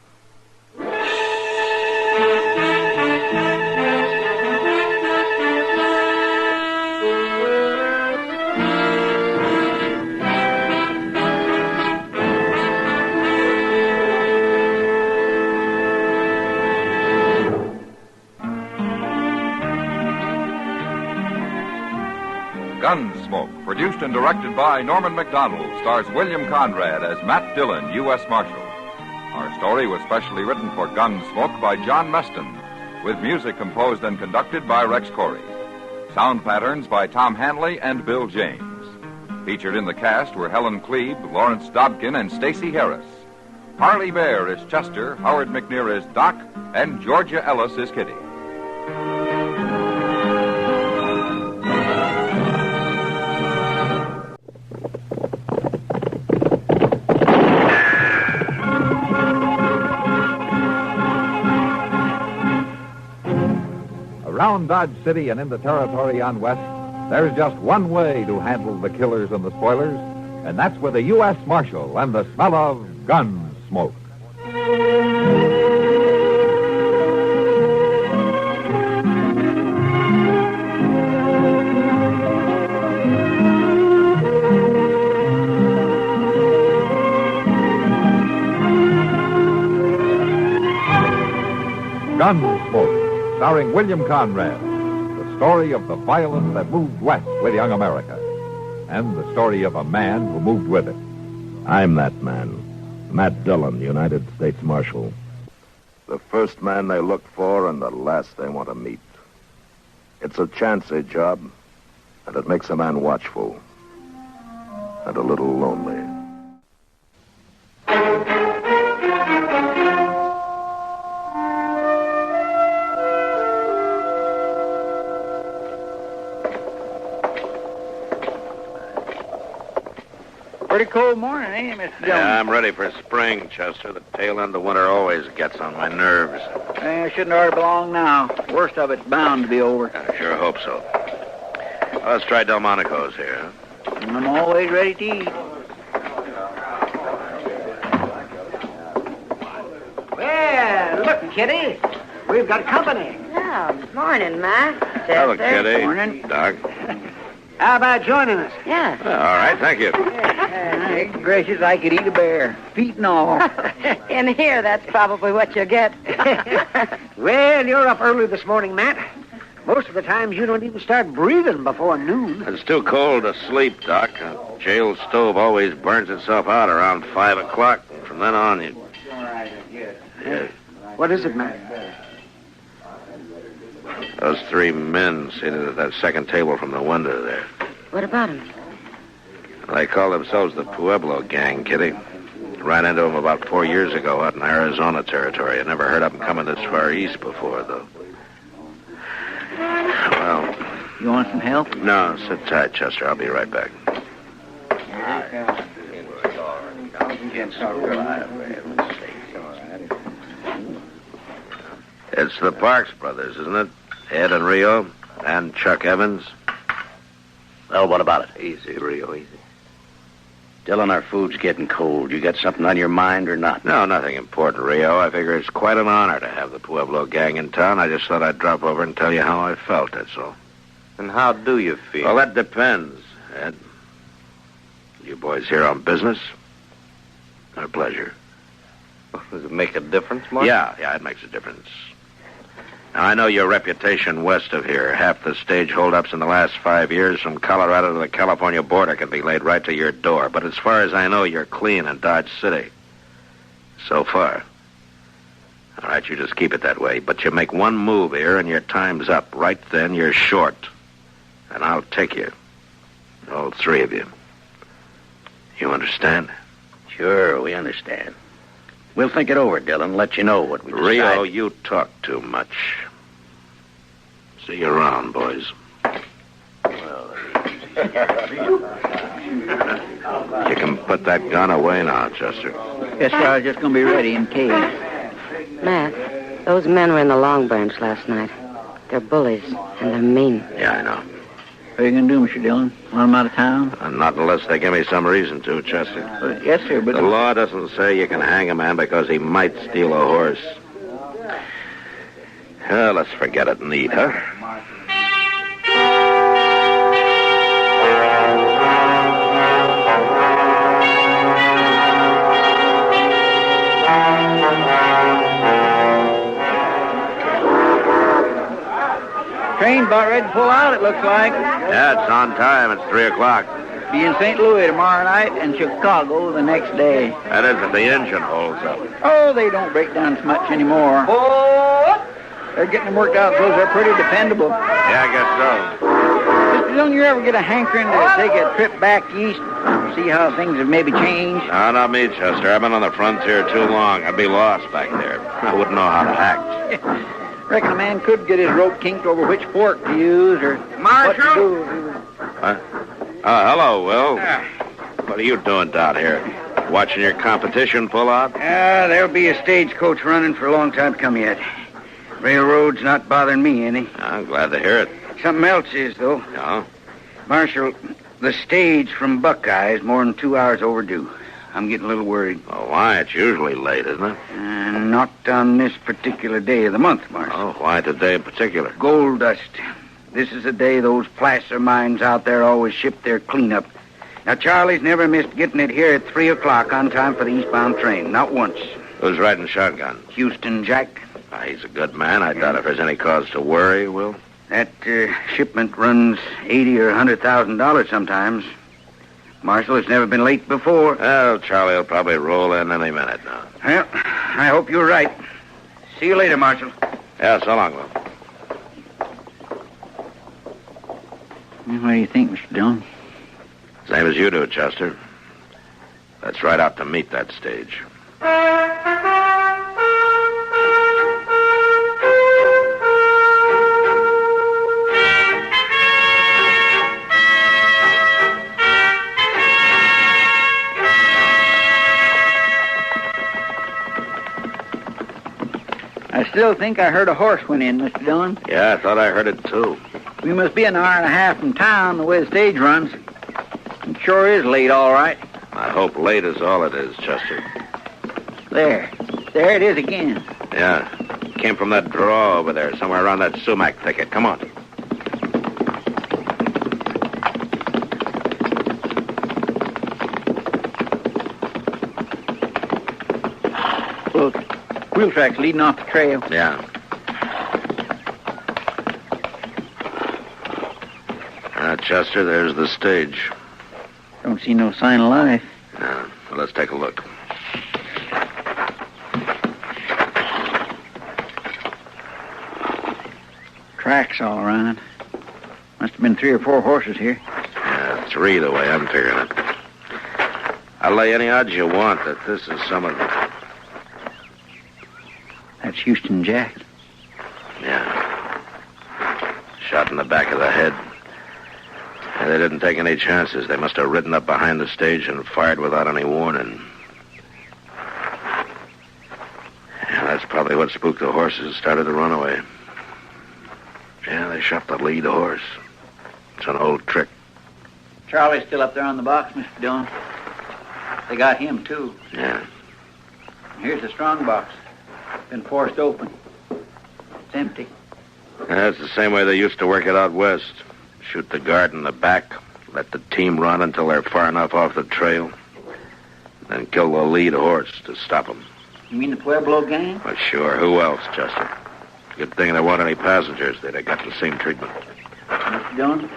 Gunsmoke, produced and directed by Norman McDonald, stars William Conrad as Matt Dillon, U.S. Marshal. Our story was specially written for Gunsmoke by John Meston, with music composed and conducted by Rex Corey. Sound patterns by Tom Hanley and Bill James. Featured in the cast were Helen Klebe, Lawrence Dobkin, and Stacey Harris. Harley Bear is Chester, Howard McNear is Doc, and Georgia Ellis is Kitty. Around Dodge City and in the territory on West, there's just one way to handle the killers and the spoilers, and that's with a U.S. Marshal and the smell of gun smoke. Gunsmoke, starring William Conrad, the story of the violence that moved west with young America, and the story of a man who moved with it. I'm that man, Matt Dillon, United States Marshal. The first man they look for and the last they want to meet. It's a chancy job, and it makes a man watchful and a little lonely. Pretty cold morning, ain't it, Mr. Dillon? Yeah, I'm ready for spring, Chester. The tail end of winter always gets on my nerves. I shouldn't already be long now. Worst of it's bound to be over. I sure hope so. Well, let's try Delmonico's here. Huh? I'm always ready to eat. Well, look, Kitty. We've got company. Oh, morning, Matt. Hello, Kitty. Morning. Doc. How about joining us? Yeah. All right, thank you. Hey, gracious, I could eat a bear, feet and all. In here, that's probably what you get. Well, you're up early this morning, Matt. Most of the times you don't even start breathing before noon. It's too cold to sleep, Doc. A jail stove always burns itself out around 5 o'clock. And from then on, you... Yeah. What is it, Matt? Those three men seated at that second table from the window there. What about him? They call themselves the Pueblo Gang, Kitty. Ran into them about 4 years ago out in Arizona territory. I never heard of them coming this far east before, though. You want some help? No, sit tight, Chester. I'll be right back. It's the Parks brothers, isn't it? Ed and Rio and Chuck Evans. Well, what about it? Easy, Rio, easy. Dillon, our food's getting cold. You got something on your mind or not? No, nothing important, Rio. I figure it's quite an honor to have the Pueblo gang in town. I just thought I'd drop over and tell you how I felt, that's all. And how do you feel? Well, that depends, Ed. You boys here on business? Or pleasure? Does it make a difference, Mark? Yeah, it makes a difference. Now, I know your reputation west of here. Half the stage holdups in the last 5 years from Colorado to the California border can be laid right to your door. But as far as I know, you're clean in Dodge City. So far. All right, you just keep it that way. But you make one move here and your time's up. Right then, you're short. And I'll take you. All three of you. You understand? Sure, we understand. We'll think it over, Dillon, let you know what we decide. Rio, you talk too much. See you around, boys. You can put that gun away now, Chester. Yes, sir. I was just going to be ready in case. Matt, those men were in the Long Branch last night. They're bullies, and they're mean. Yeah, I know. What are you going to do, Mr. Dillon? Run them out of town? Not unless they give me some reason to, Chester. Yes, sir, but... The law doesn't say you can hang a man because he might steal a horse. Let's forget it and eat, huh? Train about ready to pull out, it looks like. Yeah, it's on time. It's 3 o'clock. Be in St. Louis tomorrow night and Chicago the next day. That is if the engine holds up. Oh, they don't break down so much anymore. Oh! They're getting them worked out, those are pretty dependable. Yeah, I guess so. Mr. Dillon, you ever get a hankering to take a trip back east? See how things have maybe changed? No, not me, Chester. I've been on the frontier too long. I'd be lost back there. I wouldn't know how to act. Reckon a man could get his rope kinked over which fork to use or what to do. Hello, Will. What are you doing down here? Watching your competition pull out? There'll be a stagecoach running for a long time to come yet. Railroad's not bothering me any. I'm glad to hear it. Something else is, though. Oh? Marshal, the stage from Buckeye is more than 2 hours overdue. I'm getting a little worried. Oh, why? It's usually late, isn't it? Not on this particular day of the month, Marshal. Oh, why today in particular? Gold dust. This is the day those placer mines out there always ship their cleanup. Now, Charlie's never missed getting it here at 3 o'clock on time for the eastbound train. Not once. Who's riding shotgun? Houston Jack. He's a good man. I doubt if there's any cause to worry, Will. That shipment runs $80,000 or $100,000 sometimes. Marshal, it's never been late before. Well, Charlie will probably roll in any minute now. Well, I hope you're right. See you later, Marshal. Yeah, so long, Will. What do you think, Mr. Dillon? Same as you do, Chester. Let's ride out to meet that stage. I still think I heard a horse went in, Mr. Dillon. Yeah, I thought I heard it, too. We must be an hour and a half from town the way the stage runs. It sure is late, all right. I hope late is all it is, Chester. There it is again. Yeah, came from that draw over there, somewhere around that sumac thicket. Come on. Look, wheel tracks leading off the trail. Yeah. Chester, there's the stage. Don't see no sign of life. Yeah, well, let's take a look. Tracks all around. Must have been 3 or 4 horses here. Yeah, 3 the way I'm figuring it. I'll lay any odds you want that this is some of them. That's Houston Jack. Yeah. Shot in the back of the head. They didn't take any chances. They must have ridden up behind the stage and fired without any warning. Yeah, that's probably what spooked the horses and started to run away. Yeah, they shot the lead horse. It's an old trick. Charlie's still up there on the box, Mr. Dillon. They got him, too. Yeah. Here's the strong box. Been forced open. It's empty. That's the same way they used to work it out west. Shoot the guard in the back, let the team run until they're far enough off the trail, then kill the lead horse to stop them. You mean the Pueblo gang? Well, sure. Who else, Chester? Good thing there weren't any passengers. They'd have got the same treatment. Mr. Dillon,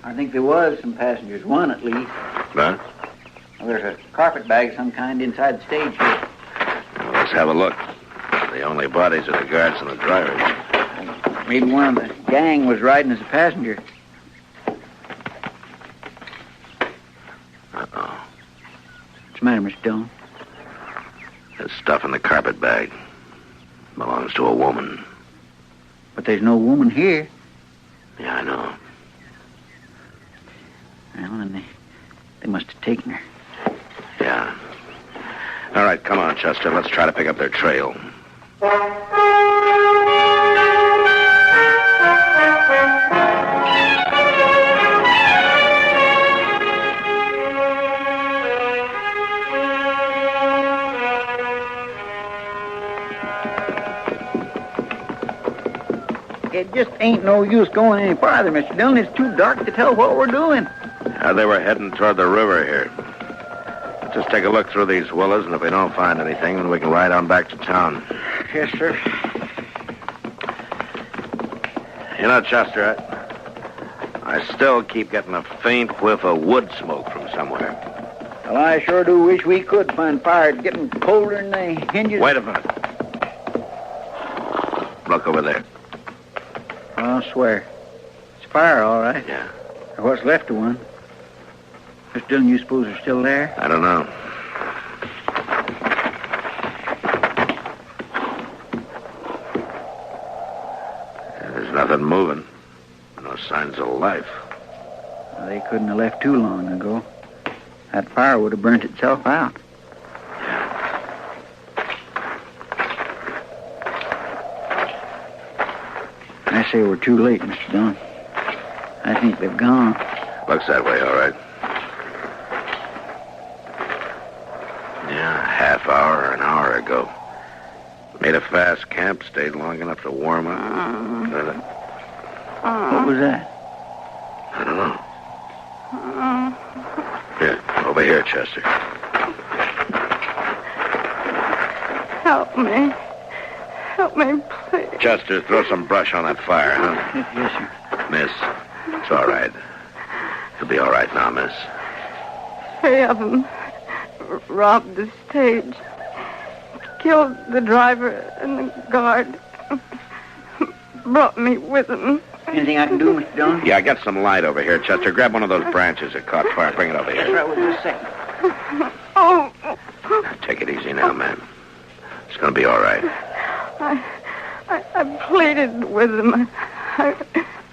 I think there was some passengers. One, at least. Huh? Well, there's a carpet bag of some kind inside the stage here. Well, let's have a look. The only bodies are the guards and the drivers. Maybe one of the gang was riding as a passenger. Uh-oh. What's the matter, Mr. Dillon? That stuff in the carpet bag belongs to a woman. But there's no woman here. Yeah, I know. Well, then they must have taken her. Yeah. All right, come on, Chester. Let's try to pick up their trail. It just ain't no use going any farther, Mr. Dillon. It's too dark to tell what we're doing. They were heading toward the river here. Just take a look through these willows, and if we don't find anything, then we can ride on back to town. Yes, sir. You know, Chester, I still keep getting a faint whiff of wood smoke from somewhere. Well, I sure do wish we could find fire. It's getting colder than the hinges. Wait a minute. Look over there. I'll swear. It's fire, all right. Yeah. Or what's left of one. Mr. Dillon, you suppose they're still there? I don't know. There's nothing moving. No signs of life. Well, they couldn't have left too long ago. That fire would have burnt itself out. I say we're too late, Mr. Dillon. I think they've gone. Looks that way, all right. Yeah, a half hour or an hour ago. Made a fast camp, stayed long enough to warm up. What was that? I don't know. Here, over here, Chester. Help me. Help me, please. Chester, throw some brush on that fire, huh? Yes, sir. Miss, it's all right. It'll be all right now, miss. 3 of them robbed the stage. Killed the driver and the guard. Brought me with them. Anything I can do, Mr. Dillon? Yeah, get some light over here, Chester. Grab one of those branches that caught fire. Bring it over here. Yes, right with just a second. Oh. Take it easy now, man. It's going to be all right. I pleaded with them. I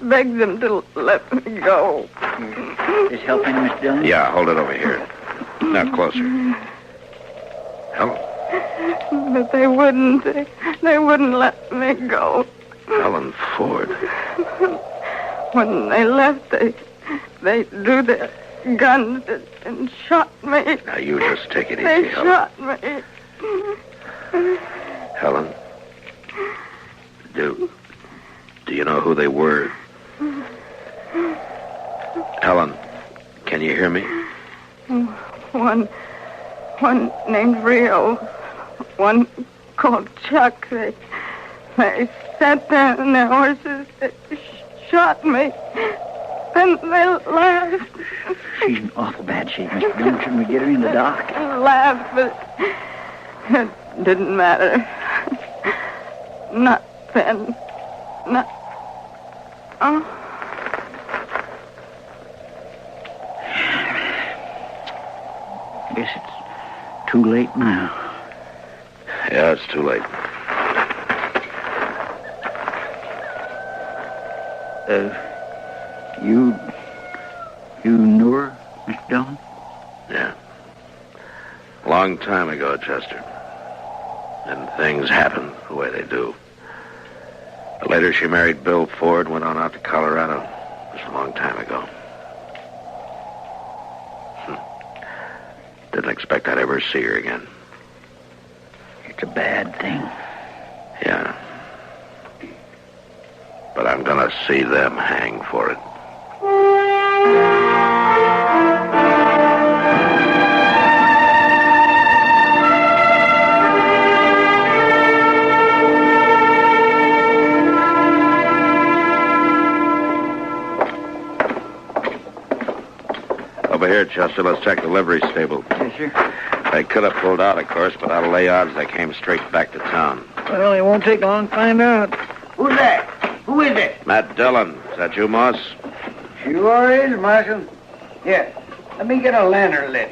begged them to let me go. Is help any, Mr. Dillon? Yeah, hold it over here. Now, closer. Helen? But they wouldn't. They wouldn't let me go. Helen Ford. When they left, they drew their guns and shot me. Now, you just take it easy, They Helen. shot me. Helen? Do you know who they were? Helen, can you hear me? One named Rio. One called Chuck. They sat there on their horses. They shot me. Then they laughed. She's in awful bad shape, Mr. Dillon. Shouldn't we get her in the dock? Laughed, but it didn't matter. Not then. Not... Oh. Guess it's too late now. Yeah, it's too late. You knew her, Mr. Dillon? Yeah. Long time ago, Chester. And things happen the way they do. But later she married Bill Ford, went on out to Colorado. It was a long time ago. Didn't expect I'd ever see her again. It's a bad thing. Yeah. But I'm gonna see them hang for it. Over here, Chester. Let's check the livery stable. Yes, sir. They could have pulled out, of course, but I'll lay odds they came straight back to town. Well, it won't take long to find out. Who's that? Who is it? Matt Dillon. Is that you, Moss? Sure is, Marshal. Here, let me get a lantern lit.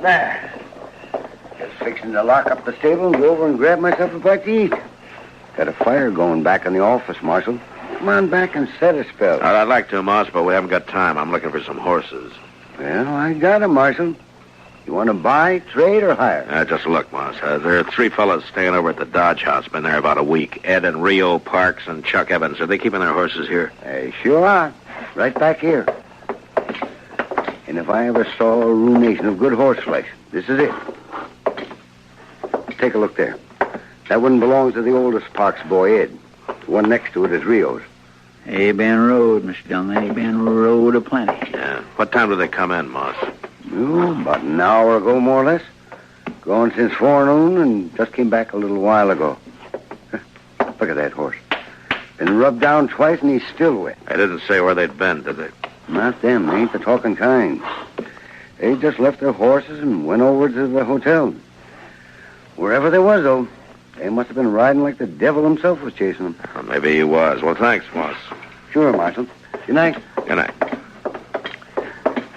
There. Just fixing to lock up the stable and go over and grab myself a bite to eat. Got a fire going back in the office, Marshal. Come on back and set a spell. I'd like to, Moss, but we haven't got time. I'm looking for some horses. Well, I got 'em, Marshal. You want to buy, trade, or hire? Just look, Moss. There are 3 fellas staying over at the Dodge House. Been there about a week. Ed and Rio Parks and Chuck Evans. Are they keeping their horses here? They sure are. Right back here. And if I ever saw a ruination of good horse flesh, this is it. Take a look there. That one belongs to the oldest Parks boy, Ed. The one next to it is Rio's. They been rode, Mr. Dillon. They been rode aplenty. Yeah. What time do they come in, Moss? Oh, about an hour ago, more or less. Gone since forenoon and just came back a little while ago. Look at that horse. Been rubbed down twice and he's still wet. They didn't say where they'd been, did they? Not them. They ain't the talking kind. They just left their horses and went over to the hotel. Wherever they was, though, they must have been riding like the devil himself was chasing them. Well, maybe he was. Well, thanks, Moss. Sure, Marshal. Good night. Good night.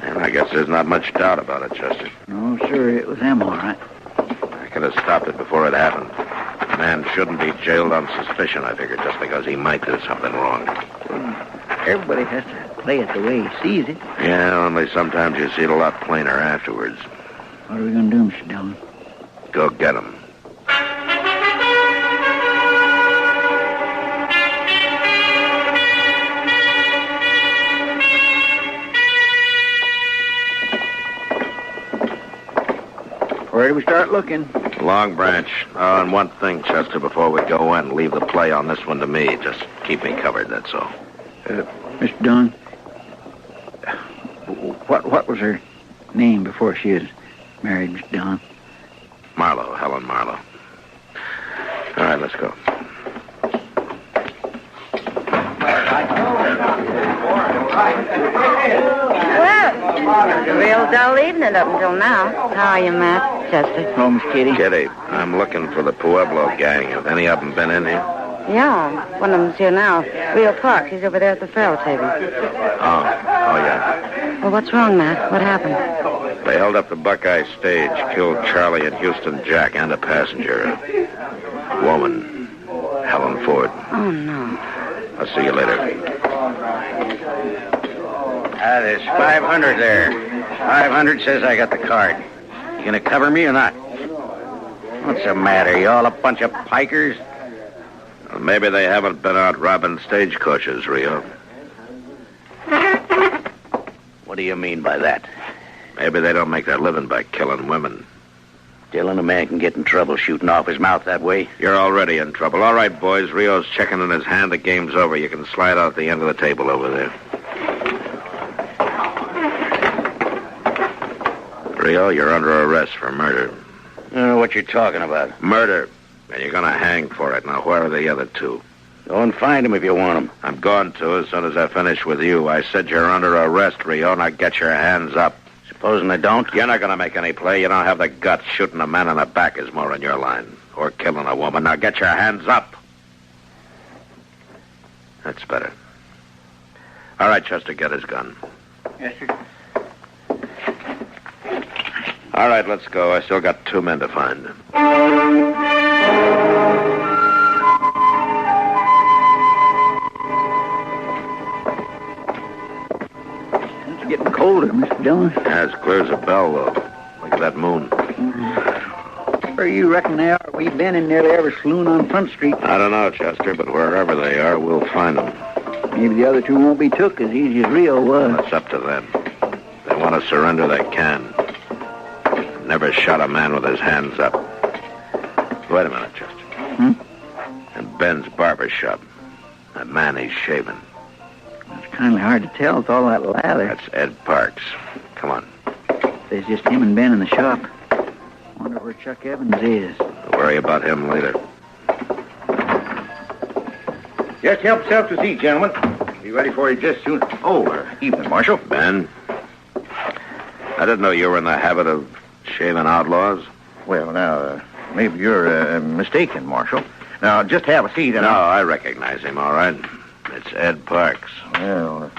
And I guess there's not much doubt about it, Chester. No, sir, it was them, all right. I could have stopped it before it happened. A man shouldn't be jailed on suspicion, I figured, just because he might do something wrong. Everybody has to play it the way he sees it. Yeah, only sometimes you see it a lot plainer afterwards. What are we going to do, Mr. Dillon? Go get him. Where do we start looking? Long Branch. Oh, and one thing, Chester, before we go in, leave the play on this one to me. Just keep me covered, that's all. Mr. Dillon, what was her name before she was married, Mr. Dillon? Marlowe, Helen Marlowe. All right, let's go. Well, real dull evening up until now. How are you, Matt? Chester? Home, Kitty. Kitty, I'm looking for the Pueblo gang. Have any of them been in here? Yeah, one of them's here now. Rio Parks, he's over there at the faro table. Oh, yeah. Well, what's wrong, Matt? What happened? They held up the Buckeye stage, killed Charlie and Houston Jack and a passenger. A woman, Helen Ford. Oh, no. I'll see you later. There's 500 there. 500 says I got the card. You gonna cover me or not? What's the matter? You all a bunch of pikers? Well, maybe they haven't been out robbing stagecoaches, Rio. What do you mean by that? Maybe they don't make their living by killing women. Dylan, a man can get in trouble shooting off his mouth that way. You're already in trouble. All right, boys. Rio's checking in his hand. The game's over. You can slide out the end of the table over there. Rio, you're under arrest for murder. What you talking about? Murder. And you're going to hang for it. Now, where are the other 2? Go and find them if you want them. I'm going to as soon as I finish with you. I said you're under arrest, Rio. Now get your hands up. Supposing I don't? You're not going to make any play. You don't have the guts. Shooting a man in the back is more in your line. Or killing a woman. Now get your hands up. That's better. All right, Chester, get his gun. Yes, sir. All right, let's go. I still got 2 men to find. colder, Mr. Dillon. Yeah, it's clear as a bell, though. Look at that moon. Where you reckon they are? We've been in nearly every saloon on Front Street. I don't know, Chester, but wherever they are, we'll find them. Maybe the other two won't be took as easy as Rio was. It's up to them. If they want to surrender, they can. Never shot a man with his hands up. Wait a minute, Chester. In Ben's barber shop, that man he's shaving. It's kind of hard to tell with all that lather. That's Ed Parks. Come on. There's just him and Ben in the shop. Wonder where Chuck Evans is. We'll worry about him later. Just help yourself to seat, gentlemen. Be ready for you just soon. Oh, evening, Marshal. Ben, I didn't know you were in the habit of shaving outlaws. Well, now, maybe you're mistaken, Marshal. Now, just have a seat. No, I recognize him, all right. It's Ed Parks. Well,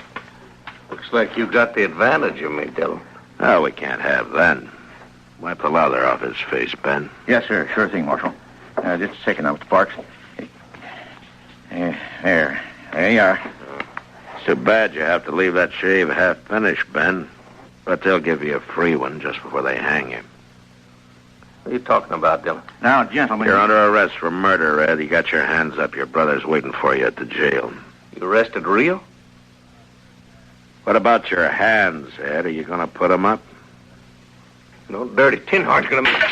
looks like you got the advantage of me, Dillon. Oh, we can't have that. Wipe the lather off his face, Ben. Yes, sir. Sure thing, Marshal. Just a second now, Mr. Parks. There you are. It's too bad you have to leave that shave half finished, Ben. But they'll give you a free one just before they hang you. What are you talking about, Dillon? Now, gentlemen... You're under arrest for murder, Ed. You got your hands up. Your brother's waiting for you at the jail. You arrested Rio? What about your hands, Ed? Are you going to put them up? No dirty tin heart's going to make...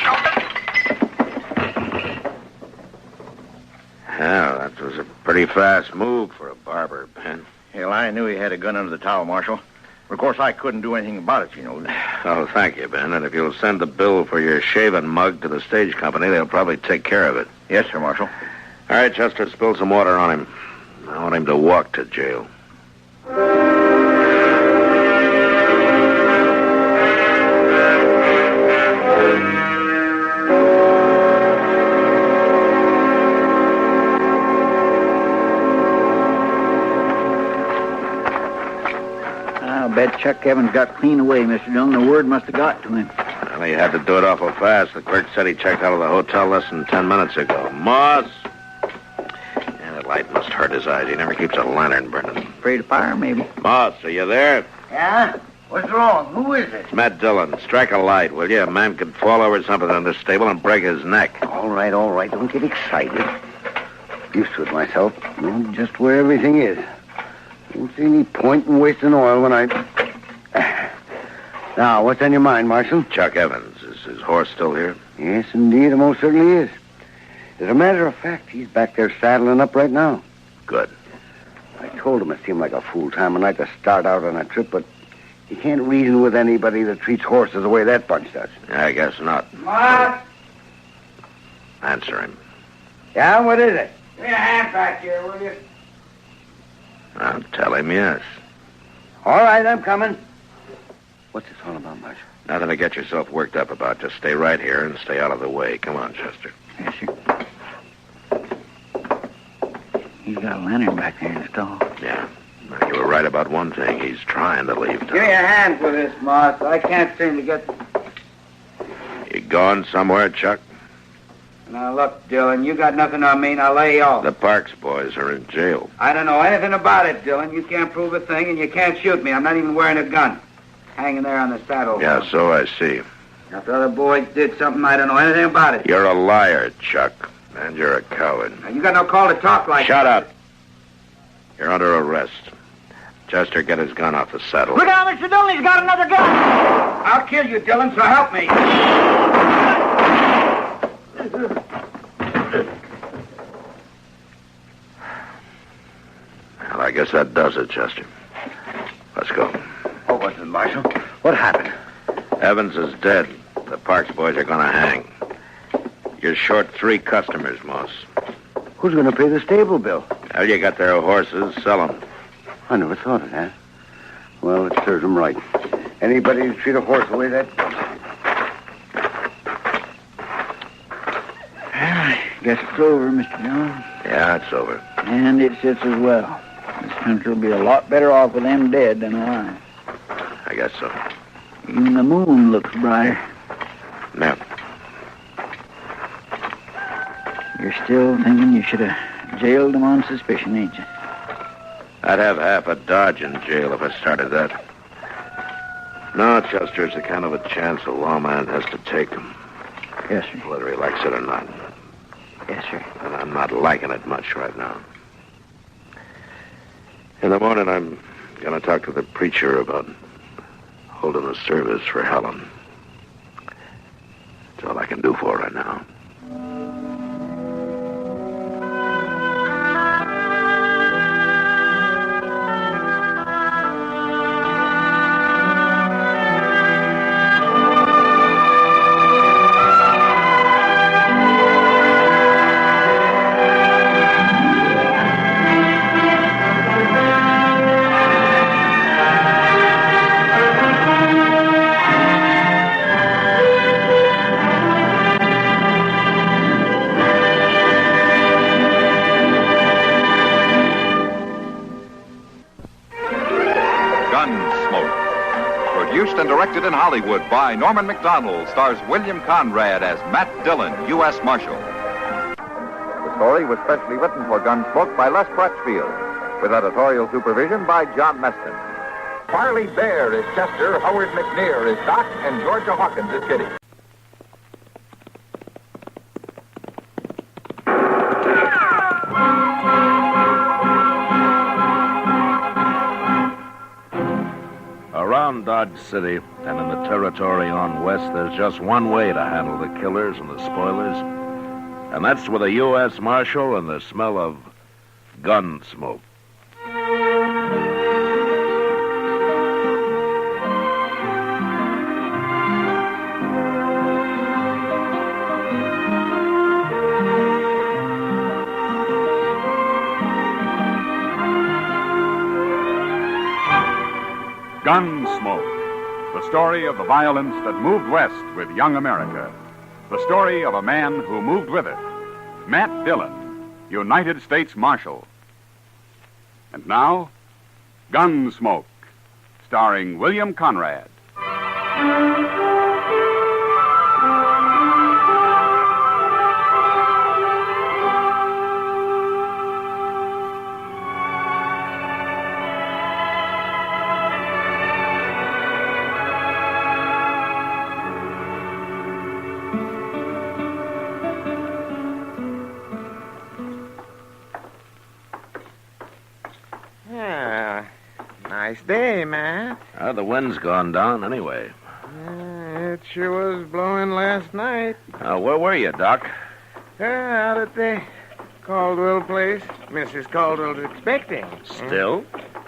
Yeah, that was a pretty fast move for a barber, Ben. Hell, I knew he had a gun under the towel, Marshal. Of course, I couldn't do anything about it, you know. Oh, thank you, Ben. And if you'll send the bill for your shaving mug to the stage company, they'll probably take care of it. Yes, sir, Marshal. All right, Chester, spill some water on him. I want him to walk to jail. I bet Chuck Evans got clean away, Mr. Dillon. The word must have got to him. Well, he had to do it awful fast. The clerk said he checked out of the hotel less than 10 minutes ago. Moss! Yeah, that light must hurt his eyes. He never keeps a lantern burning. Afraid of fire, maybe. Moss, are you there? Yeah? What's wrong? Who is it? It's Matt Dillon. Strike a light, will you? A man could fall over something in the stable and break his neck. All right. Don't get excited. Used to it myself. Know just where everything is. Don't see any point in wasting oil when I... Now, what's on your mind, Marshal? Chuck Evans. Is his horse still here? Yes, indeed. It most certainly is. As a matter of fact, he's back there saddling up right now. Good. I told him it seemed like a fool time of night to start out on a trip, but you can't reason with anybody that treats horses the way that bunch does. I guess not. What? Answer him. Yeah, what is it? Give me a hand back here, will you? I'll tell him yes. All right, I'm coming. What's this all about, Marshal? Nothing to get yourself worked up about. Just stay right here and stay out of the way. Come on, Chester. Yes, sir. He's got a lantern back there in the stall. Yeah. Now, you were right about one thing. He's trying to leave town. Give me a hand with this, Moss. I can't seem to get... You gone somewhere, Chuck? Now, look, Dillon, you got nothing on me, and I'll lay you off. The Parks boys are in jail. I don't know anything about it, Dillon. You can't prove a thing, and you can't shoot me. I'm not even wearing a gun. Hanging there on the saddle. Yeah, so I see. If the other boys did something, I don't know anything about it. You're a liar, Chuck. And you're a coward. Now, you got no call to talk like Shut up. You're under arrest. Chester, get his gun off the saddle. Look out, Mr. Dillon. He's got another gun. I'll kill you, Dillon, so help me. Well, I guess that does it, Chester. Let's go. What was it, Marshal? What happened? Evans is dead. The Parks boys are going to hang. You're short 3 customers, Moss. Who's going to pay the stable bill? Well, you got their horses. Sell them. I never thought of that. Well, it serves them right. Anybody who treat a horse the way that... I guess it's over, Mr. Dillon. Yeah, it's over. And it sits as well. This country will be a lot better off with them dead than alive. I guess so. Even the moon looks brighter. Yeah. You're still thinking you should have jailed them on suspicion, ain't you? I'd have half a Dodge in jail if I started that. No, Chester, it's a kind of a chance a lawman has to take. Yes, sir. Whether he likes it or not. Yes, sir. And I'm not liking it much right now. In the morning, I'm going to talk to the preacher about holding a service for Helen. That's all I can do for her right now. Produced and directed in Hollywood by Norman McDonald, stars William Conrad as Matt Dillon, U.S. Marshal. The story was specially written for Gunsmoke by Les Crutchfield, with editorial supervision by John Meston. Farley Bear is Chester, Howard McNear is Doc, and Georgia Hawkins is Kitty. Around Dodge City and in the territory on west, there's just one way to handle the killers and the spoilers, and that's with a U.S. Marshal and the smell of gun smoke. Gunsmoke, the story of the violence that moved west with young America. The story of a man who moved with it. Matt Dillon, United States Marshal. And now, Gunsmoke, starring William Conrad. Nice day, Matt. The wind's gone down anyway. It sure was blowing last night. Where were you, Doc? Out at the Caldwell place. Mrs. Caldwell's expecting. Still?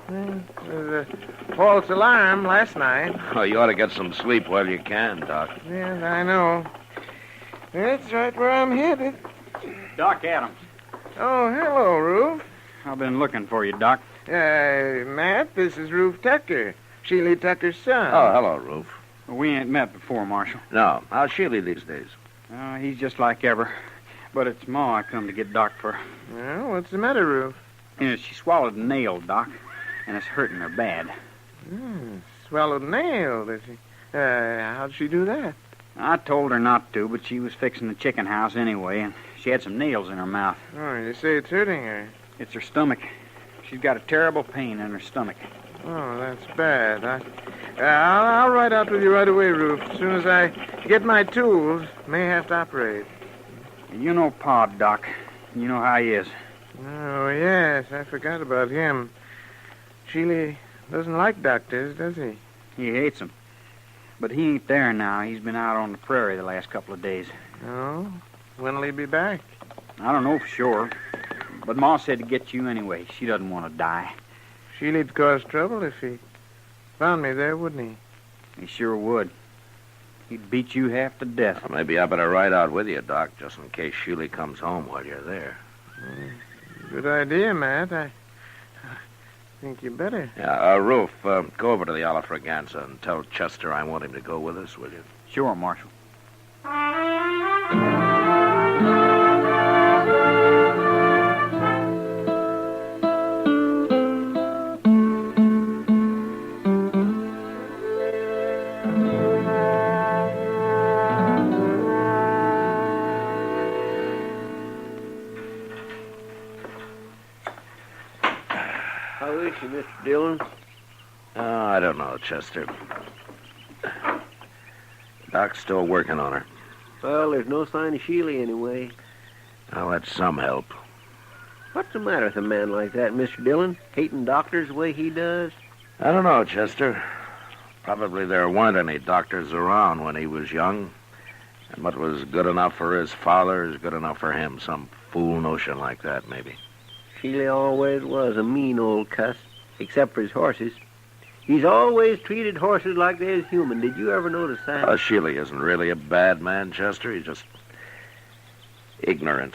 There was a false alarm last night. Oh, you ought to get some sleep while you can, Doc. Yes, I know. That's right where I'm headed. Doc Adams. Oh, hello, Roof. I've been looking for you, Doc. Matt, this is Roof Tucker, Sheely Tucker's son. Oh, hello, Roof. We ain't met before, Marshal. No. How's Sheely these days? He's just like ever. But it's Ma I come to get Doc for. Well, what's the matter, Roof? She swallowed a nail, Doc, and it's hurting her bad. Swallowed a nail, did she? How'd she do that? I told her not to, but she was fixing the chicken house anyway, and she had some nails in her mouth. Oh, you say it's hurting her? It's her stomach. She's got a terrible pain in her stomach. Oh, that's bad. I'll ride out with you right away, Roof. As soon as I get my tools, may have to operate. You know Pa, Doc. You know how he is. Oh, yes, I forgot about him. Sheely doesn't like doctors, does he? He hates them. But he ain't there now. He's been out on the prairie the last couple of days. Oh? When'll he be back? I don't know for sure. But Ma said to get you anyway. She doesn't want to die. Sheely'd cause trouble if he found me there, wouldn't he? He sure would. He'd beat you half to death. Well, maybe I better ride out with you, Doc, just in case Sheely comes home while you're there. Good idea, Matt. I think you better. Yeah, Roof, go over to the Alafraganza and tell Chester I want him to go with us, will you? Sure, Marshal. How is she, Mr. Dillon? I don't know, Chester. Doc's still working on her. Well, there's no sign of Sheila anyway. Well, that's some help. What's the matter with a man like that, Mr. Dillon? Hating doctors the way he does? I don't know, Chester. Probably there weren't any doctors around when he was young. And what was good enough for his father is good enough for him. Some fool notion like that, maybe. Sheila always was a mean old cuss, except for his horses. He's always treated horses like they're human. Did you ever notice that? Sheila isn't really a bad man, Chester. He's just ignorant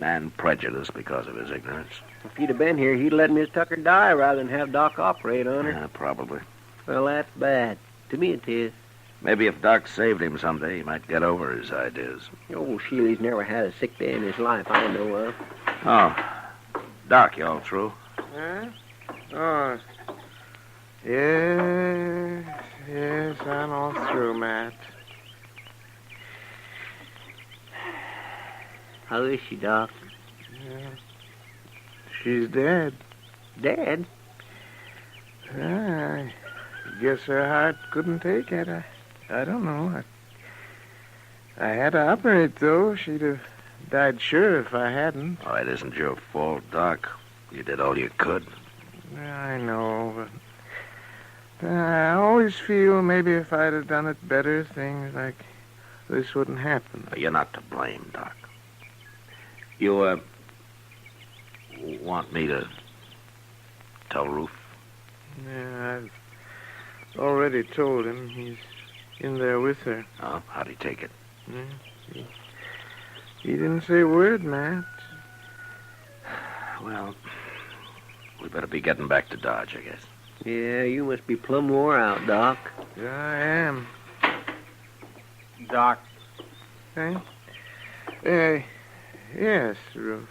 and prejudiced because of his ignorance. If he'd have been here, he'd let Miss Tucker die rather than have Doc operate on her. Yeah, probably. Well, that's bad. To me, it is. Maybe if Doc saved him someday, he might get over his ideas. Old Sheila's never had a sick day in his life I know of. Oh. Doc, you all through? Huh? Oh. Yes, I'm all through, Matt. How is she, Doc? Yeah. She's dead. Dead? I guess her heart couldn't take it. I don't know. I had to operate, though. She'd have died sure if I hadn't. Oh, it isn't your fault, Doc. You did all you could. I know, but I always feel maybe if I'd have done it better, things like this wouldn't happen. You're not to blame, Doc. You, want me to tell Ruth? Yeah, I've already told him. He's in there with her. Oh, how'd he take it? Yeah, he didn't say a word, Matt. Well, we better be getting back to Dodge, I guess. Yeah, you must be plumb wore out, Doc. Yeah, I am. Doc. Hey? Yes, Ruth.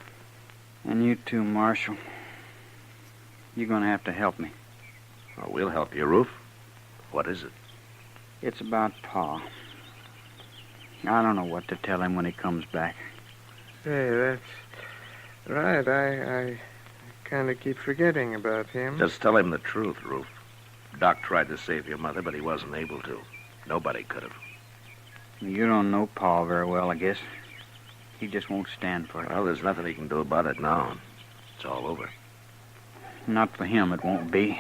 And you too, Marshal. You're going to have to help me. Well, we'll help you, Ruth. What is it? It's about Pa. I don't know what to tell him when he comes back. Hey, that's right. I kind of keep forgetting about him. Just tell him the truth, Ruth. Doc tried to save your mother, but he wasn't able to. Nobody could have. You don't know Pa very well, I guess. He just won't stand for it. Well, there's nothing he can do about it now. It's all over. Not for him, it won't be.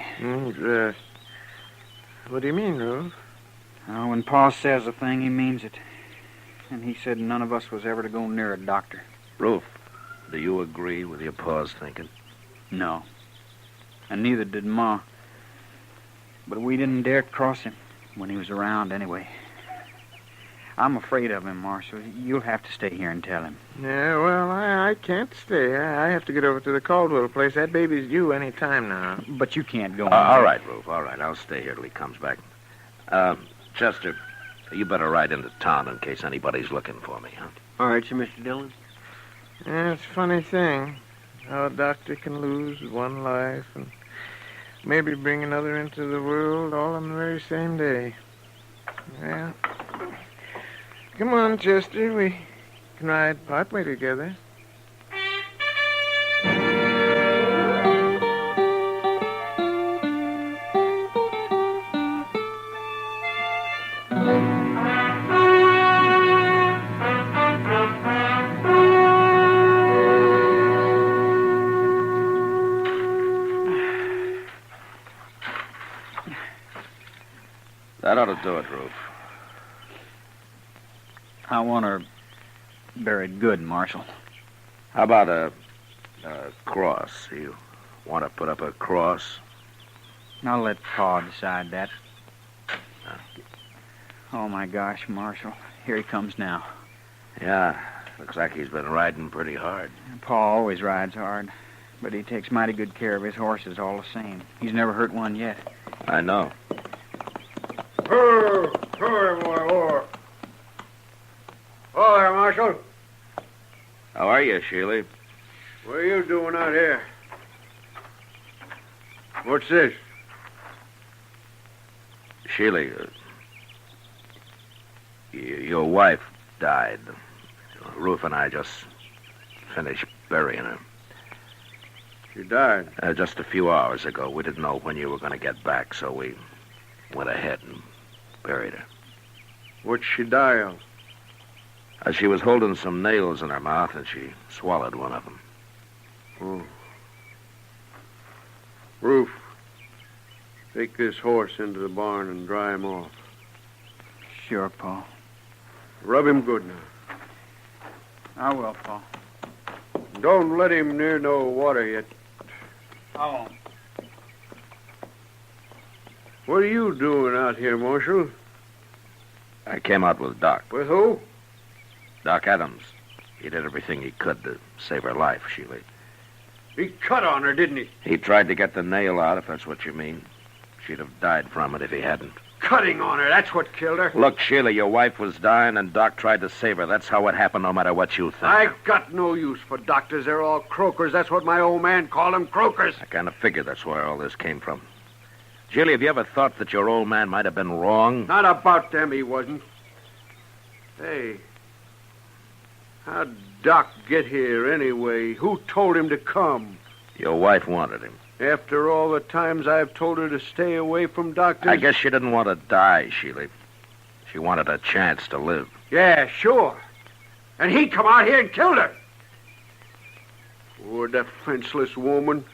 What do you mean, Ruth? Oh, when Pa says a thing, he means it. And he said none of us was ever to go near a doctor. Ruth, do you agree with your Pa's thinking? No. And neither did Ma. But we didn't dare cross him when he was around anyway. I'm afraid of him, Marshal. You'll have to stay here and tell him. Yeah, well, I can't stay. I have to get over to the Caldwell place. That baby's due any time now. But you can't go. All right, Ruth, all right. I'll stay here till he comes back. Chester, you better ride into town in case anybody's looking for me, huh? All right, sir, Mr. Dillon. Yeah, it's a funny thing how a doctor can lose one life and maybe bring another into the world all on the very same day. Yeah. Come on, Chester. We can ride partway together. That ought to do it, Ruth. I want her buried good, Marshal. How about a cross? You want to put up a cross? I'll let Pa decide that. Oh, my gosh, Marshal. Here he comes now. Yeah, looks like he's been riding pretty hard. Pa always rides hard, but he takes mighty good care of his horses all the same. He's never hurt one yet. I know. Oh, there, Marshal. How are you, Sheila? What are you doing out here? What's this? Sheila, your wife died. Ruth and I just finished burying her. She died? Just a few hours ago. We didn't know when you were going to get back, so we went ahead and buried her. What'd she die of? She was holding some nails in her mouth, and she swallowed one of them. Oh. Roof, take this horse into the barn and dry him off. Sure, Pa. Rub him good now. I will, Pa. Don't let him near no water yet. I won't. What are you doing out here, Marshal? I came out with Doc. With who? Doc Adams. He did everything he could to save her life, Sheila. He cut on her, didn't he? He tried to get the nail out, if that's what you mean. She'd have died from it if he hadn't. Cutting on her, that's what killed her. Look, Sheila, your wife was dying, and Doc tried to save her. That's how it happened, no matter what you think. I got no use for doctors. They're all croakers. That's what my old man called them, croakers. I kind of figured that's where all this came from. Sheila, have you ever thought that your old man might have been wrong? Not about them, he wasn't. Hey, how'd Doc get here anyway? Who told him to come? Your wife wanted him. After all the times I've told her to stay away from doctors... I guess she didn't want to die, Sheila. She wanted a chance to live. Yeah, sure. And he come out here and killed her. Poor defenseless woman.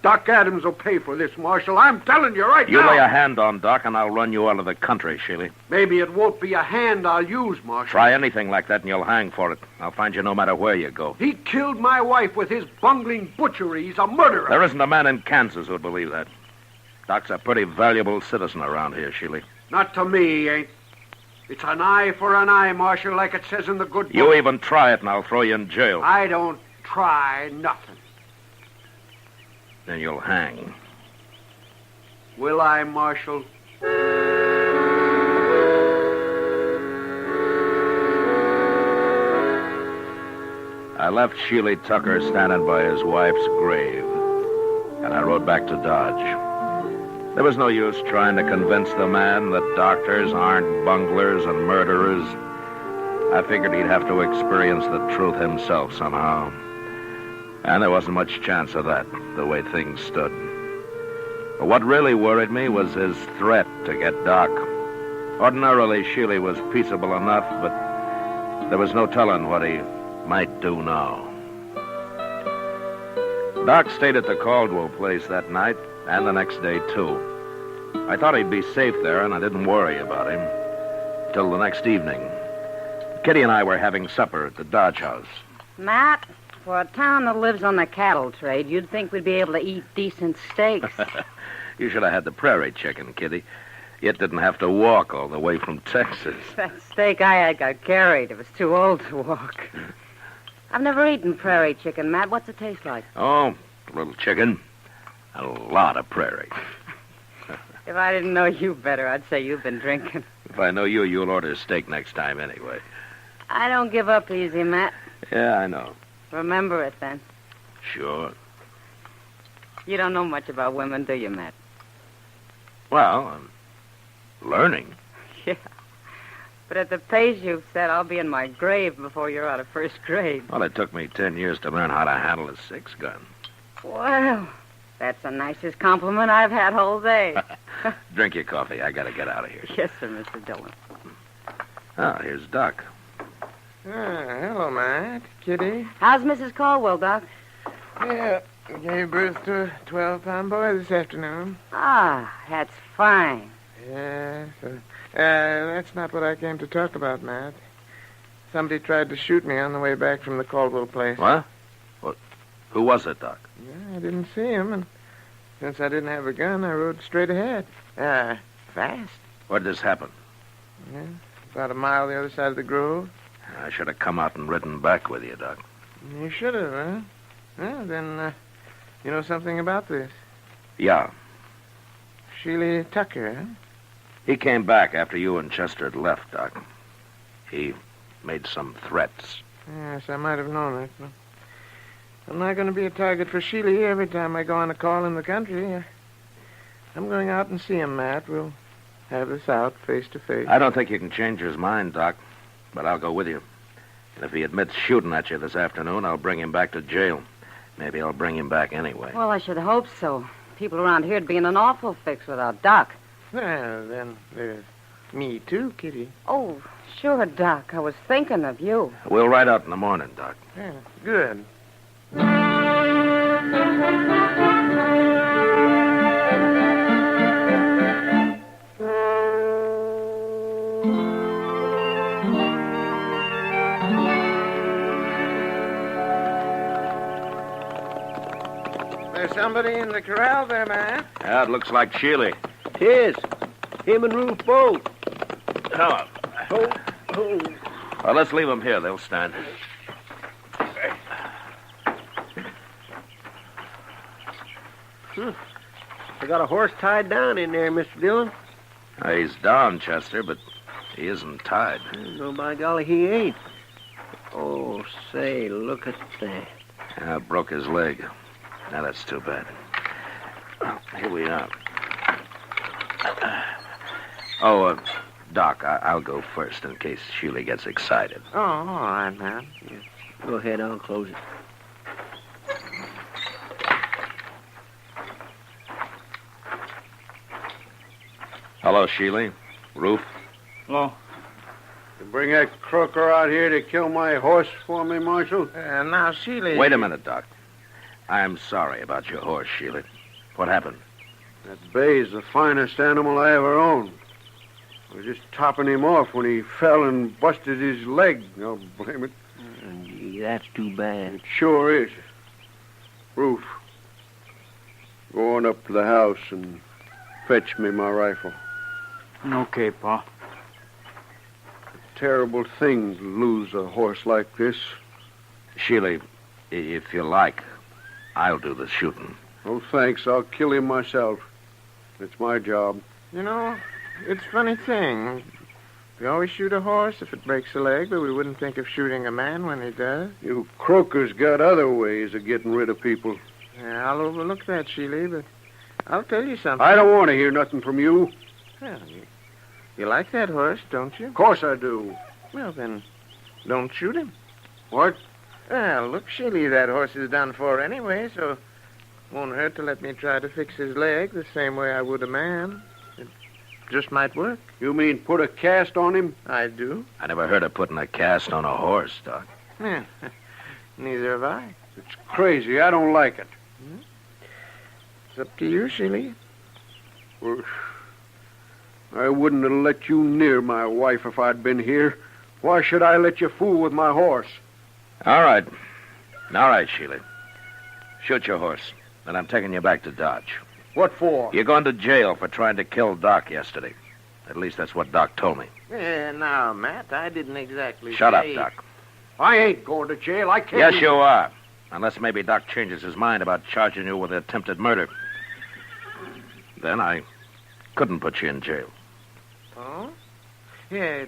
Doc Adams will pay for this, Marshal. I'm telling you right now. You lay a hand on Doc, and I'll run you out of the country, Sheila. Maybe it won't be a hand I'll use, Marshal. Try anything like that, and you'll hang for it. I'll find you no matter where you go. He killed my wife with his bungling butchery. He's a murderer. There isn't a man in Kansas who'd believe that. Doc's a pretty valuable citizen around here, Sheila. Not to me, he ain't. It's an eye for an eye, Marshal, like it says in the good book. You even try it, and I'll throw you in jail. I don't try nothing. Then you'll hang. Will I, Marshal? I left Sheila Tucker standing by his wife's grave, and I rode back to Dodge. There was no use trying to convince the man that doctors aren't bunglers and murderers. I figured he'd have to experience the truth himself somehow. And there wasn't much chance of that, the way things stood. But what really worried me was his threat to get Doc. Ordinarily, Sheila was peaceable enough, but there was no telling what he might do now. Doc stayed at the Caldwell place that night, and the next day, too. I thought he'd be safe there, and I didn't worry about him. Till the next evening. Kitty and I were having supper at the Dodge house. Matt, for a town that lives on the cattle trade, you'd think we'd be able to eat decent steaks. You should have had the prairie chicken, Kitty. It didn't have to walk all the way from Texas. That steak I had got carried. It was too old to walk. I've never eaten prairie chicken, Matt. What's it taste like? Oh, a little chicken. A lot of prairie. If I didn't know you better, I'd say you've been drinking. If I know you, you'll order steak next time anyway. I don't give up easy, Matt. Yeah, I know. Remember it, then. Sure. You don't know much about women, do you, Matt? Well, I'm learning. Yeah. But at the pace you've set, I'll be in my grave before you're out of first grade. Well, it took me 10 years to learn how to handle a six-gun. Well, that's the nicest compliment I've had all day. Drink your coffee. I gotta get out of here. Yes, sir, Mr. Dillon. Oh, here's Doc. Hello, Matt. Kitty. How's Mrs. Caldwell, Doc? Yeah, gave birth to a 12-pound boy this afternoon. Ah, that's fine. Yes. That's not what I came to talk about, Matt. Somebody tried to shoot me on the way back from the Caldwell place. What? Who was it, Doc? Yeah, I didn't see him, and since I didn't have a gun, I rode straight ahead. Fast. Where did this happen? Yeah, about a mile the other side of the grove. I should have come out and ridden back with you, Doc. You should have, huh? Well, then, you know something about this? Yeah. Sheila Tucker, huh? He came back after you and Chester had left, Doc. He made some threats. Yes, I might have known it. But I'm not going to be a target for Sheila every time I go on a call in the country. I'm going out and see him, Matt. We'll have this out face to face. I don't think you can change his mind, Doc, but I'll go with you. And if he admits shooting at you this afternoon, I'll bring him back to jail. Maybe I'll bring him back anyway. Well, I should hope so. People around here'd be in an awful fix without Doc. Well, then there's Me too, Kitty. Oh, sure, Doc. I was thinking of you. We'll ride out in the morning, Doc. Yeah, good. There's somebody in the corral there, man. Yeah, it looks like Sheely. Tis. Him and Ruth both. Oh. Well, let's leave them here. They'll stand. I got a horse tied down in there, Mr. Dillon. He's down, Chester, but he isn't tied. No, by golly, he ain't. Oh, say, look at that. Yeah, broke his leg. Now, that's too bad. Well, here we are. Doc, I'll go first in case Sheely gets excited. Oh, all right, man. Yeah. Go ahead, I'll close it. Hello, Sheely. Ruth. Hello. You bring that croaker out here to kill my horse for me, Marshal? Now, Sheely... Wait a minute, Doc. I'm sorry about your horse, Sheely. What happened? That bay's the finest animal I ever owned. I was just topping him off when he fell and busted his leg. I'll blame it. Gee, that's too bad. It sure is. Ruth, go on up to the house and fetch me my rifle. Okay, Pa. Terrible thing to lose a horse like this. Sheely, if you like, I'll do the shooting. Oh, thanks. I'll kill him myself. It's my job. You know, it's a funny thing. We always shoot a horse if it breaks a leg, but we wouldn't think of shooting a man when he does. You croakers got other ways of getting rid of people. Yeah, I'll overlook that, Sheely, but I'll tell you something. I don't want to hear nothing from you. Well, you like that horse, don't you? Of course I do. Well, then, don't shoot him. What? Well, look, Sheely, that horse is done for anyway, so it won't hurt to let me try to fix his leg the same way I would a man. It just might work. You mean put a cast on him? I do. I never heard of putting a cast on a horse, Doc. Yeah, neither have I. It's crazy. I don't like it. It's up to you, Sheely. Well, I wouldn't have let you near my wife if I'd been here. Why should I let you fool with my horse? All right, Sheely. Shoot your horse, and I'm taking you back to Dodge. What for? You're going to jail for trying to kill Doc yesterday. At least that's what Doc told me. Yeah, now, Matt, I didn't exactly Shut say... up, Doc. I ain't going to jail. I can't... Yes, you are. Unless maybe Doc changes his mind about charging you with attempted murder. Then I couldn't put you in jail. Oh? Yeah,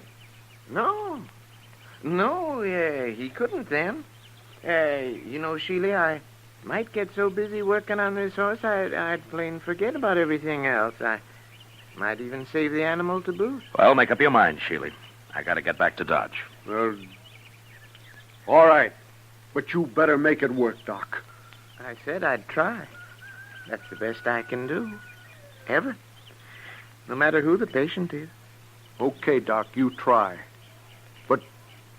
no, yeah, he couldn't then. You know, Sheely, I might get so busy working on this horse, I'd plain forget about everything else. I might even save the animal to boot. Well, make up your mind, Sheely. I gotta get back to Dodge. Well, all right. But you better make it work, Doc. I said I'd try. That's the best I can do. Ever. No matter who the patient is. Okay, Doc, you try. But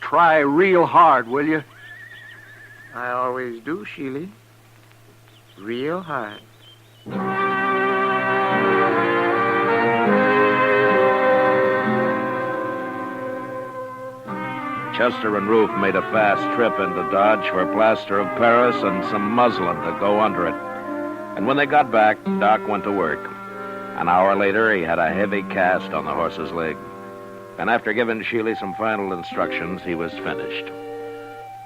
try real hard, will you? I always do, Sheely. Real hard. Chester and Ruth made a fast trip into Dodge for a plaster of Paris and some muslin to go under it. And when they got back, Doc went to work. An hour later, he had a heavy cast on the horse's leg. And after giving Sheely some final instructions, he was finished.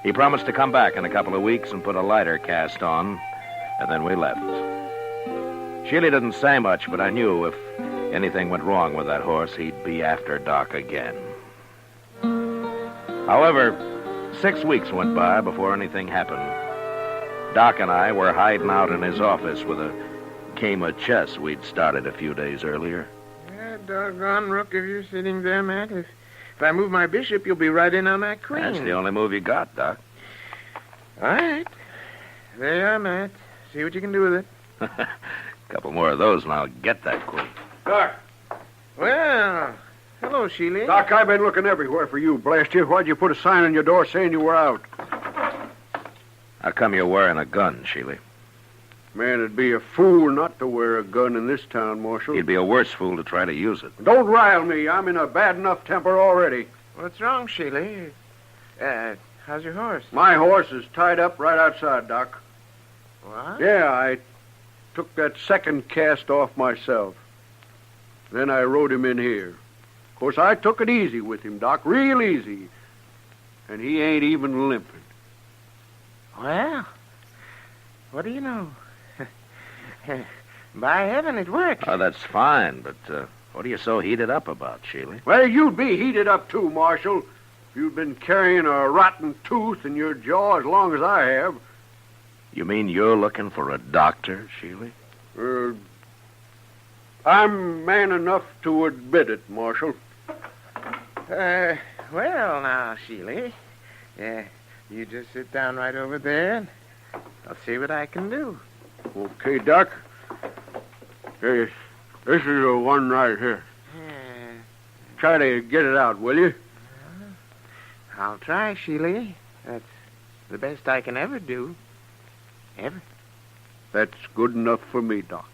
He promised to come back in a couple of weeks and put a lighter cast on, and then we left. Sheely didn't say much, but I knew if anything went wrong with that horse, he'd be after Doc again. However, 6 weeks went by before anything happened. Doc and I were hiding out in his office with a game of chess we'd started a few days earlier. Yeah, doggone rook if you're sitting there, Matt. If I move my bishop, you'll be right in on that queen. That's the only move you got, Doc. All right. There you are, Matt. See what you can do with it. Couple more of those and I'll get that queen. Doc. Well, Hello, Sheely. Doc, I've been looking everywhere for you, blast you. Why'd you put a sign on your door saying you were out? How come you're wearing a gun, Sheely? Man, it'd be a fool not to wear a gun in this town, Marshal. You'd be a worse fool to try to use it. Don't rile me. I'm in a bad enough temper already. What's wrong, Sheely? How's your horse? My horse is tied up right outside, Doc. What? Yeah, I took that second cast off myself. Then I rode him in here. Of course, I took it easy with him, Doc, real easy. And he ain't even limping. Well, what do you know? By heaven, it worked. Oh, that's fine, but what are you so heated up about, Sheely? Well, you'd be heated up too, Marshal. If you'd been carrying a rotten tooth in your jaw as long as I have. You mean you're looking for a doctor, Sheely? I'm man enough to admit it, Marshal. Well, now, Sheely. You just sit down right over there, and I'll see what I can do. Okay, Doc. Hey, this is the one right here. Try to get it out, will you? I'll try, Sheely. That's the best I can ever do. Ever. That's good enough for me, Doc.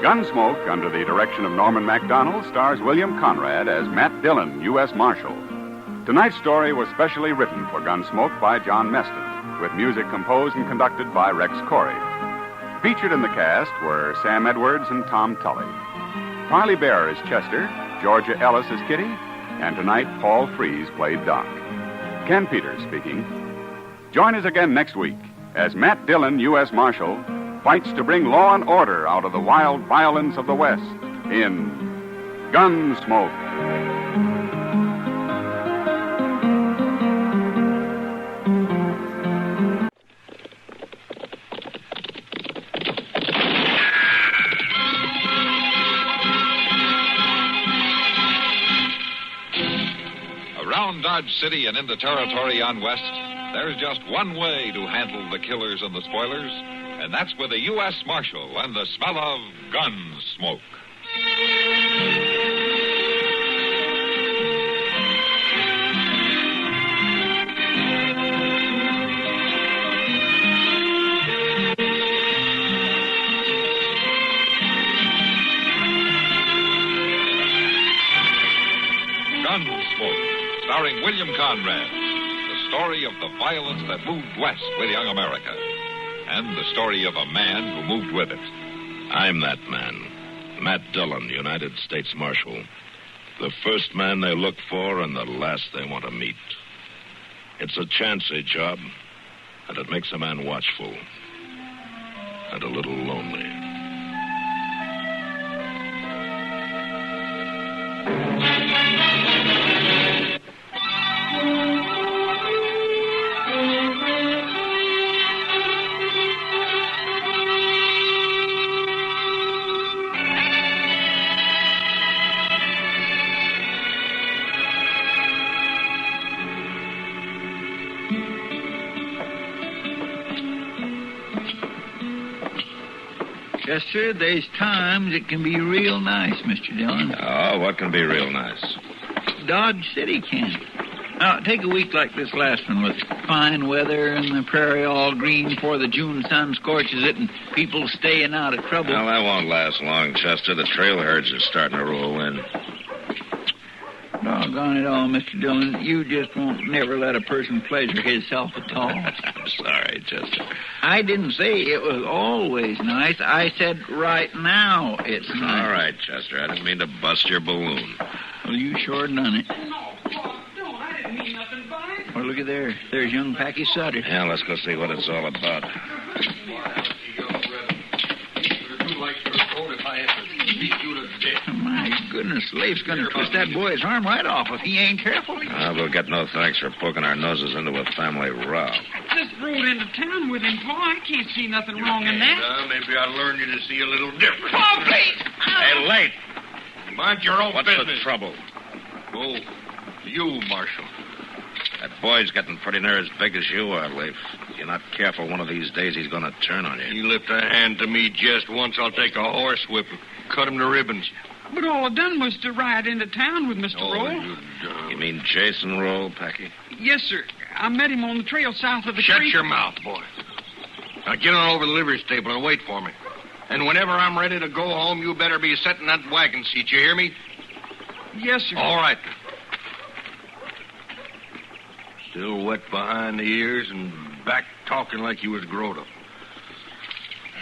Gunsmoke, under the direction of Norman MacDonald, stars William Conrad as Matt Dillon, U.S. Marshal. Tonight's story was specially written for Gunsmoke by John Meston, with music composed and conducted by Rex Corey. Featured in the cast were Sam Edwards and Tom Tully. Parley Bear is Chester, Georgia Ellis is Kitty, and tonight Paul Freese played Doc. Ken Peters speaking. Join us again next week as Matt Dillon, U.S. Marshal, fights to bring law and order out of the wild violence of the West in Gunsmoke. Around Dodge City and into territory on West, there's just one way to handle the killers and the spoilers, and that's with a U.S. Marshal and the smell of gun smoke. Gunsmoke, starring William Conrad, the story of the violence that moved west with young America. And the story of a man who moved with it. I'm that man, Matt Dillon, United States Marshal. The first man they look for and the last they want to meet. It's a chancy job, and it makes a man watchful and a little lonely. Chester, there's times it can be real nice, Mr. Dillon. Oh, what can be real nice? Dodge City can. Now, take a week like this last one with fine weather and the prairie all green before the June sun scorches it and people staying out of trouble. Well, that won't last long, Chester. The trail herds are starting to roll in. Doggone it all, Mr. Dillon. You just won't never let a person pleasure himself at all. I'm sorry, Chester. I didn't say it was always nice. I said right now it's nice. All right, Chester. I didn't mean to bust your balloon. Well, you sure done it. Well, look at there. There's young Packy Sutter. Yeah, let's go see what it's all about. My goodness, Leif's going to twist that boy's arm right off if he ain't careful. We'll get no thanks for poking our noses into a family row. I just rode into town with him, Pa. I can't see nothing wrong in that. Maybe I'll learn you to see a little different. Pa, please! Hey, Late! Mind your own business. What's the trouble? Oh, you, Marshal. That boy's getting pretty near as big as you are, Leif. If you're not careful, one of these days he's going to turn on you. You lift a hand to me just once, I'll take a horsewhip and cut him to ribbons. But all I done was to ride into town with Mr. Roll. You mean Jason Roll, Packy? Yes, sir. I met him on the trail south of the Shut creek. your mouth, boy. Now get on over to the livery stable and wait for me. And whenever I'm ready to go home, you better be sitting in that wagon seat. You hear me? Yes, sir. All right. Still wet behind the ears and back talking like you was growed up.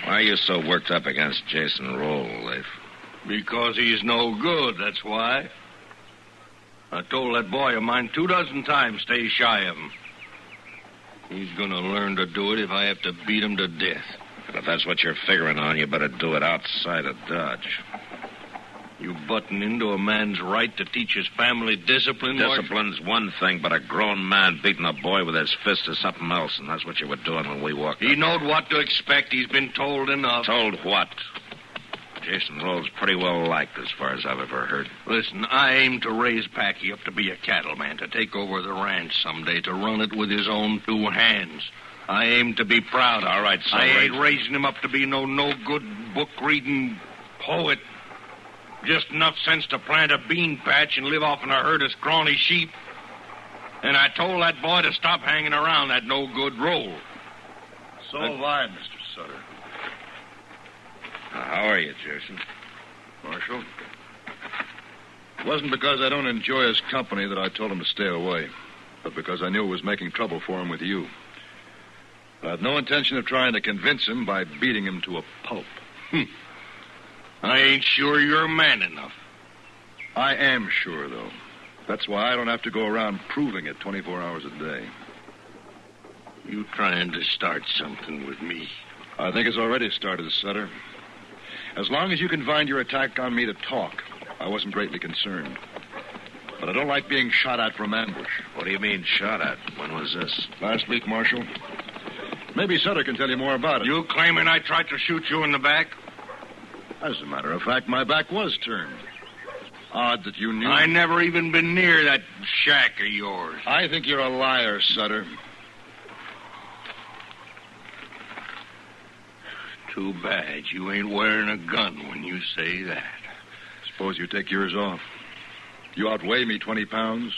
Why are you so worked up against Jason Roll, Leif? Because he's no good, that's why. I told that boy of mine 24 times stay shy of him. He's going to learn to do it if I have to beat him to death. And if that's what you're figuring on, you better do it outside of Dodge. You button into a man's right to teach his family discipline, Marshal? Discipline's one thing, but a grown man beating a boy with his fist is something else, and that's what you were doing when we walked He up. knowed what to expect. He's been told enough. Told what? Jason Roll's pretty well liked as far as I've ever heard. Listen, I aim to raise Packy up to be a cattleman, to take over the ranch someday, to run it with his own 2 hands. I aim to be proud. All right, so I ain't raising him up to be no good book-reading poet. Just enough sense to plant a bean patch and live off in a herd of scrawny sheep. And I told that boy to stop hanging around that no-good Roll. So have I, Mr. Sutter. How are you, Jason? Marshal? It wasn't because I don't enjoy his company that I told him to stay away, but because I knew it was making trouble for him with you. I had no intention of trying to convince him by beating him to a pulp. I ain't sure you're man enough. I am sure, though. That's why I don't have to go around proving it 24 hours a day. You trying to start something with me? I think it's already started, Sutter. As long as you confined your attack on me to talk, I wasn't greatly concerned. But I don't like being shot at from ambush. What do you mean, shot at? When was this? Last week, Marshal. Maybe Sutter can tell you more about it. You claiming I tried to shoot you in the back? As a matter of fact, my back was turned. Odd that you knew. I never even been near that shack of yours. I think you're a liar, Sutter. Too bad you ain't wearing a gun when you say that. Suppose you take yours off. You outweigh me 20 pounds.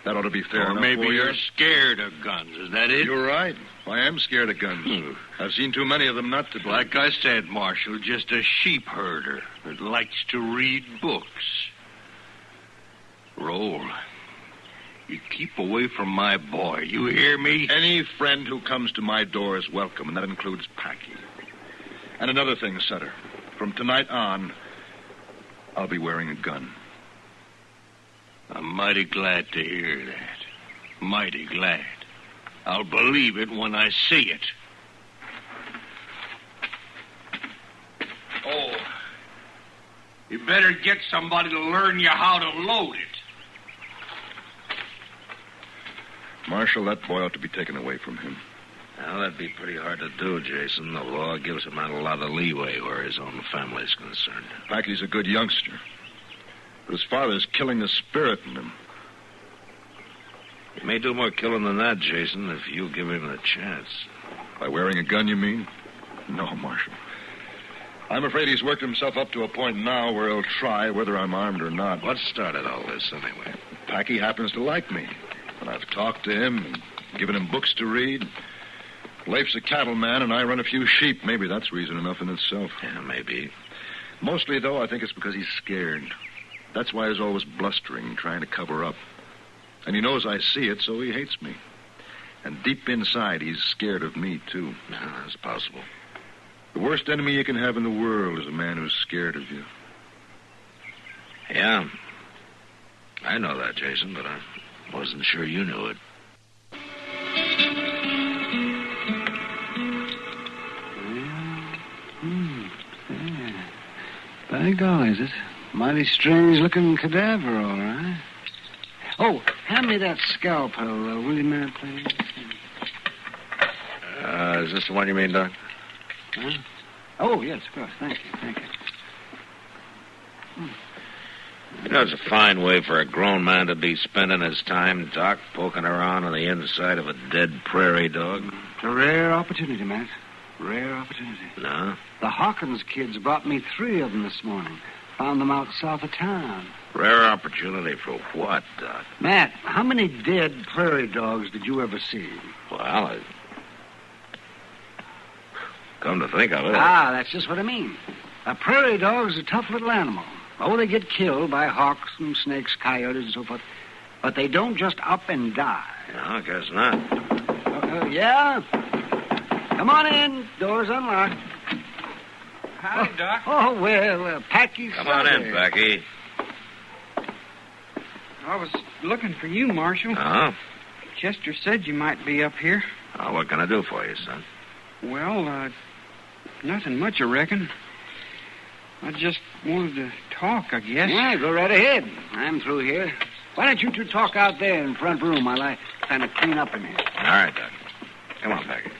That ought to be fair Or enough maybe for you. you're scared of guns. Is that it? You're right. I am scared of guns. I've seen too many of them not to be. Like I said, Marshal, just a sheep herder that likes to read books. Roll. You keep away from my boy. You hear me? Any friend who comes to my door is welcome, and that includes Packy. And another thing, Sutter. From tonight on, I'll be wearing a gun. I'm mighty glad to hear that. Mighty glad. I'll believe it when I see it. Oh. You better get somebody to learn you how to load it. Marshal, that boy ought to be taken away from him. Well, that'd be pretty hard to do, Jason. The law gives him a lot of leeway where his own family's concerned. Packy's a good youngster. But his father's killing the spirit in him. He may do more killing than that, Jason, if you give him a chance. By wearing a gun, you mean? No, Marshal. I'm afraid he's worked himself up to a point now where he'll try, whether I'm armed or not. What started all this, anyway? Packy happens to like me. And I've talked to him and given him books to read. Leif's a cattleman, and I run a few sheep. Maybe that's reason enough in itself. Yeah, maybe. Mostly, though, I think it's because he's scared. That's why he's always blustering, trying to cover up. And he knows I see it, so he hates me. And deep inside, he's scared of me, too. No, that's possible. The worst enemy you can have in the world is a man who's scared of you. Yeah. I know that, Jason, but I wasn't sure you knew it. By golly, is Mighty strange-looking cadaver, all right. Oh, hand me that scalpel, will you, Matt, please? Is this the one you mean, Doc? Huh? Oh, yes, of course. Thank you. You know, it's a fine way for a grown man to be spending his time, Doc, poking around on the inside of a dead prairie dog. It's a rare opportunity, Matt. Rare opportunity. No? The Hawkins kids brought me 3 of them this morning. Found them out south of town. Rare opportunity for what, Doc? Matt, how many dead prairie dogs did you ever see? Well, come to think of it. That's just what I mean. A prairie dog's a tough little animal. Oh, they get killed by hawks and snakes, coyotes, and so forth. But they don't just up and die. No, I guess not. Yeah? Come on in. Door's unlocked. Howdy, Doc. Oh, well, Packy's... Come on in, Packy. I was looking for you, Marshal. Oh? Chester said you might be up here. Oh, what can I do for you, son? Well, nothing much, I reckon. I just wanted to talk, I guess. Yeah, go right ahead. I'm through here. Why don't you two talk out there in the front room while I kind of clean up in here? All right, Doc. Come on, Packy.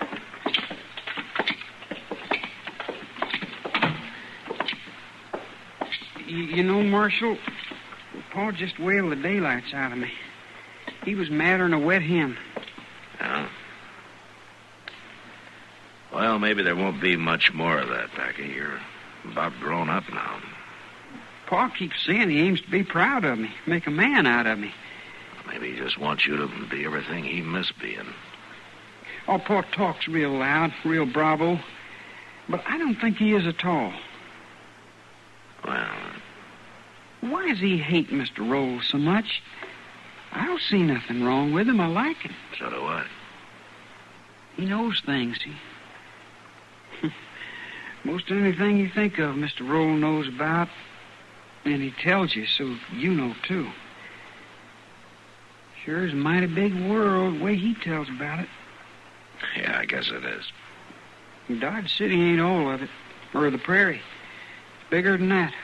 You know, Marshal, Pa just wailed the daylights out of me. He was madder than a wet hen. Yeah. Well, maybe there won't be much more of that, Packy. You're about grown up now. Pa keeps saying he aims to be proud of me, make a man out of me. Maybe he just wants you to be everything he missed being. Oh, Pa talks real loud, real bravo. But I don't think he is at all. Well... Why does he hate Mr. Rolls so much? I don't see nothing wrong with him. I like him. So do I. He knows things. Most anything you think of, Mr. Roll knows about, and he tells you, so you know, too. Sure is a mighty big world, the way he tells about it. Yeah, I guess it is. Dodge City ain't all of it, or the prairie. It's bigger than that.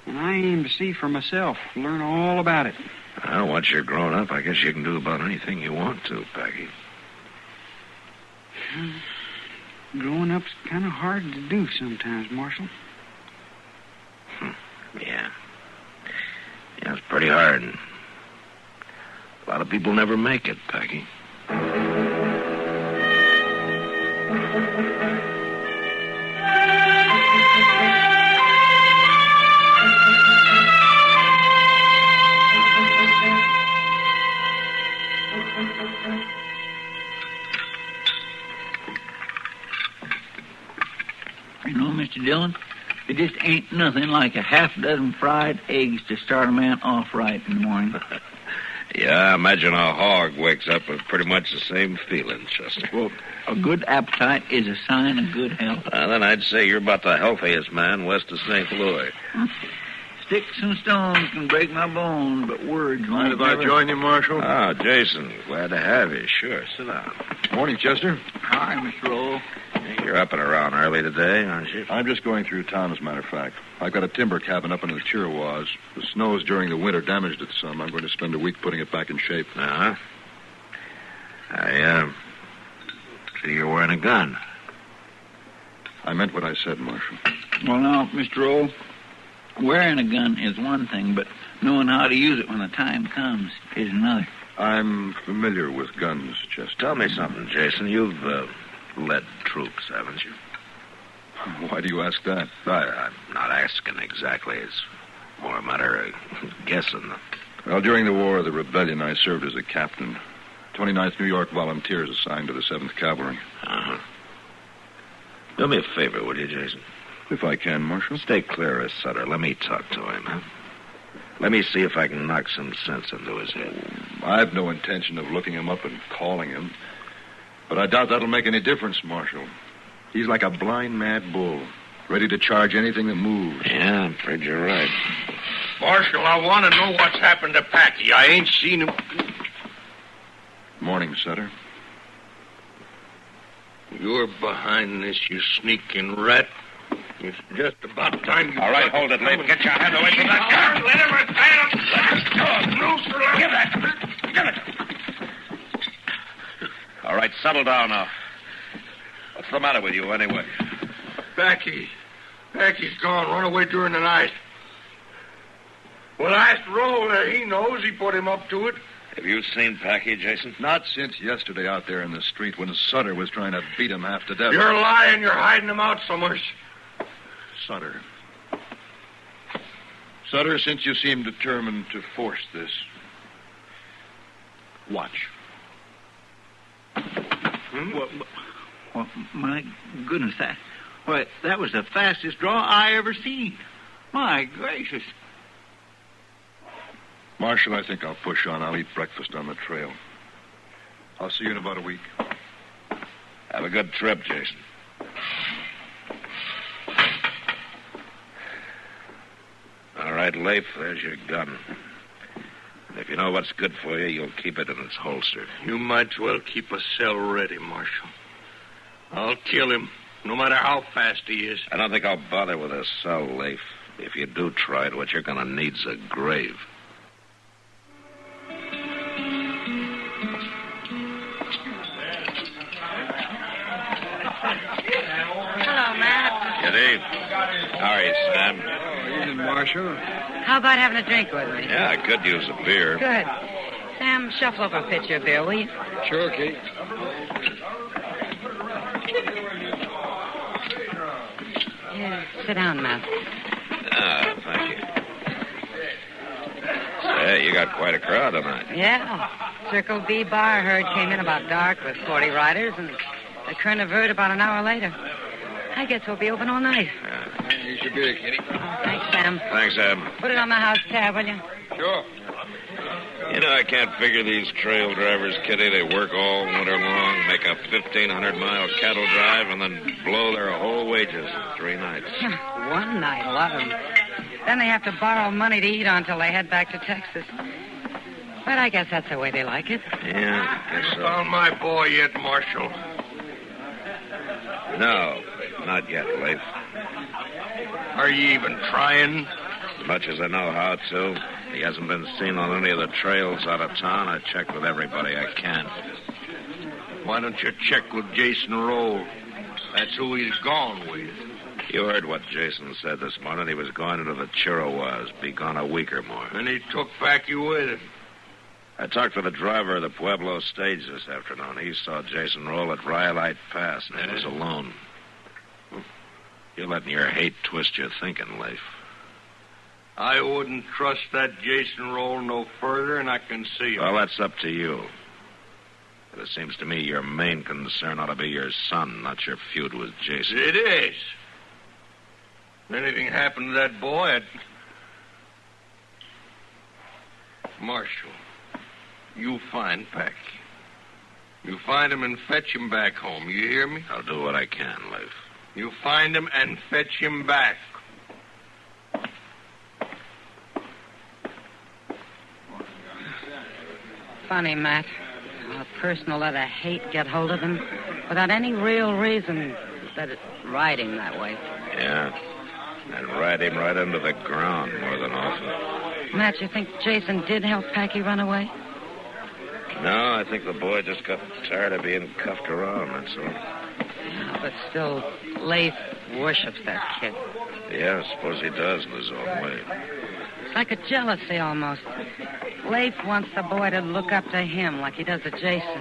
And I aim to see for myself, learn all about it. Well, once you're grown up, I guess you can do about anything you want to, Packy. Growing up's kind of hard to do sometimes, Marshal. Yeah. Yeah, it's pretty hard. A lot of people never make it, Packy. You know, Mr. Dillon, it just ain't nothing like a half-dozen fried eggs to start a man off right in the morning. Yeah, I imagine a hog wakes up with pretty much the same feeling, Chester. Well, a good appetite is a sign of good health. Then I'd say you're about the healthiest man west of St. Louis. Sticks and stones can break my bones, but words won't. Mind if I join you, Marshal? Oh, Jason, glad to have you. Sure, sit down. Morning, Chester. Hi, Mr. Roll. You're up and around early today, aren't you? I'm just going through town, as a matter of fact. I've got a timber cabin up in the Chiricahua. The snows during the winter damaged it some. I'm going to spend a week putting it back in shape. Uh-huh. I see you're wearing a gun. I meant what I said, Marshal. Well, now, Mr. Roll, wearing a gun is one thing, but knowing how to use it when the time comes is another. I'm familiar with guns, Chester. Tell me something, Jason. You've led troops, haven't you? Why do you ask that? I'm not asking exactly. It's more a matter of guessing. Well, during the War of the Rebellion, I served as a captain. 29th New York Volunteers assigned to the 7th Cavalry. Uh-huh. Do me a favor, will you, Jason? If I can, Marshal. Stay clear of Sutter. Let me talk to him, huh? Let me see if I can knock some sense into his head. I've no intention of looking him up and calling him. But I doubt that'll make any difference, Marshal. He's like a blind, mad bull, ready to charge anything that moves. Yeah, I'm afraid you're right. Marshal, I want to know what's happened to Packy. I ain't seen him. Morning, Sutter. You're behind this, you sneaking rat. It's just about time you... All right, hold it, Leif. Get your hand away from that gun. Let him stand. Let us go. Loose or let... Give that. Give it. All right, settle down now. What's the matter with you, anyway? Packy's gone. Run away during the night. Well, ask Roll. He knows. He put him up to it. Have you seen Packy, Jason? Not since yesterday out there in the street when Sutter was trying to beat him half to death. You're lying. You're hiding him out somewhere. Sutter, since you seem determined to force this, watch. Well, my goodness, that was the fastest draw I ever seen. My gracious. Marshal, I think I'll push on. I'll eat breakfast on the trail. I'll see you in about a week. Have a good trip, Jason. All right, Leif, there's your gun. If you know what's good for you, you'll keep it in its holster. You might as well keep a cell ready, Marshal. I'll kill him, no matter how fast he is. I don't think I'll bother with a cell, Leif. If you do try it, what you're going to need's a grave. Hello, Matt. Good evening. How are you, Sam? Evening, Marshal. How about having a drink with me? Yeah, I could use a beer. Good. Sam, shuffle over a pitcher of beer, will you? Sure, Kate. Yeah, sit down, Matt. Ah, thank you. Say, you got quite a crowd tonight. Yeah. Circle B bar herd came in about dark with 40 riders, and the Kernavert about an hour later. I guess we'll be open all night. Here's your beer, Kitty. Thanks, Sam. Thanks, Sam. Put it on my house tab, will you? Sure. You know, I can't figure these trail drivers, Kitty. They work all winter long, make a 1,500-mile cattle drive, and then blow their whole wages in 3 nights. One night, a lot of them. Then they have to borrow money to eat on until they head back to Texas. But I guess that's the way they like it. Yeah, I guess so. Found my boy yet, Marshal? No, not yet, Leif. Are you even trying? As much as I know how to. He hasn't been seen on any of the trails out of town. I checked with everybody I can. Why don't you check with Jason Roll? That's who he's gone with. You heard what Jason said this morning. He was going into the Chiricahua. Be gone a week or more. And he took Packy with him. I talked to the driver of the Pueblo stage this afternoon. He saw Jason Roll at Rhyolite Pass, and he was alone. You're letting your hate twist your thinking, Leif. I wouldn't trust that Jason Roll no further, and I can see him. Well, that's up to you. But it seems to me your main concern ought to be your son, not your feud with Jason. It is. If anything happened to that boy, Marshal, you find Packy. You find him and fetch him back home. You hear me? I'll do what I can, Leif. You find him and fetch him back. Funny, Matt. A person will let a hate get hold of him without any real reason that it ride him that way. Yeah. And ride him right into the ground more than often. Matt, you think Jason did help Packy run away? No, I think the boy just got tired of being cuffed around, that's all. Yeah, but still, Leif worships that kid. Yeah, I suppose he does in his own way. It's like a jealousy almost. Leif wants the boy to look up to him like he does to Jason.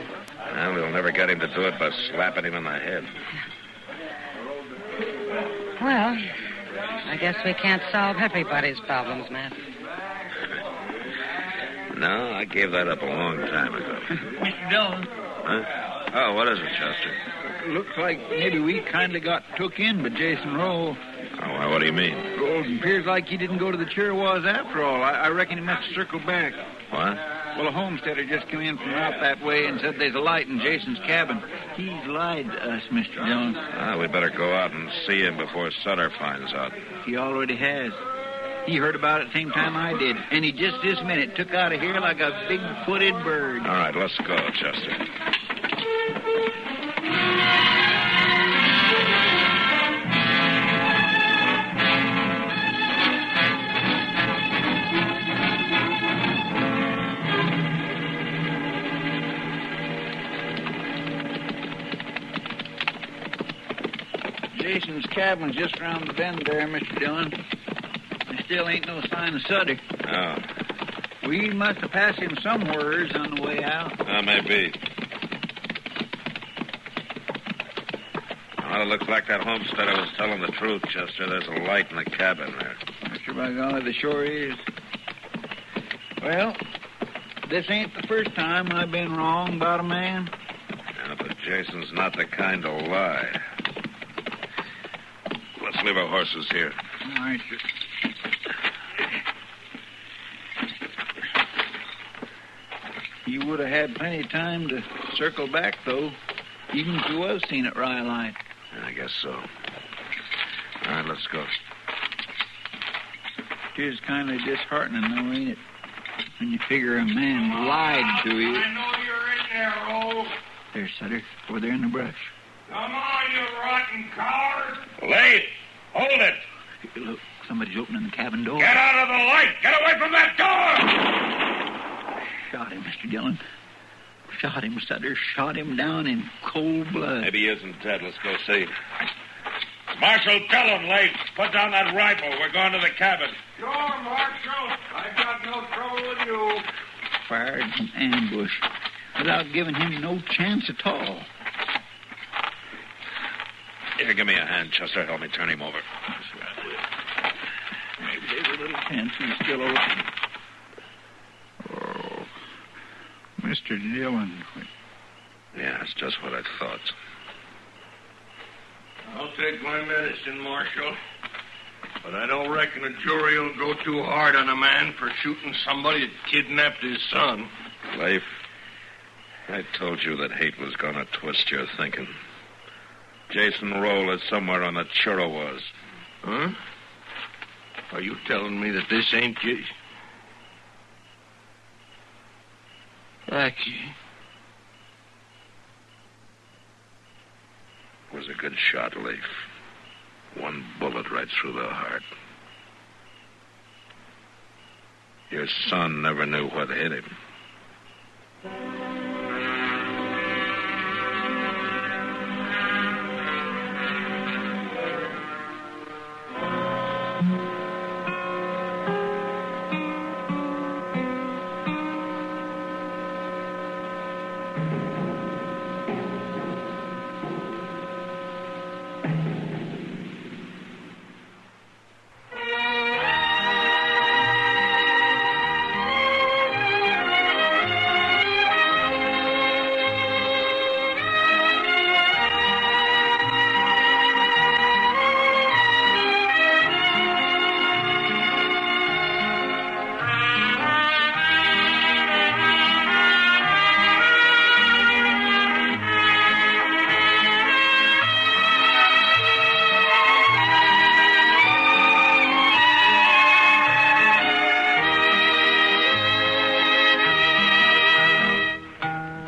Well, we'll never get him to do it by slapping him in the head. Well, I guess we can't solve everybody's problems, Matt. No, I gave that up a long time ago. Mr. Dillon. Huh? Oh, what is it, Chester? Looks like maybe we kindly got took in by Jason Roll. Oh, well, what do you mean? Well, it appears like he didn't go to the Chiricahua after all. I reckon he must have circled back. What? Well, a homesteader just came in from out that way and said there's a light in Jason's cabin. He's lied to us, Mr. Dillon. We better go out and see him before Sutter finds out. He already has. He heard about it the same time I did, and he just this minute took out of here like a big-footed bird. All right, let's go, Chester. Jason's cabin's just around the bend there, Mr. Dillon. There still ain't no sign of Sutter. Oh. We must have passed him somewheres on the way out. Maybe. Well, it looks like that homesteader was telling the truth, Chester. There's a light in the cabin there. Mr. By golly, there sure is. Well, this ain't the first time I've been wrong about a man. Yeah, but Jason's not the kind to lie. Let's leave our horses here. All right, sir. You would have had plenty of time to circle back, though, even if you was seen at Rhyolite. I guess so. All right, let's go. It is kind of disheartening, though, ain't it? When you figure a man lied to you. I know you're in there, Roll. There's Sutter, over there in the brush. Come on, you rotten coward. Late! Hold it! Hey, look, somebody's opening the cabin door. Get out of the light. Get away from that door. Shot him, Mr. Dillon. Shot him, Sutter. Shot him down in cold blood. Maybe he isn't dead. Let's go see. Marshal, tell him, Late. Put down that rifle. We're going to the cabin. Sure, Marshal. I got no trouble with you. Fired from ambush without giving him no chance at all. Here, give me a hand, Chester. Help me turn him over. Maybe there's a little tent he's still open. Oh, Mr. Dillon. Yeah, it's just what I thought. I'll take my medicine, Marshal. But I don't reckon a jury will go too hard on a man for shooting somebody that kidnapped his son. Leif, I told you that hate was going to twist your thinking. Jason Roll is somewhere on the Chirrawas. Huh? Are you telling me that this ain't Jason? Blackie. Was a good shot, Leif. One bullet right through the heart. Your son never knew what hit him.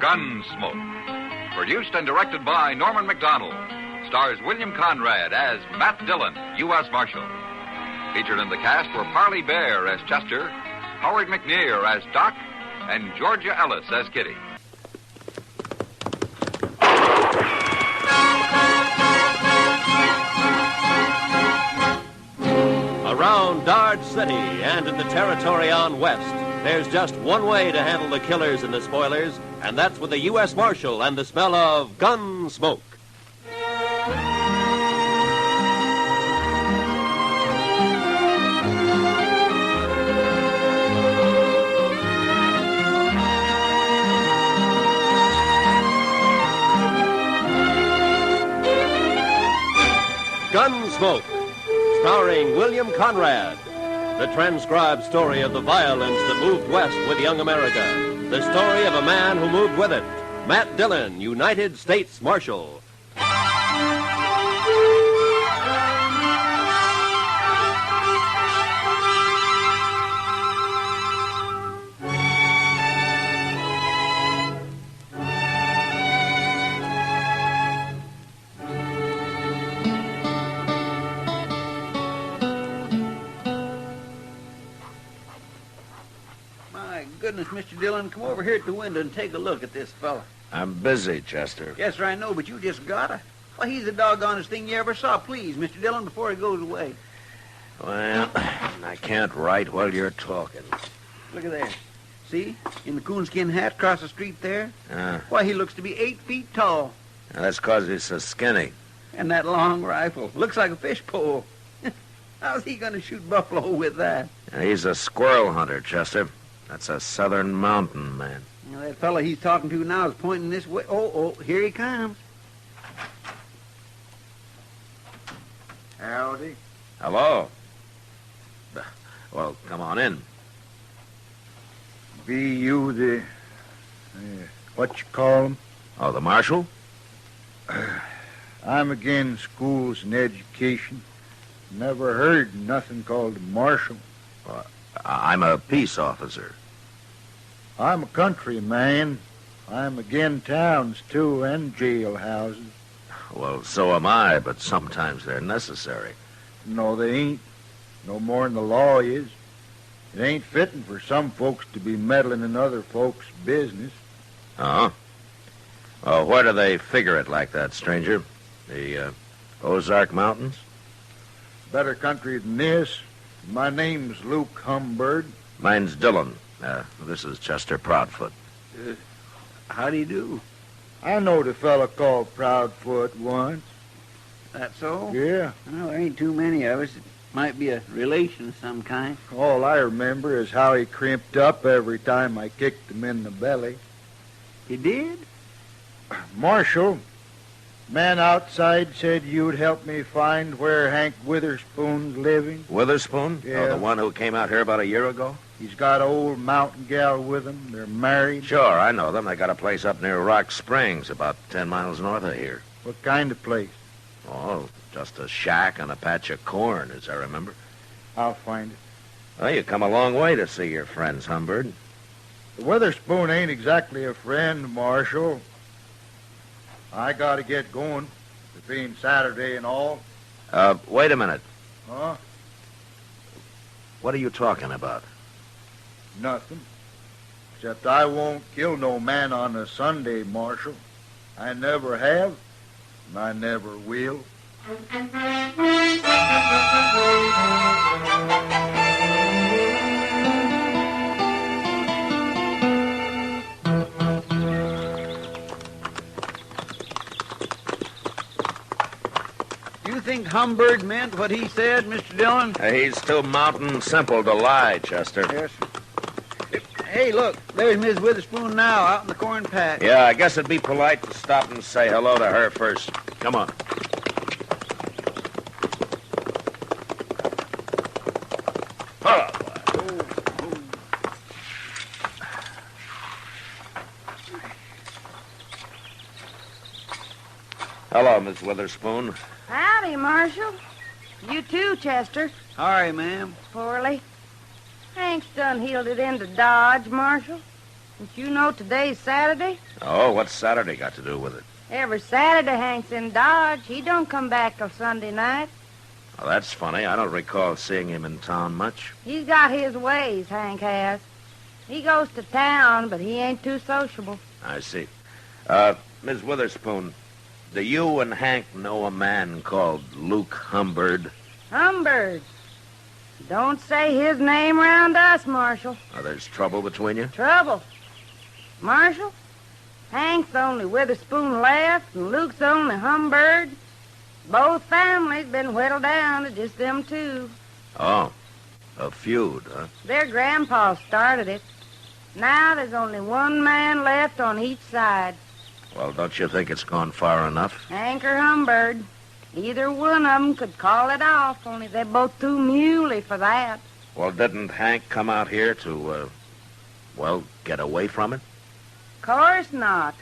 Gunsmoke. Produced and directed by Norman McDonald. Stars William Conrad as Matt Dillon, U.S. Marshal. Featured in the cast were Parley Bear as Chester, Howard McNear as Doc, and Georgia Ellis as Kitty. Around Dodge City and in the territory on west, there's just one way to handle the killers and the spoilers, and that's with a U.S. Marshal and the smell of gun smoke. Gunsmoke, starring William Conrad. The transcribed story of the violence that moved west with young America. The story of a man who moved with it. Matt Dillon, United States Marshal. Goodness, Mr. Dillon, come over here at the window and take a look at this fella. I'm busy, Chester. Yes, sir, I know, but you just gotta. Well, he's the doggonest thing you ever saw. Please, Mr. Dillon, before he goes away. Well, I can't write while you're talking. Look at there. See? In the coonskin hat across the street there? Why, he looks to be 8 feet tall. That's 'cause he's so skinny. And that long rifle. Looks like a fish pole. How's he going to shoot buffalo with that? He's a squirrel hunter, Chester. That's a southern mountain man. You know, that fella he's talking to now is pointing this way. Oh, here he comes. Howdy. Hello. Well, come on in. Be you the... what you call 'em? Oh, the marshal? I'm again schools and education. Never heard nothing called a marshal. I'm a peace officer. I'm a country man. I'm again towns, too, and jailhouses. Well, so am I, but sometimes they're necessary. No, they ain't. No more'n the law is. It ain't fitting for some folks to be meddling in other folks' business. Uh-huh. Well, where do they figure it like that, stranger? The Ozark Mountains? Better country than this. My name's Luke Humbird. Mine's Dillon. This is Chester Proudfoot. How do you do? I knowed a fella called Proudfoot once. That so? Yeah. Well, there ain't too many of us. It might be a relation of some kind. All I remember is how he crimped up every time I kicked him in the belly. He did? Marshal, man outside said you'd help me find where Hank Witherspoon's living. Witherspoon? Yeah. Oh, the one who came out here about a year ago? He's got an old mountain gal with him. They're married. Sure, I know them. They got a place up near Rock Springs, about 10 miles north of here. What kind of place? Oh, just a shack and a patch of corn, as I remember. I'll find it. Well, you come a long way to see your friends, Humbird. The Witherspoon ain't exactly a friend, Marshal. I gotta get going. It being Saturday and all. Wait a minute. Huh? What are you talking about? Nothing. Except I won't kill no man on a Sunday, Marshal. I never have, and I never will. You think Humbird meant what he said, Mr. Dillon? He's too mountain simple to lie, Chester. Yes, sir. Hey, look, there's Miss Witherspoon now, out in the corn patch. Yeah, I guess it'd be polite to stop and say hello to her first. Come on. Hello, Miss Witherspoon. Howdy, Marshal. You too, Chester. Sorry, ma'am. Poorly. Hank's done heeled it into Dodge, Marshal. Don't you know today's Saturday? Oh, what's Saturday got to do with it? Every Saturday Hank's in Dodge. He don't come back till Sunday night. Oh, that's funny. I don't recall seeing him in town much. He's got his ways, Hank has. He goes to town, but he ain't too sociable. I see. Miss Witherspoon, do you and Hank know a man called Luke Humbird? Humbird. Don't say his name round us, Marshal. Oh, there's trouble between you? Trouble. Marshal, Hank's the only Witherspoon left, and Luke's the only Humbird. Both families been whittled down to just them two. Oh, a feud, huh? Their grandpa started it. Now there's only one man left on each side. Well, don't you think it's gone far enough? Hank or Humbird. Either one of them could call it off, only they're both too muley for that. Well, didn't Hank come out here to, get away from it? Course not.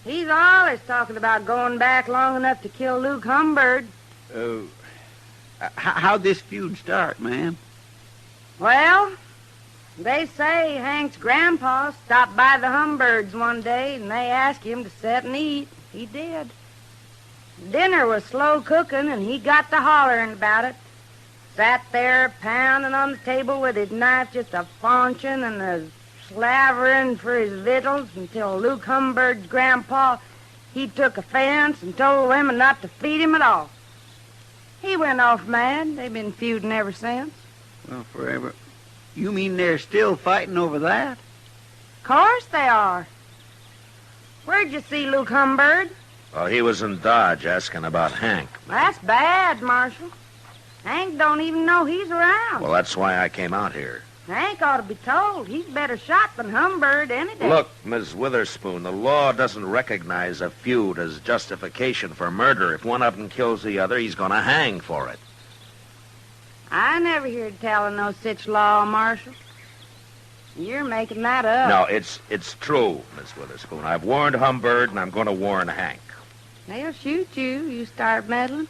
He's always talking about going back long enough to kill Luke Humbird. How'd this feud start, ma'am? Well, they say Hank's grandpa stopped by the Humbirds one day, and they asked him to sit and eat. He did. Dinner was slow cooking, and he got to hollering about it. Sat there pounding on the table with his knife, just a faunching and a slavering for his victuals until Luke Humbird's grandpa, He took offense and told women not to feed him at all. He went off mad. They've been feuding ever since. Well, forever. You mean they're still fighting over that? Of course they are. Where'd you see Luke Humbird? Oh, he was in Dodge asking about Hank. That's bad, Marshal. Hank don't even know he's around. Well, that's why I came out here. Hank ought to be told. He's better shot than Humbird any day. Look, Miss Witherspoon, the law doesn't recognize a feud as justification for murder. If one of them kills the other, he's going to hang for it. I never heard tell of no such law, Marshal. You're making that up. No, it's true, Miss Witherspoon. I've warned Humbird, and I'm going to warn Hank. They'll shoot you. You start meddling.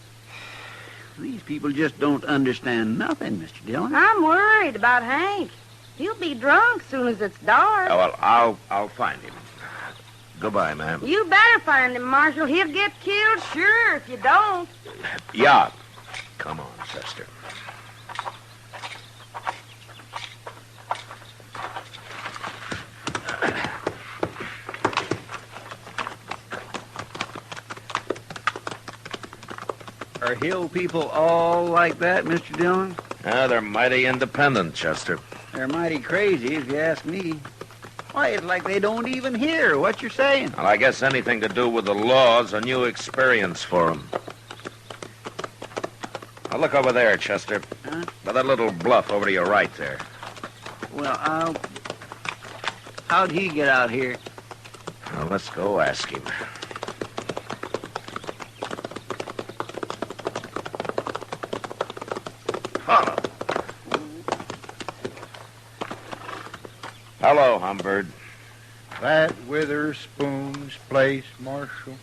These people just don't understand nothing, Mr. Dillon. I'm worried about Hank. He'll be drunk soon as it's dark. Oh, well, I'll find him. Goodbye, ma'am. You better find him, Marshal. He'll get killed, sure, if you don't. Yeah. Come on, Chester. Are hill people all like that, Mr. Dillon? They're mighty independent, Chester. They're mighty crazy, if you ask me. Why, it's like they don't even hear what you're saying. Well, I guess anything to do with the law is a new experience for them. Now, look over there, Chester. Huh? By that little bluff over to your right there. Well, how'd he get out here? Well, let's go ask him. Hello, Humbird. That Witherspoon's place, Marshal?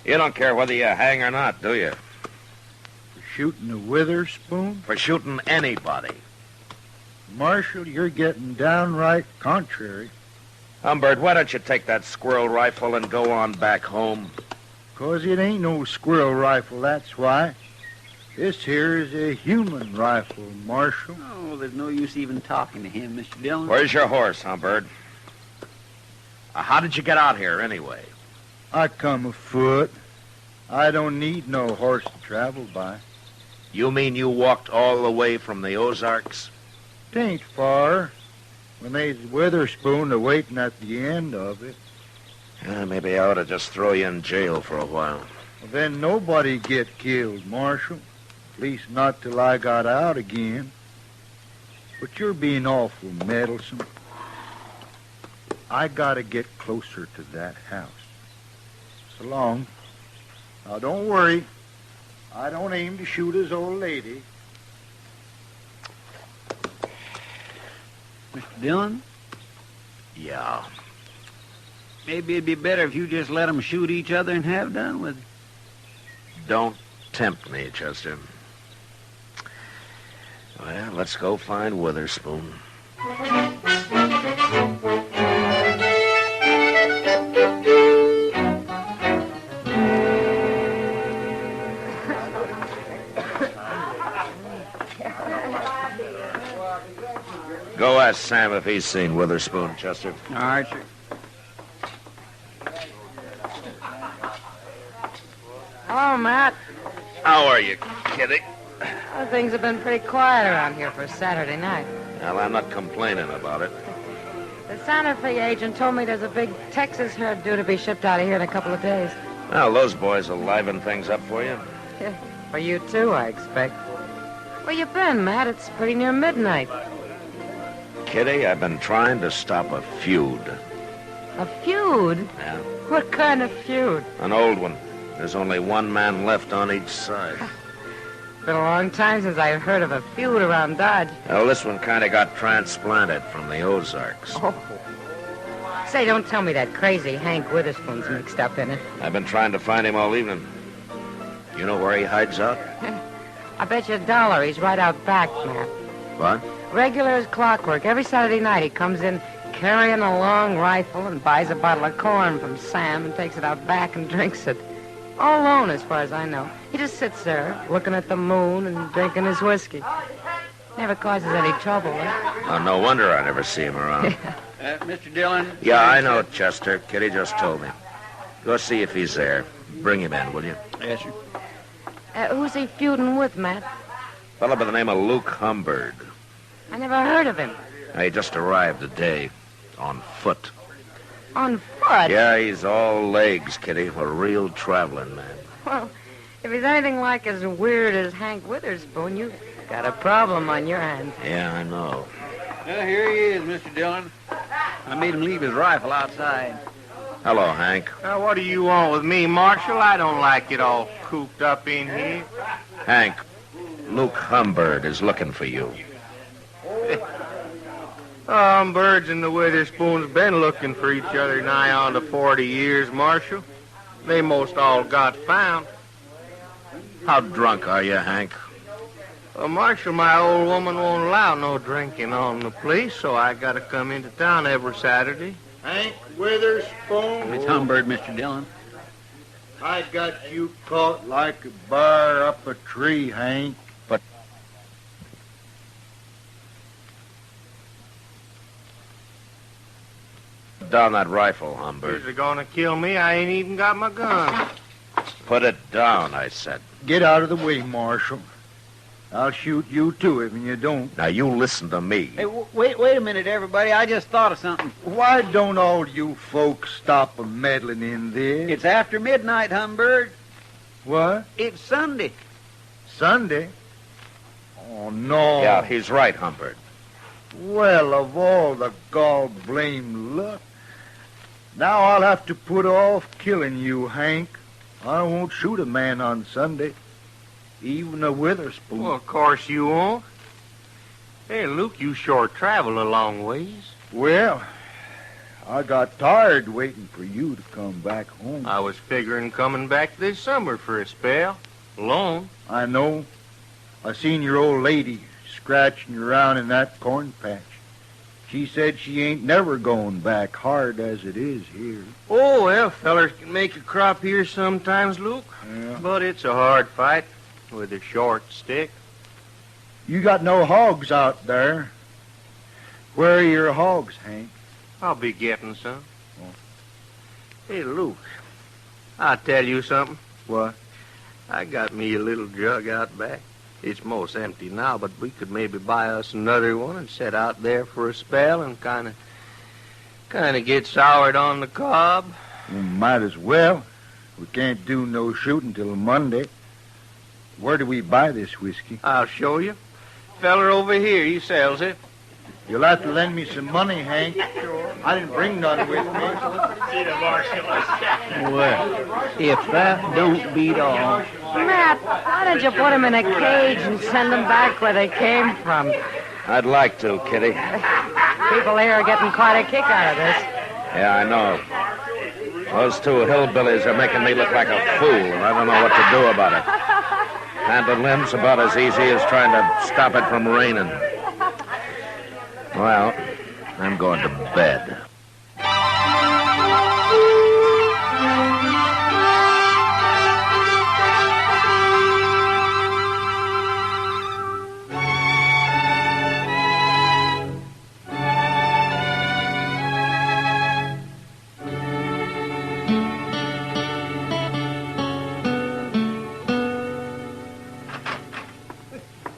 You don't care whether you hang or not, do you? For shooting the Witherspoon? For shooting anybody. Marshal, you're getting downright contrary. Humbird, why don't you take that squirrel rifle and go on back home? 'Cause it ain't no squirrel rifle, that's why. This here is a human rifle, Marshal. Oh, there's no use even talking to him, Mr. Dillon. Where's your horse, Humbird? How did you get out here, anyway? I come afoot. I don't need no horse to travel by. You mean you walked all the way from the Ozarks? 'Tain't far. When they's Witherspoon a-waiting at the end of it. Maybe I ought to just throw you in jail for a while. Well, then nobody get killed, Marshal. At least not till I got out again. But you're being awful meddlesome. I gotta get closer to that house. So long. Now, don't worry. I don't aim to shoot his old lady. Mr. Dillon? Yeah. Maybe it'd be better if you just let them shoot each other and have done with it. Don't tempt me, Chester. Well, let's go find Witherspoon. Go ask Sam if he's seen Witherspoon, Chester. All right, sir. Hello, Matt. How are you, Kitty? Well, things have been pretty quiet around here for a Saturday night. Well, I'm not complaining about it. The Santa Fe agent told me there's a big Texas herd due to be shipped out of here in a couple of days. Well, those boys will liven things up for you. For you, too, I expect. Where you been, Matt? It's pretty near midnight. Kitty, I've been trying to stop a feud. A feud? Yeah. What kind of feud? An old one. There's only one man left on each side. It's been a long time since I've heard of a feud around Dodge. Well, this one kind of got transplanted from the Ozarks. Oh. Say, don't tell me that crazy Hank Witherspoon's mixed up in it. I've been trying to find him all evening. You know where he hides out? I bet you $1 he's right out back, Matt. What? Regular as clockwork. Every Saturday night he comes in carrying a long rifle and buys a bottle of corn from Sam and takes it out back and drinks it. All alone, as far as I know. He just sits there, looking at the moon and drinking his whiskey. Never causes any trouble, eh? Oh, no wonder I never see him around. Mr. Dillon? Yeah, I know, Chester. Kitty just told me. Go see if he's there. Bring him in, will you? Yes, sir. Who's he feuding with, Matt? A fellow by the name of Luke Humbird. I never heard of him. He just arrived today. On foot. On foot? Yeah, he's all legs, Kitty. A real traveling man. Well, if he's anything like as weird as Hank Witherspoon, you've got a problem on your hands. Yeah, I know. Well, here he is, Mr. Dillon. I made him leave his rifle outside. Hello, Hank. What do you want with me, Marshal? I don't like it all cooped up in here. Hank, Luke Humbird is looking for you. Birds and the Witherspoons been looking for each other nigh on to 40 years, Marshal. They most all got found. How drunk are you, Hank? Marshal, my old woman won't allow no drinking on the police, so I gotta come into town every Saturday. Hank Witherspoon. It's Humbird, Mr. Dillon. I got you caught like a bear up a tree, Hank. But down that rifle, Humbird. Is it gonna kill me? I ain't even got my gun. Put it down, I said. Get out of the way, Marshal. I'll shoot you, too, if you don't. Now, you listen to me. Hey, wait a minute, everybody. I just thought of something. Why don't all you folks stop meddling in this? It's after midnight, Humbird. What? It's Sunday. Sunday? Oh, no. Yeah, he's right, Humbird. Well, of all the gall-blamed luck. Now I'll have to put off killing you, Hank. I won't shoot a man on Sunday. Even a Witherspoon. Well, of course you won't. Hey, Luke, you sure travel a long ways. Well, I got tired waiting for you to come back home. I was figuring coming back this summer for a spell. Alone. I know. I seen your old lady scratching around in that corn patch. She said she ain't never going back, hard as it is here. Oh, well, fellers can make a crop here sometimes, Luke. Yeah. But it's a hard fight with a short stick. You got no hogs out there. Where are your hogs, Hank? I'll be getting some. Oh. Hey, Luke, I'll tell you something. What? I got me a little jug out back. It's most empty now, but we could maybe buy us another one and set out there for a spell and kind of get soured on the cob. Well, might as well. We can't do no shooting till Monday. Where do we buy this whiskey? I'll show you. Feller over here, he sells it. You'll have to lend me some money, Hank. I didn't bring none with me. Well, if that don't beat all. Matt, why don't you put them in a cage and send them back where they came from? I'd like to, Kitty. People here are getting quite a kick out of this. Yeah, I know. Those two hillbillies are making me look like a fool, and I don't know what to do about it. Handling limbs about as easy as trying to stop it from raining. Well, I'm going to bed.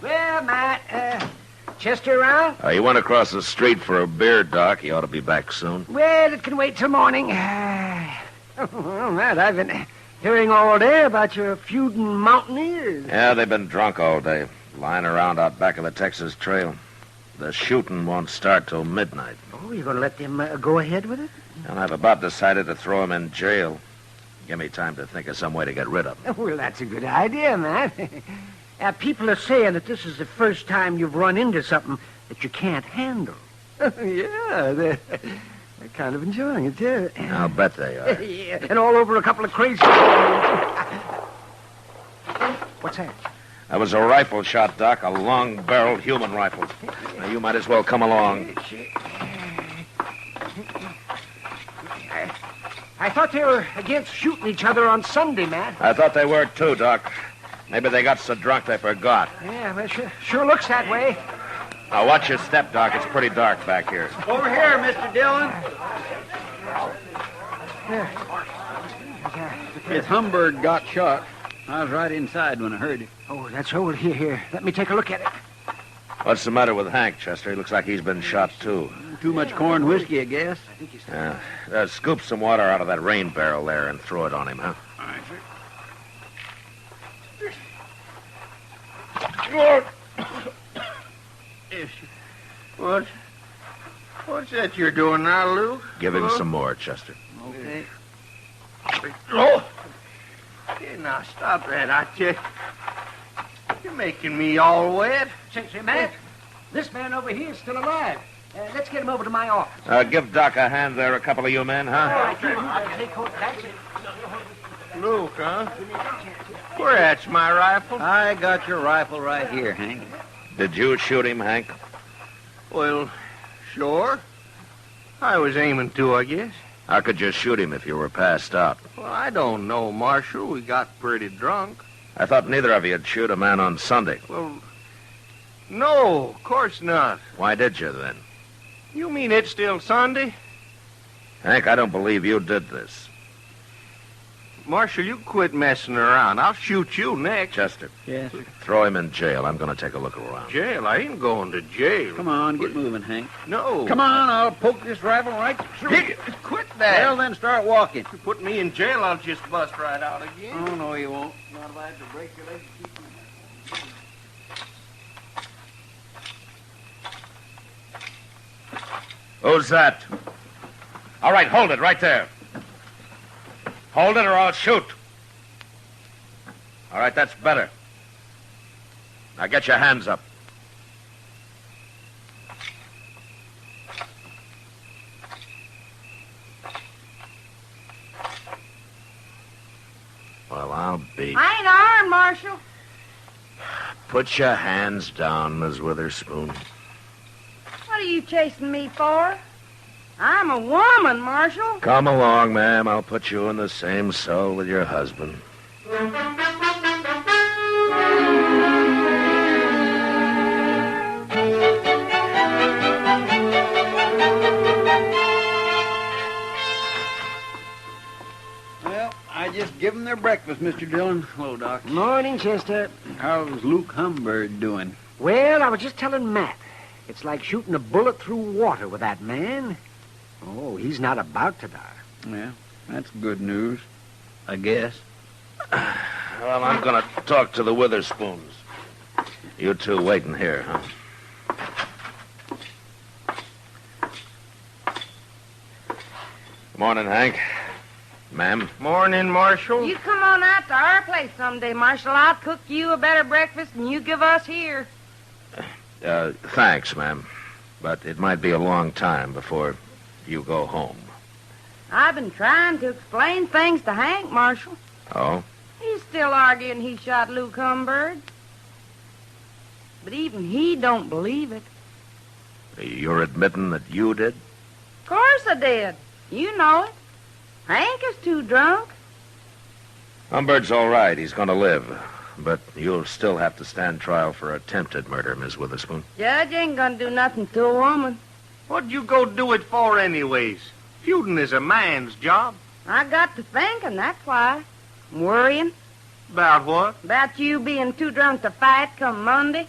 Well, Matt, Chester around? You went across the street for a beer, Doc. He ought to be back soon. Well, it can wait till morning. Well, Matt, I've been hearing all day about your feuding mountaineers. Yeah, they've been drunk all day, lying around out back of the Texas Trail. The shooting won't start till midnight. Oh, you're going to let them go ahead with it? And I've about decided to throw him in jail. Give me time to think of some way to get rid of him. Well, that's a good idea, Matt. People are saying that this is the first time you've run into something that you can't handle. Yeah, they're kind of enjoying it, too. I'll bet they are. Yeah, and all over a couple of crazy... What's that? That was a rifle shot, Doc, a long-barreled human rifle. Now, you might as well come along. I thought they were against shooting each other on Sunday, Matt. I thought they were, too, Doc. Maybe they got so drunk they forgot. Yeah, well, sure looks that way. Now, watch your step, Doc. It's pretty dark back here. Over here, Mr. Dillon. If Humbird got shot, I was right inside when I heard it. Oh, that's old. Here. Let me take a look at it. What's the matter with Hank, Chester? He looks like he's been shot, too. Too much corn whiskey, I guess. Scoop some water out of that rain barrel there and throw it on him, huh? All right, sir. What's that you're doing now, Luke? Give him some more, Chester. Okay. Oh! Hey, now, stop that. You're making me all wet. Say, Matt, this man over here is still alive. Let's get him over to my office. Give Doc a hand there, a couple of you men, huh? Luke, huh? Where at's my rifle? I got your rifle right here, Hank. Did you shoot him, Hank? Well, sure. I was aiming to, I guess. How could you shoot him if you were passed out? Well, I don't know, Marshal. We got pretty drunk. I thought neither of you'd shoot a man on Sunday. Well, no, of course not. Why did you, then? You mean it's still Sunday? Hank, I don't believe you did this. Marshal, you quit messing around. I'll shoot you next. Chester. Yes, sir. Throw him in jail. I'm going to take a look around. Jail? I ain't going to jail. Come on, get moving, Hank. No. Come on, I'll poke this rifle right through you. Quit that. Well, then start walking. If you put me in jail, I'll just bust right out again. Oh, no, you won't. Not if I have to break your leg to keep you. Who's that? All right, hold it right there. Hold it or I'll shoot. All right, that's better. Now get your hands up. Well, I'll be... I ain't armed, Marshal. Put your hands down, Miss Witherspoon. What are you chasing me for? I'm a woman, Marshal. Come along, ma'am. I'll put you in the same cell with your husband. Well, I just give them their breakfast, Mr. Dillon. Hello, Doc. Morning, Chester. How's Luke Humbird doing? Well, I was just telling Matt. It's like shooting a bullet through water with that man. Oh, he's not about to die. Yeah, that's good news, I guess. Well, I'm going to talk to the Witherspoons. You two waiting here, huh? Morning, Hank. Ma'am. Morning, Marshal. You come on out to our place someday, Marshal. I'll cook you a better breakfast than you give us here. Thanks, ma'am. But it might be a long time before you go home. I've been trying to explain things to Hank, Marshal. Oh? He's still arguing he shot Luke Humbird. But even he don't believe it. You're admitting that you did? Of course I did. You know it. Hank is too drunk. Humbird's all right. He's going to live. But you'll still have to stand trial for attempted murder, Miss Witherspoon. Judge ain't gonna do nothing to a woman. What'd you go do it for anyways? Feuding is a man's job. I got to thinking, that's why. I'm worrying. About what? About you being too drunk to fight come Monday.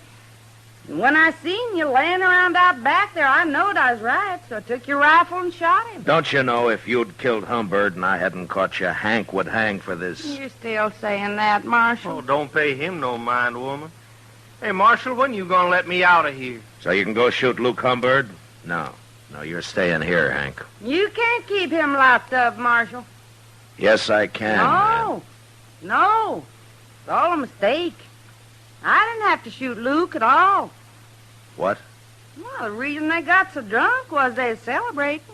And when I seen you laying around out back there, I knowed I was right, so I took your rifle and shot him. Don't you know if you'd killed Humbird and I hadn't caught you, Hank would hang for this? You're still saying that, Marshal. Oh, don't pay him no mind, woman. Hey, Marshal, when you gonna let me out of here? So you can go shoot Luke Humbird? No, you're staying here, Hank. You can't keep him locked up, Marshal. Yes, I can. No. It's all a mistake. I didn't have to shoot Luke at all. What? Well, the reason they got so drunk was they was celebrating.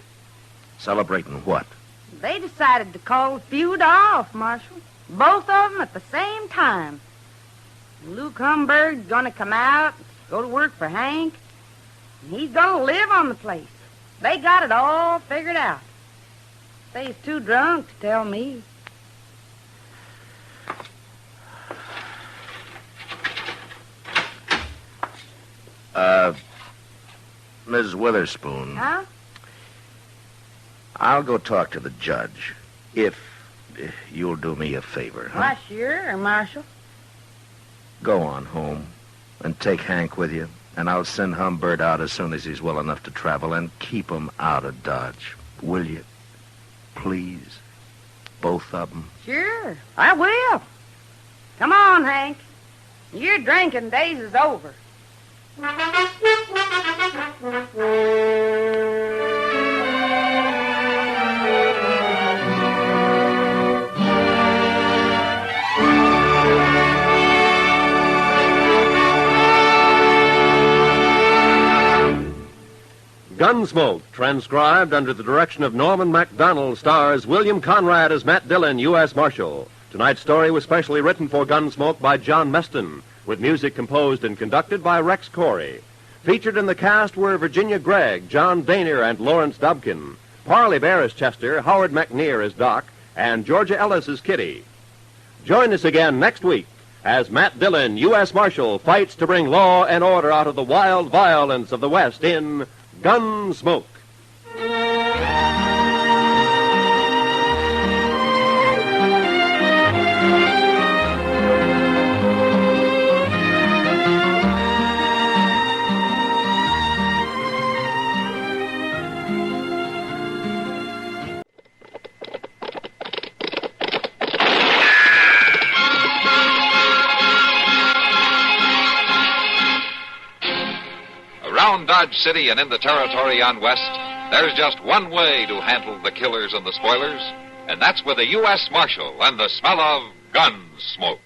Celebrating what? They decided to call the feud off, Marshal. Both of them at the same time. Luke Humbird's gonna come out, go to work for Hank, and he's gonna live on the place. They got it all figured out. They's too drunk to tell me. Ms. Witherspoon. Huh? I'll go talk to the judge. If you'll do me a favor, huh? Why, sure, Marshal. Go on home and take Hank with you, and I'll send Humbird out as soon as he's well enough to travel, and keep him out of Dodge. Will you? Please. Both of them. Sure, I will. Come on, Hank. Your drinking days is over. Gunsmoke, transcribed under the direction of Norman MacDonald, stars William Conrad as Matt Dillon, U.S. Marshal. Tonight's story was specially written for Gunsmoke by John Meston, with music composed and conducted by Rex Corey. Featured in the cast were Virginia Gregg, John Daner, and Lawrence Dobkin. Parley Bear as Chester, Howard McNear as Doc, and Georgia Ellis as Kitty. Join us again next week as Matt Dillon, U.S. Marshal, fights to bring law and order out of the wild violence of the West in Gunsmoke. Around Dodge City and in the territory on West, there's just one way to handle the killers and the spoilers, and that's with a U.S. Marshal and the smell of gun smoke.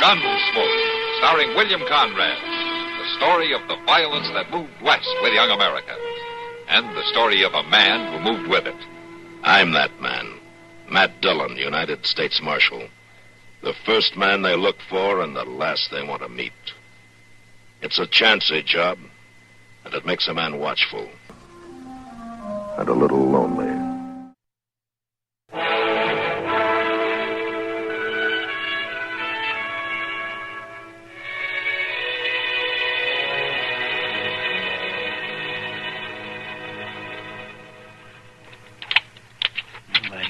Gunsmoke, starring William Conrad, the story of the violence that moved west with young America, and the story of a man who moved with it. I'm that man, Matt Dillon, United States Marshal. The first man they look for and the last they want to meet. It's a chancy job, and it makes a man watchful. And a little lonely.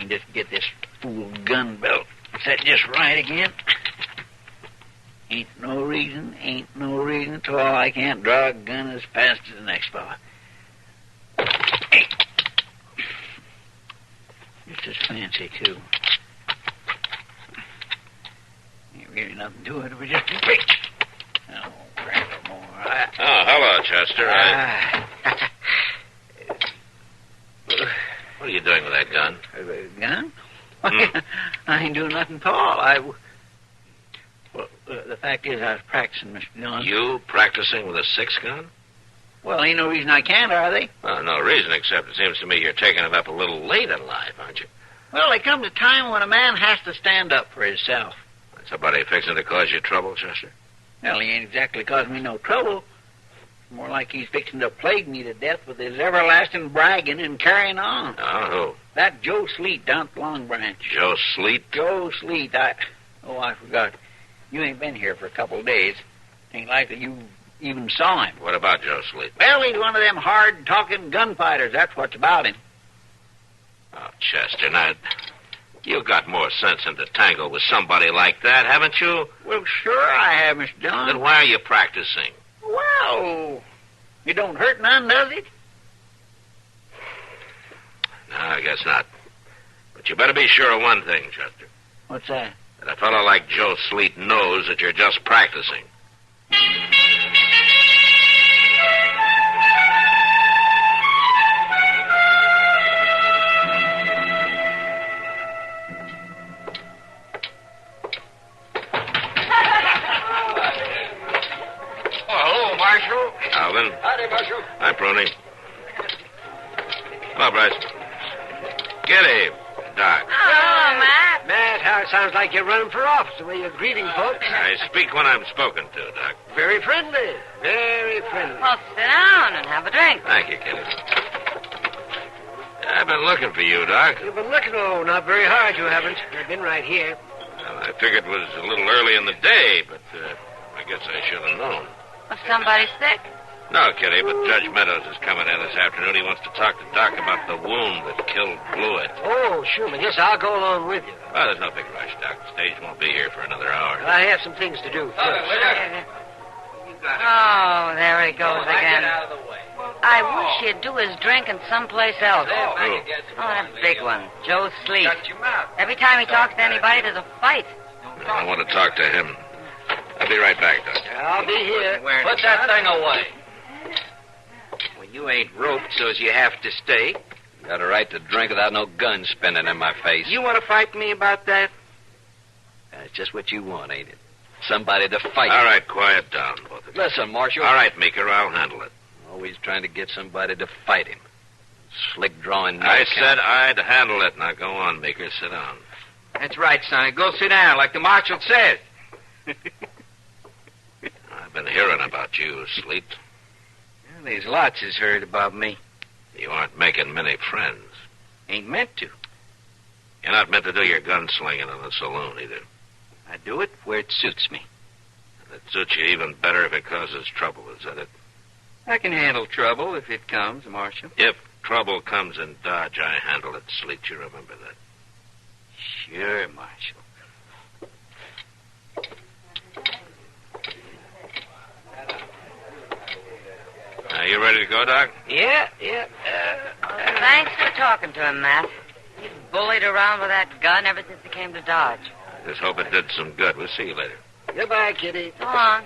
Just get this fool gun belt set just right again. Ain't no reason at all I can't draw a gun as fast as the next fella. Hey. Just as fancy, too. Ain't really nothing to it. It was just a reach. Oh, grab it more. Hello, Chester. What are you doing with that gun? Gun? I ain't doing nothing at all. The fact is I was practicing, Mr. Dillon. You practicing with a 6-gun? Well, ain't no reason I can't, are they? Well, no reason, except it seems to me you're taking it up a little late in life, aren't you? Well, there comes a time when a man has to stand up for himself. Is somebody fixing to cause you trouble, Chester? Well, he ain't exactly causing me no trouble. More like he's fixing to plague me to death with his everlasting bragging and carrying on. Oh, who? That Joe Sleet down at the Long Branch. Joe Sleet? Joe Sleet. I forgot. You ain't been here for a couple of days. Ain't likely you even saw him. What about Joe Sleet? Well, he's one of them hard-talking gunfighters. That's what's about him. Oh, Chester, now, you've got more sense than to tangle with somebody like that, haven't you? Well, sure I have, Mr. Dillon. Then why are you practicing? Well, it don't hurt none, does it? No, I guess not. But you better be sure of one thing, Chester. What's that? That a fellow like Joe Sleet knows that you're just practicing. Alvin. Howdy, Marshal. Hi, Pruny. Hello, Bryce. Kitty. Doc. Oh, Matt. Matt, how it sounds like you're running for office, the way you're greeting folks. I speak when I'm spoken to, Doc. Very friendly. Very friendly. Well, sit down and have a drink. Thank you, Kitty. I've been looking for you, Doc. You've been looking, not very hard, you haven't. I've been right here. Well, I figured it was a little early in the day, but I guess I should have known. Was somebody sick? No, Kitty, but Judge Meadows is coming in this afternoon. He wants to talk to Doc about the wound that killed Blewett. Oh, sure, but yes, I'll go along with you. Well, there's no big rush, Doc. The stage won't be here for another hour. But I have some things to do first. Oh, there he goes again. Get out of the way. I wish he'd do his drinking someplace else. Oh, that big one, Joe Sleet. Shut your mouth. Every time he talks to anybody, there's a fight. I want to talk to him. I'll be right back, Doc. I'll be here. Put that thing away. Well, you ain't roped, so's you have to stay. Got a right to drink without no gun spinning in my face. You want to fight me about that? That's just what you want, ain't it? Somebody to fight. All right, quiet down, both of you. Listen, Marshal. All right, Meeker, I'll handle it. Always trying to get somebody to fight him. Slick drawing. No I count. said I'd handle it. Now go on, Meeker. Sit down. That's right, Sonny. Go sit down, like the marshal said. I've been hearing about you, Sleet. Well, there's lots has heard about me. You aren't making many friends. Ain't meant to. You're not meant to do your gunslinging in the saloon, either. I do it where it suits me. And it suits you even better if it causes trouble, is that it? I can handle trouble if it comes, Marshal. If trouble comes in Dodge, I handle it, Sleet. You remember that. Sure, Marshal. Are you ready to go, Doc? Yeah. Thanks for talking to him, Matt. He's bullied around with that gun ever since he came to Dodge. Just hope it did some good. We'll see you later. Goodbye, Kitty. So long.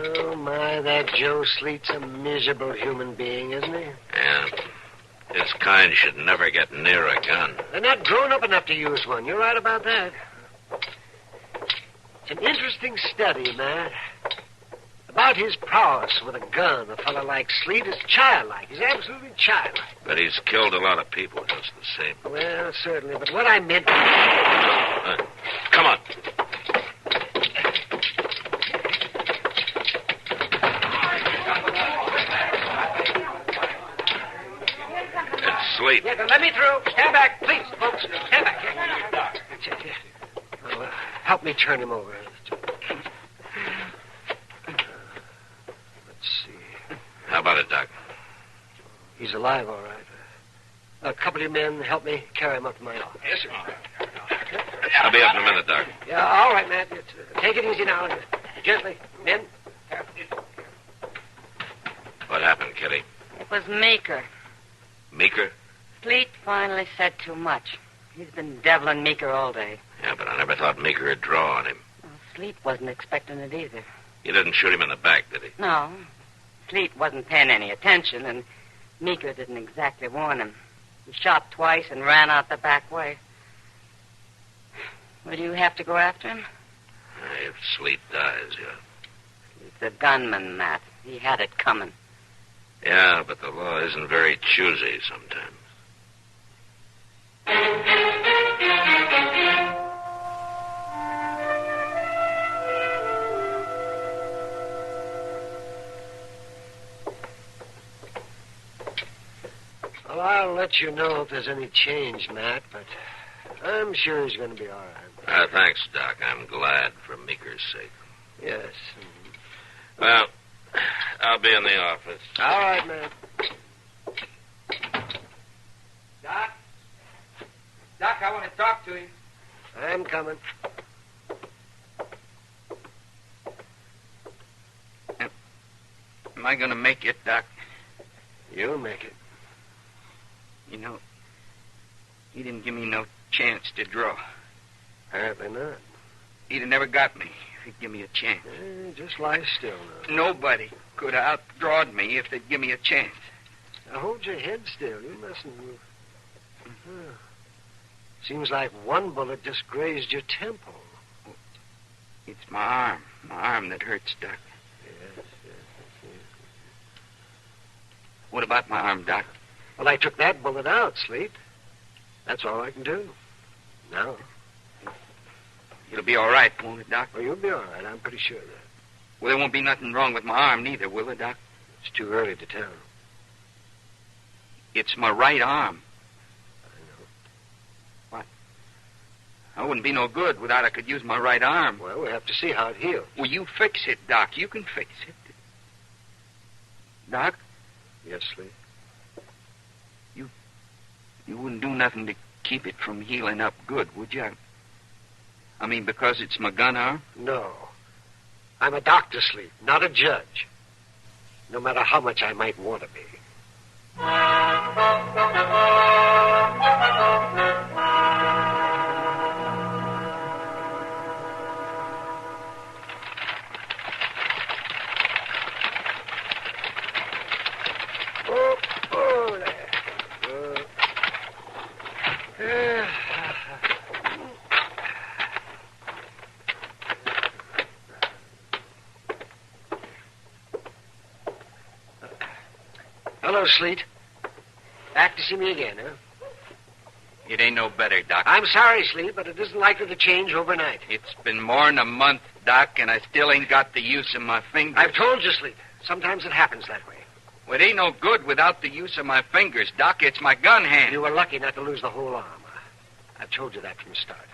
Oh, my, that Joe Sleet's a miserable human being, isn't he? Yeah. His kind should never get near a gun. They're not grown up enough to use one. You're right about that. It's an interesting study, Matt. About his prowess with a gun, a fellow like Sleet is childlike. He's absolutely childlike. But he's killed a lot of people just the same. Well, certainly, but what I meant... Come on. It's Sleet. Yeah, let me through. Stand back, please, folks. Stand back. Here. Oh, help me turn him over. How about it, Doc? He's alive, all right. A couple of men help me carry him up to my office. Yes, sir. I'll be up in a minute, Doc. Yeah, all right, Matt. Take it easy now. Gently. Men. What happened, Kitty? It was Meeker. Meeker? Sleet finally said too much. He's been deviling Meeker all day. Yeah, but I never thought Meeker would draw on him. Well, Sleet wasn't expecting it either. You didn't shoot him in the back, did he? No. Sleet wasn't paying any attention, and Meeker didn't exactly warn him. He shot twice and ran out the back way. Will you have to go after him? If Sleet dies, yeah. He's a gunman, Matt. He had it coming. Yeah, but the law isn't very choosy sometimes. Well, I'll let you know if there's any change, Matt, but I'm sure he's going to be all right. Thanks, Doc. I'm glad for Meeker's sake. Yes. Well, I'll be in the office. All right, man. Doc, I want to talk to you. I'm coming. Am I going to make it, Doc? You'll make it. You know, he didn't give me no chance to draw. Apparently not. He'd have never got me if he'd give me a chance. Just lie still now. Nobody could have outdrawed me if they'd give me a chance. Now hold your head still. You mustn't move. Seems like one bullet just grazed your temple. It's my arm that hurts, Doc. Yes. What about my arm, Doc? Well, I took that bullet out, Sleet. That's all I can do. Now. It'll be all right, won't it, Doc? Well, you'll be all right. I'm pretty sure of that. Well, there won't be nothing wrong with my arm neither, will there, Doc? It's too early to tell. It's my right arm. I know. What? I wouldn't be no good without I could use my right arm. Well, we'll have to see how it heals. Well, you fix it, Doc. You can fix it. Doc? Yes, Sleet. You wouldn't do nothing to keep it from healing up good, would you? I mean, because it's my gun arm? No. I'm a doctor, Sleet, not a judge. No matter how much I might want to be. Hello, Sleet. Back to see me again, huh? It ain't no better, Doc. I'm sorry, Sleet, but it isn't likely to change overnight. It's been more'n a month, Doc, and I still ain't got the use of my fingers. I've told you, Sleet. Sometimes it happens that way. Well, it ain't no good without the use of my fingers, Doc. It's my gun hand. You were lucky not to lose the whole arm. I've told you that from the start.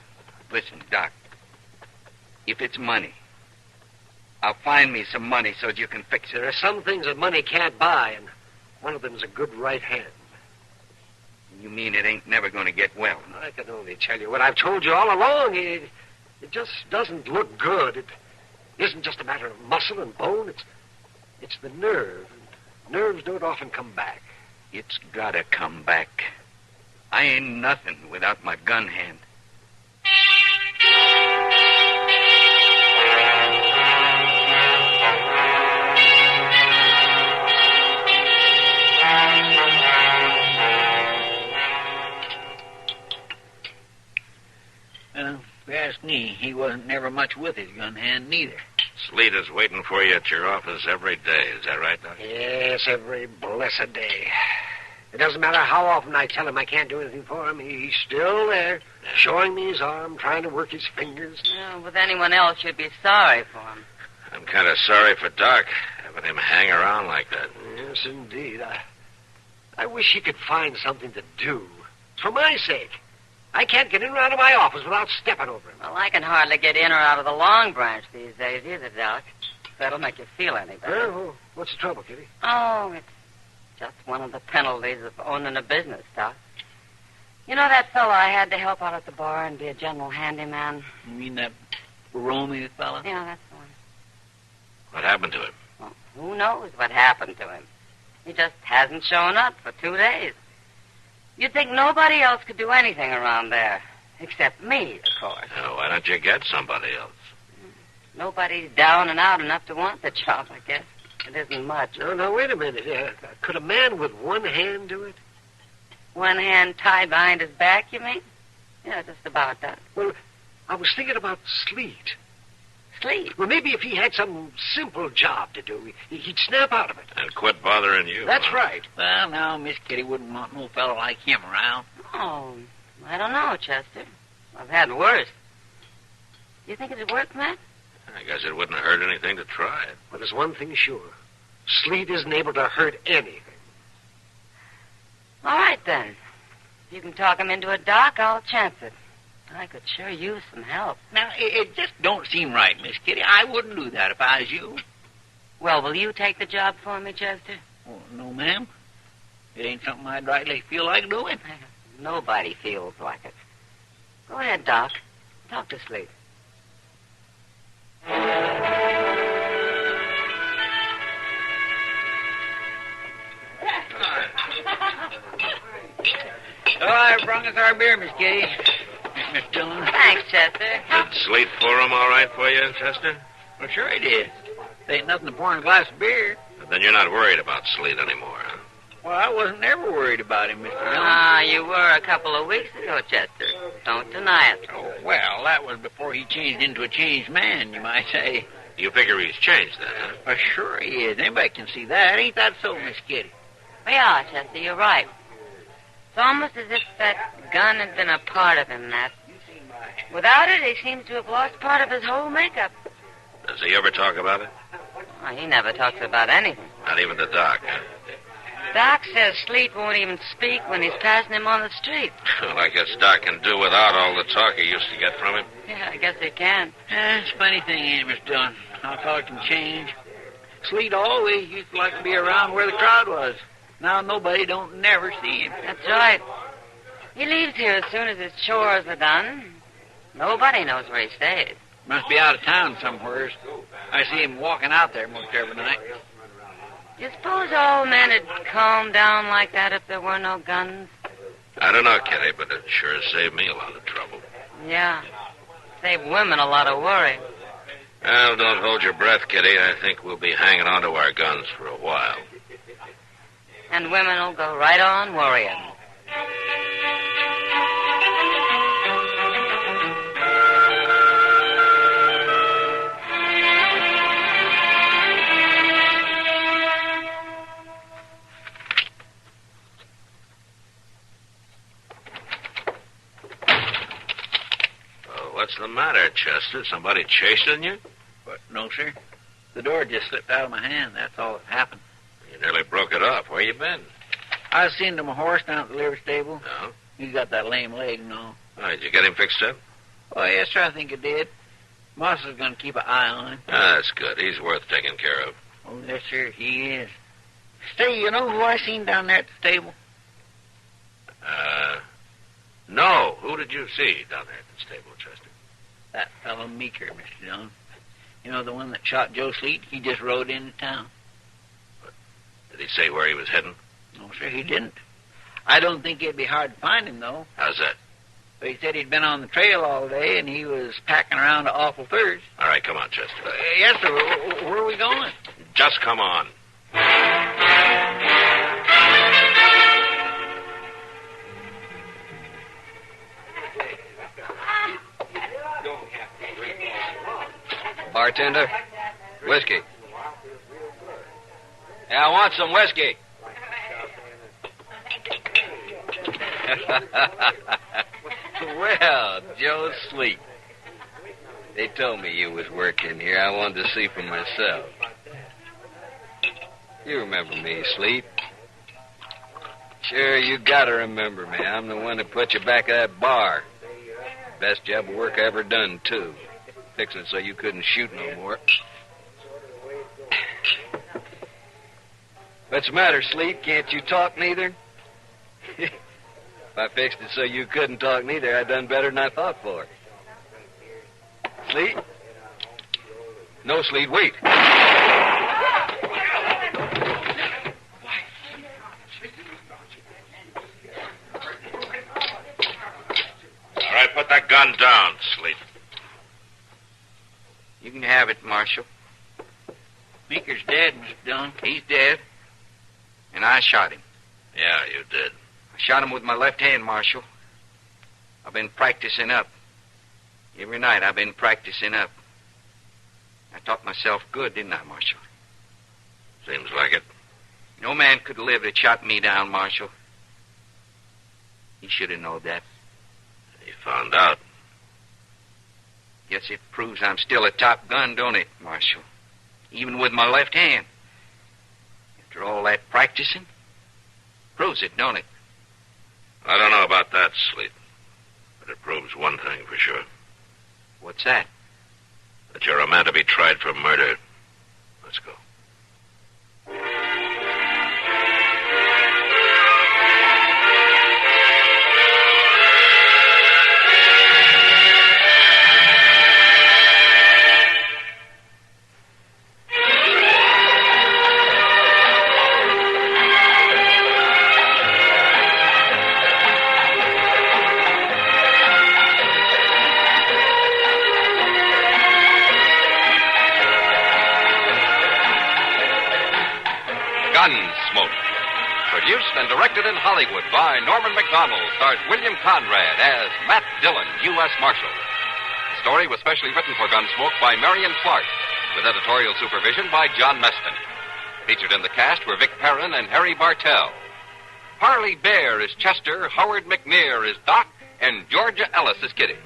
Listen, Doc. If it's money, I'll find me some money so you can fix it. There are some things that money can't buy, and one of them is a good right hand. You mean it ain't never going to get well? I can only tell you what I've told you all along. It just doesn't look good. It isn't just a matter of muscle and bone. It's the nerve. And nerves don't often come back. It's got to come back. I ain't nothing without my gun hand. If you ask me, he wasn't never much with his gun hand, neither. Sleet is waiting for you at your office every day. Is that right, Doc? Yes, every blessed day. It doesn't matter how often I tell him I can't do anything for him. He's still there, showing me his arm, trying to work his fingers. Well, with anyone else, you'd be sorry for him. I'm kind of sorry for Doc, having him hang around like that. Yes, indeed. I wish he could find something to do. It's for my sake. I can't get in or out of my office without stepping over him. Well, I can hardly get in or out of the Long Branch these days either, Doc. If that'll make you feel any better. Well, what's the trouble, Kitty? Oh, it's just one of the penalties of owning a business, Doc. You know that fellow I had to help out at the bar and be a general handyman? You mean that Romeo fella? Yeah, that's the one. What happened to him? Well, who knows what happened to him? He just hasn't shown up for 2 days. You'd think nobody else could do anything around there. Except me, of course. Why don't you get somebody else? Nobody's down and out enough to want the job, I guess. It isn't much. No, wait a minute. Could a man with one hand do it? One hand tied behind his back, you mean? Yeah, just about that. Well, I was thinking about Sleet. Sleet? Well, maybe if he had some simple job to do, he'd snap out of it. And quit bothering you. That's right. Well, now, Miss Kitty wouldn't want no fellow like him around. Oh, I don't know, Chester. I've had worse. You think it'd work, Matt? I guess it wouldn't hurt anything to try it. But there's one thing sure. Sleet isn't able to hurt anything. All right, then. If you can talk him into a dock, I'll chance it. I could sure use some help. Now, it just don't seem right, Miss Kitty. I wouldn't do that if I was you. Well, will you take the job for me, Chester? Oh, no, ma'am. It ain't something I'd rightly feel like doing. Nobody feels like it. Go ahead, Doc. Talk to Sleet. Oh, I brought us our beer, Miss Kitty. Miss Dillon. Thanks, Chester. Did Sleet pour 'em all right for you, Chester? Well, sure he did. There ain't nothing to pour in a glass of beer. But then you're not worried about Sleet anymore, huh? Well, I wasn't ever worried about him, Mr. Dillon. Ah, you were a couple of weeks ago, Chester. Don't deny it. Oh, well, that was before he changed into a changed man, you might say. You figure he's changed then, huh? Well, sure he is. Anybody can see that. Ain't that so, Miss Kitty? Yeah, Chester, you're right. It's almost as if that gun had been a part of him, Matt. Without it, he seems to have lost part of his whole makeup. Does he ever talk about it? Oh, he never talks about anything. Not even the doc, huh? Doc says Sleet won't even speak when he's passing him on the street. Well, I guess Doc can do without all the talk he used to get from him. Yeah, I guess he can. It's a funny thing, ain't it, Mr. Dillon? How talk can change. Sleet always used to like to be around where the crowd was. Now nobody don't never see him. That's right. He leaves here as soon as his chores are done. Nobody knows where he stays. Must be out of town somewheres. I see him walking out there most every night. You suppose all men would calm down like that if there were no guns? I don't know, Kitty, but it sure saved me a lot of trouble. Yeah. Save women a lot of worry. Well, don't hold your breath, Kitty. I think we'll be hanging on to our guns for a while. And women will go right on worrying. What's the matter, Chester? Somebody chasing you? But no, sir. The door just slipped out of my hand. That's all that happened. You nearly broke it off. Where you been? I was seeing to my horse down at the liver stable. No? He's got that lame leg and all. Oh, did you get him fixed up? Oh, yes, sir, I think it did. Moss is going to keep an eye on him. Ah, that's good. He's worth taking care of. Oh, yes, sir, he is. Say, you know who I seen down there at the stable? No. Who did you see down there at the stable, Chester? That fellow Beeker, Mr. Dillon. You know, the one that shot Joe Sleet? He just rode into town. But did he say where he was heading? No, sir, he didn't. I don't think it'd be hard to find him, though. How's that? But he said he'd been on the trail all day, and he was packing around to Awful Thirst. All right, come on, Chester. Yes, sir. Where are we going? Just come on. Bartender, whiskey. Yeah, I want some whiskey. Well, Joe Sleet. They told me you was working here. I wanted to see for myself. You remember me, Sleet? Sure, you gotta remember me. I'm the one that put you back at that bar. Best job of work I ever done, too. Fixing it so you couldn't shoot no more. What's the matter, Sleet? Can't you talk neither? If I fixed it so you couldn't talk neither, I done better than I thought for. Sleet? No, Sleet, wait. All right, put that gun down, Sleet. You can have it, Marshal. Beeker's dead, Mr. Dillon. He's dead. And I shot him. Yeah, you did. I shot him with my left hand, Marshal. I've been practicing up. Every night I've been practicing up. I taught myself good, didn't I, Marshal? Seems like it. No man could live that shot me down, Marshal. He should have known that. He found out. Guess it proves I'm still a top gun, don't it, Marshal? Even with my left hand. After all that practicing, proves it, don't it? I don't know about that, Sleet. But it proves one thing for sure. What's that? That you're a man to be tried for murder. Let's go. Gunsmoke. Produced and directed in Hollywood by Norman McDonald, stars William Conrad as Matt Dillon, U.S. Marshal. The story was specially written for Gunsmoke by Marion Clark, with editorial supervision by John Meston. Featured in the cast were Vic Perrin and Harry Bartell. Harley Bear is Chester, Howard McNear is Doc, and Georgia Ellis is Kitty.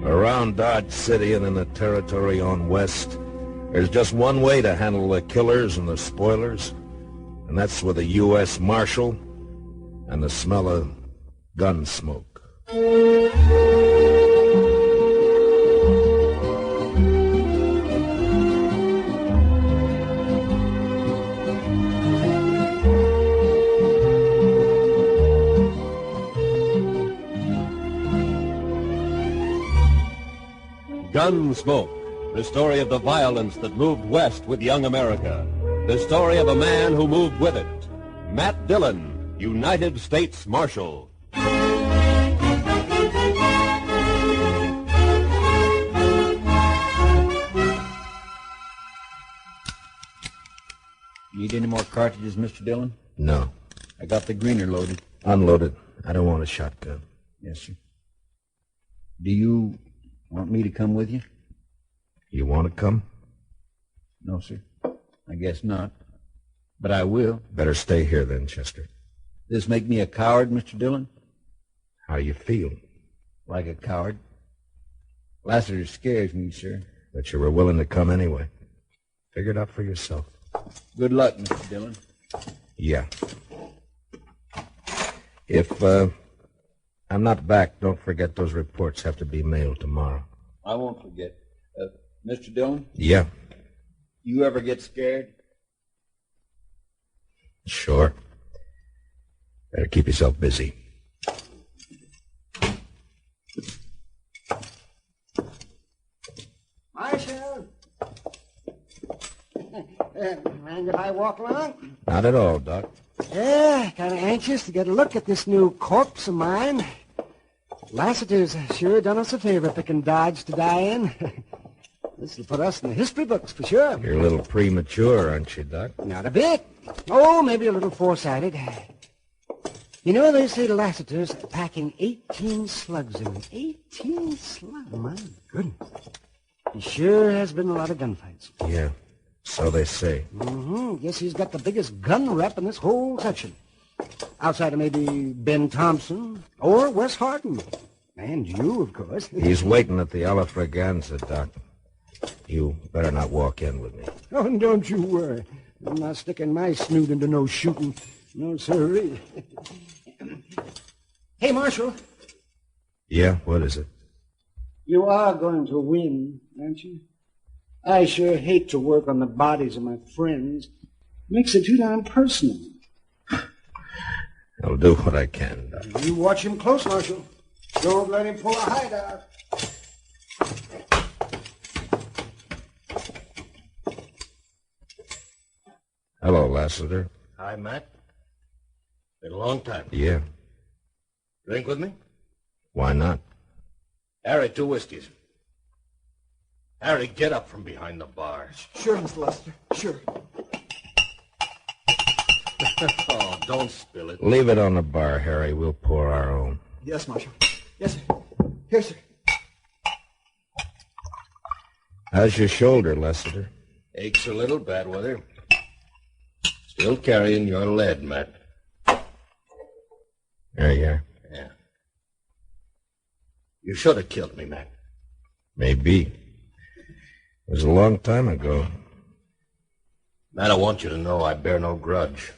Around Dodge City and in the territory on west, there's just one way to handle the killers and the spoilers, and that's with a U.S. Marshal and the smell of gun smoke. Gunsmoke, the story of the violence that moved west with young America. The story of a man who moved with it. Matt Dillon, United States Marshal. Need any more cartridges, Mr. Dillon? No. I got the greener loaded. Unloaded. I don't want a shotgun. Yes, sir. Do you want me to come with you? You want to come? No, sir. I guess not. But I will. Better stay here then, Chester. This make me a coward, Mr. Dillon? How do you feel? Like a coward. Lassiter scares me, sir. But you were willing to come anyway. Figure it out for yourself. Good luck, Mr. Dillon. Yeah. If I'm not back, don't forget those reports have to be mailed tomorrow. I won't forget. Mr. Dillon? Yeah. You ever get scared? Sure. Better keep yourself busy. Marshal! Mind if I walk along? Not at all, Doc. Yeah, kind of anxious to get a look at this new corpse of mine. Lassiter's sure done us a favor picking Dodge to die in. This'll put us in the history books for sure. You're a little premature, aren't you, Doc? Not a bit. Oh, maybe a little foresighted. You know, they say Lassiter's packing 18 slugs in. 18 slugs? My goodness. He sure has been a lot of gunfights. Yeah, so they say. Guess he's got the biggest gun rep in this whole section. Outside of maybe Ben Thompson or Wes Harden. And you, of course. He's waiting at the Alafraganza, Doc. You better not walk in with me. Oh, don't you worry. I'm not sticking my snoot into no shooting. No, sirree. Hey, Marshal. Yeah, what is it? You are going to win, aren't you? I sure hate to work on the bodies of my friends. Makes it too darn personal. I'll do what I can, Doc. You watch him close, Marshal. Don't let him pull a hideout. Hello, Lassiter. Hi, Matt. Been a long time. Yeah. Drink with me? Why not? Harry, 2 whiskeys. Harry, get up from behind the bar. Sure, Mr. Lester. Sure. Oh, don't spill it. Leave it on the bar, Harry. We'll pour our own. Yes, Marshal. Yes, sir. Here, sir. How's your shoulder, Lassiter? Aches a little, bad weather. Still carrying your lead, Matt. There you are. Yeah. You should have killed me, Matt. Maybe. It was a long time ago. Matt, I want you to know I bear no grudge.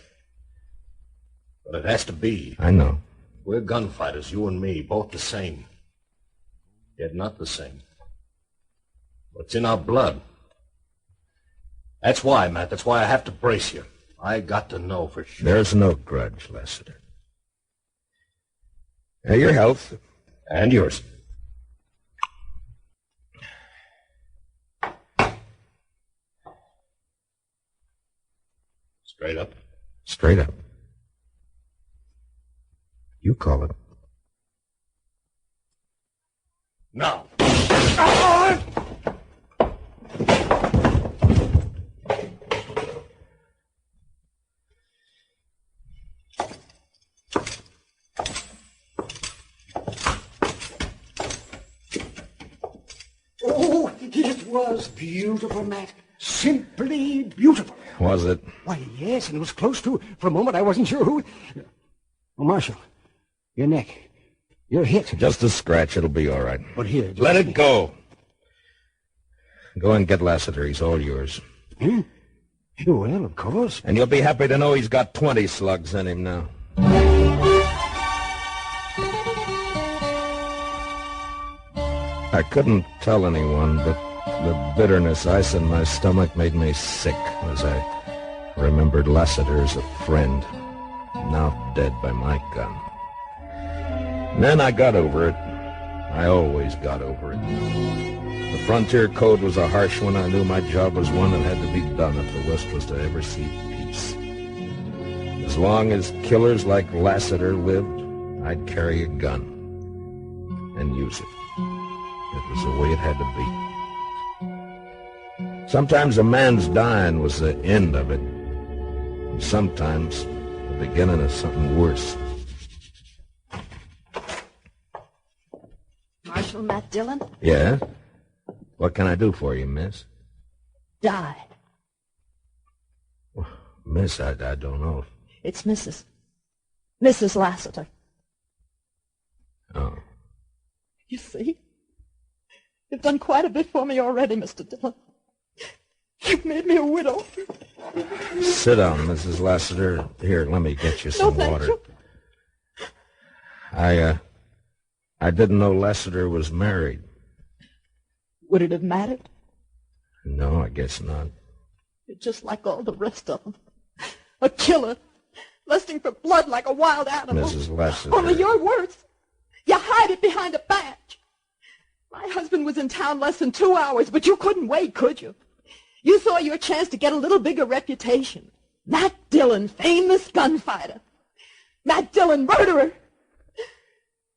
But it has to be. I know. We're gunfighters, you and me, both the same. Yet not the same. What's in our blood? That's why, Matt. That's why I have to brace you. I got to know for sure. There's no grudge, Lassiter. Your health. And yours. Straight up. Straight up. You call it. Now. was beautiful, Matt. Simply beautiful. Was it? Why, yes, and it was close to. For a moment, I wasn't sure who... Oh, Marshal, your neck. You're hit. Just a scratch. It'll be all right. But here... Let it go. Go and get Lassiter. He's all yours. Hmm? Well, of course. And you'll be happy to know he's got 20 slugs in him now. I couldn't tell anyone, but the bitterness ice in my stomach made me sick as I remembered Lassiter as a friend, now dead by my gun. And then I got over it. I always got over it. The frontier code was a harsh one. I knew my job was one that had to be done if the West was to ever see peace. As long as killers like Lassiter lived, I'd carry a gun and use it. It was the way it had to be. Sometimes a man's dying was the end of it. And sometimes the beginning of something worse. Marshal Matt Dillon? Yeah? What can I do for you, miss? Died. Well, miss, I don't know. It's Mrs. Lassiter. Oh. You see? You've done quite a bit for me already, Mr. Dillon. You've made me a widow. Sit down, Mrs. Lassiter. Here, let me get you some water. You. I didn't know Lassiter was married. Would it have mattered? No, I guess not. You're just like all the rest of them. A killer, lusting for blood like a wild animal. Mrs. Lassiter. Only you're worse. You hide it behind a badge. My husband was in town less than 2 hours, but you couldn't wait, could you? You saw your chance to get a little bigger reputation. Matt Dillon, famous gunfighter. Matt Dillon, murderer.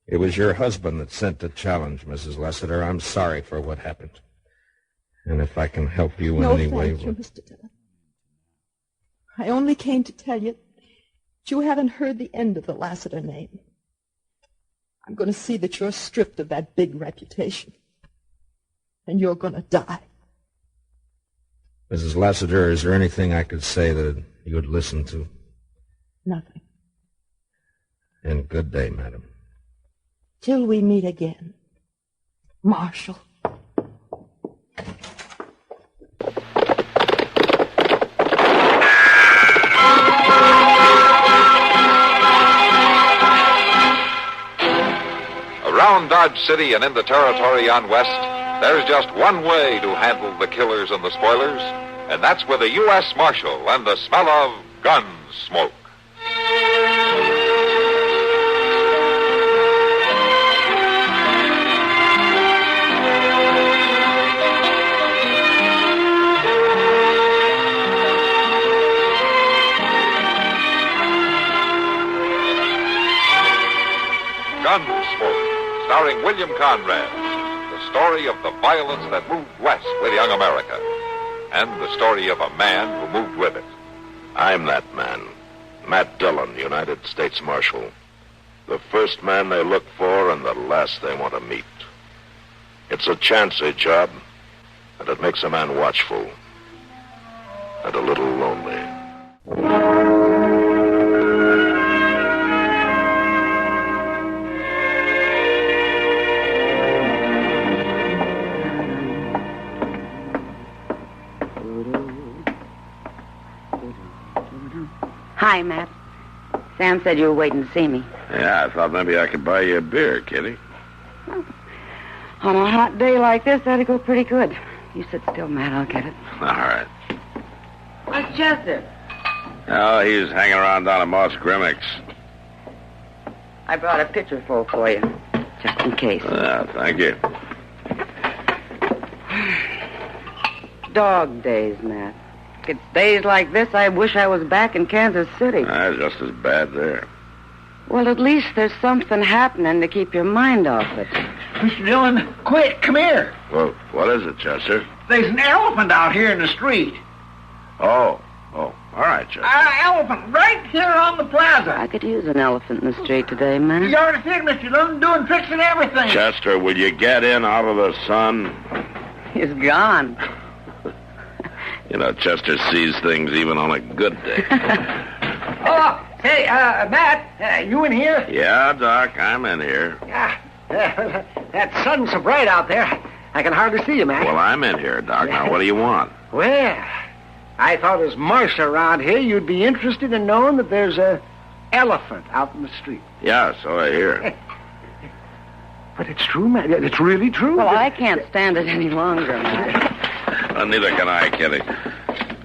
It was your husband that sent the challenge, Mrs. Lassiter. I'm sorry for what happened. And if I can help you in any way... No, thank you, Mr. Dillon. I only came to tell you that you haven't heard the end of the Lassiter name. I'm going to see that you're stripped of that big reputation. And you're going to die. Mrs. Lassiter, is there anything I could say that you would listen to? Nothing. And good day, madam. Till we meet again. Marshal. Around Dodge City and in the territory on West, there's just one way to handle the killers and the spoilers, and that's with a U.S. Marshal and the smell of gun smoke. Gunsmoke, starring William Conrad, the story of the violence that moved west with young America, and the story of a man who moved with it. I'm that man, Matt Dillon, United States Marshal. The first man they look for and the last they want to meet. It's a chancy job, and it makes a man watchful and a little lonely. Hi, Matt. Sam said you were waiting to see me. Yeah, I thought maybe I could buy you a beer, Kitty. Well, on a hot day like this, that'd go pretty good. You sit still, Matt. I'll get it. All right. Where's Chester? Oh, he's hanging around down at Moss Grimmick's. I brought a pitcher full for you, just in case. Thank you. Dog days, Matt. It's days like this I wish I was back in Kansas City. Just as bad there. Well, at least there's something happening to keep your mind off it. Mr. Dillon, quick, come here. Well, what is it, Chester? There's an elephant out here in the street. Oh, all right, Chester. Elephant right here on the plaza. I could use an elephant in the street today, man. You already see it, Mr. Dillon, doing tricks and everything. Chester, will you get in out of the sun? He's gone. You know, Chester sees things even on a good day. Oh, hey, Matt, you in here? Yeah, Doc, I'm in here. Yeah. That sun's so bright out there, I can hardly see you, Matt. Well, I'm in here, Doc. Now, what do you want? Well, I thought as marshal around here, you'd be interested in knowing that there's a elephant out in the street. Yeah, so I hear. But it's true, Matt. It's really true. Well, I can't stand it any longer, Matt. Well, neither can I, Kitty.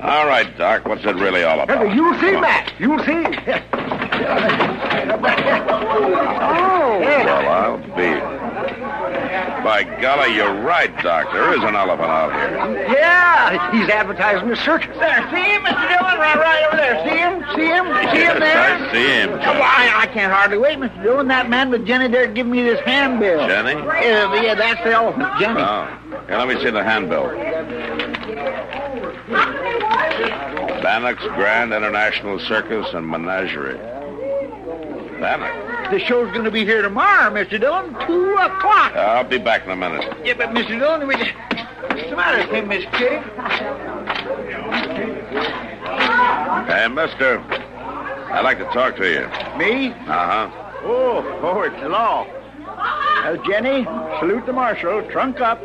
All right, Doc, what's it really all about? You'll see, Matt. You'll see. Oh. Well, I'll be. By golly, you're right, Doc. There is an elephant out here. Yeah, he's advertising the circus. There, see him, Mr. Dillon? Right over there. See him? See him? See him there? I see him. Well, I can't hardly wait, Mr. Dillon. That man with Jenny there giving me this handbill. Jenny? Yeah, that's the elephant, Jenny. Oh. Here, let me see the handbill. Bannock's Grand International Circus and Menagerie. Bannock? The show's going to be here tomorrow, Mr. Dillon, 2 o'clock. I'll be back in a minute. Yeah, but Mr. Dillon, what's the matter with him, Miss Kitty? Hey, mister, I'd like to talk to you. Me? Uh-huh. Oh, it's the law. Jenny, salute the marshal. Trunk up.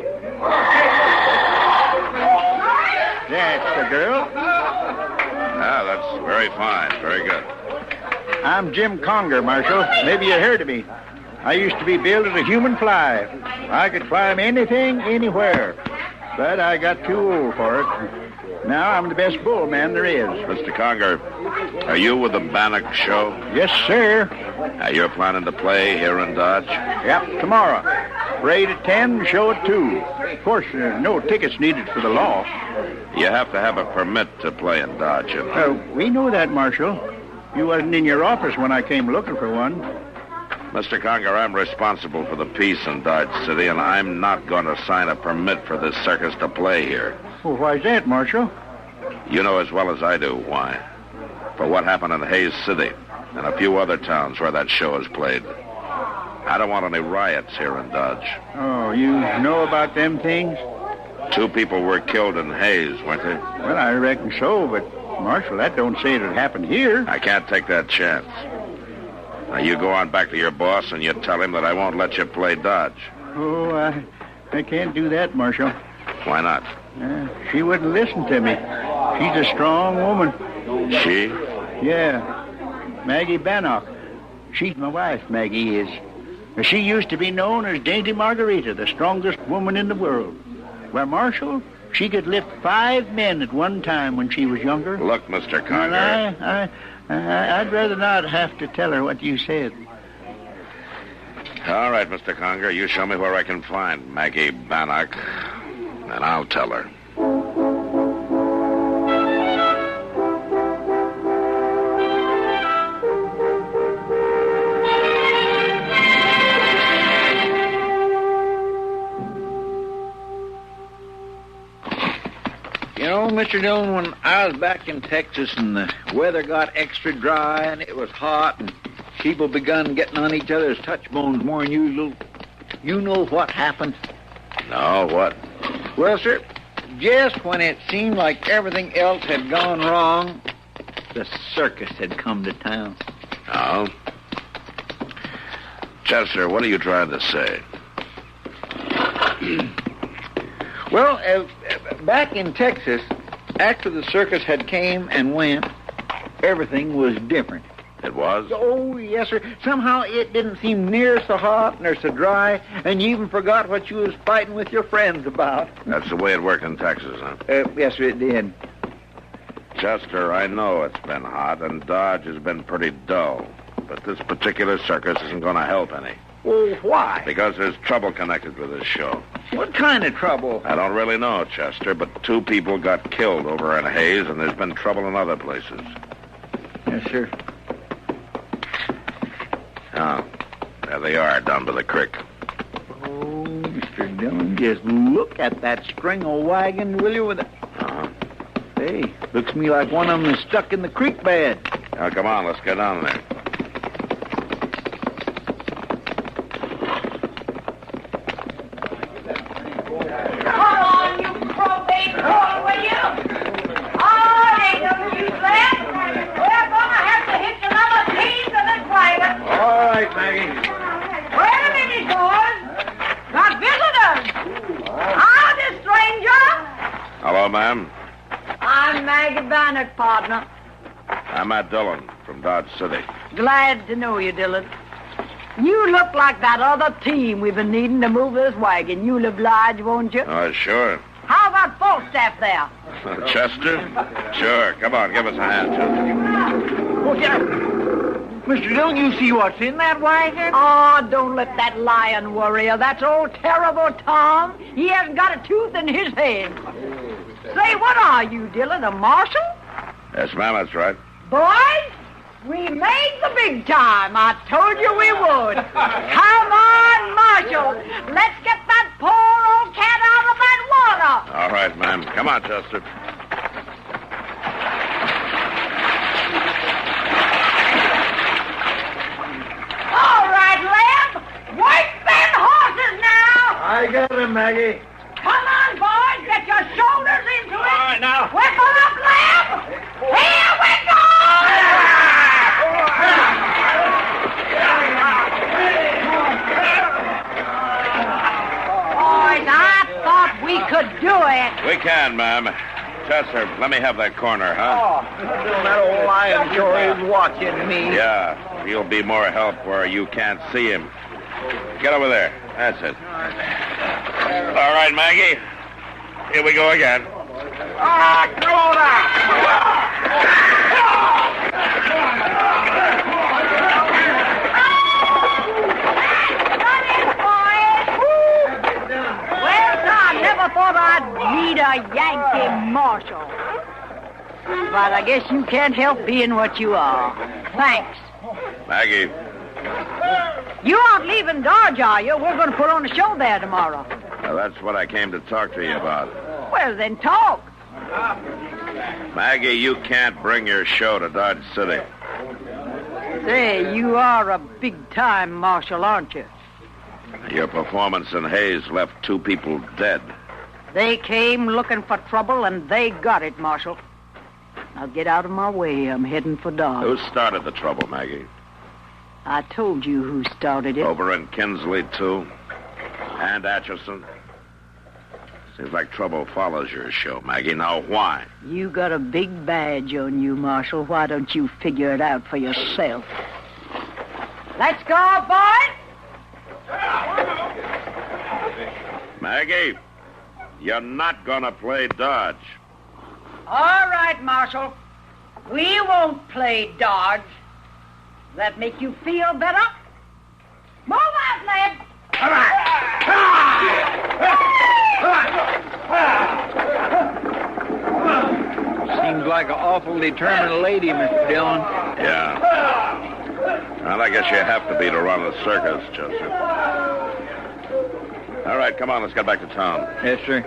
That's the girl. Ah, that's very fine. Very good. I'm Jim Conger, Marshal. Maybe you heard of me. I used to be billed as a human fly. I could climb anything, anywhere. But I got too old for it. Now I'm the best bull man there is. Mr. Conger, are you with the Bannock Show? Yes, sir. You're planning to play here in Dodge? Yep, tomorrow. Parade at 10, show at 2. Of course, no tickets needed for the law. You have to have a permit to play in Dodge, you know. We know that, Marshal. You wasn't in your office when I came looking for one. Mr. Conger, I'm responsible for the peace in Dodge City, and I'm not going to sign a permit for this circus to play here. Well, why's that, Marshal? You know as well as I do why. For what happened in Hayes City and a few other towns where that show is played. I don't want any riots here in Dodge. Oh, you know about them things? 2 people were killed in Hayes, weren't they? Well, I reckon so, but, Marshal, that don't say it happened here. I can't take that chance. Now, you go on back to your boss and you tell him that I won't let you play Dodge. Oh, I can't do that, Marshal. Why not? She wouldn't listen to me. She's a strong woman. She? Yeah. Maggie Bannock. She's my wife, Maggie is. She used to be known as Dainty Margarita, the strongest woman in the world. Well, Marshal, she could lift 5 men at one time when she was younger. Look, Mr. Conger. Well, I'd rather not have to tell her what you said. All right, Mr. Conger, you show me where I can find Maggie Bannock, and I'll tell her. You know, Mr. Dillon, when I was back in Texas and the weather got extra dry and it was hot and people begun getting on each other's touch bones more than usual, you know what happened? No, what? Well, sir, just when it seemed like everything else had gone wrong, the circus had come to town. Oh? Chester, what are you trying to say? Well, back in Texas, after the circus had came and went, everything was different. It was? Oh, yes, sir. Somehow it didn't seem near so hot nor so dry, and you even forgot what you was fighting with your friends about. That's the way it worked in Texas, huh? Yes, sir, it did. Chester, I know it's been hot, and Dodge has been pretty dull. But this particular circus isn't going to help any. Well, why? Because there's trouble connected with this show. What kind of trouble? I don't really know, Chester, but 2 people got killed over in Hayes, and there's been trouble in other places. Yes, sir. Oh, there they are, down by the creek. Oh, Mr. Dillon, just look at that string of wagon, will you, with it? Uh-huh. Hey, looks to me like one of them is stuck in the creek bed. Now, come on, let's get down there. Come on, ma'am. I'm Maggie Bannock, partner. I'm Matt Dillon from Dodge City. Glad to know you, Dillon. You look like that other team we've been needing to move this wagon. You'll oblige, won't you? Oh, sure. How about Falstaff there? Chester? Sure. Come on, give us a hand, Chester. Look out. Mr. Dillon, you see what's in that wagon? Oh, don't let that lion worry you. That's old terrible Tom. He hasn't got a tooth in his head. Say, what are you, Dillon, a marshal? Yes, ma'am, that's right. Boys, we made the big time. I told you we would. Come on, Marshal. Let's get that poor old cat out of that water. All right, ma'am. Come on, Chester. All right, Leb. Work them horses now. I got him, Maggie. Come on, boys. Get your shoulders into it. All right, now. Whip up, Leb. Here we go. Boys, I thought we could do it. We can, ma'am. Chester, let me have that corner, huh? Oh, that old lion sure is watching me. Yeah, he'll be more help where you can't see him. Get over there. That's it. All right, Maggie. Here we go again. Ah, Well, I never thought I'd meet a Yankee marshal. But I guess you can't help being what you are. Thanks. Maggie. You aren't leaving Dodge, are you? We're going to put on a show there tomorrow. Well, that's what I came to talk to you about. Well, then talk. Maggie, you can't bring your show to Dodge City. Say, you are a big-time marshal, aren't you? Your performance in Hayes left 2 people dead. They came looking for trouble, and they got it, Marshal. Now get out of my way. I'm heading for Dodge. Who started the trouble, Maggie? I told you who started it. Over in Kinsley, too? And Atchison? Seems like trouble follows your show, Maggie. Now, why? You got a big badge on you, Marshal. Why don't you figure it out for yourself? Let's go, boys! Maggie, you're not gonna play Dodge. All right, Marshal. We won't play Dodge. That make you feel better? Move out, Ned! All right. Seems like an awful determined lady, Mr. Dillon. Yeah. Well, I guess you have to be to run a circus, Chester. All right, come on, let's get back to town. Yes, sir.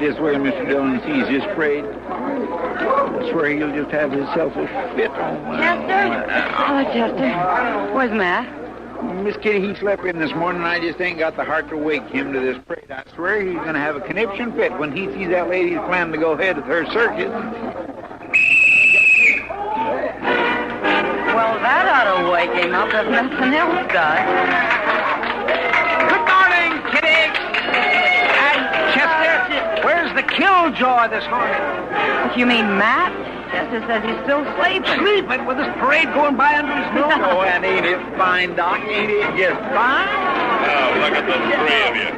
This way, Mr. Dillon sees his parade. I swear he'll just have himself a fit on. Chester? Oh, Chester. Where's Matt? Miss Kitty, he slept in this morning, and I just ain't got the heart to wake him to this parade. I swear he's going to have a conniption fit when he sees that lady's planning to go ahead with her circus. Well, that ought to wake him up if nothing else does. Good morning, Kitty. And Chester, where's the killjoy this morning? What, you mean Matt? Chester says he's still sleeping. Sleeping with this parade going by under his nose? Oh, and ain't it fine, Doc? Ain't it just fine? Oh, look at the 3 of you.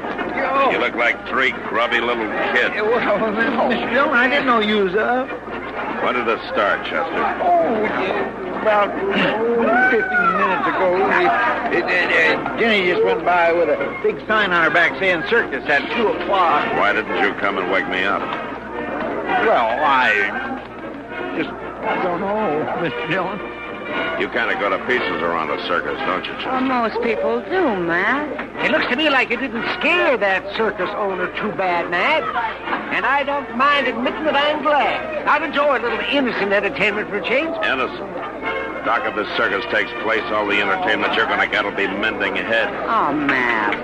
You look like 3 grubby little kids. Well, Mr. Dillon, I didn't know you was up. When did it start, Chester? Oh, about 15 minutes ago. Jenny just went by with a big sign on her back saying circus at 2 o'clock. Why didn't you come and wake me up? Well, I don't know, Mr. Dillon. You kind of go to pieces around a circus, don't you, Chester? Well, most people do, Matt. It looks to me like you didn't scare that circus owner too bad, Nat. And I don't mind admitting that I'm glad. I'd enjoy a little innocent entertainment for a change. Innocent? Doc, if this circus takes place, all the entertainment you're going to get will be mending heads. Oh, Matt.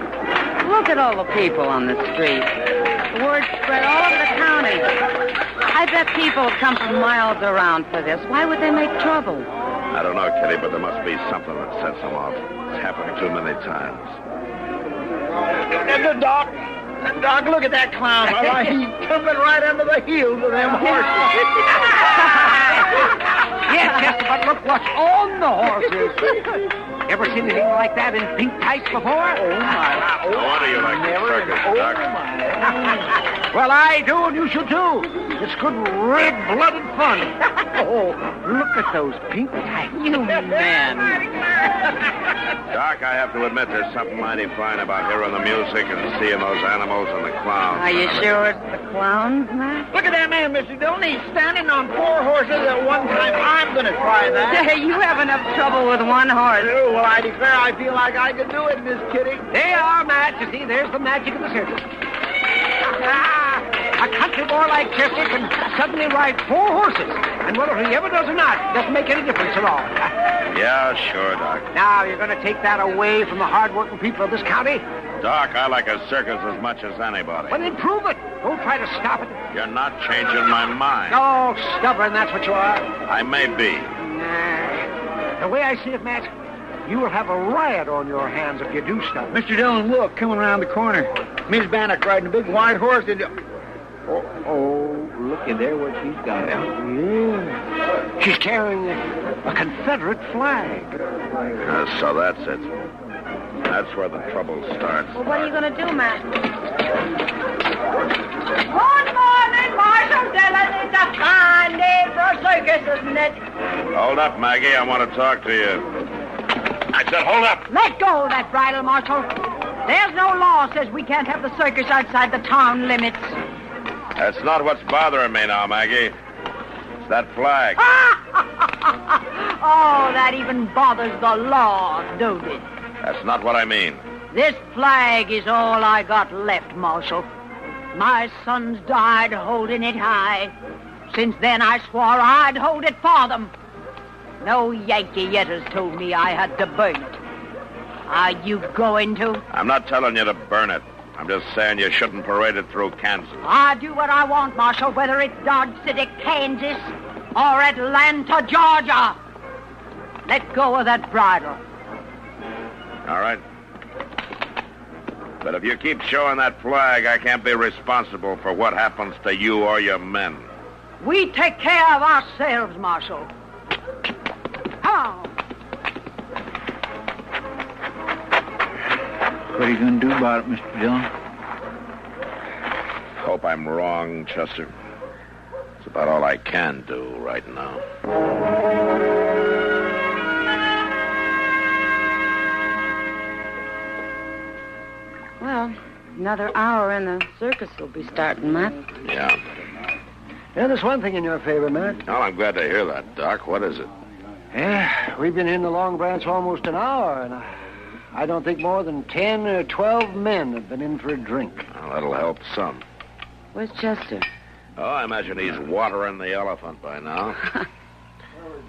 Look at all the people on the street. The word spread all over the county. I bet people have come from miles around for this. Why would they make trouble? I don't know, Kitty, but there must be something that sets them off. It's happened too many times. Doc, look at that clown. He's jumping right under the heels of them horses. Yeah, Chester, but look what's on the horses. Ever seen anything like that in pink tights before? Oh, my. No wonder you like the circus, Doc. Well, I do, and you should too. It's good red-blooded fun. Oh, look at those pink tights. You man. Doc, I have to admit there's something mighty fine about hearing the music and seeing those animals and the clowns. Are you sure it's the clowns, Matt? Look at that man, Mr. Dillon. He's standing on 4 horses at one time. I'm going to try that. Hey, you have enough trouble with one horse. Oh, well, I declare I feel like I could do it, Miss Kitty. They are, Matt. You see, there's the magic of the circus. A country boy like Chester can suddenly ride 4 horses. And whether he ever does or not doesn't make any difference at all. Yeah, sure, Doc. Now, you're going to take that away from the hard-working people of this county? Doc, I like a circus as much as anybody. Well, then prove it. Don't try to stop it. You're not changing my mind. Oh, stubborn, that's what you are. I may be. The way I see it, Matt, you will have a riot on your hands if you do stop. Mr. Dillon, look, coming around the corner. Miss Bannock riding a big white horse. Oh, look at there what she's got. Yeah. She's carrying a Confederate flag. So that's it. That's where the trouble starts. Well, what are you going to do, Matt? Good morning, Marshal Dillon. It's a fine day for a circus, isn't it? Hold up, Maggie. I want to talk to you. I said, hold up. Let go of that bridle, Marshal. There's no law says we can't have the circus outside the town limits. That's not what's bothering me now, Maggie. It's that flag. Oh, that even bothers the law, don't it? That's not what I mean. This flag is all I got left, Marshal. My sons died holding it high. Since then, I swore I'd hold it for them. No Yankee yet has told me I had to burn it. Are you going to? I'm not telling you to burn it. I'm just saying you shouldn't parade it through Kansas. I do what I want, Marshal, whether it's Dodge City, Kansas, or Atlanta, Georgia. Let go of that bridle. All right. But if you keep showing that flag, I can't be responsible for what happens to you or your men. We take care of ourselves, Marshal. How? What are you going to do about it, Mr. Dillon? Hope I'm wrong, Chester. It's about all I can do right now. Well, another hour and the circus will be starting, Matt. Yeah. Yeah, there's one thing in your favor, Matt. Well, I'm glad to hear that, Doc. What is it? Yeah, we've been in the Long Branch almost an hour, and I don't think more than 10 or 12 men have been in for a drink. Well, that'll help some. Where's Chester? Oh, I imagine he's watering the elephant by now.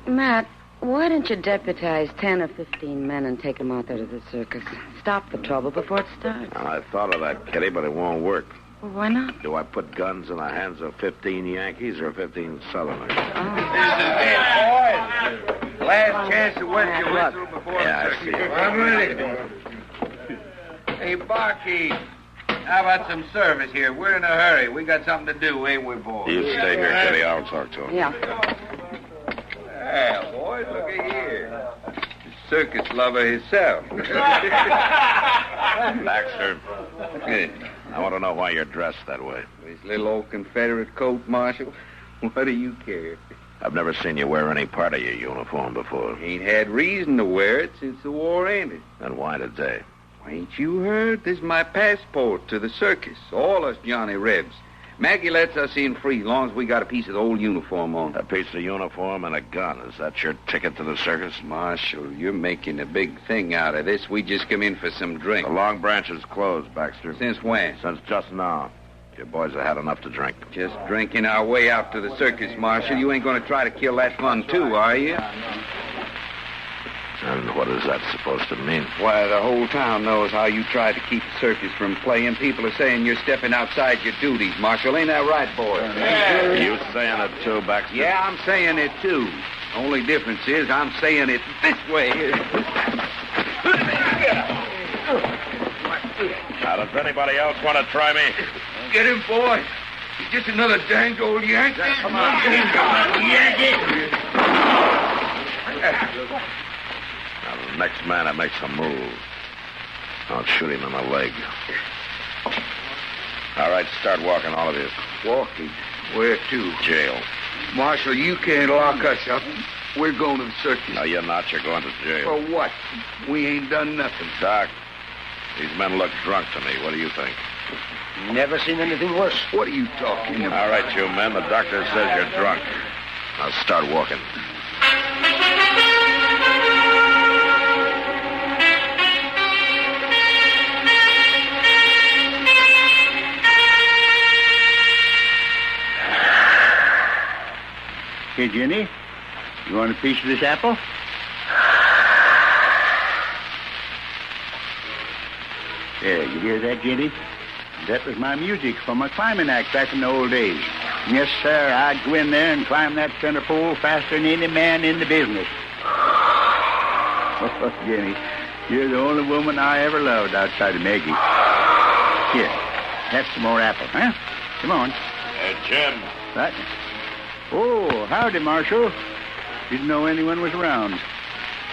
Matt, why don't you deputize 10 or 15 men and take them out there to the circus? Stop the trouble before it starts. Well, I thought of that, Kitty, but it won't work. Well, why not? Do I put guns in the hands of 15 Yankees or 15 Southerners? This is it, boys. Last chance to work your whistle before Yeah, I see. I'm ready. Hey, barkeep, how about some service here? We're in a hurry. We got something to do, ain't we, boys? You stay here, Kitty. I'll talk to him. Yeah. Yeah, boys, look at here. The circus lover himself. Baxter, I want to know why you're dressed that way. His little old Confederate coat, Marshal. What do you care? I've never seen you wear any part of your uniform before. Ain't had reason to wear it since the war ended. Then why today? Ain't you heard? This is my passport to the circus. All us Johnny Rebs. Maggie lets us in free, long as we got a piece of the old uniform on. A piece of uniform and a gun. Is that your ticket to the circus? Marshal, you're making a big thing out of this. We just come in for some drink. The Long Branch is closed, Baxter. Since when? Since just now. Your boys have had enough to drink. Just drinking our way out to the circus, Marshal. You ain't going to try to kill that fun, too, are you? And what is that supposed to mean? Why, the whole town knows how you tried to keep the circus from playing. People are saying you're stepping outside your duties, Marshal. Ain't that right, boy? Yeah. You saying it too, Baxter? Yeah, I'm saying it too. Only difference is I'm saying it this way. Now, does anybody else want to try me? Get him, boy. He's just another dang old Yankee. Come on. Yankee. Now, the next man that makes a move, I'll shoot him in the leg. All right, start walking, all of you. Walking? Where to? Jail. Marshal, you can't lock us up. We're going to the circus. No, you're not. You're going to jail. For what? We ain't done nothing. Doc, these men look drunk to me. What do you think? Never seen anything worse. What are you talking about? All right, you men. The doctor says you're drunk. Now start walking. Hey, Jenny, you want a piece of this apple? There, you hear that, Jenny? That was my music for my climbing act back in the old days. Yes, sir, I'd go in there and climb that center pole faster than any man in the business. Oh, Jenny, you're the only woman I ever loved outside of Maggie. Here, have some more apple, huh? Come on. Jim. Right. Oh, howdy, Marshal. Didn't know anyone was around.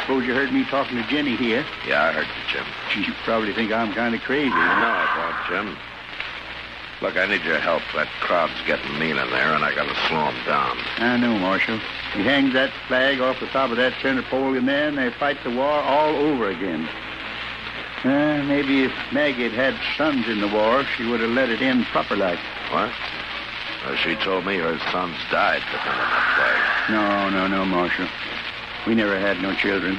Suppose you heard me talking to Jenny here. Yeah, I heard you, Jim. You probably think I'm kind of crazy. No, I don't, Jim. Look, I need your help. That crowd's getting mean in there, and I gotta slow them down. I know, Marshal. He hangs that flag off the top of that center pole in there, and they fight the war all over again. Maybe if Maggie had had sons in the war, she would have let it end proper like. What? She told me her sons died defending that flag. No, Marshal. We never had no children.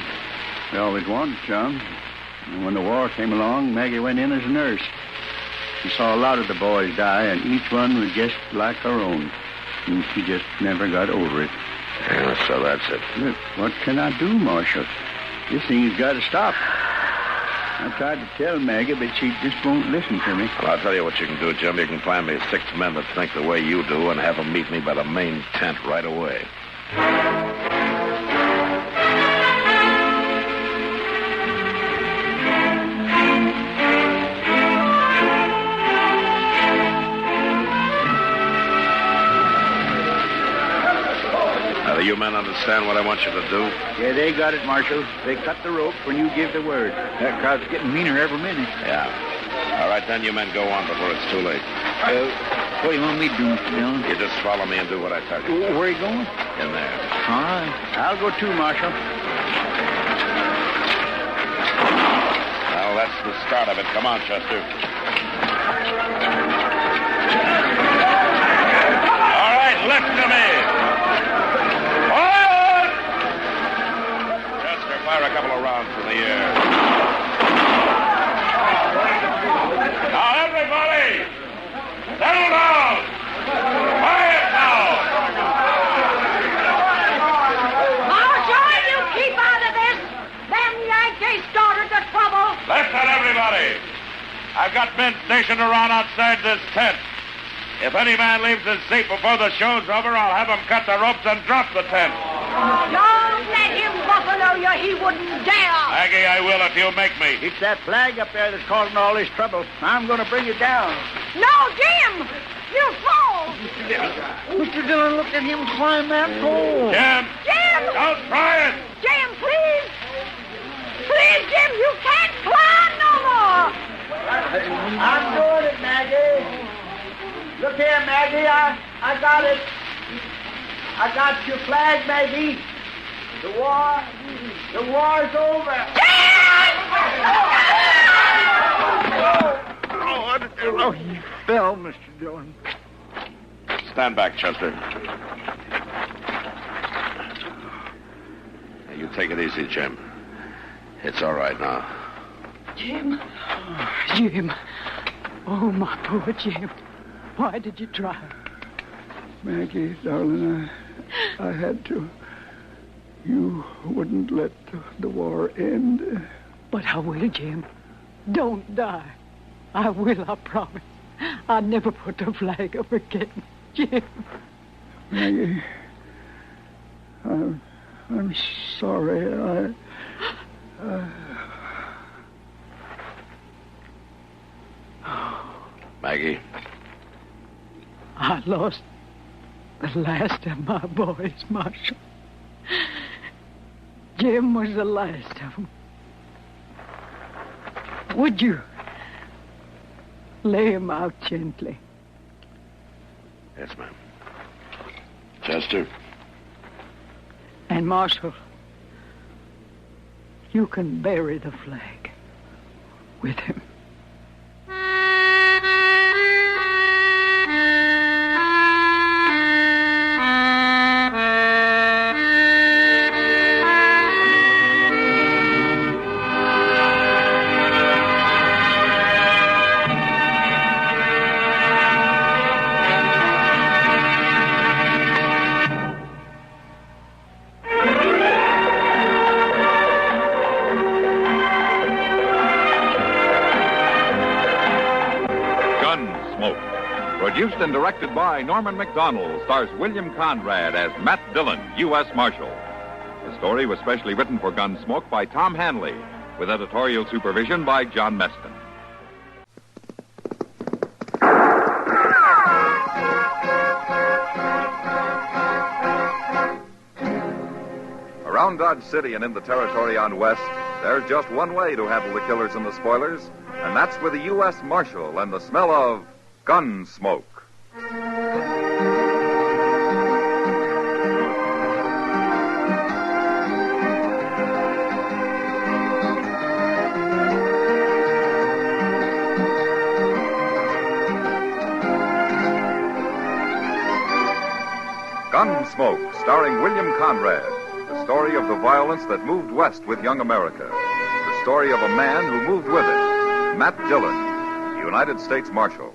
We always wanted some. And when the war came along, Maggie went in as a nurse. She saw a lot of the boys die, and each one was just like her own. And she just never got over it. Yeah, so that's it. Look, what can I do, Marshal? This thing's got to stop. I tried to tell Maggie, but she just won't listen to me. Well, I'll tell you what you can do, Jim. You can find me 6 men that think the way you do and have them meet me by the main tent right away. Do you men understand what I want you to do? Yeah, they got it, Marshal. They cut the rope when you give the word. That crowd's getting meaner every minute. Yeah. All right, then you men go on before it's too late. What do you want me to do, Mr. Dillon? You just follow me and do what I tell you. Where are you going? In there. All right. I'll go too, Marshal. Well, that's the start of it. Come on, Chester. All right, listen to me. Fire a couple of rounds in the air. Now, everybody, settle down. Quiet now. Marshal, you keep out of this. Them Yankees started the trouble. Listen, everybody. I've got men stationed around outside this tent. If any man leaves his seat before the show's over, I'll have him cut the ropes and drop the tent. Don't let him buffalo you. He wouldn't dare. Maggie, I will if you make me. It's that flag up there that's causing all this trouble. I'm going to bring it down. No, Jim! You fall! Mr. Dillon, look at him climb that pole. Jim! Jim! Don't try it! Jim, please! Please, Jim, you can't climb no more! I'm doing it, Maggie. Look here, Maggie. I got it. I got your flag, Maggie. The war's over. Oh, he fell, Mr. Dillon. Stand back, Chester. Now, you take it easy, Jim. It's all right now. Jim. Jim. Oh, my poor Jim. Why did you try? Maggie, darling, I had to. you wouldn't let the war end. But I will, Jim. Don't die. I will, I promise. I'll never put the flag up again, Jim. Maggie, I'm sorry. Maggie. I lost the last of my boys, Marshal. Jim was the last of them. Would you lay him out gently? Yes, ma'am. Chester. And Marshal, you can bury the flag with him. Produced and directed by Norman McDonald, stars William Conrad as Matt Dillon, U.S. Marshal. The story was specially written for Gunsmoke by Tom Hanley, with editorial supervision by John Meston. Around Dodge City and in the territory on West, there's just one way to handle the killers and the spoilers, and that's with the U.S. Marshal and the smell of Gunsmoke. Gunsmoke, starring William Conrad. The story of the violence that moved west with young America. The story of a man who moved with it. Matt Dillon, United States Marshal.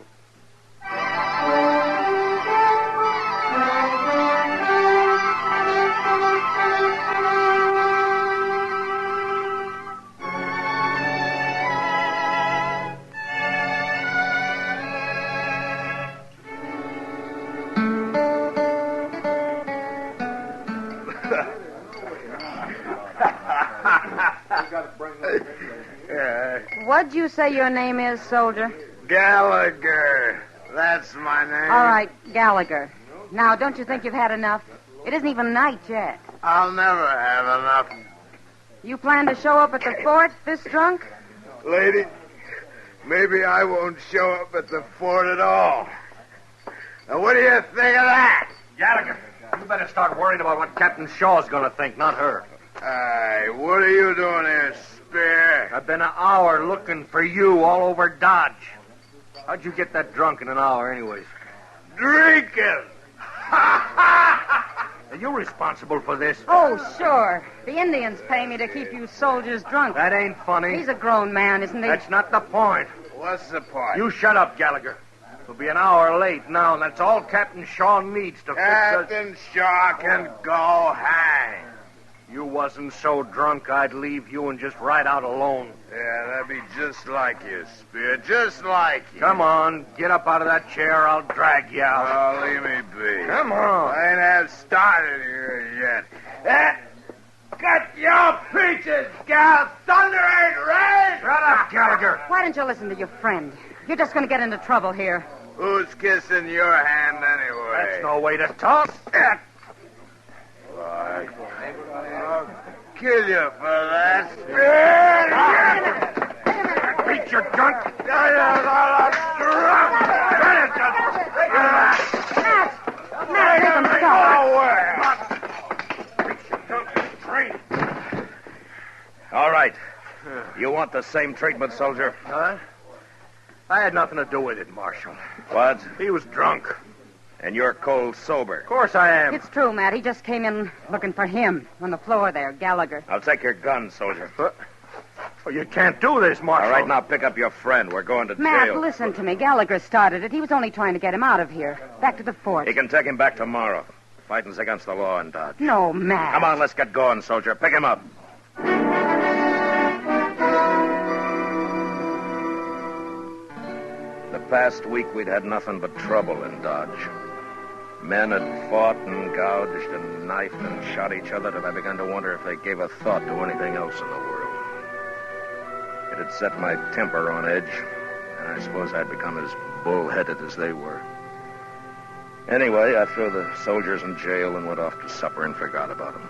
What'd you say your name is, soldier? Gallagher. That's my name. All right, Gallagher. Now, don't you think you've had enough? It isn't even night yet. I'll never have enough. You plan to show up at the fort this drunk? Lady, maybe I won't show up at the fort at all. Now, what do you think of that? Gallagher, you better start worrying about what Captain Shaw's going to think, not her. Hey, what are you doing here, Spear? I've been an hour looking for you all over Dodge. How'd you get that drunk in an hour, anyways? Drinking! Are you responsible for this? Oh, sure. The Indians pay me to keep you soldiers drunk. That ain't funny. He's a grown man, isn't he? That's not the point. What's the point? You shut up, Gallagher. We'll be an hour late now, and that's all Captain Shaw needs to fix us. Captain Shaw can go hang. You wasn't so drunk I'd leave you and just ride out alone. Yeah, that'd be just like you, Spear. Just like you. Come on, get up out of that chair. I'll drag you out. Oh, leave me be. Come on. I ain't have started here yet. Cut your peaches, gal. Thunder ain't rain. Shut up, Gallagher. Why don't you listen to your friend? You're just going to get into trouble here. Who's kissing your hand anyway? That's no way to talk. I'll kill you for that. Beat your drunk. Matt, make him stop. All right. You want the same treatment, soldier? Huh? I had nothing to do with it, Marshal. What? He was drunk. And you're cold sober. Of course I am. It's true, Matt. He just came in looking for him on the floor there, Gallagher. I'll take your gun, soldier. Well, you can't do this, Marshal. All right, now pick up your friend. We're going to Matt, jail. listen to me. Gallagher started it. He was only trying to get him out of here. Back to the fort. He can take him back tomorrow. Fighting's against the law in Dodge. No, Matt. Come on, let's get going, soldier. Pick him up. The past week, we'd had nothing but trouble in Dodge. Men had fought and gouged and knifed and shot each other till I began to wonder if they gave a thought to anything else in the world. It had set my temper on edge, and I suppose I'd become as bull-headed as they were. Anyway, I threw the soldiers in jail and went off to supper and forgot about them.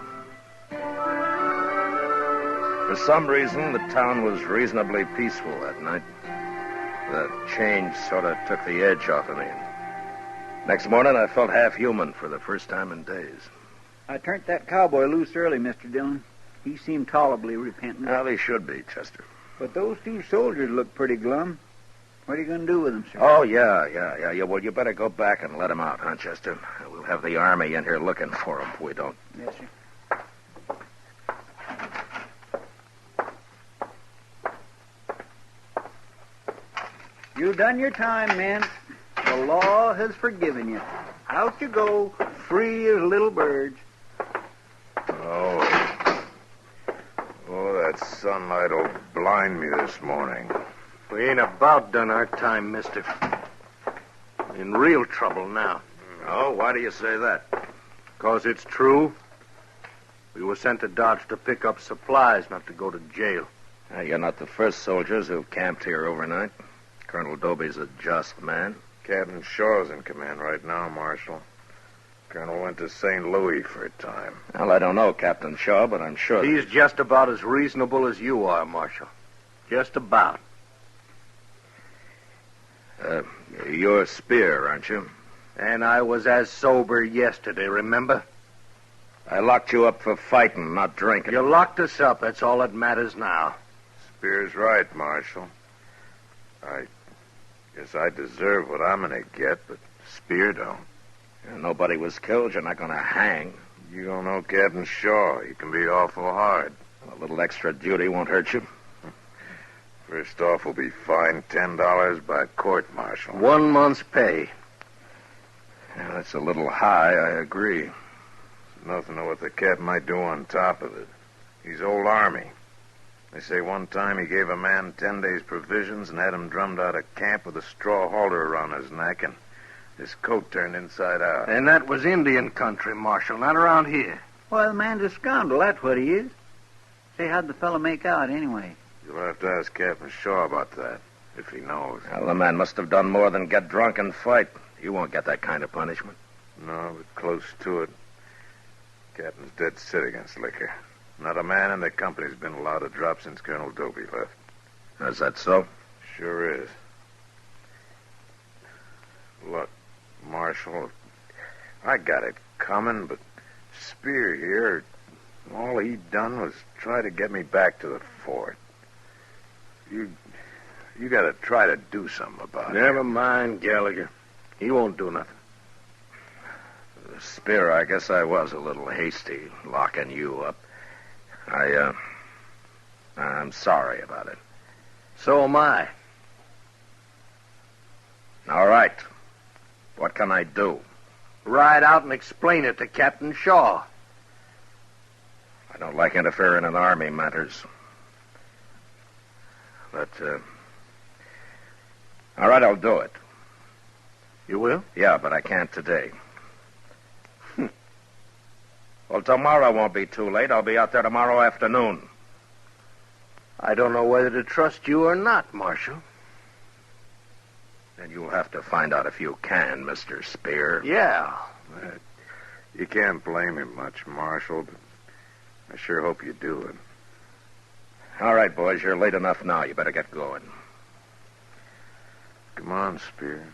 For some reason, the town was reasonably peaceful that night. The change sort of took the edge off of me. Next morning, I felt half human for the first time in days. I turned that cowboy loose early, Mr. Dillon. He seemed tolerably repentant. Well, he should be, Chester. But those two soldiers look pretty glum. What are you going to do with them, sir? Oh, yeah. Well, you better go back and let them out, huh, Chester? We'll have the Army in here looking for them if we don't. Yes, sir. You've done your time, men. The law has forgiven you. Out you go, free as little birds. Oh, that sunlight'll blind me this morning. We ain't about done our time, mister. In real trouble now. Oh, why do you say that? 'Cause it's true. We were sent to Dodge to pick up supplies, not to go to jail. You're not the first soldiers who've camped here overnight. Colonel Doby's a just man. Captain Shaw's in command right now, Marshal. Colonel went to St. Louis for a time. Well, I don't know Captain Shaw, but I'm sure... He's just about as reasonable as you are, Marshal. Just about. You're Spear, aren't you? And I was as sober yesterday, remember? I locked you up for fighting, not drinking. You locked us up. That's all that matters now. Spear's right, Marshal. I guess I deserve what I'm going to get, but Spear don't. Nobody was killed. You're not going to hang. You don't know Captain Shaw. He can be awful hard. A little extra duty won't hurt you. First off, we'll be fined $10 by court-martial. 1 month's pay. Yeah, that's a little high, I agree. There's nothing to what the cat might do on top of it. He's old Army. They say one time he gave a man 10 days' provisions and had him drummed out of camp with a straw halter around his neck and his coat turned inside out. And that was Indian country, Marshal, not around here. Well, the man's a scoundrel, that's what he is. Say, how'd the fellow make out, anyway? You'll have to ask Captain Shaw about that, if he knows. Well, the man must have done more than get drunk and fight. You won't get that kind of punishment. No, but close to it. Captain's dead set against liquor. Not a man in the company's been allowed to drop since Colonel Doby left. Is that so? Sure is. Look, Marshal, I got it coming, but Spear here, all he done was try to get me back to the fort. You got to try to do something about it. Never mind, Gallagher. He won't do nothing. Spear, I guess I was a little hasty locking you up. I'm sorry about it. So am I. All right. What can I do? Ride out and explain it to Captain Shaw. I don't like interfering in Army matters. But, all right, I'll do it. You will? Yeah, but I can't today. Well, tomorrow won't be too late. I'll be out there tomorrow afternoon. I don't know whether to trust you or not, Marshal. Then you'll have to find out if you can, Mr. Spear. Yeah. You can't blame him much, Marshal, but I sure hope you do it. All right, boys, you're late enough now. You better get going. Come on, Spear.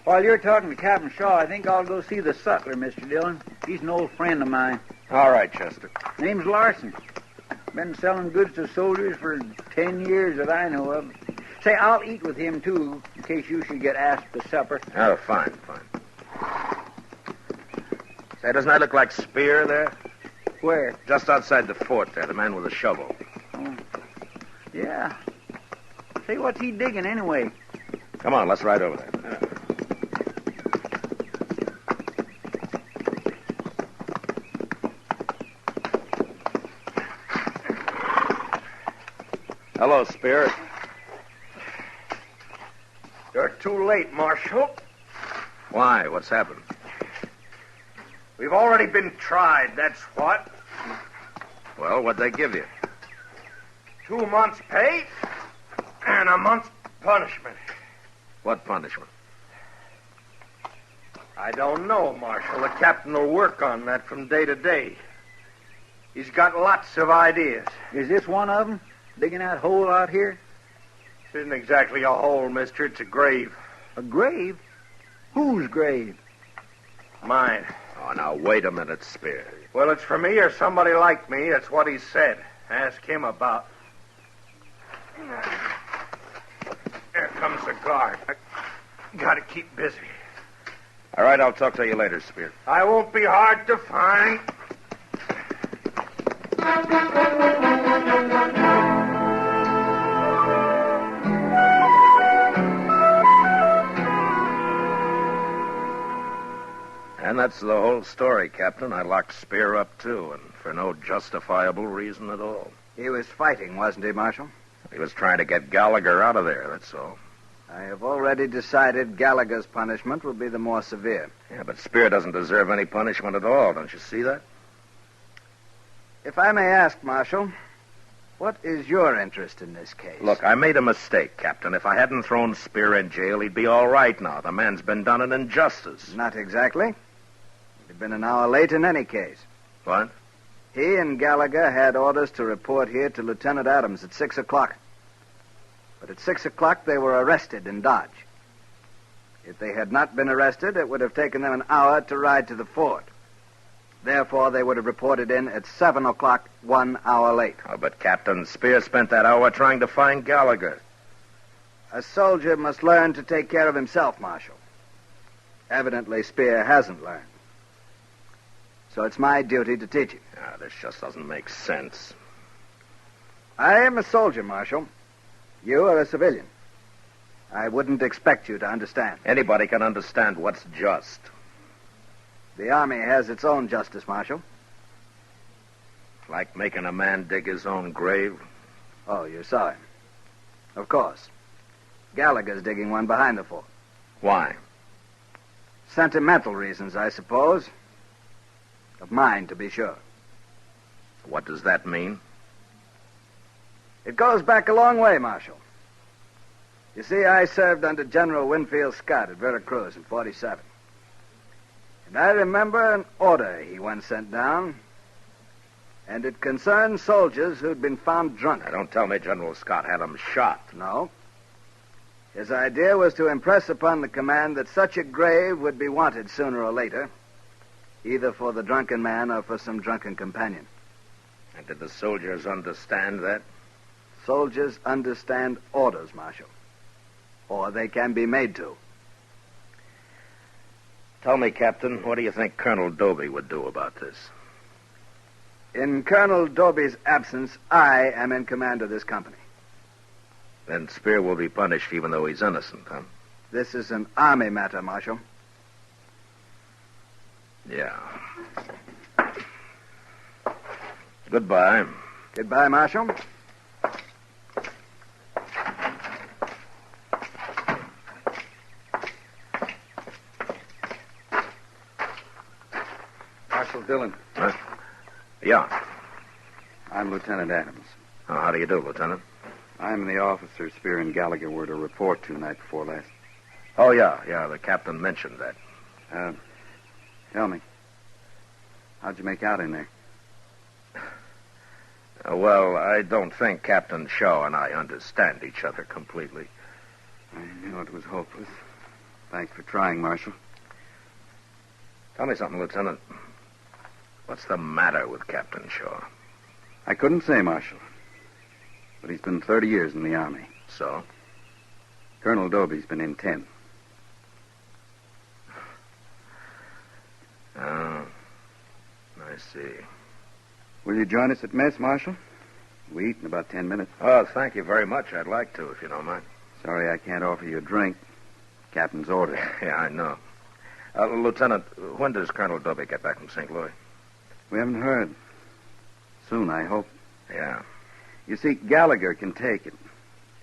While you're talking to Captain Shaw, I think I'll go see the sutler, Mr. Dillon. He's an old friend of mine. All right, Chester. Name's Larson. Been selling goods to soldiers for 10 years that I know of. Say, I'll eat with him, too, in case you should get asked to supper. Oh, fine. Say, doesn't that look like Spear there? Where? Just outside the fort there, the man with the shovel. Oh. Yeah. Say, what's he digging anyway? Come on, let's ride over there. Hello, Spear. You're too late, Marshal. Why? What's happened? We've already been tried, that's what. Well, what'd they give you? 2 months' pay and a month's punishment. What punishment? I don't know, Marshal. The captain will work on that from day to day. He's got lots of ideas. Is this one of them? Digging that hole out here? This isn't exactly a hole, mister. It's a grave. A grave? Whose grave? Mine. Oh, now, wait a minute, Spear. Well, it's for me or somebody like me. That's what he said. Ask him about. There comes the guard. I gotta keep busy. All right, I'll talk to you later, Spear. I won't be hard to find. And that's the whole story, Captain. I locked Spear up, too, and for no justifiable reason at all. He was fighting, wasn't he, Marshal? He was trying to get Gallagher out of there, that's all. I have already decided Gallagher's punishment will be the more severe. Yeah, but Spear doesn't deserve any punishment at all. Don't you see that? If I may ask, Marshal, what is your interest in this case? Look, I made a mistake, Captain. If I hadn't thrown Spear in jail, he'd be all right now. The man's been done an injustice. Not exactly. He'd have been an hour late in any case. What? He and Gallagher had orders to report here to Lieutenant Adams at 6 o'clock. But at 6 o'clock, they were arrested in Dodge. If they had not been arrested, it would have taken them an hour to ride to the fort. Therefore, they would have reported in at 7 o'clock, 1 hour late. Oh, but Captain, Spear spent that hour trying to find Gallagher. A soldier must learn to take care of himself, Marshal. Evidently, Spear hasn't learned. So it's my duty to teach him. Ah, this just doesn't make sense. I am a soldier, Marshal. You are a civilian. I wouldn't expect you to understand. Anybody can understand what's just. The Army has its own justice, Marshal. Like making a man dig his own grave? Oh, you saw him. Of course. Gallagher's digging one behind the fort. Why? Sentimental reasons, I suppose. Of mine, to be sure. What does that mean? It goes back a long way, Marshal. You see, I served under General Winfield Scott at Veracruz in 47. And I remember an order he once sent down, and it concerned soldiers who'd been found drunk. Now, don't tell me General Scott had them shot. No. His idea was to impress upon the command that such a grave would be wanted sooner or later, either for the drunken man or for some drunken companion. And did the soldiers understand that? Soldiers understand orders, Marshal. Or they can be made to. Tell me, Captain, what do you think Colonel Doby would do about this? In Colonel Doby's absence, I am in command of this company. Then Spear will be punished even though he's innocent, huh? This is an Army matter, Marshal. Yeah. Goodbye. Goodbye, Marshal. Marshal Dillon. Huh? Yeah. I'm Lieutenant Adams. Oh, how do you do, Lieutenant? I'm the officer Spear and Gallagher were to report to night before last. Oh, yeah, the captain mentioned that. Tell me, how'd you make out in there? Well, I don't think Captain Shaw and I understand each other completely. I knew it was hopeless. Thanks for trying, Marshal. Tell me something, Lieutenant. What's the matter with Captain Shaw? I couldn't say, Marshal. But he's been 30 years in the Army. So? Colonel Doby's been in 10. Oh, I see. Will you join us at mess, Marshal? We eat in about 10 minutes. Oh, thank you very much. I'd like to, if you don't mind. Sorry I can't offer you a drink. Captain's orders. Yeah, I know. Lieutenant, when does Colonel Dobie get back from St. Louis? We haven't heard. Soon, I hope. Yeah. You see, Gallagher can take it.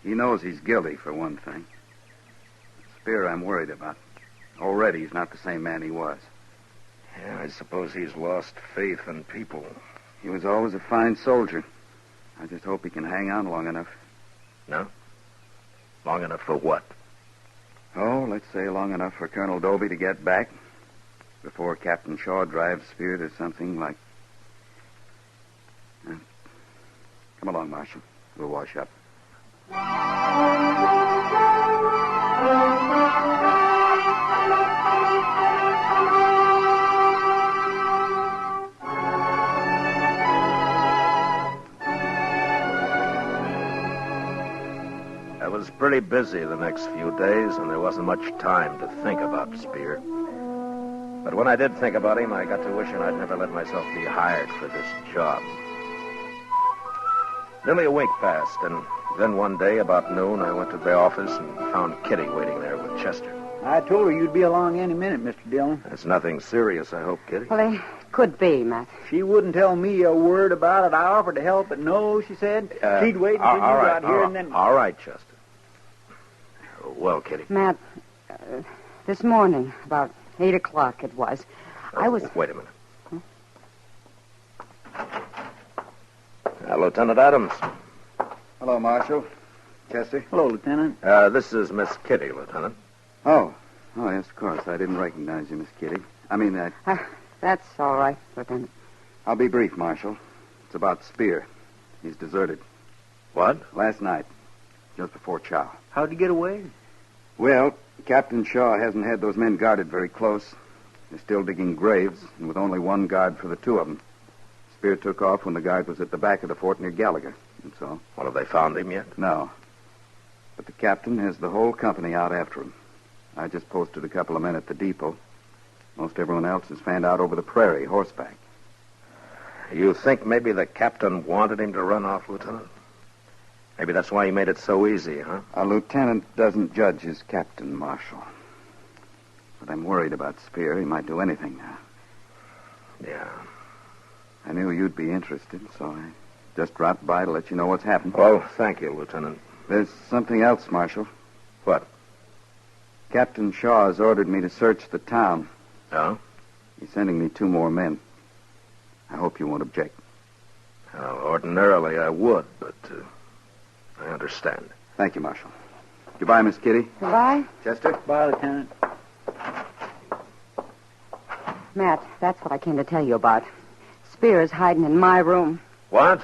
He knows he's guilty, for one thing. Spear, I'm worried about. Already, he's not the same man he was. Yeah, I suppose he's lost faith in people. He was always a fine soldier. I just hope he can hang on long enough. No? Long enough for what? Oh, let's say long enough for Colonel Dobie to get back before Captain Shaw drives Spear to something like... Come along, Marshal. We'll wash up. I was pretty busy the next few days, and there wasn't much time to think about Spear. But when I did think about him, I got to wishing I'd never let myself be hired for this job. Nearly a week passed, and then one day, about noon, I went to the office and found Kitty waiting there with Chester. I told her you'd be along any minute, Mr. Dillon. It's nothing serious, I hope, Kitty. Well, it could be, Matt. She wouldn't tell me a word about it. I offered to help, but no, she said. She'd wait until you got here and then... All right, Chester. Well, Kitty. Matt, this morning, about 8 o'clock it was, I was... Wait a minute. Lieutenant Adams. Hello, Marshal. Chester. Hello, Lieutenant. This is Miss Kitty, Lieutenant. Oh, yes, of course. I didn't recognize you, Miss Kitty. I mean, that's all right, Lieutenant. I'll be brief, Marshal. It's about Spear. He's deserted. What? Last night, just before chow. How'd he get away? Well, Captain Shaw hasn't had those men guarded very close. They're still digging graves, and with only one guard for the two of them. Spear took off when the guard was at the back of the fort near Gallagher, and so... Well, have they found him yet? No. But the captain has the whole company out after him. I just posted a couple of men at the depot. Most everyone else is fanned out over the prairie, horseback. You think maybe the captain wanted him to run off, Lieutenant? Maybe that's why he made it so easy, huh? A lieutenant doesn't judge his captain, Marshal. But I'm worried about Spear. He might do anything now. Yeah. I knew you'd be interested, so I just dropped by to let you know what's happened. Well, thank you, Lieutenant. There's something else, Marshal. What? Captain Shaw has ordered me to search the town. Oh? He's sending me 2 more men. I hope you won't object. Well, ordinarily I would, but I understand. Thank you, Marshal. Goodbye, Miss Kitty. Goodbye. Chester? Bye, Lieutenant. Matt, that's what I came to tell you about. Spear is hiding in my room. What?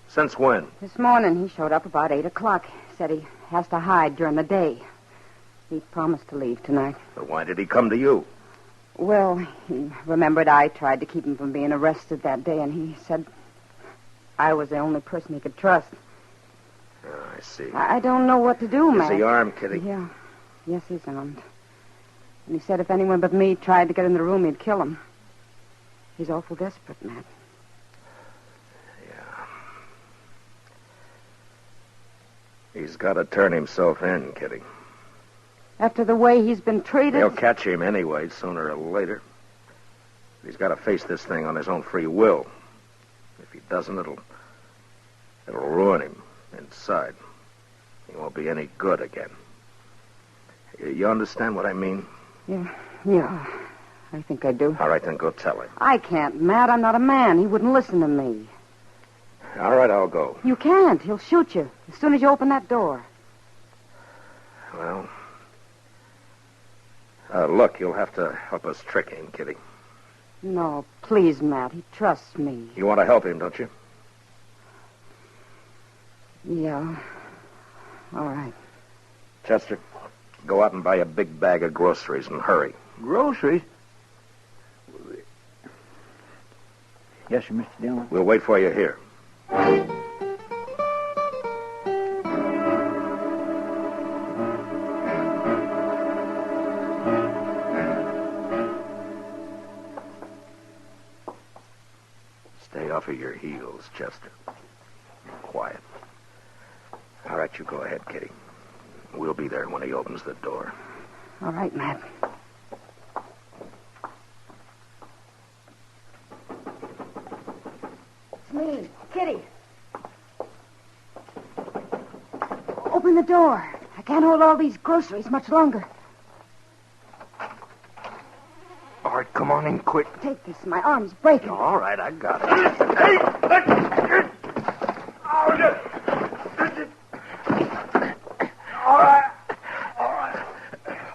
Since when? This morning he showed up about 8 o'clock. Said he has to hide during the day. He promised to leave tonight. But why did he come to you? Well, he remembered I tried to keep him from being arrested that day, and he said I was the only person he could trust. Oh, I see. I don't know what to do, Matt. Is he armed, Kitty? Yeah. Yes, he's armed. And he said if anyone but me tried to get in the room, he'd kill him. He's awful desperate, Matt. Yeah. He's got to turn himself in, Kitty. After the way he's been treated... They'll catch him anyway, sooner or later. He's got to face this thing on his own free will. If he doesn't, it'll ruin him inside. He won't be any good again. You understand what I mean? Yeah, I think I do. All right, then go tell him. I can't, Matt. I'm not a man. He wouldn't listen to me. All right, I'll go. You can't. He'll shoot you as soon as you open that door. Well, look, you'll have to help us trick him, Kitty. No, please, Matt. He trusts me. You want to help him, don't you? Yeah. All right. Chester, go out and buy a big bag of groceries and hurry. Groceries? Yes, sir, Mr. Dillon. We'll wait for you here. Stay off of your heels, Chester. Quiet. All right, you go ahead, Kitty. We'll be there when he opens the door. All right, Matt. It's me, Kitty. Open the door. I can't hold all these groceries much longer. All right, come on in quick. Take this. My arm's breaking. All right, I got it. Hey! All right.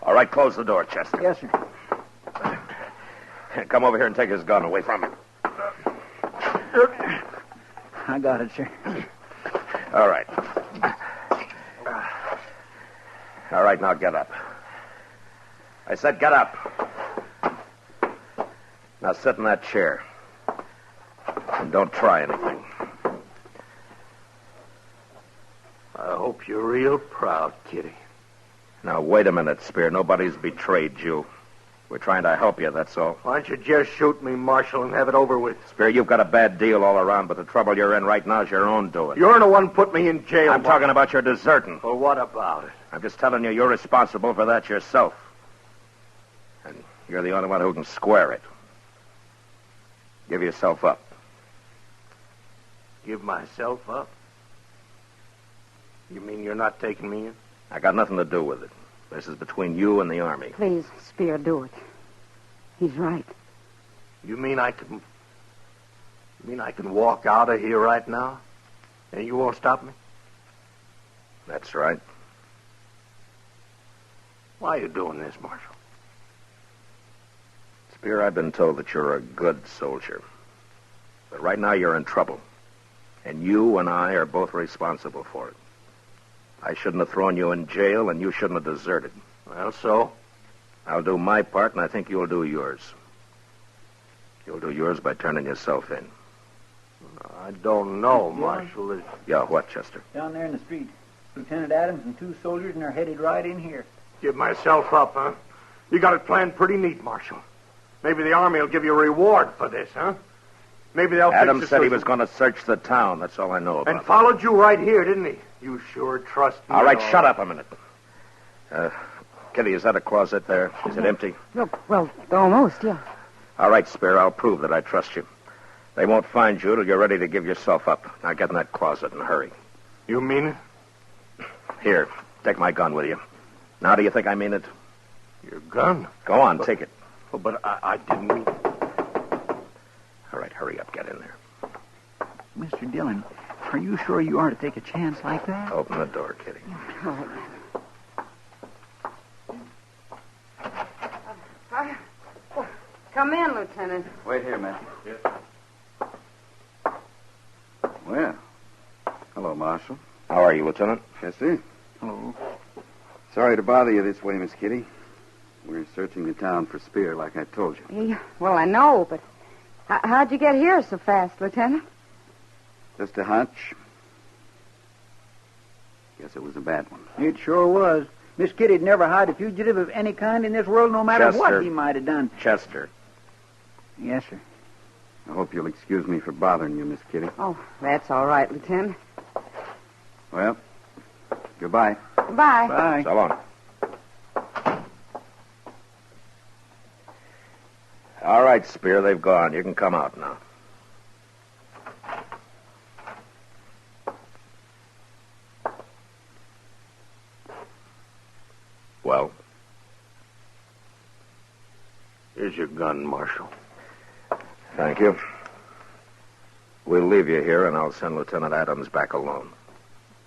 All right, close the door, Chester. Yes, sir. Come over here and take his gun away from him. I got it, sir. All right. All right, now get up. I said get up. Now sit in that chair. And don't try anything. I hope you're real proud, Kitty. Now, wait a minute, Spear. Nobody's betrayed you. We're trying to help you, that's all. Why don't you just shoot me, Marshal, and have it over with? Spear, you've got a bad deal all around, but the trouble you're in right now is your own doing. You're the one put me in jail. I'm talking about your deserting. Well, what about it? I'm just telling you you're responsible for that yourself. And you're the only one who can square it. Give yourself up. Give myself up? You mean you're not taking me in? I got nothing to do with it. This is between you and the Army. Please, Spear, do it. He's right. You mean I can walk out of here right now? And you won't stop me? That's right. Why are you doing this, Marshal? Spear, I've been told that you're a good soldier. But right now you're in trouble. And you and I are both responsible for it. I shouldn't have thrown you in jail, and you shouldn't have deserted. Well, so? I'll do my part, and I think you'll do yours. You'll do yours by turning yourself in. I don't know, Marshal. Yeah, what, Chester? Down there in the street. Lieutenant Adams and 2 soldiers, and they're headed right in here. Give myself up, huh? You got it planned pretty neat, Marshal. Maybe the Army will give you a reward for this, huh? Maybe they'll Adams said he was going to search the town. That's all I know about. And followed you right here, didn't he? You sure trust me. All right, shut up a minute. Kitty, is that a closet there? Is it empty? Look, well, almost, yeah. All right, Spear, I'll prove that I trust you. They won't find you till you're ready to give yourself up. Now get in that closet and hurry. You mean it? Here, take my gun with you. Now do you think I mean it? Your gun? Go on, take it. Oh, but I didn't mean... All right, hurry up, get in there. Mr. Dillon, are you sure you are to take a chance like that? Open the door, Kitty. Come in, Lieutenant. Wait here, man. Yes. Well, hello, Marshal. How are you, Lieutenant? Chester. Hello. Sorry to bother you this way, Miss Kitty. We're searching the town for Spear, like I told you. Yeah, well, I know, but how'd you get here so fast, Lieutenant? Just a hunch. Guess it was a bad one. It sure was. Miss Kitty'd never hide a fugitive of any kind in this world, no matter what he might have done. Chester. Yes, sir. I hope you'll excuse me for bothering you, Miss Kitty. Oh, that's all right, Lieutenant. Well, goodbye. Bye. Bye. So long. All right, Spear, they've gone. You can come out now. Well? Here's your gun, Marshal. Thank you. We'll leave you here, and I'll send Lieutenant Adams back alone.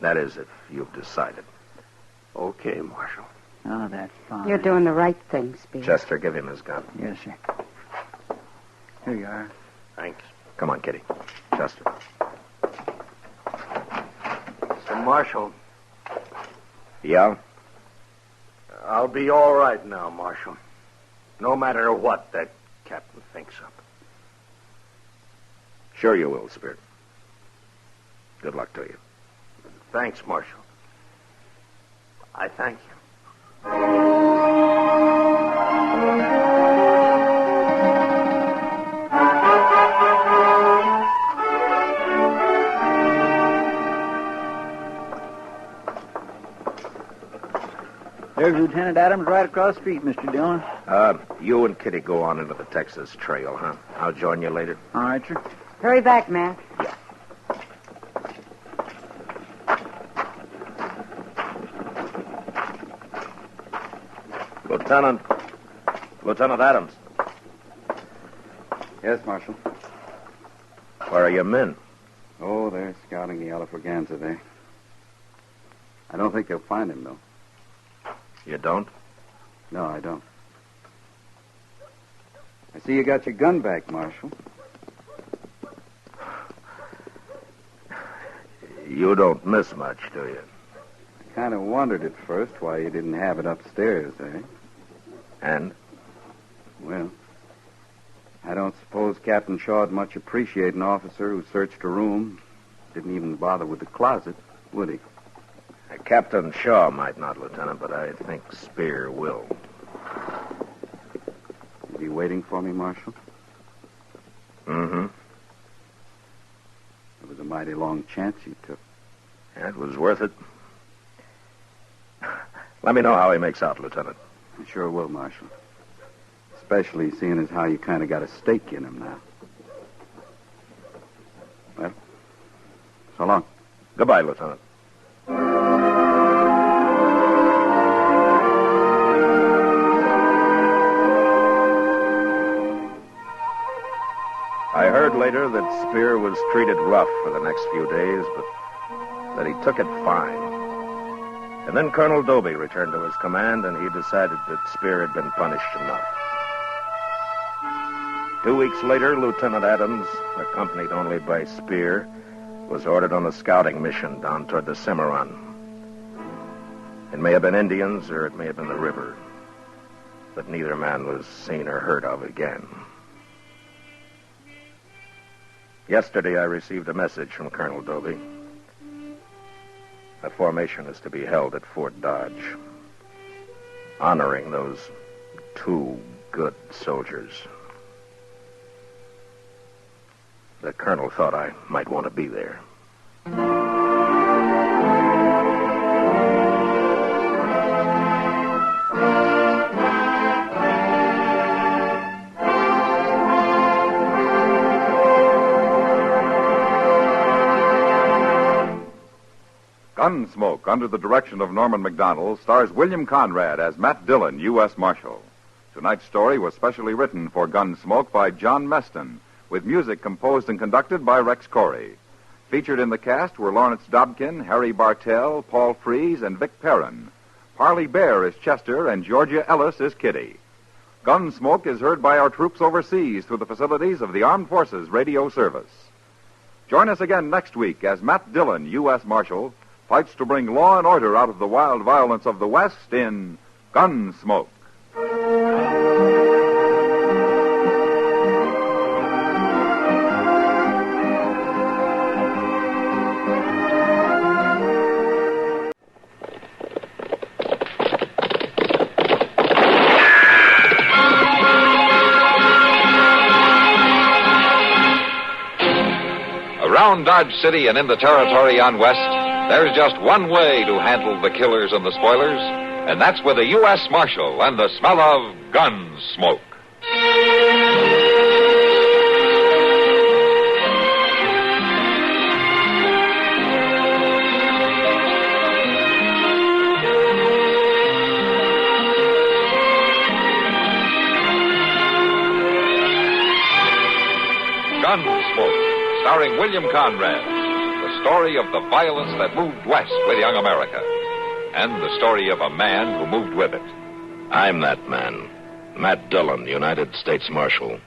That is, if you've decided. Okay, Marshal. Oh, that's fine. You're doing the right thing, Spear. Chester, give him his gun. Yes, sir. Here you are. Thanks. Come on, Kitty. Chester. So, Marshal. Yeah? I'll be all right now, Marshal. No matter what that captain thinks of. Sure you will, Spear. Good luck to you. Thanks, Marshal. I thank you. There's Lieutenant Adams right across the street, Mr. Dillon. You and Kitty go on into the Texas Trail, huh? I'll join you later. All right, sir. Hurry back, Matt. Lieutenant Adams. Yes, Marshal. Where are your men? Oh, they're scouting the Alafraganza there. I don't think they'll find him, though. You don't? No, I don't. I see you got your gun back, Marshal. You don't miss much, do you? I kind of wondered at first why you didn't have it upstairs, eh? And? Well, I don't suppose Captain Shaw'd much appreciate an officer who searched a room, didn't even bother with the closet, would he? Captain Shaw might not, Lieutenant, but I think Spear will. You be waiting for me, Marshal? Mm-hmm. It was a mighty long chance you took. Yeah, it was worth it. Let me know how he makes out, Lieutenant. I sure will, Marshal. Especially seeing as how you kind of got a stake in him now. Well, so long. Goodbye, Lieutenant. I heard later that Spear was treated rough for the next few days, but that he took it fine. And then Colonel Doby returned to his command, and he decided that Spear had been punished enough. 2 weeks later, Lieutenant Adams, accompanied only by Spear, was ordered on a scouting mission down toward the Cimarron. It may have been Indians, or it may have been the river, but neither man was seen or heard of again. Yesterday, I received a message from Colonel Doby. A formation is to be held at Fort Dodge, honoring those 2 good soldiers. The colonel thought I might want to be there. Gunsmoke, under the direction of Norman McDonald, stars William Conrad as Matt Dillon, U.S. Marshal. Tonight's story was specially written for Gunsmoke by John Meston, with music composed and conducted by Rex Corey. Featured in the cast were Lawrence Dobkin, Harry Bartell, Paul Freese, and Vic Perrin. Parley Bear is Chester, and Georgia Ellis is Kitty. Gunsmoke is heard by our troops overseas through the facilities of the Armed Forces Radio Service. Join us again next week as Matt Dillon, U.S. Marshal, fights to bring law and order out of the wild violence of the West in Gunsmoke. Around Dodge City and in the territory on West, there's just one way to handle the killers and the spoilers, and that's with a U.S. Marshal and the smell of gun smoke. Gunsmoke, starring William Conrad. The story of the violence that moved west with young America. And the story of a man who moved with it. I'm that man. Matt Dillon, United States Marshal.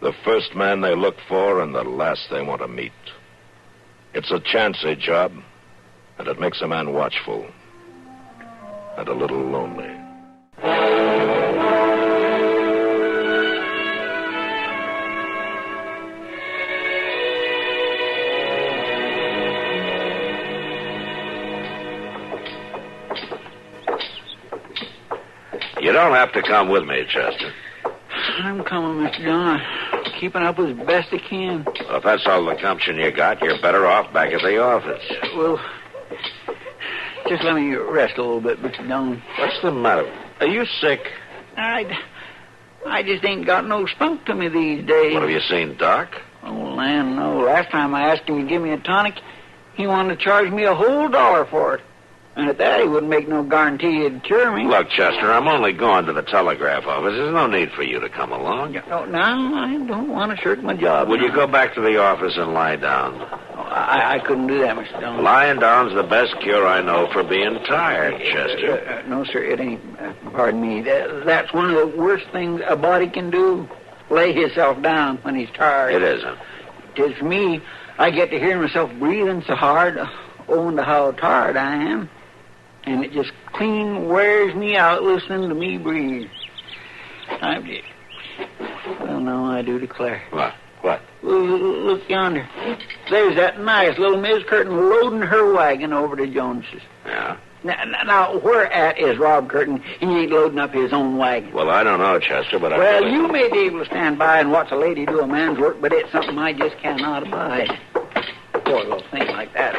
The first man they look for and the last they want to meet. It's a chancy job, and it makes a man watchful. And a little lonely. You don't have to come with me, Chester. I'm coming, Mr. Dillon. I'm keeping up as best I can. Well, if that's all the gumption you got, you're better off back at the office. Well, Just let me rest a little bit, Mr. Dillon. What's the matter? Are you sick? I just ain't got no spunk to me these days. What, have you seen Doc? Oh, land, no. Last time I asked him to give me a tonic, he wanted to charge me a whole $1 for it. And at that, he wouldn't make no guarantee he'd cure me. Look, Chester, I'm only going to the telegraph office. There's no need for you to come along. No, I don't want to shirk my job. Will you go back to the office and lie down? I couldn't do that, Mr. Dillon. Lying down's the best cure I know for being tired, Chester. No, sir, it ain't. Pardon me. That's one of the worst things a body can do. Lay himself down when he's tired. It isn't. 'Tis for me. I get to hear myself breathing so hard, owing to how tired I am. And it just clean wears me out listening to me breathe. Well, no, I do declare. What? Look yonder. There's that nice little Miss Curtin loading her wagon over to Jones's. Yeah? Now, where at is Rob Curtin? He ain't loading up his own wagon. Well, I don't know, Chester, but Well, you may be able to stand by and watch a lady do a man's work, but it's something I just cannot abide. Poor little thing like that.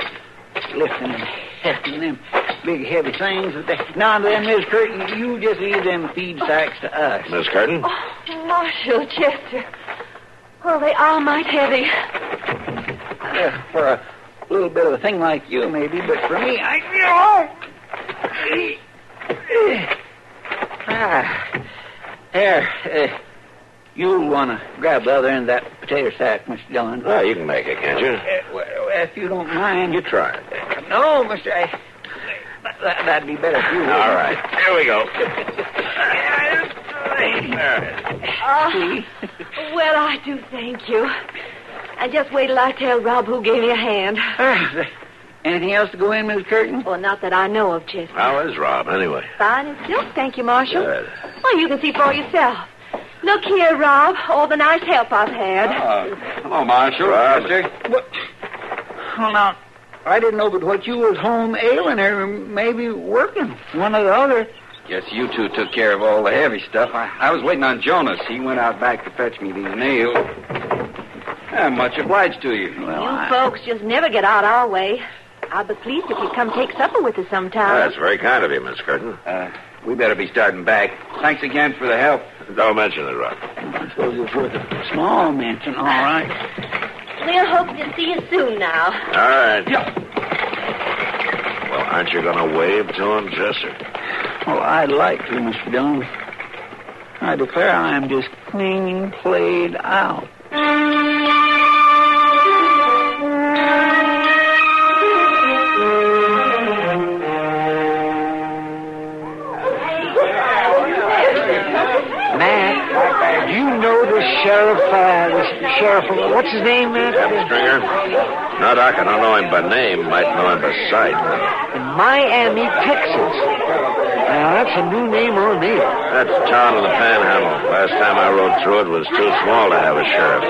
Lifting and hefting them big, heavy things. Now then, Miss Curtin, you just leave them feed sacks to us. Miss Curtin? Oh, Marshal, Chester. Oh, they are mighty heavy. For a little bit of a thing like you, maybe, but for me, Here, you'll want to grab the other end of that potato sack, Mr. Dillon. Oh, you can make it, can't you? If you don't mind. You try it. No, Mr. That'd be better for you. All right. Here we go. Well, I do thank you. And just wait till I tell Rob who gave me a hand. Anything else to go in, Miss Curtin? Well, not that I know of, Chester. How is Rob, anyway? Fine and silk, thank you, Marshal. Good. Well, you can see for yourself. Look here, Rob, all the nice help I've had. Hello, Marshal. Rob. Well, now, I didn't know but what you was home ailing or maybe working. One or the other. Guess you two took care of all the heavy stuff. I was waiting on Jonas. He went out back to fetch me these nails. I'm much obliged to you. You folks just never get out our way. I'll be pleased if you come take supper with us sometime. That's very kind of you, Miss Curtin. We better be starting back. Thanks again for the help. Don't mention it, Rob. I suppose it's worth a small mention, all right. We'll hope to see you soon now. All right. Well, aren't you going to wave to him, Chester? Well, I'd like to, Mr. Dillon. I declare I am just clean played out. Matt, do you know the sheriff, what's his name, Matt? Stringer? No, Doc, I don't know him by name. Might know him by sight. In Miami, Texas. Now, that's a new name on me. That's the town of the Panhandle. Last time I rode through it was too small to have a sheriff.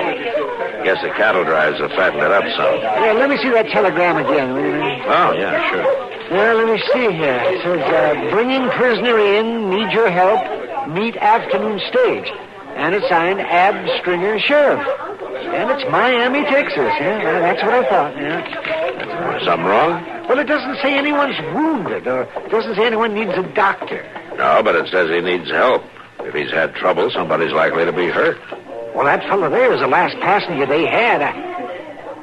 Guess the cattle drives have fattened it up some. Yeah, let me see that telegram again, will you? Oh, yeah, sure. Well, let me see here. It says, bringing prisoner in, need your help, meet afternoon stage. And it's signed Ab Stringer, Sheriff. And it's Miami, Texas. Yeah, that's what I thought, yeah. Something wrong? Well, it doesn't say anyone's wounded, or it doesn't say anyone needs a doctor. No, but it says he needs help. If he's had trouble, somebody's likely to be hurt. Well, that fellow there is the last passenger they had.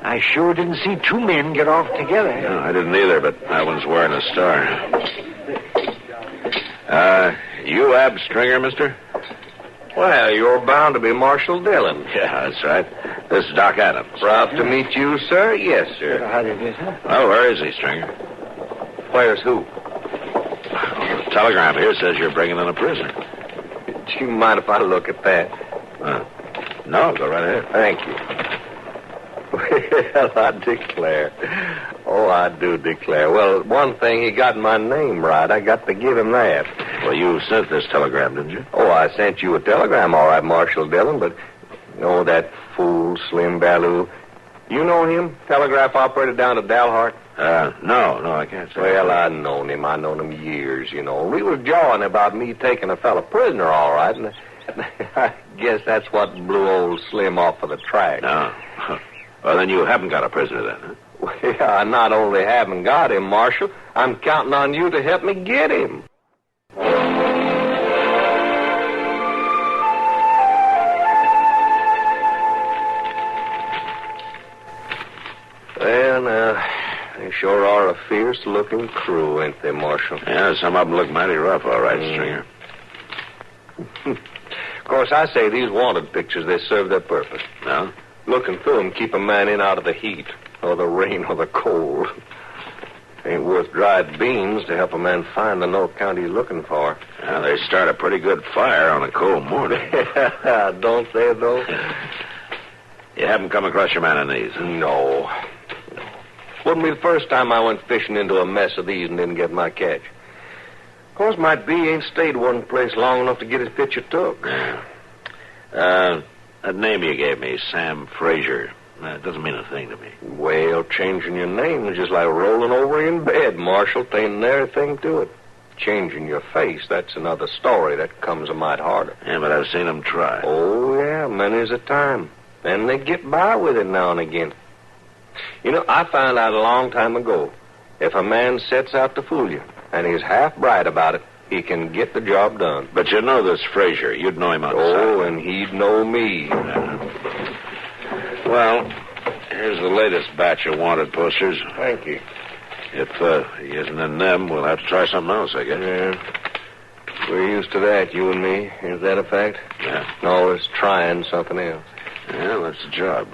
I sure didn't see two men get off together. No, I didn't either, but that one's wearing a star. You Ab Stringer, mister? Well, you're bound to be Marshal Dillon. Yeah, that's right. This is Doc Adams. Proud to meet you, sir. Yes, sir. Well, where is he, Stringer? Where's who? The telegram here says you're bringing in a prisoner. Do you mind if I look at that? No, go right ahead. Thank you. Well, I declare. Oh, I do declare. Well, one thing, he got my name right. I got to give him that. Well, you sent this telegram, didn't you? Oh, I sent you a telegram, all right, Marshal Dillon, but, that fool, Slim Ballou. You know him? Telegraph operator down at Dalhart? No, I can't say. Well, I've known him. I've known him years, We were jawing about me taking a fella prisoner, all right, and I guess that's what blew old Slim off of the track. No. Well, then you haven't got a prisoner then, huh? Well, I not only haven't got him, Marshal, I'm counting on you to help me get him. Well, now, they sure are a fierce-looking crew, ain't they, Marshal? Yeah, some of them look mighty rough, all right, Stringer. Of course, I say these wanted pictures, they serve their purpose. No? Looking through them keep a man in out of the heat, or the rain, or the cold. Ain't worth dried beans to help a man find the no-count he's looking for. Yeah, they start a pretty good fire on a cold morning. Don't they, though? You haven't come across your man on these? No. Wouldn't be the first time I went fishing into a mess of these and didn't get my catch. Of course, might be he ain't stayed one place long enough to get his picture took. Yeah. That name you gave me, Sam Frazier, it doesn't mean a thing to me. Well, changing your name is just like rolling over in bed, Marshal. Ain't nary thing to it. Changing your face, that's another story that comes a mite harder. Yeah, but I've seen them try. Oh, yeah, many's a time. And they get by with it now and again. You know, I found out a long time ago, if a man sets out to fool you, and he's half bright about it, he can get the job done. But you know this Frazier. You'd know him outside. Oh, and he'd know me. Well, here's the latest batch of wanted posters. Thank you. If he isn't in them, we'll have to try something else, I guess. Yeah. We're used to that, you and me. Is that a fact? Yeah. Always trying something else. Yeah, that's the job.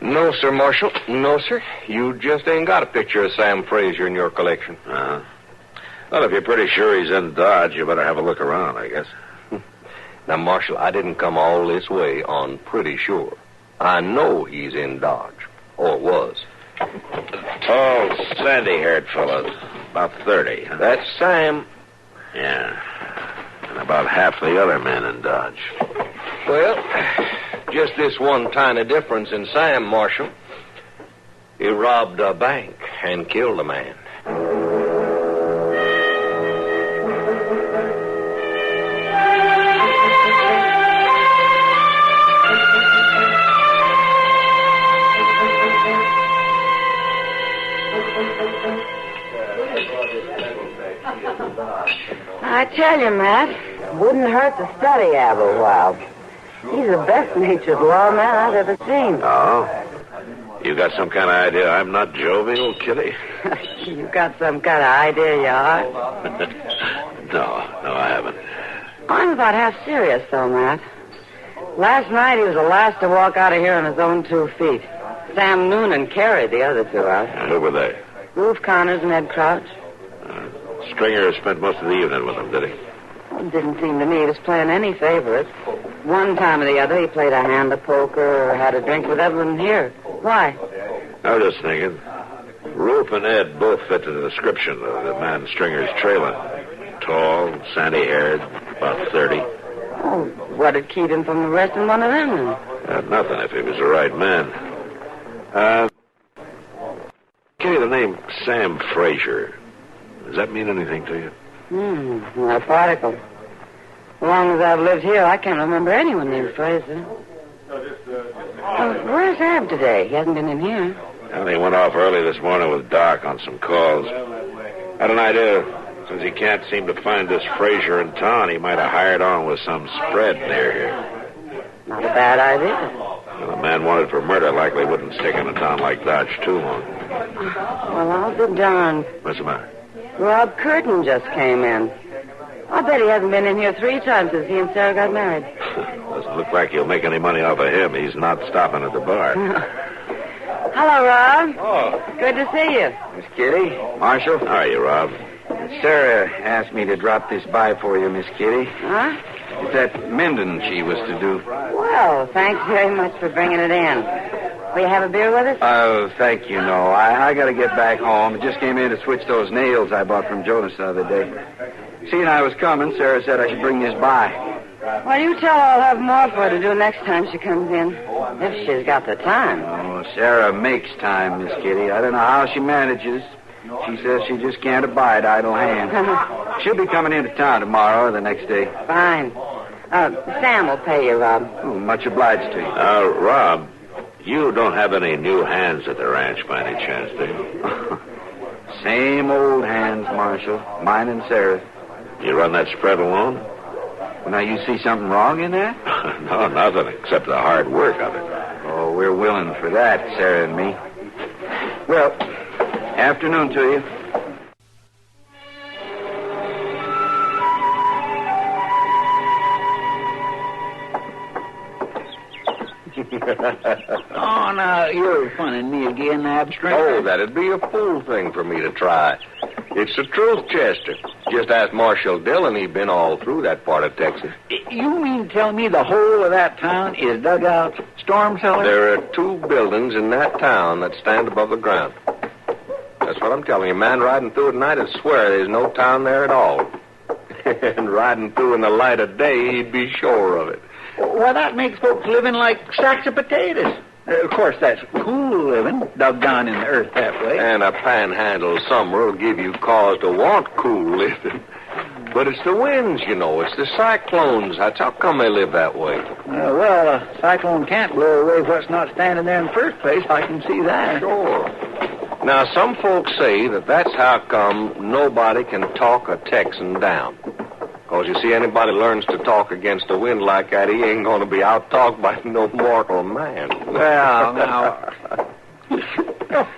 No, sir, Marshal. No, sir. You just ain't got a picture of Sam Frazier in your collection. Well, if you're pretty sure he's in Dodge, you better have a look around, I guess. Now, Marshal, I didn't come all this way on pretty sure. I know he's in Dodge. Or was. Tall, sandy-haired fellow. About 30. Huh? That's Sam. Yeah. And about half the other men in Dodge. Well, just this one tiny difference in Sam, Marshal. He robbed a bank and killed a man. I tell you, Matt, wouldn't hurt to study Ab a while. He's the best-natured lawman I've ever seen. Oh? You got some kind of idea I'm not jovial, Kitty? You got some kind of idea you are? No, I haven't. I'm about half serious, though, Matt. Last night, he was the last to walk out of here on his own 2 feet. Sam Noonan carried the other 2 out. And who were they? Ruth Connors and Ed Crouch. Stringer spent most of the evening with them, did he? It didn't seem to me he was playing any favorites. One time or the other, he played a hand of poker or had a drink with Evelyn here. Why? I was just thinking. Ruth and Ed both fit the description of the man Stringer's trailing. Tall, sandy-haired, about 30. Oh, what'd keep him from arresting one of them? Nothing if he was the right man. Kitty, the name Sam Frazier, does that mean anything to you? Not a particle. As long as I've lived here, I can't remember anyone named Frazier. Where's Ab today? He hasn't been in here. Well, he went off early this morning with Doc on some calls. Had an idea. Since he can't seem to find this Frazier in town, he might have hired on with some spread near here. Not a bad idea. Well, a man wanted for murder likely wouldn't stick in a town like Dodge too long. Well, I'll be darned. What's the matter? Rob Curtin just came in. I bet he hasn't been in here 3 times since he and Sarah got married. Doesn't look like he'll make any money off of him. He's not stopping at the bar. Hello, Rob. Oh. Good to see you. Miss Kitty, Marshal. How are you, Rob? Sarah asked me to drop this by for you, Miss Kitty. Huh? It's that mending she was to do. Well, thanks very much for bringing it in. Will you have a beer with us? Oh, thank you, no. I got to get back home. I just came in to switch those nails I bought from Jonas the other day. Seeing I was coming, Sarah said I should bring this by. Well, you tell her I'll have more for her to do next time she comes in. If she's got the time. Oh, Sarah makes time, Miss Kitty. I don't know how she manages. She says she just can't abide idle hands. She'll be coming into town tomorrow or the next day. Fine. Sam will pay you, Rob. Oh, much obliged to you. Rob, You don't have any new hands at the ranch by any chance, do you? Same old hands, Marshal. Mine and Sarah's. You run that spread alone? Well, now, you see something wrong in that? No, nothing except the hard work of it. Oh, we're willing for that, Sarah and me. Well, afternoon to you. Oh, now, you're funning me again, Abstract. Oh, that'd be a fool thing for me to try. It's the truth, Chester. Just ask Marshal Dillon. He'd been all through that part of Texas. You mean to tell me the whole of that town is dugouts, storm cellars? There are 2 buildings in that town that stand above the ground. That's what I'm telling you. A man riding through at night would swear there's no town there at all. And riding through in the light of day, he'd be sure of it. Well, that makes folks living like sacks of potatoes. Of course, that's cool living, dug down in the earth that way. And a panhandle summer will give you cause to want cool living. But it's the winds, you know. It's the cyclones. That's how come they live that way. Well, a cyclone can't blow away what's not standing there in the first place. I can see that. Sure. Now, some folks say that that's how come nobody can talk a Texan down. Because, you see, anybody learns to talk against the wind like that, he ain't going to be out-talked by no mortal man. Well, now...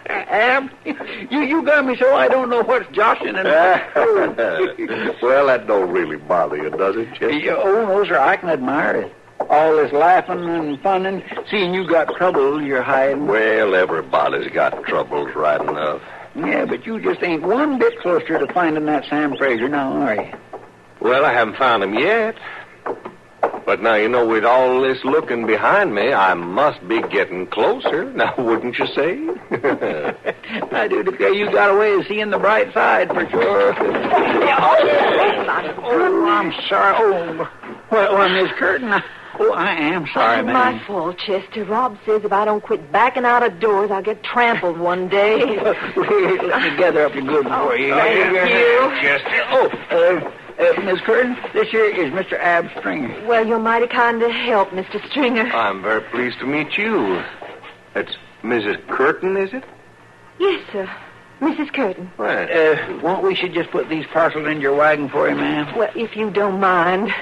Ab, you got me so I don't know what's joshing and Well, that don't really bother you, does it, Chester? Oh, no, sir, I can admire it. All this laughing and funning, seeing you got troubles you're hiding. Well, everybody's got troubles right enough. Yeah, but you just ain't one bit closer to finding that Sam Fraser now, are you? Well, I haven't found him yet. But now, you know, with all this looking behind me, I must be getting closer. Now, wouldn't you say? I do declare you got a way of seeing the bright side, for sure. Oh, I'm sorry. Oh, well, Miss Curtin, I am sorry, It's ma'am. my fault, Chester. Rob says if I don't quit backing out of doors, I'll get trampled one day. Let me gather up your goods for you. Thank you. Chester. Miss Curtin, this here is Mr. Ab Stringer. Well, you're mighty kind to help, Mr. Stringer. I'm very pleased to meet you. That's Mrs. Curtin, is it? Yes, sir. Mrs. Curtin. Well, won't we should just put these parcels in your wagon for you, ma'am? Well, if you don't mind.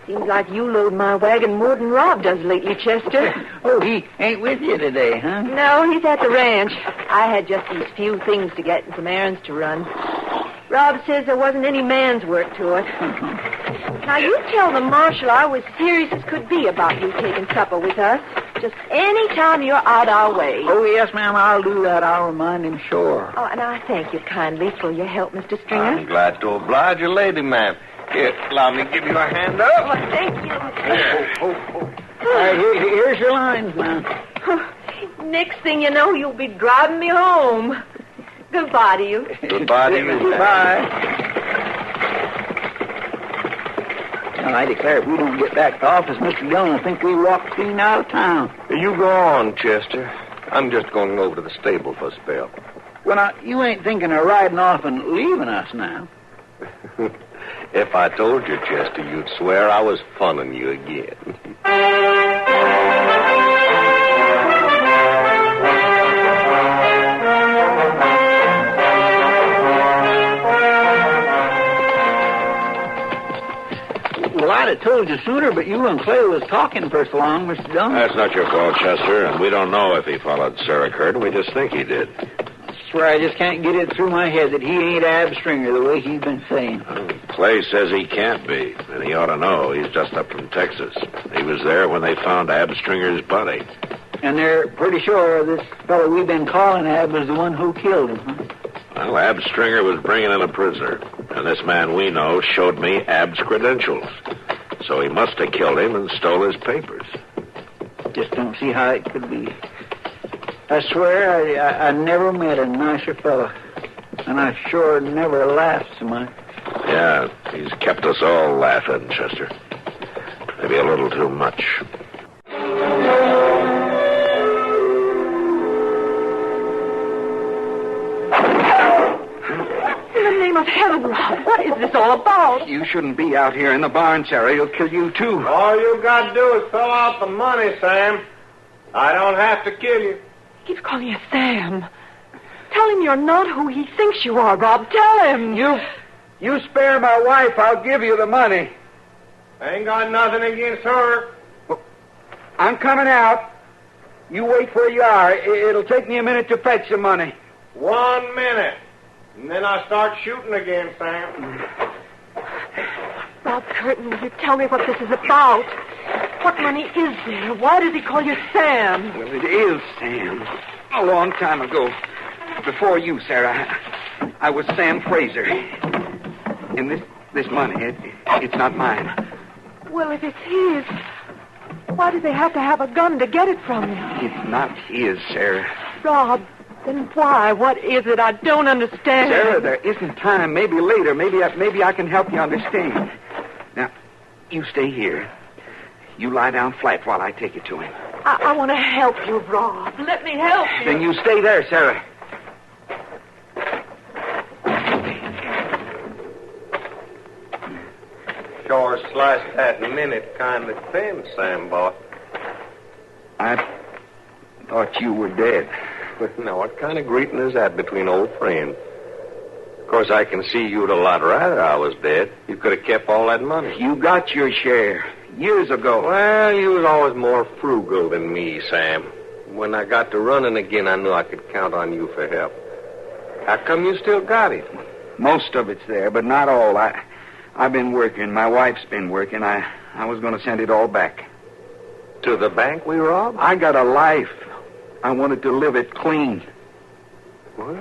Seems like you load my wagon more than Rob does lately, Chester. Oh, he ain't with you today, huh? No, he's at the ranch. I had just these few things to get and some errands to run. Rob says there wasn't any man's work to it. Now, you tell the marshal I was serious as could be about you taking supper with us. Just any time you're out our way. Oh, yes, ma'am, I'll do that. I'll remind him, sure. Oh, and I thank you kindly for your help, Mr. Stringer. I'm glad to oblige you, lady, ma'am. Here, allow me to give you a hand up. Oh, thank you. All right, here's your lines, ma'am. Next thing you know, you'll be driving me home. Goodbye to you. Goodbye to you. Goodbye. Well, I declare if we don't get back to office, Mr. Dillon, I think we walk clean out of town. You go on, Chester. I'm just going over to the stable for a spell. Well, now, you ain't thinking of riding off and leaving us now. If I told you, Chester, you'd swear I was funning you again. Well, I'd have told you sooner, but you and Clay was talking for so long, Mr. Dillon. That's not your fault, Chester, and we don't know if he followed Sarah Curtin. We just think he did. I swear I just can't get it through my head that he ain't Ab Stringer the way he's been saying. Clay says he can't be, and he ought to know. He's just up from Texas. He was there when they found Ab Stringer's body. And they're pretty sure this fellow we've been calling Ab was the one who killed him, huh? Well, Ab Stringer was bringing in a prisoner, and this man we know showed me Ab's credentials. So he must have killed him and stole his papers. Just don't see how it could be. I swear I never met a nicer fellow, and I sure never laughed so much. Yeah, he's kept us all laughing, Chester. Maybe a little too much. In the name of heaven, Rob, what is this all about? You shouldn't be out here in the barn, Sarah. He'll kill you, too. All you got to do is fill out the money, Sam. I don't have to kill you. He keeps calling you Sam. Tell him you're not who he thinks you are, Rob. Tell him. You spare my wife, I'll give you the money. I ain't got nothing against her. I'm coming out. You wait where you are. It'll take me a minute to fetch the money. 1 minute. And then I start shooting again, Sam. Rob Curtin, will you tell me what this is about? What money is there? Why does he call you Sam? Well, it is Sam. A long time ago. Before you, Sarah. I was Sam Fraser. And this money, it's not mine. Well, if it's his, why do they have to have a gun to get it from you? It's not his, Sarah. Rob, then why? What is it? I don't understand. Sarah, there isn't time. Maybe later. Maybe I can help you understand. Now, you stay here. You lie down flat while I take it to him. I want to help you, Rob. Let me help you. Then you stay there, Sarah. Sure sliced that minute kind of thin, Sam boy. I thought you were dead. But now, what kind of greeting is that between old friends? Of course, I can see you'd a lot rather I was dead. You could have kept all that money. You got your share years ago. Well, you was always more frugal than me, Sam. When I got to running again, I knew I could count on you for help. How come you still got it? Most of it's there, but not all. I've been working. My wife's been working. I was going to send it all back. To the bank we robbed? I got a life. I wanted to live it clean. Well,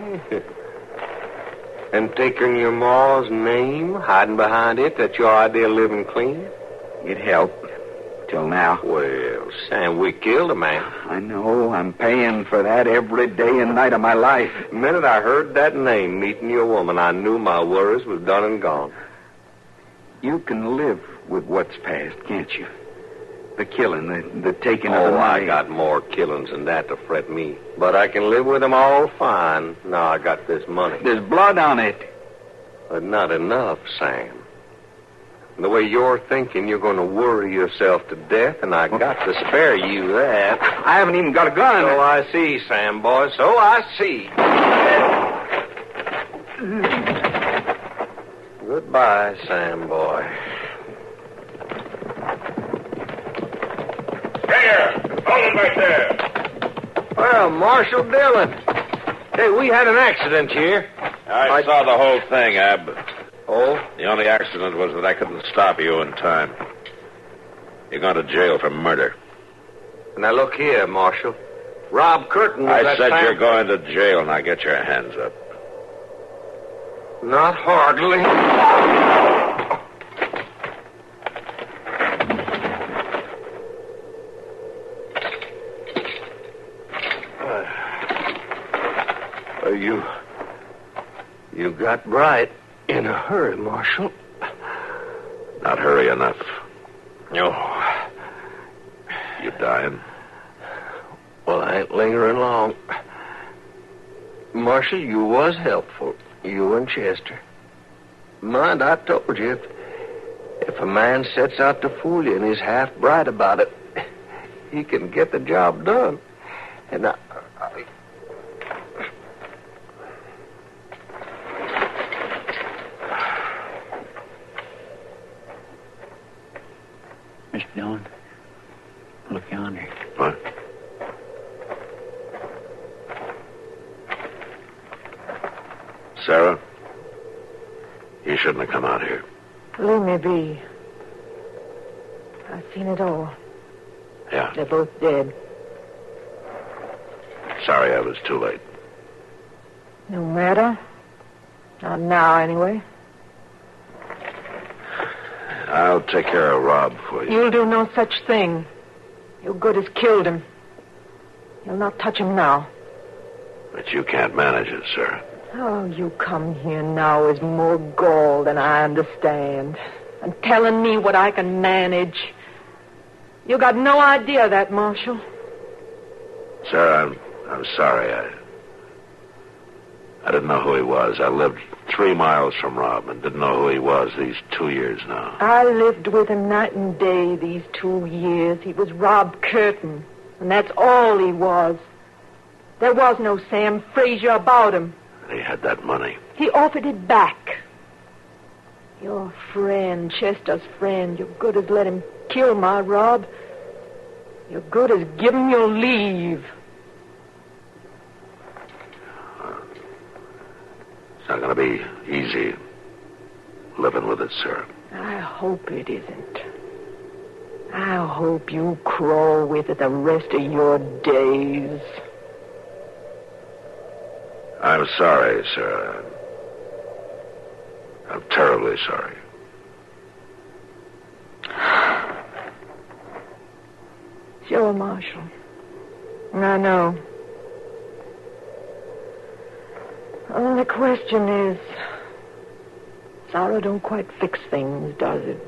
and taking your ma's name, hiding behind it, that's your idea of living clean? It helped. Till now. Well, Sam, we killed a man. I know. I'm paying for that every day and night of my life. The minute I heard that name, meeting your woman, I knew my worries was done and gone. You can live with what's past, can't you? The killing, the taking of the money. I got more killings than that to fret me. But I can live with them all fine. Now I got this money. There's blood on it. But not enough, Sam. The way you're thinking, you're going to worry yourself to death, and I got to spare you that. I haven't even got a gun. So I see, Sam boy. So I see. Goodbye, Sam boy. Hold him back there. Well, Marshal Dillon. Hey, we had an accident here. I saw the whole thing, Ab. Oh? The only accident was that I couldn't stop you in time. You're going to jail for murder. Now, look here, Marshal. Rob Curtin was I said you're going to jail. Now, get your hands up. Not hardly. You got bright in a hurry, Marshal. Not hurry enough. No. You dying? Well, I ain't lingering long. Marshal, you was helpful. You and Chester. Mind, I told you, if a man sets out to fool you and is half bright about it, he can get the job done. And I... Mr. Dillon, look yonder. What? Sarah, you shouldn't have come out here. Leave me be. I've seen it all. Yeah. They're both dead. Sorry I was too late. No matter. Not now, anyway. I'll take care of Rob for you. You'll do no such thing. Your good has killed him. You'll not touch him now. But you can't manage it, Sarah. Oh, you come here now is more gall than I understand. And telling me what I can manage. You got no idea of that, Marshal. Sarah, I'm sorry. I didn't know who he was. I lived 3 miles from Rob and didn't know who he was these 2 years now. I lived with him night and day these 2 years. He was Rob Curtin. And that's all he was. There was no Sam Frazier about him. He had that money. He offered it back. Your friend, Chester's friend, you're good as let him kill my Rob. You're good as give him your leave. It's not going to be easy living with it, sir. I hope it isn't. I hope you crawl with it the rest of your days. I'm sorry, sir. I'm terribly sorry. Sure, Marshal. I know. The question is, sorrow don't quite fix things, does it?